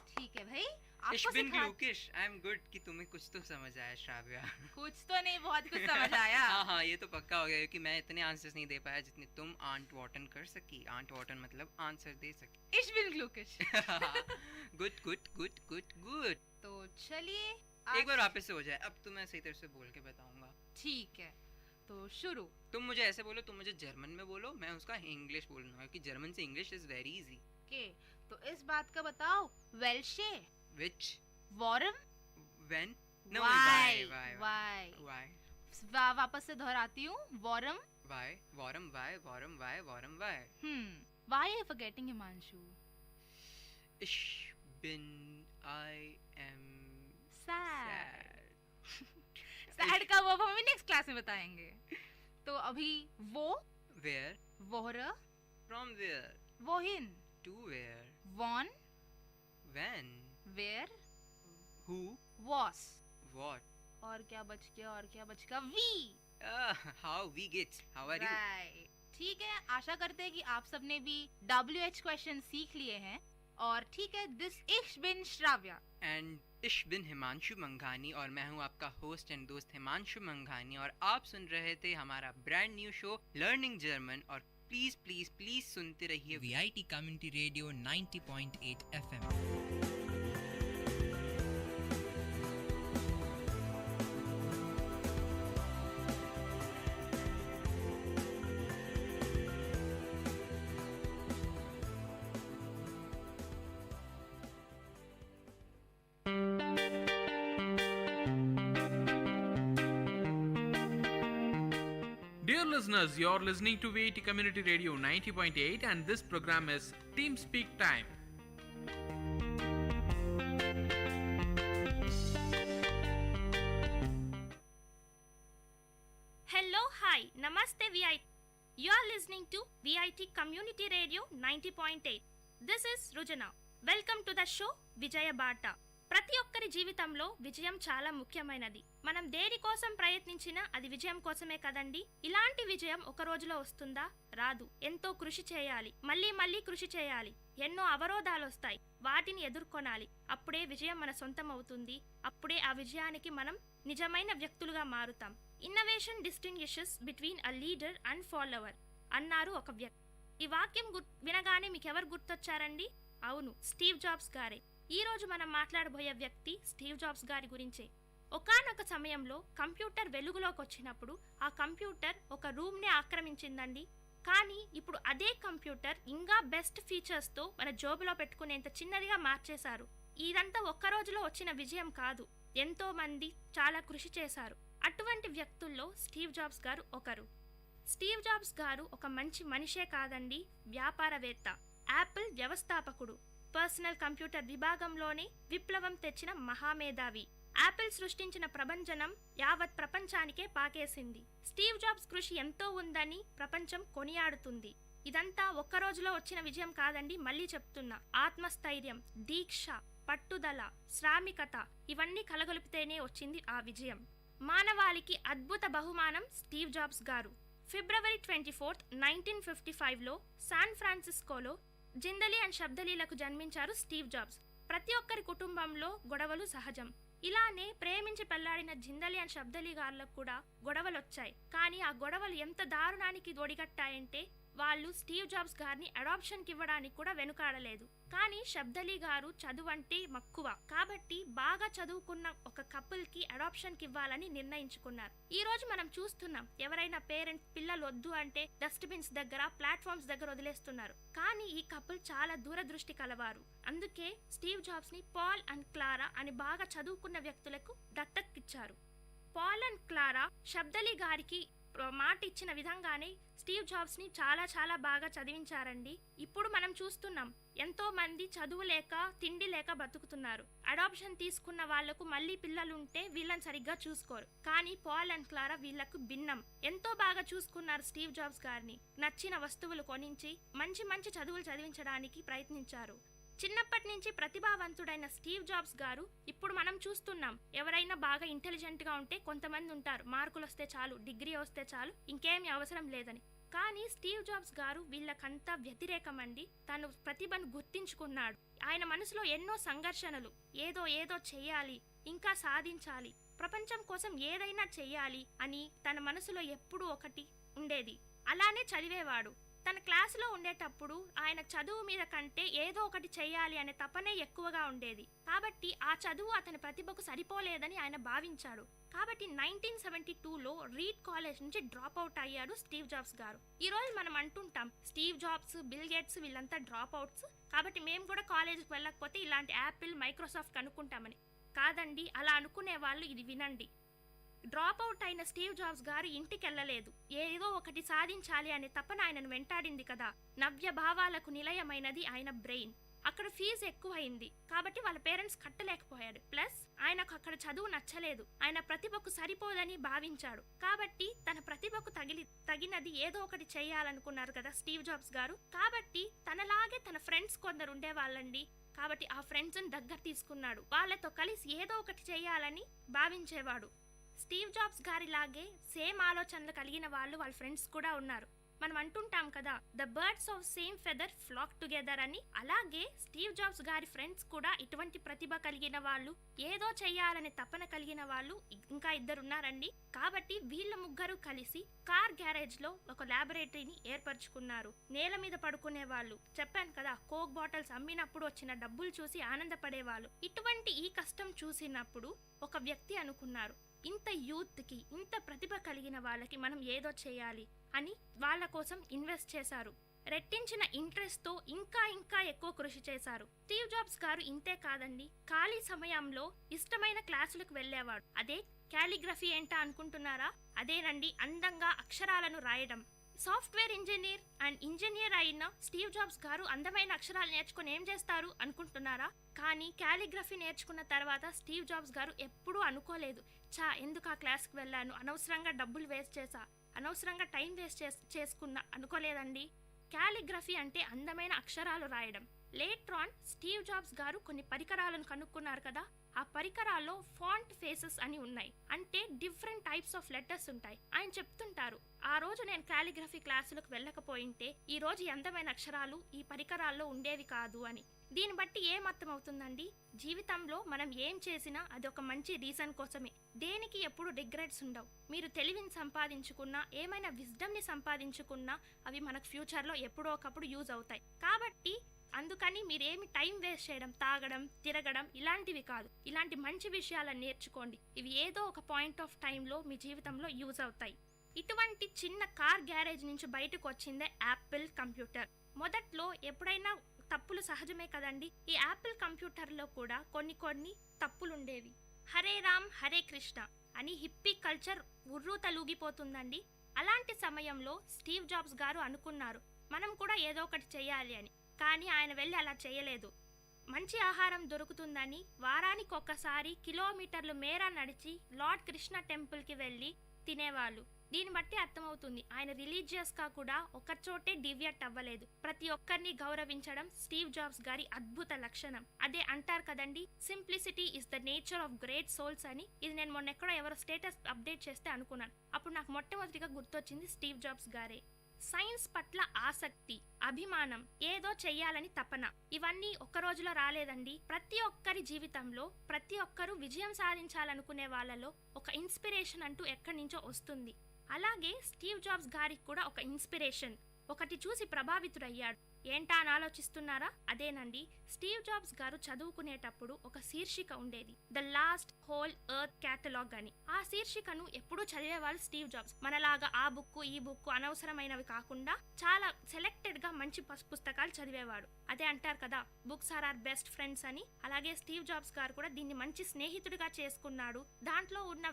ठीक है भाई. Ich bin glücklich. I am good. कि तुम्हें कुछ तो समझ आया श्राव्या. कुछ तो नहीं, बहुत कुछ समझ आया. हाँ, ये तो पक्का हो गया क्योंकि मैं इतने आंसर्स नहीं दे पाया जितने तुम आंट वॉटन कर सकी. आंट वॉटन मतलब आंसर दे सकी. Ich bin glücklich. गुड. तो चलिए एक बार वापस से हो जाए. अब तो मैं सही तरह से बोल के बताऊंगा. ठीक है, तो शुरू. तुम मुझे ऐसे बोलो, तुम मुझे जर्मन में बोलो, मैं उसका इंग्लिश बोलूंगा क्योंकि जर्मन से English is very easy. Okay, तो इस बात का बताओ. Welche. Which. Warum. When. No. Why. वापस से दोहराती हूँ. Warum. Why. Warum. Why. Why are you forgetting, Himanshu? I am sad. sad का वो हम नेक्स्ट क्लास में बताएंगे. तो अभी वो. Where. Woher. From where. Wohin. To where. Wann. When. Where. Who. Was. What. और क्या बच गया? We. How we get. How are you? ठीक है, आशा करते हैं कि आप सबने भी WH क्वेश्चन सीख लिए हैं. और ठीक है, this ich bin Shravya and ich bin Himanshu मंघानी और मैं हूँ आपका होस्ट एंड दोस्त हिमांशु मंघानी और आप सुन रहे थे हमारा brand new show learning German. और प्लीज सुनते रहिए VIT community radio 90.8 FM. Dear listeners, you're listening to Vit Community Radio 90.8 and this program is Team Speak Time. Hello, hi, Namaste VIT. You're listening to VIT Community Radio 90.8. This is Rujana. Welcome to the show Vijaya Bata. ప్రతి ఒక్కరి జీవితంలో విజయం చాలా ముఖ్యమైనది. మనం దేని కోసం ప్రయత్నించినా అది విజయం కోసమే కదండి. ఇలాంటి విజయం ఒక రోజులో వస్తుందా? రాదు. ఎంతో కృషి చేయాలి, మళ్ళీ మళ్ళీ కృషి చేయాలి. ఎన్నో అవరోధాలు వస్తాయి, వాటిని ఎదుర్కొనాలి. అప్పుడే విజయం మన సొంతం అవుతుంది. అప్పుడే ఆ విజయానికి మనం నిజమైన వ్యక్తులుగా మారుతాం. Innovation distinguishes between a leader and follower అన్నారు ఒక వ్యక్తి. ఈ వాక్యం వినగానే మీకు ఎవరు గుర్తొచ్చారండి? అవును, స్టీవ్ జాబ్స్ గారే. ఈ రోజు మనం మాట్లాడబోయే వ్యక్తి స్టీవ్ జాబ్స్ గారి గురించే. ఒకానొక సమయంలో కంప్యూటర్ వెలుగులోకి వచ్చినప్పుడు ఆ కంప్యూటర్ ఒక రూమ్నే ఆక్రమించిందండి. కానీ ఇప్పుడు అదే కంప్యూటర్ ఇంకా బెస్ట్ ఫీచర్స్తో మన జోబులో పెట్టుకునేంత చిన్నదిగా మార్చేశారు. ఇదంతా ఒక్క రోజులో వచ్చిన విజయం కాదు, ఎంతో మంది చాలా కృషి చేశారు. అటువంటి వ్యక్తుల్లో స్టీవ్ జాబ్స్ గారు ఒకరు. స్టీవ్ జాబ్స్ గారు ఒక మంచి మనిషే కాదండి, వ్యాపారవేత్త, యాపిల్ వ్యవస్థాపకుడు, పర్సనల్ కంప్యూటర్ విభాగంలోనే విప్లవం తెచ్చిన మహామేధావి. యాపిల్ సృష్టించిన ప్రభంజనం యావత్ ప్రపంచానికే పాకేసింది. స్టీవ్ జాబ్స్ కృషి ఎంతో ఉందని ప్రపంచం కొనియాడుతుంది. ఇదంతా ఒక్క రోజులో వచ్చిన విజయం కాదండి, మళ్ళీ చెప్తున్నా. ఆత్మస్థైర్యం, దీక్ష, పట్టుదల, శ్రామికత ఇవన్నీ కలగలిపితేనే వచ్చింది ఆ విజయం. మానవాళికి అద్భుత బహుమానం స్టీవ్ జాబ్స్ గారు. ఫిబ్రవరి 24, 1955లో శాన్ ఫ్రాన్సిస్కోలో జిందలీ అండ్ శబ్దలీలకు జన్మించారు స్టీవ్ జాబ్స్. ప్రతి ఒక్కరి కుటుంబంలో గొడవలు సహజం. ఇలానే ప్రేమించి పెళ్లాడిన జిందలీ అండ్ శబ్దలీ గార్లకు కూడా గొడవలొచ్చాయి. కానీ ఆ గొడవలు ఎంత దారుణానికి ఒడిగట్టాయంటే వాళ్ళు స్టీవ్ జాబ్స్ గారిని అడాప్షన్కి ఇవ్వడానికి కూడా వెనుకాడలేదు. కానీ శబ్దలీ గారు చదువు అంటే మక్కువ కాబట్టి బాగా చదువుకున్న ఒక కపుల్కి అడాప్షన్కి ఇవ్వాలని నిర్ణయించుకున్నారు. ఈ రోజు మనం చూస్తున్నాం, ఎవరైనా పేరెంట్స్ పిల్లలు వద్దు అంటే డస్ట్బిన్స్ దగ్గర, ప్లాట్ఫామ్స్ దగ్గర వదిలేస్తున్నారు. కానీ ఈ కపుల్ చాలా దూరదృష్టి కలవారు. అందుకే స్టీవ్ జాబ్స్ ని పాల్ అండ్ క్లారా అని బాగా చదువుకున్న వ్యక్తులకు దత్తక్కిచ్చారు. పాల్ అండ్ క్లారా శబ్దలీ గారికి మాట ఇచ్చిన విధంగానే స్టీవ్ జాబ్స్ ని చాలా చాలా బాగా చదివించారండి. ఇప్పుడు మనం చూస్తున్నాం, ఎంతో మంది చదువు లేక తిండి లేక బతుకుతున్నారు. అడాప్షన్ తీసుకున్న వాళ్లకు మళ్ళీ పిల్లలుంటే వీళ్ళని సరిగ్గా చూసుకోరు. కానీ పాల్ అండ్ క్లారా వీళ్లకు భిన్నం. ఎంతో బాగా చూసుకున్నారు స్టీవ్ జాబ్స్ గారిని. నచ్చిన వస్తువులు కొనించి మంచి మంచి చదువులు చదివించడానికి ప్రయత్నించారు. చిన్నప్పటి నుంచి ప్రతిభావంతుడైన స్టీవ్ జాబ్స్ గారు ఇప్పుడు మనం చూస్తున్నాం, ఎవరైనా బాగా ఇంటెలిజెంట్ గా ఉంటే కొంతమంది ఉంటారు, మార్కులు వస్తే చాలు, డిగ్రీ వస్తే చాలు, ఇంకేమీ అవసరం లేదని. కానీ స్టీవ్ జాబ్స్ గారు వీళ్ళకంతా వ్యతిరేకమండి. తను ప్రతిభను గుర్తించుకున్నాడు. ఆయన మనసులో ఎన్నో సంఘర్షణలు, ఏదో చెయ్యాలి, ఇంకా సాధించాలి, ప్రపంచం కోసం ఏదైనా చెయ్యాలి అని తన మనసులో ఎప్పుడూ ఒకటి ఉండేది. అలానే చదివేవాడు. తన క్లాసులో ఉండేటప్పుడు ఆయన చదువు మీద కంటే ఏదో ఒకటి చెయ్యాలి అనే తపనే ఎక్కువగా ఉండేది. కాబట్టి ఆ చదువు అతని ప్రతిభకు సరిపోలేదని ఆయన భావించాడు. కాబట్టి 1972లో రీడ్ కాలేజ్ నుంచి డ్రాప్ అవుట్ అయ్యాడు స్టీవ్ జాబ్స్ గారు. ఈ రోజు మనం అంటుంటాం, స్టీవ్ జాబ్స్, బిల్ గేట్స్ వీళ్ళంతా డ్రాప్ అవుట్స్, కాబట్టి మేము కూడా కాలేజీకి వెళ్ళకపోతే ఇలాంటి యాపిల్, మైక్రోసాఫ్ట్ కనుక్కుంటామని. కాదండి, అలా అనుకునే వాళ్ళు ఇది వినండి. డ్రాప్ అవుట్ అయిన స్టీవ్ జాబ్స్ గారు ఇంటికి వెళ్ళలేదు. ఏదో ఒకటి సాధించాలి అనే తపన ఆయనను వెంటాడింది కదా. నవ్య భావాలకు నిలయమైనది ఆయన బ్రెయిన్. అక్కడ ఫీజు ఎక్కువైంది కాబట్టి వాళ్ళ పేరెంట్స్ కట్టలేకపోయాడు. ప్లస్ ఆయనకు అక్కడ చదువు నచ్చలేదు. ఆయన ప్రతిభకు సరిపోదని భావించాడు. కాబట్టి తన ప్రతిభకు తగినది ఏదో ఒకటి చేయాలనుకున్నారు కదా స్టీవ్ జాబ్స్ గారు. కాబట్టి తనలాగే తన ఫ్రెండ్స్ కొందరు ఉండేవాళ్ళండి. కాబట్టి ఆ ఫ్రెండ్స్ని దగ్గర తీసుకున్నాడు. వాళ్ళతో కలిసి ఏదో ఒకటి చేయాలని భావించేవాడు. స్టీవ్ జాబ్స్ గారిలాగే సేమ్ ఆలోచనలు కలిగిన వాళ్ళు వాళ్ళ ఫ్రెండ్స్ కూడా ఉన్నారు. మనం అంటుంటాం కదా, the birds of same feather flock together అని. అలాగే స్టీవ్ జాబ్స్ గారి ఫ్రెండ్స్ కూడా ఇటువంటి ప్రతిభ కలిగిన వాళ్ళు, ఏదో చెయ్యాలనే తపన కలిగిన వాళ్ళు ఇంకా ఇద్దరున్నారండి. కాబట్టి వీళ్ళ ముగ్గురు కలిసి కార్ గ్యారేజ్ లో ఒక ల్యాబొరేటరీని ఏర్పరచుకున్నారు. నేల మీద పడుకునే వాళ్ళు, చెప్పాను కదా, కోక్ బాటిల్స్ అమ్మినప్పుడు వచ్చిన డబ్బులు చూసి ఆనందపడేవాళ్ళు. ఇటువంటి ఈ కష్టం చూసినప్పుడు ఒక వ్యక్తి అనుకున్నారు, ఇంత యూత్కి, ఇంత ప్రతిభ కలిగిన వాళ్ళకి మనం ఏదో చేయాలి అని వాళ్ళ కోసం ఇన్వెస్ట్ చేశారు. రెట్టించిన ఇంట్రెస్ట్ తో ఇంకా ఎక్కువ కృషి చేశారు. స్టీవ్ జాబ్స్ గారు ఇంతే కాదండి, ఖాళీ సమయంలో ఇష్టమైన క్లాసులకు వెళ్ళేవాడు. అదే కాలిగ్రఫీ ఏంటా అనుకుంటున్నారా? అదేనండి, అందంగా అక్షరాలను రాయడం. సాఫ్ట్వేర్ ఇంజనీర్ అండ్ ఇంజనీర్ అయిన స్టీవ్ జాబ్స్ గారు అందమైన అక్షరాలు నేర్చుకుని ఏం చేస్తారు అనుకుంటున్నారా? కానీ కాలిగ్రఫీ నేర్చుకున్న తర్వాత స్టీవ్ జాబ్స్ గారు ఎప్పుడూ అనుకోలేదు, ఎందుకు ఆ క్లాస్కి వెళ్ళాను, అనవసరంగా డబ్బులు వేస్ట్ చేశా, అనవసరంగా టైం వేస్ట్ చేసుకున్నా అనుకోలేదండి. కాలిగ్రఫీ అంటే అందమైన అక్షరాలు రాయడం. లేటర్ ఆన్ స్టీవ్ జాబ్స్ గారు కొన్ని పరికరాలను కనుక్కున్నారు కదా, ఆ పరికరాల్లో ఫాంట్ ఫేసెస్ అని ఉన్నాయి, అంటే డిఫరెంట్ టైప్స్ ఆఫ్ లెటర్స్ ఉంటాయి. ఆయన చెప్తుంటారు, ఆ రోజు నేను కాలిగ్రఫీ క్లాసులకు వెళ్ళకపోయింటే ఈ రోజు ఈ అందమైన అక్షరాలు ఈ పరికరాల్లో ఉండేవి కాదు అని. దీన్ని బట్టి ఏం అర్థమవుతుందండి, జీవితంలో మనం ఏం చేసినా అది ఒక మంచి రీజన్ కోసమే. దేనికి ఎప్పుడు రిగ్రెట్స్ ఉండవు. మీరు తెలివిని సంపాదించుకున్నా, ఏమైనా విజ్డమ్ని సంపాదించుకున్నా అవి మనకు ఫ్యూచర్లో ఎప్పుడో ఒకప్పుడు యూజ్ అవుతాయి. కాబట్టి అందుకని మీరేమి టైం వేస్ట్ చేయడం, తాగడం, తిరగడం ఇలాంటివి కాదు. ఇలాంటి మంచి విషయాలను నేర్చుకోండి. ఇవి ఏదో ఒక పాయింట్ ఆఫ్ టైంలో మీ జీవితంలో యూజ్ అవుతాయి. ఇటువంటి చిన్న కార్ గ్యారేజ్ నుంచి బయటకు వచ్చిందే యాపిల్ కంప్యూటర్. మొదట్లో ఎప్పుడైనా తప్పులు సహజమే కదండి. ఈ యాపిల్ కంప్యూటర్లో కూడా కొన్ని తప్పులుండేవి. హరే రామ్ హరే కృష్ణ అని హిప్పీ కల్చర్ ఉర్రూతలూగిపోతుందండి. అలాంటి సమయంలో స్టీవ్ జాబ్స్ గారు అనుకున్నారు మనం కూడా ఏదో ఒకటి చేయాలి అని. కానీ ఆయన వెళ్ళి అలా చేయలేదు. మంచి ఆహారం దొరుకుతుందని వారానికి ఒక్కసారి కిలోమీటర్లు మేర నడిచి లార్డ్ కృష్ణ టెంపుల్కి వెళ్ళి తినేవాళ్ళు. దీన్ని బట్టి అర్థమవుతుంది ఆయన రిలీజియస్గా కూడా ఒకచోటే డివియేట్ అవ్వలేదు. ప్రతి ఒక్కరిని గౌరవించడం స్టీవ్ జాబ్స్ గారి అద్భుత లక్షణం. అదే అంటారు కదండి, simplicity is the nature of great souls అని. ఇది నేను మొన్న ఎక్కడో ఎవరో స్టేటస్ అప్డేట్ చేస్తే అనుకున్నాను. అప్పుడు నాకు మొట్టమొదటిగా గుర్తొచ్చింది స్టీవ్ జాబ్స్ గారే. సైన్స్ పట్ల ఆసక్తి, అభిమానం, ఏదో చెయ్యాలని తపన, ఇవన్నీ ఒక్క రోజులో రాలేదండి. ప్రతి ఒక్కరి జీవితంలో ప్రతి ఒక్కరూ విజయం సాధించాలనుకునే వాళ్ళలో ఒక ఇన్స్పిరేషన్ అంటూ ఎక్కడి నుంచో వస్తుంది. అలాగే స్టీవ్ జాబ్స్ గారికి కూడా ఒక ఇన్స్పిరేషన్, ఒకటి చూసి ప్రభావితుడయ్యాడు. ఏంటా అని ఆలోచిస్తున్నారా? అదేనండి, స్టీవ్ జాబ్స్ గారు చదువుకునేటప్పుడు ఒక శీర్షిక ఉండేది, the last whole earth catalogue అని. ఆ శీర్షికను ఎప్పుడూ చదివేవాళ్ళు స్టీవ్ జాబ్స్. మనలాగా ఆ బుక్ ఈ బుక్ అనవసరమైనవి కాకుండా చాలా సెలెక్టెడ్ గా మంచి పుస్తకాలు చదివేవాడు. అదే అంటారు కదా, books are our best friends అని. అలాగే స్టీవ్ జాబ్స్ గారు కూడా దీన్ని మంచి స్నేహితుడిగా చేసుకున్నాడు. దాంట్లో ఉన్న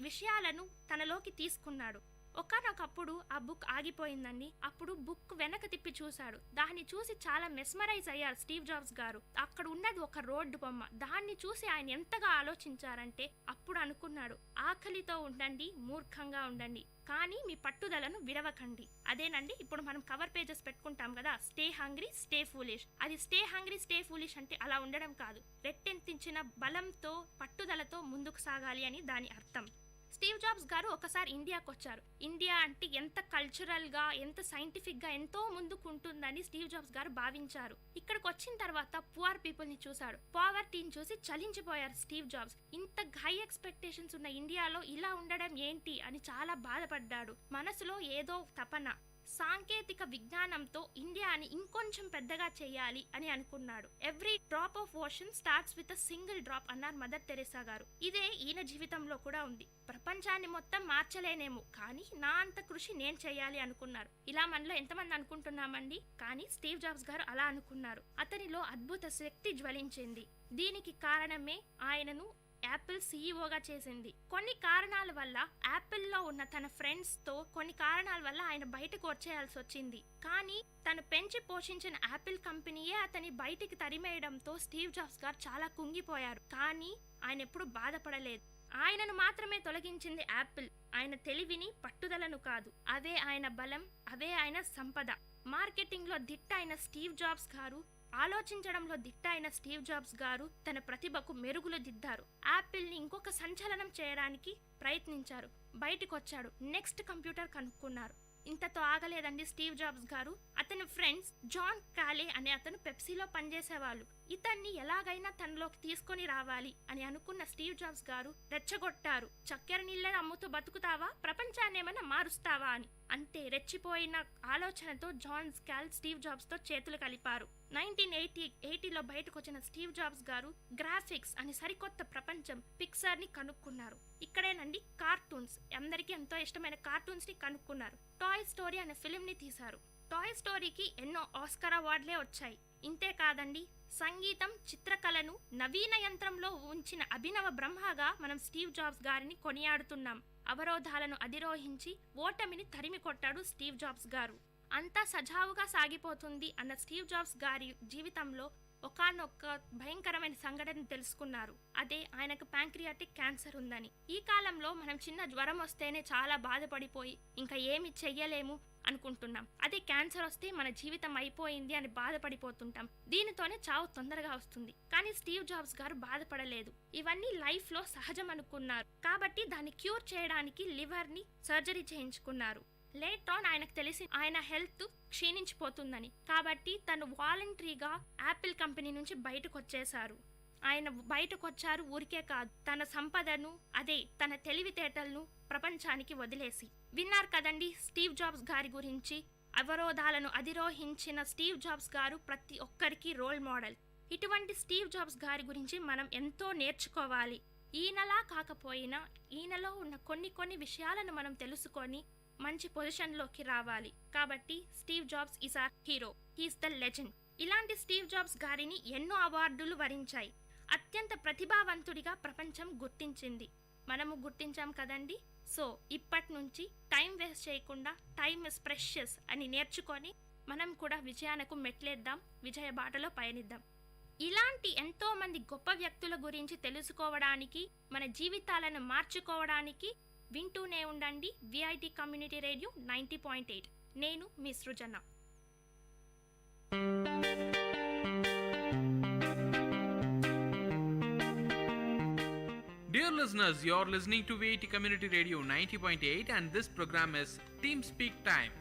విషయాలను తనలోకి తీసుకున్నాడు. ఒకనొకప్పుడు ఆ బుక్ ఆగిపోయిందండి. అప్పుడు బుక్ వెనక తిప్పి చూశాడు. దాన్ని చూసి చాలా మెస్మరైజ్ అయ్యారు స్టీవ్ జాబ్స్ గారు. అక్కడ ఉన్నది ఒక రోడ్డు బొమ్మ. దాన్ని చూసి ఆయన ఎంతగా ఆలోచించారంటే అప్పుడు అనుకున్నాడు, ఆకలితో ఉండండి, మూర్ఖంగా ఉండండి, కానీ మీ పట్టుదలను విడవకండి. అదేనండి ఇప్పుడు మనం కవర్ పేజెస్ పెట్టుకుంటాం కదా, స్టే హంగ్రీ స్టే ఫూలిష్. అది స్టే హంగ్రీ స్టే ఫూలిష్ అంటే అలా ఉండడం కాదు, రెట్టెంతించిన బలంతో పట్టుదలతో ముందుకు సాగాలి అని దాని అర్థం. స్టీవ్ జాబ్స్ గారు ఒకసారి ఇండియాకు వచ్చారు. ఇండియా అంటే ఎంత కల్చరల్ గా, ఎంత సైంటిఫిక్ గా ఎంతో ముందుకు ఉంటుందని స్టీవ్ జాబ్స్ గారు భావించారు. ఇక్కడికి వచ్చిన తర్వాత పువర్ పీపుల్ ని చూశాడు. పావర్టీని చూసి చలించిపోయారు స్టీవ్ జాబ్స్. ఇంత హై ఎక్స్పెక్టేషన్స్ ఉన్న ఇండియాలో ఇలా ఉండడం ఏంటి అని చాలా బాధపడ్డాడు. మనసులో ఏదో తపన, సాంకేతిక విజ్ఞానంతో ఇండియాని ఇంకొంచెం పెద్దగా చేయాలి అని అనుకున్నాడు. Every drop of ocean starts with a single drop అన్నారు మదర్ తెరెసా గారు. ఇదే ఈయన జీవితంలో కూడా ఉంది. ప్రపంచాన్ని మొత్తం మార్చలేనేమో, కానీ నా అంత కృషి నేను చేయాలి అనుకున్నారు. ఇలా మనలో ఎంతమంది అనుకుంటున్నామండి? కానీ స్టీవ్ జాబ్స్ గారు అలా అనుకున్నారు. అతనిలో అద్భుత శక్తి జ్వలించింది. దీనికి కారణమే ఆయనను యాపిల్ సీఈఓగా చేసింది. కొన్ని కారణాల వల్ల యాపిల్లో ఉన్న తన ఫ్రెండ్స్ తో కొన్ని కారణాల వల్ల ఆయన బయటకు వచ్చేయాల్సి వచ్చింది. కానీ తను పెంచి పోషించిన యాపిల్ కంపెనీయే అతని బయటికి తరిమేయడంతో స్టీవ్ జాబ్స్ గారు చాలా కుంగిపోయారు. కానీ ఆయన ఎప్పుడు బాధపడలేదు. ఆయనను మాత్రమే తొలగించింది యాపిల్, ఆయన తెలివిని, పట్టుదలను కాదు. అవే ఆయన బలం, అవే ఆయన సంపద. మార్కెటింగ్ లో దిట్ట అయిన స్టీవ్ జాబ్స్ గారు, ఆలోచించడంలో దిట్ట అయిన స్టీవ్ జాబ్స్ గారు తన ప్రతిభకు మెరుగులు దిద్దారు. యాపిల్ ని ఇంకొక సంచలనం చేయడానికి ప్రయత్నించారు. బయటకు వచ్చాడు. నెక్స్ట్ కంప్యూటర్ కనుక్కున్నారు. ఇంతతో ఆగలేదండి స్టీవ్ జాబ్స్ గారు. అతని ఫ్రెండ్స్ జాన్ కాలే అనే అతను పెప్సీలో పనిచేసేవాళ్ళు. ఇతన్ని ఎలాగైనా తనలోకి తీసుకొని రావాలి అని అనుకున్న స్టీవ్ జాబ్స్ గారు రెచ్చగొట్టారు. చక్కెర నీళ్ళని అమ్ముతూ బతుకుతావా, ప్రపంచాన్ని ఏమైనా మారుస్తావా అని. అంతే, రెచ్చిపోయిన ఆలోచనతో జాన్ స్కాల్ స్టీవ్ జాబ్స్ తో చేతులు కలిపారు. 1980లో బయటకు వచ్చిన స్టీవ్ జాబ్స్ గారు గ్రాఫిక్స్ అని సరికొత్త ప్రపంచం పిక్సార్ ని కనుక్కున్నారు. ఇక్కడేనండి కార్టూన్స్, అందరికీ ఎంతో ఇష్టమైన కార్టూన్స్ ని కనుక్కున్నారు. టాయ్ స్టోరీ అనే ఫిలిం ని తీశారు. టాయ్ స్టోరీకి ఎన్నో ఆస్కార్ అవార్డులే వచ్చాయి. ఇంతే కాదండి, సంగీతం, చిత్రకళను నవీన యంత్రంలో ఉంచిన అభినవ బ్రహ్మగా మనం స్టీవ్ జాబ్స్ గారిని కొనియాడుతున్నాం. అవరోధాలను అధిరోహించి ఓటమిని తరిమి కొట్టాడు స్టీవ్ జాబ్స్ గారు. అంతా సజావుగా సాగిపోతుంది అన్న స్టీవ్ జాబ్స్ గారి జీవితంలో ఒకానొక భయంకరమైన సంఘటన తెలుసుకున్నారు. అదే ఆయనకు ప్యాంక్రియాటిక్ క్యాన్సర్ ఉందని. ఈ కాలంలో మనం చిన్న జ్వరం వస్తేనే చాలా బాధపడిపోయి ఇంకా ఏమి చెయ్యలేము, అనుకుంటున్నాం. అదే క్యాన్సర్ వస్తే మన జీవితం అయిపోయింది అని బాధపడిపోతుంటాం. దీనితోనే చావు తొందరగా వస్తుంది. కానీ స్టీవ్ జాబ్స్ గారు బాధపడలేదు. ఇవన్నీ లైఫ్ లో సహజం అనుకున్నారు. కాబట్టి దాన్ని క్యూర్ చేయడానికి లివర్ ని సర్జరీ చేయించుకున్నారు. లేట్ ఆన్ ఆయనకు తెలిసి ఆయన హెల్త్ క్షీణించిపోతుందని. కాబట్టి తను వాలంటరీగా యాపిల్ కంపెనీ నుంచి బయటకు వచ్చేశారు. ఆయన బయటకు వచ్చారు ఊరికే కాదు, తన సంపదను అదే తన తెలివితేటలను ప్రపంచానికి వదిలేసి. విన్నారు కదండి స్టీవ్ జాబ్స్ గారి గురించి. అవరోధాలను అధిరోహించిన స్టీవ్ జాబ్స్ గారు ప్రతి ఒక్కరికి రోల్ మోడల్. ఇటువంటి స్టీవ్ జాబ్స్ గారి గురించి మనం ఎంతో నేర్చుకోవాలి. ఈయనలా కాకపోయినా ఈయనలో ఉన్న కొన్ని విషయాలను మనం తెలుసుకొని మంచి పొజిషన్లోకి రావాలి. కాబట్టి Steve Jobs is our hero, he's the legend. ఇలాంటి స్టీవ్ జాబ్స్ గారిని ఎన్నో అవార్డులు వరించాయి. అత్యంత ప్రతిభావంతుడిగా ప్రపంచం గుర్తించింది. మనము గుర్తించాం కదండి. సో ఇప్పటి నుంచి టైం వేస్ట్ చేయకుండా టైమ్ ఇస్ ప్రెషియస్ అని నేర్చుకొని మనం కూడా విజయానికి మెట్లేద్దాం, విజయ బాటలో పయనిద్దాం. ఇలాంటి ఎంతో మంది గొప్ప వ్యక్తుల గురించి తెలుసుకోవడానికి, మన జీవితాలను మార్చుకోవడానికి వింటూనే ఉండండి విఐటి కమ్యూనిటీ రేడియో 90.8. నేను మీ సృజన. Dear listeners, you're listening to Vit Community Radio 90.8 and this program is Team Speak Time.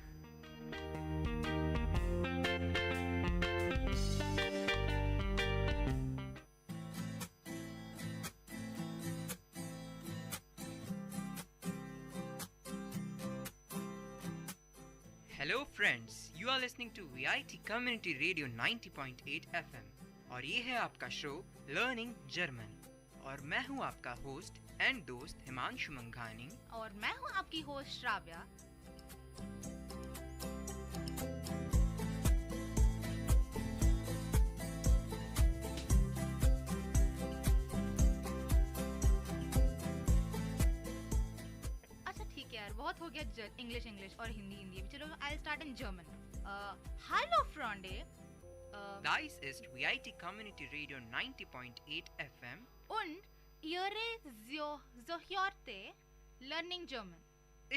Hello friends, you are listening to VIT Community Radio 90.8 FM और ये है आपका शो लर्निंग जर्मन और मैं हूँ आपका host and दोस्त हिमांशु मंघानी और मैं हूँ आपकी होस्ट श्राव्या। अच्छा ठीक है यार, बहुत हो गया इंग्लिश और हिंदी। चलो I start in German. Hello फ्रेंडे. Dies ist VIT Community Radio 90.8 FM und ihre Zohyorte Learning German.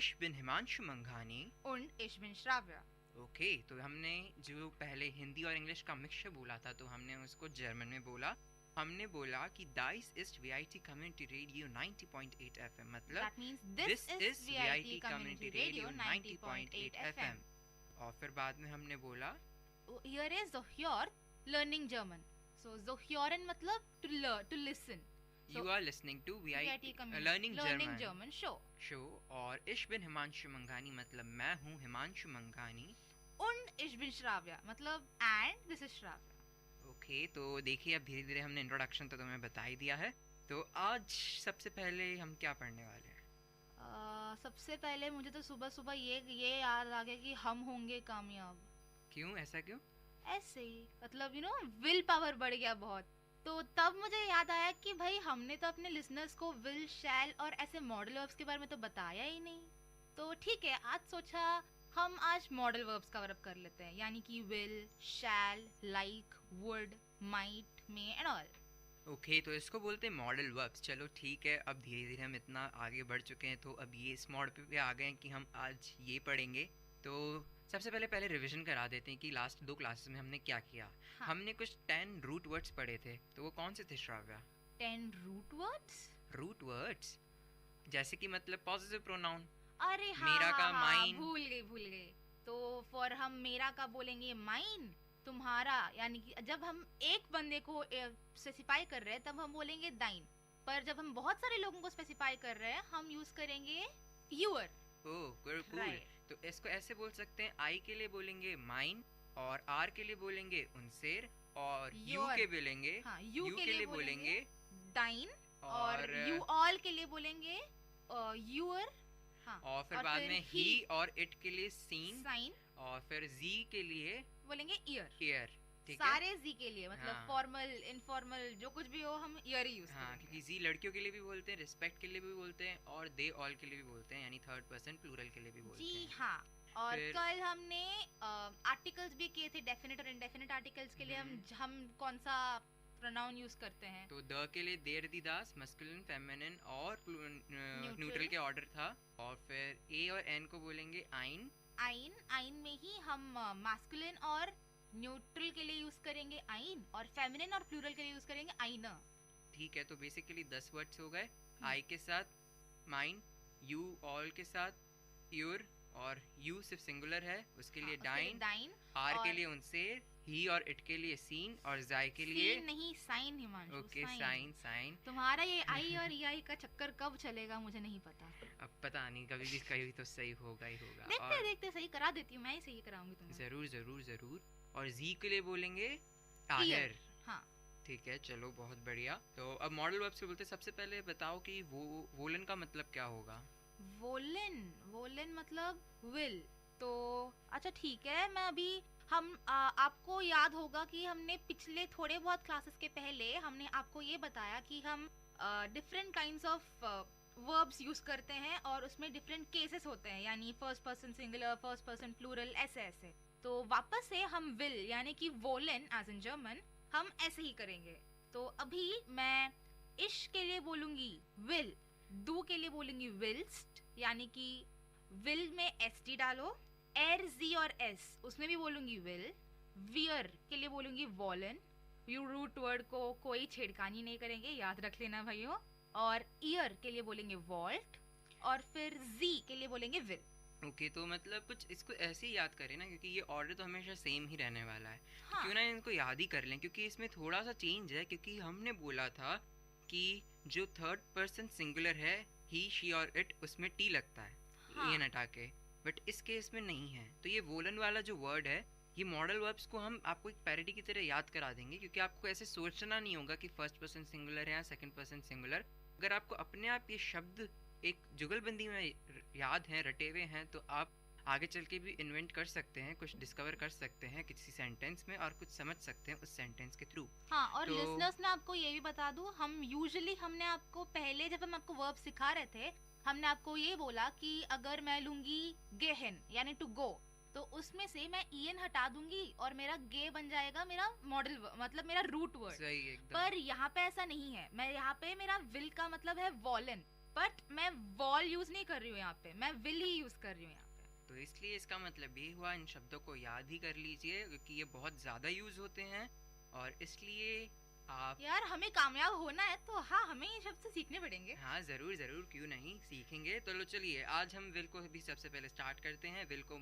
Ich bin Himanshu मंघानी und ich bin Shravya. Okay, तो हमने जो पहले हिंदी और इंग्लिश का मिक्सचर बोला था तो हमने उसको जर्मन में बोला. हमने बोला कि Dies ist VIT Community Radio 90.8 FM मतलब That means this is VIT Community Radio 90.8 FM. और फिर बाद में हमने बोला Here is Zohyor Learning German. So Zohyoren मतलब to learn, to listen. So, you are listening to VIT Learning German show. और ich bin Himanshu मंघानी मतलब मैं हूँ हिमांशु मंघानी. Und ich bin श्राव्या मतलब and this is Shravya. Okay, तो देखिए अब धीरे धीरे हमने इंट्रोडक्शन तो तुम्हें बता ही दिया है. तो आज सबसे पहले हम क्या पढ़ने वाले हैं? सबसे पहले मुझे तो सुबह सुबह ये याद आ गया कि हम होंगे कामयाब. क्यों, ऐसा क्यों? ऐसे ही मतलब विल पावर बढ़ गया बहुत. तो तब मुझे याद आया कि भाई हमने तो अपने लिसनर्स को विल, शैल और ऐसे मॉडल वर्ब्स के बारे में तो बताया ही नहीं. तो ठीक है, आज सोचा हम आज मॉडल वर्ब्स कवर अप कर लेते हैं, यानी कि will, shall, like, would, might, may and all. Okay, तो इसको बोलते हैं मॉडल वर्ब्स. चलो ठीक है, अब धीरे धीरे हम इतना आगे बढ़ चुके हैं तो अब ये इस मॉड पे आ गए हैं कि हम आज ये पढ़ेंगे. तो सबसे पहले रिवीजन करा देते हैं कि लास्ट 2 क्लासेस में हमने क्या किया. हाँ. हमने कुछ 10 रूट वर्ड्स पढ़े थे. तो वो कौन से थे Shravya? 10 root words. Root words जैसे कि मतलब पॉजिटिव प्रोनाउन. अरे हाँ, मेरा का माइन. भूल गए. तो फॉर हम मेरा का बोलेंगे माइन, तुम्हारा, यानी कि जब हम एक बंदे को स्पेसिफाई कर रहे हैं तब हम बोलेंगे दाइन, पर जब हम बहुत सारे लोगों को स्पेसिफाई कर रहे हैं हम यूज करेंगे यूर. Oh cool. तो इसको ऐसे बोल सकते हैं, आई के लिए बोलेंगे माइन और आर के लिए बोलेंगे उनसेर और यू के बोलेंगे यू के लिए बोलेंगे दाइन और यू ऑल के लिए बोलेंगे यूर. हाँ. और फिर बाद में ही और इट के लिए साइन और फिर जी के लिए बोलेंगे ईयर. सारे जी के लिए मतलब फॉर्मल, इनफॉर्मल, जो कुछ भी हो हम ईयर ही यूज करेंगे. हाँ, क्योंकि जी लड़कियों के लिए भी बोलते हैं, रिस्पेक्ट के लिए भी बोलते हैं और दे ऑल के लिए भी बोलते हैं, यानी थर्ड पर्सन प्लूरल के लिए भी बोलते हैं. जी हाँ. और कल हमने आर्टिकल्स भी किए थे, डेफिनेट और इनडेफिनेट आर्टिकल्स के लिए हम कौन सा प्रोनाउन यूज करते हैं। तो द के लिए देर दी दास, मस्कुलिन, फेमिनिन और न्यूट्रल के ऑर्डर था। और फिर ए और एन को बोलेंगे आइन। आइन में ही हम मास्कुलिन और न्यूट्रल के लिए यूज करेंगे आइन, और फेमिनिन और प्लूरल के लिए यूज करेंगे आइना। ठीक है, तो बेसिकली 10 वर्ड्स हो गए। आई के साथ माइन, यू ऑल के साथ योर, और यू सिर्फ सिंगुलर है उसके लिए डाइन, आर के लिए उनसे, ही और इट के लिए सीन, और जाय के लिए नहीं साइन हिमांशु। Okay sign. तुम्हारा ये आई और ई का चक्कर कब चलेगा मुझे नहीं पता। अब पता नहीं, कभी तो सही होगा ही होगा। देखते सही करा देती हूँ, मैं ही सही कराऊंगी तुम्हें। जरूर। और जी के लिए बोलेंगे आयर। हाँ ठीक है, चलो बहुत बढ़िया। तो अब मॉडल वर्ब्स के बोलते सबसे पहले बताओ कि वोलन का मतलब क्या होगा। वोलन मतलब विल। तो अच्छा ठीक है, मैं अभी आपको याद होगा कि हमने पिछले थोड़े बहुत क्लासेस के पहले हमने आपको ये बताया कि हम different kinds of verbs use करते हैं और उसमें डिफरेंट केसेस होते हैं, यानी first person singular, first person plural, ऐसे। तो वापस से हम विल यानी कि वोलन एज इन जर्मन हम ऐसे ही करेंगे। तो अभी मैं इश के लिए बोलूंगी विल, डू के लिए बोलूंगी विल्स्ट, यानी कि विल में एस टी डालो, एर जी और एस उसमें भी बोलूंगी विल। वियर के लिए बोलूंगी वॉलन, यू रूट वर्ड को कोई छेड़खानी नहीं करेंगे, याद रख लेना भाइयों। और ईयर के लिए बोलेंगे वॉल्ट, और फिर जी के लिए बोलेंगे विल। ओके, तो मतलब कुछ इसको ऐसे ही याद करें ना, क्योंकि ये ऑर्डर तो हमेशा सेम ही रहने वाला है। हाँ। क्यों ना इनको याद ही कर लें, क्योंकि इसमें थोड़ा सा चेंज है। क्योंकि हमने बोला था कि जो थर्ड पर्सन सिंगुलर है ही, शी और इट, उसमें टी लगता है। हाँ। ये हटा के, बट इस केस में नहीं है। तो ये वोलन वाला जो वर्ड है, ये मॉडल वर्ब्स को हम आपको एक पैरोडी की तरह याद करा देंगे, क्योंकि आपको ऐसे सोचना नहीं होगा कि फर्स्ट पर्सन सिंगुलर है या सेकंड पर्सन सिंगुलर। अगर आपको अपने आप ये शब्द एक जुगलबंदी में याद हैं, रटे हुए हैं, तो आप आगे चल के भी इन्वेंट कर सकते हैं, कुछ डिस्कवर कर सकते हैं किसी सेंटेंस में, और कुछ समझ सकते हैं उस सेंटेंस के थ्रू। हाँ, और लिसनर्स में आपको ये भी बता दूं, हमने आपको पहले जब हम आपको वर्ब सिखा रहे थे, हमने आपको ये बोला कि अगर मैं लूंगी गेहन यानी टू गो, तो उसमें से मैं ईएन हटा दूंगी और मेरा गे बन जाएगा मेरा मॉडल, मतलब मेरा रूट वर्ड। सही एकदम। पर यहाँ पे ऐसा नहीं है, मैं यहाँ पे मेरा विल का मतलब है वॉलन, बट मैं वॉल यूज नहीं कर रही हूँ यहाँ पे, मैं विल ही यूज कर रही हूँ यहाँ पे। तो इसलिए इसका मतलब ये हुआ, इन शब्दों को याद ही कर लीजिए, क्योंकि ये बहुत ज्यादा यूज होते हैं, और इसलिए आप यार हमें कामयाब होना है तो हाँ, हमें ये शब्द सीखने पड़ेंगे। हाँ जरूर, क्यों नहीं सीखेंगे। तो चलिए आज हम विल को भी सबसे पहले स्टार्ट करते हैं। विल को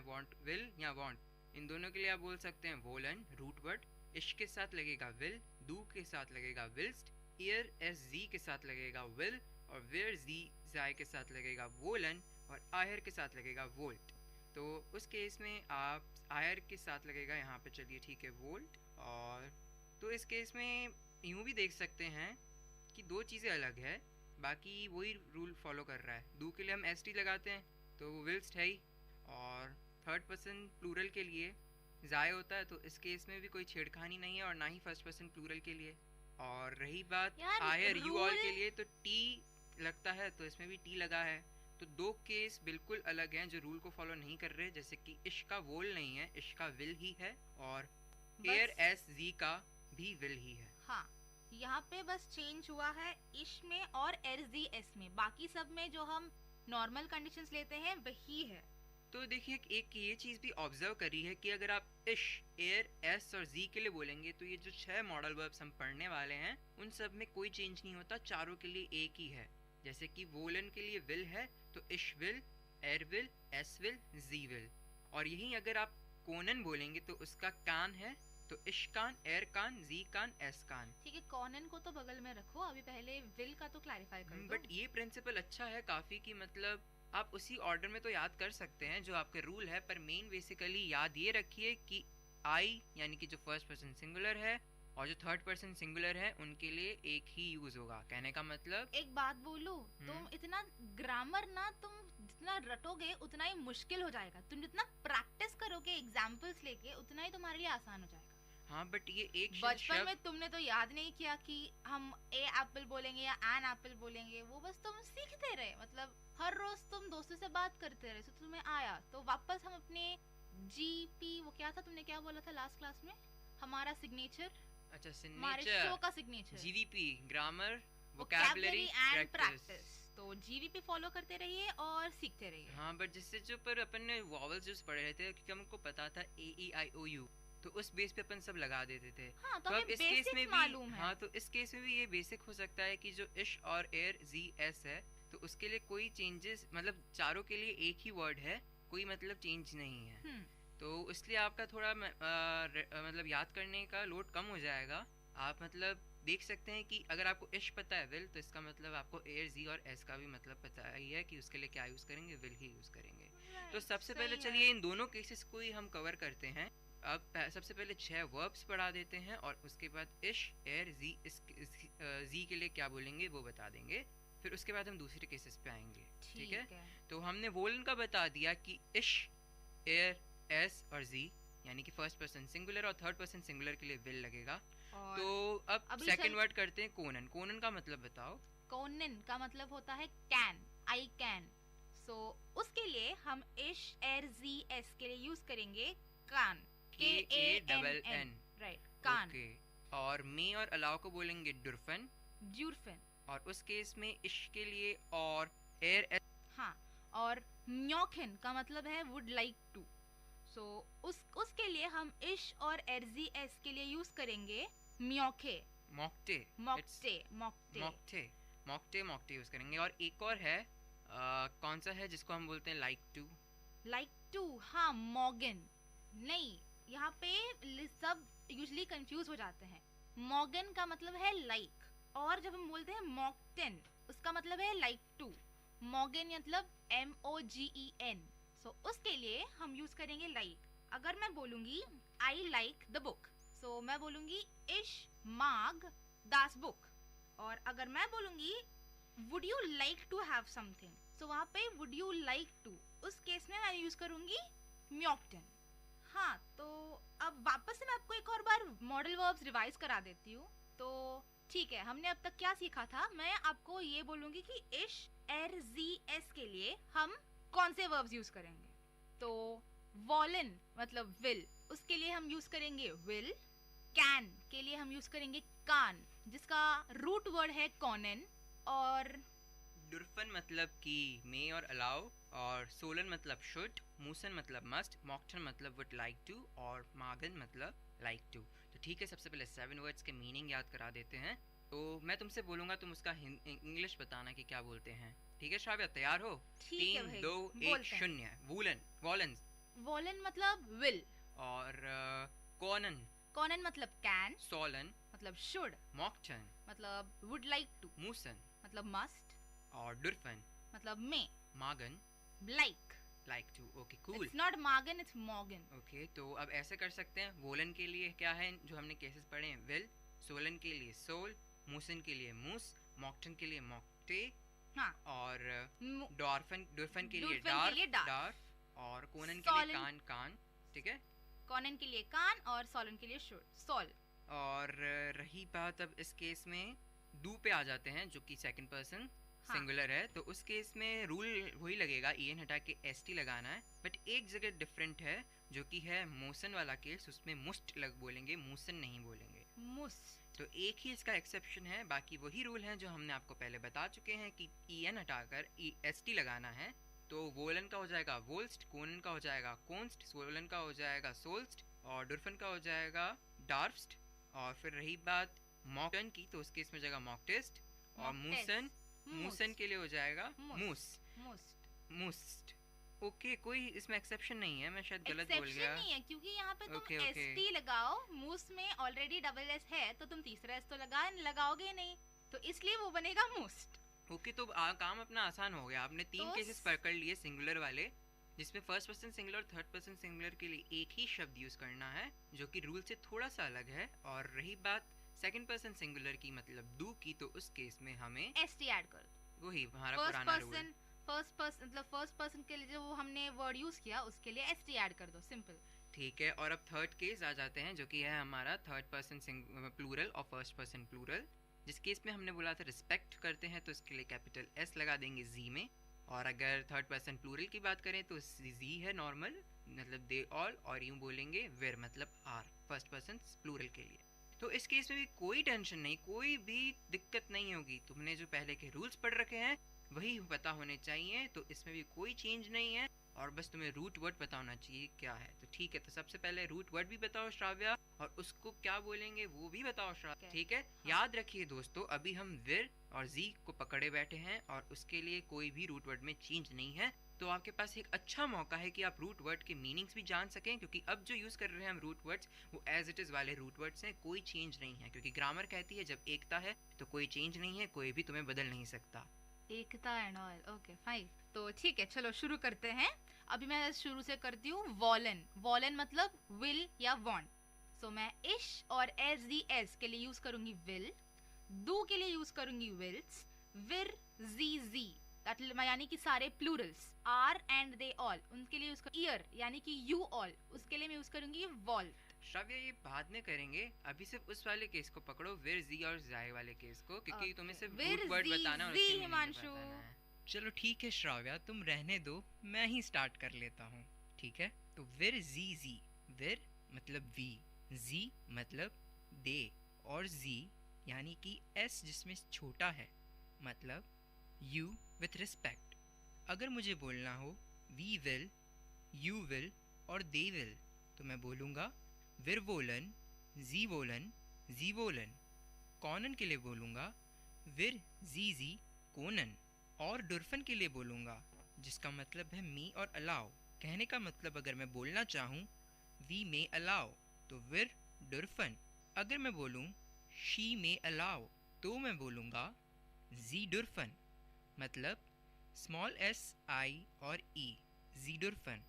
वांट विल या वांट, इन दोनों के लिए आप बोल सकते हैं वोलन रूट वर्ड, इश के साथ लगेगा विल, डू के साथ लगेगा विल्स्ट, ईयर एस जी के साथ लगेगा विल, और वेयर जी जाय के साथ लगेगा वोलन, और आयर के साथ लगेगा वोल्ट। तो उस केस में आप आयर के साथ लगेगा यहाँ पे, चलिए ठीक है, वोल्ट। और तो इस केस में यूँ भी देख सकते हैं कि दो चीज़ें अलग है, बाकी वही रूल फॉलो कर रहा है। डू के लिए हम एस टी लगाते हैं तो वो विल्स्ट है ही, और थर्ड पर्सन प्लूरल के लिए जाय होता है, तो इस केस में भी कोई छेड़खानी नहीं है, और ना ही फर्स्ट पर्सन प्लूरल के लिए। और रही बात आयर यू ऑल के लिए, तो टी लगता है, तो इसमें भी टी लगा है। तो दो केस बिल्कुल अलग हैं जो रूल को फॉलो नहीं कर रहे, जैसे कि इश का वोल नहीं है, इश का विल ही है, और एयर एस जी का भी विल ही है। हाँ, यहाँ पे बस चेंज हुआ है इश में और एर जी एस में, बाकी सब में जो हम नॉर्मल कंडीशंस लेते हैं वही है। तो देखिए एक ये चीज भी ऑब्जर्व करी है कि अगर आप इश, एयर, एस और जी के लिए बोलेंगे, तो ये जो 6 मॉडल वर्ब्स हम पढ़ने वाले हैं उन सब में कोई चेंज नहीं होता, चारों के लिए एक ही है। जैसे कि वोलन के लिए विल है, तो इश विल, एयर विल, एस विल, जी विल। और यही अगर आप कोनन बोलेंगे तो उसका कान है, तो इश कान, एयर कान, जी कान, एस कान। ठीक है, कॉनन को तो बगल में रखो, अभी पहले विल का तो क्लैरिफाई कर दो। बट ये प्रिंसिपल अच्छा है काफी, कि मतलब आप उसी ऑर्डर में तो याद कर सकते हैं जो आपके रूल है, पर मेन बेसिकली याद ये रखिए कि आई यानी कि जो फर्स्ट पर्सन सिंगुलर है और जो थर्ड पर्सन सिंगुलर है उनके लिए एक ही यूज होगा। कहने का मतलब, एक बात बोलूं, तुम इतना ग्रामर ना तुम जितना रटोगे उतना ही मुश्किल हो जाएगा, तुम जितना प्रैक्टिस करोगे एग्जाम्पल्स लेके उतना ही तुम्हारे लिए आसान हो जाएगा। हाँ, बट ये एक बचपन में तुमने तो याद नहीं किया कि हम ए एप्पल बोलेंगे या एन एप्पल बोलेंगे, वो बस तुम सीखते रहे, मतलब हर रोज तुम दोस्तों से बात करते रहे, तो तुम्हें आया। तो वापस हम अपने जीपी, वो क्या था, तुमने क्या बोला था लास्ट क्लास में, हमारा सिग्नेचर अच्छा, हमारे सिग्नेचर, शो का signature, GVP, grammar, vocabulary vocabulary, and practice. Practice. तो जीवीपी फॉलो करते रहिए और सीखते रहिए। हाँ, बट जिससे जो पर अपन ने वॉवल्स जो पढ़े रहते हैं, क्योंकि हमको पता था ए ई आई ओ यू, तो उस बेस पे अपन सब लगा देते थे। हाँ, तो अब हमें इस केस basics में भी मालूम है। हाँ, तो इस केस में भी ये बेसिक हो सकता है कि जो इश और एयर जी एस है, तो उसके लिए कोई चेंजेस, मतलब चारों के लिए एक ही वर्ड है, कोई मतलब चेंज नहीं है। तो इसलिए आपका थोड़ा मतलब याद करने का लोड कम हो जाएगा। आप मतलब देख सकते हैं कि अगर आपको इश पता है विल, तो इसका मतलब आपको एयर जी और एस का भी मतलब पता ही है कि उसके लिए क्या यूज करेंगे, विल ही यूज करेंगे। तो सबसे पहले चलिए इन दोनों केसेस को ही हम कवर करते हैं। अब सबसे पहले 6 वर्ब्स पढ़ा देते हैं और उसके बाद इश, एयर, जी के लिए क्या बोलेंगे वो बता देंगे। फिर उसके बाद हम दूसरे केसेस पे आएंगे। ठीक है? तो हमने वोलन का बता दिया कि इश, एयर, एस और जी, यानी कि फर्स्ट पर्सन सिंगुलर और थर्ड पर्सन सिंगुलर के लिए विल लगेगा। तो अब सेकंड वर्ड करते हैं कोनन। कोनन का मतलब बताओ। कोनन का मतलब होता है कैन, आई कैन। सो उसके लिए हम इश, एर, जी, एस के लिए यूज करेंगे कान, KANN, राइट, कान। ओके। और मे और अलाउ को बोलेंगे डुरफन, ड्यूरफन। और उस केस में इश के लिए और एयर, हाँ, और म्योखन का मतलब है वुड लाइक टू। सो उसके लिए हम इश और एरजीएस के लिए यूज करेंगे म्योखे, मॉकटे, मॉकटे, मॉकटे, मॉकटे, मॉकटे, मॉकटे यूज करेंगे। और एक और है, कौन सा है जिसको हम बोलते हैं लाइक टू? लाइक टू, हाँ, मॉगन। नहीं, यहाँ पे सब यूजुअली कंफ्यूज हो जाते हैं। मॉगन का मतलब है लाइक, और जब हम बोलते हैं मॉकटेन, उसका मतलब है लाइक टू। मॉगन मतलब MOGEN। सो उसके लिए हम यूज करेंगे लाइक। अगर मैं बोलूंगी आई लाइक द बुक, सो मैं बोलूंगी इश माग दास बुक। और अगर मैं बोलूंगी would you like to have something, so वहाँ पे वुड यू लाइक टू, उस केस में मैं यूज करूंगी म्योकटन। हाँ, तो अब वापस से मैं आपको एक और बार मॉडल वर्ब्स रिवाइज करा देती हूँ। तो ठीक है, हमने अब तक क्या सीखा था? मैं आपको ये बोलूंगी कि इश, एर, जी, एस के लिए हम कौन से वर्ब्स यूज करेंगे। तो वॉलन मतलब विल, उसके लिए हम यूज करेंगे विल। कैन के लिए हम यूज करेंगे कान, जिसका रूट वर्ड है कॉनन। और डुरफन मतलब कि मे और अलाउ, और सोलन मतलब शुड, मूसन मतलब मस्ट, मॉकटन मतलब वुड लाइक टू, और मागन मतलब लाइक टू। तो ठीक है, सबसे पहले 7 वर्ड्स के मीनिंग याद करा देते हैं। तो मैं तुमसे बोलूंगा, तुम उसका इंग्लिश बताना कि क्या बोलते हैं। ठीक है श्राव्या, तैयार हो? 3, 2, 1, 0। वूलन, वॉलन, वॉलन मतलब विल। और कॉनन, कॉनन मतलब कैन। सोलन मतलब शुड। मॉकटन मतलब वुड लाइक टू। मूसन मतलब मस्ट। और डुरफन मतलब मे। मागन like, like to. Okay, cool. It's not मागन, इट्स मॉगन। ओके, तो अब ऐसे कर सकते हैं। वोलन के लिए क्या है जो हमने केसेस पढ़े हैं? विल। सोलन के लिए सोल, मूसन के लिए मूस, मॉकटन के लिए मॉकटे, हाँ, और डॉर्फन के लिए डार्फ, और कोनन के लिए कान, कान। ठीक है, कॉनन के लिए कान और सोलन के लिए शुड, सोल। और रही बात अब इस केस में डू पे आ जाते हैं, जो कि सेकंड पर्सन सिंगुलर है। तो उस केस में रूल वही लगेगा, ईएन हटा के एसटी लगाना है। बट एक जगह डिफरेंट है, जो कि है मोसन वाला केस, उसमें मुस्ट बोलेंगे, मूसन नहीं बोलेंगे। मुस्ट। तो एक ही इसका एक्सेप्शन है, बाकी वही रूल है जो हमने आपको पहले बता चुके हैं कि ईएन हटाकर एसटी लगाना है। तो वोलन का हो जाएगा वोल्स्ट, कोनन का हो जाएगा कोन्स्ट, सोलन का हो जाएगा सोल्स्ट, और डुरफन का हो जाएगा डार्फ्स्ट। और फिर रही बात मॉकटन की, तो उस केस में हो जाएगा मॉकटेस्ट। और मूसन के लिए हो जाएगा मूस, मूस्ट। ओके, कोई इसमें एक्सेप्शन नहीं है, मैं शायद गलत बोल गया। नहीं है, क्योंकि यहाँ पे तुम एसटी लगाओ, मूस में ऑलरेडी डबल एस है, तो तुम तीसरा एस तो लगाओगे नहीं, तो इसलिए वो बनेगा मूस्ट। ओके, तो काम अपना आसान हो गया। आपने 3 केसेस पकड़ लिए सिंगुलर वाले, जिसमें फर्स्ट पर्सन सिंगुलर और थर्ड पर्सन सिंगुलर के लिए एक ही शब्द यूज करना है, जो कि रूल से थोड़ा सा अलग है। और रही बात सेकंड पर्सन सिंगुलर की, मतलब डू की, तो उस केस में हमें एसटी ऐड कर दो। वही हमारा पुराना रूल। फर्स्ट पर्सन के लिए जो हमने वर्ड यूज किया, उसके लिए एसटी ऐड कर दो, सिंपल। ठीक है, और अब थर्ड केस आ जाते हैं, जो कि है हमारा थर्ड पर्सन प्लूरल और फर्स्ट पर्सन प्लूरल। जिस केस में हमने बोला था रिस्पेक्ट करते हैं, तो इसके लिए कैपिटल एस लगा देंगे जी में। और अगर थर्ड पर्सन प्लूरल की बात करें, तो जी है नॉर्मल, मतलब दे ऑल, और यूं बोलेंगे वेर मतलब आर, फर्स्ट पर्सन प्लूरल के लिए। तो इस केस में भी कोई टेंशन नहीं, कोई भी दिक्कत नहीं होगी। तुमने जो पहले के रूल्स पढ़ रखे हैं वही पता होने चाहिए, तो इसमें भी कोई चेंज नहीं है, और बस तुम्हें रूट वर्ड पता होना चाहिए क्या है। तो ठीक है, तो सबसे पहले रूट वर्ड भी बताओ श्राव्या, और उसको क्या बोलेंगे वो भी बताओ श्राव्या, ठीक है? याद रखिए दोस्तों, अभी हम विर और जी को पकड़े बैठे हैं और उसके लिए कोई भी रूट वर्ड में चेंज नहीं है। तो आपके पास एक अच्छा मौका है कि आप रूट वर्ड के मीनिंग्स भी जान सकें, क्योंकि अब जो यूज कर रहे हैं हम रूट वर्ड्स वो एज इट इज वाले रूट वर्ड्स हैं, कोई चेंज नहीं है, क्योंकि ग्रामर कहती है जब एकता है तो कोई चेंज नहीं है, कोई भी तुम्हें बदल नहीं सकता। एकता एंड ऑल, ओके फाइन। तो ठीक है, चलो शुरू करते हैं। अभी मैं शुरू से करती हूँ वॉलन। वॉलन मतलब विल या वांट। सो मैं इश और एस दी एस के लिए यूज करूंगी विल, डू के लिए यूज करूंगी विल्स, विर जी जी यानी कि सारे प्लूरल्स, आर एंड दे ऑल उनके लिए यूज कर, ईयर यानी कि यू ऑल उसके लिए मैं यूज करूंगी वॉल। श्राव्या ये बाद में करेंगे, अभी सिर्फ उस वाले केस को पकड़ो, विर जी और जाए वाले केस को, क्योंकि तुम्हें सिर्फ रूट वर्ड बताना और उसके मीनिंग बताना है। चलो ठीक है श्राव्या, तुम रहने दो, मैं ही स्टार्ट कर लेता हूँ, ठीक है? तो विर जी जी, विर मतलब वी, जी मतलब दे, और जी यानी कि एस जिसमें छोटा है मतलब यू विथ रिस्पेक्ट। अगर मुझे बोलना हो वी विल, यू विल और दे विल, तो मैं बोलूँगा विर वोलन, जी वोलन, जी वोलन। कॉनन के लिए बोलूँगा विर जी जी कोनन, और डुरफन के लिए बोलूँगा जिसका मतलब है मी और अलाउ। कहने का मतलब अगर मैं बोलना चाहूँ वी मे अलाउ तो विर डुरफन। अगर मैं बोलूँ शी मे अलाउ तो मैं बोलूँगा जी डुरफन, मतलब स्मॉल एस आई और ई, जी डुरफन।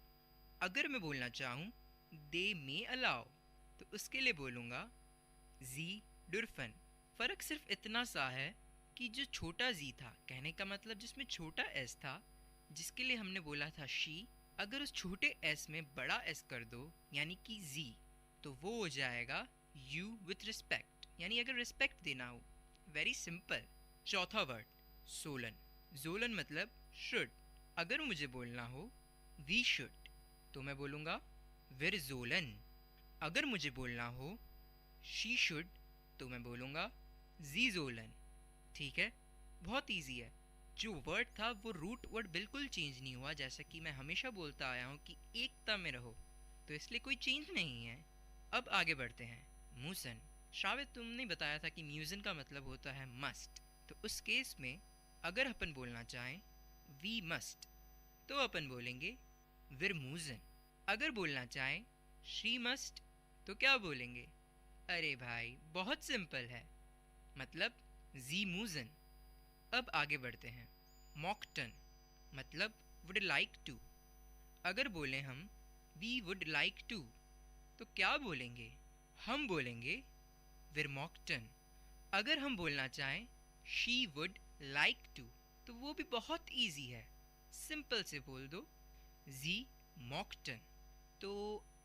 अगर मैं बोलना चाहूँ दे मे अलाउ तो उसके लिए बोलूँगा जी डुरफन। फ़र्क सिर्फ इतना सा है कि जो छोटा जी था, कहने का मतलब जिसमें छोटा एस था, जिसके लिए हमने बोला था शी, अगर उस छोटे एस में बड़ा एस कर दो यानी कि जी, तो वो हो जाएगा यू विथ रिस्पेक्ट, यानी अगर रिस्पेक्ट देना हो। Very simple. चौथा वर्ड सोलन। जोलन मतलब शुड। अगर मुझे बोलना हो वी शुड तो मैं बोलूँगा विर जोलन। अगर मुझे बोलना हो शी शुड तो मैं बोलूँगा जी जोलन। ठीक है, बहुत इजी है। जो वर्ड था वो रूट वर्ड बिल्कुल चेंज नहीं हुआ, जैसा कि मैं हमेशा बोलता आया हूँ कि एकता में रहो, तो इसलिए कोई चेंज नहीं है। अब आगे बढ़ते हैं। मूसन। श्राव्य तुमने बताया था कि म्यूजन का मतलब होता है मस्ट, तो उस केस में अगर अपन बोलना चाहें वी मस्ट तो अपन बोलेंगे विर मूजन। अगर बोलना चाहें शी मस्ट तो क्या बोलेंगे? अरे भाई बहुत सिंपल है, मतलब जी मूजन। अब आगे बढ़ते हैं। मॉकटन मतलब वुड लाइक टू। अगर बोलें हम वी वुड लाइक टू तो क्या बोलेंगे? हम बोलेंगे विर मॉकटन। अगर हम बोलना चाहें शी वुड लाइक टू तो वो भी बहुत इजी है, सिंपल से बोल दो जी मॉकटन। तो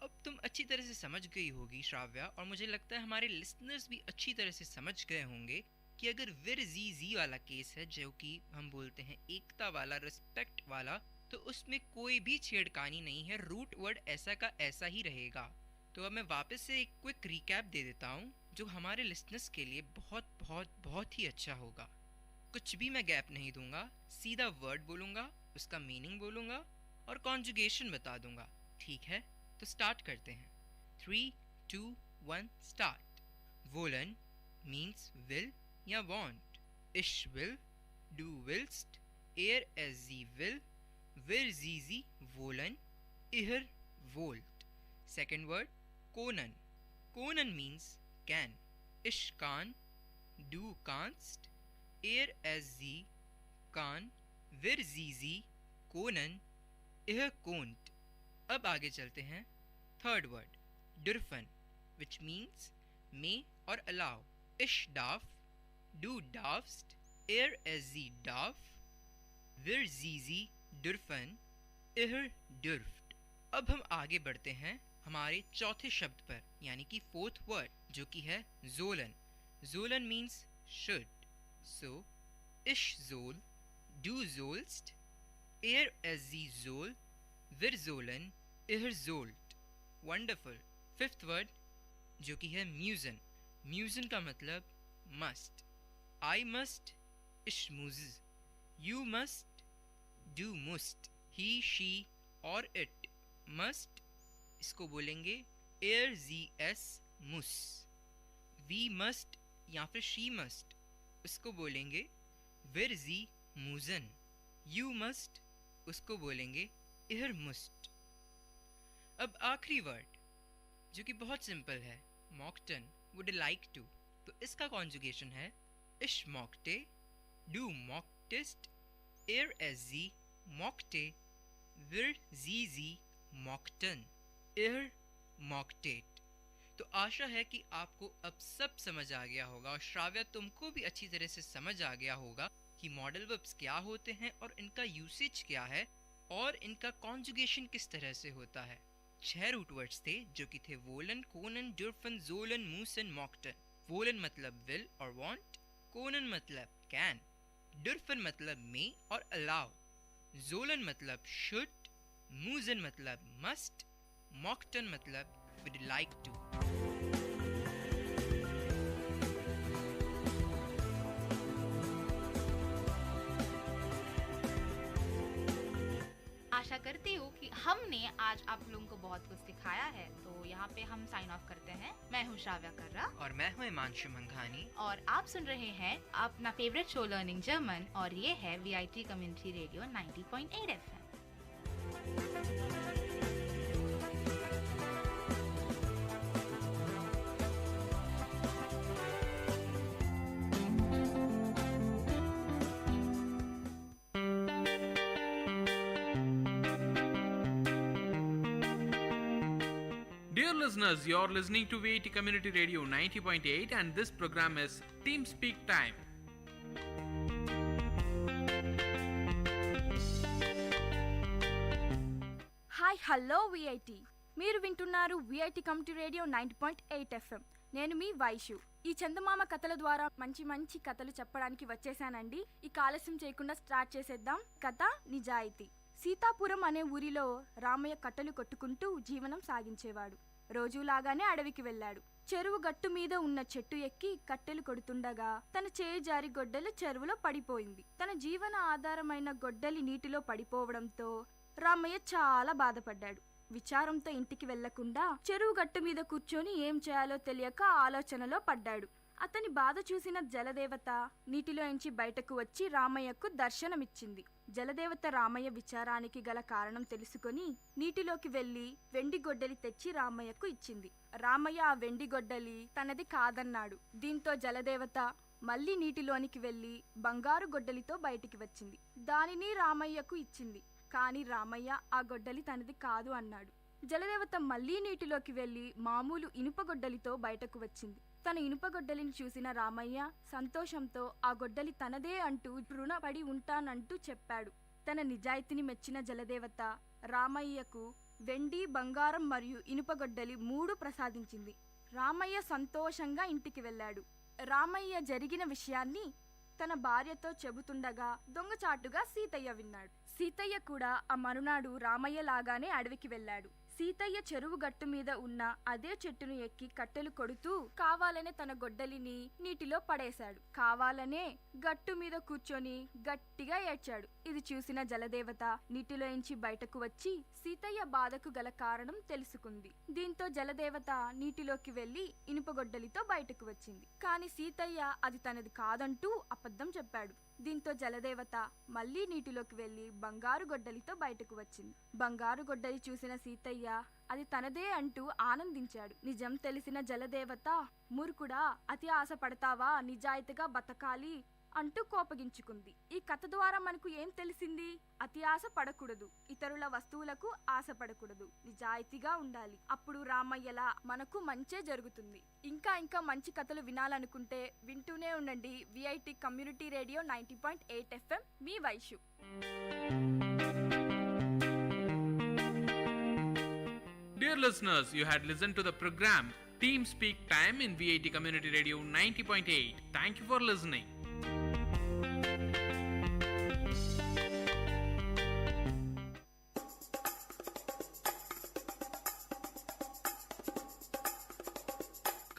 अब तुम अच्छी तरह से समझ गई होगी श्राव्या, और मुझे लगता है हमारे लिसनर्स भी अच्छी तरह से समझ गए होंगे कि अगर विर जी जी वाला केस है, जो कि हम बोलते हैं एकता वाला, रिस्पेक्ट वाला, तो उसमें कोई भी छेड़खानी नहीं है, रूट वर्ड ऐसा का ऐसा ही रहेगा। तो अब मैं वापस से एक क्विक रिकैप दे देता हूँ जो हमारे लिसनर्स के लिए बहुत बहुत बहुत ही अच्छा होगा। कुछ भी मैं गैप नहीं दूंगा, सीधा वर्ड बोलूँगा, उसका मीनिंग बोलूँगा और कॉन्जुगेशन बता दूंगा। ठीक है, तो स्टार्ट करते हैं। 3, 2, 1 स्टार्ट। वोलन मीन्स विल या वांट। इश विल, डू विल्स्ट, एयर एस जी विल, विर जी जी वोलन, इहर वोल्ट। सेकेंड वर्ड कोनन। कोनन मीन्स कैन। इश कान, डू कांस्ट, एयर एस जी कान, विर जी जी कोनन, इह कोंट। अब आगे चलते हैं। थर्ड वर्ड डुरफन, विच मीन्स मे और अलाउ। इश डाफ, डू डाफ्स्ट, एयर एस जी डाफ, विर जी जी डुरफन, इह डुर्फ्ट। अब हम आगे बढ़ते हैं हमारे चौथे शब्द पर, यानी कि फोर्थ वर्ड, जो कि है जोलन। जोलन मीन्स शुड। सो इश जोल, डू जोल्स्ट, एयर एस जी जोल, विर जोलन, इहर जोल्ट। वंडरफुल। फिफ्थ वर्ड जो कि है म्यूजन। म्यूजन का मतलब must. I must ishmuz. You must do must. He, she और it must इसको बोलेंगे zs mus. We must या फिर she must उसको बोलेंगे virzi muzen. You must उसको बोलेंगे इहर मुस्ट. अब आखिरी वर्ड जो कि बहुत सिंपल है, मॉकटन, वुड लाइक टू, तो इसका कॉन्जुगेशन है इश मॉकटे, डू मॉकटिस्ट, एर एस जी मॉकटे, विर जी जी मॉकटन, इर मॉकटेट. तो आशा है कि आपको अब सब समझ आ गया होगा और श्राव्या तुमको भी अच्छी तरह से समझ आ गया होगा कि मॉडल वर्ब्स क्या होते हैं और इनका यूसेज क्या है और इनका कॉन्जुगेशन किस तरह से होता है. 6 रूट वर्ड्स थे जो कि थे woollen, Conan, डुर्फन, Jolen, Musan, मॉकटन. Woollen मतलब विल और वांट, कोनन मतलब कैन, डुर्फन मतलब मे और अलाउ, जोलन मतलब शुड, मूसन मतलब मस्ट, मॉकटन मतलब वुड लाइक टू. आशा करती हूँ कि हमने आज आप लोगों को बहुत कुछ सिखाया है. तो यहाँ पे हम साइन ऑफ करते हैं. मैं हूँ श्राव्या कर्रा और मैं हूँ हिमांशु मंघानी और आप सुन रहे हैं अपना फेवरेट शो लर्निंग जर्मन और ये है VIT community radio 90.8 FM. Dear listeners, you're listening to VIT Community Radio 90.8 and this program is Team Speak Time. Hi hello VIT, మీరు వింటున్నారు విఐటి కమ్యూనిటీ రేడియో 90.8 FM. నేను మీ వైషు. ఈ చందమామ కథల ద్వారా మంచి మంచి కథలు చెప్పడానికి వచ్చేసానండి. ఈ ఆలస్యం చేయకుండా స్టార్ట్ చేసేద్దాం. కథ నిజాయితీ. సీతాపురం అనే ఊరిలో రామయ్య కట్టెలు కొట్టుకుంటూ జీవనం సాగించేవాడు. రోజులాగానే అడవికి వెళ్ళాడు. చెరువు గట్టు మీద ఉన్న చెట్టు ఎక్కి కట్టెలు కొడుతుండగా తన చేయి జారి గొడ్డలి చెరువులో పడిపోయింది. తన జీవన ఆధారమైన గొడ్డలి నీటిలో పడిపోవడంతో రామయ్య చాలా బాధపడ్డాడు. విచారంతో ఇంటికి వెళ్లకుండా చెరువు గట్టు మీద కూర్చొని ఏం చేయాలో తెలియక ఆలోచనలో పడ్డాడు. అతని బాధ చూసిన జలదేవత నీటిలోంచి బయటకు వచ్చి రామయ్యకు దర్శనమిచ్చింది. జలదేవత రామయ్య విచారానికి గల కారణం తెలుసుకొని నీటిలోకి వెళ్లి వెండి గొడ్డలి తెచ్చి రామయ్యకు ఇచ్చింది. రామయ్య ఆ వెండి గొడ్డలి తనది కాదన్నాడు. దీంతో జలదేవత మళ్లీ నీటిలోనికి వెళ్లి బంగారు గొడ్డలితో బయటికి వచ్చింది. దానిని రామయ్యకు ఇచ్చింది. కానీ రామయ్య ఆ గొడ్డలి తనది కాదు అన్నాడు. జలదేవత మళ్లీ నీటిలోకి వెళ్లి మామూలు ఇనుప గొడ్డలితో బయటకు వచ్చింది. తన ఇనుప గొడ్డలిని చూసిన రామయ్య సంతోషంతో ఆ గొడ్డలి తనదే అంటూ రుణపడి ఉంటానంటూ చెప్పాడు. తన నిజాయితీని మెచ్చిన జలదేవత రామయ్యకు వెండి, బంగారం మరియు ఇనుప గొడ్డలి 3 ప్రసాదించింది. రామయ్య సంతోషంగా ఇంటికి వెళ్ళాడు. రామయ్య జరిగిన విషయాన్ని తన భార్యతో చెబుతుండగా దొంగచాటుగా సీతయ్య విన్నాడు. సీతయ్య కూడా ఆ మరునాడు రామయ్య లాగానే అడవికి వెళ్ళాడు. సీతయ్య చెరువు గట్టు మీద ఉన్న అదే చెట్టును ఎక్కి కట్టెలు కొడుతూ కావాలనే తన గొడ్డలిని నీటిలో పడేశాడు. కావాలనే గట్టు మీద కూర్చొని గట్టిగా ఏడ్చాడు. ఇది చూసిన జలదేవత నీటిలోంచి బయటకు వచ్చి సీతయ్య బాధకు గల కారణం తెలుసుకుంది. దీంతో జలదేవత నీటిలోకి వెళ్లి ఇనుప గొడ్డలితో బయటకు వచ్చింది. కానీ సీతయ్య అది తనది కాదంటూ అబద్ధం చెప్పాడు. దీంతో జలదేవత మళ్లీ నీటిలోకి వెళ్లి బంగారు గొడ్డలితో బయటకు వచ్చింది. బంగారు గొడ్డలి చూసిన సీతయ్య అది తనదే అంటూ ఆనందించాడు. నిజం తెలిసిన జలదేవత మూర్ఖుడా, అతి ఆశ పడతావా, నిజాయితీగా బతకాలి అంటూ కోపగించుకుంది. ఈ కథ ద్వారా మనకు ఏం తెలిసింది? అతి ఆశ పడకూడదు, ఇతరుల వస్తువులకు ఆశపడకూడదు, నిజాయితీగా ఉండాలి. అప్పుడు రామయ్యలా మనకు మంచే జరుగుతుంది. ఇంకా మంచి కథలు వినాలనుకుంటే వింటూనే ఉండండి VIT community radio 90.8 FM. Me Vaishu. Dear listeners, you had listened to the program Team Speak Time in VIT Community Radio 90.8. Thank you for listening.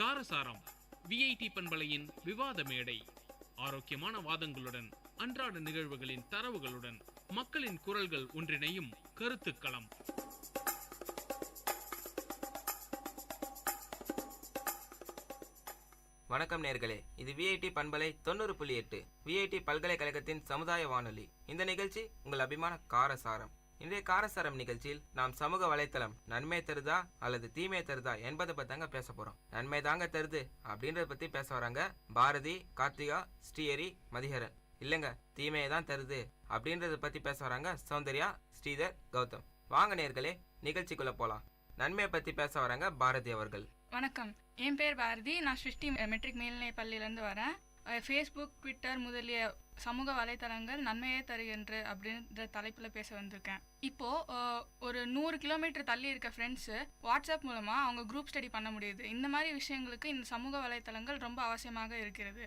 కారసారం விஐடி பண்பலையின் விவாத மேடை. ஆரோக்கியமான வாதங்களுடன், அன்றாட நிகழ்வுகளின் தரவுகளுடன், மக்களின் குரல்கள் ஒன்றிணையும் கருத்துக்களம். வணக்கம் நேர்களே, இது விஐடி பண்பலை 90.8 விஐடி பல்கலைக்கழகத்தின் சமுதாய வானொலி. இந்த நிகழ்ச்சி உங்கள் அபிமான காரசாரம். இன்றைய காரசாரம் நிகழ்ச்சியில் நாம் சமூக வலைத்தளம் நன்மை தருதா அல்லது தீமை தருதா என்பதை பத்தாங்க பேச போறோம். நன்மை தாங்க தருது அப்படின்றத பத்தி பேச வராங்க பாரதி, கார்த்திகா, ஸ்ரீஹரி, மதிஹரன். இல்லைங்க, தீமையை தான் தருது அப்படின்றத பத்தி பேச வராங்க சௌந்தர்யா, ஸ்ரீதர், கௌதம். வாங்க நேர்களே, நிகழ்ச்சிக்குள்ள போலாம். நன்மையை பத்தி பேச வராங்க பாரதி அவர்கள். வணக்கம், என் பேர் பாரதி. நான் ஸ்ருஷ்டி மெட்ரிக் மேல்நிலை பள்ளியிலேருந்து வரேன். ஃபேஸ்புக், ட்விட்டர் முதலிய சமூக வலைத்தளங்கள் நன்மையே தருகின்ற அப்படின்ற தலைப்பில் பேச வந்திருக்கேன். இப்போது ஒரு 100 கிலோமீட்டர் தள்ளி இருக்க ஃப்ரெண்ட்ஸு வாட்ஸ்அப் மூலமாக அவங்க குரூப் ஸ்டடி பண்ண முடியுது. இந்த மாதிரி விஷயங்களுக்கு இந்த சமூக வலைத்தளங்கள் ரொம்ப அவசியமாக இருக்கிறது.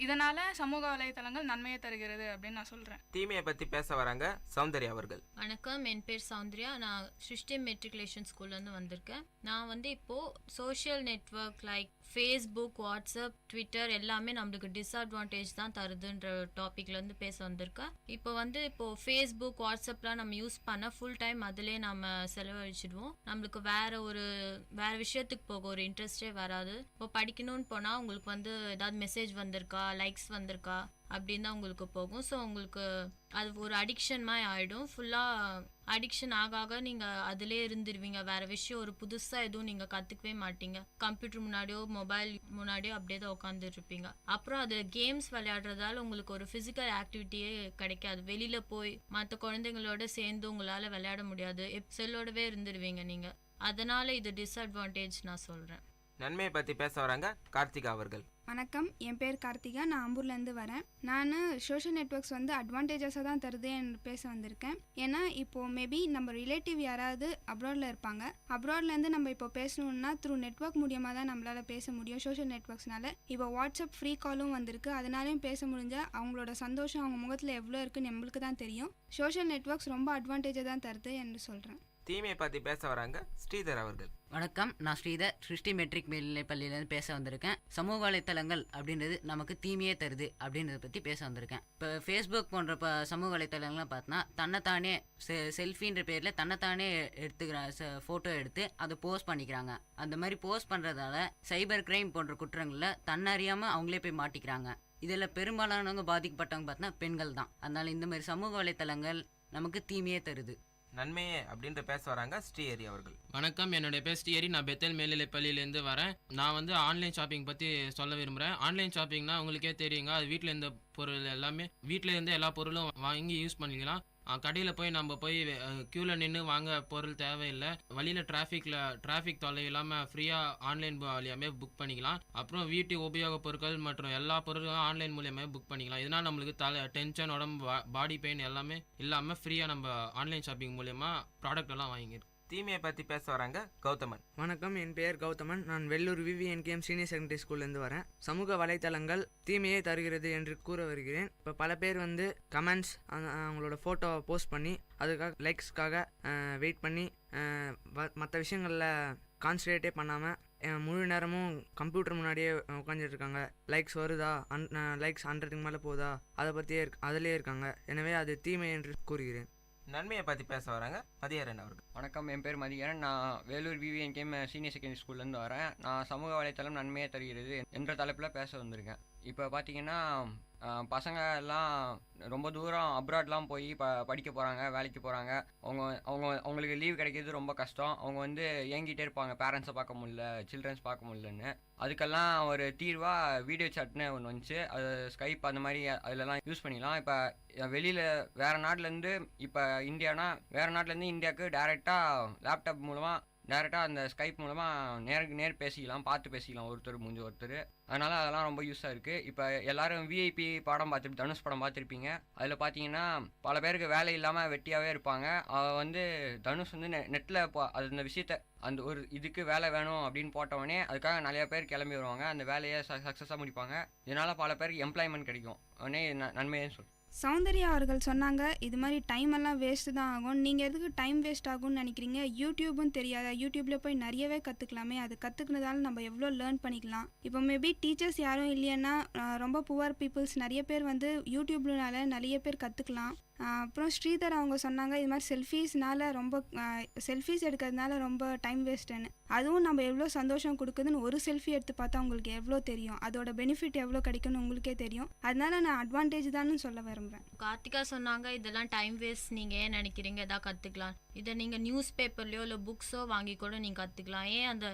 இதனால சமூக வலைத்தளங்கள் நன்மையை தருகிறது அப்படின்னு நான் சொல்றேன். தீமையை பத்தி பேச வராங்க சௌந்தர்யா அவர்கள். வணக்கம், என் பேர் சௌந்தர்யா. நான் சிருஷ்டி மெட்ரிகுலேஷன் ஸ்கூல்லேருந்து வந்திருக்கேன். நான் இப்போ social network like Facebook, WhatsApp, Twitter எல்லாமே நம்மளுக்கு டிஸ்அட்வான்டேஜ் தான் தருதுன்ற டாபிக்லேருந்து பேச வந்திருக்கேன். இப்போ ஃபேஸ்புக், வாட்ஸ்அப்லாம் நம்ம யூஸ் பண்ண ஃபுல் டைம் அதிலே நம்ம செலவழிச்சிடுவோம். நம்மளுக்கு வேற விஷயத்துக்கு போக ஒரு இன்ட்ரெஸ்டே வராது. இப்போ படிக்கணும்னு போனால் உங்களுக்கு ஏதாவது மெசேஜ் வந்திருக்கா, லைக்ஸ் வந்திருக்கா அப்படின்னு தான் உங்களுக்கு போகும். ஸோ உங்களுக்கு அது ஒரு அடிக்ஷன் மாதிரி ஆகிடும். ஃபுல்லாக அடிக்ஷன் ஆக நீங்கள் அதிலே இருந்துருவீங்க. வேறு விஷயம் ஒரு புதுசாக எதுவும் நீங்கள் கற்றுக்கவே மாட்டீங்க. கம்ப்யூட்டர் முன்னாடியோ மொபைல் முன்னாடியோ அப்படியே தான் உட்காந்துருப்பீங்க. அப்புறம் அது கேம்ஸ் விளையாடுறதால உங்களுக்கு ஒரு ஃபிசிக்கல் ஆக்டிவிட்டியே கிடைக்காது. வெளியில் போய் மற்ற குழந்தைங்களோட சேர்ந்து உங்களால் விளையாட முடியாது. செல்லோடவே இருந்துருவீங்க நீங்கள். அதனால் இது டிஸ்அட்வான்டேஜ் நான் சொல்கிறேன். நன்மையை பற்றி பேச வராங்க கார்த்திகா அவர்கள். வணக்கம், என் பேர் கார்த்திகா. நான் ஆம்பூர்லேருந்து வரேன். நான் சோஷியல் நெட்வொர்க்ஸ் அட்வான்டேஜஸாக தான் தருது என்று பேச வந்திருக்கேன். ஏன்னா இப்போது மேபி நம்ம ரிலேட்டிவ் யாராவது அப்ராடில் இருப்பாங்க. அப்ராட்லேருந்து நம்ம இப்போ பேசணுன்னா த்ரூ நெட்வொர்க் மூலியமாக தான் நம்மளால் பேச முடியும். சோஷியல் நெட்வொர்க்ஸ்னால இப்போ வாட்ஸ்அப் ஃப்ரீ காலும் வந்திருக்கு. அதனாலையும் பேச முடிஞ்சால் அவங்களோட சந்தோஷம் அவங்க முகத்தில் எவ்வளோ இருக்குன்னு நம்மளுக்கு தான் தெரியும். சோஷியல் நெட்வொர்க்ஸ் ரொம்ப அட்வான்டேஜாக தான் தருது என்று சொல்கிறேன். தீமையை பற்றி பேச வராங்க ஸ்ரீதர் அவர்கள். வணக்கம், நான் ஸ்ரீதர். சிருஷ்டி மெட்ரிக் மேல்நிலை பள்ளியிலேருந்து பேச வந்திருக்கேன். சமூக வலைத்தளங்கள் அப்படின்றது நமக்கு தீமையே தருது அப்படின்றத பற்றி பேச வந்திருக்கேன். இப்போ ஃபேஸ்புக் போன்ற சமூக வலைத்தளங்கள்லாம் பார்த்தோன்னா தன்னைத்தானே செல்ஃபின்ற பேரில் தன்னைத்தானே ஃபோட்டோ எடுத்து அதை போஸ்ட் பண்ணிக்கிறாங்க. அந்த மாதிரி போஸ்ட் பண்ணுறதால சைபர் கிரைம் போன்ற குற்றங்களில் தன்னறியாமல் அவங்களே போய் மாட்டிக்கிறாங்க. இதில் பெரும்பாலானவங்க பாதிக்கப்பட்டவங்க பார்த்தோன்னா பெண்கள் தான். அதனால் இந்த மாதிரி சமூக வலைத்தளங்கள் நமக்கு தீமையே தருது. நன்மையே அப்படின்ற பேச வராங்க ஸ்ரீஹரி அவர்கள். வணக்கம், என்னுடைய பேர் ஸ்ரீஹரி. நான் பெத்தல் மேல்நிலை பள்ளியிலேருந்து வரேன். நான் ஆன்லைன் ஷாப்பிங் பற்றி சொல்ல விரும்புகிறேன். ஆன்லைன் ஷாப்பிங்னா உங்களுக்கே தெரியுங்க, அது வீட்டில் இருந்த பொருள் எல்லாமே வீட்டில் இருந்து எல்லா பொருளும் வாங்கி யூஸ் பண்ணிக்கலாம். கடையில் போய் நம்ம க்யூவில் நின்று வாங்க பொருள் தேவையில்லை. வழியில் டிராஃபிக் தொல்லை இல்லாமல் ஃப்ரீயாக ஆன்லைன் வழியாமே புக் பண்ணிக்கலாம். அப்புறம் வீட்டு உபயோகப் பொருட்கள் மற்றும் எல்லா பொருட்களும் ஆன்லைன் மூலியமாக புக் பண்ணிக்கலாம். இதனால் நம்மளுக்கு டென்ஷன், உடம்பு, பாடி பெயின் எல்லாமே இல்லாமல் ஃப்ரீயாக நம்ம ஆன்லைன் ஷாப்பிங் மூலியமாக ப்ராடக்ட் எல்லாம் வாங்கிருக்கோம். தீமையை பற்றி பேச வராங்க கௌதமன். வணக்கம், என் பெயர் கௌதமன். நான் வெள்ளூர் VVNKM சீனியர் செகண்டரி ஸ்கூல்லேருந்து வரேன். சமூக வலைத்தளங்கள் தீமையை தருகிறது என்று கூற வருகிறேன். இப்போ பல பேர் கமெண்ட்ஸ், அவங்களோட ஃபோட்டோவை போஸ்ட் பண்ணி அதுக்காக லைக்ஸ்க்காக வெயிட் பண்ணி மற்ற விஷயங்களில் கான்சன்ட்ரேட்டே பண்ணாமல் முழு நேரமும் கம்ப்யூட்டர் முன்னாடியே உட்காந்துட்டு இருக்காங்க. லைக்ஸ் வருதா, லைக்ஸ் 100க்கு மேலே போதா, அதை பற்றியே அதிலே இருக்காங்க. எனவே அது தீமை என்று கூறுகிறேன். நன்மையை பற்றி பேச வராங்க மதிஹரன் அவர்கள். வணக்கம், என் பேர் மதிஹரன். நான் வேலூர் VVNKM சீனியர் செகண்டரி ஸ்கூல்லேருந்து வரேன். நான் சமூக வலைத்தளம் நன்மையை தருகிறது என்ற தலைப்பில் பேச வந்திருக்கேன். இப்போ பார்த்தீங்கன்னா பசங்க எல்லாம் ரொம்ப தூரம் அப்ராட்லாம் போய் படிக்க போகிறாங்க, வேலைக்கு போகிறாங்க. அவங்களுக்கு லீவ் கிடைக்கிறது ரொம்ப கஷ்டம். அவங்க ஏங்கிட்டே இருப்பாங்க, பேரண்ட்ஸை பார்க்க முடியல, சில்ட்ரன்ஸ் பார்க்க முடியலன்னு. அதுக்கெல்லாம் ஒரு தீர்வாக வீடியோ சாட்னு ஒன்று வந்துச்சு. அது ஸ்கைப் அந்த மாதிரி அதிலலாம் யூஸ் பண்ணிக்கலாம். இப்போ வெளியில் வேறு நாட்டிலேருந்து இப்போ வேறு நாட்டிலேருந்து இந்தியாவுக்கு டேரெக்டாக லேப்டாப் மூலமாக டேரெக்டாக அந்த ஸ்கைப் மூலமாக நேருக்கு நேர் பேசிக்கலாம், பார்த்து பேசிக்கலாம் ஒருத்தர் முடிஞ்ச ஒருத்தர். அதனால் அதெல்லாம் ரொம்ப யூஸாக இருக்குது. இப்போ எல்லோரும் VIP படம் தனுஷ் படம் பார்த்துருப்பீங்க. அதில் பார்த்தீங்கன்னா பல பேருக்கு வேலை இல்லாமல் வெட்டியாகவே இருப்பாங்க. தனுஷ் நெட்டில் அது இந்த விஷயத்த அந்த ஒரு இதுக்கு வேலை வேணும் அப்படின்னு போட்டவொடனே அதுக்காக நிறைய பேர் கிளம்பி வருவாங்க. அந்த வேலையை சக்ஸஸாக முடிப்பாங்க. இதனால் பல பேருக்கு எம்ப்ளாய்மெண்ட் கிடைக்கும். உடனே நன்மையே சொல்லு. சௌந்தர்யா அவர்கள் சொன்னாங்க இது மாதிரி டைம் எல்லாம் வேஸ்ட்டு தான் ஆகும். நீங்கள் எதுக்கு டைம் வேஸ்ட் ஆகும்னு நினைக்கிறீங்க? யூடியூப்னு தெரியாதா? யூடியூப்பில் போய் நிறையவே கற்றுக்கலாமே. அது கற்றுக்கினதால நம்ம எவ்வளோ லேர்ன் பண்ணிக்கலாம். இப்போ மேபி டீச்சர்ஸ் யாரும் இல்லைன்னா ரொம்ப புவர் பீப்புள்ஸ் நிறைய பேர் வந்து யூடியூப்னால நிறைய பேர் கற்றுக்கலாம். அப்புறம் ஸ்ரீதர் அவங்க சொன்னாங்க இது மாதிரி செல்ஃபீஸ் எடுக்கிறதுனால ரொம்ப டைம் வேஸ்ட்டுன்னு. அதுவும் நம்ம எவ்வளோ சந்தோஷம் கொடுக்குதுன்னு ஒரு செல்ஃபி எடுத்து பார்த்தா உங்களுக்கு எவ்வளோ தெரியும், அதோட பெனிஃபிட் எவ்வளோ கிடைக்கும்னு உங்களுக்கே தெரியும். அதனால நான் அட்வான்டேஜ் தான் சொல்ல விரும்புகிறேன். கார்த்திகா சொன்னாங்க இதெல்லாம் டைம் வேஸ்ட், நீங்கள் ஏன் நினைக்கிறீங்க எதாவது கற்றுக்கலாம். இதை நீங்கள் நியூஸ் பேப்பர்லையோ இல்லை புக்ஸோ வாங்கி கூட நீங்கள் கற்றுக்கலாம். ஏன் அந்த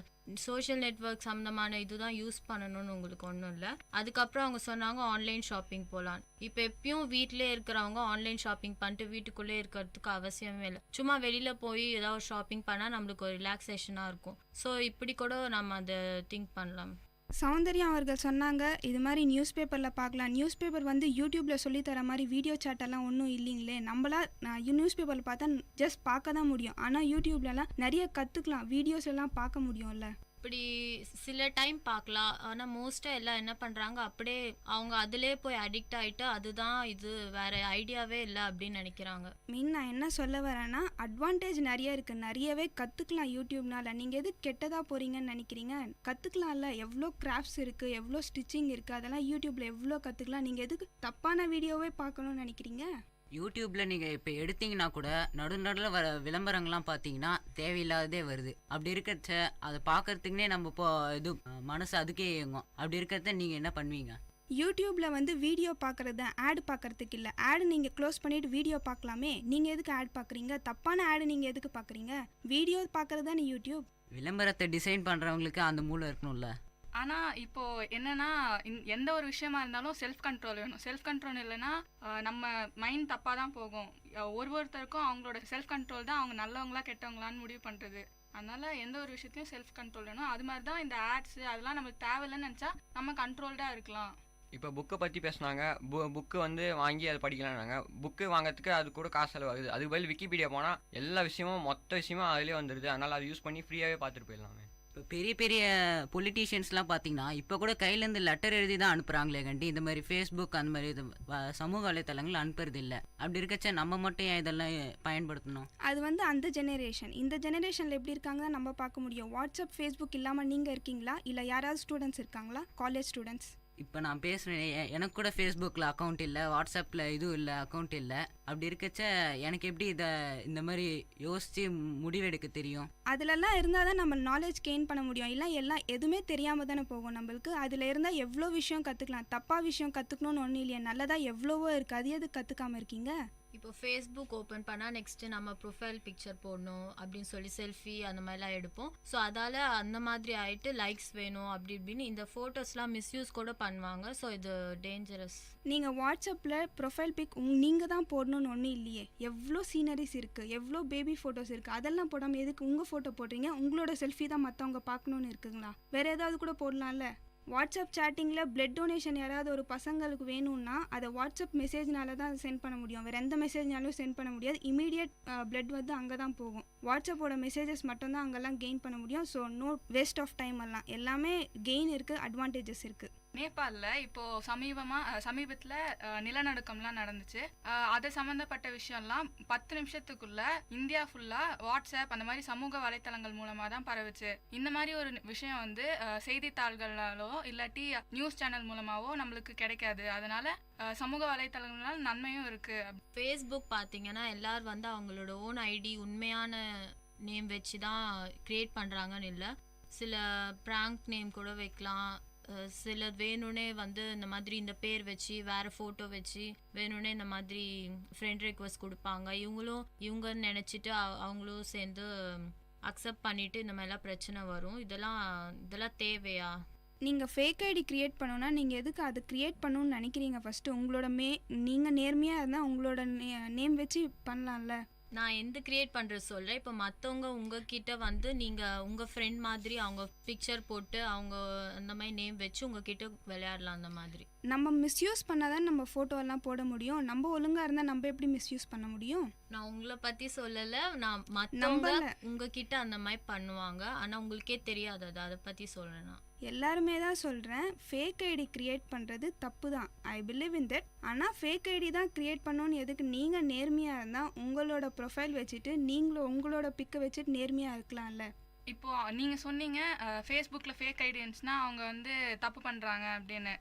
சோஷியல் நெட்வொர்க் சம்மந்தமான இதுதான் யூஸ் பண்ணணும்னு உங்களுக்கு ஒன்றும் இல்லை. அதுக்கப்புறம் அவங்க சொன்னாங்க ஆன்லைன் ஷாப்பிங் போகலான். இப்போ எப்பயும் வீட்டிலே இருக்கிறவங்க ஆன்லைன் ஷாப்பிங் பண்ணிட்டு வீட்டுக்குள்ளே இருக்கிறதுக்கு அவசியமே இல்லை. சும்மா வெளியில் போய் ஏதாவது ஷாப்பிங் பண்ணால் நம்மளுக்கு ஒரு ரிலாக்ஸேஷனாக இருக்கும். ஸோ இப்படி கூட நம்ம அதை திங்க் பண்ணலாம். சௌந்தர்யா அவர்கள் சொன்னாங்க இது மாதிரி நியூஸ் பேப்பரில் பார்க்கலாம். நியூஸ் பேப்பர் வந்து யூடியூப்பில் சொல்லித்தர மாதிரி வீடியோ சாட்டெல்லாம் ஒன்றும் இல்லைங்களே. நம்மளா நியூஸ் பேப்பரில் பார்த்தா ஜஸ்ட் பார்க்க தான் முடியும். ஆனால் யூடியூப்லலாம் நிறைய கற்றுக்கலாம், வீடியோஸ் எல்லாம் பார்க்க முடியும்ல. இப்படி சில டைம் பார்க்கலாம். ஆனால் மோஸ்ட்டாக எல்லாம் என்ன பண்ணுறாங்க அப்படியே அவங்க அதிலே போய் அடிக்ட் ஆகிட்டு அதுதான் இது வேற ஐடியாவே இல்லை அப்படின்னு நினைக்கிறாங்க. நான் என்ன சொல்ல வரேன்னா அட்வான்டேஜ் நிறைய இருக்குது, நிறையவே கற்றுக்கலாம் யூடியூப்னால. நீங்கள் எது கெட்டதாக போகிறீங்கன்னு நினைக்கிறீங்க? கற்றுக்கலாம்ல. எவ்வளோ கிராஃப்ட்ஸ் இருக்குது, எவ்வளோ ஸ்டிச்சிங் இருக்குது, அதெல்லாம் யூடியூப்பில் எவ்வளோ கற்றுக்கலாம். நீங்கள் எதுக்கு தப்பான வீடியோவே பார்க்கணும்னு நினைக்கிறீங்க? யூடியூப்பில் நீங்கள் இப்போ எடுத்தீங்கன்னா கூட நடுநடுல வர விளம்பரங்கள்லாம் பார்த்தீங்கன்னா தேவையில்லாததே வருது. அப்படி இருக்கிறச்ச அதை பார்க்கறதுக்குனே நம்ம இப்போ இது மனசு அதுக்கே இயங்கும். அப்படி இருக்கிறத நீங்கள் என்ன பண்ணுவீங்க? யூடியூப்பில் வந்து வீடியோ பார்க்குறது ஆட் பார்க்குறதுக்கு இல்லை. ஆடு நீங்கள் க்ளோஸ் பண்ணிவிட்டு வீடியோ பார்க்கலாமே. நீங்கள் எதுக்கு ஆட் பார்க்குறீங்க? தப்பான ஆடு நீங்கள் எதுக்கு பார்க்குறீங்க? வீடியோ பார்க்குறது தானே யூடியூப். விளம்பரத்தை டிசைன் பண்ணுறவங்களுக்கு அந்த மூலம் இருக்கணும்ல. ஆனால் இப்போது என்னென்னா எந்த ஒரு விஷயமா இருந்தாலும் செல்ஃப் கண்ட்ரோல் வேணும். செல்ஃப் கண்ட்ரோல் இல்லைன்னா நம்ம மைண்ட் தப்பாக தான் போகும். ஒருத்தருக்கும் அவங்களோட செல்ஃப் கண்ட்ரோல் தான் அவங்க நல்லவங்களா கெட்டவங்களான்னு முடிவு பண்ணுறது. அதனால் எந்த ஒரு விஷயத்துலையும் செல்ஃப் கண்ட்ரோல் வேணும். அது மாதிரி தான் இந்த ஆட்ஸு அதெல்லாம் நமக்கு தேவையில்லைன்னு நினச்சா நம்ம கண்ட்ரோல்டாக இருக்கலாம். இப்போ புக்கை பற்றி பேசுனாங்க. புக்கு வந்து வாங்கி அதை படிக்கலாம்னாங்க. புக்கு வாங்கிறதுக்கு அது கூட காசு செலவாகுது. அதுக்கு பதில் விக்கிபீடியா போனால் எல்லா விஷயமும் மொத்த விஷயமும் அதிலே வந்துடுது. அதனால் அதை யூஸ் பண்ணி ஃப்ரீயாகவே பார்த்துட்டு போயிடலாமே. இப்போ பெரிய பெரிய பொலிட்டீஷியன்ஸ்லாம் பார்த்தீங்கன்னா இப்போ கூட கையிலேருந்து லெட்டர் எழுதி தான் அனுப்புகிறாங்களே கண்டி இந்த மாதிரி ஃபேஸ்புக் அந்த மாதிரி இது சமூக வலைத்தளங்கள் அனுப்புறது இல்லை. அப்படி இருக்கச்ச நம்ம மட்டும் ஏன் இதெல்லாம் பயன்படுத்தணும்? அது வந்து அந்த ஜெனரேஷன். இந்த ஜெனரேஷனில் எப்படி இருக்காங்க நம்ம பார்க்க முடியும். வாட்ஸ்அப் ஃபேஸ்புக் இல்லாமல் நீங்கள் இருக்கீங்களா? இல்லை யாராவது ஸ்டூடெண்ட்ஸ் இருக்காங்களா? College students. இப்போ நான் பேசுகிறேன், எனக்கு கூட ஃபேஸ்புக்கில் அக்கௌண்ட் இல்லை, வாட்ஸ்அப்பில் இதுவும் இல்லை, அக்கௌண்ட் இல்லை. அப்படி இருக்கச்ச எனக்கு எப்படி இதை இந்த மாதிரி யோசித்து முடிவெடுக்க தெரியும்? அதிலெல்லாம் இருந்தால் தான் நம்ம நாலேஜ் கெயின் பண்ண முடியும். இல்லை எல்லாம் எதுவுமே தெரியாமல் தானே போகும் நம்மளுக்கு. அதில் இருந்தால் எவ்வளோ விஷயம் கற்றுக்கலாம். தப்பாக விஷயம் கற்றுக்கணும்னு ஒன்றும் இல்லையா, நல்லதாக எவ்வளவோ இருக்குது. அது எது கற்றுக்காமல் இருக்கீங்க? இப்போ ஃபேஸ்புக் ஓப்பன் பண்ணால் நெக்ஸ்ட்டு நம்ம ப்ரொஃபைல் பிக்சர் போடணும் அப்படின்னு சொல்லி செல்ஃபி அந்த மாதிரிலாம் எடுப்போம். ஸோ அதால் அந்த மாதிரி ஆகிட்டு லைக்ஸ் வேணும் அப்படி இப்படின்னு இந்த ஃபோட்டோஸ்லாம் மிஸ்யூஸ் கூட பண்ணுவாங்க. ஸோ இது டேஞ்சரஸ். நீங்கள் வாட்ஸ்அப்பில் ப்ரொஃபைல் பிக் நீங்கள் தான் போடணும்னு ஒன்றும் இல்லையே. எவ்வளோ சீனரிஸ் இருக்குது, எவ்வளோ பேபி ஃபோட்டோஸ் இருக்குது. அதெல்லாம் போடாமல் எதுக்கு உங்கள் ஃபோட்டோ போடுறீங்க? உங்களோட செல்ஃபி தான் மற்றவங்க பார்க்கணுன்னு இருக்குங்களா? வேறு ஏதாவது கூட போடலாம்ல. வாட்ஸ்அப் சேட்டிங்கில் பிளட் டொனேஷன் யாராவது ஒரு பசங்களுக்கு வேணும்னா அதை வாட்ஸ்அப் மெசேஜ்னால தான் சென்ட் பண்ண முடியும். வேறு எந்த மெசேஜ்னாலும் சென்ட் பண்ண முடியாது. இமீடியட் பிளட் வந்து அங்கே தான் போகும். வாட்ஸ்அப்போட மெசேஜஸ் மட்டும்தான் அங்கெல்லாம் கெயின் பண்ண முடியும். So no waste of time. எல்லாம் எல்லாமே கெயின் இருக்குது, அட்வான்டேஜஸ் இருக்குது. நேபாளில் இப்போது சமீபத்தில் நிலநடுக்கம்லாம் நடந்துச்சு. அது சம்மந்தப்பட்ட விஷயம்லாம் 10 நிமிஷத்துக்குள்ள இந்தியா ஃபுல்லாக வாட்ஸ்அப் அந்த மாதிரி சமூக வலைத்தளங்கள் மூலமாக தான் பரவுச்சு. இந்த மாதிரி ஒரு விஷயம் வந்து செய்தித்தாள்களாலோ இல்லாட்டி நியூஸ் சேனல் மூலமாவோ நம்மளுக்கு கிடைக்காது. அதனால சமூக வலைத்தளங்களால் நன்மையும் இருக்கு. ஃபேஸ்புக் பார்த்தீங்கன்னா எல்லாரும் வந்து அவங்களோட ஓன் ஐடி உண்மையான நேம் வச்சு தான் க்ரியேட் பண்ணுறாங்கன்னு இல்லை. சில ப்ராங்க் நேம் கூட வைக்கலாம். சிலர் வேணும்னே வந்து இந்த மாதிரி இந்த பேர் வச்சு வேறு ஃபோட்டோ வச்சு வேணும்னே இந்த மாதிரி ஃப்ரெண்ட் ரெக்வஸ்ட் கொடுப்பாங்க. இவங்க நினச்சிட்டு அவங்களும் சேர்ந்து அக்செப்ட் பண்ணிவிட்டு இந்த மாதிரிலாம் பிரச்சனை வரும். இதெல்லாம் தேவையா? நீங்கள் ஃபேக் ஐடி க்ரியேட் பண்ணணுன்னா நீங்கள் எதுக்கு அது க்ரியேட் பண்ணணும்னு நினைக்கிறீங்க? ஃபஸ்ட்டு உங்களோட நீங்கள் நேர்மையாக இருந்தால் உங்களோட நேம் வச்சு பண்ணலாம்ல. நான் எந்த கிரியேட் பண்ணுறது சொல்கிறேன். இப்போ மற்றவங்க உங்ககிட்ட வந்து நீங்கள் உங்கள் ஃப்ரெண்ட் மாதிரி அவங்க பிக்சர் போட்டு அவங்க அந்த மாதிரி நேம் வச்சு உங்ககிட்ட விளையாடலாம். அந்த மாதிரி நம்ம மிஸ்யூஸ் பண்ணாதான் நம்ம ஃபோட்டோவெல்லாம் போட முடியும். நம்ம ஒழுங்காக இருந்தால் நம்ம எப்படி மிஸ்யூஸ் பண்ண முடியும்? நான் உங்களை பற்றி சொல்லலை, நான் மற்றவங்க உங்ககிட்ட அந்த மாதிரி பண்ணுவாங்க, ஆனால் உங்களுக்கே தெரியாது. அதை பற்றி சொல்கிறேன். நான் எல்லாருமே தான் சொல்கிறேன், ஃபேக் ஐடி க்ரியேட் பண்ணுறது தப்பு தான். I believe in that. ஆனால் ஃபேக் ஐடி தான் க்ரியேட் பண்ணணும்னு எதுக்கு? நீங்கள் நேர்மையாக இருந்தால் உங்களோட ப்ரொஃபைல் வச்சுட்டு நீங்களும் உங்களோட பிக்கை வச்சுட்டு நேர்மையாக இருக்கலாம்ல. இப்போ நீங்கள் சொன்னீங்க ஃபேஸ்புக்கில் ஃபேக் ஐடியன்ஸ்னால் அவங்க வந்து தப்பு பண்ணுறாங்க அப்படின்னு.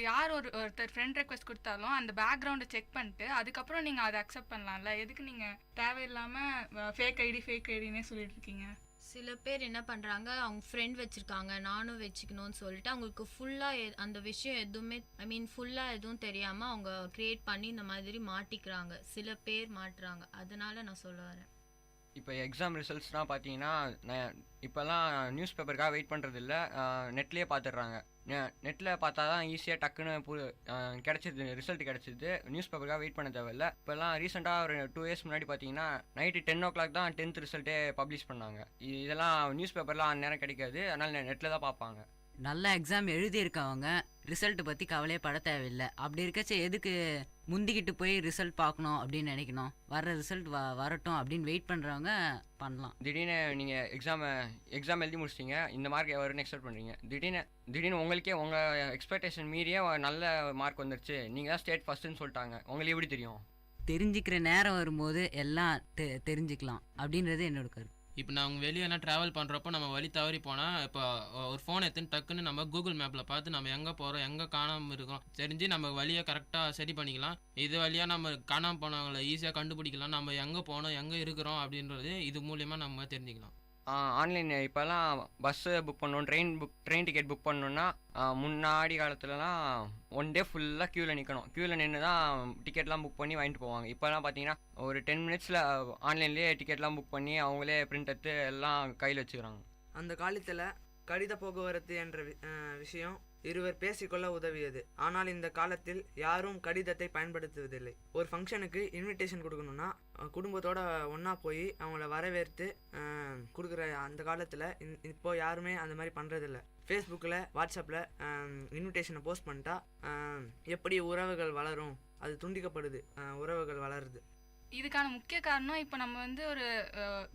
யார் ஒருத்தர் ஃப்ரெண்ட் ரெக்வெஸ்ட் கொடுத்தாலும் அந்த பேக்ரவுண்டை செக் பண்ணிட்டு அதுக்கப்புறம் நீங்கள் அதை அக்செப்ட் பண்ணலாம்ல. எதுக்கு நீங்கள் தேவையில்லாமல் ஃபேக் ஐடினே சொல்லிட்டு இருக்கீங்க? சில பேர் என்ன பண்ணுறாங்க, அவங்க ஃப்ரெண்ட் வச்சுருக்காங்க, நானும் வச்சுக்கணும்னு சொல்லிட்டு அவங்களுக்கு ஃபுல்லாக அந்த விஷயம் எதுவுமே ஃபுல்லாக எதுவும் தெரியாமல் அவங்க க்ரியேட் பண்ணி இந்த மாதிரி மாட்டிக்கிறாங்க. சில பேர் மாட்டுறாங்க. அதனால நான் சொல்ல வரேன். இப்போ எக்ஸாம் ரிசல்ட்ஸ்லாம் பார்த்தீங்கன்னா இப்போல்லாம் நியூஸ் பேப்பருக்காக வெயிட் பண்ணுறது இல்லை, நெட்லேயே பார்த்துடுறாங்க. நெட்டில் பார்த்தா தான் ஈஸியாக டக்குன்னு கிடச்சிது, ரிசல்ட் கிடச்சிது. நியூஸ் பேப்பருக்காக வெயிட் பண்ண தேவையில்லை. இப்போல்லாம் ரீசெண்டாக ஒரு 2 இயர்ஸ் முன்னாடி பார்த்தீங்கன்னா நைட்டு 10 o'clock தான் 10th ரிசல்ட்டே பப்ளிஷ் பண்ணாங்க. இதெல்லாம் நியூஸ் பேப்பர்லாம் அந்நேரம் கிடைக்காது, அதனால் நெட்டில் தான் பார்ப்பாங்க. நல்ல எக்ஸாம் எழுதியிருக்கவங்க ரிசல்ட் பற்றி கவலையே பட தேவையில்லை. அப்படி இருக்கச்சே எதுக்கு முந்திக்கிட்டு போய் ரிசல்ட் பார்க்கணும் அப்படின்னு நினைக்கணும்? வர்ற ரிசல்ட் வரட்டும் அப்படின்னு வெயிட் பண்ணுறவங்க பண்ணலாம். திடீர்னு நீங்கள் எக்ஸாம் எழுதி முடிச்சிட்டிங்க, இந்த மார்க் வரும்னு எக்ஸ்பெக்ட் பண்ணுறீங்க. திடீர்னு உங்களுக்கே உங்கள் எக்ஸ்பெக்டேஷன் மீறியே நல்ல மார்க் வந்துருச்சு, நீங்கள் தான் ஸ்டேட் ஃபஸ்ட்டுன்னு சொல்லிட்டாங்க. உங்களுக்கு எப்படி தெரியும்? தெரிஞ்சுக்கிற நேரம் வரும்போது எல்லாம் தெரிஞ்சுக்கலாம் அப்படின்றது என்னோட கருத்து. இப்போ நாங்கள் வெளியே என்ன ட்ராவல் பண்ணுறப்போ நம்ம வழி தவறி போனால் இப்போ ஒரு ஃபோன் எடுத்துன்னு டக்குன்னு நம்ம கூகுள் மேப்பில் பார்த்து நம்ம எங்கே போகிறோம், எங்கே காணாமல் இருக்கோம் தெரிஞ்சு நம்ம வழியை கரெக்டாக சரி பண்ணிக்கலாம். இது வழியாக நம்ம காணாமல் போனவங்களை ஈஸியாக கண்டுபிடிக்கலாம். நம்ம எங்கே போனோம், எங்கே இருக்கிறோம் அப்படின்றது இது மூலிமா நம்ம தெரிஞ்சுக்கலாம். ஆன்லைன் இப்போல்லாம் பஸ்ஸு புக் பண்ணணும், ட்ரெயின் டிக்கெட் புக் பண்ணணுன்னா முன்னாடி காலத்துலலாம் 1 day ஃபுல்லாக க்யூவில் நிற்கணும். க்யூவில் நின்று தான் டிக்கெட்லாம் புக் பண்ணி வாங்கிட்டு போவாங்க. இப்போலாம் பார்த்தீங்கன்னா ஒரு 10 minutesல ஆன்லைன்லேயே டிக்கெட்லாம் புக் பண்ணி அவங்களே பிரிண்ட் எடுத்து எல்லாம் கையில் வச்சுக்கிறாங்க. அந்த காலத்தில் கடித போக்குவரத்து என்ற விஷயம் இருவர் பேசிக்கொள்ள உதவியது. ஆனால் இந்த காலத்தில் யாரும் கடிதத்தை பயன்படுத்துவதில்லை. ஒரு ஃபங்க்ஷனுக்கு இன்விடேஷன் கொடுக்கணும்னா குடும்பத்தோட ஒன்றா போய் அவங்கள வரவேற்று கொடுக்குற அந்த காலத்தில் இப்போ யாருமே அந்த மாதிரி பண்ணுறதில்ல. ஃபேஸ்புக்கில் வாட்ஸ்அப்பில் இன்விடேஷனை போஸ்ட் பண்ணிட்டா எப்படி உறவுகள் வளரும்? அது துண்டிக்கப்படுது, உறவுகள் வளருது. இதுக்கான முக்கிய காரணம் இப்போ நம்ம வந்து ஒரு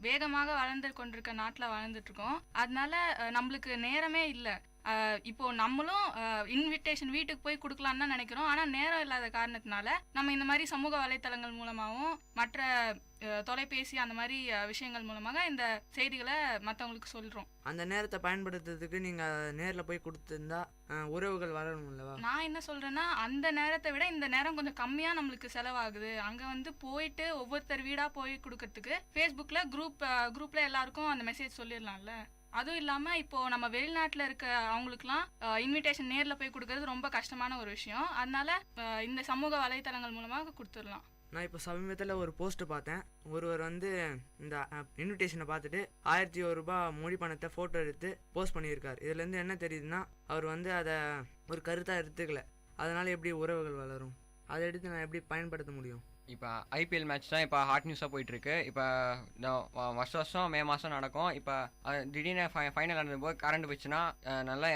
வேகமாக வளர்ந்து கொண்டிருக்க நாட்டில் வாழ்ந்துட்டுருக்கோம். அதனால நம்மளுக்கு நேரமே இல்லை. இப்போ நம்மளும் இன்விடேஷன் வீட்டுக்கு போய் கொடுக்கலான்னு தான் நினைக்கிறோம். ஆனால் நேரம் இல்லாத காரணத்தினால நம்ம இந்த மாதிரி சமூக வலைத்தளங்கள் மூலமாகவும் மற்ற தொலைபேசி அந்த மாதிரி விஷயங்கள் மூலமாக இந்த செய்திகளை மற்றவங்களுக்கு சொல்கிறோம். அந்த நேரத்தை பயன்படுத்துறதுக்கு நீங்கள் நேரில் போய் கொடுத்துருந்தா உறவுகள் வளரும் இல்லவா? நான் என்ன சொல்கிறேன்னா, அந்த நேரத்தை விட இந்த நேரம் கொஞ்சம் கம்மியாக நம்மளுக்கு செலவாகுது. அங்கே வந்து போயிட்டு ஒவ்வொருத்தர் வீடாக போய் கொடுக்கறதுக்கு ஃபேஸ்புக்கில் குரூப்பில் எல்லாருக்கும் அந்த மெசேஜ் சொல்லிடலாம்ல. அதுவும் இல்லாமல் இப்போது நம்ம வெளிநாட்டில் இருக்க அவங்களுக்குலாம் இன்விடேஷன் நேரில் போய் கொடுக்கறது ரொம்ப கஷ்டமான ஒரு விஷயம். அதனால இந்த சமூக வலைத்தளங்கள் மூலமாக கொடுத்துடலாம். நான் இப்போ சமீபத்தில் ஒரு போஸ்ட்டு பார்த்தேன். ஒருவர் வந்து இந்த இன்விடேஷனை பார்த்துட்டு 1001 ரூபாய் மொழி பணத்தை ஃபோட்டோ எடுத்து போஸ்ட் பண்ணியிருக்கார். இதுலேருந்து என்ன தெரியுதுன்னா, அவர் வந்து அதை ஒரு கருத்தாக எடுத்துக்கல. அதனால் எப்படி உறவுகள் வளரும்? அதை எடுத்து நான் எப்படி பயன்படுத்த முடியும்? இப்போ ஐபிஎல் மேட்ச் தான் இப்போ ஹாட் நியூஸாக போயிட்டுருக்கு. இப்போ வருஷம் மே மாதம் நடக்கும். இப்போ திடீர்னு ஃபைனல் நடந்தபோது கரண்ட் போச்சுன்னா நல்லா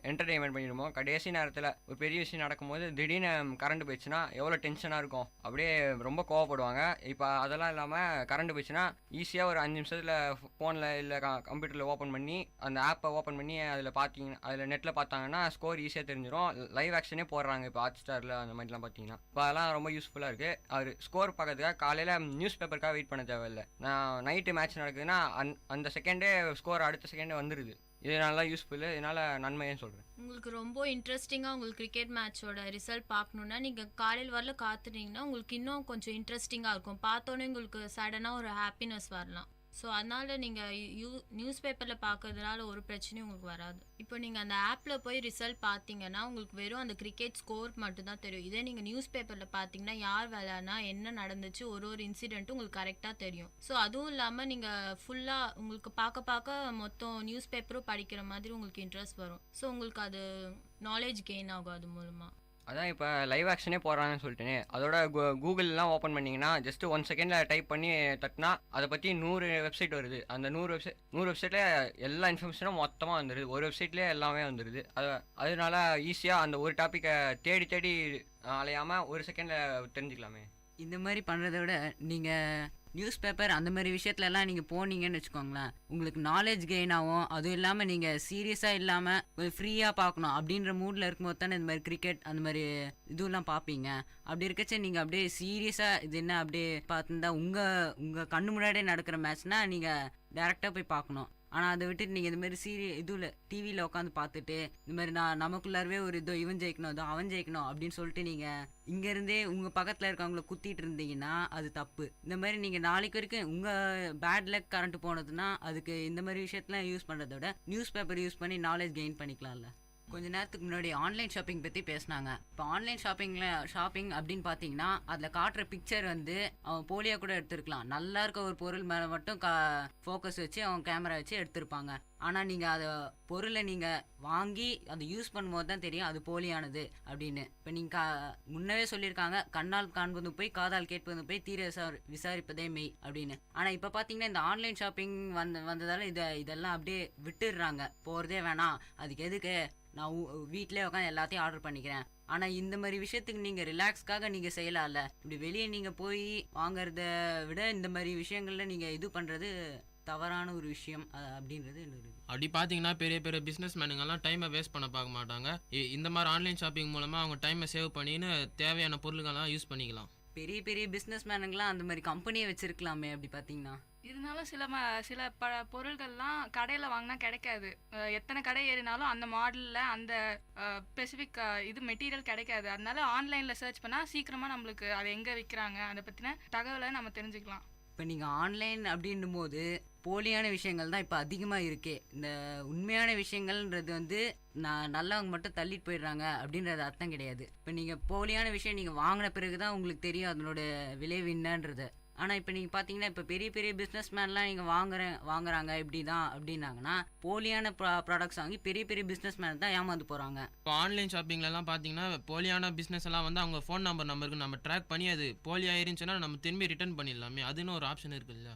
என்டர்டெயின்மெண்ட் பண்ணிடுவோம். கடைசி நேரத்தில் ஒரு பெரிய விஷயம் நடக்கும்போது திடீர்னு கரண்ட் போயிடுச்சுன்னா எவ்வளோ டென்ஷனாக இருக்கும், அப்படியே ரொம்ப கோவப்படுவாங்க. இப்போ அதெல்லாம் இல்லாமல் கரண்ட் போயிடுச்சுன்னா ஈஸியாக ஒரு 5 நிமிஷத்தில் ஃபோனில் இல்லை கம்ப்யூட்டரில் ஓப்பன் பண்ணி அந்த ஆப்பை ஓப்பன் பண்ணி அதில் பார்த்தீங்கன்னா அதில் நெட்டில் பார்த்தாங்கன்னா ஸ்கோர் ஈஸியாக தெரிஞ்சிடும். லைவ் ஆக்ஷனே போடுறாங்க இப்போ ஹாட் ஸ்டாரில் அந்த மாதிரிலாம் பார்த்தீங்கன்னா. இப்போ அதெல்லாம் ரொம்ப யூஸ்ஃபுல்லாக இருக்குது. அவர் ஸ்கோர் பார்க்கறதுக்காக காலையில் நியூஸ் பேப்பருக்காக வெயிட் பண்ண தேவையில்லை. நான் நைட்டு மேட்ச் நடக்குதுன்னா அந்த செகண்டே ஸ்கோர் அடுத்த செகண்டே வந்துடுது. இது நல்லா யூஸ்ஃபுல்லு, இதனால் நன்மைன்னு சொல்கிறேன். உங்களுக்கு ரொம்ப இன்ட்ரெஸ்டிங்காக உங்களுக்கு கிரிக்கெட் மேட்சோட ரிசல்ட் பார்க்கணுன்னா நீங்கள் காலையில் வரல காத்துட்டீங்கன்னா உங்களுக்கு இன்னும் கொஞ்சம் இன்ட்ரெஸ்டிங்காக இருக்கும். பார்த்தோன்னே உங்களுக்கு சடனாக ஒரு ஹாப்பினஸ் வரலாம். ஸோ அதனால் நீங்கள் நியூஸ் பேப்பரில் பார்க்கறதுனால ஒரு பிரச்சனையும் உங்களுக்கு வராது. இப்போ நீங்கள் அந்த ஆப்பில் போய் ரிசல்ட் பார்த்தீங்கன்னா உங்களுக்கு வெறும் அந்த கிரிக்கெட் ஸ்கோர் மட்டும்தான் தெரியும். இதே நீங்கள் நியூஸ் பேப்பரில் பார்த்தீங்கன்னா யார் விளையாடினா என்ன நடந்துச்சு ஒரு இன்சிடென்ட்டும் உங்களுக்கு கரெக்டாக தெரியும். ஸோ அதுவும் இல்லாமல் நீங்கள் ஃபுல்லாக உங்களுக்கு பார்க்க மொத்தம் நியூஸ் பேப்பரும் படிக்கிற மாதிரி உங்களுக்கு இன்ட்ரெஸ்ட் வரும். ஸோ உங்களுக்கு அது நாலேஜ் கெயின் ஆகும் அது மூலமாக. அதான் இப்போ லைவ் ஆக்ஷனே போடுறாங்கன்னு சொல்லிட்டேனே, அதோட கூகுள்லாம் ஓப்பன் பண்ணிங்கன்னா ஜஸ்ட்டு 1 செகண்டில் டைப் பண்ணி தட்டினா அதை பற்றி 100 வெப்சைட் வருது. அந்த 100 வெப்சைட்டில் எல்லா இன்ஃபர்மேஷனும் மொத்தமாக வந்துடுது. ஒரு வெப்சைட்லேயே எல்லாமே வந்துடுது. அதனால ஈஸியாக அந்த ஒரு டாப்பிக்கை தேடி தேடி அலையாமல் 1 செகண்டில் தெரிஞ்சுக்கலாமே. இந்த மாதிரி பண்ணுறத விட நீங்கள் நியூஸ் பேப்பர் அந்த மாதிரி விஷயத்துலலாம் நீங்கள் போனீங்கன்னு வச்சுக்கோங்களேன், உங்களுக்கு நாலேஜ் கெயின் ஆகும். அதுவும் இல்லாமல் நீங்கள் சீரியஸாக இல்லாமல் ஃப்ரீயாக பார்க்கணும் அப்படின்ற மூடில் இருக்கும்போது தானே இந்த மாதிரி கிரிக்கெட் அந்த மாதிரி இதுவெல்லாம் பார்ப்பீங்க. அப்படி இருக்கச்சே நீங்கள் அப்படியே சீரியஸாக இது என்ன அப்படியே பார்த்துருந்தா உங்கள் கண்ணு முன்னாடியே நடக்கிற மேட்ச்னால் நீங்கள் டேரெக்டாக போய் பார்க்கணும். ஆனால் அதை விட்டுட்டு நீங்கள் இந்த மாதிரி இதுவில் டிவியில் உட்காந்து பார்த்துட்டு இந்த மாதிரி நமக்குள்ளாரவே ஒரு இதோ இவன் ஜெயிக்கணும் இதோ அவன் ஜெயிக்கணும் அப்படின்னு சொல்லிட்டு நீங்கள் இங்கேருந்தே உங்கள் பக்கத்தில் இருக்கவங்கள குத்திட்டு இருந்தீங்கன்னா அது தப்பு. இந்த மாதிரி நீங்கள் நாளைக்கு வரைக்கும் உங்கள் பேட் லக் கரண்ட் போனதுன்னா அதுக்கு இந்த மாதிரி விஷயத்தெலாம் யூஸ் பண்ணுறத விட நியூஸ் பேப்பர் யூஸ் பண்ணி நாலேஜ் கெயின் பண்ணிக்கலாம்ல. கொஞ்ச நேரத்துக்கு முன்னாடி ஆன்லைன் ஷாப்பிங் பற்றி பேசினாங்க. இப்போ ஆன்லைன் ஷாப்பிங் அப்படின்னு பார்த்தீங்கன்னா அதில் காட்டுற பிக்சர் வந்து அவன் போலியாக கூட எடுத்துருக்கலாம். நல்லா இருக்க ஒரு பொருள் மேலே மட்டும் ஃபோக்கஸ் வச்சு அவன் கேமரா வச்சு எடுத்திருப்பாங்க. ஆனால் நீங்கள் அதை பொருளை நீங்கள் வாங்கி அதை யூஸ் பண்ணும்போது தான் தெரியும் அது போலியானது அப்படின்னு. இப்போ நீங்கள் முன்னவே சொல்லியிருக்காங்க, கண்ணால் காண்பது போய் காதால் கேட்பது போய் தீர விசாரிப்பதே மெய் அப்படின்னு. ஆனால் இப்போ பார்த்தீங்கன்னா இந்த ஆன்லைன் ஷாப்பிங் வந்ததால் இதெல்லாம் அப்படியே விட்டுடுறாங்க. போகிறதே வேணாம், அதுக்கு எதுக்கு நான் வீட்டிலே உட்காந்து எல்லாத்தையும் ஆர்டர் பண்ணிக்கிறேன். ஆனால் இந்த மாதிரி விஷயத்துக்கு நீங்கள் ரிலாக்ஸ்க்காக நீங்கள் செய்யலாம்ல. இப்படி வெளியே நீங்கள் போய் வாங்கிறத விட இந்த மாதிரி விஷயங்களில் நீங்கள் இது பண்ணுறது தவறான ஒரு விஷயம் அப்படின்றது என்னது. அப்படி பார்த்தீங்கன்னா பெரிய பெரிய பிஸ்னஸ் மேனுங்கெல்லாம் டைமை வேஸ்ட் பண்ண பார்க்க மாட்டாங்க. இந்த மாதிரி ஆன்லைன் ஷாப்பிங் மூலமாக அவங்க டைமை சேவ் பண்ணின்னு தேவையான பொருள்கள்லாம் யூஸ் பண்ணிக்கலாம். பெரிய பெரிய பிஸ்னஸ் மேனுங்கெலாம் அந்த மாதிரி கம்பெனியை வச்சுருக்கலாமே. அப்படி பார்த்தீங்கன்னா இருந்தாலும் சில பொருள்கள்லாம் கடையில் வாங்கினா கிடைக்காது. எத்தனை கடை ஏறினாலும் அந்த மாடலில் அந்த ஸ்பெசிஃபிக் இது மெட்டீரியல் கிடைக்காது. அதனால ஆன்லைனில் சர்ச் பண்ணால் சீக்கிரமாக நம்மளுக்கு அதை எங்கே விற்கிறாங்க அதை பற்றின தகவலை நம்ம தெரிஞ்சுக்கலாம். இப்போ நீங்கள் ஆன்லைன் அப்படின்னும் போது போலியான விஷயங்கள் தான் இப்போ அதிகமாக இருக்கே. இந்த உண்மையான விஷயங்கள்ன்றது வந்து நல்லவங்க மட்டும் தள்ளிட்டு போயிடுறாங்க அப்படின்றது அர்த்தம் கிடையாது. இப்போ நீங்கள் போலியான விஷயம் நீங்கள் வாங்கின பிறகு தான் உங்களுக்கு தெரியும் அதனோட விளைவு என்னன்றது. ஆனால் இப்போ நீங்கள் பார்த்தீங்கன்னா இப்போ பெரிய பெரிய பிஸ்னஸ் மேன்லாம் நீங்கள் வாங்குறாங்க இப்படி தான் அப்படின்னாங்கன்னா போலியான ப்ராடக்ட்ஸ் வாங்கி பெரிய பெரிய பிஸ்னஸ் மேன் தான் ஏமாந்து போகிறாங்க. இப்போ ஆன்லைன் ஷாப்பிங்லலாம் பார்த்தீங்கன்னா போலியான பிஸ்னஸ் எல்லாம் வந்து அவங்க ஃபோன் நம்பருக்கு நம்ம ட்ராக் பண்ணி அது போலியாக இருந்துச்சுன்னா நம்ம திரும்பி ரிட்டர்ன் பண்ணிடலாமே. அதுன்னு ஒரு ஆப்ஷன் இருக்குல்ல.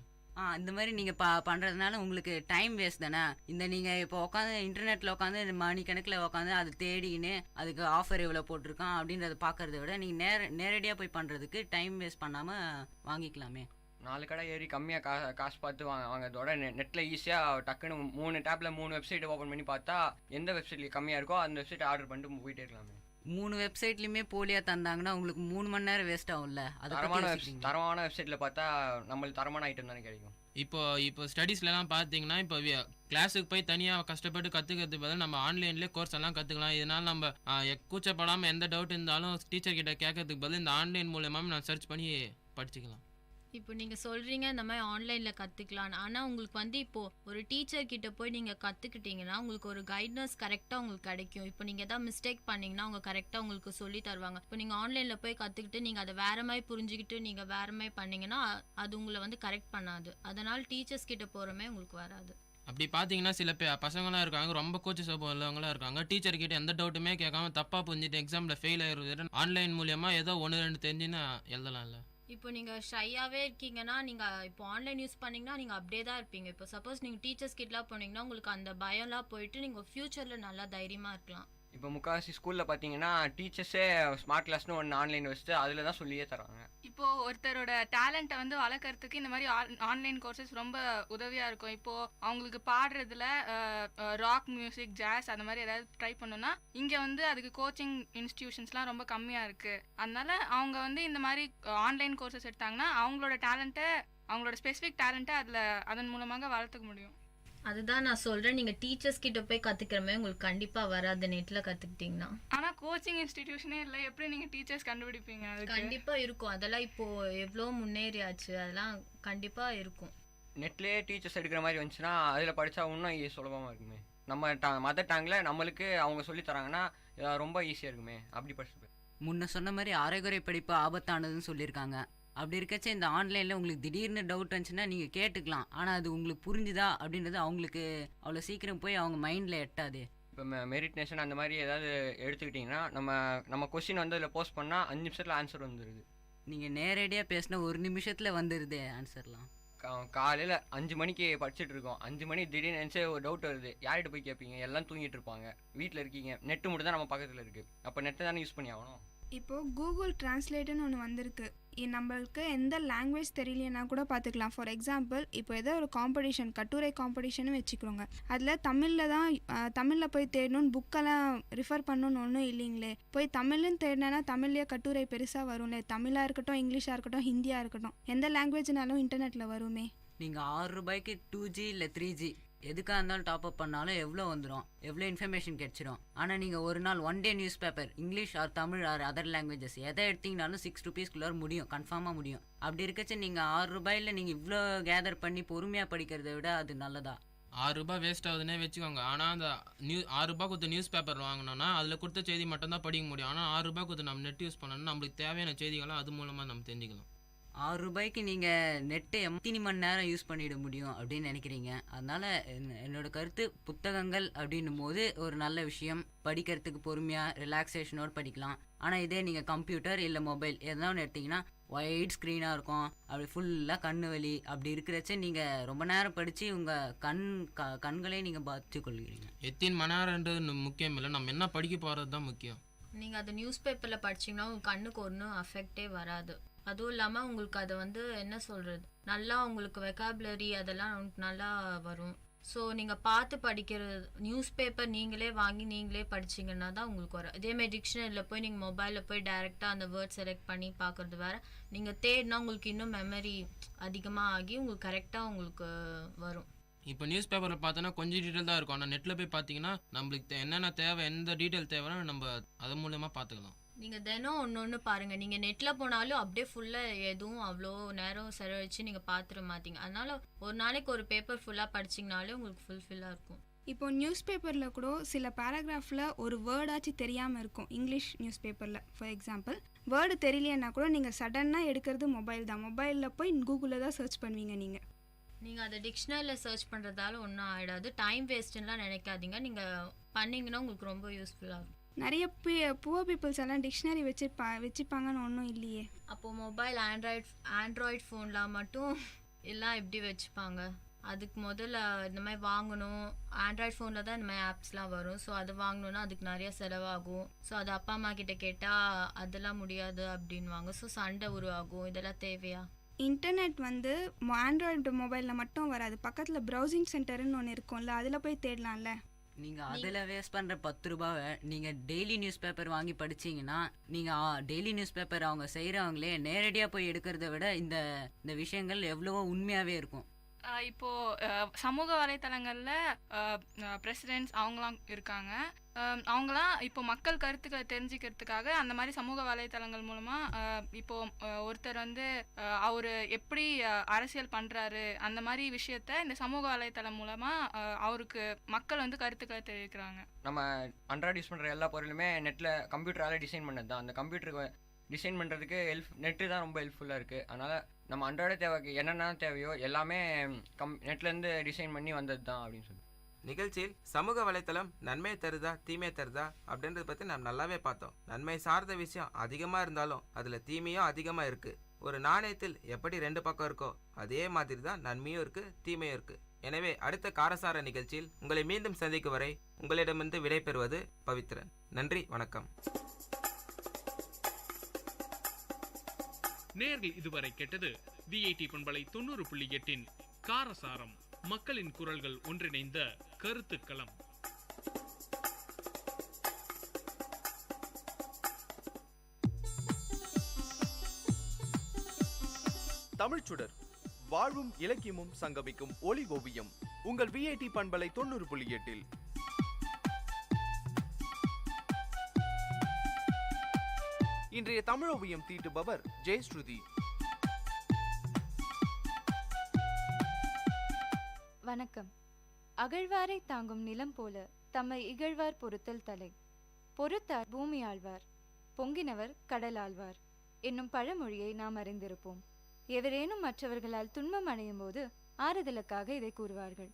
இந்த மாதிரி நீங்கள் பண்ணுறதுனால உங்களுக்கு டைம் வேஸ்ட் தானே. இந்த நீங்கள் இப்போ உட்காந்து இன்டர்நெட்டில் உட்காந்து மணிக்கணக்கில் உட்காந்து அது தேடிக்கின்னு அதுக்கு ஆஃபர் எவ்வளோ போட்டிருக்கான் அப்படின்றத பார்க்குறத விட நீங்கள் நேரடியாக போய் பண்ணுறதுக்கு டைம் வேஸ்ட் பண்ணாமல் வாங்கிக்கலாமே. 4 கடை ஏறி கம்மியாக காசு பார்த்து வாங்கிறதோட நெட்டில் ஈஸியாக டக்குன்னு 3 டேப்பில் 3 வெப்சைட் ஓப்பன் பண்ணி பார்த்தா எந்த வெப்சைட்ல கம்மியாக இருக்கோ அந்த வெப்சைட் ஆர்டர் பண்ணிட்டு போயிட்டே இருக்கலாமே. 3 வெப்சைட்லையுமே போலியாக தந்தாங்கன்னா உங்களுக்கு 3 மணி நேரம் வேஸ்ட் ஆகும்ல. தரமான வெப்சைட்டில் பார்த்தா நம்மளுக்கு தரமான ஐட்டம் தானே கிடைக்கும். இப்போ ஸ்டடீஸ்லாம் பார்த்தீங்கன்னா இப்போ கிளாஸுக்கு போய் தனியாக கஷ்டப்பட்டு கற்றுக்கிறதுக்கு பதில் நம்ம ஆன்லைன்லேயே கோர்ஸ் எல்லாம் கற்றுக்கலாம். இதனால் நம்ம கூச்சப்படாமல் எந்த டவுட் இருந்தாலும் டீச்சர் கிட்ட கேட்கறதுக்கு பதில் இந்த ஆன்லைன் மூலமாக நான் சர்ச் பண்ணி படிச்சுக்கலாம். இப்போ நீங்கள் சொல்கிறீங்க இந்த மாதிரி ஆன்லைனில் கற்றுக்கலாம். ஆனால் உங்களுக்கு வந்து இப்போது ஒரு டீச்சர் கிட்ட போய் நீங்கள் கற்றுக்கிட்டீங்கன்னா உங்களுக்கு ஒரு கைட்னஸ் கரெக்டாக உங்களுக்கு கிடைக்கும். இப்போ நீங்கள் எதாவது மிஸ்டேக் பண்ணிங்கன்னா அவங்க கரெக்டாக உங்களுக்கு சொல்லி தருவாங்க. இப்போ நீங்கள் ஆன்லைனில் போய் கற்றுக்கிட்டு நீங்கள் அதை வேறு மாதிரி புரிஞ்சுக்கிட்டு நீங்கள் வேறு மாதிரி பண்ணிங்கன்னா அது உங்களை வந்து கரெக்ட் பண்ணாது. அதனால் டீச்சர்ஸ் கிட்ட போகிறமே உங்களுக்கு வராது. அப்படி பார்த்தீங்கன்னா சில பசங்களாம் இருக்காங்க, ரொம்ப கோச்சு சோபம் உள்ளவங்களாம் இருக்காங்க. டீச்சர் கிட்ட எந்த டவுட்டுமே கேட்காம தப்பாக புரிஞ்சுட்டு எக்ஸாமில் ஃபெயில் ஆயிடுறது. ஆன்லைன் மூலியமாக ஏதோ 1-2 தெரிஞ்சுன்னு எழுதலாம்ல. இப்போ நீங்கள் ஷையாகவே இருக்கீங்கன்னா நீங்கள் இப்போ ஆன்லைன் யூஸ் பண்ணிங்கன்னா நீங்கள் அப்படியே தான் இருப்பீங்க. இப்போ சப்போஸ் நீங்கள் டீச்சர்ஸ் கிட்டலாம் போனீங்கன்னா உங்களுக்கு அந்த பயம்லாம் போயிட்டு நீங்கள் ஃப்யூச்சரில் நல்லா தைரியமாக இருக்கலாம். இப்போ முக்கால்வாசி ஸ்கூலில் பார்த்தீங்கன்னா டீச்சர்ஸே ஸ்மார்ட் கிளாஸ்னு ஒன்று ஆன்லைன் வச்சுட்டு அதில் தான் சொல்லியே தராங்க. இப்போது ஒருத்தரோட டேலண்ட்டை வந்து வளர்க்குறதுக்கு இந்த மாதிரி ஆன்லைன் கோர்சஸ் ரொம்ப உதவியாக இருக்கும். இப்போது அவங்களுக்கு பாடுறதுல ராக் மியூசிக், ஜாஸ் அந்த மாதிரி ஏதாவது ட்ரை பண்ணணும்னா இங்கே வந்து அதுக்கு கோச்சிங் இன்ஸ்டிடியூஷன்ஸ்லாம் ரொம்ப கம்மியாக இருக்குது. அதனால அவங்க வந்து இந்த மாதிரி ஆன்லைன் கோர்சஸ் எடுத்தாங்கன்னா அவங்களோட டேலண்ட்டை, அவங்களோட ஸ்பெசிஃபிக் டேலண்ட்டை அதன் மூலமாக வளர்த்துக்க முடியும். அதுதான் நான் சொல்கிறேன், நீங்கள் டீச்சர்ஸ் கிட்ட போய் கற்றுக்கிறமே உங்களுக்கு கண்டிப்பாக வராது நெட்டில் கற்றுக்கிட்டிங்கன்னா. ஆனால் கோச்சிங் இன்ஸ்டிடியூஷனே இல்லை, எப்படி நீங்கள் டீச்சர்ஸ் கண்டுபிடிப்பீங்க? கண்டிப்பாக இருக்கும். அதெல்லாம் இப்போது எவ்வளோ முன்னேறியாச்சு, அதெல்லாம் கண்டிப்பாக இருக்கும். நெட்லேயே டீச்சர்ஸ் எடுக்கிற மாதிரி வந்துச்சுன்னா அதில் படித்தா இன்னும் சுலபமாக இருக்குமே. நம்ம மதர் டேங்கில் நம்மளுக்கு அவங்க சொல்லி தராங்கன்னா ரொம்ப ஈஸியாக இருக்குமே. அப்படி படிச்சு முன்ன சொன்ன மாதிரி அரைகுறை படிப்பு ஆபத்தானதுன்னு சொல்லியிருக்காங்க. அப்படி இருக்கச்சே இந்த ஆன்லைனில் உங்களுக்கு திடீர்னு டவுட் இருந்துச்சுன்னா நீங்கள் கேட்டுக்கலாம். ஆனால் அது உங்களுக்கு புரிஞ்சுதா அப்படின்றது அவங்களுக்கு அவ்வளோ சீக்கிரம் போய் அவங்க மைண்டில் எட்டாது. இப்போ மெரிட் நேஷன் அந்த மாதிரி ஏதாவது எடுத்துக்கிட்டிங்கன்னா நம்ம கொஸ்டின் வந்து அதில் போஸ்ட் பண்ணால் 5 நிமிஷத்தில் ஆன்சர் வந்துடுது. நீங்கள் நேரடியாக பேசினா 1 நிமிஷத்தில் வந்துடுது ஆன்சர்லாம். காலையில் 5 மணிக்கு படிச்சுட்டு இருக்கோம், 5 மணி திடீர்னு நினச்சி ஒரு டவுட் வருது, யார்கிட்ட போய் கேட்பீங்க? எல்லாம் தூங்கிட்டு இருப்பாங்க, வீட்டில் இருக்கீங்க, நெட்டு மட்டும் தான் நம்ம பக்கத்தில் இருக்குது, அப்போ நெட்டை தானே யூஸ் பண்ணி ஆகணும். இப்போது கூகுள் டிரான்ஸ்லேட்டுன்னு ஒன்று வந்திருக்கு. நம்மளுக்கு எந்த லாங்குவேஜ் தெரியலைன்னா கூட பார்த்துக்கலாம். ஃபார் எக்ஸாம்பிள், இப்போ ஏதோ ஒரு காம்படிஷன், கட்டுரை காம்படிஷன்னு வச்சுக்கிறோங்க. அதில் தமிழில் தான் தமிழில் போய் தேடணும்னு புக்கெல்லாம் ரிஃபர் பண்ணணும்னு ஒன்றும் இல்லைங்களே. போய் தமிழ்னு தேடினா தமிழ்லேயே கட்டுரை பெருசாக வரும்ல. தமிழாக இருக்கட்டும், இங்கிலீஷாக இருக்கட்டும், ஹிந்தியாக இருக்கட்டும், எந்த லாங்குவேஜ்னாலும் இன்டர்நெட்டில் வருமே. நீங்கள் 6 ரூபாய்க்கு 2G இல்லை 3G எதுக்காக இருந்தாலும் டாப்அப் பண்ணாலும் எவ்வளோ வந்துடும், எவ்வளோ இன்ஃபர்மேஷன் கிடச்சிடும். ஆனால் நீங்கள் ஒரு நாள் 1 day newspaper English or Tamil or other languages எதை எடுத்திங்கனாலும் 6 ருபீஸ்க்குள்ளே முடியும், கன்ஃபார்மாக முடியும். அப்படி இருக்கச்சு நீங்கள் 6 ரூபாயில் நீங்கள் இவ்வளோ கேதர் பண்ணி பொறுமையாக படிக்கிறத விட அது நல்லதா? 6 ரூபாய் வேஸ்ட் ஆகுதுன்னே வச்சுக்கோங்க. ஆனால் அந்த 6 ரூபாய் கொடுத்து நியூஸ் பேப்பர் வாங்கினோன்னா அதில் கொடுத்த செய்தி மட்டும்தான் படிக்க முடியும். ஆனால் 6 ரூபாய் கொடுத்து நம்ம நெட் யூஸ் பண்ணோம்னா நம்மளுக்கு தேவையான செய்திகளும் அது மூலமாக நம்ம தெரிஞ்சுக்கலாம். 6 ரூபாய்க்கு நீங்கள் நெட்டை எத்தனை மணி நேரம் யூஸ் பண்ணிட முடியும் அப்படின்னு நினைக்கிறீங்க? அதனால் என்னோட கருத்து, புத்தகங்கள் அப்படின்னும் போது ஒரு நல்ல விஷயம், படிக்கிறதுக்கு பொறுமையாக ரிலாக்ஸேஷனோடு படிக்கலாம். ஆனால் இதே நீங்கள் கம்ப்யூட்டர் இல்லை மொபைல் எதனா ஒன்று எடுத்திங்கன்னா ஒயிட் ஸ்க்ரீனாக இருக்கும், அப்படி ஃபுல்லாக கண்ணு வலி, அப்படி இருக்கிறச்சே நீங்கள் ரொம்ப நேரம் படித்து உங்கள் கண்களே நீங்கள் பாதித்து கொள்கிறீங்க. எத்தனை மணி நேரம்ன்றது முக்கியம் இல்லை, நம்ம என்ன படிக்க போகிறது தான் முக்கியம். நீங்கள் அது நியூஸ் பேப்பரில் படிச்சிங்கன்னா உங்கள் கண்ணுக்கு ஒன்றும் அஃபெக்டே வராது. அதுவும் இல்லாமல் உங்களுக்கு அதை வந்து என்ன சொல்கிறது, நல்லா உங்களுக்கு வெக்காபுலரி அதெல்லாம் நல்லா வரும். ஸோ நீங்கள் பார்த்து படிக்கிற நியூஸ் பேப்பர் நீங்களே வாங்கி நீங்களே படிச்சிங்கன்னா தான் உங்களுக்கு வரும். இதேமாதிரி டிக்ஷனரியில் போய் நீங்கள் மொபைலில் போய் டைரெக்டாக அந்த வேர்ட் செலக்ட் பண்ணி பார்க்குறது வேறு, நீங்கள் தேடினா உங்களுக்கு இன்னும் மெமரி அதிகமாக ஆகி உங்களுக்கு கரெக்டாக உங்களுக்கு வரும். இப்போ நியூஸ் பேப்பரில் பார்த்தோன்னா கொஞ்சம் டீட்டெயில் தான் இருக்கும். ஆனால் நெட்டில் போய் பார்த்தீங்கன்னா நம்மளுக்கு என்னென்ன தேவை, எந்த டீட்டெயில் தேவைன்னா நம்ம அது மூலமாக பார்த்துக்கலாம். நீங்கள் தினம் ஒன்று பாருங்கள். நீங்கள் நெட்டில் போனாலும் அப்படியே ஃபுல்லாக எதுவும் அவ்வளோ நேரம் செலவழித்து நீங்கள் பார்த்துட மாட்டீங்க. அதனால் ஒரு நாளைக்கு ஒரு பேப்பர் ஃபுல்லாக படிச்சிங்கனாலே உங்களுக்கு ஃபுல்ஃபில்லாக இருக்கும். இப்போ நியூஸ் பேப்பரில் கூட சில பேராகிராஃபில் ஒரு வேர்டாச்சு தெரியாமல் இருக்கும். இங்கிலீஷ் நியூஸ் பேப்பரில் ஃபார் எக்ஸாம்பிள் வேர்டு தெரியலைன்னா கூட நீங்கள் சடனாக எடுக்கிறது மொபைல் தான். மொபைலில் போய் கூகுளில் தான் சர்ச் பண்ணுவீங்க. நீங்கள் அதை டிக்ஷனரியில் சர்ச் பண்ணுறதால ஒன்றும் ஆகிடாது. டைம் வேஸ்ட்டுலாம் நினைக்காதீங்க. நீங்கள் பண்ணிங்கன்னா உங்களுக்கு ரொம்ப யூஸ்ஃபுல்லாக இருக்கும். நிறைய புவர் பீப்புள்ஸ் எல்லாம் டிக்ஷனரி வச்சுப்பாங்கன்னு ஒன்றும் இல்லையே. அப்போது மொபைல் ஆண்ட்ராய்ட் ஃபோனில் மட்டும் எல்லாம் எப்படி வச்சுப்பாங்க? அதுக்கு முதல்ல இந்த மாதிரி வாங்கணும். ஆண்ட்ராய்ட் ஃபோனில் தான் இந்த மாதிரி ஆப்ஸ்லாம் வரும். ஸோ அது வாங்கணுன்னா அதுக்கு நிறைய செலவாகும். ஸோ அது அப்பா அம்மா கிட்ட கேட்டால் அதெல்லாம் முடியாது அப்படின்வாங்க. ஸோ சண்டை உருவாகும். இதெல்லாம் தேவையா? இன்டர்நெட் வந்து ஆண்ட்ராய்டு மொபைலில் மட்டும் வராது. பக்கத்தில் ப்ரௌசிங் சென்டர்னு ஒன்று இருக்கும்ல, அதில் போய் தேடலாம்ல. நீங்கள் அதில் வேஸ்ட் பண்ணுற 10 ரூபாவை நீங்கள் டெய்லி நியூஸ் பேப்பர் வாங்கி படிச்சிங்கன்னா நீங்கள் டெய்லி நியூஸ் பேப்பர் அவங்க செய்கிறவங்களே நேரடியாக போய் எடுக்கிறத விட இந்த விஷயங்கள் எவ்வளவோ உண்மையாகவே இருக்கும். இப்போது சமூக வலைத்தளங்களில் பிரசிடென்ட்ஸ் அவங்களாம் இருக்காங்க. அவங்களாம் இப்போ மக்கள் கருத்துக்களை தெரிஞ்சுக்கிறதுக்காக அந்த மாதிரி சமூக வலைத்தளங்கள் மூலமாக இப்போது ஒருத்தர் வந்து அவர் எப்படி அரசியல் பண்ணுறாரு அந்த மாதிரி விஷயத்த இந்த சமூக வலைத்தளம் மூலமாக அவருக்கு மக்கள் வந்து கருத்துக்களை தெரிவிக்கிறாங்க. நம்ம அன்றாட யூஸ் பண்ணுற எல்லா பொருளுமே நெட்டில் கம்ப்யூட்டரால் டிசைன் பண்ணது தான். அந்த கம்ப்யூட்டருக்கு டிசைன் பண்ணுறதுக்கு நெட்டு தான் ரொம்ப ஹெல்ப்ஃபுல்லாக இருக்குது. அதனால் நம்ம அன்றாட தேவைக்கு என்னென்ன தேவையோ எல்லாமே நெட்லேருந்து டிசைன் பண்ணி வந்தது தான் அப்படின்னு சொல்லி. நிகழ்ச்சியில் சமூக வலைத்தளம் நன்மை தருதா தீமை தருதா அப்படின்றத பற்றி நாம் நல்லாவே பார்த்தோம். நன்மை சார்ந்த விஷயம் அதிகமாக இருந்தாலும் அதில் தீமையும் அதிகமாக இருக்குது. ஒரு நாணயத்தில் எப்படி 2 பக்கம் இருக்கோ அதே மாதிரி தான் நன்மையும் இருக்குது தீமையும் இருக்குது. எனவே அடுத்த காரசார நிகழ்ச்சியில் உங்களை மீண்டும் சந்திக்கும் வரை உங்களிடமிருந்து விடைபெறுவது பவித்ரன். நன்றி, வணக்கம். நேர்கள் இதுவரை கேட்டது விஐடி பண்பலை 90.8 காரசாரம், மக்களின் குரல்கள் ஒன்றிணைந்த கருத்துக்களம். தமிழ்ச்சுடர், வாழ்வும் இலக்கியமும் சங்கமிக்கும் ஒளி ஓவியம் உங்கள் விஐடி பண்பலை 90.8. இன்றைய தமிழ் ஓவியம் தீட்டுபவர் ஜெயஸ்ருதி. வணக்கம். அகழ்வாரை தாங்கும் நிலம் போல தம்மை இகழ்வார் பொறுத்தல் தலை. பொறுத்தார் பூமி ஆழ்வார், பொங்கினவர் கடல் ஆழ்வார் என்னும் பழமொழியை நாம் அறிந்திருப்போம். எவரேனும் மற்றவர்களால் துன்பம் அடையும் போது ஆறுதலுக்காக இதை கூறுவார்கள்.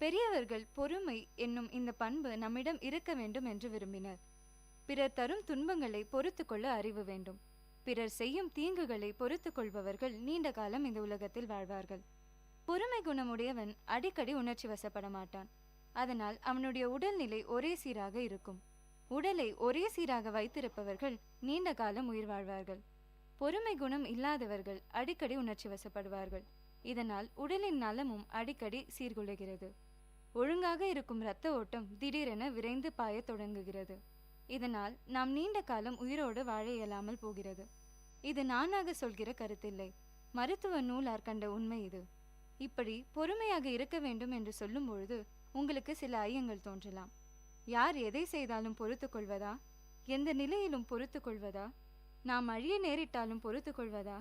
பெரியவர்கள் பொறுமை என்னும் இந்த பண்பு நம்மிடம் இருக்க வேண்டும் என்று விரும்பினர். பிறர் தரும் துன்பங்களை பொறுத்து கொள்ள அறிவு வேண்டும். பிறர் செய்யும் தீங்குகளை பொறுத்து கொள்பவர்கள் நீண்ட காலம் இந்த உலகத்தில் வாழ்வார்கள். பொறுமை குணமுடையவன் அடிக்கடி உணர்ச்சி வசப்பட மாட்டான். அதனால் அவனுடைய உடல்நிலை ஒரே சீராக இருக்கும். உடலை ஒரே சீராக வைத்திருப்பவர்கள் நீண்ட காலம் உயிர் வாழ்வார்கள். பொறுமை குணம் இல்லாதவர்கள் அடிக்கடி உணர்ச்சி வசப்படுவார்கள். இதனால் உடலின் நலமும் அடிக்கடி சீர்குலைகிறது. ஒழுங்காக இருக்கும் இரத்த ஓட்டம் திடீரென விரைந்து பாயத் தொடங்குகிறது. இதனால் நாம் நீண்ட காலம் உயிரோடு வாழ இயலாமல் போகிறது. இது நானாக சொல்கிற கருத்தில்லை, மருத்துவ நூலார் கண்ட உண்மை இது. இப்படி பொறுமையாக இருக்க வேண்டும் என்று சொல்லும் பொழுது உங்களுக்கு சில ஐயங்கள் தோன்றலாம். யார் எதை செய்தாலும் பொறுத்து கொள்வதா? எந்த நிலையிலும் பொறுத்து கொள்வதா? நாம் அழிய நேரிட்டாலும் பொறுத்து கொள்வதா?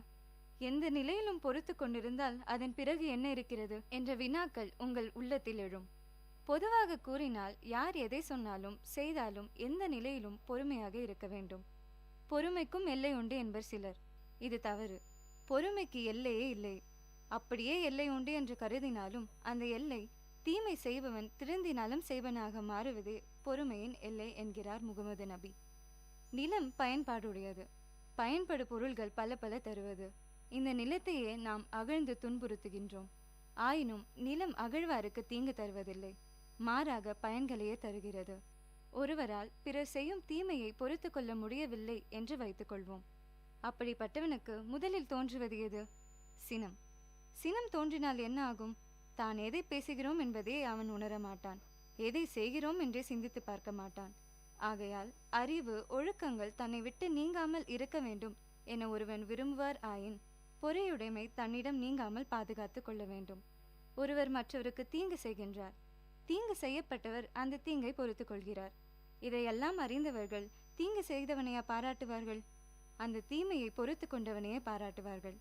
எந்த நிலையிலும் பொறுத்து கொண்டிருந்தால் அதன் பிறகு என்ன இருக்கிறது என்ற வினாக்கள் உங்கள் உள்ளத்தில் எழும். பொதுவாக கூறினால் யார் எதை சொன்னாலும் செய்தாலும் எந்த நிலையிலும் பொறுமையாக இருக்க வேண்டும். பொறுமைக்கும் எல்லை உண்டு என்பர் சிலர். இது தவறு. பொறுமைக்கு எல்லையே இல்லை. அப்படியே எல்லை உண்டு என்று கருதினாலும் அந்த எல்லை தீமை செய்பவன் திருந்தினாலும் செய்வனாக மாறுவதே பொறுமையின் எல்லை என்கிறார் முகமது நபி. நிலம் பயன்பாடுடையது. பயன்படு பொருள்கள் பல பல தருவது. இந்த நிலத்தையே நாம் அகழ்ந்து துன்புறுத்துகின்றோம். ஆயினும் நிலம் அகழ்வாருக்கு தீங்கு தருவதில்லை, மாறாக பயன்களையே தருகிறது. ஒருவரால் பிறர் செய்யும் தீமையை பொறுத்து கொள்ள முடியவில்லை என்று வைத்துக் கொள்வோம். அப்படிப்பட்டவனுக்கு முதலில் தோன்றுவது எது? சினம். சினம் தோன்றினால் என்ன ஆகும்? தான் எதை பேசுகிறோம் என்பதே அவன் உணரமாட்டான். எதை செய்கிறோம் என்றே சிந்தித்து பார்க்க மாட்டான். ஆகையால் அறிவு ஒழுக்கங்கள் தன்னை விட்டு நீங்காமல் இருக்க வேண்டும் என ஒருவன் விரும்புவார் ஆயின் பொறையுடைமை தன்னிடம் நீங்காமல் பாதுகாத்து கொள்ள வேண்டும். ஒருவர் மற்றவருக்கு தீங்கு செய்கின்றார். தீங்கு செய்யப்பட்டவர் அந்த தீங்கை பொறுத்து கொள்கிறார். இதையெல்லாம் அறிந்தவர்கள் தீங்கு செய்தவனையா பாராட்டுவார்கள்? அந்த தீமையை பொறுத்து கொண்டவனையே பாராட்டுவார்கள்.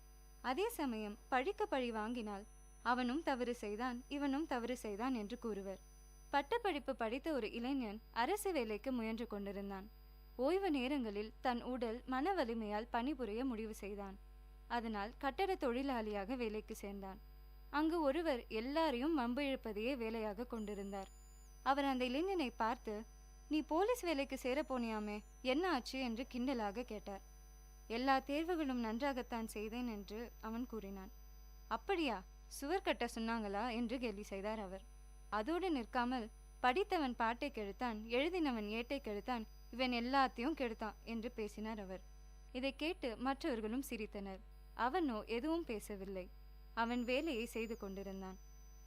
அதே சமயம் பழிக்க பழி வாங்கினால் அவனும் தவறு செய்தான், இவனும் தவறு செய்தான் என்று கூறுவர். பட்டப்படிப்பு படித்த ஒரு இளைஞன் அரசு வேலைக்கு முயன்று கொண்டிருந்தான். ஓய்வு நேரங்களில் தன் உடல் மன வலிமையால் பணிபுரிய முடிவு செய்தான். அதனால் கட்டட தொழிலாளியாக வேலைக்கு சேர்ந்தான். அங்கு ஒருவர் எல்லாரையும் வம்பு இழுப்பதையே வேலையாக கொண்டிருந்தார். அவர் அந்த இளைஞனை பார்த்து, நீ போலீஸ் வேலைக்கு சேர போனியாமே, என்ன ஆச்சு என்று கிண்டலாக கேட்டார். எல்லா தேர்வுகளும் நன்றாகத்தான் செய்தேன் என்று அவன் கூறினான். அப்படியா, சுவர் கட்ட சொன்னாங்களா என்று கேலி செய்தார் அவர். அதோடு நிற்காமல், படித்தவன் பாட்டை கெடுத்தான், எழுதினவன் ஏட்டை கெடுத்தான், இவன் எல்லாத்தையும் கெடுத்தான் என்று பேசினார் அவர். இதை கேட்டு மற்றவர்களும் சிரித்தனர். அவனோ எதுவும் பேசவில்லை. அவன் வேலையை செய்து கொண்டிருந்தான்.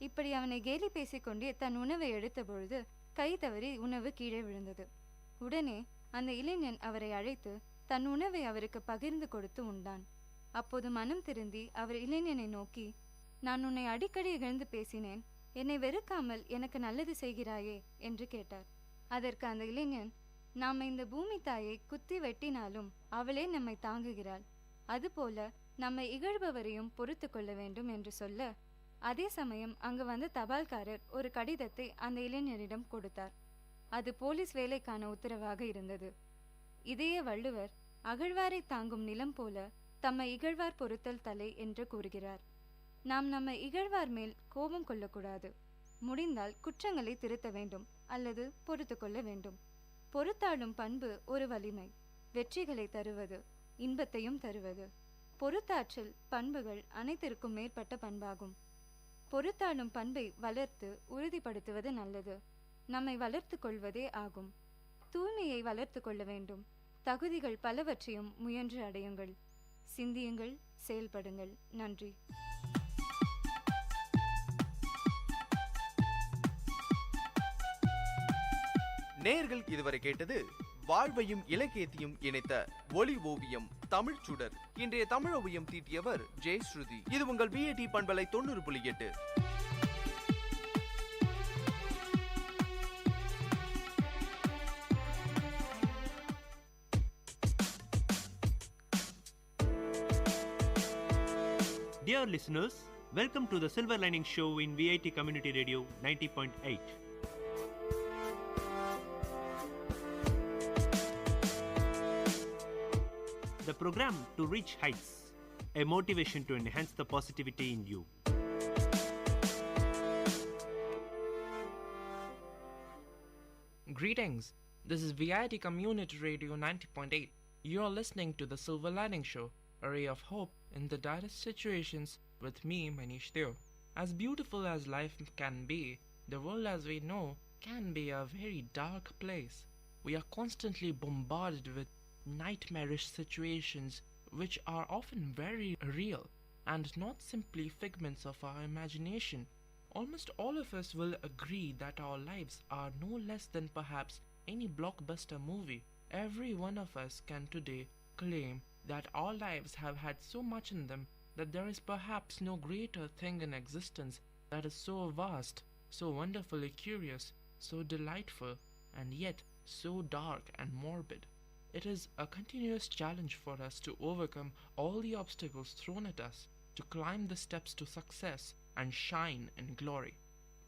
இப்படி அவனை கேலி பேசிக்கொண்டே தன் உணவை எடுத்த பொழுது கை தவறி உணவு கீழே விழுந்தது. உடனே அந்த இளைஞன் அவரை அழைத்து தன் உணவை அவருக்கு பகிர்ந்து கொடுத்து உண்டான். அப்போது மனம் திருந்தி அவர் இளைஞனை நோக்கி, நான் உன்னை அடிக்கடி இகழ்ந்து பேசினேன், என்னை வெறுக்காமல் எனக்கு நல்லது செய்கிறாயே என்று கேட்டார். அதற்கு அந்த இளைஞன், நாம் இந்த பூமி தாயை குத்தி வெட்டினாலும் அவளே நம்மை தாங்குகிறாள், அதுபோல நம்மை இகழ்பவரையும் பொறுத்து கொள்ள வேண்டும் என்று சொல்ல, அதே சமயம் அங்கு வந்த தபால்காரர் ஒரு கடிதத்தை அந்த இளைஞரிடம் கொடுத்தார். அது போலீஸ் வேலைக்கான உத்தரவாக இருந்தது. இதையே வள்ளுவர் அகழ்வாரை தாங்கும் நிலம் போல தம்மை இகழ்வார் பொறுத்தல் தலை என்று கூறுகிறார். நாம் நம்மை இகழ்வார் மேல் கோபம் கொள்ளக்கூடாது. முடிந்தால் குற்றங்களை திருத்த வேண்டும் அல்லது பொறுத்து கொள்ள வேண்டும். பொறுத்தாளும் பண்பு ஒரு வலிமை, வெற்றிகளை தருவது, இன்பத்தையும் தருவது. பொறுத்தாற்றல் பண்புகள் அனைத்திற்கும் மேற்பட்ட பண்பாகும். பொறுத்தாளும் பண்பை வளர்த்து உறுதிப்படுத்துவது நல்லது. நம்மை வளர்த்து கொள்வதே ஆகும். தூய்மையை வளர்த்து கொள்ள வேண்டும். தகுதிகள் பலவற்றையும் முயன்று அடையுங்கள். சிந்தியுங்கள், செயல்படுங்கள். நன்றி. நேயர்கள் இதுவரை கேட்டது வாழ்வையும் இலக்கியத்தையும் இணைத்த ஒளி ஓவியம் தமிழ் சுடர். இன்றைய தமிழ் ஓவியம் தீட்டியவர் ஜெயஸ்ருதி. இது உங்கள் VAT பண்பலை 90.8. Dear listeners, welcome to the Silver Lining Show in Vit Community Radio 90.8. The program to reach heights, a motivation to enhance the positivity in you. Greetings. This is Vit Community Radio 90.8. You are listening to the Silver Lining Show, a ray of hope in the direst situations with me, Manish Deo. As beautiful as life can be, the world as we know can be a very dark place. We are constantly bombarded with nightmarish situations which are often very real and not simply figments of our imagination. Almost all of us will agree that our lives are no less than perhaps any blockbuster movie. Every one of us can today claim that our lives have had so much in them that there is perhaps no greater thing in existence that is so vast, so wonderfully curious, so delightful, and yet so dark and morbid. It is a continuous challenge for us to overcome all the obstacles thrown at us, to climb the steps to success and shine in glory.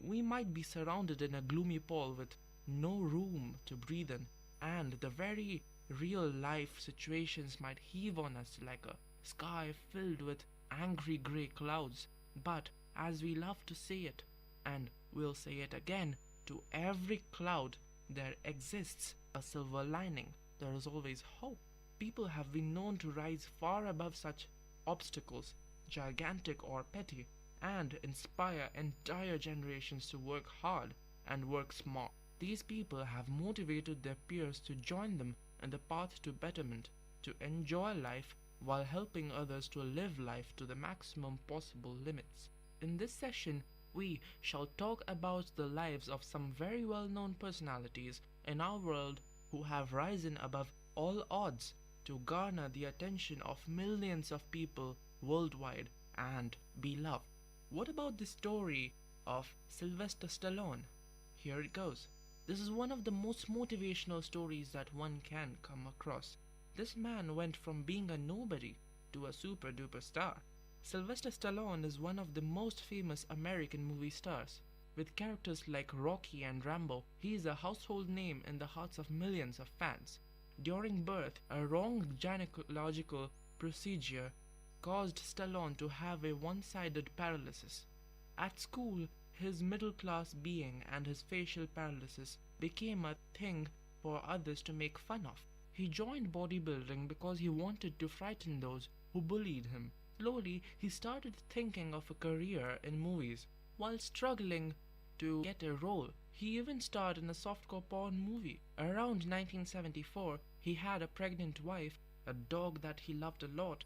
We might be surrounded in a gloomy pole with no room to breathe in, and the very real life situations might heave on us like a sky filled with angry grey clouds. But as we love to say it, and we'll say it again, to every cloud there exists a silver lining. There is always hope. People have been known to rise far above such obstacles, gigantic or petty, and inspire entire generations to work hard and work smart. These people have motivated their peers to join them in the path to betterment, to enjoy life while helping others to live life to the maximum possible limits. In this session, we shall talk about the lives of some very well-known personalities in our world who have risen above all odds to garner the attention of millions of people worldwide and be loved. What about the story of Sylvester Stallone? Here it goes. This is one of the most motivational stories that one can come across. This man went from being a nobody to a super duper star. Sylvester Stallone is one of the most famous American movie stars. With characters like Rocky and Rambo, he is a household name in the hearts of millions of fans. During birth, a wrong gynecological procedure caused Stallone to have a one-sided paralysis. At school, his middle-class being and his facial paralysis became a thing for others to make fun of. He joined bodybuilding because he wanted to frighten those who bullied him. Slowly, he started thinking of a career in movies. While struggling to get a role, he even starred in a softcore porn movie. Around 1974, he had a pregnant wife, a dog that he loved a lot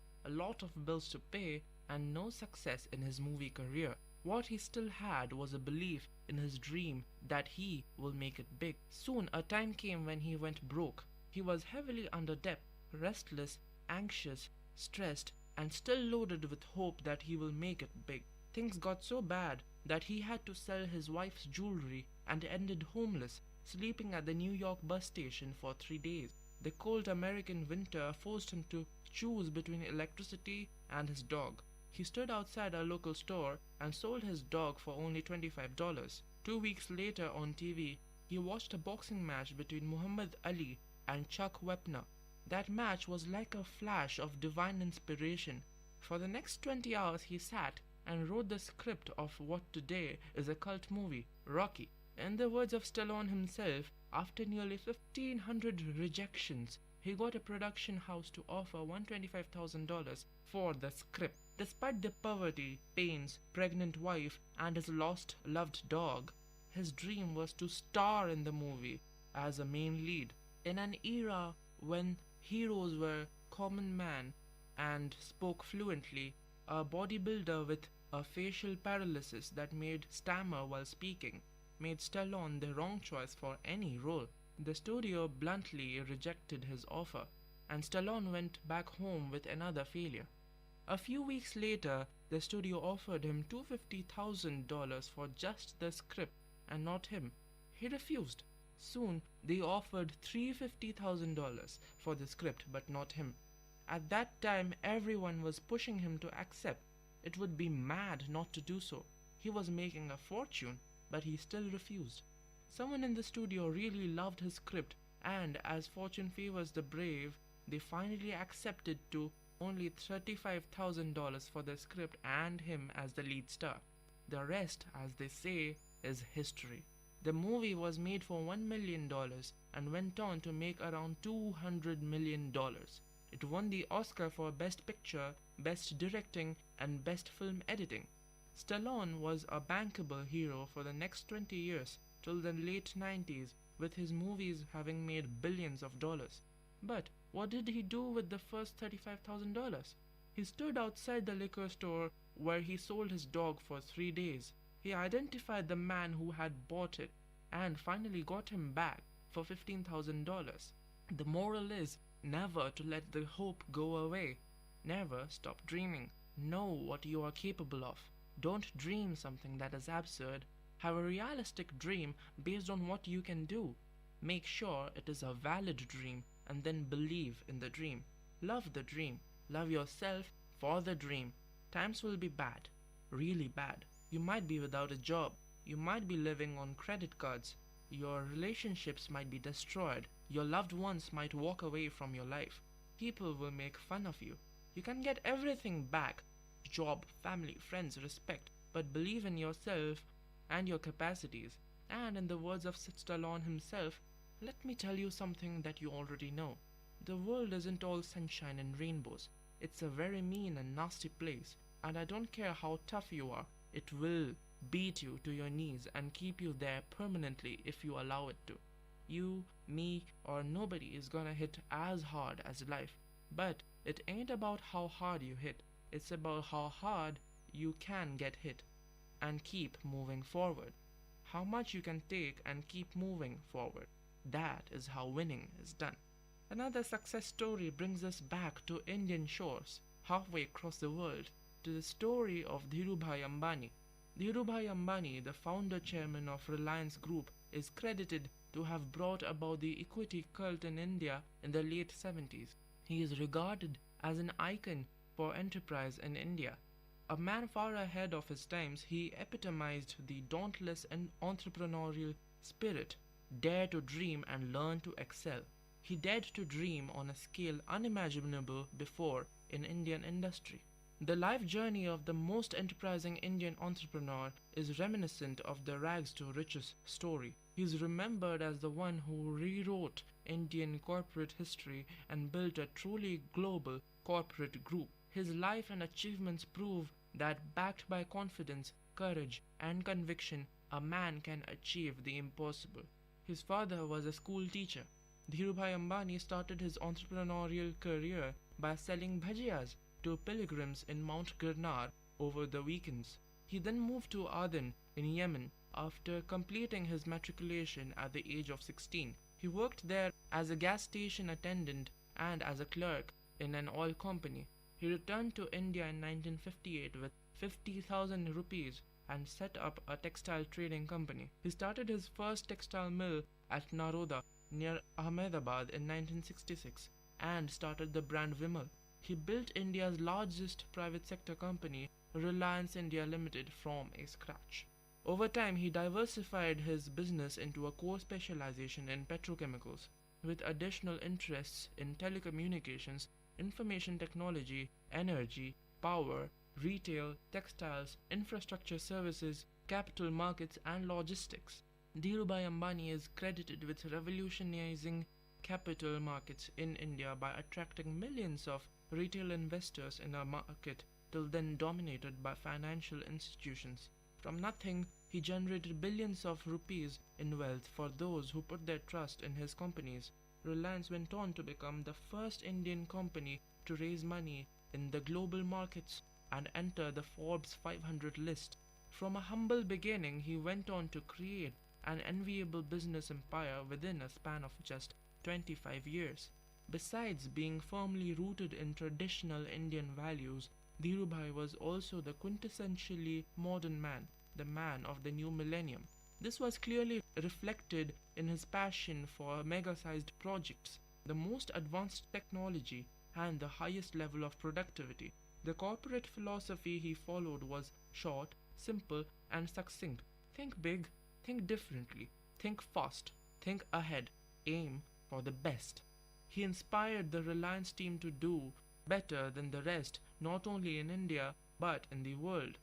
of bills to pay, and no success in his movie career. What he still had was a belief in his dream that he will make it big. Soon a time came when he went broke. He was heavily under debt, restless, anxious, stressed, and still loaded with hope that he will make it big. Things got so bad that he had to sell his wife's jewelry and ended homeless, sleeping at the New York bus station for 3 days. The cold American winter forced him to choose between electricity and his dog. He stood outside a local store and sold his dog for only $25. 2 weeks later on TV, he watched a boxing match between Muhammad Ali and Chuck Wepner. That match was like a flash of divine inspiration. For the next 20 hours he sat and wrote the script of what today is a cult movie, Rocky. In the words of Stallone himself, after nearly 1,500 rejections, he got a production house to offer $125,000 for the script. Despite the poverty, pains, pregnant wife, and his lost loved dog, his dream was to star in the movie as a main lead. In an era when heroes were common man and spoke fluently, a bodybuilder with a facial paralysis that made stammer while speaking made Stallone the wrong choice for any role. The studio bluntly rejected his offer, and Stallone went back home with another failure. A few weeks later, the studio offered him $250,000 for just the script and not him. He refused. Soon, they offered $350,000 for the script but not him. At that time, everyone was pushing him to accept. It would be mad not to do so. He was making a fortune, but he still refused. Someone in the studio really loved his script, and as fortune favors the brave, they finally accepted to only $35,000 for the script and him as the lead star. The rest, as they say, is history. The movie was made for $1 million and went on to make around $200 million. It won the Oscar for Best Picture, Best Directing, and Best Film Editing. Stallone was a bankable hero for the next 20 years till the late 90s, with his movies having made billions of dollars. But what did he do with the first $35,000? He stood outside the liquor store where he sold his dog for 3 days. He identified the man who had bought it and finally got him back for $15,000. The moral is never to let the hope go away. Never stop dreaming. Know what you are capable of. Don't dream something that is absurd. Have a realistic dream based on what you can do. Make sure it is a valid dream and then believe in the dream. Love the dream. Love yourself for the dream. Times will be bad. Really bad. You might be without a job. You might be living on credit cards. Your relationships might be destroyed. Your loved ones might walk away from your life. People will make fun of you. You can get everything back. Job, family, friends, respect. But believe in yourself and your capacities. And in the words of Stallone himself, let me tell you something that you already know. The world isn't all sunshine and rainbows. It's a very mean and nasty place. And I don't care how tough you are. It will beat you to your knees and keep you there permanently if you allow it to. You, me, or nobody is gonna hit as hard as life. But it ain't about how hard you hit. It's about how hard you can get hit and keep moving forward. How much you can take and keep moving forward. That is how winning is done. Another success story brings us back to Indian shores, halfway across the world, to the story of Dhirubhai Ambani. Dhirubhai Ambani, the founder chairman of Reliance Group, is credited to have brought about the equity cult in India in the late 70s. He is regarded as an icon for enterprise in India. A man far ahead of his times, he epitomized the dauntless and entrepreneurial spirit. Dare to dream and learn to excel. He dared to dream on a scale unimaginable before in Indian industry. The life journey of the most enterprising Indian entrepreneur is reminiscent of the rags to riches story. He is remembered as the one who rewrote Indian corporate history and built a truly global corporate group. His life and achievements prove that backed by confidence, courage, and conviction, a man can achieve the impossible. His father was a school teacher. Dhirubhai Ambani started his entrepreneurial career by selling bhajiyas to pilgrims in Mount Girnar over the weekends. He then moved to Aden in Yemen after completing his matriculation at the age of 16. He worked there as a gas station attendant and as a clerk in an oil company. He returned to India in 1958 with 50,000 rupees and set up a textile trading company. He started his first textile mill at Naroda near Ahmedabad in 1966 and started the brand Vimal. He built India's largest private sector company, Reliance India Limited, from a scratch. Over time, he diversified his business into a core specialization in petrochemicals, with additional interests in telecommunications, information technology, energy, power, retail, textiles, infrastructure services, capital markets, and logistics. Dhirubhai Ambani is credited with revolutionizing capital markets in India by attracting millions of retail investors in a market till then dominated by financial institutions. From nothing, he generated billions of rupees in wealth for those who put their trust in his companies. Reliance went on to become the first Indian company to raise money in the global markets and enter the Forbes 500 list. From a humble beginning, he went on to create an enviable business empire within a span of just 25 years. Besides being firmly rooted in traditional Indian values, Dhirubhai was also the quintessentially modern man, the man of the new millennium. This was clearly reflected in his passion for mega-sized projects, the most advanced technology, and the highest level of productivity. The corporate philosophy he followed was short, simple, and succinct. Think big, think differently, think fast, think ahead, aim for the best. He inspired the Reliance team to do better than the rest, not only in India but in the world.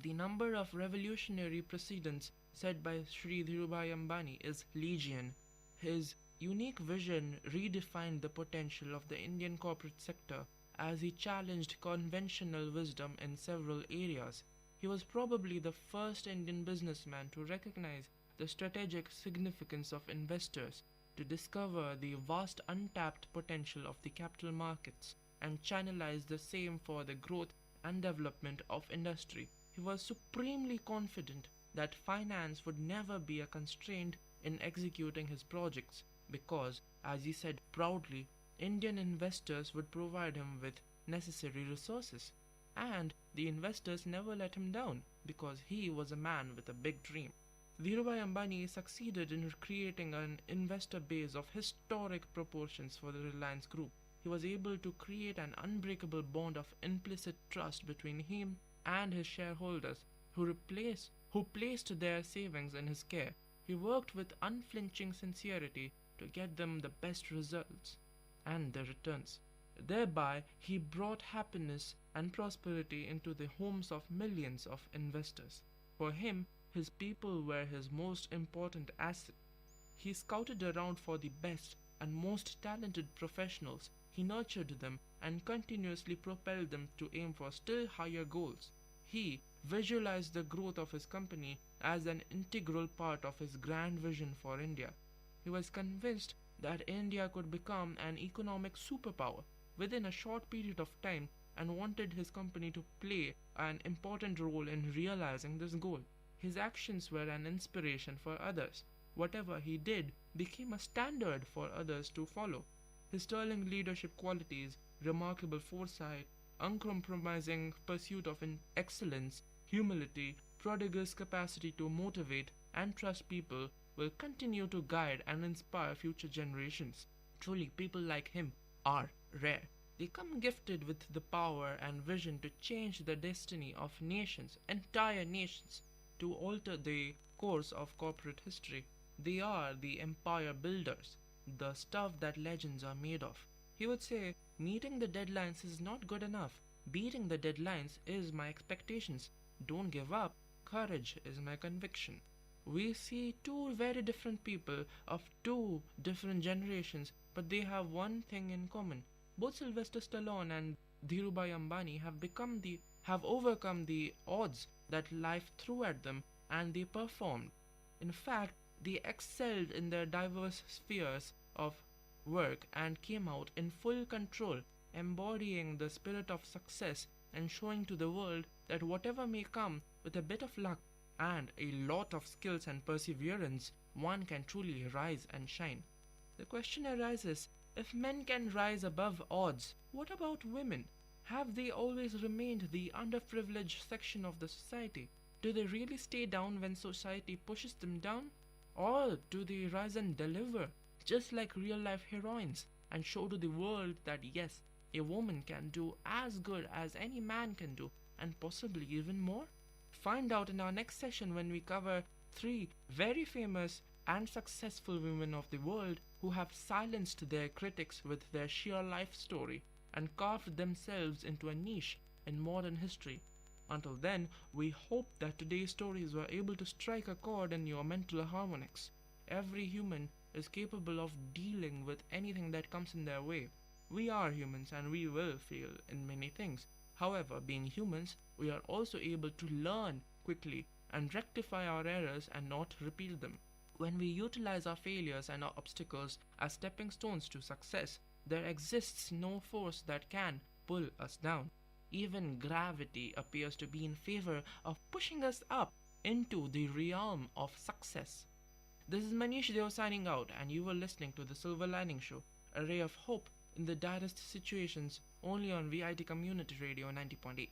The number of revolutionary precedents said by Sri Dhirubhai Ambani is legion. His unique vision redefined the potential of the Indian corporate sector as he challenged conventional wisdom in several areas. He was probably the first Indian businessman to recognize the strategic significance of investors, to discover the vast untapped potential of the capital markets, and channelize the same for the growth and development of industry. He was supremely confident that finance would never be a constraint in executing his projects because, as he said proudly, Indian investors would provide him with necessary resources. And the investors never let him down because he was a man with a big dream. Dhirubhai Ambani succeeded in creating an investor base of historic proportions for the Reliance Group. He was able to create an unbreakable bond of implicit trust between him and his shareholders who placed their savings in his care. He worked with unflinching sincerity to get them the best results and the returns. Thereby, he brought happiness and prosperity into the homes of millions of investors. For him, his people were his most important asset. He scouted around for the best and most talented professionals. He nurtured them and continuously propelled them to aim for still higher goals. He visualized the growth of his company as an integral part of his grand vision for India. He was convinced that India could become an economic superpower within a short period of time and wanted his company to play an important role in realizing this goal. His actions were an inspiration for others. Whatever he did became a standard for others to follow. His sterling leadership qualities, remarkable foresight, uncompromising pursuit of excellence, humility, prodigious capacity to motivate and trust people will continue to guide and inspire future generations. Truly, people like him are rare. They come gifted with the power and vision to change the destiny of nations, entire nations, to alter the course of corporate history. They are the empire builders, the stuff that legends are made of. He would say, meeting the deadlines is not good enough. Beating the deadlines is my expectations. Don't give up. Courage is my conviction. We see two very different people of two different generations, but they have one thing in common. Both Sylvester Stallone and Dhirubhai Ambani have overcome the odds that life threw at them, and they performed. In fact, they excelled in their diverse spheres of work and came out in full control, embodying the spirit of success and showing to the world that whatever may come, with a bit of luck and a lot of skills and perseverance, one can truly rise and shine. The question arises, if men can rise above odds, what about women? Have they always remained the underprivileged section of the society? Do they really stay down when society pushes them down? Or do they rise and deliver, just like real-life heroines, and show to the world that yes, a woman can do as good as any man can do, and possibly even more? Find out in our next session when we cover 3 very famous and successful women of the world who have silenced their critics with their sheer life story and carved themselves into a niche in modern history. Until then, we hope that today's stories were able to strike a chord in your mental harmonics. Every human is capable of dealing with anything that comes in their way. We are humans and we will fail in many things. However, being humans, we are also able to learn quickly and rectify our errors and not repeat them. When we utilize our failures and our obstacles as stepping stones to success, there exists no force that can pull us down. Even gravity appears to be in favor of pushing us up into the realm of success. This is Manish Deo signing out, and you were listening to The Silver Lining Show, a ray of hope in the direst situations, only on VIT Community Radio 90.8.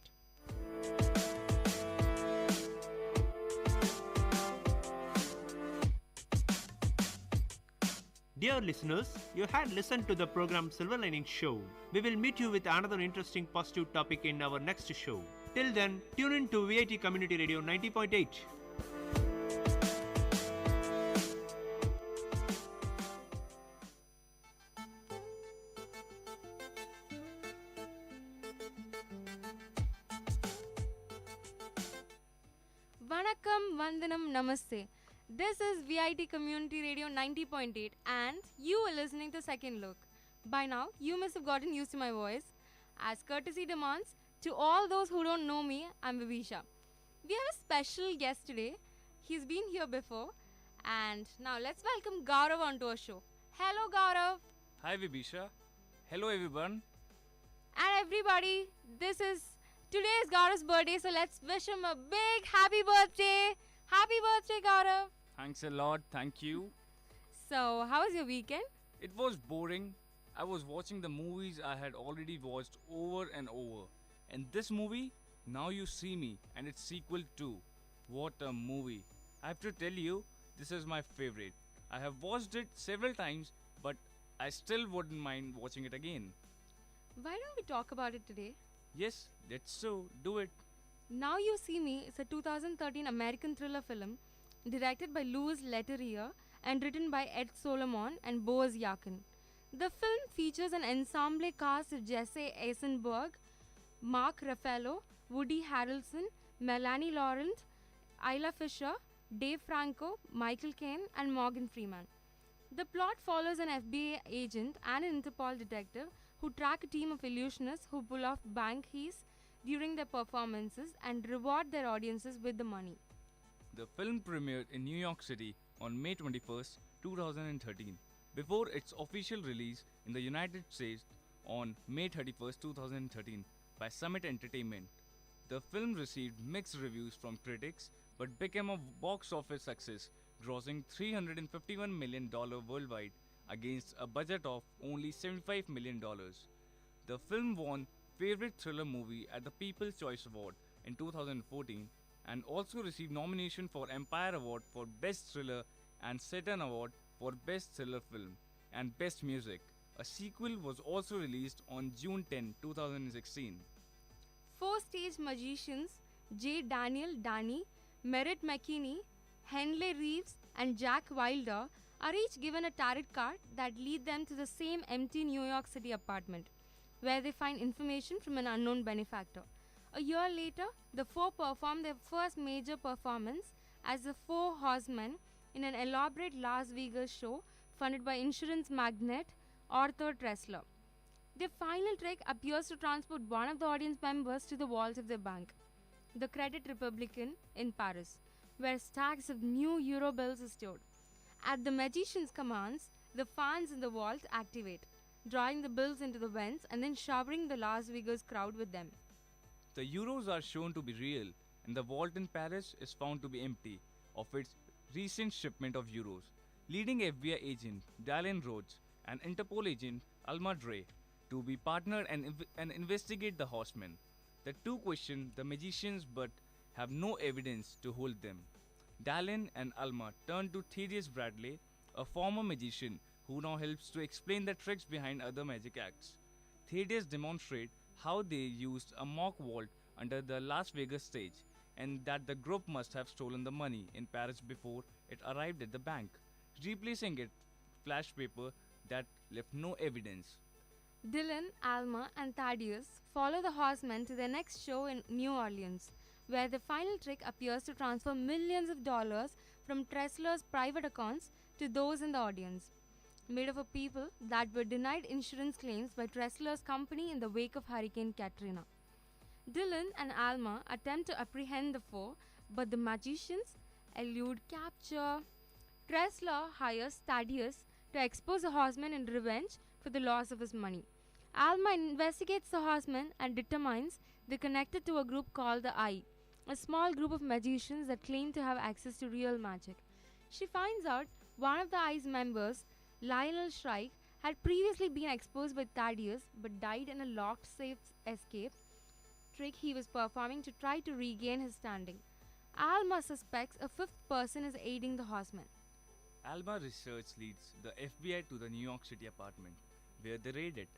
Dear listeners, you had listened to the program Silver Lining Show. We will meet you with another interesting positive topic in our next show. Till then, tune in to VIT Community Radio 90.8. Vanakkam, Vandanam, Namaste. This is VIT Community Radio 90.8 and you are listening to Second Look. By now, you must have gotten used to my voice. As courtesy demands, to all those who don't know me, I'm Vibisha. We have a special guest today. He's been here before. And now let's welcome Gaurav onto our show. Hello, Gaurav. Hi, Vibisha. Hello, everyone. And everybody, today is Gaurav's birthday, so let's wish him a big happy birthday. Happy birthday, Gaurav. Thanks a lot. Thank you. So, how was your weekend? It was boring. I was watching the movies I had already watched over and over. And this movie, Now You See Me, and its sequel too. What a movie. I have to tell you, this is my favorite. I have watched it several times, but I still wouldn't mind watching it again. Why don't we talk about it today? Yes, let's so do it. Now You See Me is a 2013 American thriller film directed by Louis Leterrier and written by Ed Solomon and Boaz Yakin. The film features an ensemble cast of Jesse Eisenberg, Mark Ruffalo, Woody Harrelson, Melanie Laurent, Isla Fisher, Dave Franco, Michael Caine, and Morgan Freeman. The plot follows an FBI agent and an Interpol detective who track a team of illusionists who pull off bank heists during their performances and reward their audiences with the money. The film premiered in New York City on May 21st, 2013, before its official release in the United States on May 31st, 2013 by Summit Entertainment. The film received mixed reviews from critics but became a box office success, grossing $351 million worldwide against a budget of only $75 million. The film won Favorite Thriller Movie at the People's Choice Award in 2014 and also received nomination for Empire Award for Best Thriller and Saturn Award for Best Thriller Film and Best Music. A sequel was also released on June 10, 2016. Four stage magicians, J. Daniel Danny, Merritt McKinney, Henley Reeves, and Jack Wilder, are each given a tarot card that lead them to the same empty New York City apartment, where they find information from an unknown benefactor. A year later, the four perform their first major performance as the Four Horsemen in an elaborate Las Vegas show funded by insurance magnate Arthur Tressler. Their final trick appears to transport one of the audience members to the vault of their bank, the Credit Republican in Paris, where stacks of new euro bills are stored. At the magician's commands, the fans in the vault activate, drawing the bills into the vents and then showering the Las Vegas crowd with them. The euros are shown to be real, and the vault in Paris is found to be empty of its recent shipment of euros, leading FBI agent Dallin Rhodes and Interpol agent Alma Dre to be partnered and investigate the horsemen. The two question the magicians but have no evidence to hold them. Dallin and Alma turn to Thaddeus Bradley, a former magician who now helps to explain the tricks behind other magic acts. Thaddeus demonstrates how they used a mock vault under the Las Vegas stage and that the group must have stolen the money in Paris before it arrived at the bank, replacing it flash paper that left no evidence. Dylan, Alma, and Thaddeus follow the horsemen to their next show in New Orleans, where the final trick appears to transfer millions of dollars from Tressler's private accounts to those in the audience, made up of people that were denied insurance claims by Tressler's company in the wake of Hurricane Katrina. Dylan and Alma attempt to apprehend the four, but the magicians elude capture. Tressler hires Thaddeus to expose the horseman in revenge for the loss of his money. Alma investigates the horsemen and determines they're connected to a group called the Eye, a small group of magicians that claim to have access to real magic. She finds out one of the Eye's members, Lionel Shrike, had previously been exposed by Thaddeus but died in a locked safe escape trick he was performing to try to regain his standing. Alma suspects a fifth person is aiding the horsemen. Alma research leads the FBI to the New York City apartment, where they raid it.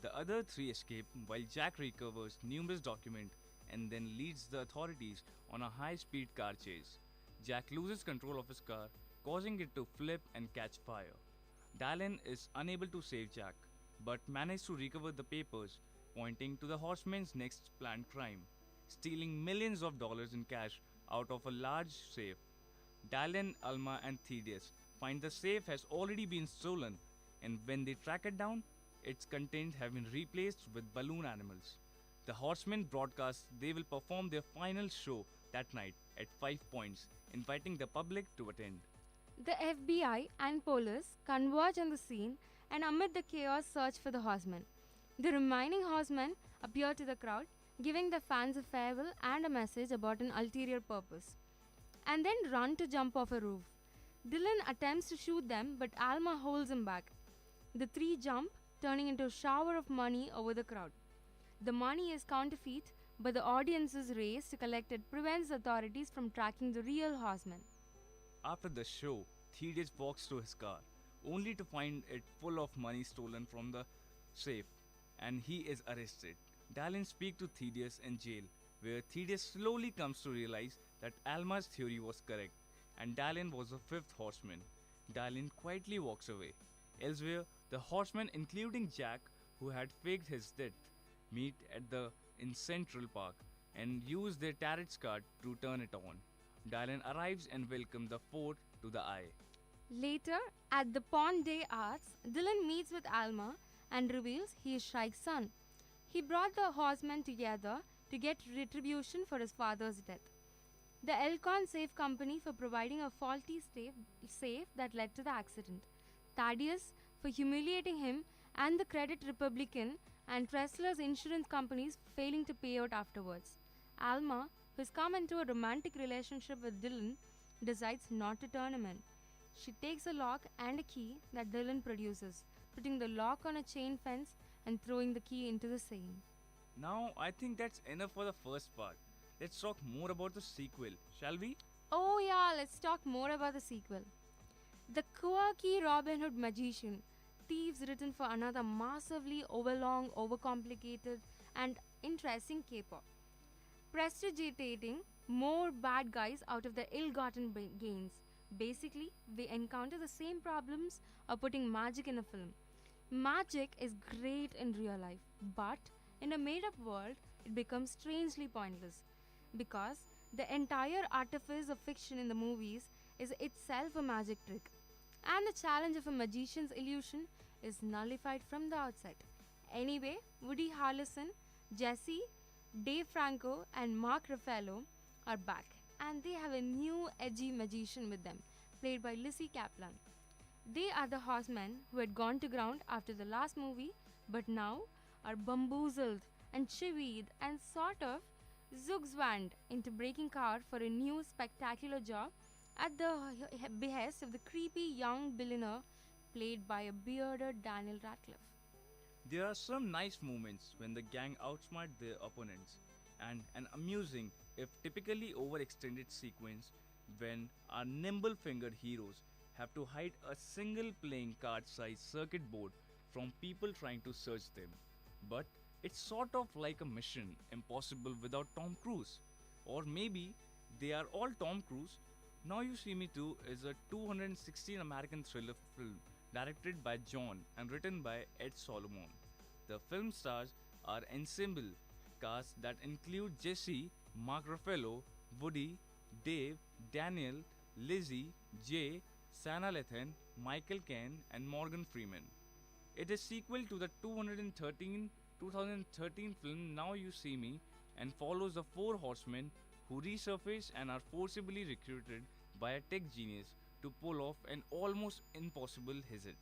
The other three escape while Jack recovers numerous documents and then leads the authorities on a high-speed car chase. Jack loses control of his car, causing it to flip and catch fire. Dallin is unable to save Jack, but manages to recover the papers, pointing to the horsemen's next planned crime, stealing millions of dollars in cash out of a large safe. Dalian, Alma, and Thaddeus find the safe has already been stolen, and when they track it down, its contents have been replaced with balloon animals. The horsemen broadcast they will perform their final show that night at 5 points, inviting the public to attend. The FBI and police converge on the scene, and amid the chaos, search for the horsemen. The remaining horsemen appear to the crowd, giving the fans a farewell and a message about an ulterior purpose, and then run to jump off a roof. Dylan attempts to shoot them, but Alma holds him back. The three jump, turning into a shower of money over the crowd. The money is counterfeit, but the audience's race to collect it prevents the authorities from tracking the real horsemen. After the show, Thaddeus walks to his car, only to find it full of money stolen from the safe, and he is arrested. Dalian speaks to Thaddeus in jail, where Thaddeus slowly comes to realize that Alma's theory was correct, and Dalian was the fifth horseman. Dalian quietly walks away. Elsewhere, the horsemen, including Jack, who had faked his death, meet in Central Park and use their tarot card to turn it on. Dalian arrives and welcomes the fort to the eye. Later, at the Pond Day Arts, Dylan meets with Alma and reveals he is Shrike's son. He brought the horsemen together to get retribution for his father's death. The Elcon Safe Company for providing a faulty safe that led to the accident. Thaddeus for humiliating him, and the Credit Republican and Tressler's insurance companies failing to pay out afterwards. Alma, who has come into a romantic relationship with Dylan, decides not to turn him in. She takes a lock and a key that Dylan produces, putting the lock on a chain fence and throwing the key into the Seine. Now, I think that's enough for the first part. Let's talk more about the sequel, shall we? Oh yeah, let's talk more about the sequel. The quirky Robin Hood magician, thieves written for another massively overlong, overcomplicated, and interesting caper. Prestidigitating more bad guys out of their ill-gotten gains. Basically, we encounter the same problems of putting magic in a film. Magic is great in real life, but in a made-up world, it becomes strangely pointless. Because the entire artifice of fiction in the movies is itself a magic trick, and the challenge of a magician's illusion is nullified from the outset. Anyway, Woody Harrelson, Jesse, Dave Franco, and Mark Ruffalo are back, and they have a new edgy magician with them, played by Lizzie Kaplan. They are the horsemen who had gone to ground after the last movie, but now are bamboozled and chivied and sort of zugzwanged into breaking cover for a new spectacular job at the behest of the creepy young billionaire played by a bearded Daniel Radcliffe. There are some nice moments when the gang outsmart their opponents, and an amusing, if typically overextended sequence when our nimble-fingered heroes have to hide a single playing card-sized circuit board from people trying to search them. But it's sort of like a mission impossible without Tom Cruise. Or maybe they are all Tom Cruise. Now You See Me Too is a 216 American thriller film directed by John and written by Ed Solomon. The film stars our ensemble cast that include Jesse, Mark Ruffalo, Woody, Dave, Daniel, Lizzie, Jay, Sana Lathan, Michael Caine, and Morgan Freeman. It is sequel to the 2013 film Now You See Me and follows the four horsemen who resurface and are forcibly recruited by a tech genius to pull off an almost impossible hit.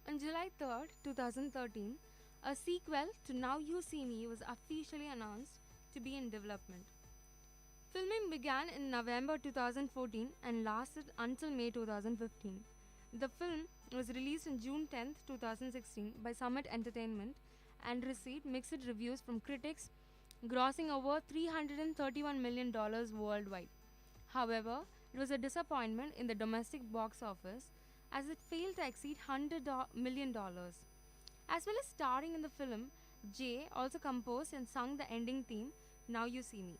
On July 3rd, 2013, a sequel to Now You See Me was officially announced to be in development. Filming began in November 2014 and lasted until May 2015. The film was released on June 10, 2016 by Summit Entertainment and received mixed reviews from critics, grossing over $331 million worldwide. However, it was a disappointment in the domestic box office as it failed to exceed $100 million. As well as starring in the film, Jay also composed and sung the ending theme, Now You See Me.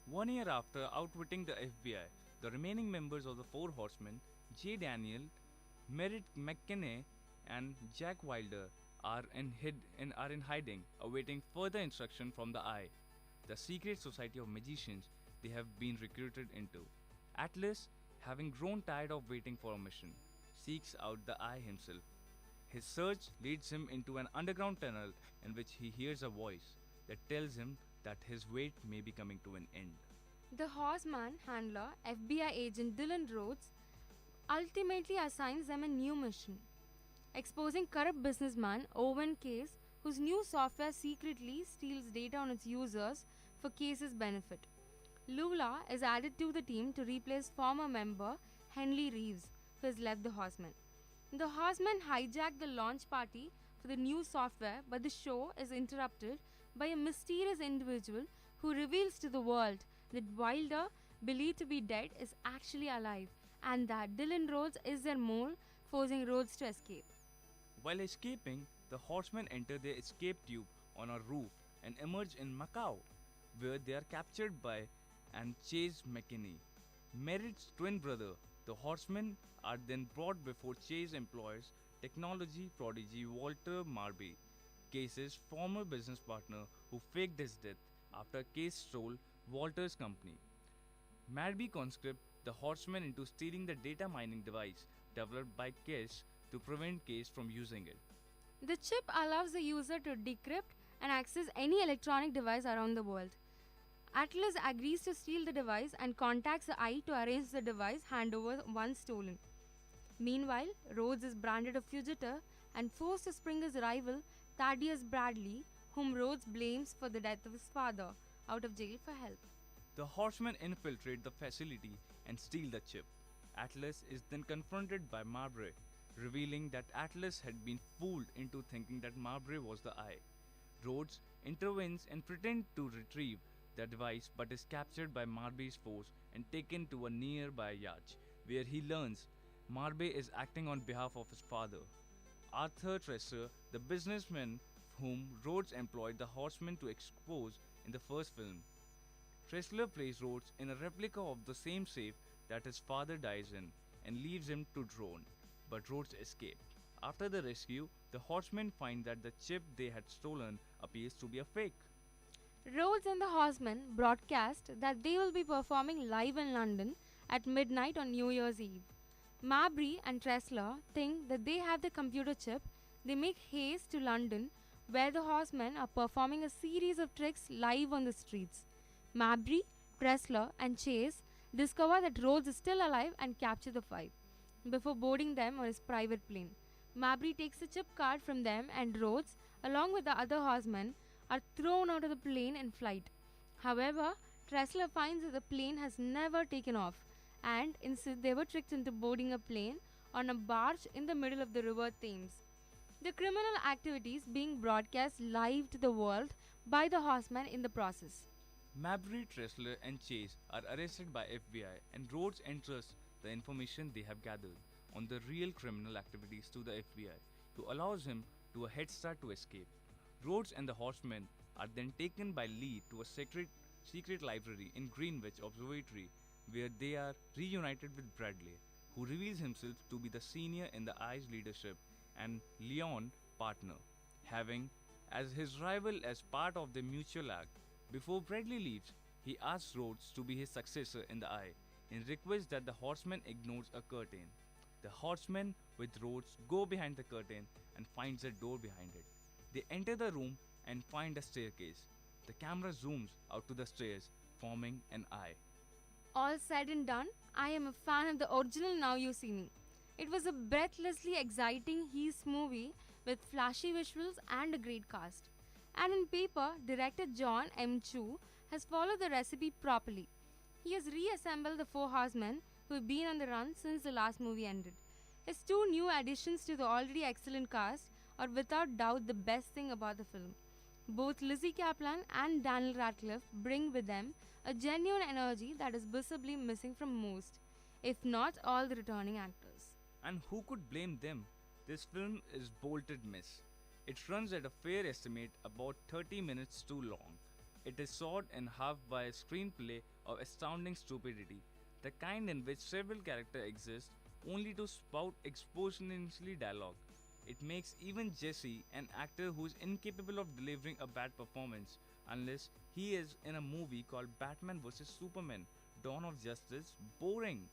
1 year after outwitting the FBI, the remaining members of the Four Horsemen, Jay Daniel, Merritt McKinney, and Jack Wilder, are in hiding, awaiting further instruction from the Eye, the secret society of magicians they have been recruited into. Atlas, having grown tired of waiting for a mission, seeks out the Eye himself. His search leads him into an underground tunnel in which he hears a voice that tells him that his wait may be coming to an end. The horseman handler, FBI agent Dylan Rhodes, ultimately assigns them a new mission, exposing corrupt businessman Owen Case, whose new software secretly steals data on its users for Case's benefit. Lula is added to the team to replace former member Henley Reeves, who has left the Horsemen. The Horsemen hijack the launch party for the new software, but the show is interrupted by a mysterious individual who reveals to the world that Wilder, believed to be dead, is actually alive, and that Dylan Rhodes is their mole, forcing Rhodes to escape. While escaping, the horsemen enter their escape tube on a roof and emerge in Macau, where they are captured by and Chase McKinney, Merritt's twin brother. The horsemen are then brought before Chase employers technology prodigy Walter Marby, Case's former business partner who faked his death after Case stole Walter's company. Marby conscripts the horsemen into stealing the data mining device developed by Case to prevent Case from using it. The chip allows the user to decrypt and access any electronic device around the world. Atlas agrees to steal the device and contacts the Eye to arrange the device handover once stolen. Meanwhile, Rhodes is branded a fugitive and forced to spring his rival, Thaddeus Bradley, whom Rhodes blames for the death of his father, out of jail for help. The horsemen infiltrate the facility and steal the chip. Atlas is then confronted by Marbury, revealing that Atlas had been fooled into thinking that Marbury was the Eye. Rhodes intervenes and pretends to retrieve the device but is captured by Marby's force and taken to a nearby yacht, where he learns Marby is acting on behalf of his father. Arthur Tresser, the businessman whom Rhodes employed the horsemen to expose in the first film. Tressler plays Rhodes in a replica of the same safe that his father dies in and leaves him to drown, but Rhodes escapes. After the rescue, the horsemen find that the chip they had stolen appears to be a fake. Rhodes and the Horsemen broadcast that they will be performing live in London at midnight on New Year's Eve. Mabry and Tressler think that they have the computer chip. They make haste to London, where the Horsemen are performing a series of tricks live on the streets. Mabry, Tressler, and Chase discover that Rhodes is still alive and capture the five before boarding them on his private plane. Mabry takes the chip card from them, and Rhodes, along with the other horsemen, are thrown out of the plane in flight. However, Tressler finds that the plane has never taken off, and instead they were tricked into boarding a plane on a barge in the middle of the river Thames. The criminal activities being broadcast live to the world by the horsemen in the process. Mabry, Tressler, and Chase are arrested by FBI, and Rhodes entrusts the information they have gathered on the real criminal activities to the FBI, to allows him to a head start to escape. Rhodes and the horsemen are then taken by Lee to a secret library in Greenwich Observatory, where they are reunited with Bradley, who reveals himself to be the senior in the Eye's leadership and Leon partner, having as his rival as part of their mutual act. Before Bradley leaves, he asks Rhodes to be his successor in the Eye and requests that the horseman ignores a curtain. The horsemen with Rhodes go behind the curtain and finds a door behind it. They enter the room and find a staircase. The camera zooms out to the stairs, forming an eye. All said and done, I am a fan of the original Now You See Me. It was a breathlessly exciting heist movie with flashy visuals and a great cast. And in paper, director John M. Chu has followed the recipe properly. He has reassembled the four horsemen who have been on the run since the last movie ended. His two new additions to the already excellent cast are without doubt the best thing about the film. Both Lizzie Kaplan and Daniel Radcliffe bring with them a genuine energy that is visibly missing from most, if not all, the returning actors. And who could blame them? This film is bolted miss. It runs at a fair estimate about 30 minutes too long. It is sawed in half by a screenplay of astounding stupidity, the kind in which several characters exist only to spout exponentially dialogue. It makes even Jesse, an actor who's incapable of delivering a bad performance, unless he is in a movie called Batman vs. Superman, Dawn of Justice, boring.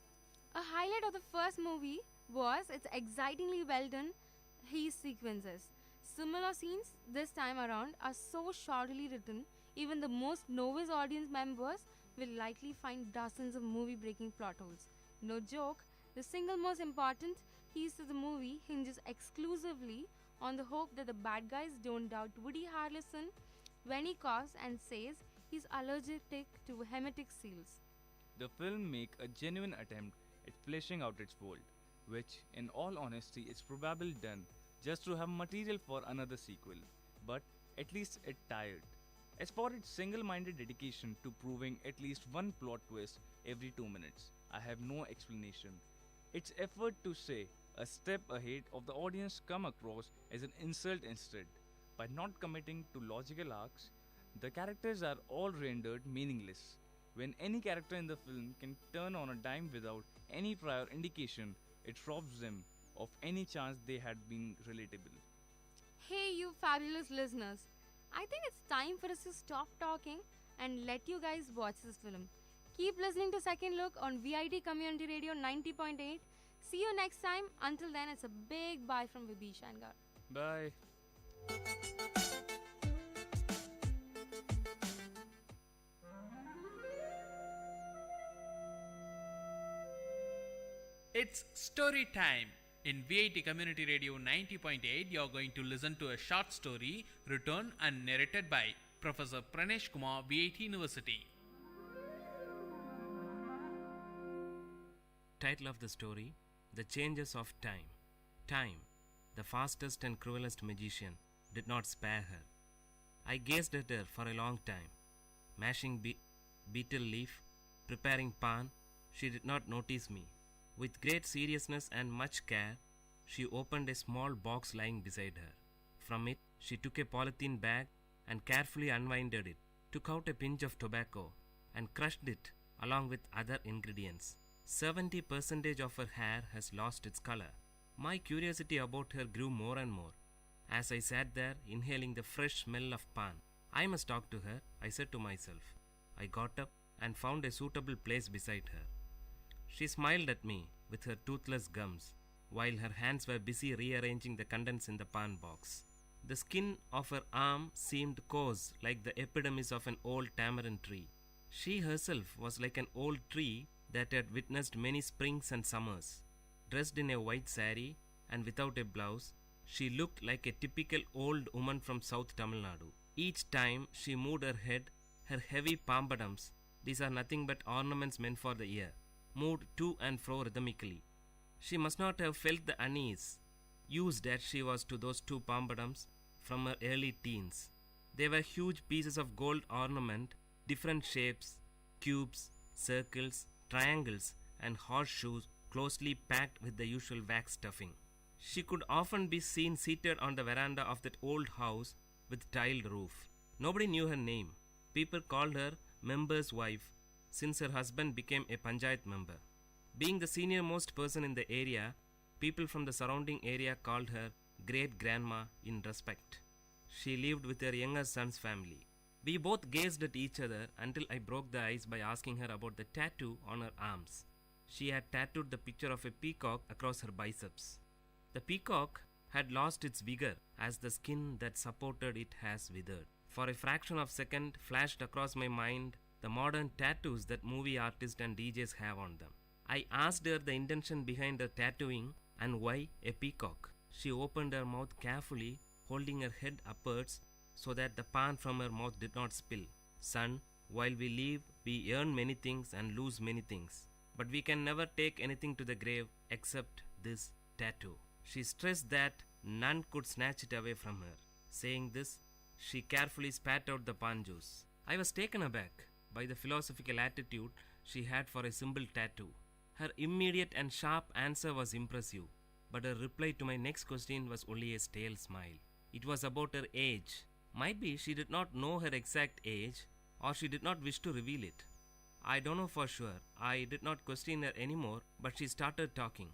A highlight of the first movie was its excitingly well done heist sequences. Similar scenes this time around are so shoddily written, even the most novice audience members will likely find dozens of movie breaking plot holes. No joke, the single most important heist of the movie hinges exclusively on the hope that the bad guys don't doubt Woody Harrelson when he coughs and says he's allergic to hermetic seals. The film makes a genuine attempt at fleshing out its world, which, in all honesty, is probably done just to have material for another sequel, but at least it tired. As for its single-minded dedication to proving at least one plot twist every 2 minutes, I have no explanation. Its effort to say a step ahead of the audience come across as an insult instead. By not committing to logical arcs, the characters are all rendered meaningless. When any character in the film can turn on a dime without any prior indication, it robs them of any chance they had been relatable. Hey, you fabulous listeners! I think it's time for us to stop talking and let you guys watch this film. Keep listening to Second Look on VIT Community Radio 90.8. See you next time. Until then, it's a big bye from Vibhi Shankar. Bye. It's story time. In VIT Community Radio 90.8, you're going to listen to a short story written and narrated by Professor Pranesh Kumar, VIT University. Title of the story: The Changes of Time. Time, the fastest and cruelest magician, did not spare her. I gazed at her for a long time. Mashing beetle leaf, preparing pan, she did not notice me. With great seriousness and much care, she opened a small box lying beside her. From it, she took a polythene bag and carefully unwinded it, took out a pinch of tobacco, and crushed it along with other ingredients. 70% of her hair has lost its color. My curiosity about her grew more and more. As I sat there, inhaling the fresh smell of pan, I must talk to her, I said to myself. I got up and found a suitable place beside her. She smiled at me with her toothless gums, while her hands were busy rearranging the contents in the pan box. The skin of her arm seemed coarse like the epidermis of an old tamarind tree. She herself was like an old tree that had witnessed many springs and summers. Dressed in a white saree and without a blouse, she looked like a typical old woman from South Tamil Nadu. Each time she moved her head, her heavy pampadums, these are nothing but ornaments meant for the ear, moved to and fro rhythmically. She must not have felt the unease, used as she was to those two pampadums from her early teens. They were huge pieces of gold ornament, different shapes, cubes, circles, triangles, and horseshoes closely packed with the usual wax stuffing. She could often be seen seated on the veranda of that old house with tiled roof. Nobody knew her name. People called her member's wife, since her husband became a panchayat member. Being the senior-most person in the area, people from the surrounding area called her great-grandma in respect. She lived with her younger son's family. We both gazed at each other until I broke the ice by asking her about the tattoo on her arms. She had tattooed the picture of a peacock across her biceps. The peacock had lost its vigor as the skin that supported it has withered. For a fraction of a second flashed across my mind the modern tattoos that movie artists and DJs have on them. I asked her the intention behind her tattooing and why a peacock. She opened her mouth carefully, holding her head upwards so that the pan from her mouth did not spill. Son, while we live, we earn many things and lose many things. But we can never take anything to the grave except this tattoo. She stressed that none could snatch it away from her. Saying this, she carefully spat out the pan juice. I was taken aback by the philosophical attitude she had for a simple tattoo. Her immediate and sharp answer was impressive, but her reply to my next question was only a stale smile. It was about her age. Might be she did not know her exact age, or she did not wish to reveal it. I don't know for sure. I did not question her anymore, but she started talking.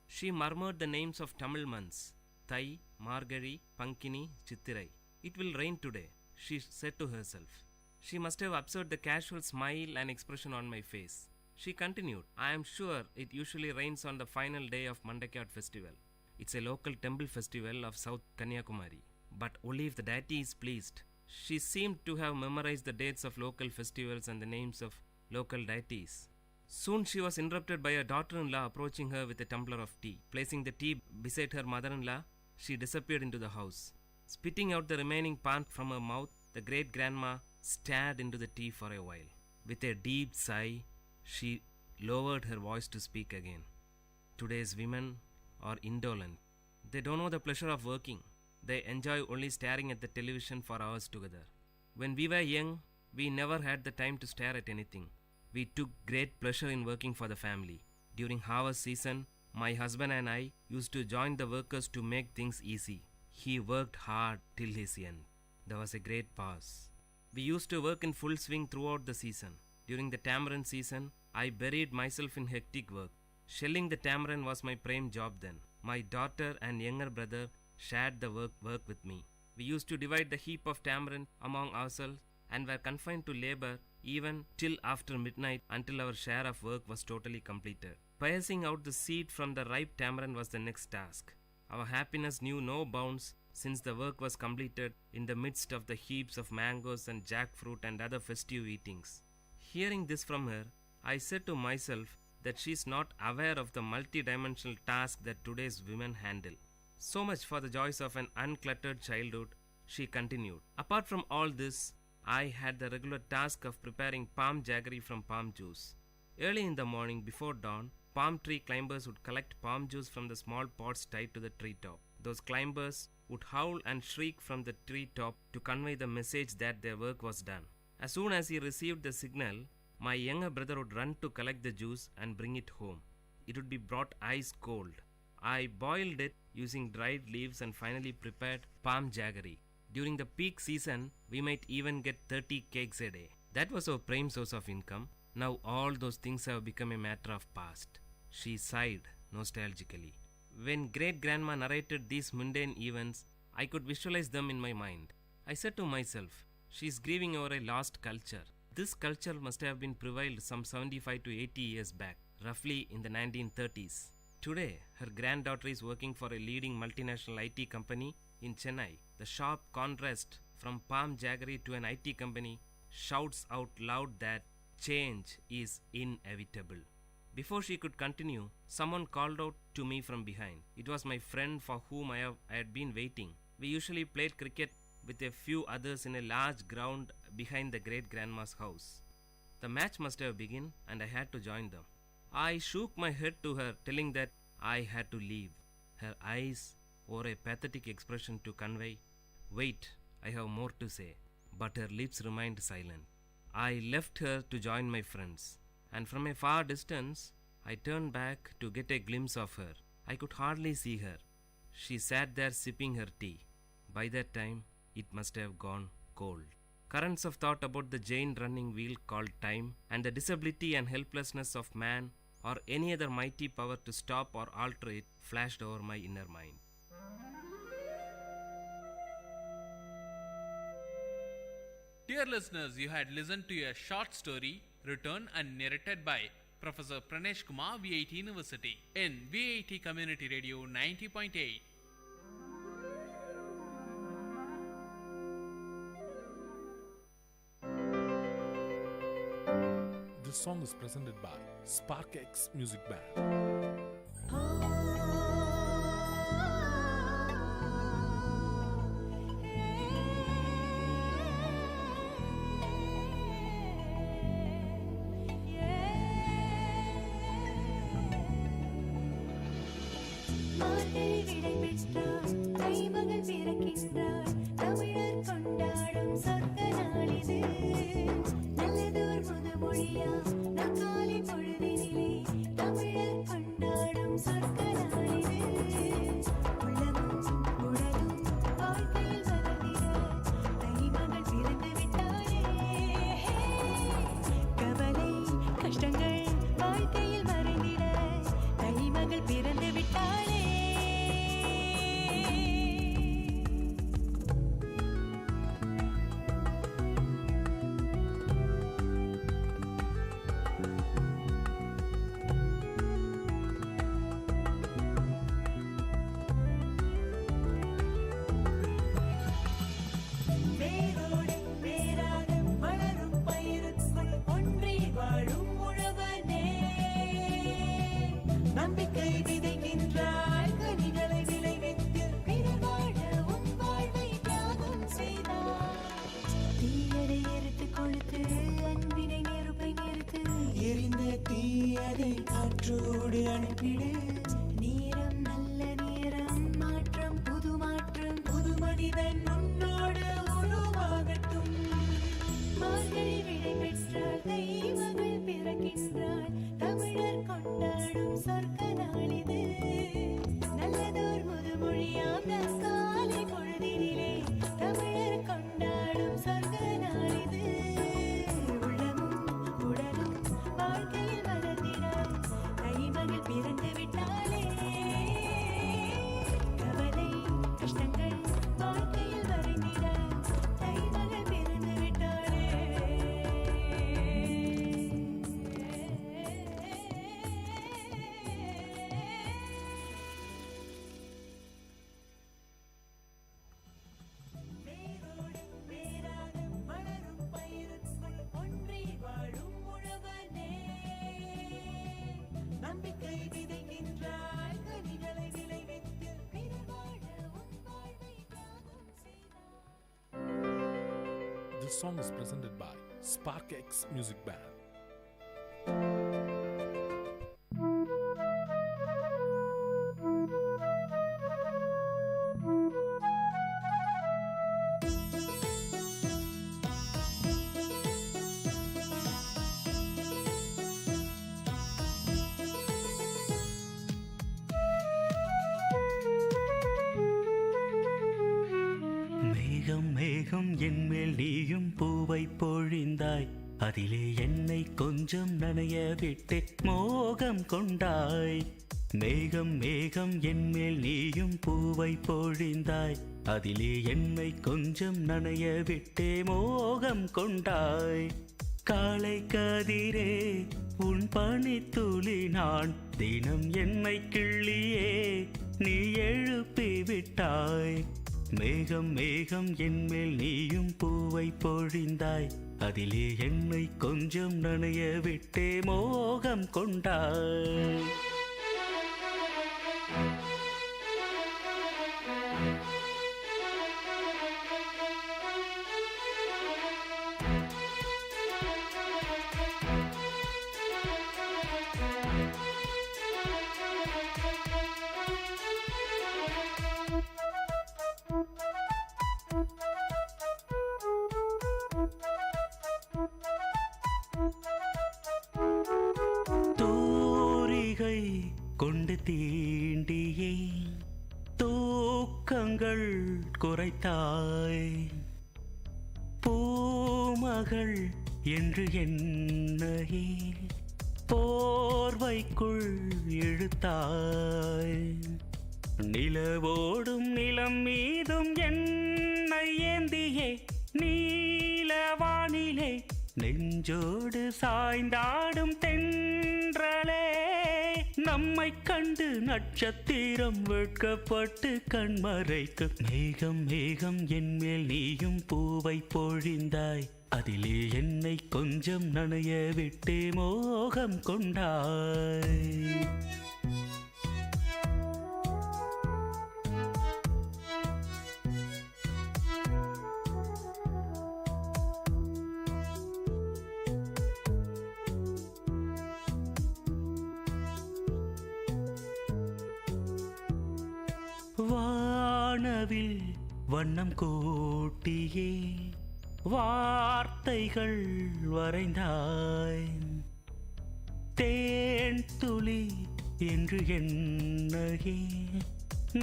She murmured the names of Tamil months, Thai, Margari, Pankini, Chittirai. It will rain today, she said to herself. She must have observed the casual smile and expression on my face. She continued, I am sure it usually rains on the final day of Mandakiyat festival. It's a local temple festival of South Kanyakumari. But only if the deity is pleased. She seemed to have memorized the dates of local festivals and the names of local deities. Soon she was interrupted by her daughter-in-law approaching her with a tumbler of tea. Placing the tea beside her mother-in-law, she disappeared into the house. Spitting out the remaining pan from her mouth, the great-grandma stared into the tea for a while. With a deep sigh, she lowered her voice to speak again. Today's women are indolent. They don't know the pleasure of working. They enjoy only staring at the television for hours together. When we were young, we never had the time to stare at anything. We took great pleasure in working for the family. During harvest season, my husband and I used to join the workers to make things easy. He worked hard till his end. There was a great pause. We used to work in full swing throughout the season. During the tamarind season, I buried myself in hectic work. Shelling the tamarind was my prime job then. My daughter and younger brother shared the work with me. We used to divide the heap of tamarind among ourselves and were confined to labor even till after midnight until our share of work was totally completed. Piercing out the seed from the ripe tamarind was the next task. Our happiness knew no bounds since the work was completed in the midst of the heaps of mangoes and jackfruit and other festive eatings. Hearing this from her, I said to myself that she is not aware of the multi-dimensional task that today's women handle. So much for the joys of an uncluttered childhood, she continued. Apart from all this, I had the regular task of preparing palm jaggery from palm juice. Early in the morning before dawn, palm tree climbers would collect palm juice from the small pots tied to the treetop. Those climbers would howl and shriek from the treetop to convey the message that their work was done. As soon as he received the signal, my younger brother would run to collect the juice and bring it home. It would be brought ice cold. I boiled it using dried leaves and finally prepared palm jaggery. During the peak season, we might even get 30 cakes a day. That was our prime source of income. Now all those things have become a matter of past. She sighed nostalgically. When great-grandma narrated these mundane events, I could visualize them in my mind. I said to myself, she is grieving over a lost culture. This culture must have been prevailed some 75 to 80 years back, roughly in the 1930s. Today, her granddaughter is working for a leading multinational IT company in Chennai. The sharp contrast from palm jaggery to an IT company shouts out loud that change is inevitable. Before she could continue, someone called out to me from behind. It was my friend for whom I had been waiting. We usually played cricket with a few others in a large ground behind the great-grandma's house. The match must have begun and I had to join them. I shook my head to her, telling that I had to leave. Her eyes wore a pathetic expression to convey, wait, I have more to say. But her lips remained silent. I left her to join my friends, and from a far distance, I turned back to get a glimpse of her. I could hardly see her. She sat there sipping her tea. By that time, it must have gone cold. Currents of thought about the giant running wheel called time and the disability and helplessness of man or any other mighty power to stop or alter it flashed over my inner mind. Dear listeners, you had listened to a short story written and narrated by Professor Pranesh Kumar, VIT University, in VIT Community Radio 90.8. This song is presented by SparkX Music Band. மனிதன் உன்னோடு உருவாகட்டும். மார்கழி விடை பெற்றாள் தெய்வங்கள் பிறக்கின்றாள். தமிழர் கொண்டாடும் சொர்க்க நாளிது. நல்லதோர் முதுமொழியாம் காலை பொழுதினிலே தமிழர் கொண்டாடும் சொர்க்க நாளிது. உள்ளமும் உடலும் வாழ்க்கையில் வளர்ந்திட தைமகள் பிறந்து விட்டாளே. கவலை கஷ்டங்கள் வாழ்க்கையில் வரைந்திட தைமகள் பிறந்து விட்டாளே. நம்பிக்கை விதைக்கின்றாய் கனிகளை விளைவித்து பிறர் வாழ உன் வாழ்வை தியாகம் செய்தாய். This song is presented by Spark X Music Band. மேகம் மேகம் என்மேல் நீயும் பூவை பொழிந்தாய். அதிலே என்னை கொஞ்சம் நனைய விட்டு மோகம் கொண்டாய். மேகம் மேகம் என்மேல் நீயும் பூவை பொழிந்தாய். அதிலே என்னை கொஞ்சம் நனைய விட்டே மோகம் கொண்டாய். காலை கதிரே உன் பனித்துளி நான் தினம் என்னை கிள்ளியே நீ எழுப்பி விட்டாய். மேகம் மேகம் என்மேல் நீயும் பூவை பொழிந்தாய். அதிலே என்னை கொஞ்சம் நனைய விட்டே மோகம் கொண்டாய். தூரிகை கொண்டு தீண்டியே தூக்கங்கள் குறைத்தாய். பூமகள் என்று என்னையே போர்வைக்குள் இழுத்தாய். நிலவோடும் நிலம் மீதும் என்னை ஏந்தியே நீலவானிலே நெஞ்சோடு சாய்ந்தாடும் தென்றலே. நம்மை கண்டு நட்சத்திரம் வெட்கப்பட்டு கண்மறைக்கு. மேகம் மேகம் என்மேல் நீயும் பூவை பொழிந்தாய். அதிலே என்னை கொஞ்சம் நனைய விட்டே மோகம் கொண்டாய். வானவில் வண்ணம் கூட்டியே வார்த்தைகள் வரைந்தாய். தேன் துளி என்று என்னையே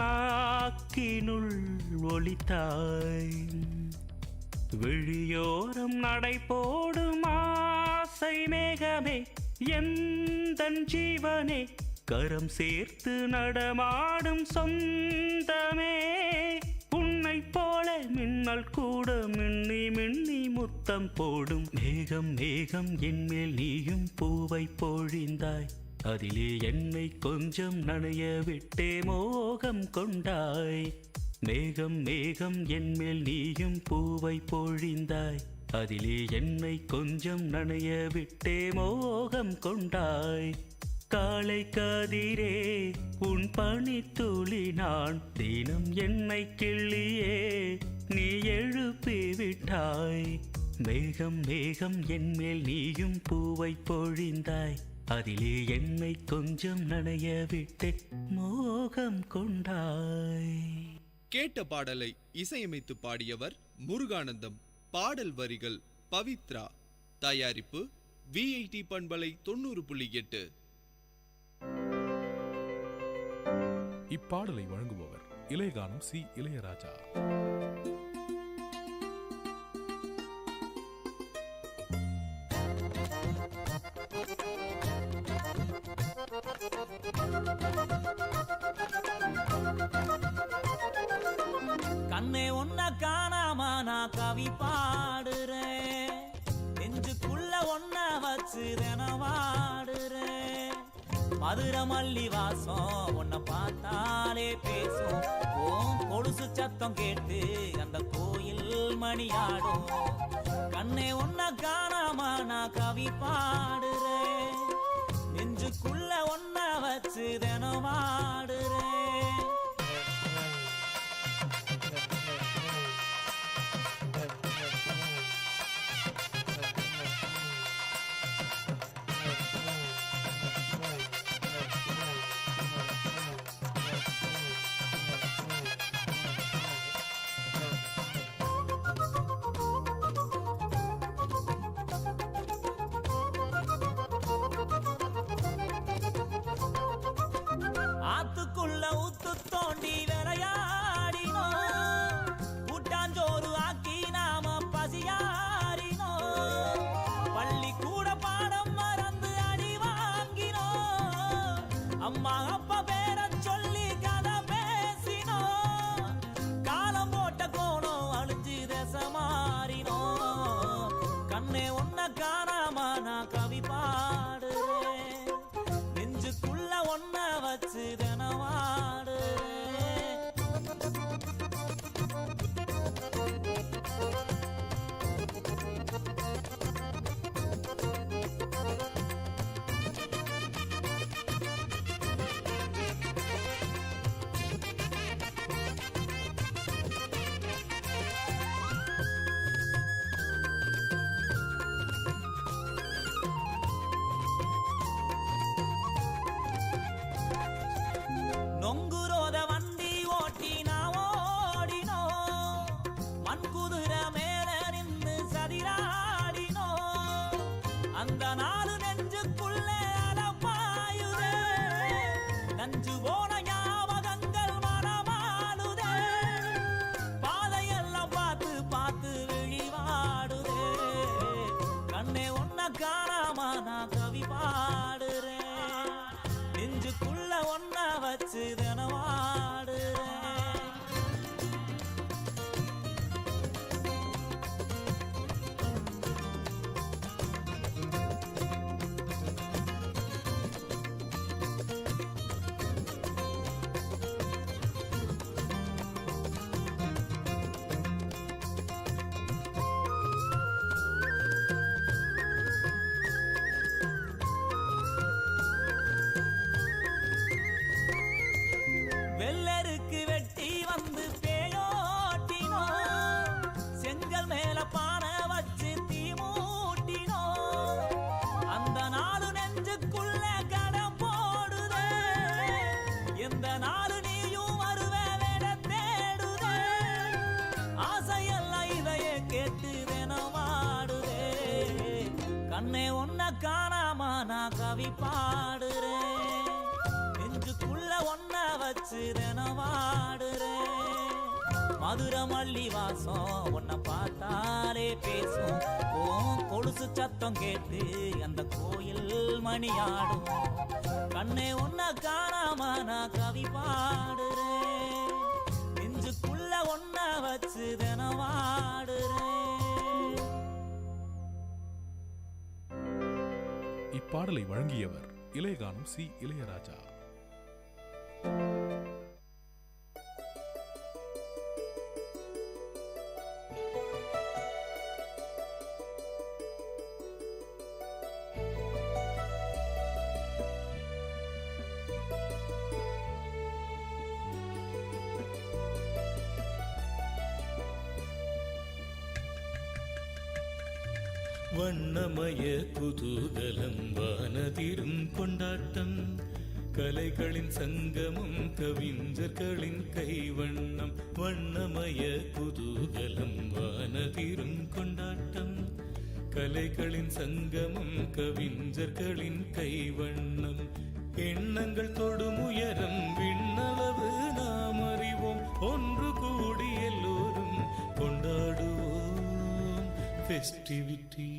நாக்கினுள் ஒலித்தாய். விழியோரம் நடை போடும் ஆசை மேகமே எந்தன் ஜீவனே. கரம் சேர்த்து நடமாடும் சொந்தமே. உன்னை போல மின்னல் கூட மின்னி மின்னி முத்தம் போடும். மேகம் மேகம் என்மேல் நீயும் பூவை பொழிந்தாய். அதிலே என்னை கொஞ்சம் நனைய விட்டே மோகம் கொண்டாய். மேகம் மேகம் என்மேல் நீயும் பூவை பொழிந்தாய். அதிலே என்னை கொஞ்சம் நனைய விட்டே மோகம் கொண்டாய். காலை கதிரே உன் பனித்துளி நான் தினம் என்னை கிள்ளியே நீ எழுப்பி விட்டாய். மேகம் மேகம் என்மேல் நீயும் பூவை பொழிந்தாய். அதிலே என்னை கொஞ்சம் நனைய விட்டு மோகம் கொண்டாய். கேட்ட பாடலை இசையமைத்து பாடியவர் முருகானந்தம். பாடல் வரிகள் பவித்ரா. தயாரிப்பு VIT பண்பலை 90.8. இப்பாடலை வழங்குபவர் இளையகானம் சி இளையராஜா. கண்ணே உன்ன காணாம நான் கவி பாடுறேன், நெஞ்சுக்குள்ள ஒன்ன வச்சு தினவாடுறேன். மதுரை மல்லி வாசம் உன்னை பார்த்தாலே பேசும், ஓம் கொலுசு சத்தம் கேட்டு அந்த கோயில் மணியாடும். கண்ணே உன்ன காணாம நான் கவி பாடுறேன், நெஞ்சுக்குள்ள ஒன்ன வச்சு தினவாடுறேன். ஆத்துக்குள்ள ஊத்து தோண்டி விளையாடினோம், கூட்டாஞ்சோறு ஆக்கி நாம பசியாரினோம். பள்ளி கூட பாடம் மறந்து அடி வாங்கினோம், அம்மா அப்பா பேர சொல்லி கதை பேசினோம். காலம் போட்ட கோணம் அழிஞ்சு தசை மாறினோம். கண்ணே ஒன்ன காணாம நான் கவி பாடுறேன், நெஞ்சுக்குள்ள ஒன்ன வச்சு தினவாடுறேன். நொங்குரோத வண்டி ஓட்டி நான் ஓடினோம், மண்குதிரை மேல நின்று சதிராடினோம். அந்த நாலு நெஞ்சுக்குள்ளே அலப்பாயுதே, நஞ்சு போன ஞாபகங்கள் மனமாடுதே. பாதையெல்லாம் பார்த்து பார்த்து விழிவாடுதே. கண்ணே ஒன்ன காணாம நான் கவி பாடுறேன், நெஞ்சுக்குள்ள ஒன்ன வச்சு தினவாடுறேன். வெள்ளருக்கு வெட்டி வந்து பேயோட்டினோம், செங்கல் மேல பானை வச்சு தீ மூட்டினோம். அந்த நாலு நெஞ்சுக்குள்ள கடம் போடுதே, எந்த நாலு நீயும் வருவே விட தேடுதே. ஆசையெல்லாம் இதைய கேட்டு தினமாடுதே. கண்ணே ஒன்ன காணாம நான் கவி பாடுறேன், நெஞ்சுக்குள்ள ஒன்ன வச்சு தினவாடுறேன். மதுரை மல்லி வாசம் உன்னை பார்த்தாலே பேசும், ஓம் கொலுசு சத்தம் கேட்டு அந்த கோயில் மணியாடும். கண்ணே ஒன்ன காணாம நான் கவி பாடுறேன், நெஞ்சுக்குள்ள ஒன்ன வச்சு தினவாடுறேன். இப்பாடலை வழங்கியவர் இளையகானம் சி இளையராஜா. வண்ணமய குதூகலம் வானதிரும் கொண்டாட்டம் கலைகளின் சங்கமம் கவிஞர்களின் கைவண்ணம் வண்ணமய குதூகலம் வானதிரும் கொண்டாட்டம். கலைகளின் சங்கமம் கவிஞர்களின் கைவண்ணம் எண்ணங்கள் தொடும் உயரம் விண்ணளவு நாம் அறிவோம். ஒன்று கூடி எல்லோரும் கொண்டாடுவோம் ஃபெஸ்டிவிட்டி.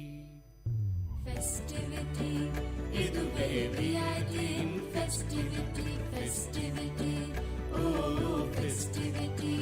Festivity, இதுவே விஐடியின் festivity, festivity, oh festivity.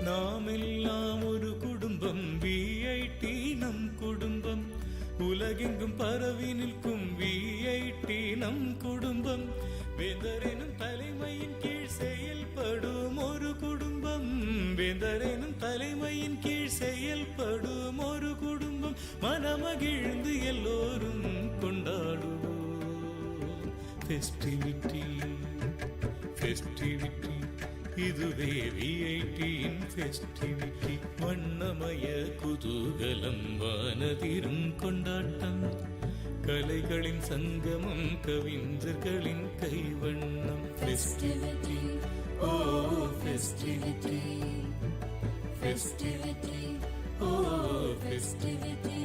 நாமெல்லாம் ஒரு குடும்பம், விஐடி நம் குடும்பம். உலகெங்கும் பரவி நிற்கும் விஐடி நம் குடும்பம். வேந்தரெனும் தலைமையின் கீழ் செயல்படும் ஒரு குடும்பம். வேந்தரெனும் தலைமையின் கீழ் செயல்படும் ஒரு குடும்பம். மனமகிழ்ந்து எல்லோரும் கொண்டாடுவோம் ஃபெஸ்டிவிட்டி, ஃபெஸ்டிவிட்டி. இதுவே விஐடியின் ஃபெஸ்டிவிட்டி. வண்ணமய குதூகலம் வானதிரும் கொண்டாட்டம். கலைகளின் சங்கமம் கவிஞர்களின் கைவண்ணம் festivity, oh festivity, festivity, oh festivity.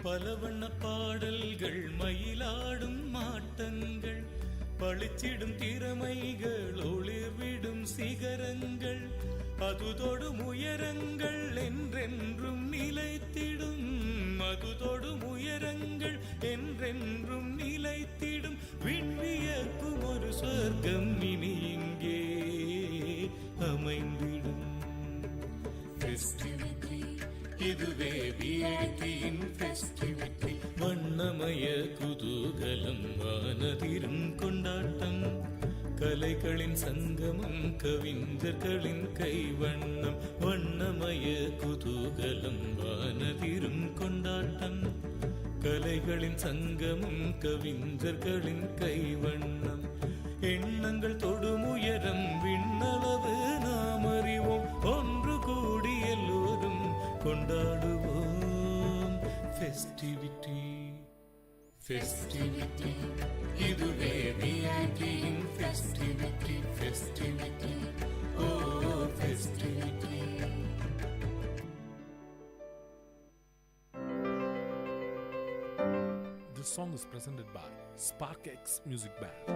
பல வண்ண பாடல்கள், மயிலாடும் மாட்டங்கள், பளிச்சிடும் திறமைகள், ஒளிர்விடும் சிகரங்கள், அதுதொடும் உயரங்கள் என்றென்றும் நிலைத்திடும். அதுதொடும் உயரங்கள் என்றென்றும் நிலைத்திடும். விண்வியக்கும் ஒரு சொர்க்கம் இனி இங்கே அமைந்திடும் ஃபெஸ்டிவிட்டி. இதுவே விஐடியின் ஃபெஸ்டிவிட்டி. வண்ணமய குதூகலம் வானதிரும் கொண்டாட்டம். கலைகளின் சங்கமம் கவிஞர்களின் கைவண்ணம். வண்ணமய குதூகலம் வானதிரும் கொண்டாட்டம். கலைகளின் சங்கமம் கவிஞர்களின் கைவண்ணம் எண்ணங்கள் தொடும் உயரம் விண்ணளவு நாம் அறிவோம். ஒன்று கூடி எல்லோரும் கொண்டாடுவோம் ஃபெஸ்டிவிட்டி, ஃபெஸ்டிவிட்டி. இதுவே விஐடியின் festivity, festivity, oh festivity. This song is presented by SparkX Music Band.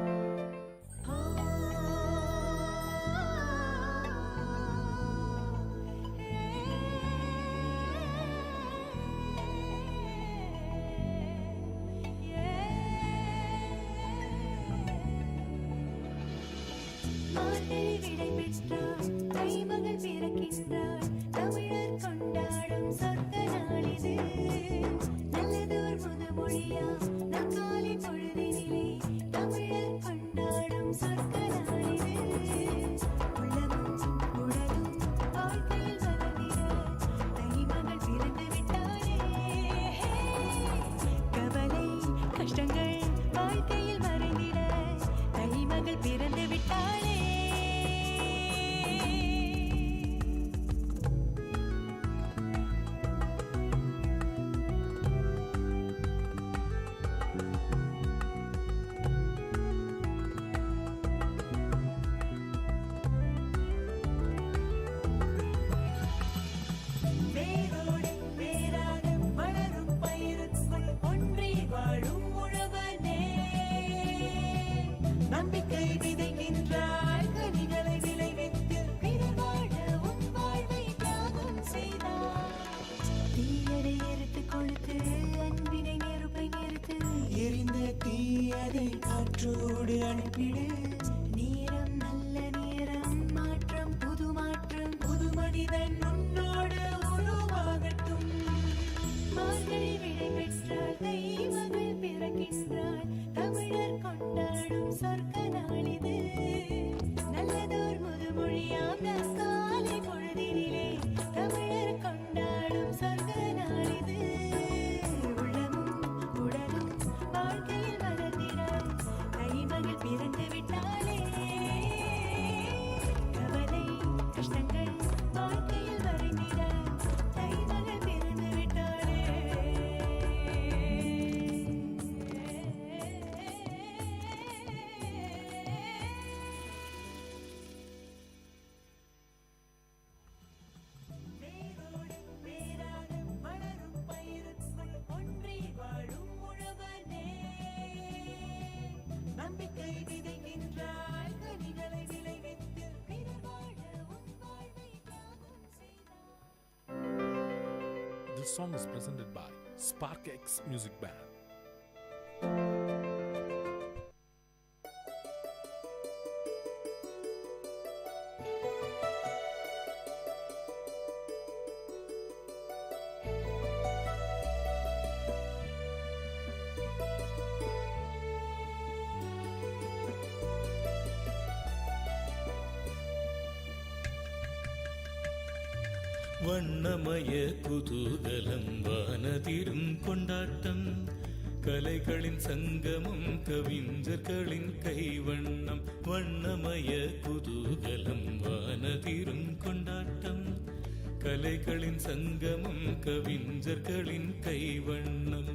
வேரோடு வேராக வளரும் பயிருக்குள் ஒன்றி வாழும் உழவர் மனதை காற்றோடு அனுப்பிடு. நேரம் நல்ல நேரம், மாற்றம் புது மாற்றம், புது மனிதன் உன்னோடு உருவாகட்டும். மார்கழி விடை பெற்றால் தை மகள் பிறக்கின்றாள். தமிழர் கொண்டாடும் சொர்க்க நாளிது. நல்லதோர் முதுமொழியாம் காலை பொழுதினிலே தமிழர் கொண்டாடும் சொர்க்க நாளிது. உள்ளமும் உடலும் வாழ்க்கையில் மலர்ந்திட தை மகள் பிறந்து விட்டாலே. கவலை கஷ்டங்கள் வாழ்க்கையில் மறைந்திட தை மகள் பிறந்து விட்டாலே. வேரோடு வேராக வளரும் பயிருக்குள் ஒன்றி வாழும் உழவனே. நம்பிக்கை விதைக்கின்றாய், கனிகளை விளைவித்து பிறர் வாழ உன் வாழ்வை தியாகம் செய்தாய். This song is presented by Spark X Music Band. வண்ணமய குதூகலம், வானதிரும் கொண்டாட்டம், கலைகளின் சங்கமம், கவிஞர்களின் கைவண்ணம். வண்ணமய குதூகலம், வானதிரும் கொண்டாட்டம், கலைகளின் சங்கமம், கவிஞர்களின் கைவண்ணம்.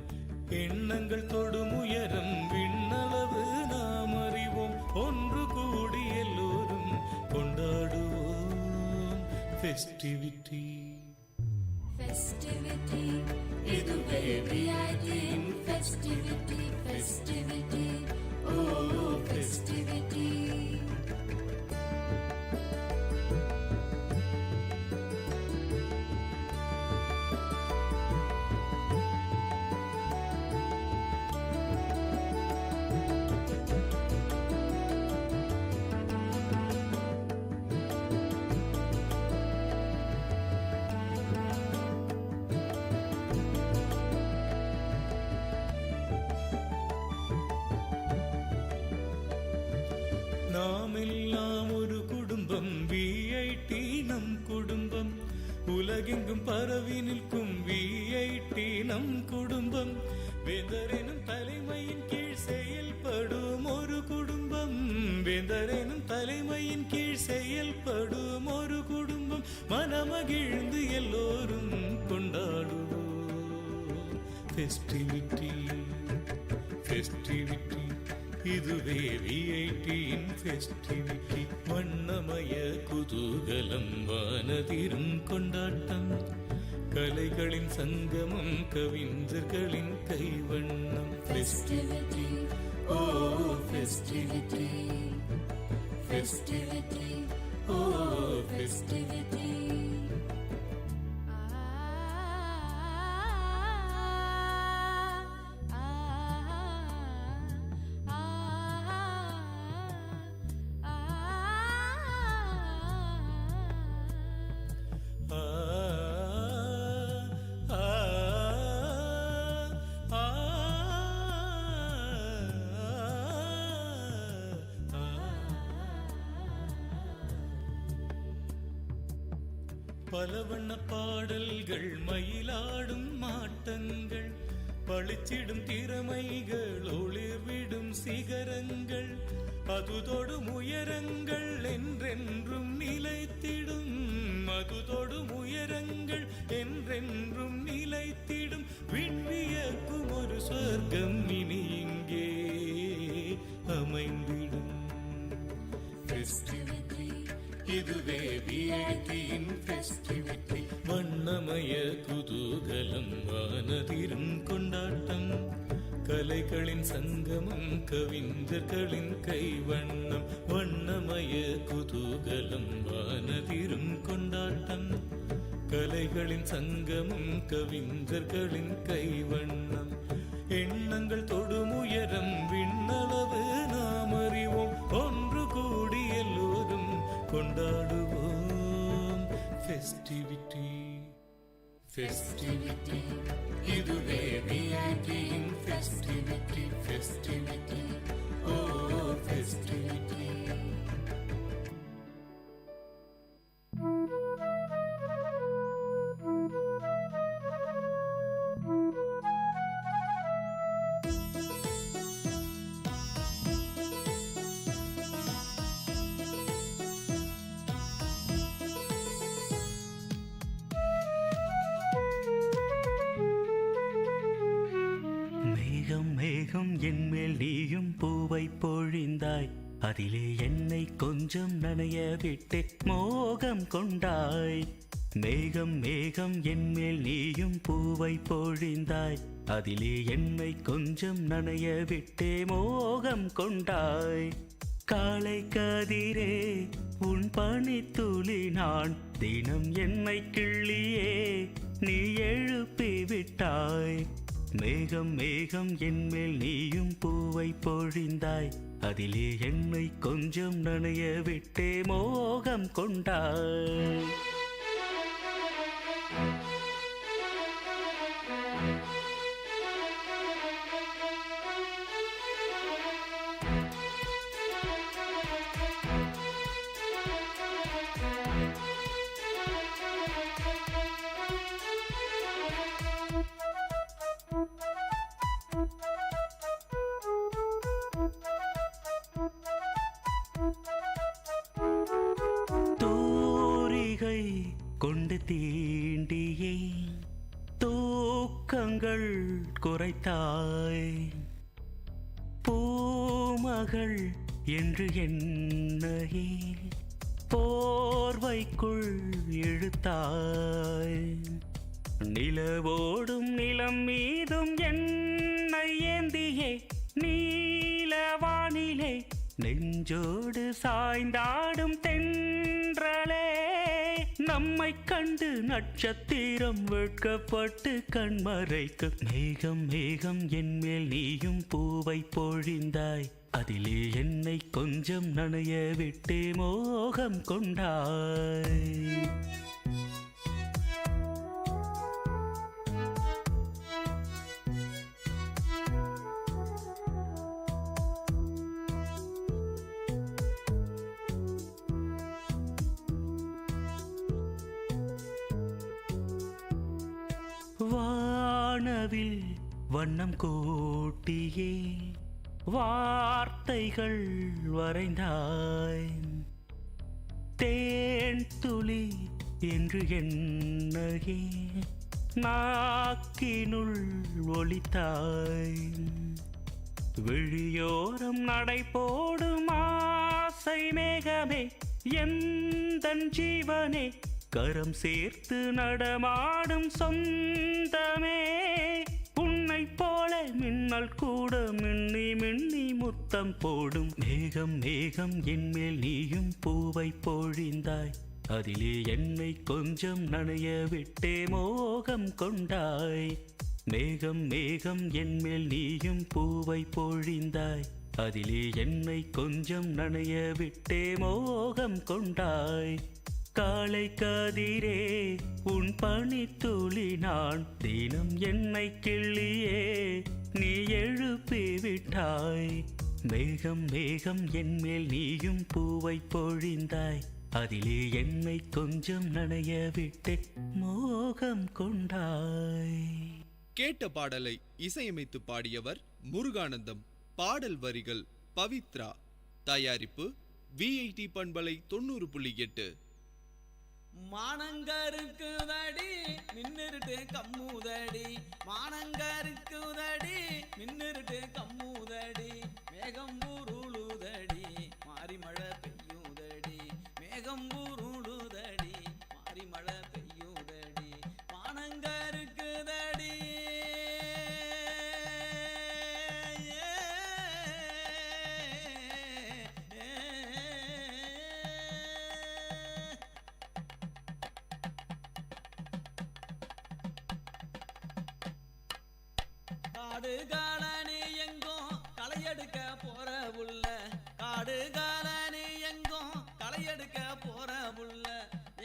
எண்ணங்கள் தொடும் உயரம், விண்ணளவு நாம் அறிவோம். ஒன்று கூடி எல்லோரும் கொண்டாடுவோம் ஃபெஸ்டிவிட்டி. Festivity, இதுவே விஐடியின் festivity, festivity, oh festivity. நாம் எல்லாம் ஒரு குடும்பம், விஐடி நம் குடும்பம். உலகெங்கும் பரவி நிற்கும் விஐடி நம் குடும்பம். வேந்தரெனும் தலைமையின் கீழ் செயல்படும் ஒரு குடும்பம். வேந்தரெனும் தலைமையின் கீழ் செயல்படும் ஒரு குடும்பம். மனமகிழ்ந்து எல்லோரும் கொண்டாடுவோம் ஃபெஸ்டிவிட்டி, ஃபெஸ்டிவிட்டி, இதுவே விஐடியின் ஃபெஸ்டிவிட்டி. வண்ணமய குதூகலம், வானதிரும் கொண்டாட்டம், கலைகளின் சங்கமம், கவிஞர்களின் கைவண்ணம். Festivity, oh festivity, festivity, oh festivity. பல வண்ண பாடல்கள், மயிலாடும் மாட்டங்கள், பளிச்சிடும் திறமைகள், ஒளிர்விடும் சிகரங்கள், அதுதொடும் உயரங்கள் என்றென்றும் நிலைத்திடும். அதுதொடும் உயரங்கள் என்றென்றும் நிலைத்திடும். விண்வியக்கும் ஒரு சொர்க்கம் இனி இங்கே அமைந்திடும். ஃபெஸ்டிவிட்டி, இதுவே விஐடியின் ஃபெஸ்டிவிட்டி. வண்ணமய குதூகலம், வானதிரும் கொண்டாட்டம், கலைகளின் சங்கமம், கவிஞர்களின் கைவண்ணம். வண்ணமய குதூகலம், வானதிரும் கொண்டாட்டம், கலைகளின் சங்கமம், கவிஞர்களின் கைவண்ணம். எண்ணங்கள் தொடும் உயரம், விண்ணளவு ஃபெஸ்டிவிட்டி ஃபெஸ்டிவிட்டி இதுவே விஐடியின் ஃபெஸ்டிவிட்டி ஃபெஸ்டிவிட்டி ஓ ஃபெஸ்டிவிட்டி. மேகம் என்மேல் நீயும் பூவை பொழிந்தாய், அதிலே என்னை கொஞ்சம் நனைய விட்டு மோகம் கொண்டாய். மேகம் மேகம் என்மேல் நீயும் பூவை பொழிந்தாய், அதிலே என்னை கொஞ்சம் நனைய விட்டு மோகம் கொண்டாய். காலை கதிரே உன் பனித்துளி நான், தினம் என்னை கிள்ளியே நீ எழுப்பி விட்டாய். மேகம் மேகம் என்மேல் நீயும் பூவை பொழிந்தாய், அதிலே என்னை கொஞ்சம் நனைய விட்டே மோகம் கொண்டாய். கொண்டு தீண்டியே தூக்கங்கள் குறைத்தாய். பூமகள் என்று என்னையே போர்வைக்குள் இழுத்தாய். நிலவோடும் நிலம் மீதும் என்னை ஏந்தியே நீலவானிலே நெஞ்சோடு சாய்ந்தாடும் தென்றலே. நம்மை கண்டு நட்சத்திரம் வெட்கப்பட்டு கண்மறைக்கு. மேகம் மேகம் என்மேல் நீயும் பூவை பொழிந்தாய், அதிலே என்னை கொஞ்சம் நனைய விட்டு மோகம் கொண்டாய். வானவில் வண்ணம் கூட்டியே வார்த்தைகள் வரைந்தாய். தேன் துளி என்று என்னையே நாக்கினுள் ஒலித்தாய். விழியோரம் நடை போடும் ஆசை மேகமே எந்தன் ஜீவனே, கரம் சேர்த்து நடமாடும் சொந்தமே. உன்னை போல மின்னல் கூட மின்னி மின்னி முத்தம் போடும். மேகம் மேகம் என்மேல் நீயும் பூவை பொழிந்தாய், அதிலே என்னை கொஞ்சம் நனைய விட்டே மோகம் கொண்டாய். மேகம் மேகம் என்மேல் நீயும் பூவை பொழிந்தாய், அதிலே என்னை கொஞ்சம் நனைய விட்டே மோகம் கொண்டாய். காலை கதிரே உன் பனித்துளி நான், தினம் என்னை கிள்ளியே நீ எழுப்பி விட்டாய். மேகம் மேகம் என்மேல் நீயும் பூவை பொழிந்தாய், அதிலே என்னை கொஞ்சம் நனைய விட்டு மோகம் கொண்டாய். கேட்ட பாடலை இசையமைத்து பாடியவர் முருகானந்தம். பாடல் வரிகள் பவித்ரா. தயாரிப்பு விஐடி பண்பலை 90.8. மானங்கருக்குதடி மின்னிருட்டு கம்முதடி, மானங்கருக்குதடி மின்னிருட்டு கம்முதடி. மேகம் ஊருளுதடி மாறி மழை பெய்யுதடி, மேகம் ஊருளுதடி மாறி மழை பெய்யுதடி. மானங்கருக்குதடி காடு காலனி எங்கும் களையெடுக்க போற புள்ள, காடு காலனி எங்கும் களையெடுக்க போற புள்ள.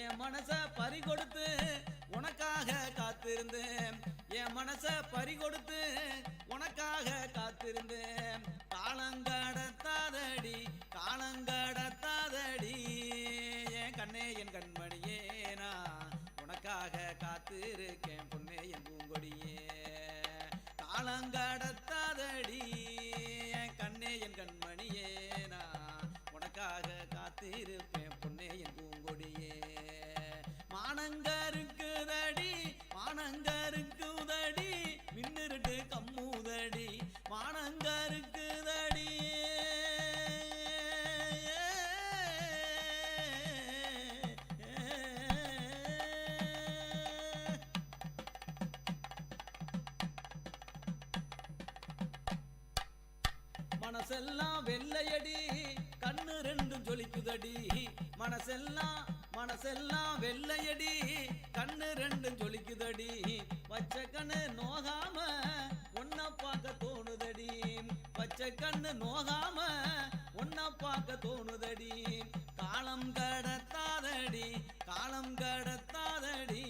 என் மனசு மனச பறி கொடுத்து உனக்காக காத்திருந்தேன், என் மனச பறி கொடுத்து உனக்காக காத்திருந்தேன். காலங்கடத்தாதடி காலங்கடத்தாதடி என் கண்ணே என் கண்மணியே, நான் உனக்காக காத்திருக்கேன் பொன்னே என் பூங்கொடியே. காலங்கடத்தாதடி என் கண்ணே என் கண்மணியே, நான் உனக்காக காத்திருப்பேன் பொன்னே என் பூங்கொடியே. மானங்கருக்குதடி மானங்கருக்குதடி மின்னிருட்டு கம்முதடி மானங்கருக்குதடி. மனசெல்லாம் வெள்ளையடி கண்ணு ரெண்டும் ஜொலிக்குதடி, மனசெல்லாம் வெள்ளையடி கண்ணு ரெண்டும் ஜொலிக்குதடி. வச்ச கண்ணு நோகாம ஒன்ன பார்க்க தோணுதடி, வச்ச கண்ணு நோகாம ஒன்ன பார்க்க தோணுதடி. காலம் கடத்தாதடி காலம் கடத்தாதடி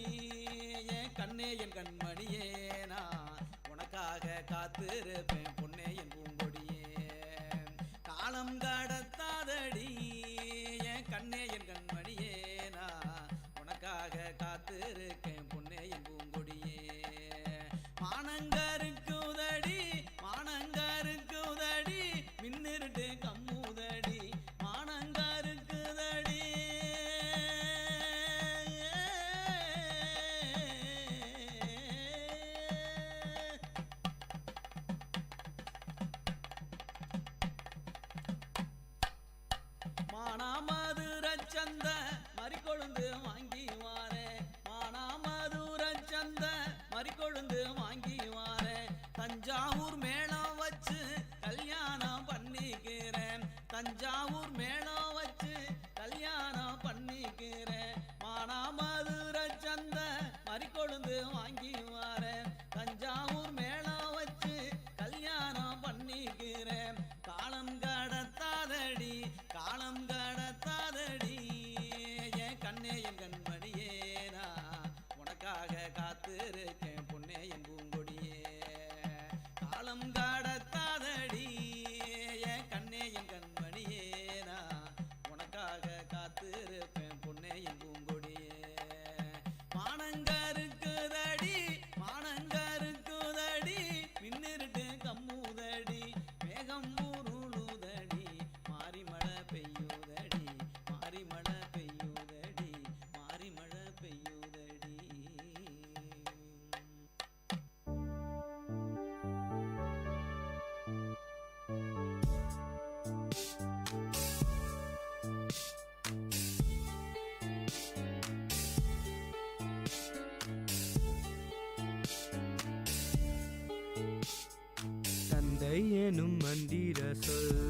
என் கண்ணே என் கண்மணியே, நான் உனக்காக காத்திருப்பேன் பொன்னே என் பூங்கொடியே. காலம் கடத்தாதடி என் கண்ணே என் கண்மணியே, நான் உனக்காக காத்திருக்கேன் பொன்னே என் பூங்கொடியே. மானங்கருக்குதடி மானங்கருக்குதடி மின்னிருட்டு கம்முதடி மானங்கருக்குதடி. மானாமதுரச்சந்த மறிக்கொழுந்து வாங்கி வாரே, மானாமதுரச்சந்த மறிக்கொழுந்து வாங்கி வாரே. தஞ்சாவூர் மேளம் வச்சு கல்யாணம் பண்ணிக்கிறேன், தஞ்சாவூர் மேளம் வச்சு கல்யாணம் பண்ணிக்கிறேன். மானாமதுரச்சந்த மறிக்கொழுந்து வாங்கி வாரேன், தஞ்சாவூர் மேளம் வச்சு கல்யாணம் பண்ணிக்கிறேன். காலம் கடத்தாதடி காலம் கடத்தாதடி என் கண்ணே என் கண்மணியே, நான் உனக்காக காத்திருக்கேன் பொன்னே என் பூங்கொடியே. காலம் கடத்தாதடி என் கண்ணே என் கண்மணியே, நான் உனக்காக காத்திருப்பேன் பொன்னே என் பூங்கொடியே. மானங்கருக்குதடி மானங்கருக்குதடி மின்னிருட்டு கம்முதடி மேகம் உருளுதடி மாறி மழை பெய்யுதடி மாறி மழை பெய்யுதடி மாறி மழை பெய்யுதடி. தந்தை எனும் மந்திர சொல்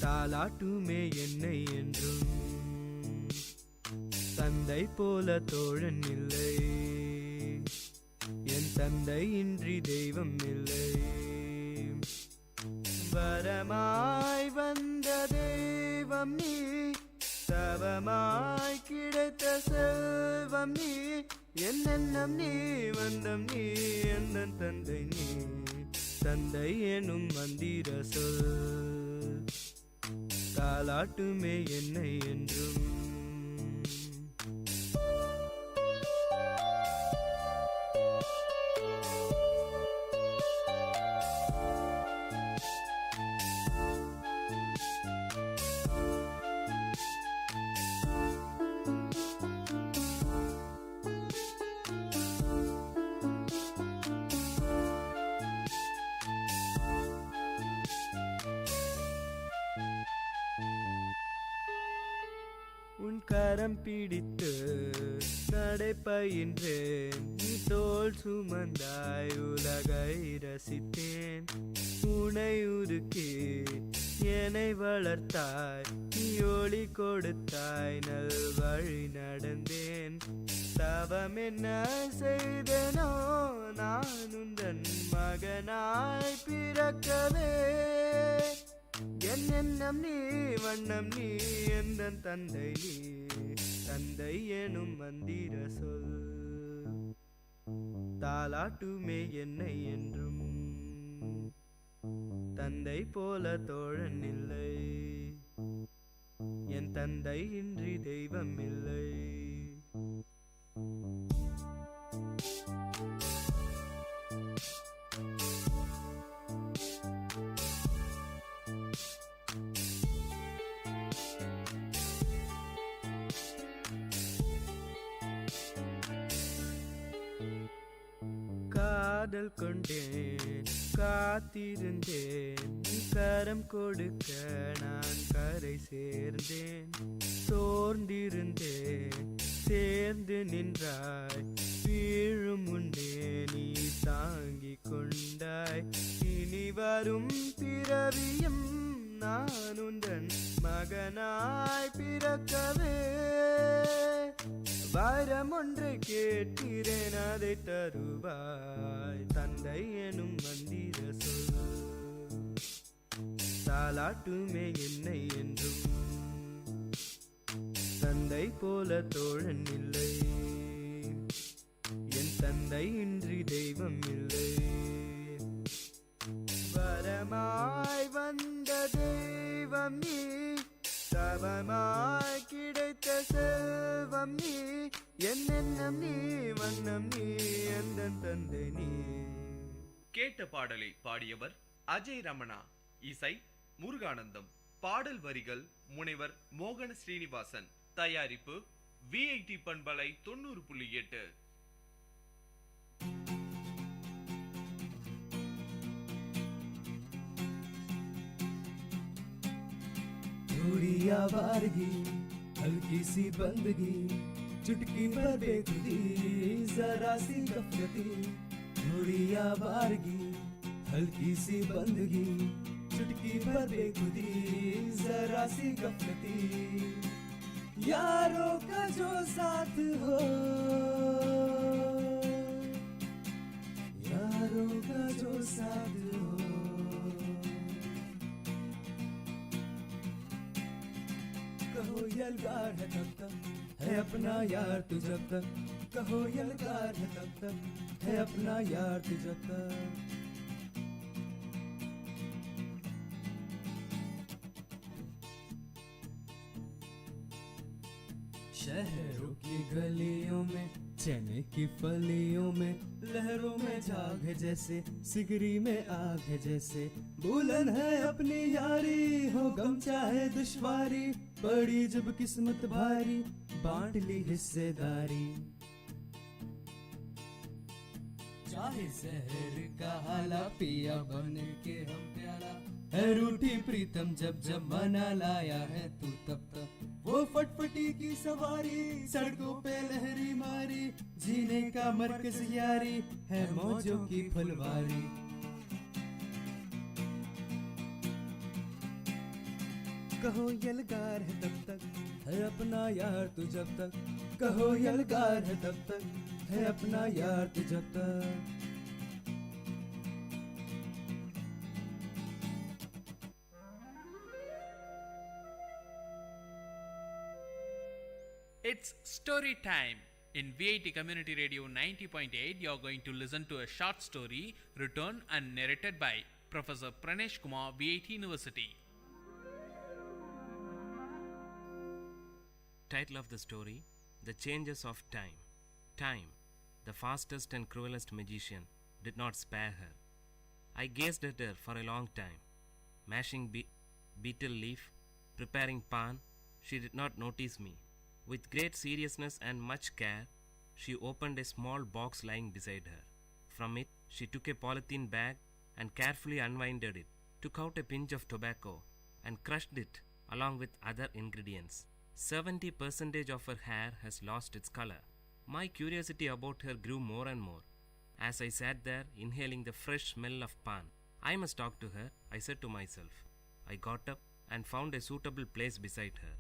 தாலாட்டுமே என்னை என்றும், தந்தை போல தோழன் இல்லை, என் தந்தை இன்றி தெய்வம் இல்லை. வரமாய் வந்த தெய்வம் நீ, தவமாய் கிடைத்த செல்வம் நீ, என்னென்னம் நீ வந்தம் நீ எந்தன் தந்தை நீ. தந்தை எனும் மந்திர சொல் தாலாட்டுமே என்னை என்றும். உன் கரம் பிடித்து நடைபயின்றேன், நீ தோள் சுமந்தாய் உலகை ரசித்தேன். உனை உருக்கி என்னை வளர்த்தாய், நீ ஒளி கொடுத்தாய், நல் வழி நடந்தேன். தவம் என்ன செய்தனோ நான் உந்தன் மகனாய் பிறக்கவே. என் எண்ணம் நீ வண்ணம் நீ எந்தன் தந்தை நீ. தந்தை எனும் மந்திர சொல் தாலாட்டுமே என்னை என்றும். தந்தை போல தோழன் இல்லை, என் தந்தை இன்றி தெய்வம் இல்லை. காதல் கொண்டேன், காத்திருந்தேன், கரம் கொடுக்க நான் கரை சேர்ந்தேன். சோர்ந்திருந்தேன், சேர்ந்து நின்றாய், வீழும் முன்னே நீ தாங்கிக் கொண்டாய். இனி வரும் பிறவியும் நான் உந்தன் மகனாய் பிறக்கவே வரம் ஒன்றை கேட்கிறேன், அதை தருவாய். தந்தை எனும் மந்திர சொல் தாலாட்டுமே என்னை என்றும். தந்தை போல தோழன் இல்லை, என் தந்தை இன்றி தெய்வம் இல்லை. வரமாய் வந்த தெய்வம் நீ, தவமாய் கிடைத்த செல்வம் நீ. என் எண்ணம் நீ, வண்ணம் நீ, எந்த தந்தை நீ. கேட்ட பாடலை பாடியவர் அஜய் ரமணா, இசை முருகானந்தம், பாடல் வரிகள் முனைவர் மோகன ஸ்ரீனிவாசன், தயாரிப்பு VIT பண்பலை 90.8. थोड़ी आवारगी, हल्की सी बंदगी, चुटकी भर बेखुदी, जरा सी गफलती. थोड़ी आवारगी, हल्की सी बंदगी, चुटकी भर बेखुदी, जरा सी गफलती. यारों का जो साथ हो, यारों का जो साथ हो, कहो यलगार है तब तक है अपना यार तू जब तक. कहो यलगार है तब तक है अपना यार तू जब तक. शहरों की गलियों में, चने की फलियों में, लहरों में झाग है जैसे, सिगरी में आग है जैसे. बुलंद है अपनी यारी, हो गम चाहे दुश्वारी, पड़ी जब किस्मत भारी, बांट ली हिस्सेदारी. चाहे शहर का हाला पिया बन के हम प्याला, है रूठी प्रीतम जब जब मना लाया है तू तब तक. वो फटफटी की सवारी, सड़कों पे लहरी मारी, जीने का मरकज यारी, है मौजों की फुलवारी. कहो यलगार है तब तक है अपना यार तू जब तक. कहो यलगार है तब तक है अपना यार तू जब तक. It's story time. In VIT Community Radio 90.8, you are going to listen to a short story written and narrated by Professor Pranesh Kumar, VIT University. Title of the story: The Changes of Time. Time, the fastest and cruelest magician, did not spare her. I gazed at her for a long time. Mashing betel leaf, preparing pan, she did not notice me. With great seriousness and much care, she opened a small box lying beside her. From it, she took a polythene bag and carefully unwinded it, took out a pinch of tobacco, and crushed it along with other ingredients. 70% of her hair has lost its color. My curiosity about her grew more and more. As I sat there, inhaling the fresh smell of pan, I must talk to her, I said to myself. I got up and found a suitable place beside her.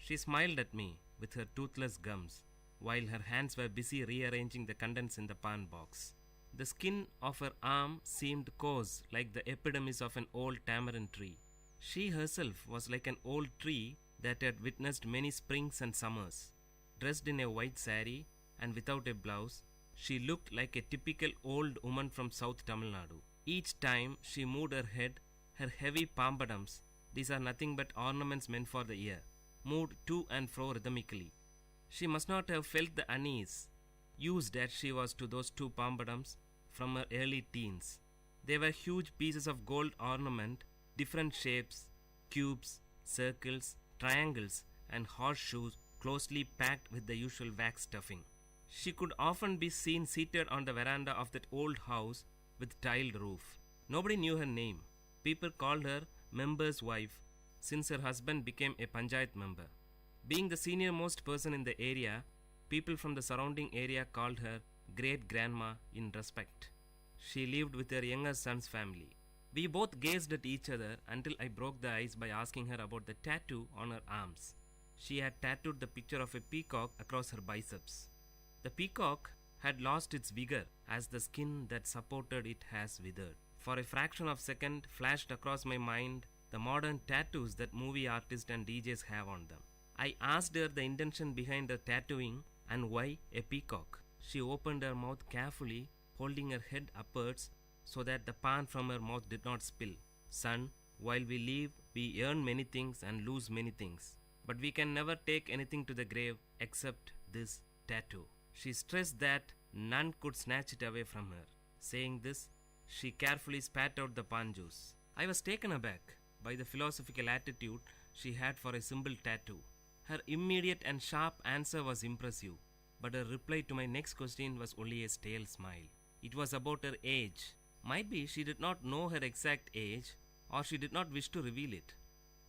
She smiled at me with her toothless gums, while her hands were busy rearranging the contents in the pan box. The skin of her arm seemed coarse like the epidermis of an old tamarind tree. She herself was like an old tree that had witnessed many springs and summers. Dressed in a white saree and without a blouse, she looked like a typical old woman from South Tamil Nadu. Each time she moved her head, her heavy pampadums, these are nothing but ornaments meant for the ear, moved to and fro rhythmically. She must not have felt the unease, used as she was to those two pampadums from her early teens. They were huge pieces of gold ornament, different shapes, cubes, circles, triangles, and horseshoes closely packed with the usual wax stuffing. She could often be seen seated on the veranda of that old house with tiled roof. Nobody knew her name. People called her member's wife since her husband became a panchayat member. Being the senior most person in the area, people from the surrounding area called her great grandma in respect. She lived with her younger son's family. We both gazed at each other until I broke the ice by asking her about the tattoo on her arms. She had tattooed the picture of a peacock across her biceps. The peacock had lost its vigor as the skin that supported it has withered. For a fraction of a second flashed across my mind the modern tattoos that movie artists and DJs have on them. I asked her the intention behind her tattooing and why a peacock. She opened her mouth carefully, holding her head upwards so that the pan from her mouth did not spill. Son, while we live, we earn many things and lose many things. But we can never take anything to the grave except this tattoo. She stressed that none could snatch it away from her. Saying this, she carefully spat out the pan juice. I was taken aback by the philosophical attitude she had for a simple tattoo. Her immediate and sharp answer was impressive, but her reply to my next question was only a stale smile. It was about her age. Might be she did not know her exact age, or she did not wish to reveal it.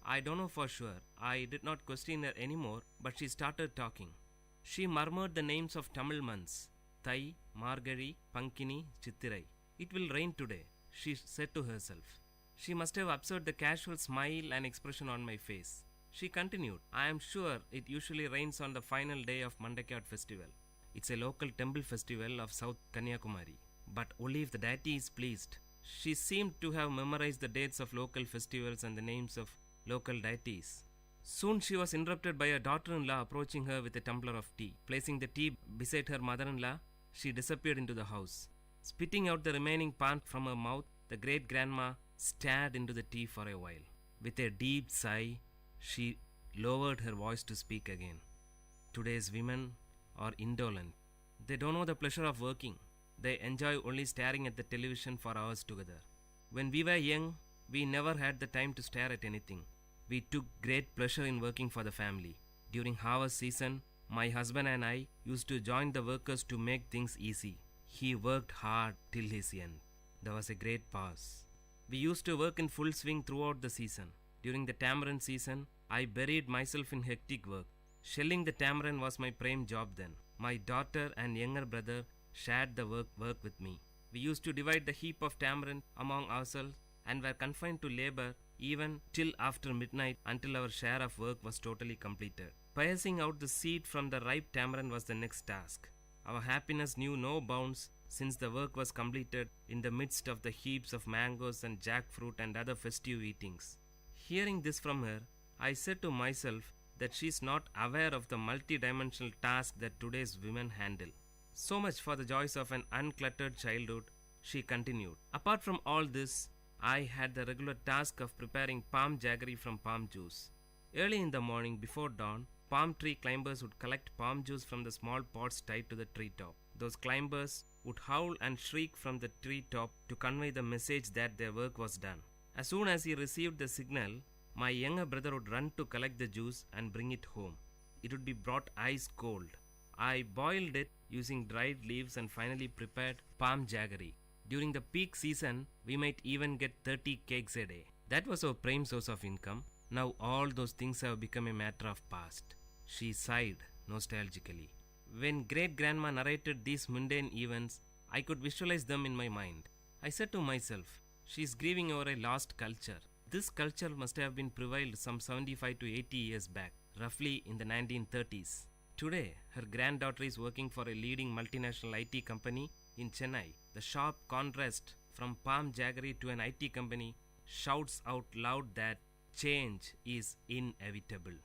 I don't know for sure. I did not question her anymore, but she started talking. She murmured the names of Tamil months: Thai, Margari, Pankini, Chittirai. It will rain today, she said to herself. She must have observed the casual smile and expression on my face. She continued, I am sure it usually rains on the final day of Mandakiyat festival. It's a local temple festival of South Kanyakumari, but only if the deity is pleased. She seemed to have memorized the dates of local festivals and the names of local deities. Soon she was interrupted by her daughter-in-law approaching her with a tumbler of tea. Placing the tea beside her mother-in-law, she disappeared into the house. Spitting out the remaining pan from her mouth, the great-grandma stared into the tea for a while. With a deep sigh, she lowered her voice to speak again. Today's women are indolent. They don't know the pleasure of working. They enjoy only staring at the television for hours together. When we were young, we never had the time to stare at anything. We took great pleasure in working for the family. During harvest season, my husband and I used to join the workers to make things easy. He worked hard till his end. There was a great pause. We used to work in full swing throughout the season. During the tamarind season, I buried myself in hectic work. Shelling the tamarind was my prime job then. My daughter and younger brother shared the work with me. We used to divide the heap of tamarind among ourselves and were confined to labor even till after midnight until our share of work was totally completed. Piercing out the seed from the ripe tamarind was the next task. Our happiness knew no bounds since the work was completed in the midst of the heaps of mangoes and jackfruit and other festive eatings. Hearing this from her, I said to myself that she is not aware of the multi-dimensional task that today's women handle. So much for the joys of an uncluttered childhood, she continued. Apart from all this, I had the regular task of preparing palm jaggery from palm juice. Early in the morning before dawn, palm tree climbers would collect palm juice from the small pots tied to the treetop. Those climbers would howl and shriek from the treetop to convey the message that their work was done. As soon as he received the signal, my younger brother would run to collect the juice and bring it home. It would be brought ice cold. I boiled it using dried leaves and finally prepared palm jaggery. During the peak season, we might even get 30 cakes a day. That was our prime source of income. Now all those things have become a matter of past. She sighed nostalgically. When great-grandma narrated these mundane events, I could visualize them in my mind. I said to myself, she is grieving over a lost culture. This culture must have been prevailed some 75 to 80 years back, roughly in the 1930s. Today, her granddaughter is working for a leading multinational IT company in Chennai. The sharp contrast from palm jaggery to an IT company shouts out loud that change is inevitable.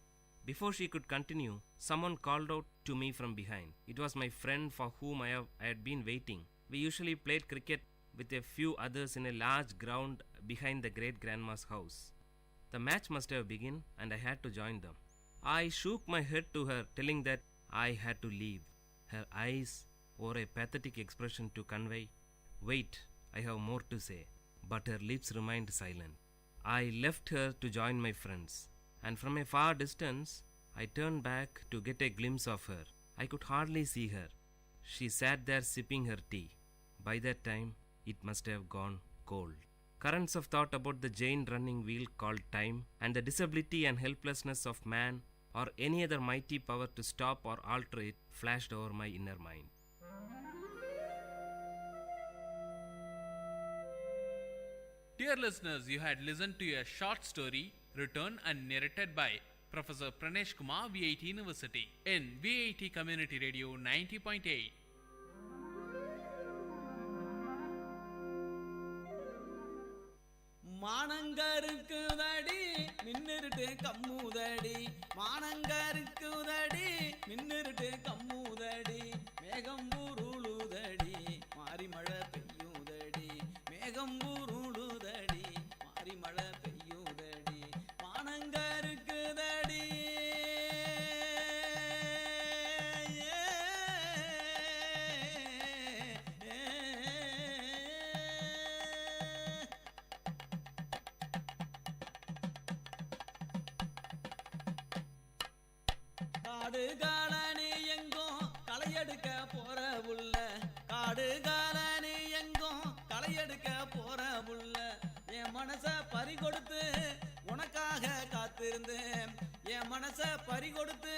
Before she could continue, someone called out to me from behind. It was my friend for whom I had been waiting. We usually played cricket with a few others in a large ground behind the great grandma's house. The match must have begun and I had to join them. I shook my head to her, telling that I had to leave. Her eyes wore a pathetic expression to convey, "Wait, I have more to say." But her lips remained silent. I left her to join my friends, and from a far distance, I turned back to get a glimpse of her. I could hardly see her. She sat there sipping her tea. By that time, it must have gone cold. Currents of thought about the giant running wheel called time, and the disability and helplessness of man or any other mighty power to stop or alter it flashed over my inner mind. Dear listeners, you had listened to a short story written and narrated by Professor Pranesh Kumar, VIT University, in VIT Community Radio 90.8. மானங்கருக்குதடி மின்னிருட்டு கம்முதடி, மானங்கருக்குதடி மின்னிருட்டு கம்முதடி, மேகம் உருளுதடி மாறி மழை பெய்யுதடி, மேகம் உருளுதடி மாறி மழை பெய்யுதடி, மானங்கருக்குதடி. காடு colony எங்கும் களையெடுக்க போற புள்ள, காடு காலனி எங்கும் களையெடுக்க போற புள்ள, என் மனச பறி கொடுத்து உனக்காக காத்திருந்தேன், என் மனச பறி கொடுத்து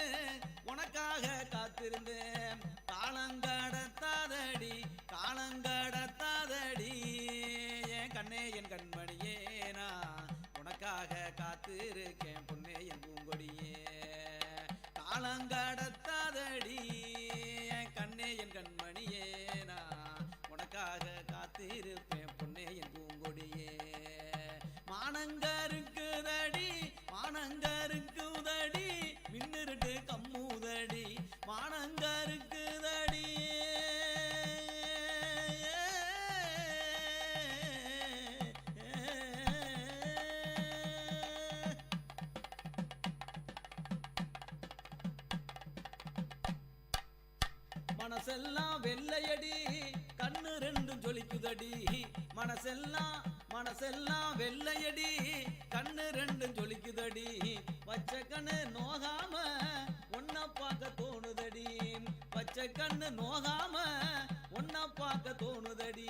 உனக்காக காத்திருந்தேன், காலங்கடத்தாதடி காலங்கடத்தாதடி, என் கண்ணே என் கண்மணியே நான் உனக்காக காத்திருக்கேன் பொன்னே என் பூங்கொடியே, காலங்கடத்தாதடி என் கண்ணே என் கண்மணியே நான் உனக்காக காத்திருப்பேன் பொன்னே என் பூங்கொடியே, மானங்கருக்குதடி மானங்கருக்குதடி மின்னிருட்டு கம்முதடி, மானங்கருக்குதடி. மனசெல்லாம் வெள்ளையடி கண்ணு ரெண்டும் ஜொலிக்குதடி, மனசெல்லாம் வெள்ளையடி கண்ணு ரெண்டும் ஜொலிக்குதடி, பச்சை கண்ணு நோகாம ஒன்ன பார்க்க தோணுதடி, பச்சை கண்ணு நோகாம ஒன்ன பார்க்க தோணுதடி,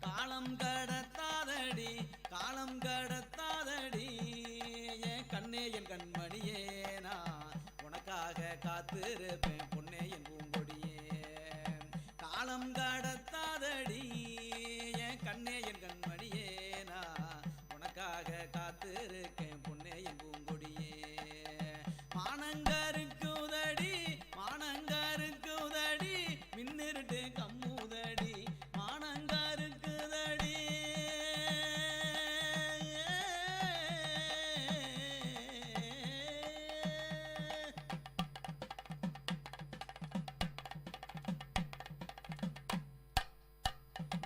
காலம் கடத்தாதடி காலம் கடத்தாதடி, என் கண்ணே என் கண்மணியே நான் உனக்காக காத்திருப்பேன் பொன்னே என் பூங்கொடியே, காலம் கடத்தாதடி என் கண்ணே என் கண்மணியே நான் உனக்காக காத்திருக்கேன் பொன்னே என் பூங்கொடியே, மானங்கருக்குதடி மானங்கருக்குதடி மின்னிருட்டு கம்முதடி, மானங்கருக்குதடி.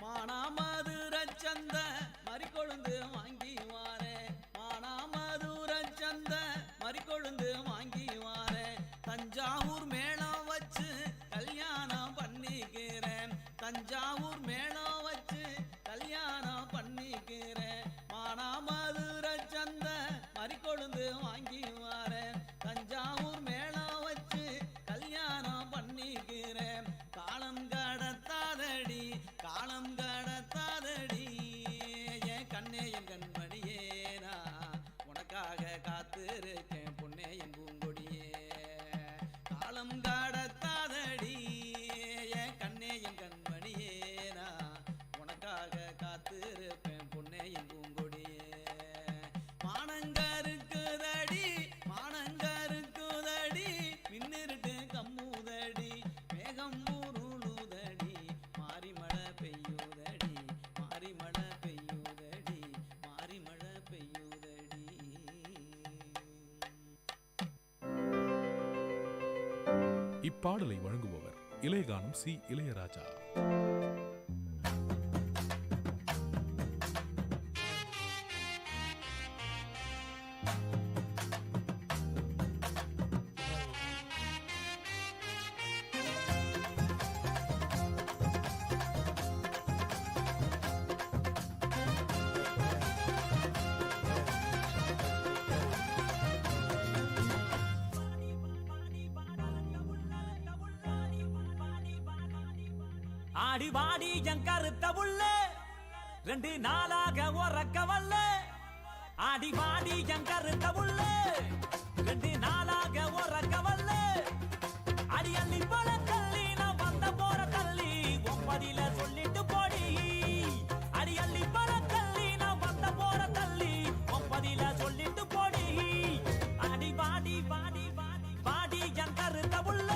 மானாமதுரச்சந்த மறிக்கொழுந்து வாங்கி வாரேன், மானாமதுரச்சந்த மறிக்கொழுந்து வாங்கி வாரேன், தஞ்சாவூர் மேளம் வச்சு கல்யாணம் பண்ணிக்கிறேன், தஞ்சாவூர் மேளம் வச்சு கல்யாணம் பண்ணிக்கிறேன், மானாமதுரச்சந்த மறிக்கொழுந்து வாங்கி வாரேன், தஞ்சாவூர் மேளம் வச்சு கல்யாணம் பண்ணிக்கிறேன், காலம் கடத்தாதடி காலம் கடத்தாதடி, என் கண்ணே என் கண்மணியே நான் உனக்காக காத்திருக்கேன் பொன்னே என் பூங்கொடியே, காலம் கடத்தாதடி என் கண்ணே என் கண்மணியே நான் உனக்காக காத்திருப்பேன் பொன்னே என் பூங்கொடியே, மானங்கருக்குதடி மானங்கருக்குதடி மின்னிருட்டு கம்முதடி, மேகம் உருளுதடி மாறி மழை பெய்யுதடி. இப்பாடலை வழங்குபவர் இளையகானம் சி இளையராஜா. ஆடி வாடி என் கருத்த புள்ள 2 நாளாக உறக்க வல்ல. ஆடி வாடி என் கருத்த புள்ள 2 நாளாக உறக்க வல்ல. அடி அள்ளி போல தள்ளி நான் வந்த போற தள்ளி ஒன்பதில சொல்லிட்டு போடி. அடி அள்ளி போல தள்ளி நான் வந்த போற தள்ளி ஒன்பதில சொல்லிட்டு போடி. அடி வாடி வாடி வாடி வாடி என் கருத்த புள்ள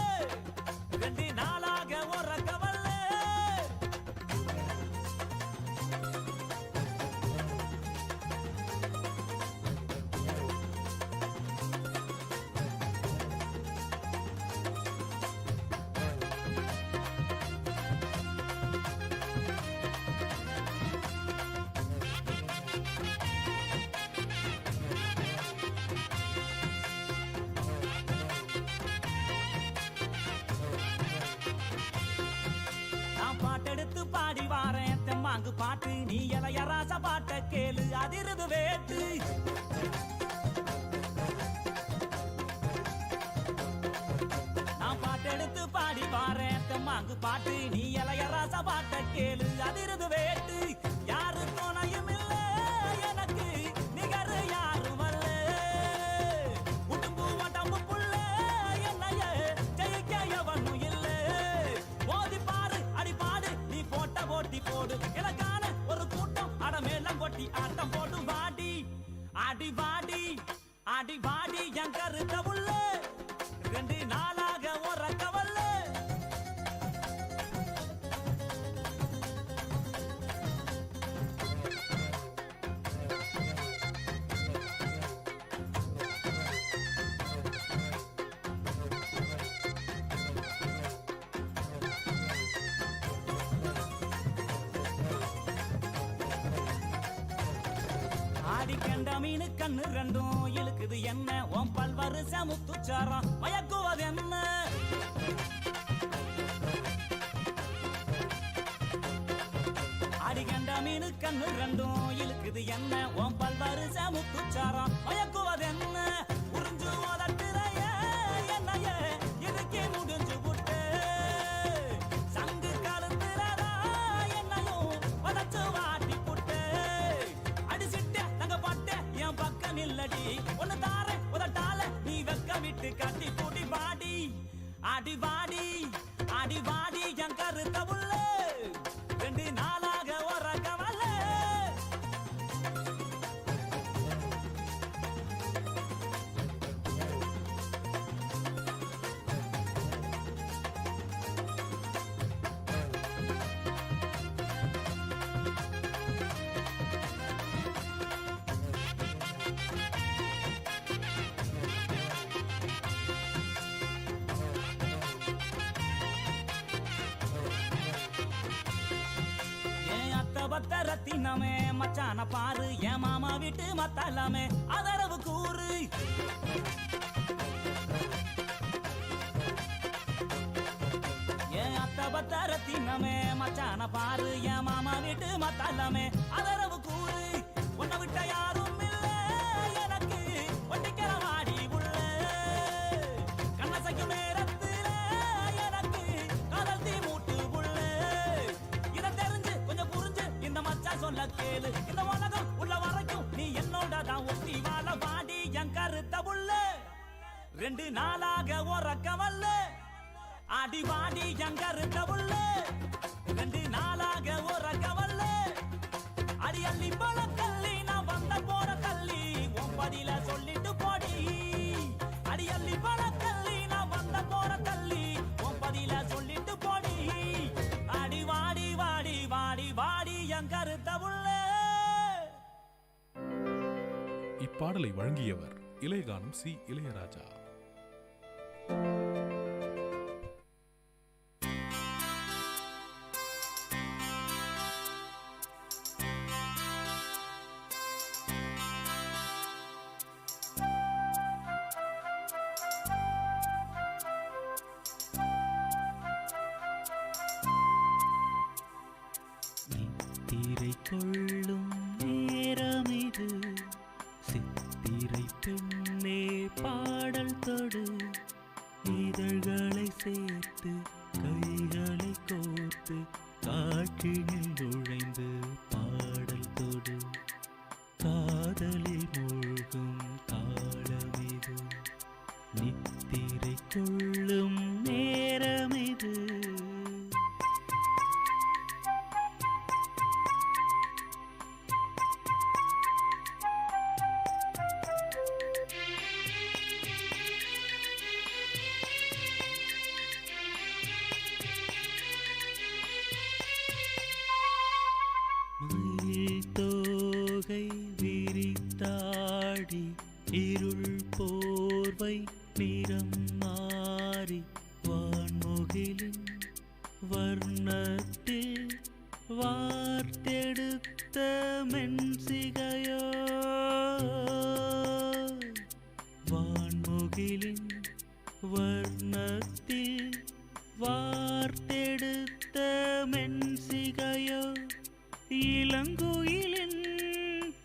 2 நாளாக உறக்க வல்ல. பாட்டெடுத்து பாடி வாரேன் தெம்மாங்கு பாட்டு. நீ இளையராச பாட்ட கேளு அதிருது வேட்டு. நான் பாட்டெடுத்து பாடி வாரேன் தெம்மாங்கு பாட்டு. நீ இளையராச பாட்ட கேளு அதிருது வேட்டு. யாரு துணையும் இல்ல எனக்கு நிகர் யாரும் அல்ல. உடம்பு உடம்பு புள்ள என்னைய ஜெயிக்க எவனும் இல்ல. மோதி பாரு அடி பாடு நீ போட்ட போட்டி போடு. எனக்கான ஒரு கூட்டம் அடமேலம் கொட்டி ஆட்டம் போடு. வாடி அடி வாடி அடி வாடி என் கருத்த புள்ள 2 நாளாக உறக்க வல்ல. ஆடி கண்ட மீனு கண்ணு 2 இழுக்குது என்ன. உன் பல்வரிச முத்துச்சாரம் மயக்குவது என்ன. ஆடி கண்ட மீனு கண்ணு 2 இழுக்குது என்ன. உன் பல்வரிச முத்துச்சாரம் மயக்குவது என்ன. உறிஞ்சு ஓதட்டுறைய என்னைய இதுக்கே முடிஞ்சு விட்டு. சங்கு கழுத்துறதா என்னையும் வதச்சு வாட்டி புட்டு. அடிச்சிட்ட தங்க பட்ட என் பக்கம் இல்லடி. ஒன்னு தார உதட்டால நீ வெக்க விட்டு கட்டி கூட்டி பாடி. அடி வாடி அடி வாடி என் கருத்த புள்ள 2 நாளாக உறக்க வல்ல. பத்த ரத்தினமே மச்சான பாரு. என் மாமா வீட்டு மத்தாலாமே அதரவு கூறு. என் அத்த பத்த ரத்தினமே மச்சான பாரு. என் மாமா வீட்டு மத்தாலாமே அதரவு கூறு. உன்னை விட்ட யாரும் இல்ல எனக்கு ஒட்டிக்கிற வாடி உள்ள. கண்ணசைக்கும் நேரத்துல எனக்கு காதல் தீ மூட்டு உள்ள. இதை தெரிஞ்சு கொஞ்சம் புரிஞ்சு இந்த மச்சா சொல்ல கேளு. இந்த உலகம் உள்ள வரைக்கும் நீ என்னோட தான் ஒட்டி வாழ. வாடி என் கருத்த புள்ள 2 நாளாக உறக்க வல்ல. அடி வாடி என் கருத்த புள்ள 2 நாளாக உறக்க வல்ல. அடி அள்ளி போல தள்ளி நான் வந்த போற தள்ளி ஒன்பதில சொல்லிட்டு போடி. அடி அள்ளி போல தள்ளி நான் வந்த போற தள்ளி ஒன்பதில சொல்லிட்டு போடி. அடி வாடி வாடி வாடி வாடி என் கருத்த புள்ள. இப்பாடலை வழங்கியவர் இளையகானம் சி இளையராஜா. கொள்ளும் நேரமிது சித்திரை பெண்ணே பாடல் தொடு இதழ்களை சேர்த்து கைகளை கோர்த்து காற்றினில் நுழைந்து பாடல் தொடு காதலில் மூழ்கும் காலமிது நித்திரை கொள்ளும் நேரமிது தோகை விரித்தாடி இருள் போர்வை நிறம் மாறி வான்முகிலின் வர்ணத்தில் வார்த்தெடுத்த மென்சிகையோ வான்முகிலின் வர்ணத்தில் வார்த்தெடுத்த மென்சிகையோ இளங்குயிலின்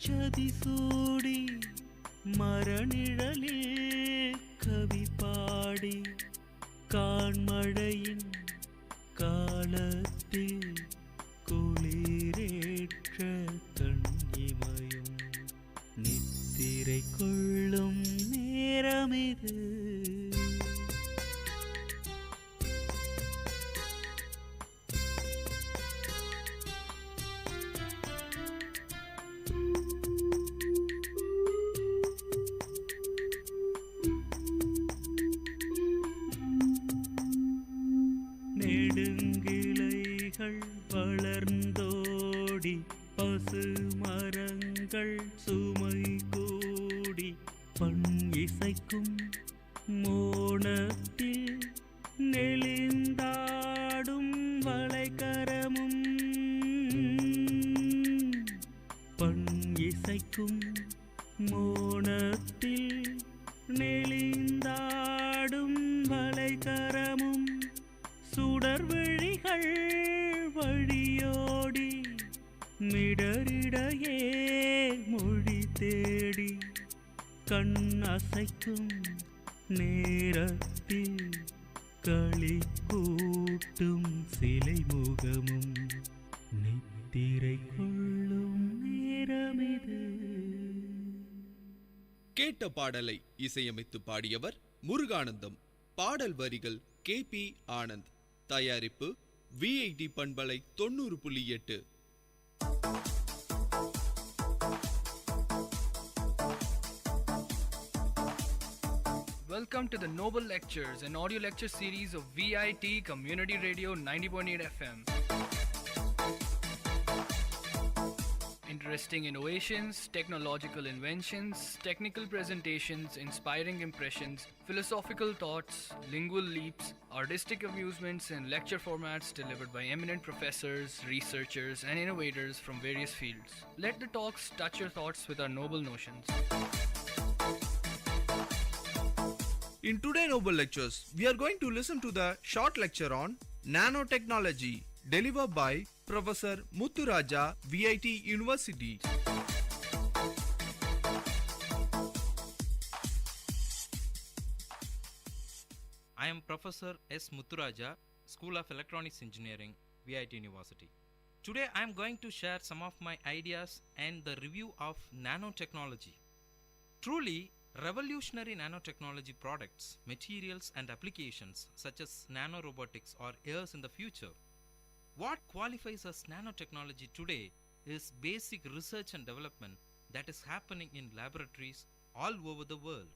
சதிசூடி மரநிழலில் கவி பாடி கான்மழையின் காலத்தில் குளிரேற்ற கண்ணிமையும் நித்திரை கொள்ளும் நேரமிது நெடுங்கிளைகள் வளர்ந்தோடி பசு மரங்கள் சுமை கூடி பண் இசைக்கும் மோனத்தில் நெளிந்தாடும் வளைக்கரமும் பண் இசைக்கும் மோனத்தில் நெளிந்தாடும் வளைக்கரமும் சுடர் விழிகள் வழியோடி மிடரிடையே மொழி தேடி கண் அசைக்கும் நேரத்தில் களி கூட்டும் சிலை முகமும் நித்திரை கொள்ளும் நேரமிது. கேட்ட பாடலை இசையமைத்து பாடியவர் முருகானந்தம். பாடல் வரிகள் KP ஆனந்த். தயாரிப்பு VIT பண்பலை 90.8. Welcome to the Noble Lectures, an audio lecture series of VIT Community Radio 90.8 FM. Interesting innovations, technological inventions, technical presentations, inspiring impressions, philosophical thoughts, lingual leaps, artistic amusements, and lecture formats delivered by eminent professors, researchers, and innovators from various fields. Let the talks touch your thoughts with our noble notions. In today's Noble Lectures, we are going to listen to the short lecture on nanotechnology delivered by Professor Muthuraja, VIT University. I am Professor S. Muthuraja, School of Electronics Engineering, VIT University. Today I am going to share some of my ideas and the review of nanotechnology. Truly, revolutionary nanotechnology products, materials and applications such as nanorobotics are years in the future. What qualifies as nanotechnology today is basic research and development that is happening in laboratories all over the world.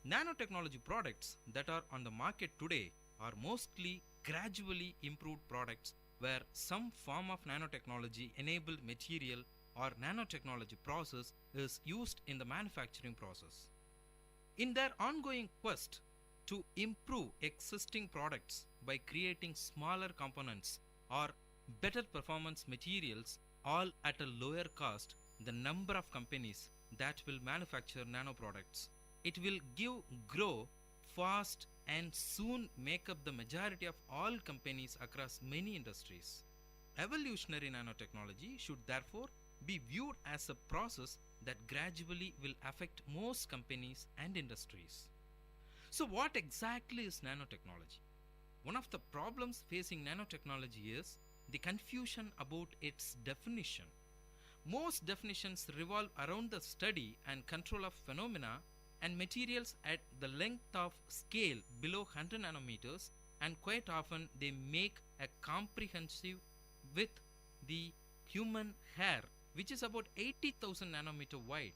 Nanotechnology products that are on the market today are mostly gradually improved products where some form of nanotechnology enabled material or nanotechnology process is used in the manufacturing process. In their ongoing quest to improve existing products by creating smaller components or better performance materials, all at a lower cost, the number of companies that will manufacture nano products, it will grow fast and soon make up the majority of all companies across many industries. Evolutionary nanotechnology should therefore be viewed as a process that gradually will affect most companies and industries. So, what exactly is nanotechnology? One of the problems facing nanotechnology is the confusion about its definition. Most definitions revolve around the study and control of phenomena and materials at the length of scale below 100 nanometers, and quite often they make a comprehensive with the human hair, which is about 80,000 nanometer wide.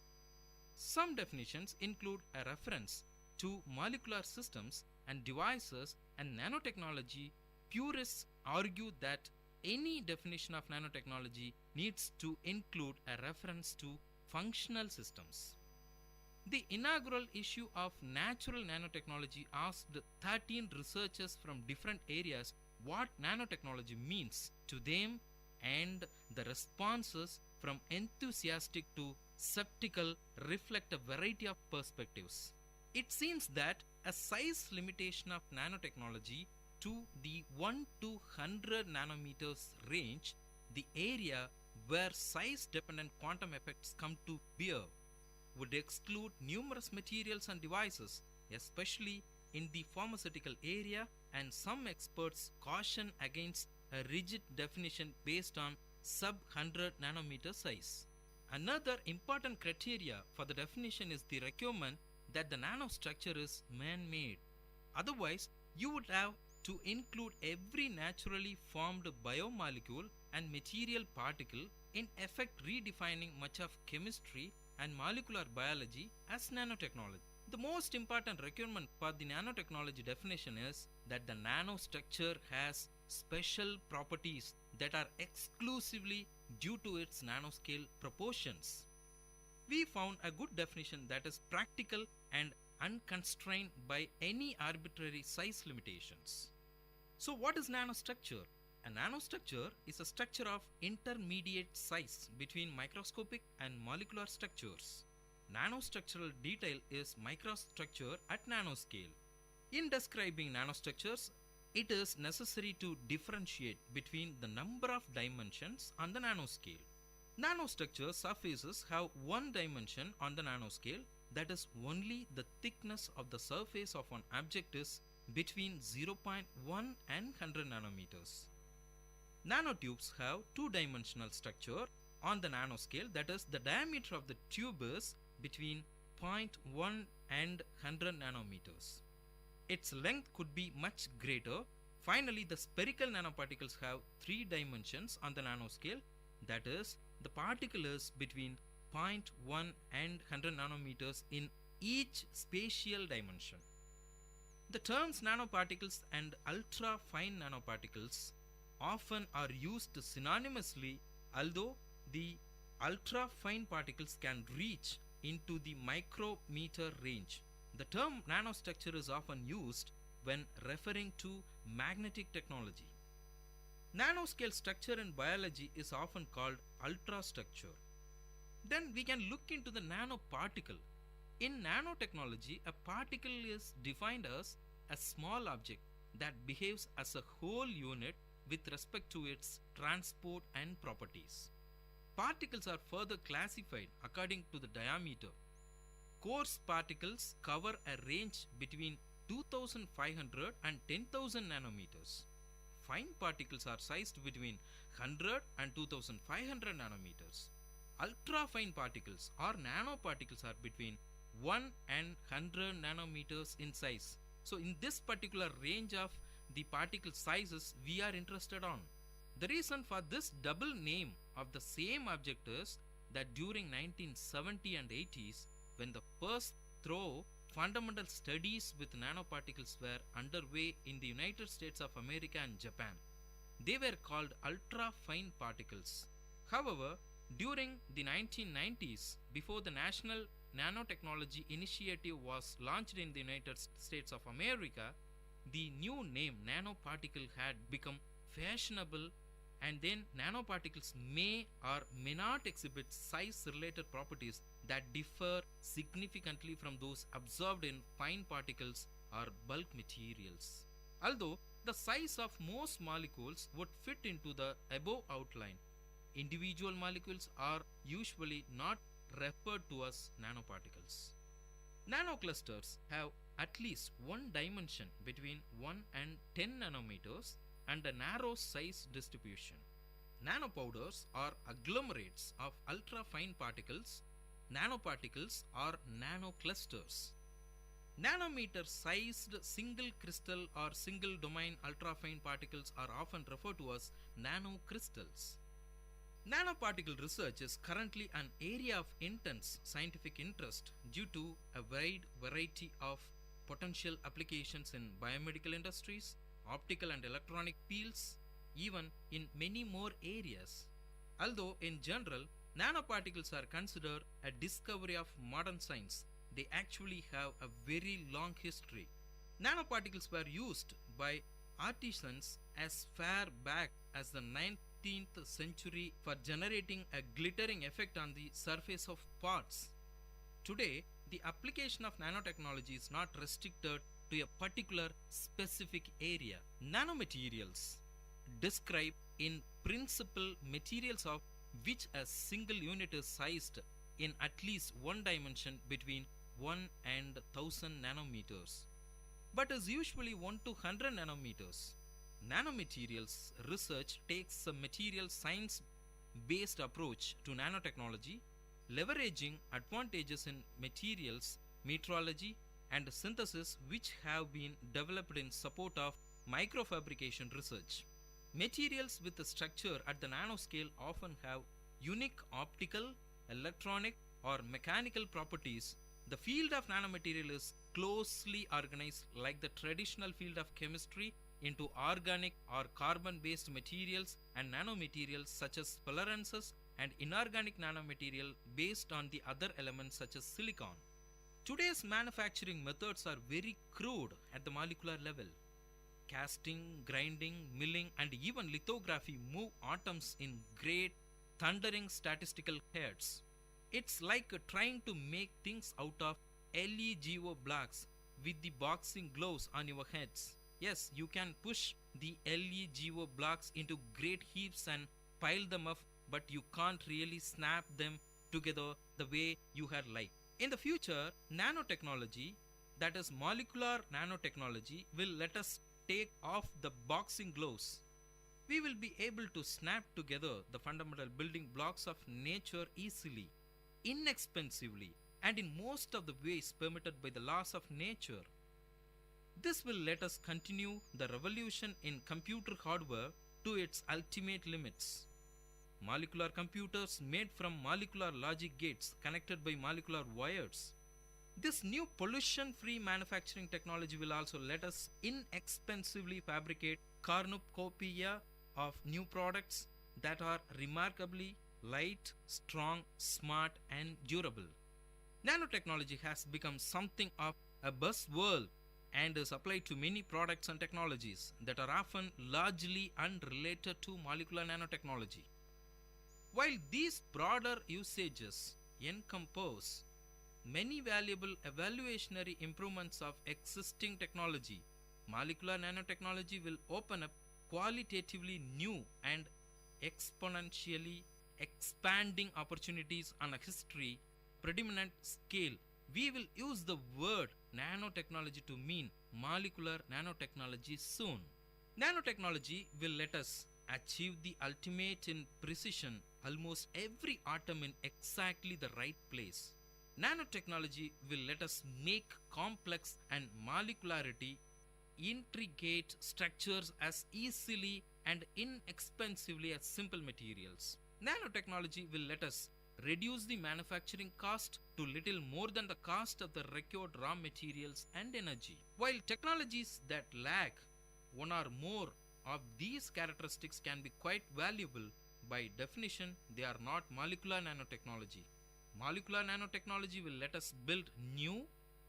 Some definitions include a reference to molecular systems and devices, and nanotechnology purists argue that any definition of nanotechnology needs to include a reference to functional systems. The inaugural issue of natural nanotechnology asked 13 researchers from different areas what nanotechnology means to them, and the responses from enthusiastic to skeptical reflect a variety of perspectives. It seems that a size limitation of nanotechnology to the 1 to 100 nanometers range, the area where size dependent quantum effects come to bear, would exclude numerous materials and devices, especially in the pharmaceutical area, and some experts caution against a rigid definition based on sub 100 nanometer size. Another important criteria for the definition is the requirement that the nanostructure is man-made. Otherwise, you would have to include every naturally formed biomolecule and material particle, in effect redefining much of chemistry and molecular biology as nanotechnology. The most important requirement for the nanotechnology definition is that the nanostructure has special properties that are exclusively due to its nanoscale proportions. We found a good definition that is practical and unconstrained by any arbitrary size limitations. So, what is nanostructure? A nanostructure is a structure of intermediate size between microscopic and molecular structures. Nanostructural detail is microstructure at nanoscale. In describing nanostructures, it is necessary to differentiate between the number of dimensions on the nanoscale. Nanostructure surfaces have one dimension on the nanoscale, that is only the thickness of the surface of an object is between 0.1 and 100 nanometers. Nanotubes have two-dimensional structure on the nanoscale, that is the diameter of the tube is between 0.1 and 100 nanometers. Its length could be much greater. Finally, the spherical nanoparticles have three dimensions on the nanoscale, that is the particle is between 0.1 and 100 nanometers in each spatial dimension. The terms nanoparticles and ultra fine nanoparticles often are used synonymously, although the ultra fine particles can reach into the micrometer range. The term nanostructure is often used when referring to magnetic technology. Nanoscale structure in biology is often called ultrastructure. Then we can look into the nanoparticle. In nanotechnology, a particle is defined as a small object that behaves as a whole unit with respect to its transport and properties. Particles are further classified according to the diameter. Coarse particles cover a range between 2500 and 10,000 nanometers. Fine particles are sized between 100 and 2500 nanometers. Ultra fine particles or nanoparticles are between 1 and 100 nanometers in size. So in this particular range of the particle sizes we are interested on. The reason for this double name of the same object is that during 1970 and 80s, when the first thorough fundamental studies with nanoparticles were underway in the United States of America and Japan, they were called ultra fine particles. However, during the 1990s, before the National Nanotechnology Initiative was launched in the United States of America, the new name nanoparticle had become fashionable, and then nanoparticles may or may not exhibit size related properties that differ significantly from those observed in fine particles or bulk materials. Although The size of most molecules would fit into the above outline. Individual molecules are usually not referred to as nanoparticles. Nanoclusters have at least one dimension between 1 and 10 nanometers and a narrow size distribution. Nanopowders are agglomerates of ultra-fine particles. Nanoparticles are nanoclusters. Nanometer-sized single crystal or single domain ultra-fine particles are often referred to as nanocrystals. Nanoparticle research is currently an area of intense scientific interest due to a wide variety of potential applications in biomedical industries, optical and electronic fields, even in many more areas. Although in general, nanoparticles are considered a discovery of modern science, they actually have a very long history. Nanoparticles were used by artisans as far back as the 19th century for generating a glittering effect on the surface of parts. Today, the application of nanotechnology is not restricted to a particular specific area. Nanomaterials describe in principle materials of which a single unit is sized in at least one dimension between 1 and 1000 nanometers, but is usually 1 to 100 nanometers. Nanomaterials research takes a material science based approach to nanotechnology, leveraging advantages in materials, metrology, and synthesis which have been developed in support of microfabrication research. Materials with a structure at the nanoscale often have unique optical, electronic, or mechanical properties. The field of nanomaterial is closely organized like the traditional field of chemistry into organic or carbon-based materials and nanomaterials such as tolerances and inorganic nanomaterial based on the other elements such as silicon. Today's manufacturing methods are very crude at the molecular level. Casting, grinding, milling, and even lithography move atoms in great thundering statistical heads. It's like trying to make things out of LEGO blocks with the boxing gloves on your heads. Yes, you can push the LEGO blocks into great heaps and pile them up, but you can't really snap them together the way you had liked. In the future, nanotechnology, that is molecular nanotechnology, will let us take off the boxing gloves. We will be able to snap together the fundamental building blocks of nature easily, inexpensively, and in most of the ways permitted by the laws of nature. This will let us continue the revolution in computer hardware to its ultimate limits. Molecular computers made from molecular logic gates connected by molecular wires. This new pollution-free manufacturing technology will also let us inexpensively fabricate cornucopia of new products that are remarkably light, strong, smart, and durable. Nanotechnology has become something of a buzzword and is applied to many products and technologies that are often largely unrelated to molecular nanotechnology. While these broader usages encompass many valuable evaluationary improvements of existing technology, molecular nanotechnology will open up qualitatively new and exponentially expanding opportunities on a history predominant scale. We will use the word nanotechnology to mean molecular nanotechnology soon. Nanotechnology will let us achieve the ultimate in precision, almost every atom in exactly the right place. Nanotechnology will let us make complex and molecularity intricate structures as easily and inexpensively as simple materials. Nanotechnology will let us reduce the manufacturing cost to little more than the cost of the required raw materials and energy. While technologies that lack one or more of these characteristics can be quite valuable, by definition they are not molecular nanotechnology. Molecular nanotechnology will let us build new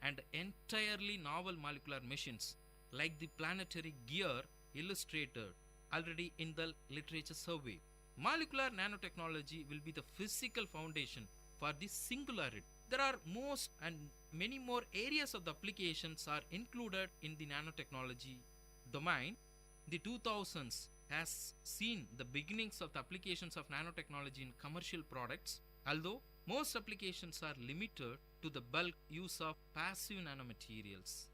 and entirely novel molecular machines like the planetary gear illustrated already in the literature survey. Molecular nanotechnology will be the physical foundation for the singularity. There are most and many more areas of the applications are included in the nanotechnology domain. the 2000s has seen the beginnings of the applications of nanotechnology in commercial products, although most applications are limited to the bulk use of passive nanomaterials.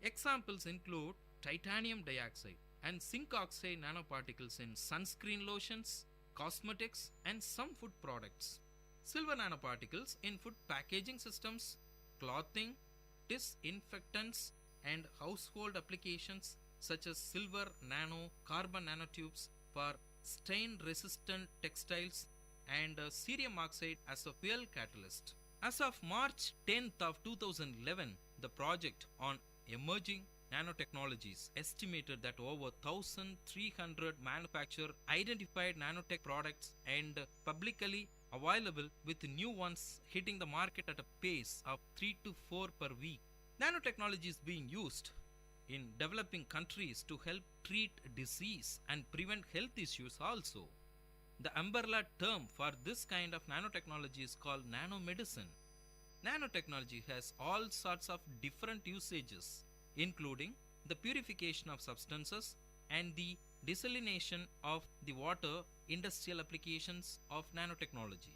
Examples include titanium dioxide and zinc oxide nanoparticles in sunscreen lotions, cosmetics, and some food products. Silver nanoparticles in food packaging systems, clothing, disinfectants, and household applications such as silver nano carbon nanotubes for stain resistant textiles and cerium oxide as a fuel catalyst. As of March 10th of 2011, the project on emerging nanotechnologies estimated that over 1,300 manufactured identified nanotech products and publicly available, with new ones hitting the market at a pace of 3 to 4 per week. Nanotechnology is being used in developing countries to help treat disease and prevent health issues also. The umbrella term for this kind of nanotechnology is called nanomedicine. Nanotechnology has all sorts of different usages, including the purification of substances and the desalination of the water, industrial applications of nanotechnology.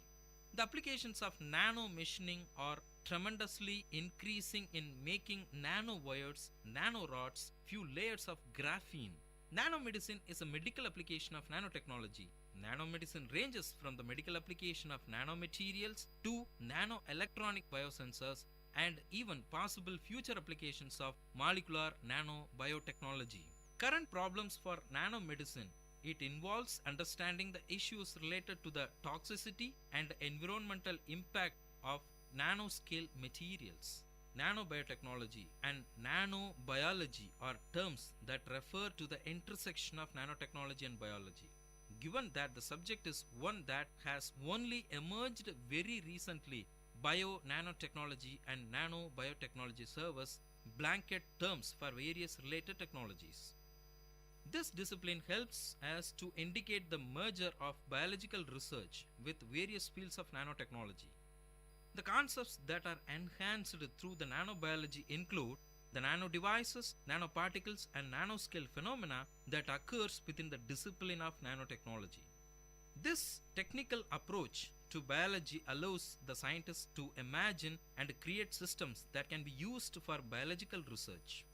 The applications of nano machining are tremendously increasing in making nanowires, nanorods, few layers of graphene. Nanomedicine is a medical application of nanotechnology. Nanomedicine ranges from the medical application of nanomaterials to nanoelectronic biosensors and even possible future applications of molecular nanobiotechnology. Current problems for nanomedicine: it involves understanding the issues related to the toxicity and environmental impact of nanoscale materials. Nanobiotechnology and nanobiology are terms that refer to the intersection of nanotechnology and biology. Given that the subject is one that has only emerged very recently, bio-nanotechnology and nanobiotechnology serve as blanket terms for various related technologies. This discipline helps us to indicate the merger of biological research with various fields of nanotechnology. The concepts that are enhanced through the nanobiology include the nanodevices, nanoparticles, and nanoscale phenomena that occurs within the discipline of nanotechnology. This technical approach to biology allows the scientists to imagine and create systems that can be used for biological research.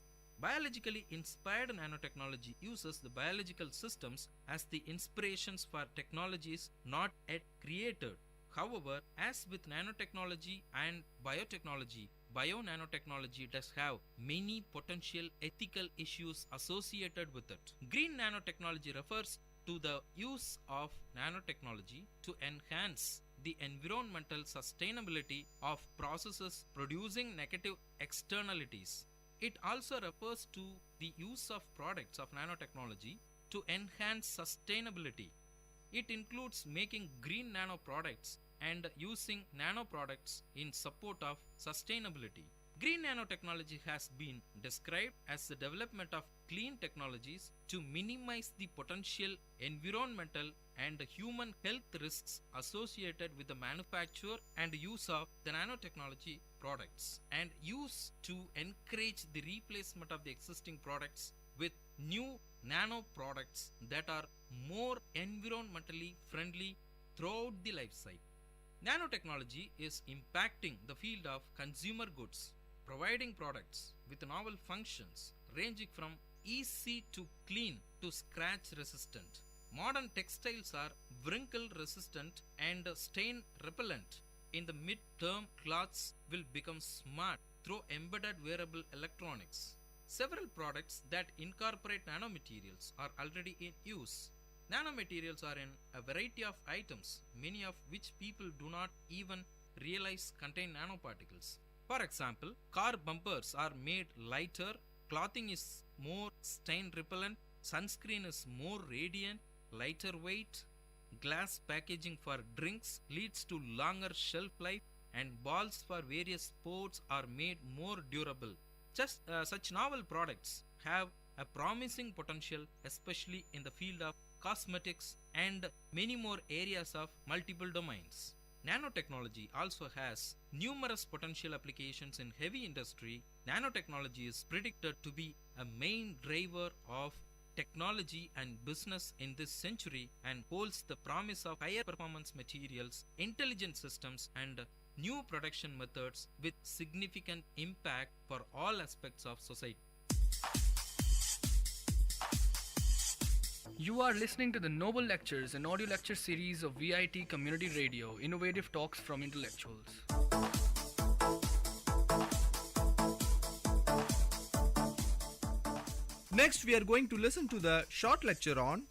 Biologically inspired nanotechnology uses the biological systems as the inspirations for technologies not yet created. However, as with nanotechnology and biotechnology, bio-nanotechnology does have many potential ethical issues associated with it. Green nanotechnology refers to the use of nanotechnology to enhance the environmental sustainability of processes producing negative externalities. It also refers to the use of products of nanotechnology to enhance sustainability. It includes making green nanoproducts and using nanoproducts in support of sustainability. Green nanotechnology has been described as the development of clean technologies to minimize the potential environmental and human health risks associated with the manufacture and use of the nanotechnology products, and use to encourage the replacement of the existing products with new nano products that are more environmentally friendly throughout the life cycle. Nanotechnology is impacting the field of consumer goods, providing products with novel functions ranging from easy to clean to scratch resistant. Modern textiles are wrinkle resistant and stain repellent. In the mid-term, cloths will become smart through embedded wearable electronics. Several products that incorporate nanomaterials are already in use. Nanomaterials are in a variety of items, many of which people do not even realize contain nanoparticles. For example, car bumpers are made lighter, clothing is more stain repellent, sunscreen is more radiant, lighter weight, glass packaging for drinks leads to longer shelf life, and balls for various sports are made more durable. Such novel products have a promising potential, especially in the field of cosmetics and many more areas of multiple domains. Nanotechnology also has numerous potential applications in heavy industry. Nanotechnology is predicted to be a main driver of technology and business in this century and holds the promise of higher performance materials, intelligent systems, and new production methods with significant impact for all aspects of society. You are listening to the Noble Lectures, an audio lecture series of VIT Community Radio, innovative talks from intellectuals. Next, we are going to listen to the short lecture on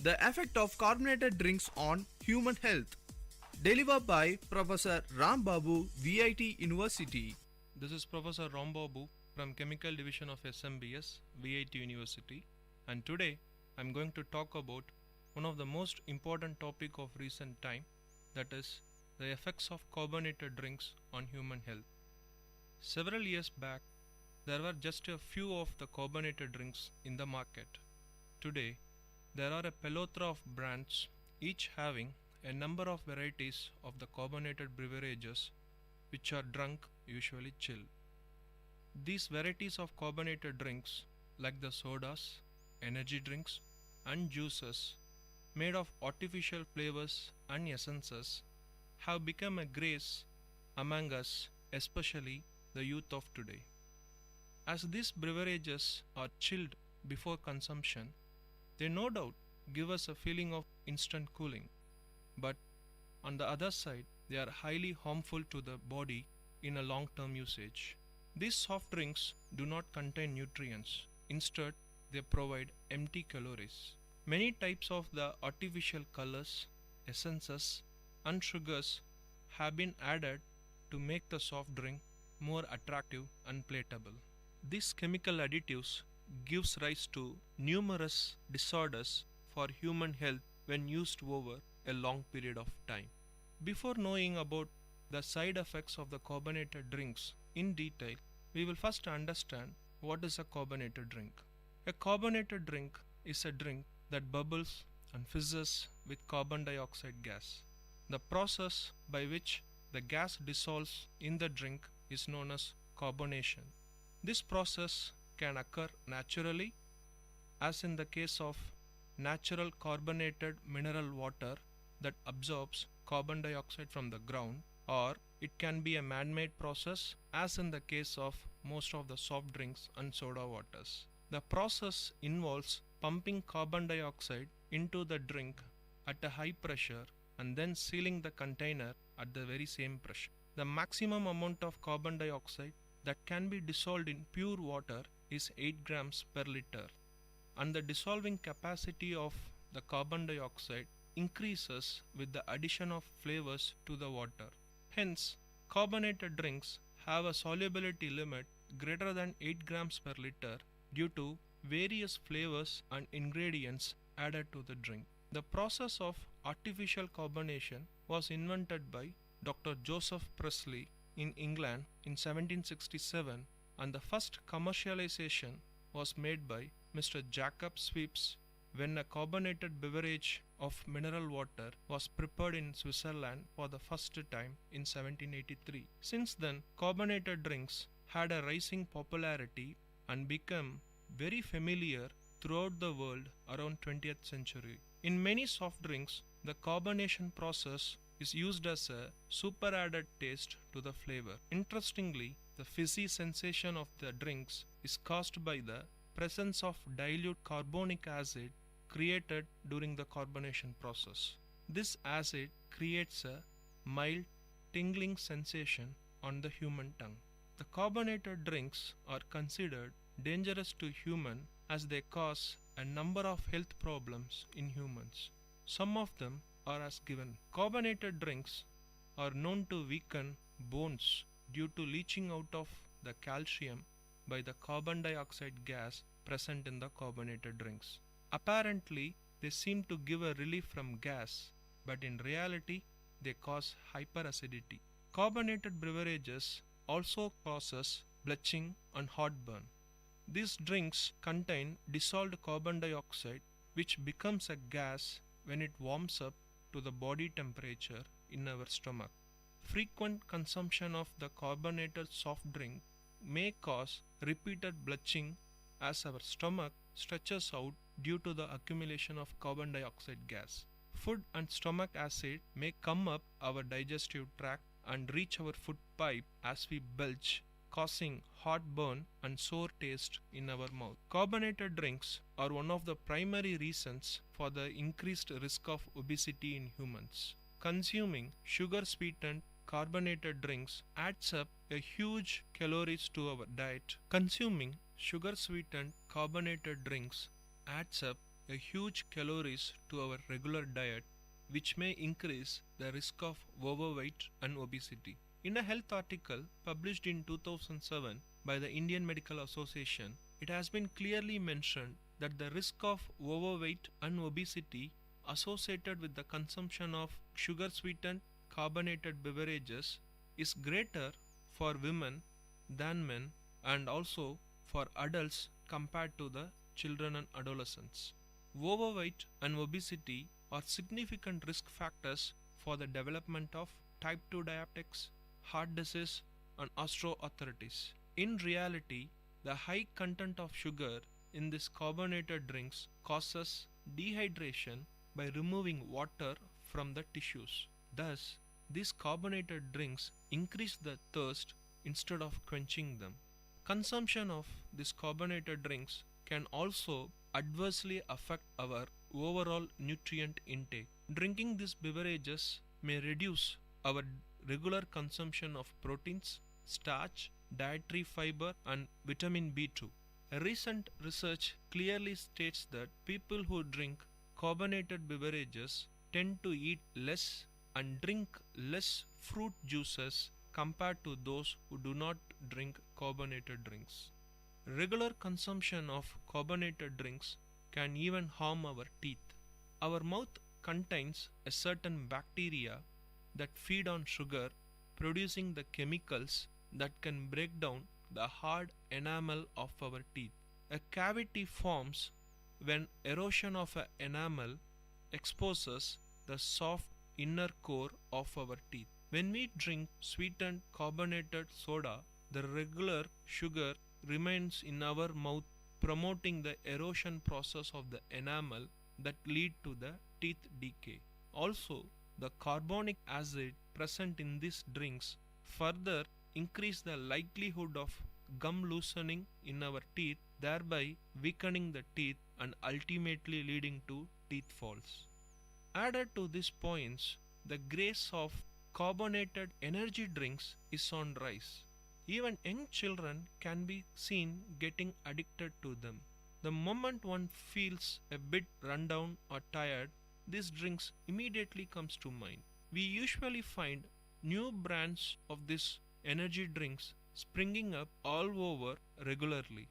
the effect of carbonated drinks on human health, delivered by Professor Ram Babu, VIT University. This is Professor Ram Babu from Chemical Division of SMBS, VIT University, and today I am going to talk about one of the most important topic of recent time, that is the effects of carbonated drinks on human health. Several years back, there were just a few of the carbonated drinks in the market. Today, there are a plethora of brands, each having a number of varieties of the carbonated beverages which are drunk, usually chilled. These varieties of carbonated drinks, like the sodas, energy drinks, and juices made of artificial flavors and essences, have become a grace among us, especially the youth of today. As these beverages are chilled before consumption, they no doubt give us a feeling of instant cooling, but on the other side, they are highly harmful to the body in a long-term usage. These soft drinks do not contain nutrients. Instead, they provide empty calories. Many types of the artificial colors, essences, and sugars have been added to make the soft drink more attractive and palatable. These chemical additives gives rise to numerous disorders for human health when used over a long period of time. Before knowing about the side effects of the carbonated drinks in detail, we will first understand what is a carbonated drink. A carbonated drink is a drink that bubbles and fizzes with carbon dioxide gas. The process by which the gas dissolves in the drink is known as carbonation. This process can occur naturally, as in the case of natural carbonated mineral water that absorbs carbon dioxide from the ground, or it can be a man-made process, as in the case of most of the soft drinks and soda waters. The process involves pumping carbon dioxide into the drink at a high pressure and then sealing the container at the very same pressure. The maximum amount of carbon dioxide that can be dissolved in pure water is 8 grams per liter, and the dissolving capacity of the carbon dioxide increases with the addition of flavors to the water. Hence, carbonated drinks have a solubility limit greater than 8 grams per liter due to various flavors and ingredients added to the drink. The process of artificial carbonation was invented by Dr. Joseph Priestley in England in 1767, and the first commercialization was made by Mr. Jacob Sweeps when a carbonated beverage of mineral water was prepared in Switzerland for the first time in 1783. Since then, carbonated drinks had a rising popularity and become very familiar throughout the world around 20th century. In many soft drinks, the carbonation process is used as a super added taste to the flavor. Interestingly, the fizzy sensation of the drinks is caused by the presence of dilute carbonic acid created during the carbonation process. This acid creates a mild tingling sensation on the human tongue. The carbonated drinks are considered dangerous to human as they cause a number of health problems in humans. Some of them are as given. Carbonated drinks are known to weaken bones due to leaching out of the calcium by the carbon dioxide gas present in the carbonated drinks. Apparently, they seem to give a relief from gas, but in reality, they cause hyperacidity. Carbonated beverages also causes belching and heartburn. These drinks contain dissolved carbon dioxide, which becomes a gas when it warms up to the body temperature in our stomach. Frequent consumption of the carbonated soft drink may cause repeated belching as our stomach stretches out due to the accumulation of carbon dioxide gas. Food and stomach acid may come up our digestive tract and reach our food pipe as we belch, causing heartburn and sore taste in our mouth. Carbonated drinks are one of the primary reasons for the increased risk of obesity in humans. Consuming sugar-sweetened carbonated drinks adds up a huge calories to our diet. Consuming sugar-sweetened carbonated drinks adds up a huge calories to our regular diet, which may increase the risk of overweight and obesity. In a health article published in 2007 by the Indian Medical Association, it has been clearly mentioned that the risk of overweight and obesity associated with the consumption of sugar-sweetened carbonated beverages is greater for women than men and also for adults compared to the children and adolescents. Overweight and obesity are significant risk factors for the development of type 2 diabetics, heart disease, and osteoarthritis. In reality, the high content of sugar in these carbonated drinks causes dehydration by removing water from the tissues. Thus, these carbonated drinks increase the thirst instead of quenching them. Consumption of these carbonated drinks can also adversely affect our overall nutrient intake. Drinking these beverages may reduce our regular consumption of proteins, starch, dietary fiber, and vitamin B2. A recent research clearly states that people who drink carbonated beverages tend to eat less and drink less fruit juices compared to those who do not drink carbonated drinks. Regular consumption of carbonated drinks can even harm our teeth. Our mouth contains a certain bacteria that feed on sugar, producing the chemicals that can break down the hard enamel of our teeth. A cavity forms when erosion of an enamel exposes the soft inner core of our teeth. When we drink sweetened carbonated soda, the regular sugar remains in our mouth, promoting the erosion process of the enamel that lead to the teeth decay. Also, the carbonic acid present in these drinks further increase the likelihood of gum loosening in our teeth, thereby weakening the teeth and ultimately leading to teeth falls. Added to these points, the craze of carbonated energy drinks is on rise. Even young children can be seen getting addicted to them. The moment one feels a bit run down or tired, these drinks immediately comes to mind. We usually find new brands of these energy drinks springing up all over regularly.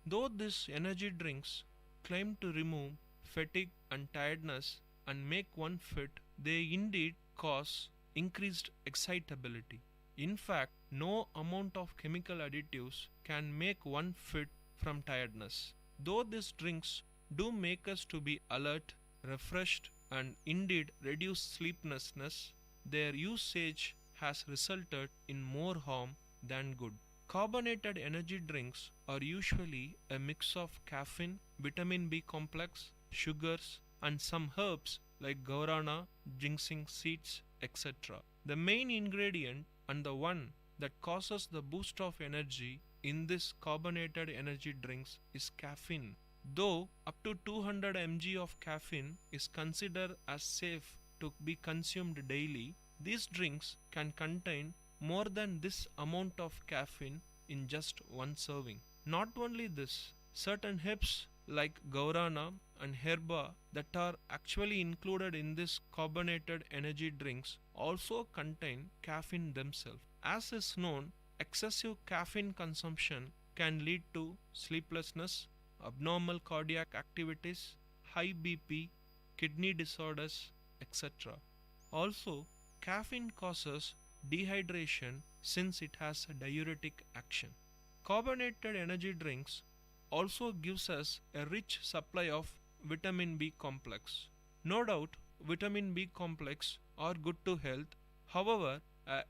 Though these energy drinks claim to remove fatigue and tiredness and make one fit, they indeed cause increased excitability. In fact, no amount of chemical additives can make one fit from tiredness. Though these drinks do make us to be alert, refreshed, and indeed reduce sleeplessness, their usage has resulted in more harm than good. Carbonated energy drinks are usually a mix of caffeine, vitamin B complex, sugars, and some herbs like guarana, ginseng seeds, etc. The main ingredient and the one that causes the boost of energy in this carbonated energy drinks is caffeine. Though up to 200 mg of caffeine is considered as safe to be consumed daily, these drinks can contain more than this amount of caffeine in just one serving. Not only this, certain herbs like guarana and herba that are actually included in this carbonated energy drinks also contain caffeine themselves. As is known, excessive caffeine consumption can lead to sleeplessness, abnormal cardiac activities, high BP, kidney disorders, etc. Also, caffeine causes dehydration since it has a diuretic action. Carbonated energy drinks also gives us a rich supply of vitamin B complex. No doubt, vitamin B complex are good to health. However,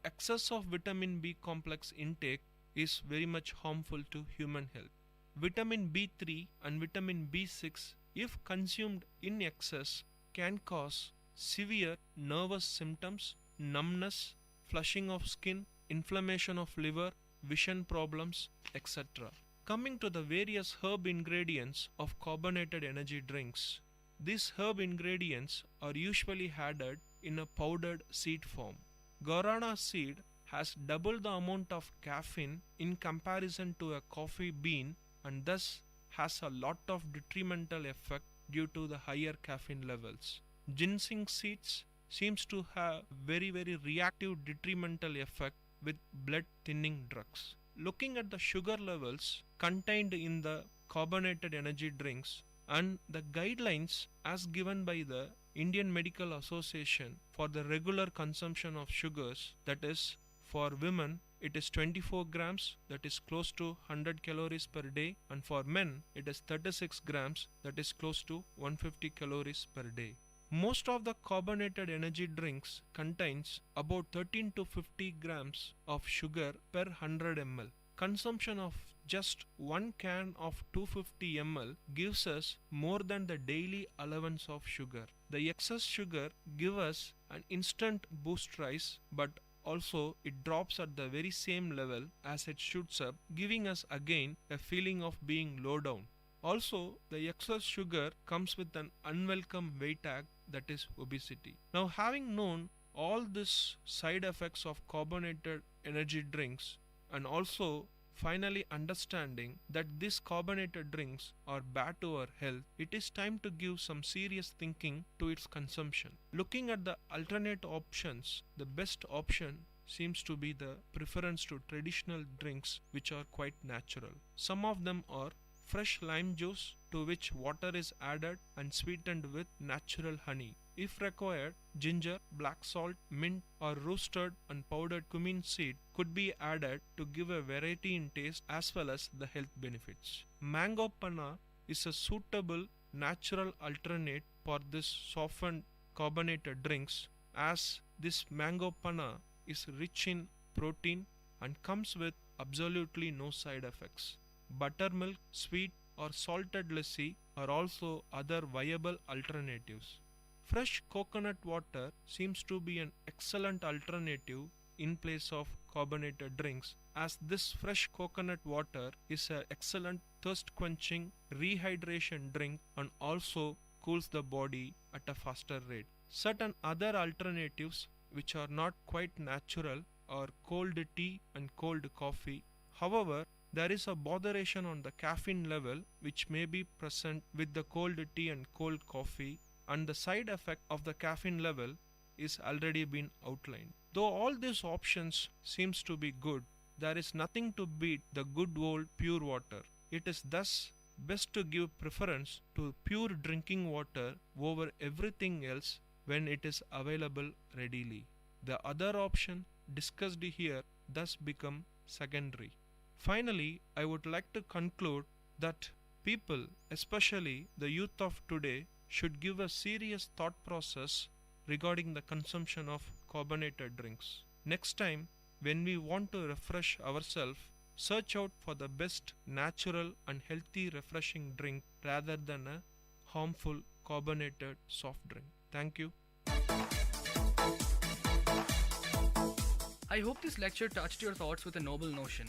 excess of vitamin B complex intake is very much harmful to human health. vitamin B3 and vitamin B6, if consumed in excess, can cause severe nervous symptoms, numbness, flushing of skin, inflammation of liver, vision problems, etc. Coming to the various herb ingredients of carbonated energy drinks, these herb ingredients are usually added in a powdered seed form. Guarana seed has double the amount of caffeine in comparison to a coffee bean and thus has a lot of detrimental effect due to the higher caffeine levels. Ginseng seeds seems to have very reactive detrimental effect with blood thinning drugs. Looking at the sugar levels contained in the carbonated energy drinks and the guidelines as given by the Indian Medical Association for the regular consumption of sugars, that is for women it is 24 grams, that is close to 100 calories per day, and for men it is 36 grams, that is close to 150 calories per day. Most of the carbonated energy drinks contains about 13 to 50 grams of sugar per 100 ml. Consumption of just one can of 250 ml gives us more than the daily allowance of sugar. The excess sugar gives us an instant boost rise, but also it drops at the very same level as it shoots up, giving us again a feeling of being low down. Also, the excess sugar comes with an unwelcome weight tag, that is obesity. Now, having known all these side effects of carbonated energy drinks and also finally understanding that these carbonated drinks are bad to our health, it is time to give some serious thinking to its consumption. Looking at the alternate options, the best option seems to be the preference to traditional drinks which are quite natural. Some of them are fresh lime juice to which water is added and sweetened with natural honey. If required, ginger, black salt, mint or roasted and powdered cumin seed could be added to give a variety in taste as well as the health benefits. Mango panna is a suitable natural alternate for this softened carbonated drinks, as this mango panna is rich in protein and comes with absolutely no side effects. Buttermilk, sweet or salted lassi are also other viable alternatives. Fresh coconut water seems to be an excellent alternative in place of carbonated drinks, as this fresh coconut water is an excellent thirst quenching rehydration drink and also cools the body at a faster rate. Certain other alternatives which are not quite natural are cold tea and cold coffee. However, there is a botheration on the caffeine level which may be present with the cold tea and cold coffee, and the side effect of the caffeine level is already been outlined. Though all these options seems to be good, there is nothing to beat the good old pure water. It is thus best to give preference to pure drinking water over everything else when it is available readily. The other option discussed here thus become secondary. Finally, I would like to conclude that people, especially the youth of today, should give a serious thought process regarding the consumption of carbonated drinks. Next time, when we want to refresh ourselves, search out for the best natural and healthy refreshing drink rather than a harmful carbonated soft drink. Thank you. I hope this lecture touched your thoughts with a noble notion.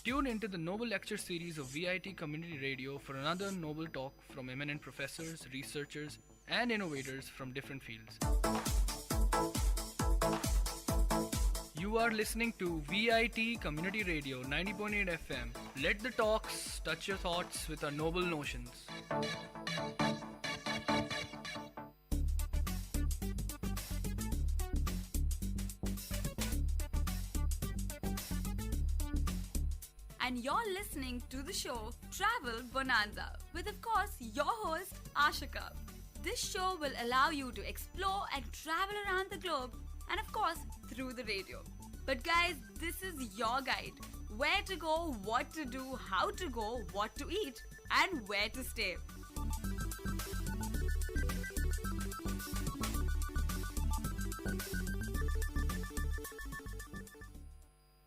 Tune into the Noble Lecture series of VIT Community Radio for another noble talk from eminent professors, researchers, and innovators from different fields. You are listening to VIT Community Radio 90.8 FM. Let the talks touch your thoughts with our noble notions. And you're listening to the show Travel Bonanza with, of course, your host Ashika. This show will allow you to explore and travel around the globe, and of course through the radio. But guys, this is your guide. Where to go, what to do, how to go, what to eat, and where to stay.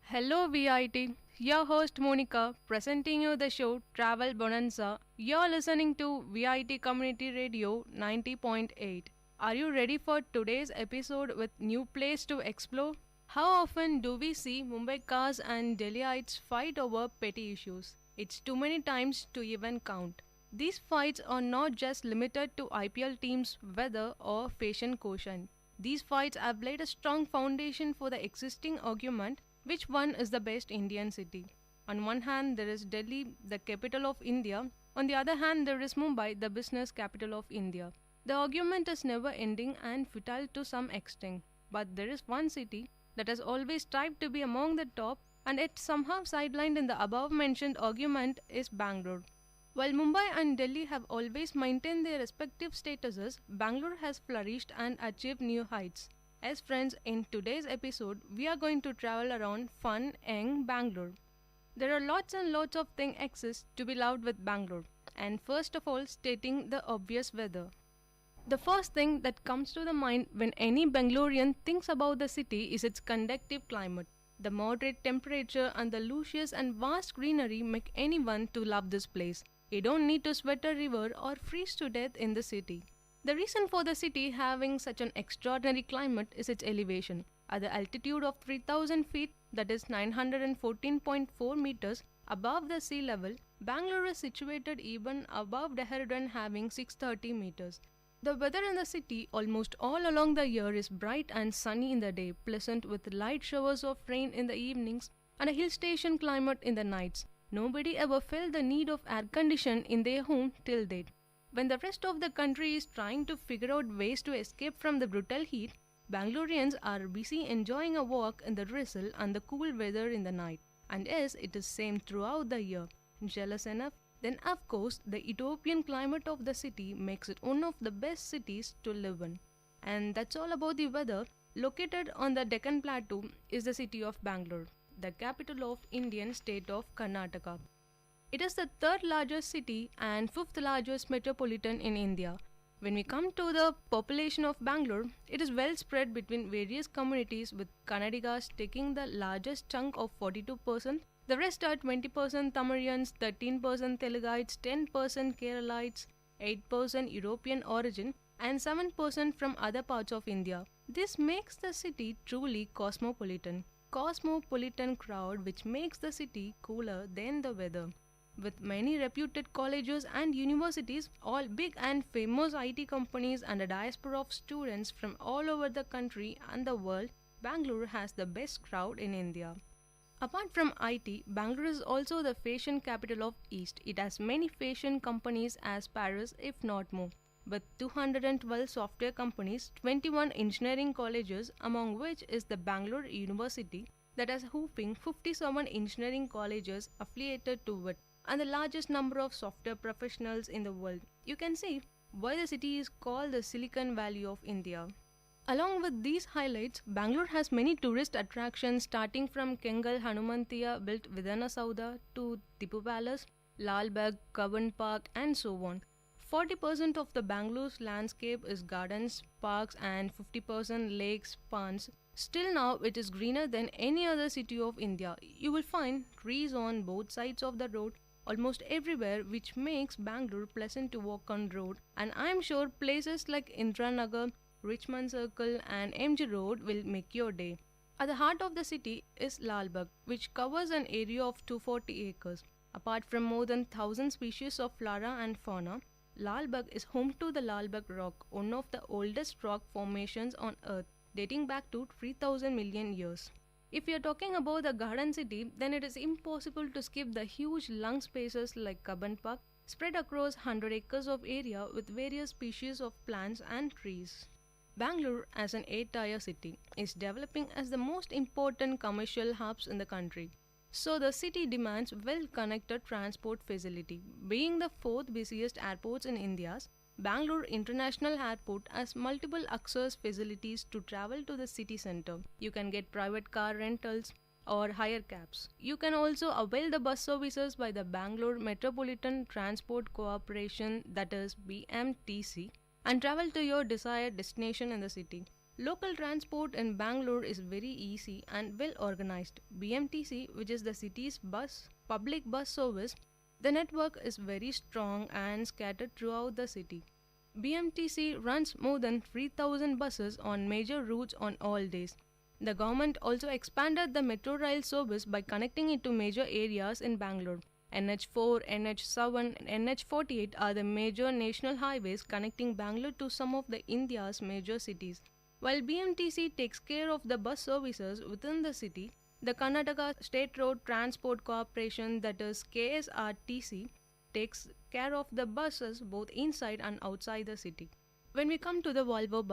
Hello VIT. your host Monica, presenting you the show Travel Bonanza. You're listening to VIT Community Radio 90.8. Are you ready for today's episode with new place to explore? How often do we see Mumbaikas and Delhiites fight over petty issues? It's too many times to even count. These fights are not just limited to IPL teams' weather or fashion quotient. These fights have laid a strong foundation for the existing argument which one is the best Indian city. On one hand, there is Delhi, the capital of India. On the other hand, there is Mumbai, the business capital of India. The argument is never ending and futile to some extent. But there is one city that has always strived to be among the top and it somehow sidelined in the above mentioned argument is Bangalore. While Mumbai and Delhi have always maintained their respective statuses, Bangalore has flourished and achieved new heights. As friends, in today's episode, we are going to travel around fun, young Bangalore. There are lots and lots of things exist to be loved with Bangalore, and first of all, stating the obvious weather. The first thing that comes to the mind when any Bangalorean thinks about the city is its conducive climate. The moderate temperature and the luscious and vast greenery make anyone to love this place. You don't need to sweat a river or freeze to death in the city. The reason for the city having such an extraordinary climate is its elevation. At the altitude of 3000 feet, that is 914.4 meters above the sea level, Bangalore is situated even above Dehradun having 630 meters. The weather in the city almost all along the year is bright and sunny in the day, pleasant with light showers of rain in the evenings and a hill station climate in the nights. Nobody ever felt the need of air condition in their home till date. When the rest of the country is trying to figure out ways to escape from the brutal heat, Bangaloreans are busy enjoying a walk in the drizzle and the cool weather in the night. And yes, it is same throughout the year. Jealous enough? Then of course, the utopian climate of the city makes it one of the best cities to live in. And that's all about the weather. Located on the Deccan Plateau is the city of Bangalore, the capital of Indian state of Karnataka. It is the third largest city and fifth largest metropolitan in India. When we come to the population of Bangalore, it is well spread between various communities with Kannadigas taking the largest chunk of 42%. The rest are 20% Tamilians, 13% Telugites, 10% Keralites, 8% European origin and 7% from other parts of India. This makes the city truly cosmopolitan. Cosmopolitan crowd which makes the city cooler than the weather. With many reputed colleges and universities, all big and famous IT companies and a diaspora of students from all over the country and the world, Bangalore has the best crowd in India. Apart from IT, Bangalore is also the fashion capital of East. It has many fashion companies as Paris, if not more. With 212 software companies, 21 engineering colleges, among which is the Bangalore University that has whopping 57 engineering colleges affiliated to it, and the largest number of software professionals in the world. You can see why the city is called the Silicon Valley of India. Along with these highlights, Bangalore has many tourist attractions starting from Kengal Hanumantiya built within a Sauda to Tipu Palace, Lal Bagh, Kavan Park and so on. 40% of the Bangalore's landscape is gardens, parks and 50% lakes, ponds. Still now it is greener than any other city of India. You will find trees on both sides of the road almost everywhere which makes Bangalore pleasant to walk on road, and I am sure places like Indranagar, Richmond Circle and MG Road will make your day. At the heart of the city is Lal Bagh, which covers an area of 240 acres. Apart from more than 1000 species of flora and fauna, Lal Bagh is home to the Lal Bagh Rock, one of the oldest rock formations on earth, dating back to 3000 million years. If you are talking about the garden city, then it is impossible to skip the huge lung spaces like Kaban Park, spread across 100 acres of area with various species of plants and trees. Bangalore, as an 8-tier city, is developing as the most important commercial hubs in the country. So the city demands well-connected transport facility. Being the fourth busiest airports in India, Bangalore International Airport has multiple access facilities to travel to the city center. You can get private car rentals or hire cabs. You can also avail the bus services by the Bangalore Metropolitan Transport Corporation, that is BMTC, and travel to your desired destination in the city. Local transport in Bangalore is very easy and well organized. BMTC, which is the city's public bus service, the network is very strong and scattered throughout the city. BMTC runs more than 3,000 buses on major routes on all days. The government also expanded the metro rail service by connecting it to major areas in Bangalore. NH4, NH7, and NH48 are the major national highways connecting Bangalore to some of the India's major cities. While BMTC takes care of the bus services within the city, the Karnataka State Road Transport Corporation, that is KSRTC, takes care of the buses both inside and outside the city. When we come to the Volvo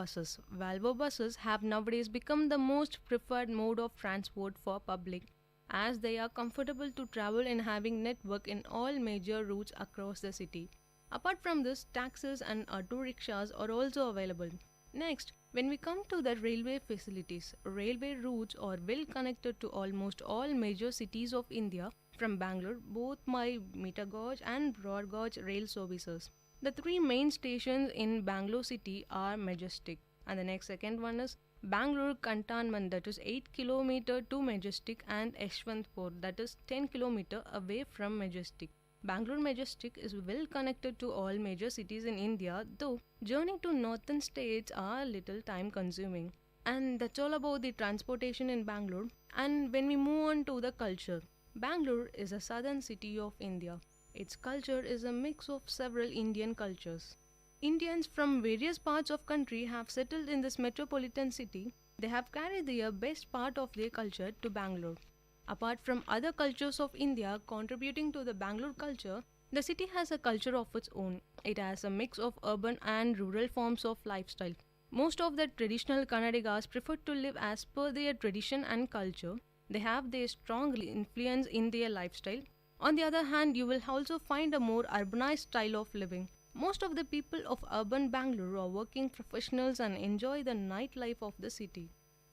buses have nowadays become the most preferred mode of transport for public, as they are comfortable to travel and having network in all major routes across the city. Apart from this, taxis and auto rickshaws are also available. Next, when we come to the railway facilities, railway routes are well connected to almost all major cities of India from Bangalore, both by meter gauge and broad gauge rail services. The three main stations in Bangalore city are Majestic, and the next second one is Bangalore Cantonment, that is 8 km to Majestic, and Yeshwantpur, that is 10 km away from Majestic. Bangalore Majestic is well connected to all major cities in India, though journey to northern states are little time consuming. And that's all about the transportation in Bangalore. And when we move on to the culture, Bangalore is a southern city of India. Its culture is a mix of several Indian cultures. Indians from various parts of country have settled in this metropolitan city. They have carried their best part of their culture to Bangalore. Apart from other cultures of India contributing to the Bangalore culture, the city has a culture of its own. It has a mix of urban and rural forms of lifestyle. Most of the traditional Kannadigas prefer to live as per their tradition and culture. They have their strong influence in their lifestyle. On the other hand, you will also find a more urbanized style of living. Most of the people of urban Bangalore are working professionals and enjoy the nightlife of the city.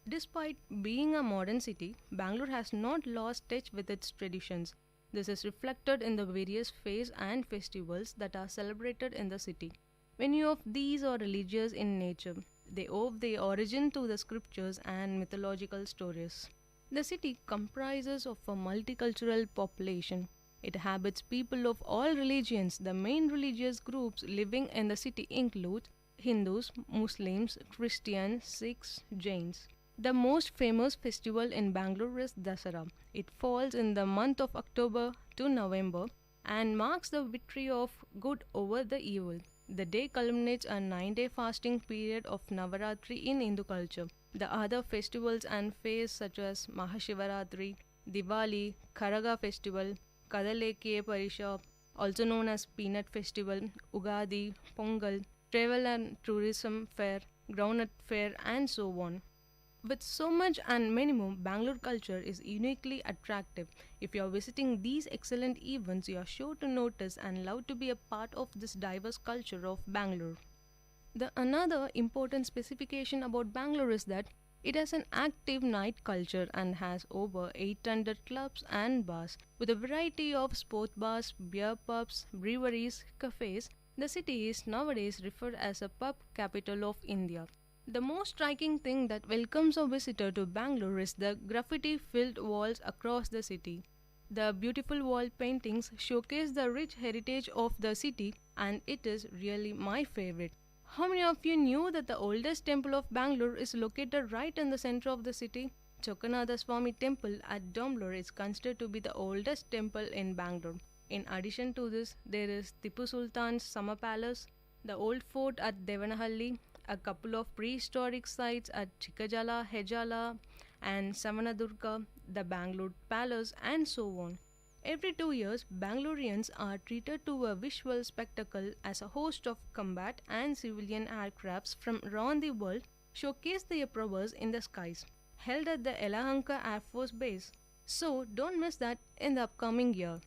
Despite being a modern city, Bangalore has not lost touch with its traditions. This is reflected in the various fairs and festivals that are celebrated in the city. Many of these are religious in nature. They owe their origin to the scriptures and mythological stories. The city comprises of a multicultural population. It habits people of all religions. The main religious groups living in the city include Hindus, Muslims, Christians, Sikhs, Jains. The most famous festival in Bangalore is Dasara. It falls in the month of October to November and marks the victory of good over the evil. The day culminates a 9-day fasting period of Navaratri in Hindu culture. The other festivals and fairs such as Mahashivaratri, Diwali, Karaga festival, Kadaleke Parisha, also known as Peanut Festival, Ugadi, Pongal, Travel and Tourism Fair, Groundnut Fair, and so on. With so much and many more, Bangalore culture is uniquely attractive. If you are visiting these excellent events, you are sure to notice and love to be a part of this diverse culture of Bangalore. The another important specification about Bangalore is that it has an active night culture and has over 800 clubs and bars. With a variety of sport bars, beer pubs, breweries, cafes, the city is nowadays referred as a pub capital of India. The most striking thing that welcomes a visitor to Bangalore is the graffiti-filled walls across the city. The beautiful wall paintings showcase the rich heritage of the city, and it is really my favorite. How many of you knew that the oldest temple of Bangalore is located right in the center of the city? Chokkanatha Swami Temple at Domblur is considered to be the oldest temple in Bangalore. In addition to this, there is Tipu Sultan's Summer Palace, the old fort at Devanahalli, a couple of prehistoric sites at Chikkajala, Hejala, and Savanadurga, the Bangalore Palace, and so on. Every 2 years, Bangaloreans are treated to a visual spectacle as a host of combat and civilian aircrafts from around the world showcase their prowess in the skies, held at the Yelahanka Air Force Base. So don't miss that in the upcoming year.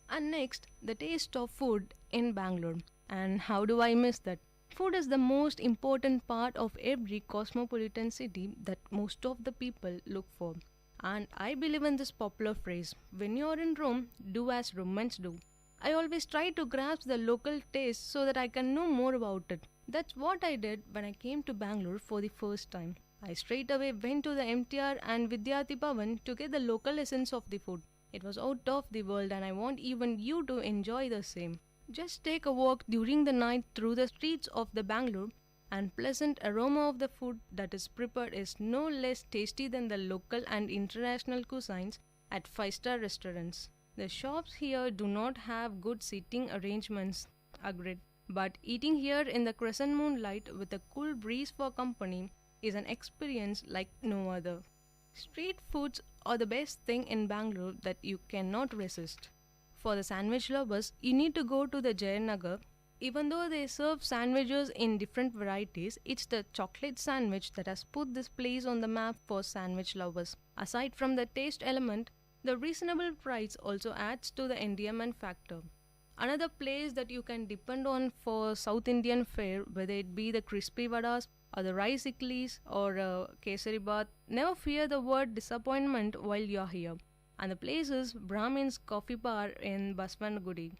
And next, the taste of food in Bangalore. And how do I miss that? Food is the most important part of every cosmopolitan city that most of the people look for. And I believe in this popular phrase, when you're in Rome, do as Romans do. I always try to grasp the local taste so that I can know more about it. That's what I did when I came to Bangalore for the first time. I straight away went to the MTR and Vidyarthi Bhavan to get the local essence of the food. It was out of the world and I want even you to enjoy the same. Just take a walk during the night through the streets of the Bangalore and pleasant aroma of the food that is prepared is no less tasty than the local and international cuisines at five-star restaurants. The shops here do not have good seating arrangements, agreed, but eating here in the crescent moonlight with a cool breeze for company is an experience like no other. Street foods are the best thing in Bangalore that you cannot resist. For the sandwich lovers, you need to go to the Jayanagar. Even though they serve sandwiches in different varieties, it's the chocolate sandwich that has put this place on the map for sandwich lovers. Aside from the taste element, the reasonable price also adds to the endearment factor. Another place that you can depend on for South Indian fare, whether it be the crispy vadas or the rice idlis or kesari bath, never fear the word disappointment while you're here. And the place is Brahmin's Coffee Bar in Baswannagudi.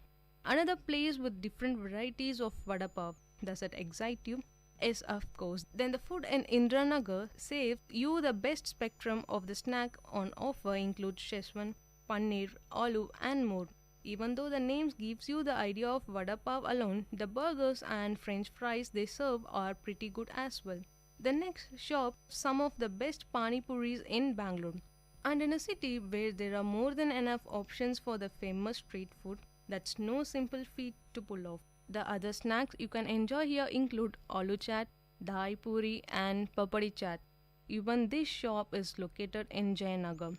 Another place with different varieties of vada pav. Does that excite you? Yes, of course. Then the food in Indranagar saves you the best spectrum of the snack on offer includes Szechuan, paneer, aloo and more. Even though the names gives you the idea of vada pav alone, the burgers and french fries they serve are pretty good as well. The next shop, some of the best pani puris in Bangalore. And in a city where there are more than enough options for the famous street food, that's no simple feat to pull off. The other snacks you can enjoy here include aloo chaat, dahi puri and papadi chaat. Even this shop is located in Jayanagar.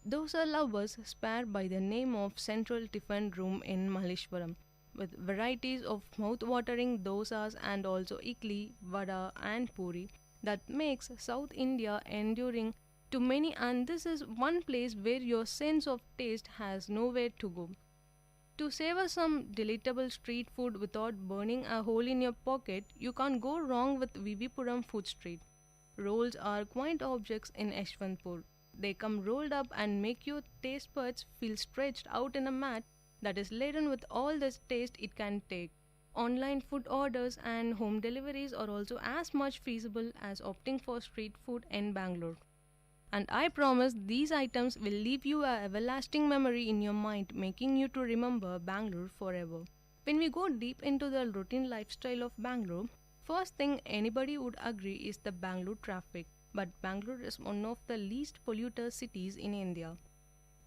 Dosa lovers swear by the name of Central Tiffin Room in Malleshwaram, with varieties of mouth-watering dosas and also idli, vada and puri that makes South India enduring to many, and this is one place where your sense of taste has nowhere to go. To savor some delectable street food without burning a hole in your pocket, you can't go wrong with Vivipuram Food Street. Rolls are quaint objects in Yeshwantpur. They come rolled up and make your taste buds feel stretched out in a mat that is laden with all the taste it can take. Online food orders and home deliveries are also as much feasible as opting for street food in Bangalore. And I promise these items will leave you a everlasting memory in your mind, making you to remember Bangalore forever. When we go deep into the routine lifestyle of Bangalore, first thing anybody would agree is the Bangalore traffic. But Bangalore is one of the least polluter cities in India.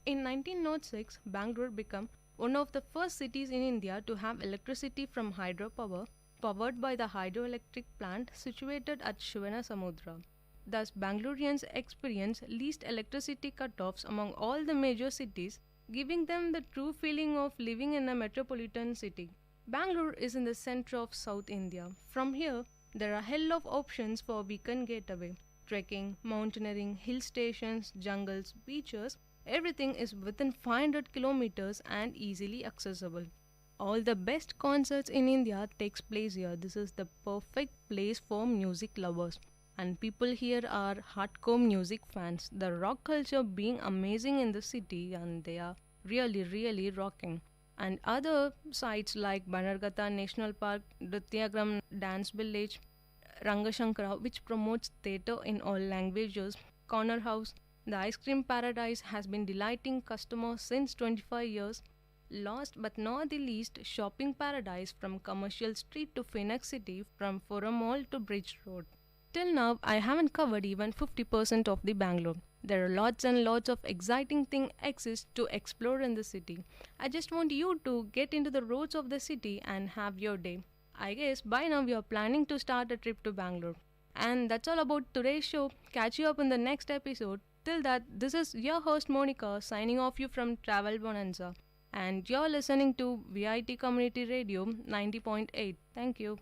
In 1906, Bangalore became one of the first cities in India to have electricity from hydropower, powered by the hydroelectric plant situated at Shivanasamudra. Thus, Bangaloreans experience least electricity cut-offs among all the major cities, giving them the true feeling of living in a metropolitan city. Bangalore is in the center of South India. From here, there are a hell of options for weekend getaway. Trekking, mountaineering, hill stations, jungles, beaches, everything is within 500 kilometers and easily accessible. All the best concerts in India takes place here. This is the perfect place for music lovers. And people here are hardcore music fans. The rock culture being amazing in the city and they are really rocking. And other sites like Banargata National Park, Nrityagram Dance Village, Rangashankara, which promotes theatre in all languages, Corner House, the ice cream paradise has been delighting customers since 25 years. Last but not the least, shopping paradise from Commercial Street to Phoenix City, from Forum Mall to Bridge Road. Till now, I haven't covered even 50% of the Bangalore. There are lots and lots of exciting things exist to explore in the city. I just want you to get into the roads of the city and have your day. I guess by now you are planning to start a trip to Bangalore. And that's all about today's show. Catch you up in the next episode. Till that, this is your host Monica signing off you from Travel Bonanza. And you're listening to VIT Community Radio 90.8. Thank you.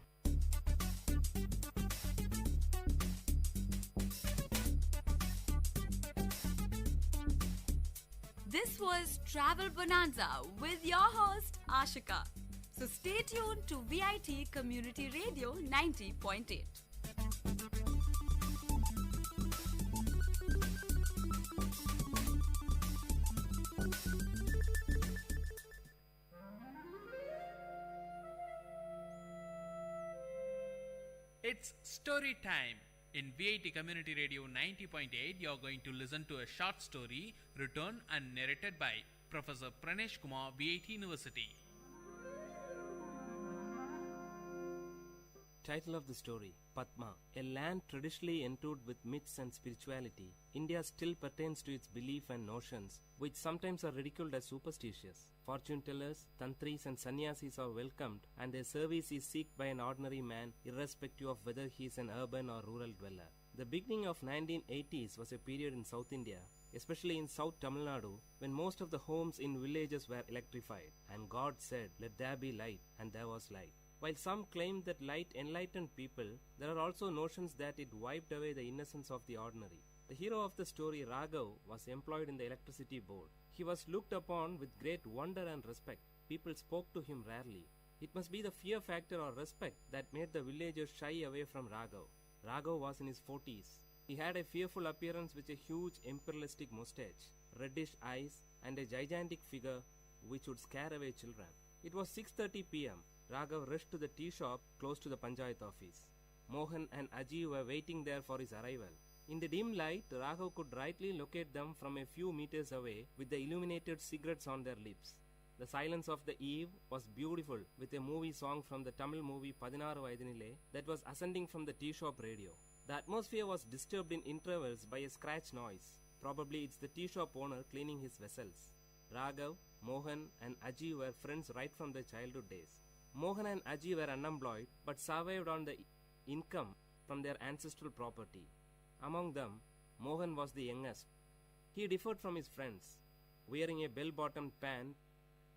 This was Travel Bonanza with your host Ashika. So stay tuned to VIT Community Radio 90.8. It's story time In VIT Community Radio 90.8, you are going to listen to a short story written and narrated by Professor Pranesh Kumar, VIT University. Title of the story: Padma. A land traditionally endued with myths and spirituality, India still pertains to its belief and notions, which sometimes are ridiculed as superstitious. Fortune tellers, tantris and sannyasis are welcomed, and their service is sought by an ordinary man, irrespective of whether he is an urban or rural dweller. The beginning of 1980s was a period in South India, especially in South Tamil Nadu, when most of the homes in villages were electrified, and God said, "Let there be light," and there was light. While some claim that light enlightened people, there are also notions that it wiped away the innocence of the ordinary. The hero of the story, Raghav, was employed in the electricity board. He was looked upon with great wonder and respect. People spoke to him rarely. It must be the fear factor or respect that made the villagers shy away from Raghav. Raghav was in his 40s. He had a fearful appearance with a huge imperialistic mustache, reddish eyes, and a gigantic figure which would scare away children. It was 6:30 p.m. Raghav rushed to the tea shop close to the Panchayat office. Mohan and Aji were waiting there for his arrival. In the dim light, Raghav could rightly locate them from a few meters away with the illuminated cigarettes on their lips. The silence of the eve was beautiful, with a movie song from the Tamil movie Padinaru Vaidinile that was ascending from the tea shop radio. The atmosphere was disturbed in intervals by a scratch noise. Probably it's the tea shop owner cleaning his vessels. Raghav, Mohan and Aji were friends right from their childhood days. Mohan and Aji were unemployed but survived on the income from their ancestral property. Among them, Mohan was the youngest. He differed from his friends, wearing a bell-bottomed pant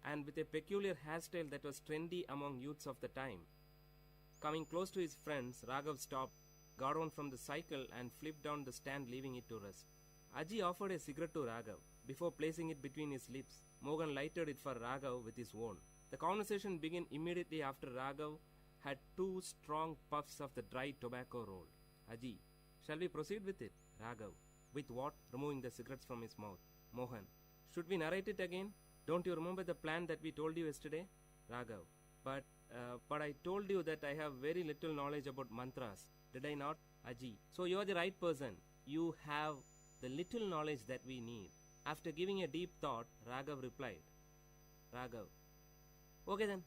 and with a peculiar hairstyle that was trendy among youths of the time. Coming close to his friends, Raghav stopped, got on from the cycle and flipped down the stand, leaving it to rest. Aji offered a cigarette to Raghav. Before placing it between his lips, Mohan lighted it for Raghav with his own. The conversation began immediately after Raghav had 2 strong puffs of the dry tobacco roll. Aji, shall we proceed with it? Raghav, with what? Removing the cigarettes from his mouth. Mohan, should we narrate it again? Don't you remember the plan that we told you yesterday? Raghav, but I told you that I have very little knowledge about mantras. Did I not? Aji, so you are the right person. You have the little knowledge that we need. After giving a deep thought, Raghav replied. Raghav, okay then,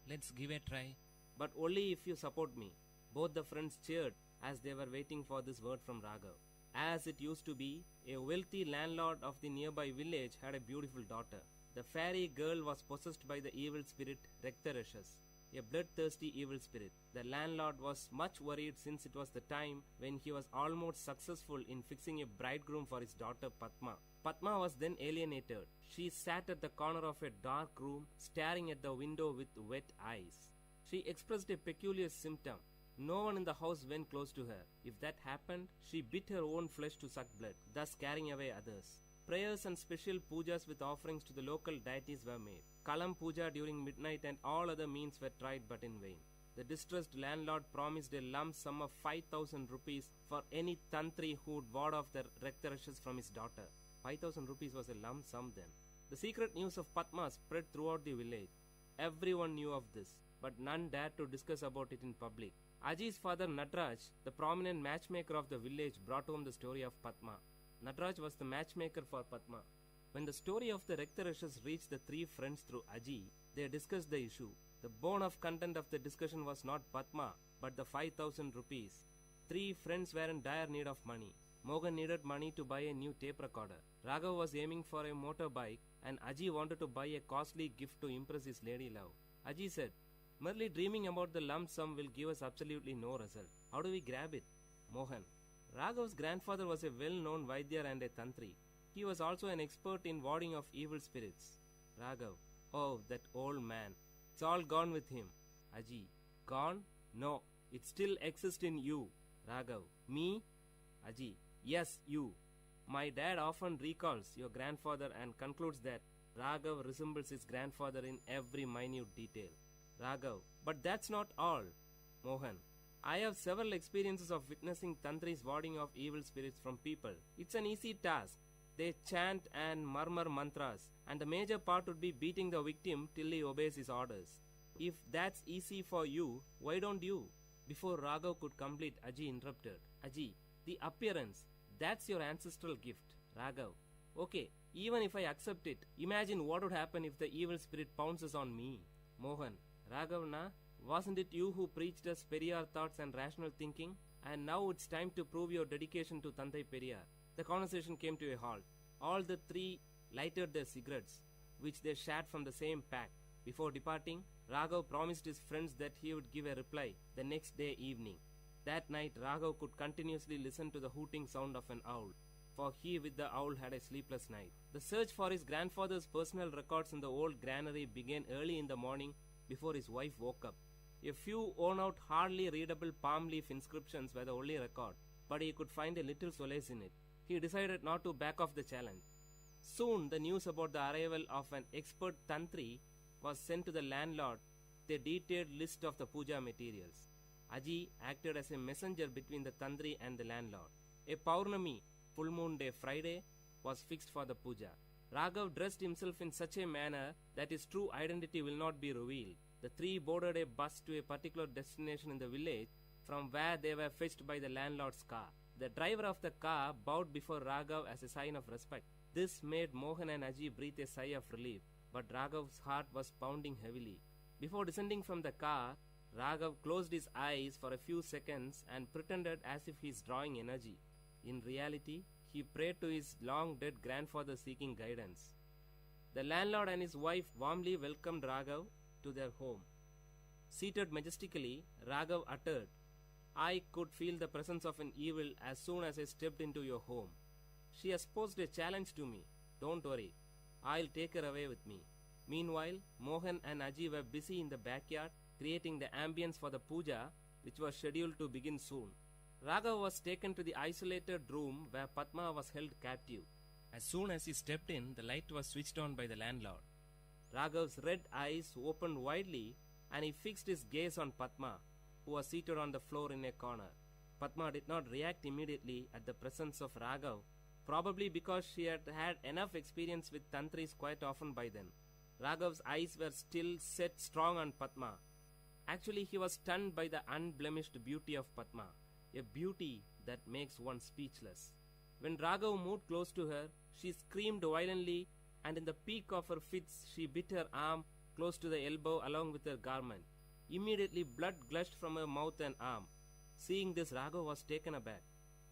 let's give a try. But only if you support me. Both the friends cheered as they were waiting for this word from Raghav. As it used to be, a wealthy landlord of the nearby village had a beautiful daughter. The fairy girl was possessed by the evil spirit Raktarashas, a bloodthirsty evil spirit. The landlord was much worried since it was the time when he was almost successful in fixing a bridegroom for his daughter Padma. Padma was then alienated. She sat at the corner of a dark room, staring at the window with wet eyes. She expressed a peculiar symptom. No one in the house went close to her. If that happened, she bit her own flesh to suck blood, thus scaring away others. Prayers and special pujas with offerings to the local deities were made. Kalam puja during midnight and all other means were tried but in vain. The distressed landlord promised a lump sum of 5,000 rupees for any tantri who would ward off the Raktarashas from his daughter. 5,000 rupees was a lump sum then. The secret news of Padma spread throughout the village. Everyone knew of this, but none dared to discuss about it in public. Aji's father Natraj, the prominent matchmaker of the village, brought home the story of Padma. Natraj was the matchmaker for Padma. When the story of the Raktarashas reached the 3 friends through Aji, they discussed the issue. The bone of content of the discussion was not Padma, but the 5,000 rupees. 3 friends were in dire need of money. Mohan needed money to buy a new tape recorder. Raghav was aiming for a motorbike, and Aji wanted to buy a costly gift to impress his lady love. Aji said, merely dreaming about the lump sum will give us absolutely no result. How do we grab it? Mohan, Raghav's grandfather was a well-known Vaidya and a Tantri. He was also an expert in warding off evil spirits. Raghav, oh, that old man. It's all gone with him. Aji, gone? No, it still exists in you. Raghav, me? Aji, yes, you. My dad often recalls your grandfather and concludes that Raghav resembles his grandfather in every minute detail. Raghav, but that's not all. Mohan, I have several experiences of witnessing tantris warding off evil spirits from people. It's an easy task. They chant and murmur mantras, and the major part would be beating the victim till he obeys his orders. If that's easy for you, why don't you? Before Raghav could complete, Aji interrupted. Aji, the appearance, that's your ancestral gift. Raghav, okay, even if I accept it, imagine what would happen if the evil spirit pounces on me. Mohan, Raghav na, wasn't it you who preached us Periyar thoughts and rational thinking? And now it's time to prove your dedication to Tandai Periyar. The conversation came to a halt. All the three lighted their cigarettes, which they shared from the same pack. Before departing, Raghav promised his friends that he would give a reply the next day evening. That night, Raghav could continuously listen to the hooting sound of an owl, for he with the owl had a sleepless night. The search for his grandfather's personal records in the old granary began early in the morning before his wife woke up. A few worn-out, hardly readable palm leaf inscriptions were the only record, but he could find a little solace in it. He decided not to back off the challenge. Soon, the news about the arrival of an expert tantri was sent to the landlord with a detailed list of the puja materials. Aji acted as a messenger between the tantri and the landlord. A Paurnami, full moon day Friday, was fixed for the puja. Raghav dressed himself in such a manner that his true identity will not be revealed. The three boarded a bus to a particular destination in the village from where they were fetched by the landlord's car. The driver of the car bowed before Raghav as a sign of respect. This made Mohan and Aji breathe a sigh of relief, but Raghav's heart was pounding heavily. Before descending from the car, Raghav closed his eyes for a few seconds and pretended as if he is drawing energy. In reality, he prayed to his long-dead grandfather seeking guidance. The landlord and his wife warmly welcomed Raghav to their home. Seated majestically, Raghav uttered, "I could feel the presence of an evil as soon as I stepped into your home. She has posed a challenge to me. Don't worry, I'll take her away with me." Meanwhile, Mohan and Aji were busy in the backyard creating the ambience for the puja, which was scheduled to begin soon. Raghav was taken to the isolated room where Padma was held captive. As soon as he stepped in, the light was switched on by the landlord. Raghav's red eyes opened widely and he fixed his gaze on Padma, who was seated on the floor in a corner. Padma did not react immediately at the presence of Raghav, probably because she had had enough experience with tantris quite often by then. Raghav's eyes were still set strong on Padma. Actually, he was stunned by the unblemished beauty of Padma, a beauty that makes one speechless. When Raghav moved close to her, she screamed violently, and in the peak of her fits, she bit her arm close to the elbow along with her garment. Immediately, blood gushed from her mouth and arm. Seeing this, Raghav was taken aback,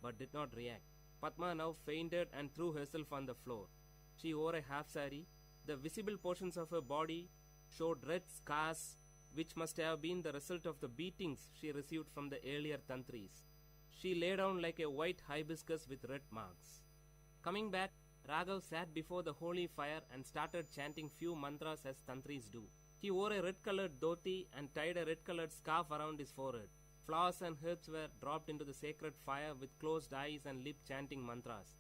but did not react. Padma now fainted and threw herself on the floor. She wore a half sari. The visible portions of her body showed red scars, which must have been the result of the beatings she received from the earlier tantris. She lay down like a white hibiscus with red marks. Coming back, Raghav sat before the holy fire and started chanting few mantras as tantris do. He wore a red-colored dhoti and tied a red-colored scarf around his forehead. Flowers and herbs were dropped into the sacred fire with closed eyes and lip chanting mantras.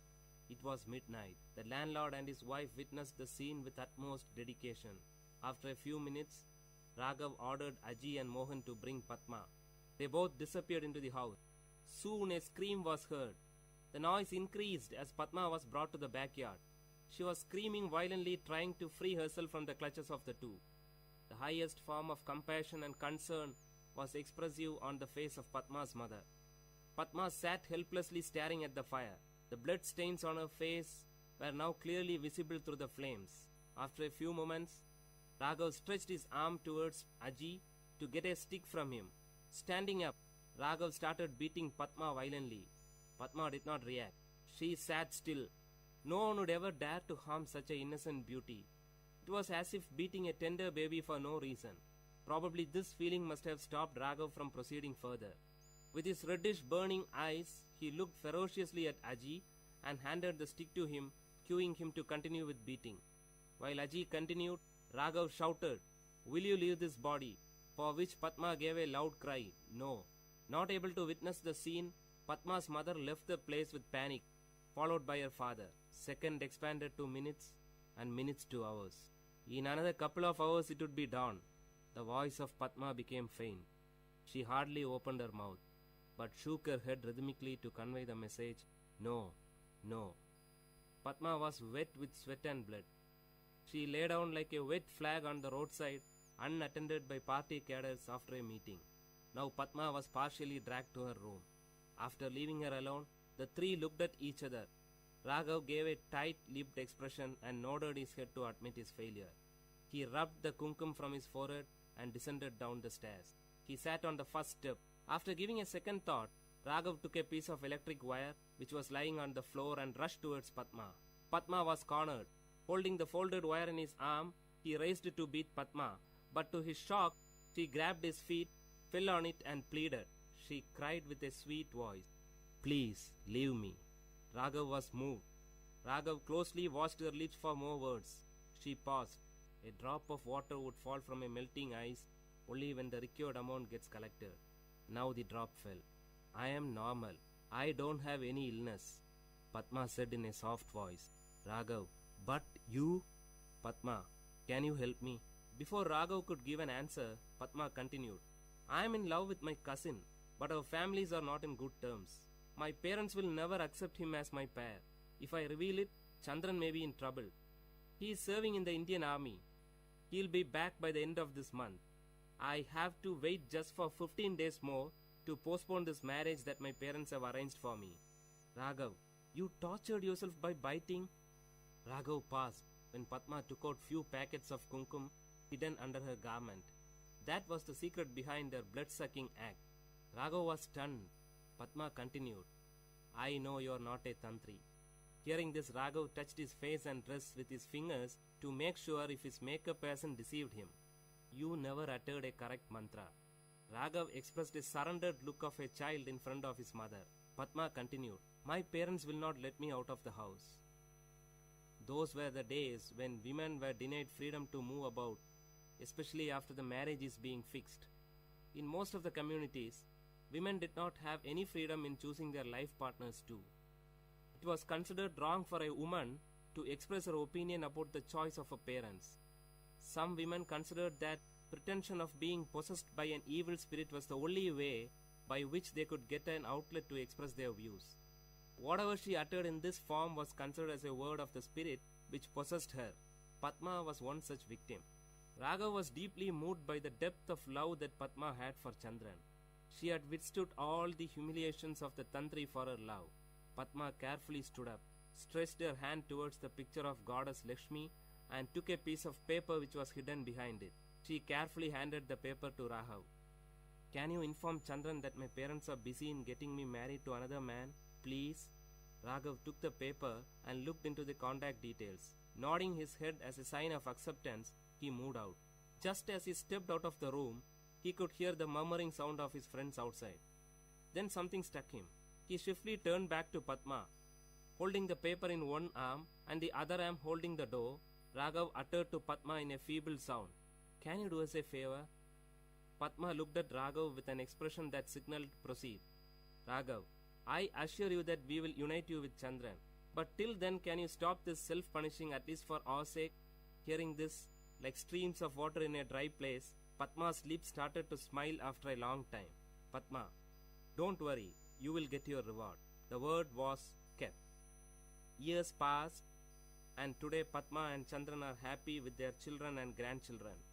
It was midnight. The landlord and his wife witnessed the scene with utmost dedication. After a few minutes, Raghav ordered Aji and Mohan to bring Padma. They both disappeared into the house. Soon a scream was heard. The noise increased as Padma was brought to the backyard. She was screaming violently, trying to free herself from the clutches of the two. The highest form of compassion and concern was expressive on the face of Padma's mother. Padma sat helplessly staring at the fire. The blood stains on her face were now clearly visible through the flames. After a few moments, Raghav stretched his arm towards Aji to get a stick from him. Standing up, Raghav started beating Padma violently. Padma did not react. She sat still. No one would ever dare to harm such an innocent beauty. It was as if beating a tender baby for no reason. Probably this feeling must have stopped Raghav from proceeding further. With his reddish burning eyes, he looked ferociously at Aji and handed the stick to him, cueing him to continue with beating. While Aji continued, Raghav shouted, "Will you leave this body?" For which Padma gave a loud cry, "No." Not able to witness the scene, Padma's mother left the place with panic, followed by her father. Second expanded to minutes, and minutes to hours. In another couple of hours it would be dawn. The voice of Padma became faint. She hardly opened her mouth, but shook her head rhythmically to convey the message, "No, no." Padma was wet with sweat and blood. She lay down like a wet flag on the roadside, unattended by party cadres after a meeting. Now Padma was partially dragged to her room. After leaving her alone, the three looked at each other. Raghav gave a tight-lipped expression and nodded his head to admit his failure. He rubbed the kumkum from his forehead and descended down the stairs. He sat on the first step. After giving a second thought, Raghav took a piece of electric wire which was lying on the floor and rushed towards Padma. Padma was cornered. Holding the folded wire in his arm, he raised it to beat Padma, but to his shock, she grabbed his feet, fell on it and pleaded. She cried with a sweet voice, "Please, leave me." Raghav was moved. Raghav closely watched her lips for more words. She paused. A drop of water would fall from a melting ice only when the required amount gets collected. Now the drop fell. "I am normal. I don't have any illness," Padma said in a soft voice. Raghav, "But you?" "Padma, can you help me?" Before Raghav could give an answer, Padma continued, "I am in love with my cousin, but our families are not in good terms. My parents will never accept him as my pair. If I reveal it, Chandran may be in trouble. He is serving in the Indian army. He'll be back by the end of this month. I have to wait just for 15 days more to postpone this marriage that my parents have arranged for me." "Raghav, you tortured yourself by biting?" Raghav paused when Padma took out few packets of kumkum hidden under her garment. That was the secret behind her blood-sucking act. Raghav was stunned. Padma continued, "I know you are not a tantri." Hearing this, Raghav touched his face and dress with his fingers to make sure if his makeup hasn't deceived him. "You never uttered a correct mantra." Raghav expressed a surrendered look of a child in front of his mother. Padma continued, "My parents will not let me out of the house." Those were the days when women were denied freedom to move about, especially after the marriage is being fixed. In most of the communities, women did not have any freedom in choosing their life partners too. It was considered wrong for a woman to express her opinion about the choice of her parents. Some women considered that pretension of being possessed by an evil spirit was the only way by which they could get an outlet to express their views. Whatever she uttered in this form was considered as a word of the spirit which possessed her. Padma was one such victim. Raghav was deeply moved by the depth of love that Padma had for Chandran. She had withstood all the humiliations of the Tantri for her love. Padma carefully stood up, stretched her hand towards the picture of goddess Lakshmi, and took a piece of paper which was hidden behind it. She carefully handed the paper to Raghav. "Can you inform Chandran that my parents are busy in getting me married to another man, please?" Raghav took the paper and looked into the contact details. Nodding his head as a sign of acceptance, he moved out. Just as he stepped out of the room, he could hear the murmuring sound of his friends outside. Then something struck him. He swiftly turned back to Padma. Holding the paper in one arm and the other arm holding the door, Raghav uttered to Padma in a feeble sound, "Can you do us a favor?" Padma looked at Raghav with an expression that signaled proceed. "Raghav, I assure you that we will unite you with Chandran. But till then, can you stop this self-punishing at least for our sake?" Hearing this, like streams of water in a dry place, Padma's lips started to smile after a long time. "Padma, don't worry, you will get your reward." The word was kept. Years passed, and today Padma and Chandran are happy with their children and grandchildren.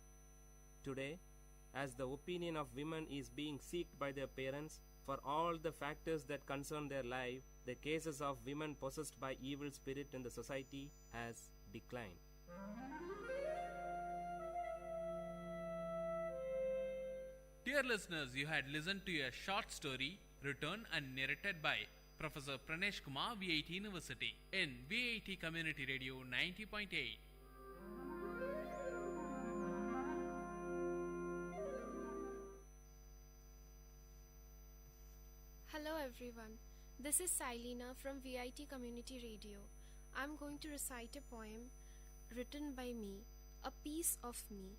Today, as the opinion of women is being sought by their parents for all the factors that concern their life, the cases of women possessed by evil spirit in the society has declined. Dear listeners, you had listened to a short story written and narrated by Professor Pranesh Kumar, VIT University, in VIT Community Radio 90.8. Hello everyone, this is Silena from VIT Community Radio. I'm going to recite a poem written by me, A Piece of Me.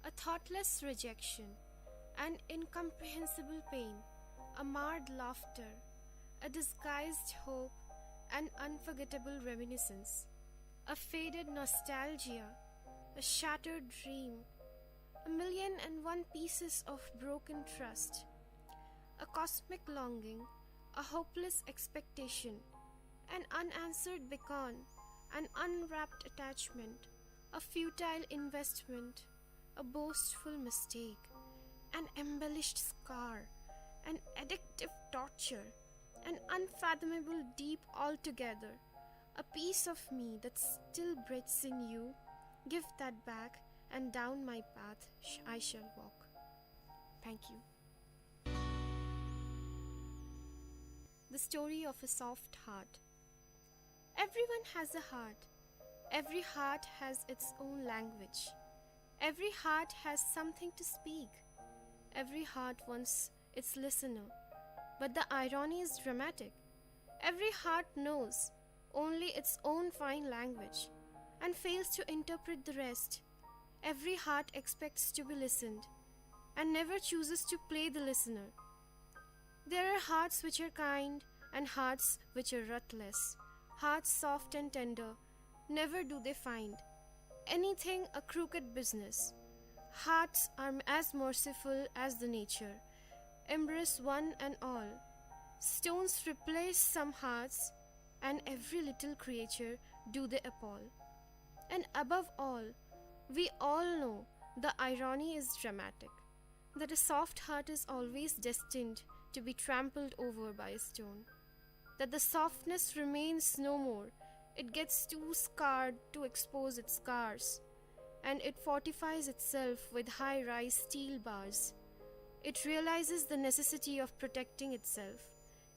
A thoughtless rejection, an incomprehensible pain, a marred laughter, a disguised hope, an unforgettable reminiscence, a faded nostalgia, a shattered dream, 1,000,001 pieces of broken trust, a cosmic longing, a hopeless expectation, an unanswered beacon, an unwrapped attachment, a futile investment, a boastful mistake, an embellished scar, an addictive torture, an unfathomable deep altogether, a piece of me that still breathes in you. Give that back, and down my path I shall walk. Thank you. The story of a soft heart. Everyone has a heart. Every heart has its own language. Every heart has something to speak. Every heart wants its listener. But the irony is dramatic. Every heart knows only its own fine language and fails to interpret the rest. Every heart expects to be listened and never chooses to play the listener. There are hearts which are kind and hearts which are ruthless, hearts soft and tender. Never do they find anything a crooked business. Hearts are as merciful as the nature, embrace one and all. Stones replace some hearts, and every little creature do they appall. And above all, we all know the irony is dramatic, that a soft heart is always destined to be trampled over by a stone, that the softness remains no more, it gets too scarred to expose its scars, and it fortifies itself with high-rise steel bars. It realizes the necessity of protecting itself.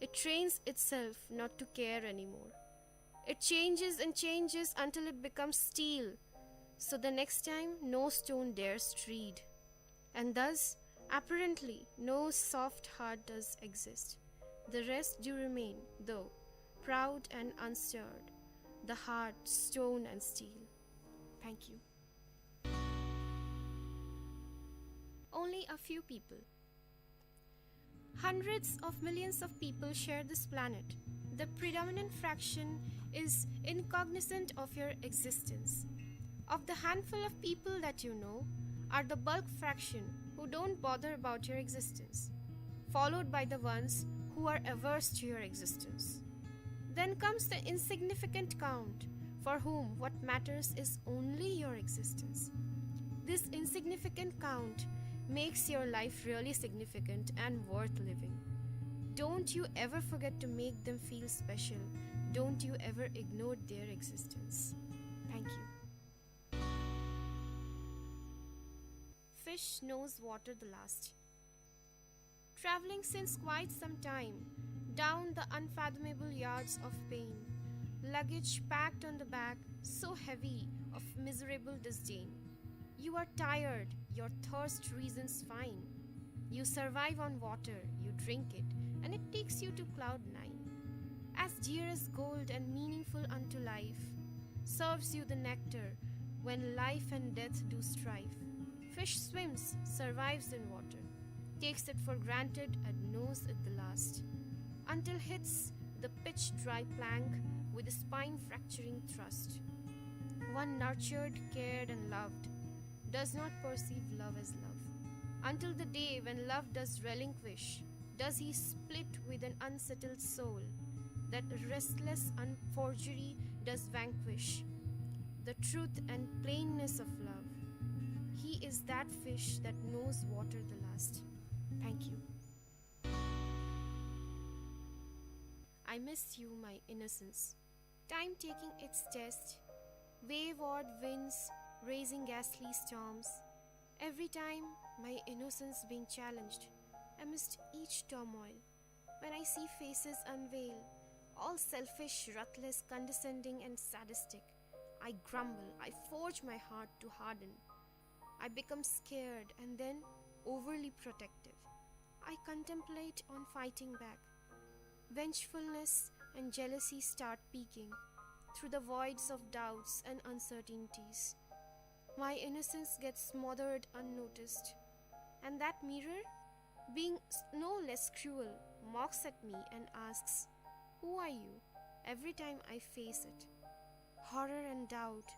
It trains itself not to care anymore. It changes and changes until it becomes steel, so the next time no stone dares tread. And thus, apparently, no soft heart does exist. The rest do remain, though, proud and unstirred, the heart, stone and steel. Thank you. Only a few people. Hundreds of millions of people share this planet. The predominant fraction is incognizant of your existence. Of the handful of people that you know, are the bulk fraction who don't bother about your existence, followed by the ones who are averse to your existence. Then comes the insignificant count, for whom what matters is only your existence. This insignificant count makes your life really significant and worth living. Don't you ever forget to make them feel special. Don't you ever ignore their existence. Thank you. Fish knows water the last. Traveling since quite some time, down the unfathomable yards of pain, luggage packed on the back, so heavy of miserable disdain. You are tired, your thirst reasons fine. You survive on water, you drink it, and it takes you to cloud 9. As dear as gold and meaningful unto life, serves you the nectar when life and death do strive. Fish swims, survives in water, takes it for granted and knows it the last, until hits the pitch-dry plank with a spine-fracturing thrust. One nurtured, cared and loved does not perceive love as love, until the day when love does relinquish, does he split with an unsettled soul, that restless unforgery does vanquish the truth and plainness of love. He is that fish that knows water the last. Thank you. I miss you, my innocence. Time taking its test, wayward winds raising ghastly storms. Every time my innocence being challenged, amidst each turmoil, when I see faces unveil, all selfish, ruthless, condescending and sadistic, I grumble, I forge my heart to harden. I become scared and then overly protective. I contemplate on fighting back. Vengefulness and jealousy start peeking through the voids of doubts and uncertainties. My innocence gets smothered unnoticed, and that mirror, being no less cruel, mocks at me and asks, "Who are you?" every time I face it. Horror and doubt,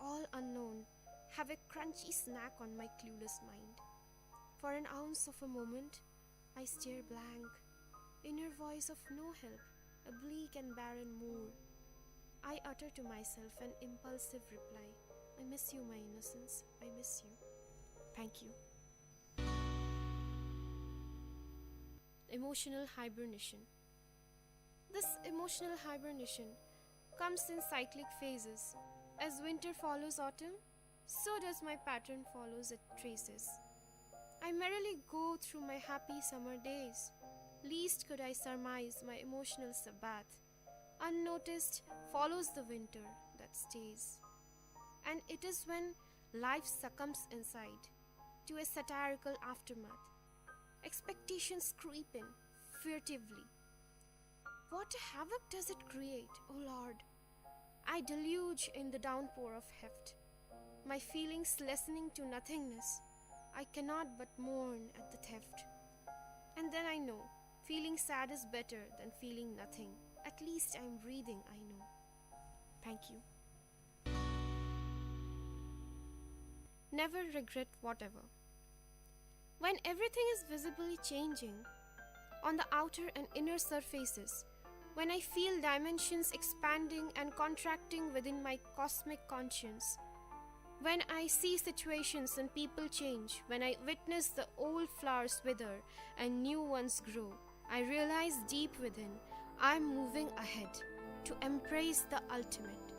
all unknown, have a crunchy snack on my clueless mind. For an ounce of a moment, I stare blank, inner voice of no help, a bleak and barren moor. I utter to myself an impulsive reply, "I miss you, my innocence, I miss you. Thank you." emotional hibernation. This emotional hibernation comes in cyclic phases. As winter follows autumn, so does my pattern follows its traces. I merrily go through my happy summer days. Least could I surmise my emotional Sabbath. Unnoticed follows the winter that stays. And it is when life succumbs inside to a satirical aftermath. Expectations creep in furtively. What havoc does it create, O Lord? I deluge in the downpour of heft, my feelings lessening to nothingness. I cannot but mourn at the theft. And then I know, feeling sad is better than feeling nothing. At least I'm breathing, I know. Thank you. Never regret whatever. When everything is visibly changing on the outer and inner surfaces, when I feel dimensions expanding and contracting within my cosmic conscience, when I see situations and people change, when I witness the old flowers wither and new ones grow, I realize deep within I am moving ahead to embrace the ultimate,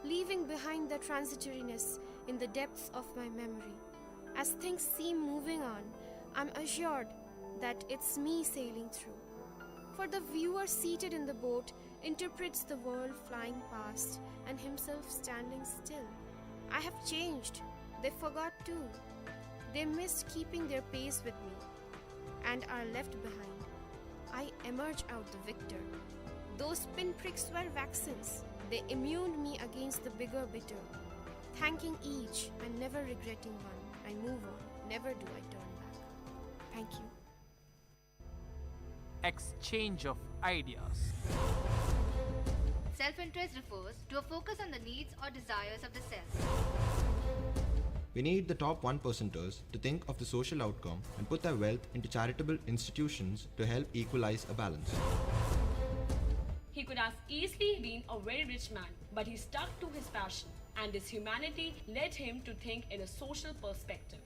leaving behind the transitoriness in the depths of my memory. As things seem moving on, I'm assured that it's me sailing through. For the viewer seated in the boat interprets the world flying past and himself standing still. I have changed. They forgot too. They missed keeping their pace with me and are left behind. I emerge out the victor. Those pinpricks were vaccines. They immuned me against the bigger bitter. Thanking each and never regretting one, I move on. Never do I turn back. Thank you. Exchange of ideas. Self-interest refers to a focus on the needs or desires of the self. We need the top 1%ers to think of the social outcome and put their wealth into charitable institutions to help equalize a balance. He could have easily been a very rich man, but he stuck to his passion, and his humanity led him to think in a social perspective.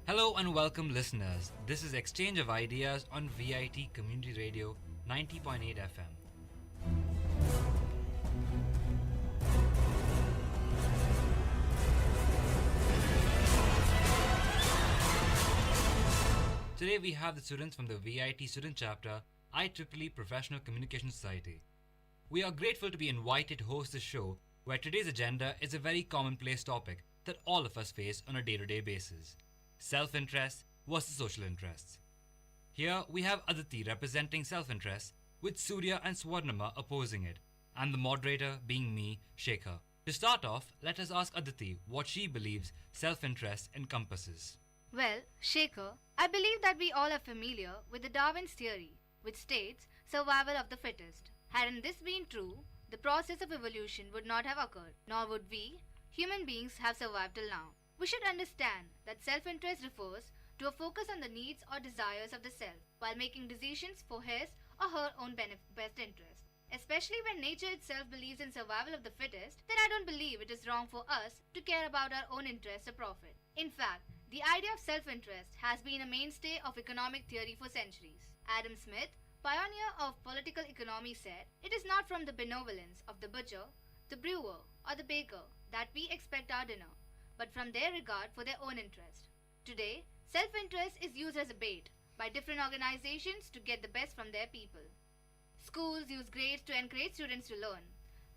Hello and welcome listeners. This is Exchange of Ideas on VIT Community Radio 90.8 FM. Today we have the students from the VIT student chapter, IEEE Professional Communication Society. We are grateful to be invited to host this show where today's agenda is a very commonplace topic that all of us face on a day-to-day basis. Self-interest versus social interests. Here we have Aditi representing self-interest, with Surya and Swarnama opposing it, and the moderator being me, Shekhar. To start off, let us ask Aditi what she believes self-interest encompasses. Well, Shekhar, I believe that we all are familiar with the Darwin's theory, which states survival of the fittest. Hadn't this been true, the process of evolution would not have occurred, nor would we, human beings, have survived till now. We should understand that self-interest refers to a focus on the needs or desires of the self while making decisions for his or her own best interest. Especially when nature itself believes in survival of the fittest, then I don't believe it is wrong for us to care about our own interests or profit. In fact, the idea of self-interest has been a mainstay of economic theory for centuries. Adam Smith, pioneer of political economy, said, "It is not from the benevolence of the butcher, the brewer, or the baker that we expect our dinner, but from their regard for their own interest." Today, self-interest is used as a bait by different organizations to get the best from their people. Schools use grades to encourage students to learn.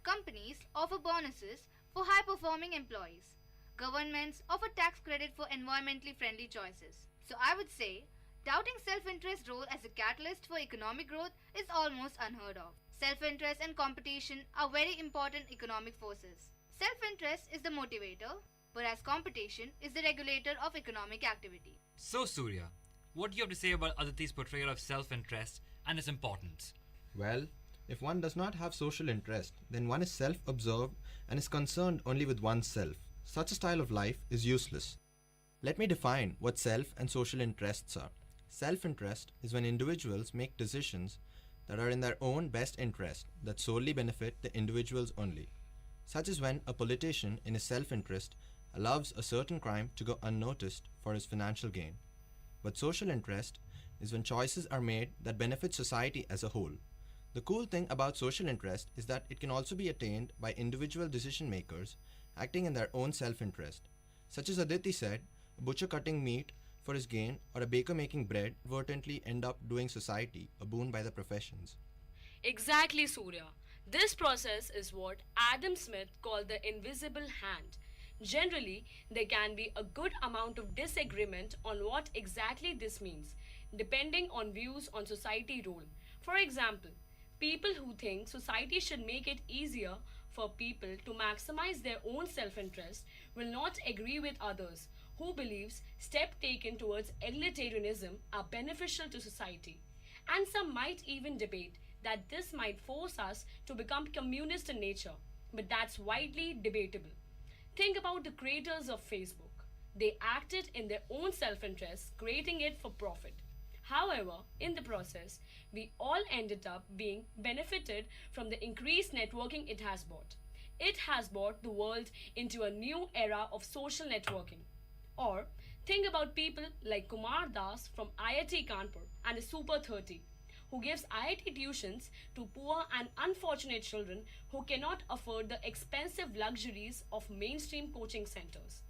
Companies offer bonuses for high-performing employees. Governments offer tax credit for environmentally friendly choices. So I would say, doubting self-interest's role as a catalyst for economic growth is almost unheard of. Self-interest and competition are very important economic forces. Self-interest is the motivator, whereas competition is the regulator of economic activity. So Surya, what do you have to say about Aditi's portrayal of self-interest and its importance? Well, if one does not have social interest, then one is self-absorbed and is concerned only with oneself. Such a style of life is useless. Let me define what self and social interests are. Self-interest is when individuals make decisions that are in their own best interest, that solely benefit the individuals only. such as when a politician, in his self-interest, allows a certain crime to go unnoticed for his financial gain. But social interest is when choices are made that benefit society as a whole. The cool thing about social interest is that it can also be attained by individual decision makers acting in their own self-interest. Such as Aditi said, a butcher cutting meat for his gain or a baker making bread inadvertently end up doing society a boon by the professions. Exactly, Surya. This process is what Adam Smith called the invisible hand. Generally, there can be a good amount of disagreement on what exactly this means, depending on views on society role. For example, people who think society should make it easier for people to maximize their own self-interest will not agree with others who believes steps taken towards egalitarianism are beneficial to society. And some might even debate that this might force us to become communist in nature, but that's widely debatable. Think about the creators of Facebook. They acted in their own self-interest, creating it for profit. However, in the process, we all ended up being benefited from the increased networking it has brought. It has brought the world into a new era of social networking. Or think about people like Kumar Das from IIT Kanpur and the Super 30, who gives IIT tuitions to poor and unfortunate children who cannot afford the expensive luxuries of mainstream coaching centers.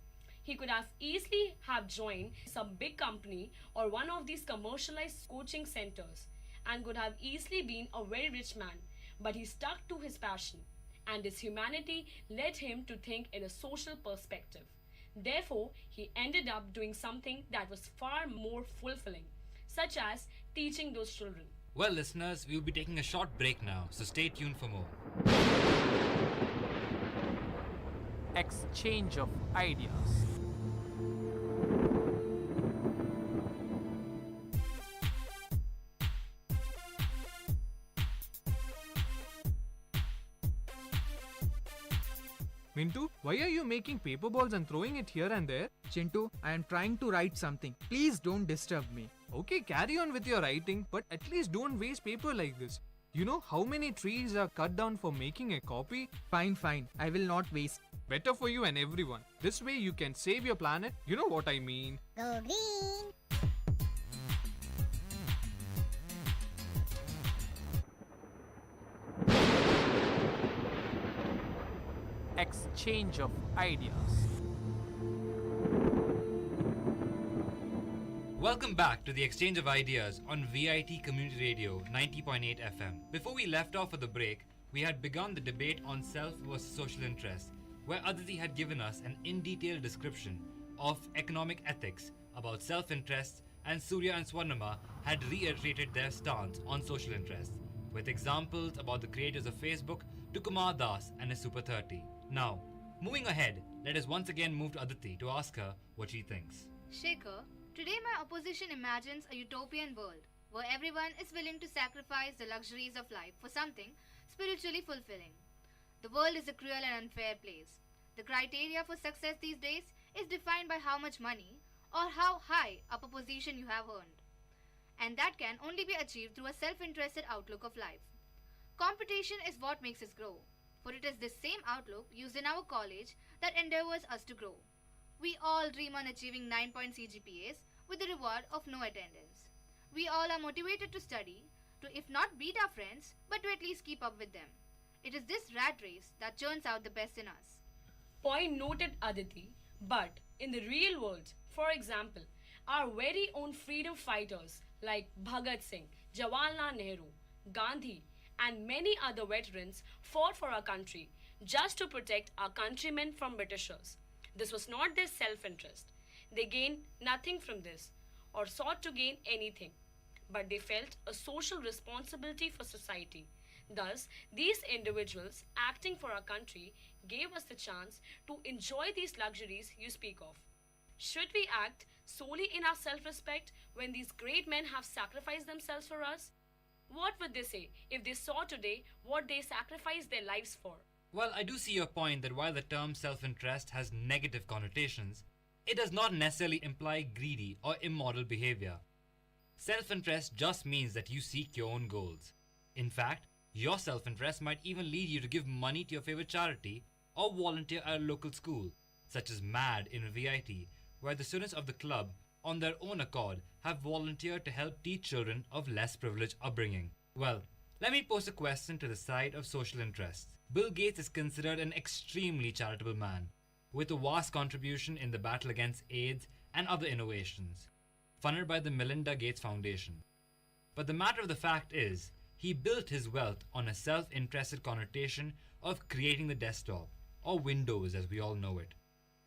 He could have easily have joined some big company or one of these commercialized coaching centers and could have easily been a very rich man, but he stuck to his passion and his humanity led him to think in a social perspective. Therefore, he ended up doing something that was far more fulfilling, such as teaching those children. Well, listeners, we'll be taking a short break now, so stay tuned for more. Exchange of ideas. Mintu, why are you making paper balls and throwing it here and there? Chintu, I am trying to write something. Please don't disturb me. Okay, carry on with your writing, but at least don't waste paper like this. You know how many trees are cut down for making a copy? Fine, fine. I will not waste. Better for you and everyone. This way you can save your planet. You know what I mean. Go green! Exchange of ideas. Welcome back to the Exchange of Ideas on VIT Community Radio 90.8 FM. Before we left off for the break, we had begun the debate on self versus social interest, where Aditi had given us an in-detail description of economic ethics about self-interest, and Surya and Swarnama had reiterated their stance on social interest, with examples about the creators of Facebook to Kumar Das and his Super 30. Now, moving ahead, let us once again move to Aditi to ask her what she thinks. Shekhar, today my opposition imagines a utopian world where everyone is willing to sacrifice the luxuries of life for something spiritually fulfilling. The world is a cruel and unfair place. The criteria for success these days is defined by how much money or how high up a position you have earned. And that can only be achieved through a self-interested outlook of life. Competition is what makes us grow, for it is this same outlook used in our college that endeavors us to grow. We all dream on achieving 9-point CGPAs with the reward of no attendance. We all are motivated to study, to if not beat our friends, but to at least keep up with them. It is this rat race that churns out the best in us. Point noted, Aditi. But in the real world, for example, our very own freedom fighters like Bhagat Singh, Jawaharlal Nehru, Gandhi, and many other veterans fought for our country just to protect our countrymen from Britishers. This was not their self-interest. They gained nothing from this or sought to gain anything, but they felt a social responsibility for society. Thus, these individuals acting for our country gave us the chance to enjoy these luxuries you speak of. Should we act solely in our self-respect when these great men have sacrificed themselves for us? What would they say if they saw today what they sacrificed their lives for? Well, I do see your point that while the term self-interest has negative connotations, it does not necessarily imply greedy or immoral behavior. Self-interest just means that you seek your own goals. In fact, your self-interest might even lead you to give money to your favorite charity or volunteer at a local school, such as MAD in VIT, where the students of the club, on their own accord, have volunteered to help teach children of less privileged upbringing. Well, let me pose a question to the side of social interests. Bill Gates is considered an extremely charitable man, with a vast contribution in the battle against AIDS and other innovations, funded by the Melinda Gates Foundation. But the matter of the fact is, he built his wealth on a self-interested connotation of creating the desktop, or Windows as we all know it.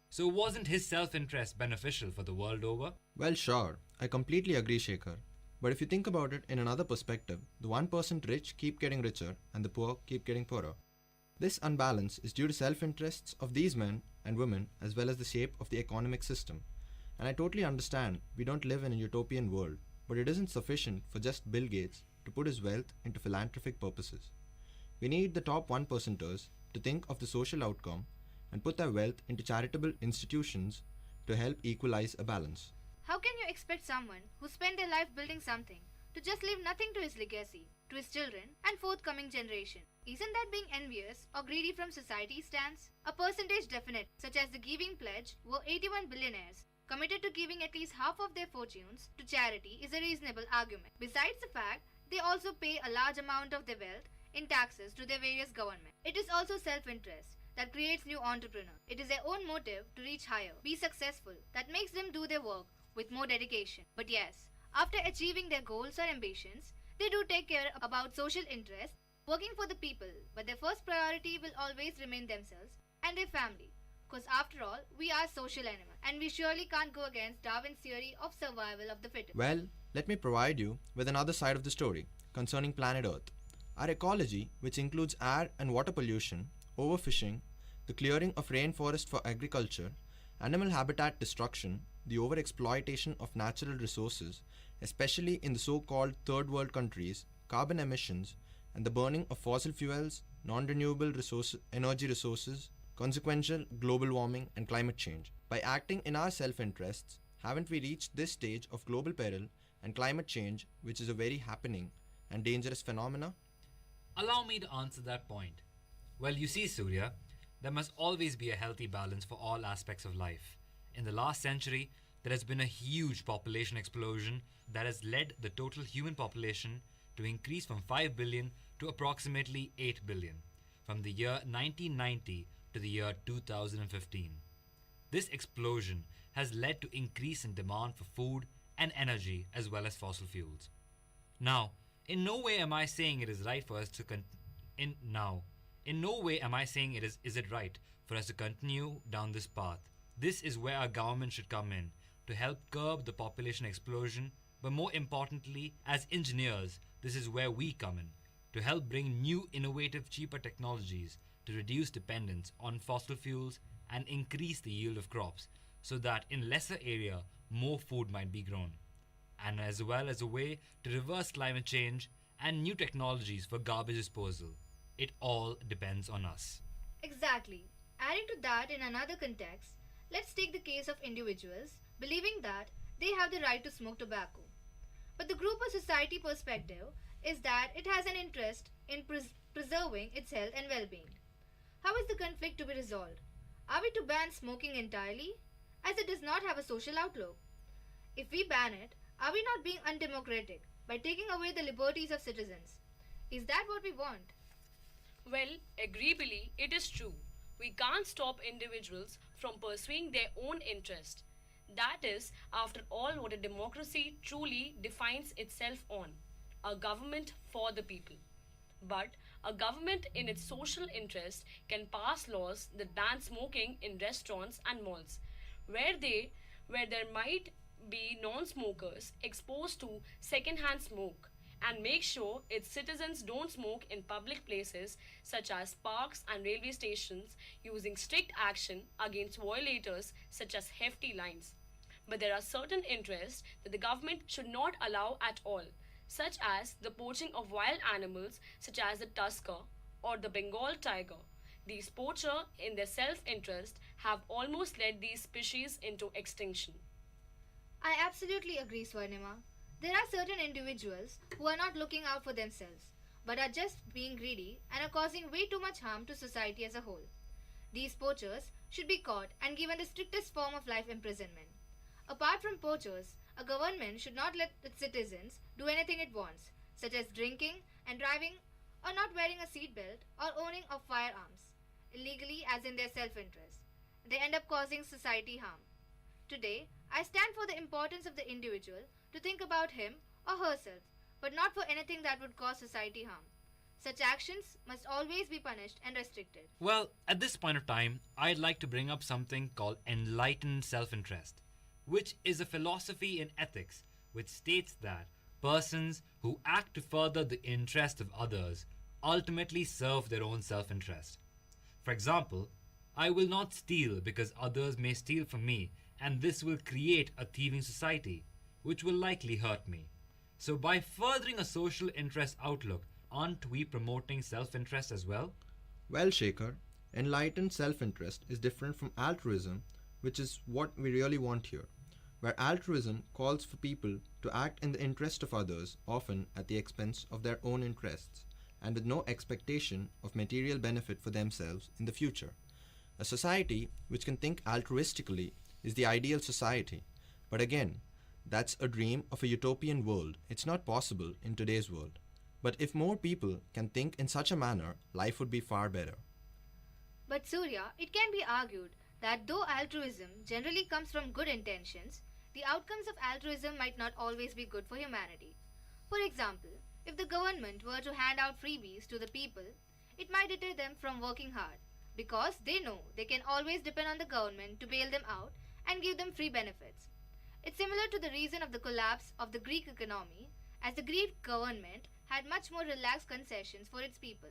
So wasn't his self-interest beneficial for the world over? Well, sure, I completely agree, Shekhar. But if you think about it in another perspective, the 1% rich keep getting richer and the poor keep getting poorer. This unbalance is due to self-interests of these men and women as well as the shape of the economic system. And I totally understand we don't live in a utopian world, but it isn't sufficient for just Bill Gates to put his wealth into philanthropic purposes. We need the top 1%ers to think of the social outcome and put their wealth into charitable institutions to help equalize a balance. How can you expect someone who spent their life building something to just leave nothing to his legacy, to his children and forthcoming generation? Isn't that being envious or greedy from society's stance? A percentage definite, such as the Giving Pledge, were 81 billionaires committed to giving at least half of their fortunes to charity is a reasonable argument. Besides the fact, they also pay a large amount of their wealth in taxes to their various governments. It is also self-interest that creates new entrepreneurs. It is their own motive to reach higher, be successful, that makes them do their work with more dedication. But yes, after achieving their goals or ambitions, they do take care about social interests, working for the people, but their first priority will always remain themselves and their family. Because after all, we are social animals, and we surely can't go against Darwin's theory of survival of the fittest. Well, let me provide you with another side of the story concerning planet Earth. Our ecology, which includes air and water pollution, overfishing, the clearing of rainforest for agriculture, animal habitat destruction, the overexploitation of natural resources, especially in the so-called third world countries, carbon emissions, and the burning of fossil fuels, non-renewable energy resources, consequential global warming and climate change. By acting in our self-interests, haven't we reached this stage of global peril and climate change, which is a very happening and dangerous phenomena? Allow me to answer that point. Well, you see, Surya, there must always be a healthy balance for all aspects of life. In the last century, there has been a huge population explosion that has led the total human population to increase from 5 billion to approximately 8 billion, from the year 1990 to the year 2015. This explosion has led to increase in demand for food and energy as well as fossil fuels. Now, in no way am I saying it is right for us to is it right for us to continue down this path. This is where our government should come in to help curb the population explosion, but more importantly, as engineers, this is where we come in to help bring new innovative cheaper technologies to reduce dependence on fossil fuels and increase the yield of crops so that in lesser area more food might be grown, and as well as a way to reverse climate change and new technologies for garbage disposal. It all depends on us. Exactly. Adding to that in another context, let's take the case of individuals believing that they have the right to smoke tobacco. But the group or society perspective is that it has an interest in preserving its health and well-being. How is the conflict to be resolved? Are we to ban smoking entirely, as it does not have a social outlook? If we ban it, are we not being undemocratic by taking away the liberties of citizens? Is that what we want? Well, agreeably, it is true. We can't stop individuals from pursuing their own interest. That is, after all, what a democracy truly defines itself on: a government for the people. But a government in its social interest can pass laws that ban smoking in restaurants and malls, where there might be non-smokers exposed to second-hand smoke, and make sure its citizens don't smoke in public places such as parks and railway stations, using strict action against violators such as hefty fines. But there are certain interests that the government should not allow at all, such as the poaching of wild animals such as the tusker or the Bengal tiger. These poachers, in their self-interest, have almost led these species into extinction. I absolutely agree, Swarnima. There are certain individuals who are not looking out for themselves, but are just being greedy and are causing way too much harm to society as a whole. These poachers should be caught and given the strictest form of life imprisonment. Apart from poachers, a government should not let its citizens do anything it wants, such as drinking and driving or not wearing a seatbelt or owning of firearms, illegally as in their self-interest. They end up causing society harm. Today, I stand for the importance of the individual to think about him or herself, but not for anything that would cause society harm. Such actions must always be punished and restricted. Well, at this point of time, I'd like to bring up something called enlightened self-interest, which is a philosophy in ethics which states that persons who act to further the interest of others ultimately serve their own self-interest. For example, I will not steal because others may steal from me, and this will create a thieving society, which will likely hurt me. So by furthering a social interest outlook, aren't we promoting self-interest as well? Well, Shekhar, enlightened self-interest is different from altruism, which is what we really want here, where altruism calls for people to act in the interest of others, often at the expense of their own interests, and with no expectation of material benefit for themselves in the future. A society which can think altruistically is the ideal society, but again, that's a dream of a utopian world. It's not possible in today's world. But if more people can think in such a manner, life would be far better. But Surya, it can be argued that though altruism generally comes from good intentions, the outcomes of altruism might not always be good for humanity. For example, if the government were to hand out freebies to the people, it might deter them from working hard, because they know they can always depend on the government to bail them out and give them free benefits. It's similar to the reason of the collapse of the Greek economy, as the Greek government had much more relaxed concessions for its people,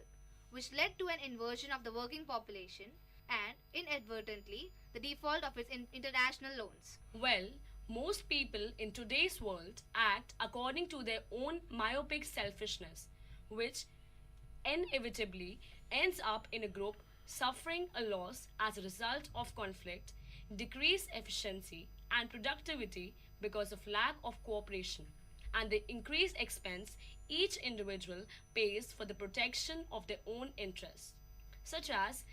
which led to an inversion of the working population and, inadvertently, the default of its international loans. Well, most people in today's world act according to their own myopic selfishness, which inevitably ends up in a group suffering a loss as a result of conflict, decreased efficiency and productivity because of lack of cooperation, and the increased expense each individual pays for the protection of their own interests, such as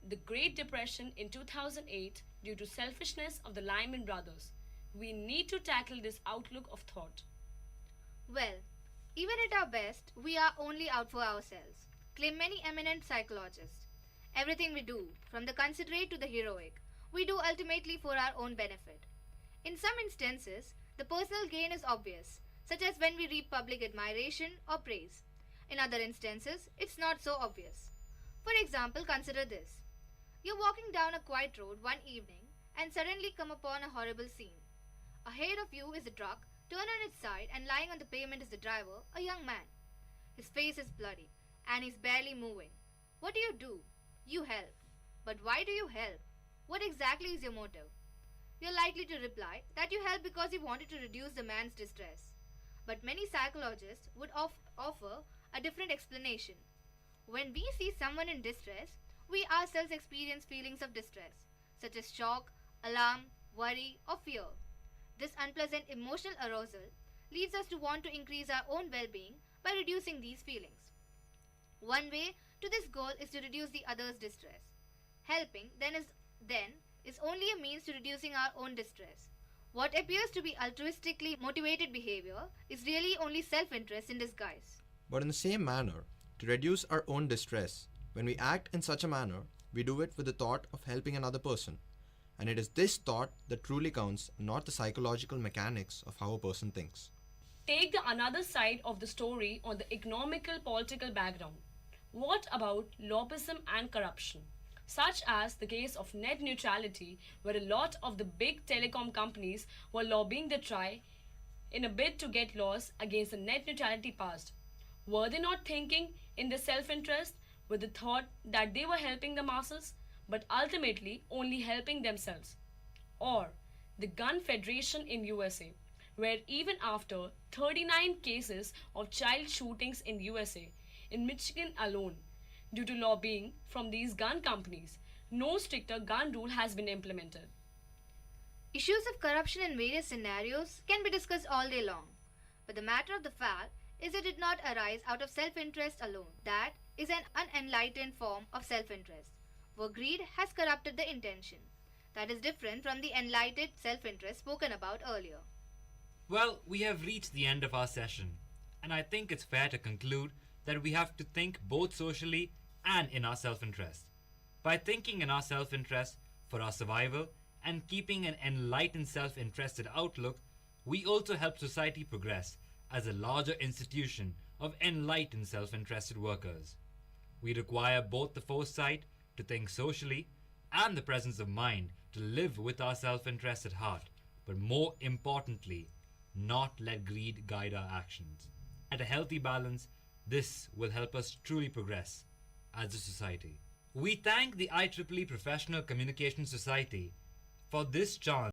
the Great Depression in 2008 due to selfishness of the Lehman Brothers. We need to tackle this outlook of thought. Well, even at our best, we are only out for ourselves, claim many eminent psychologists. Everything we do, from the considerate to the heroic, we do ultimately for our own benefit. In some instances, the personal gain is obvious, such as when we reap public admiration or praise. In other instances, it's not so obvious. For example, consider this. You're walking down a quiet road one evening and suddenly come upon a horrible scene. Ahead of you is a truck, turned on its side, and lying on the pavement is the driver, a young man. His face is bloody, and he's barely moving. What do? You help. But why do you help? What exactly is your motive? You're likely to reply that you help because you wanted to reduce the man's distress. But many psychologists would offer a different explanation. When we see someone in distress, we ourselves experience feelings of distress, such as shock, alarm, worry, or fear. This unpleasant emotional arousal leads us to want to increase our own well-being by reducing these feelings. One way to this goal is to reduce the other's distress. Helping then is only a means to reducing our own distress. What appears to be altruistically motivated behavior is really only self-interest in disguise. But in the same manner, to reduce our own distress, when we act in such a manner, we do it with the thought of helping another person. And it is this thought that truly counts, not the psychological mechanics of how a person thinks. Take the another side of the story on the economical political background. What about lobbyism and corruption? Such as the case of net neutrality, where a lot of the big telecom companies were lobbying the TRI in a bid to get laws against the net neutrality passed. Were they not thinking in their self-interest with the thought that they were helping the masses, but ultimately only helping themselves? Or the Gun Federation in USA, where even after 39 cases of child shootings in USA, in Michigan alone, due to lobbying from these gun companies, no stricter gun rule has been implemented. Issues of corruption in various scenarios can be discussed all day long, but the matter of the fact is it did not arise out of self-interest alone. That is an unenlightened form of self-interest. where greed has corrupted the intention. That is different from the enlightened self-interest spoken about earlier. Well, we have reached the end of our session, and I think it's fair to conclude that we have to think both socially and in our self-interest. By thinking in our self-interest for our survival and keeping an enlightened self-interested outlook, we also help society progress as a larger institution of enlightened self-interested workers. We require both the foresight to think socially and the presence of mind to live with our self-interest at heart, but more importantly, not let greed guide our actions. At a healthy balance, this will help us truly progress as a society. We thank the IEEE Professional Communication Society for this chance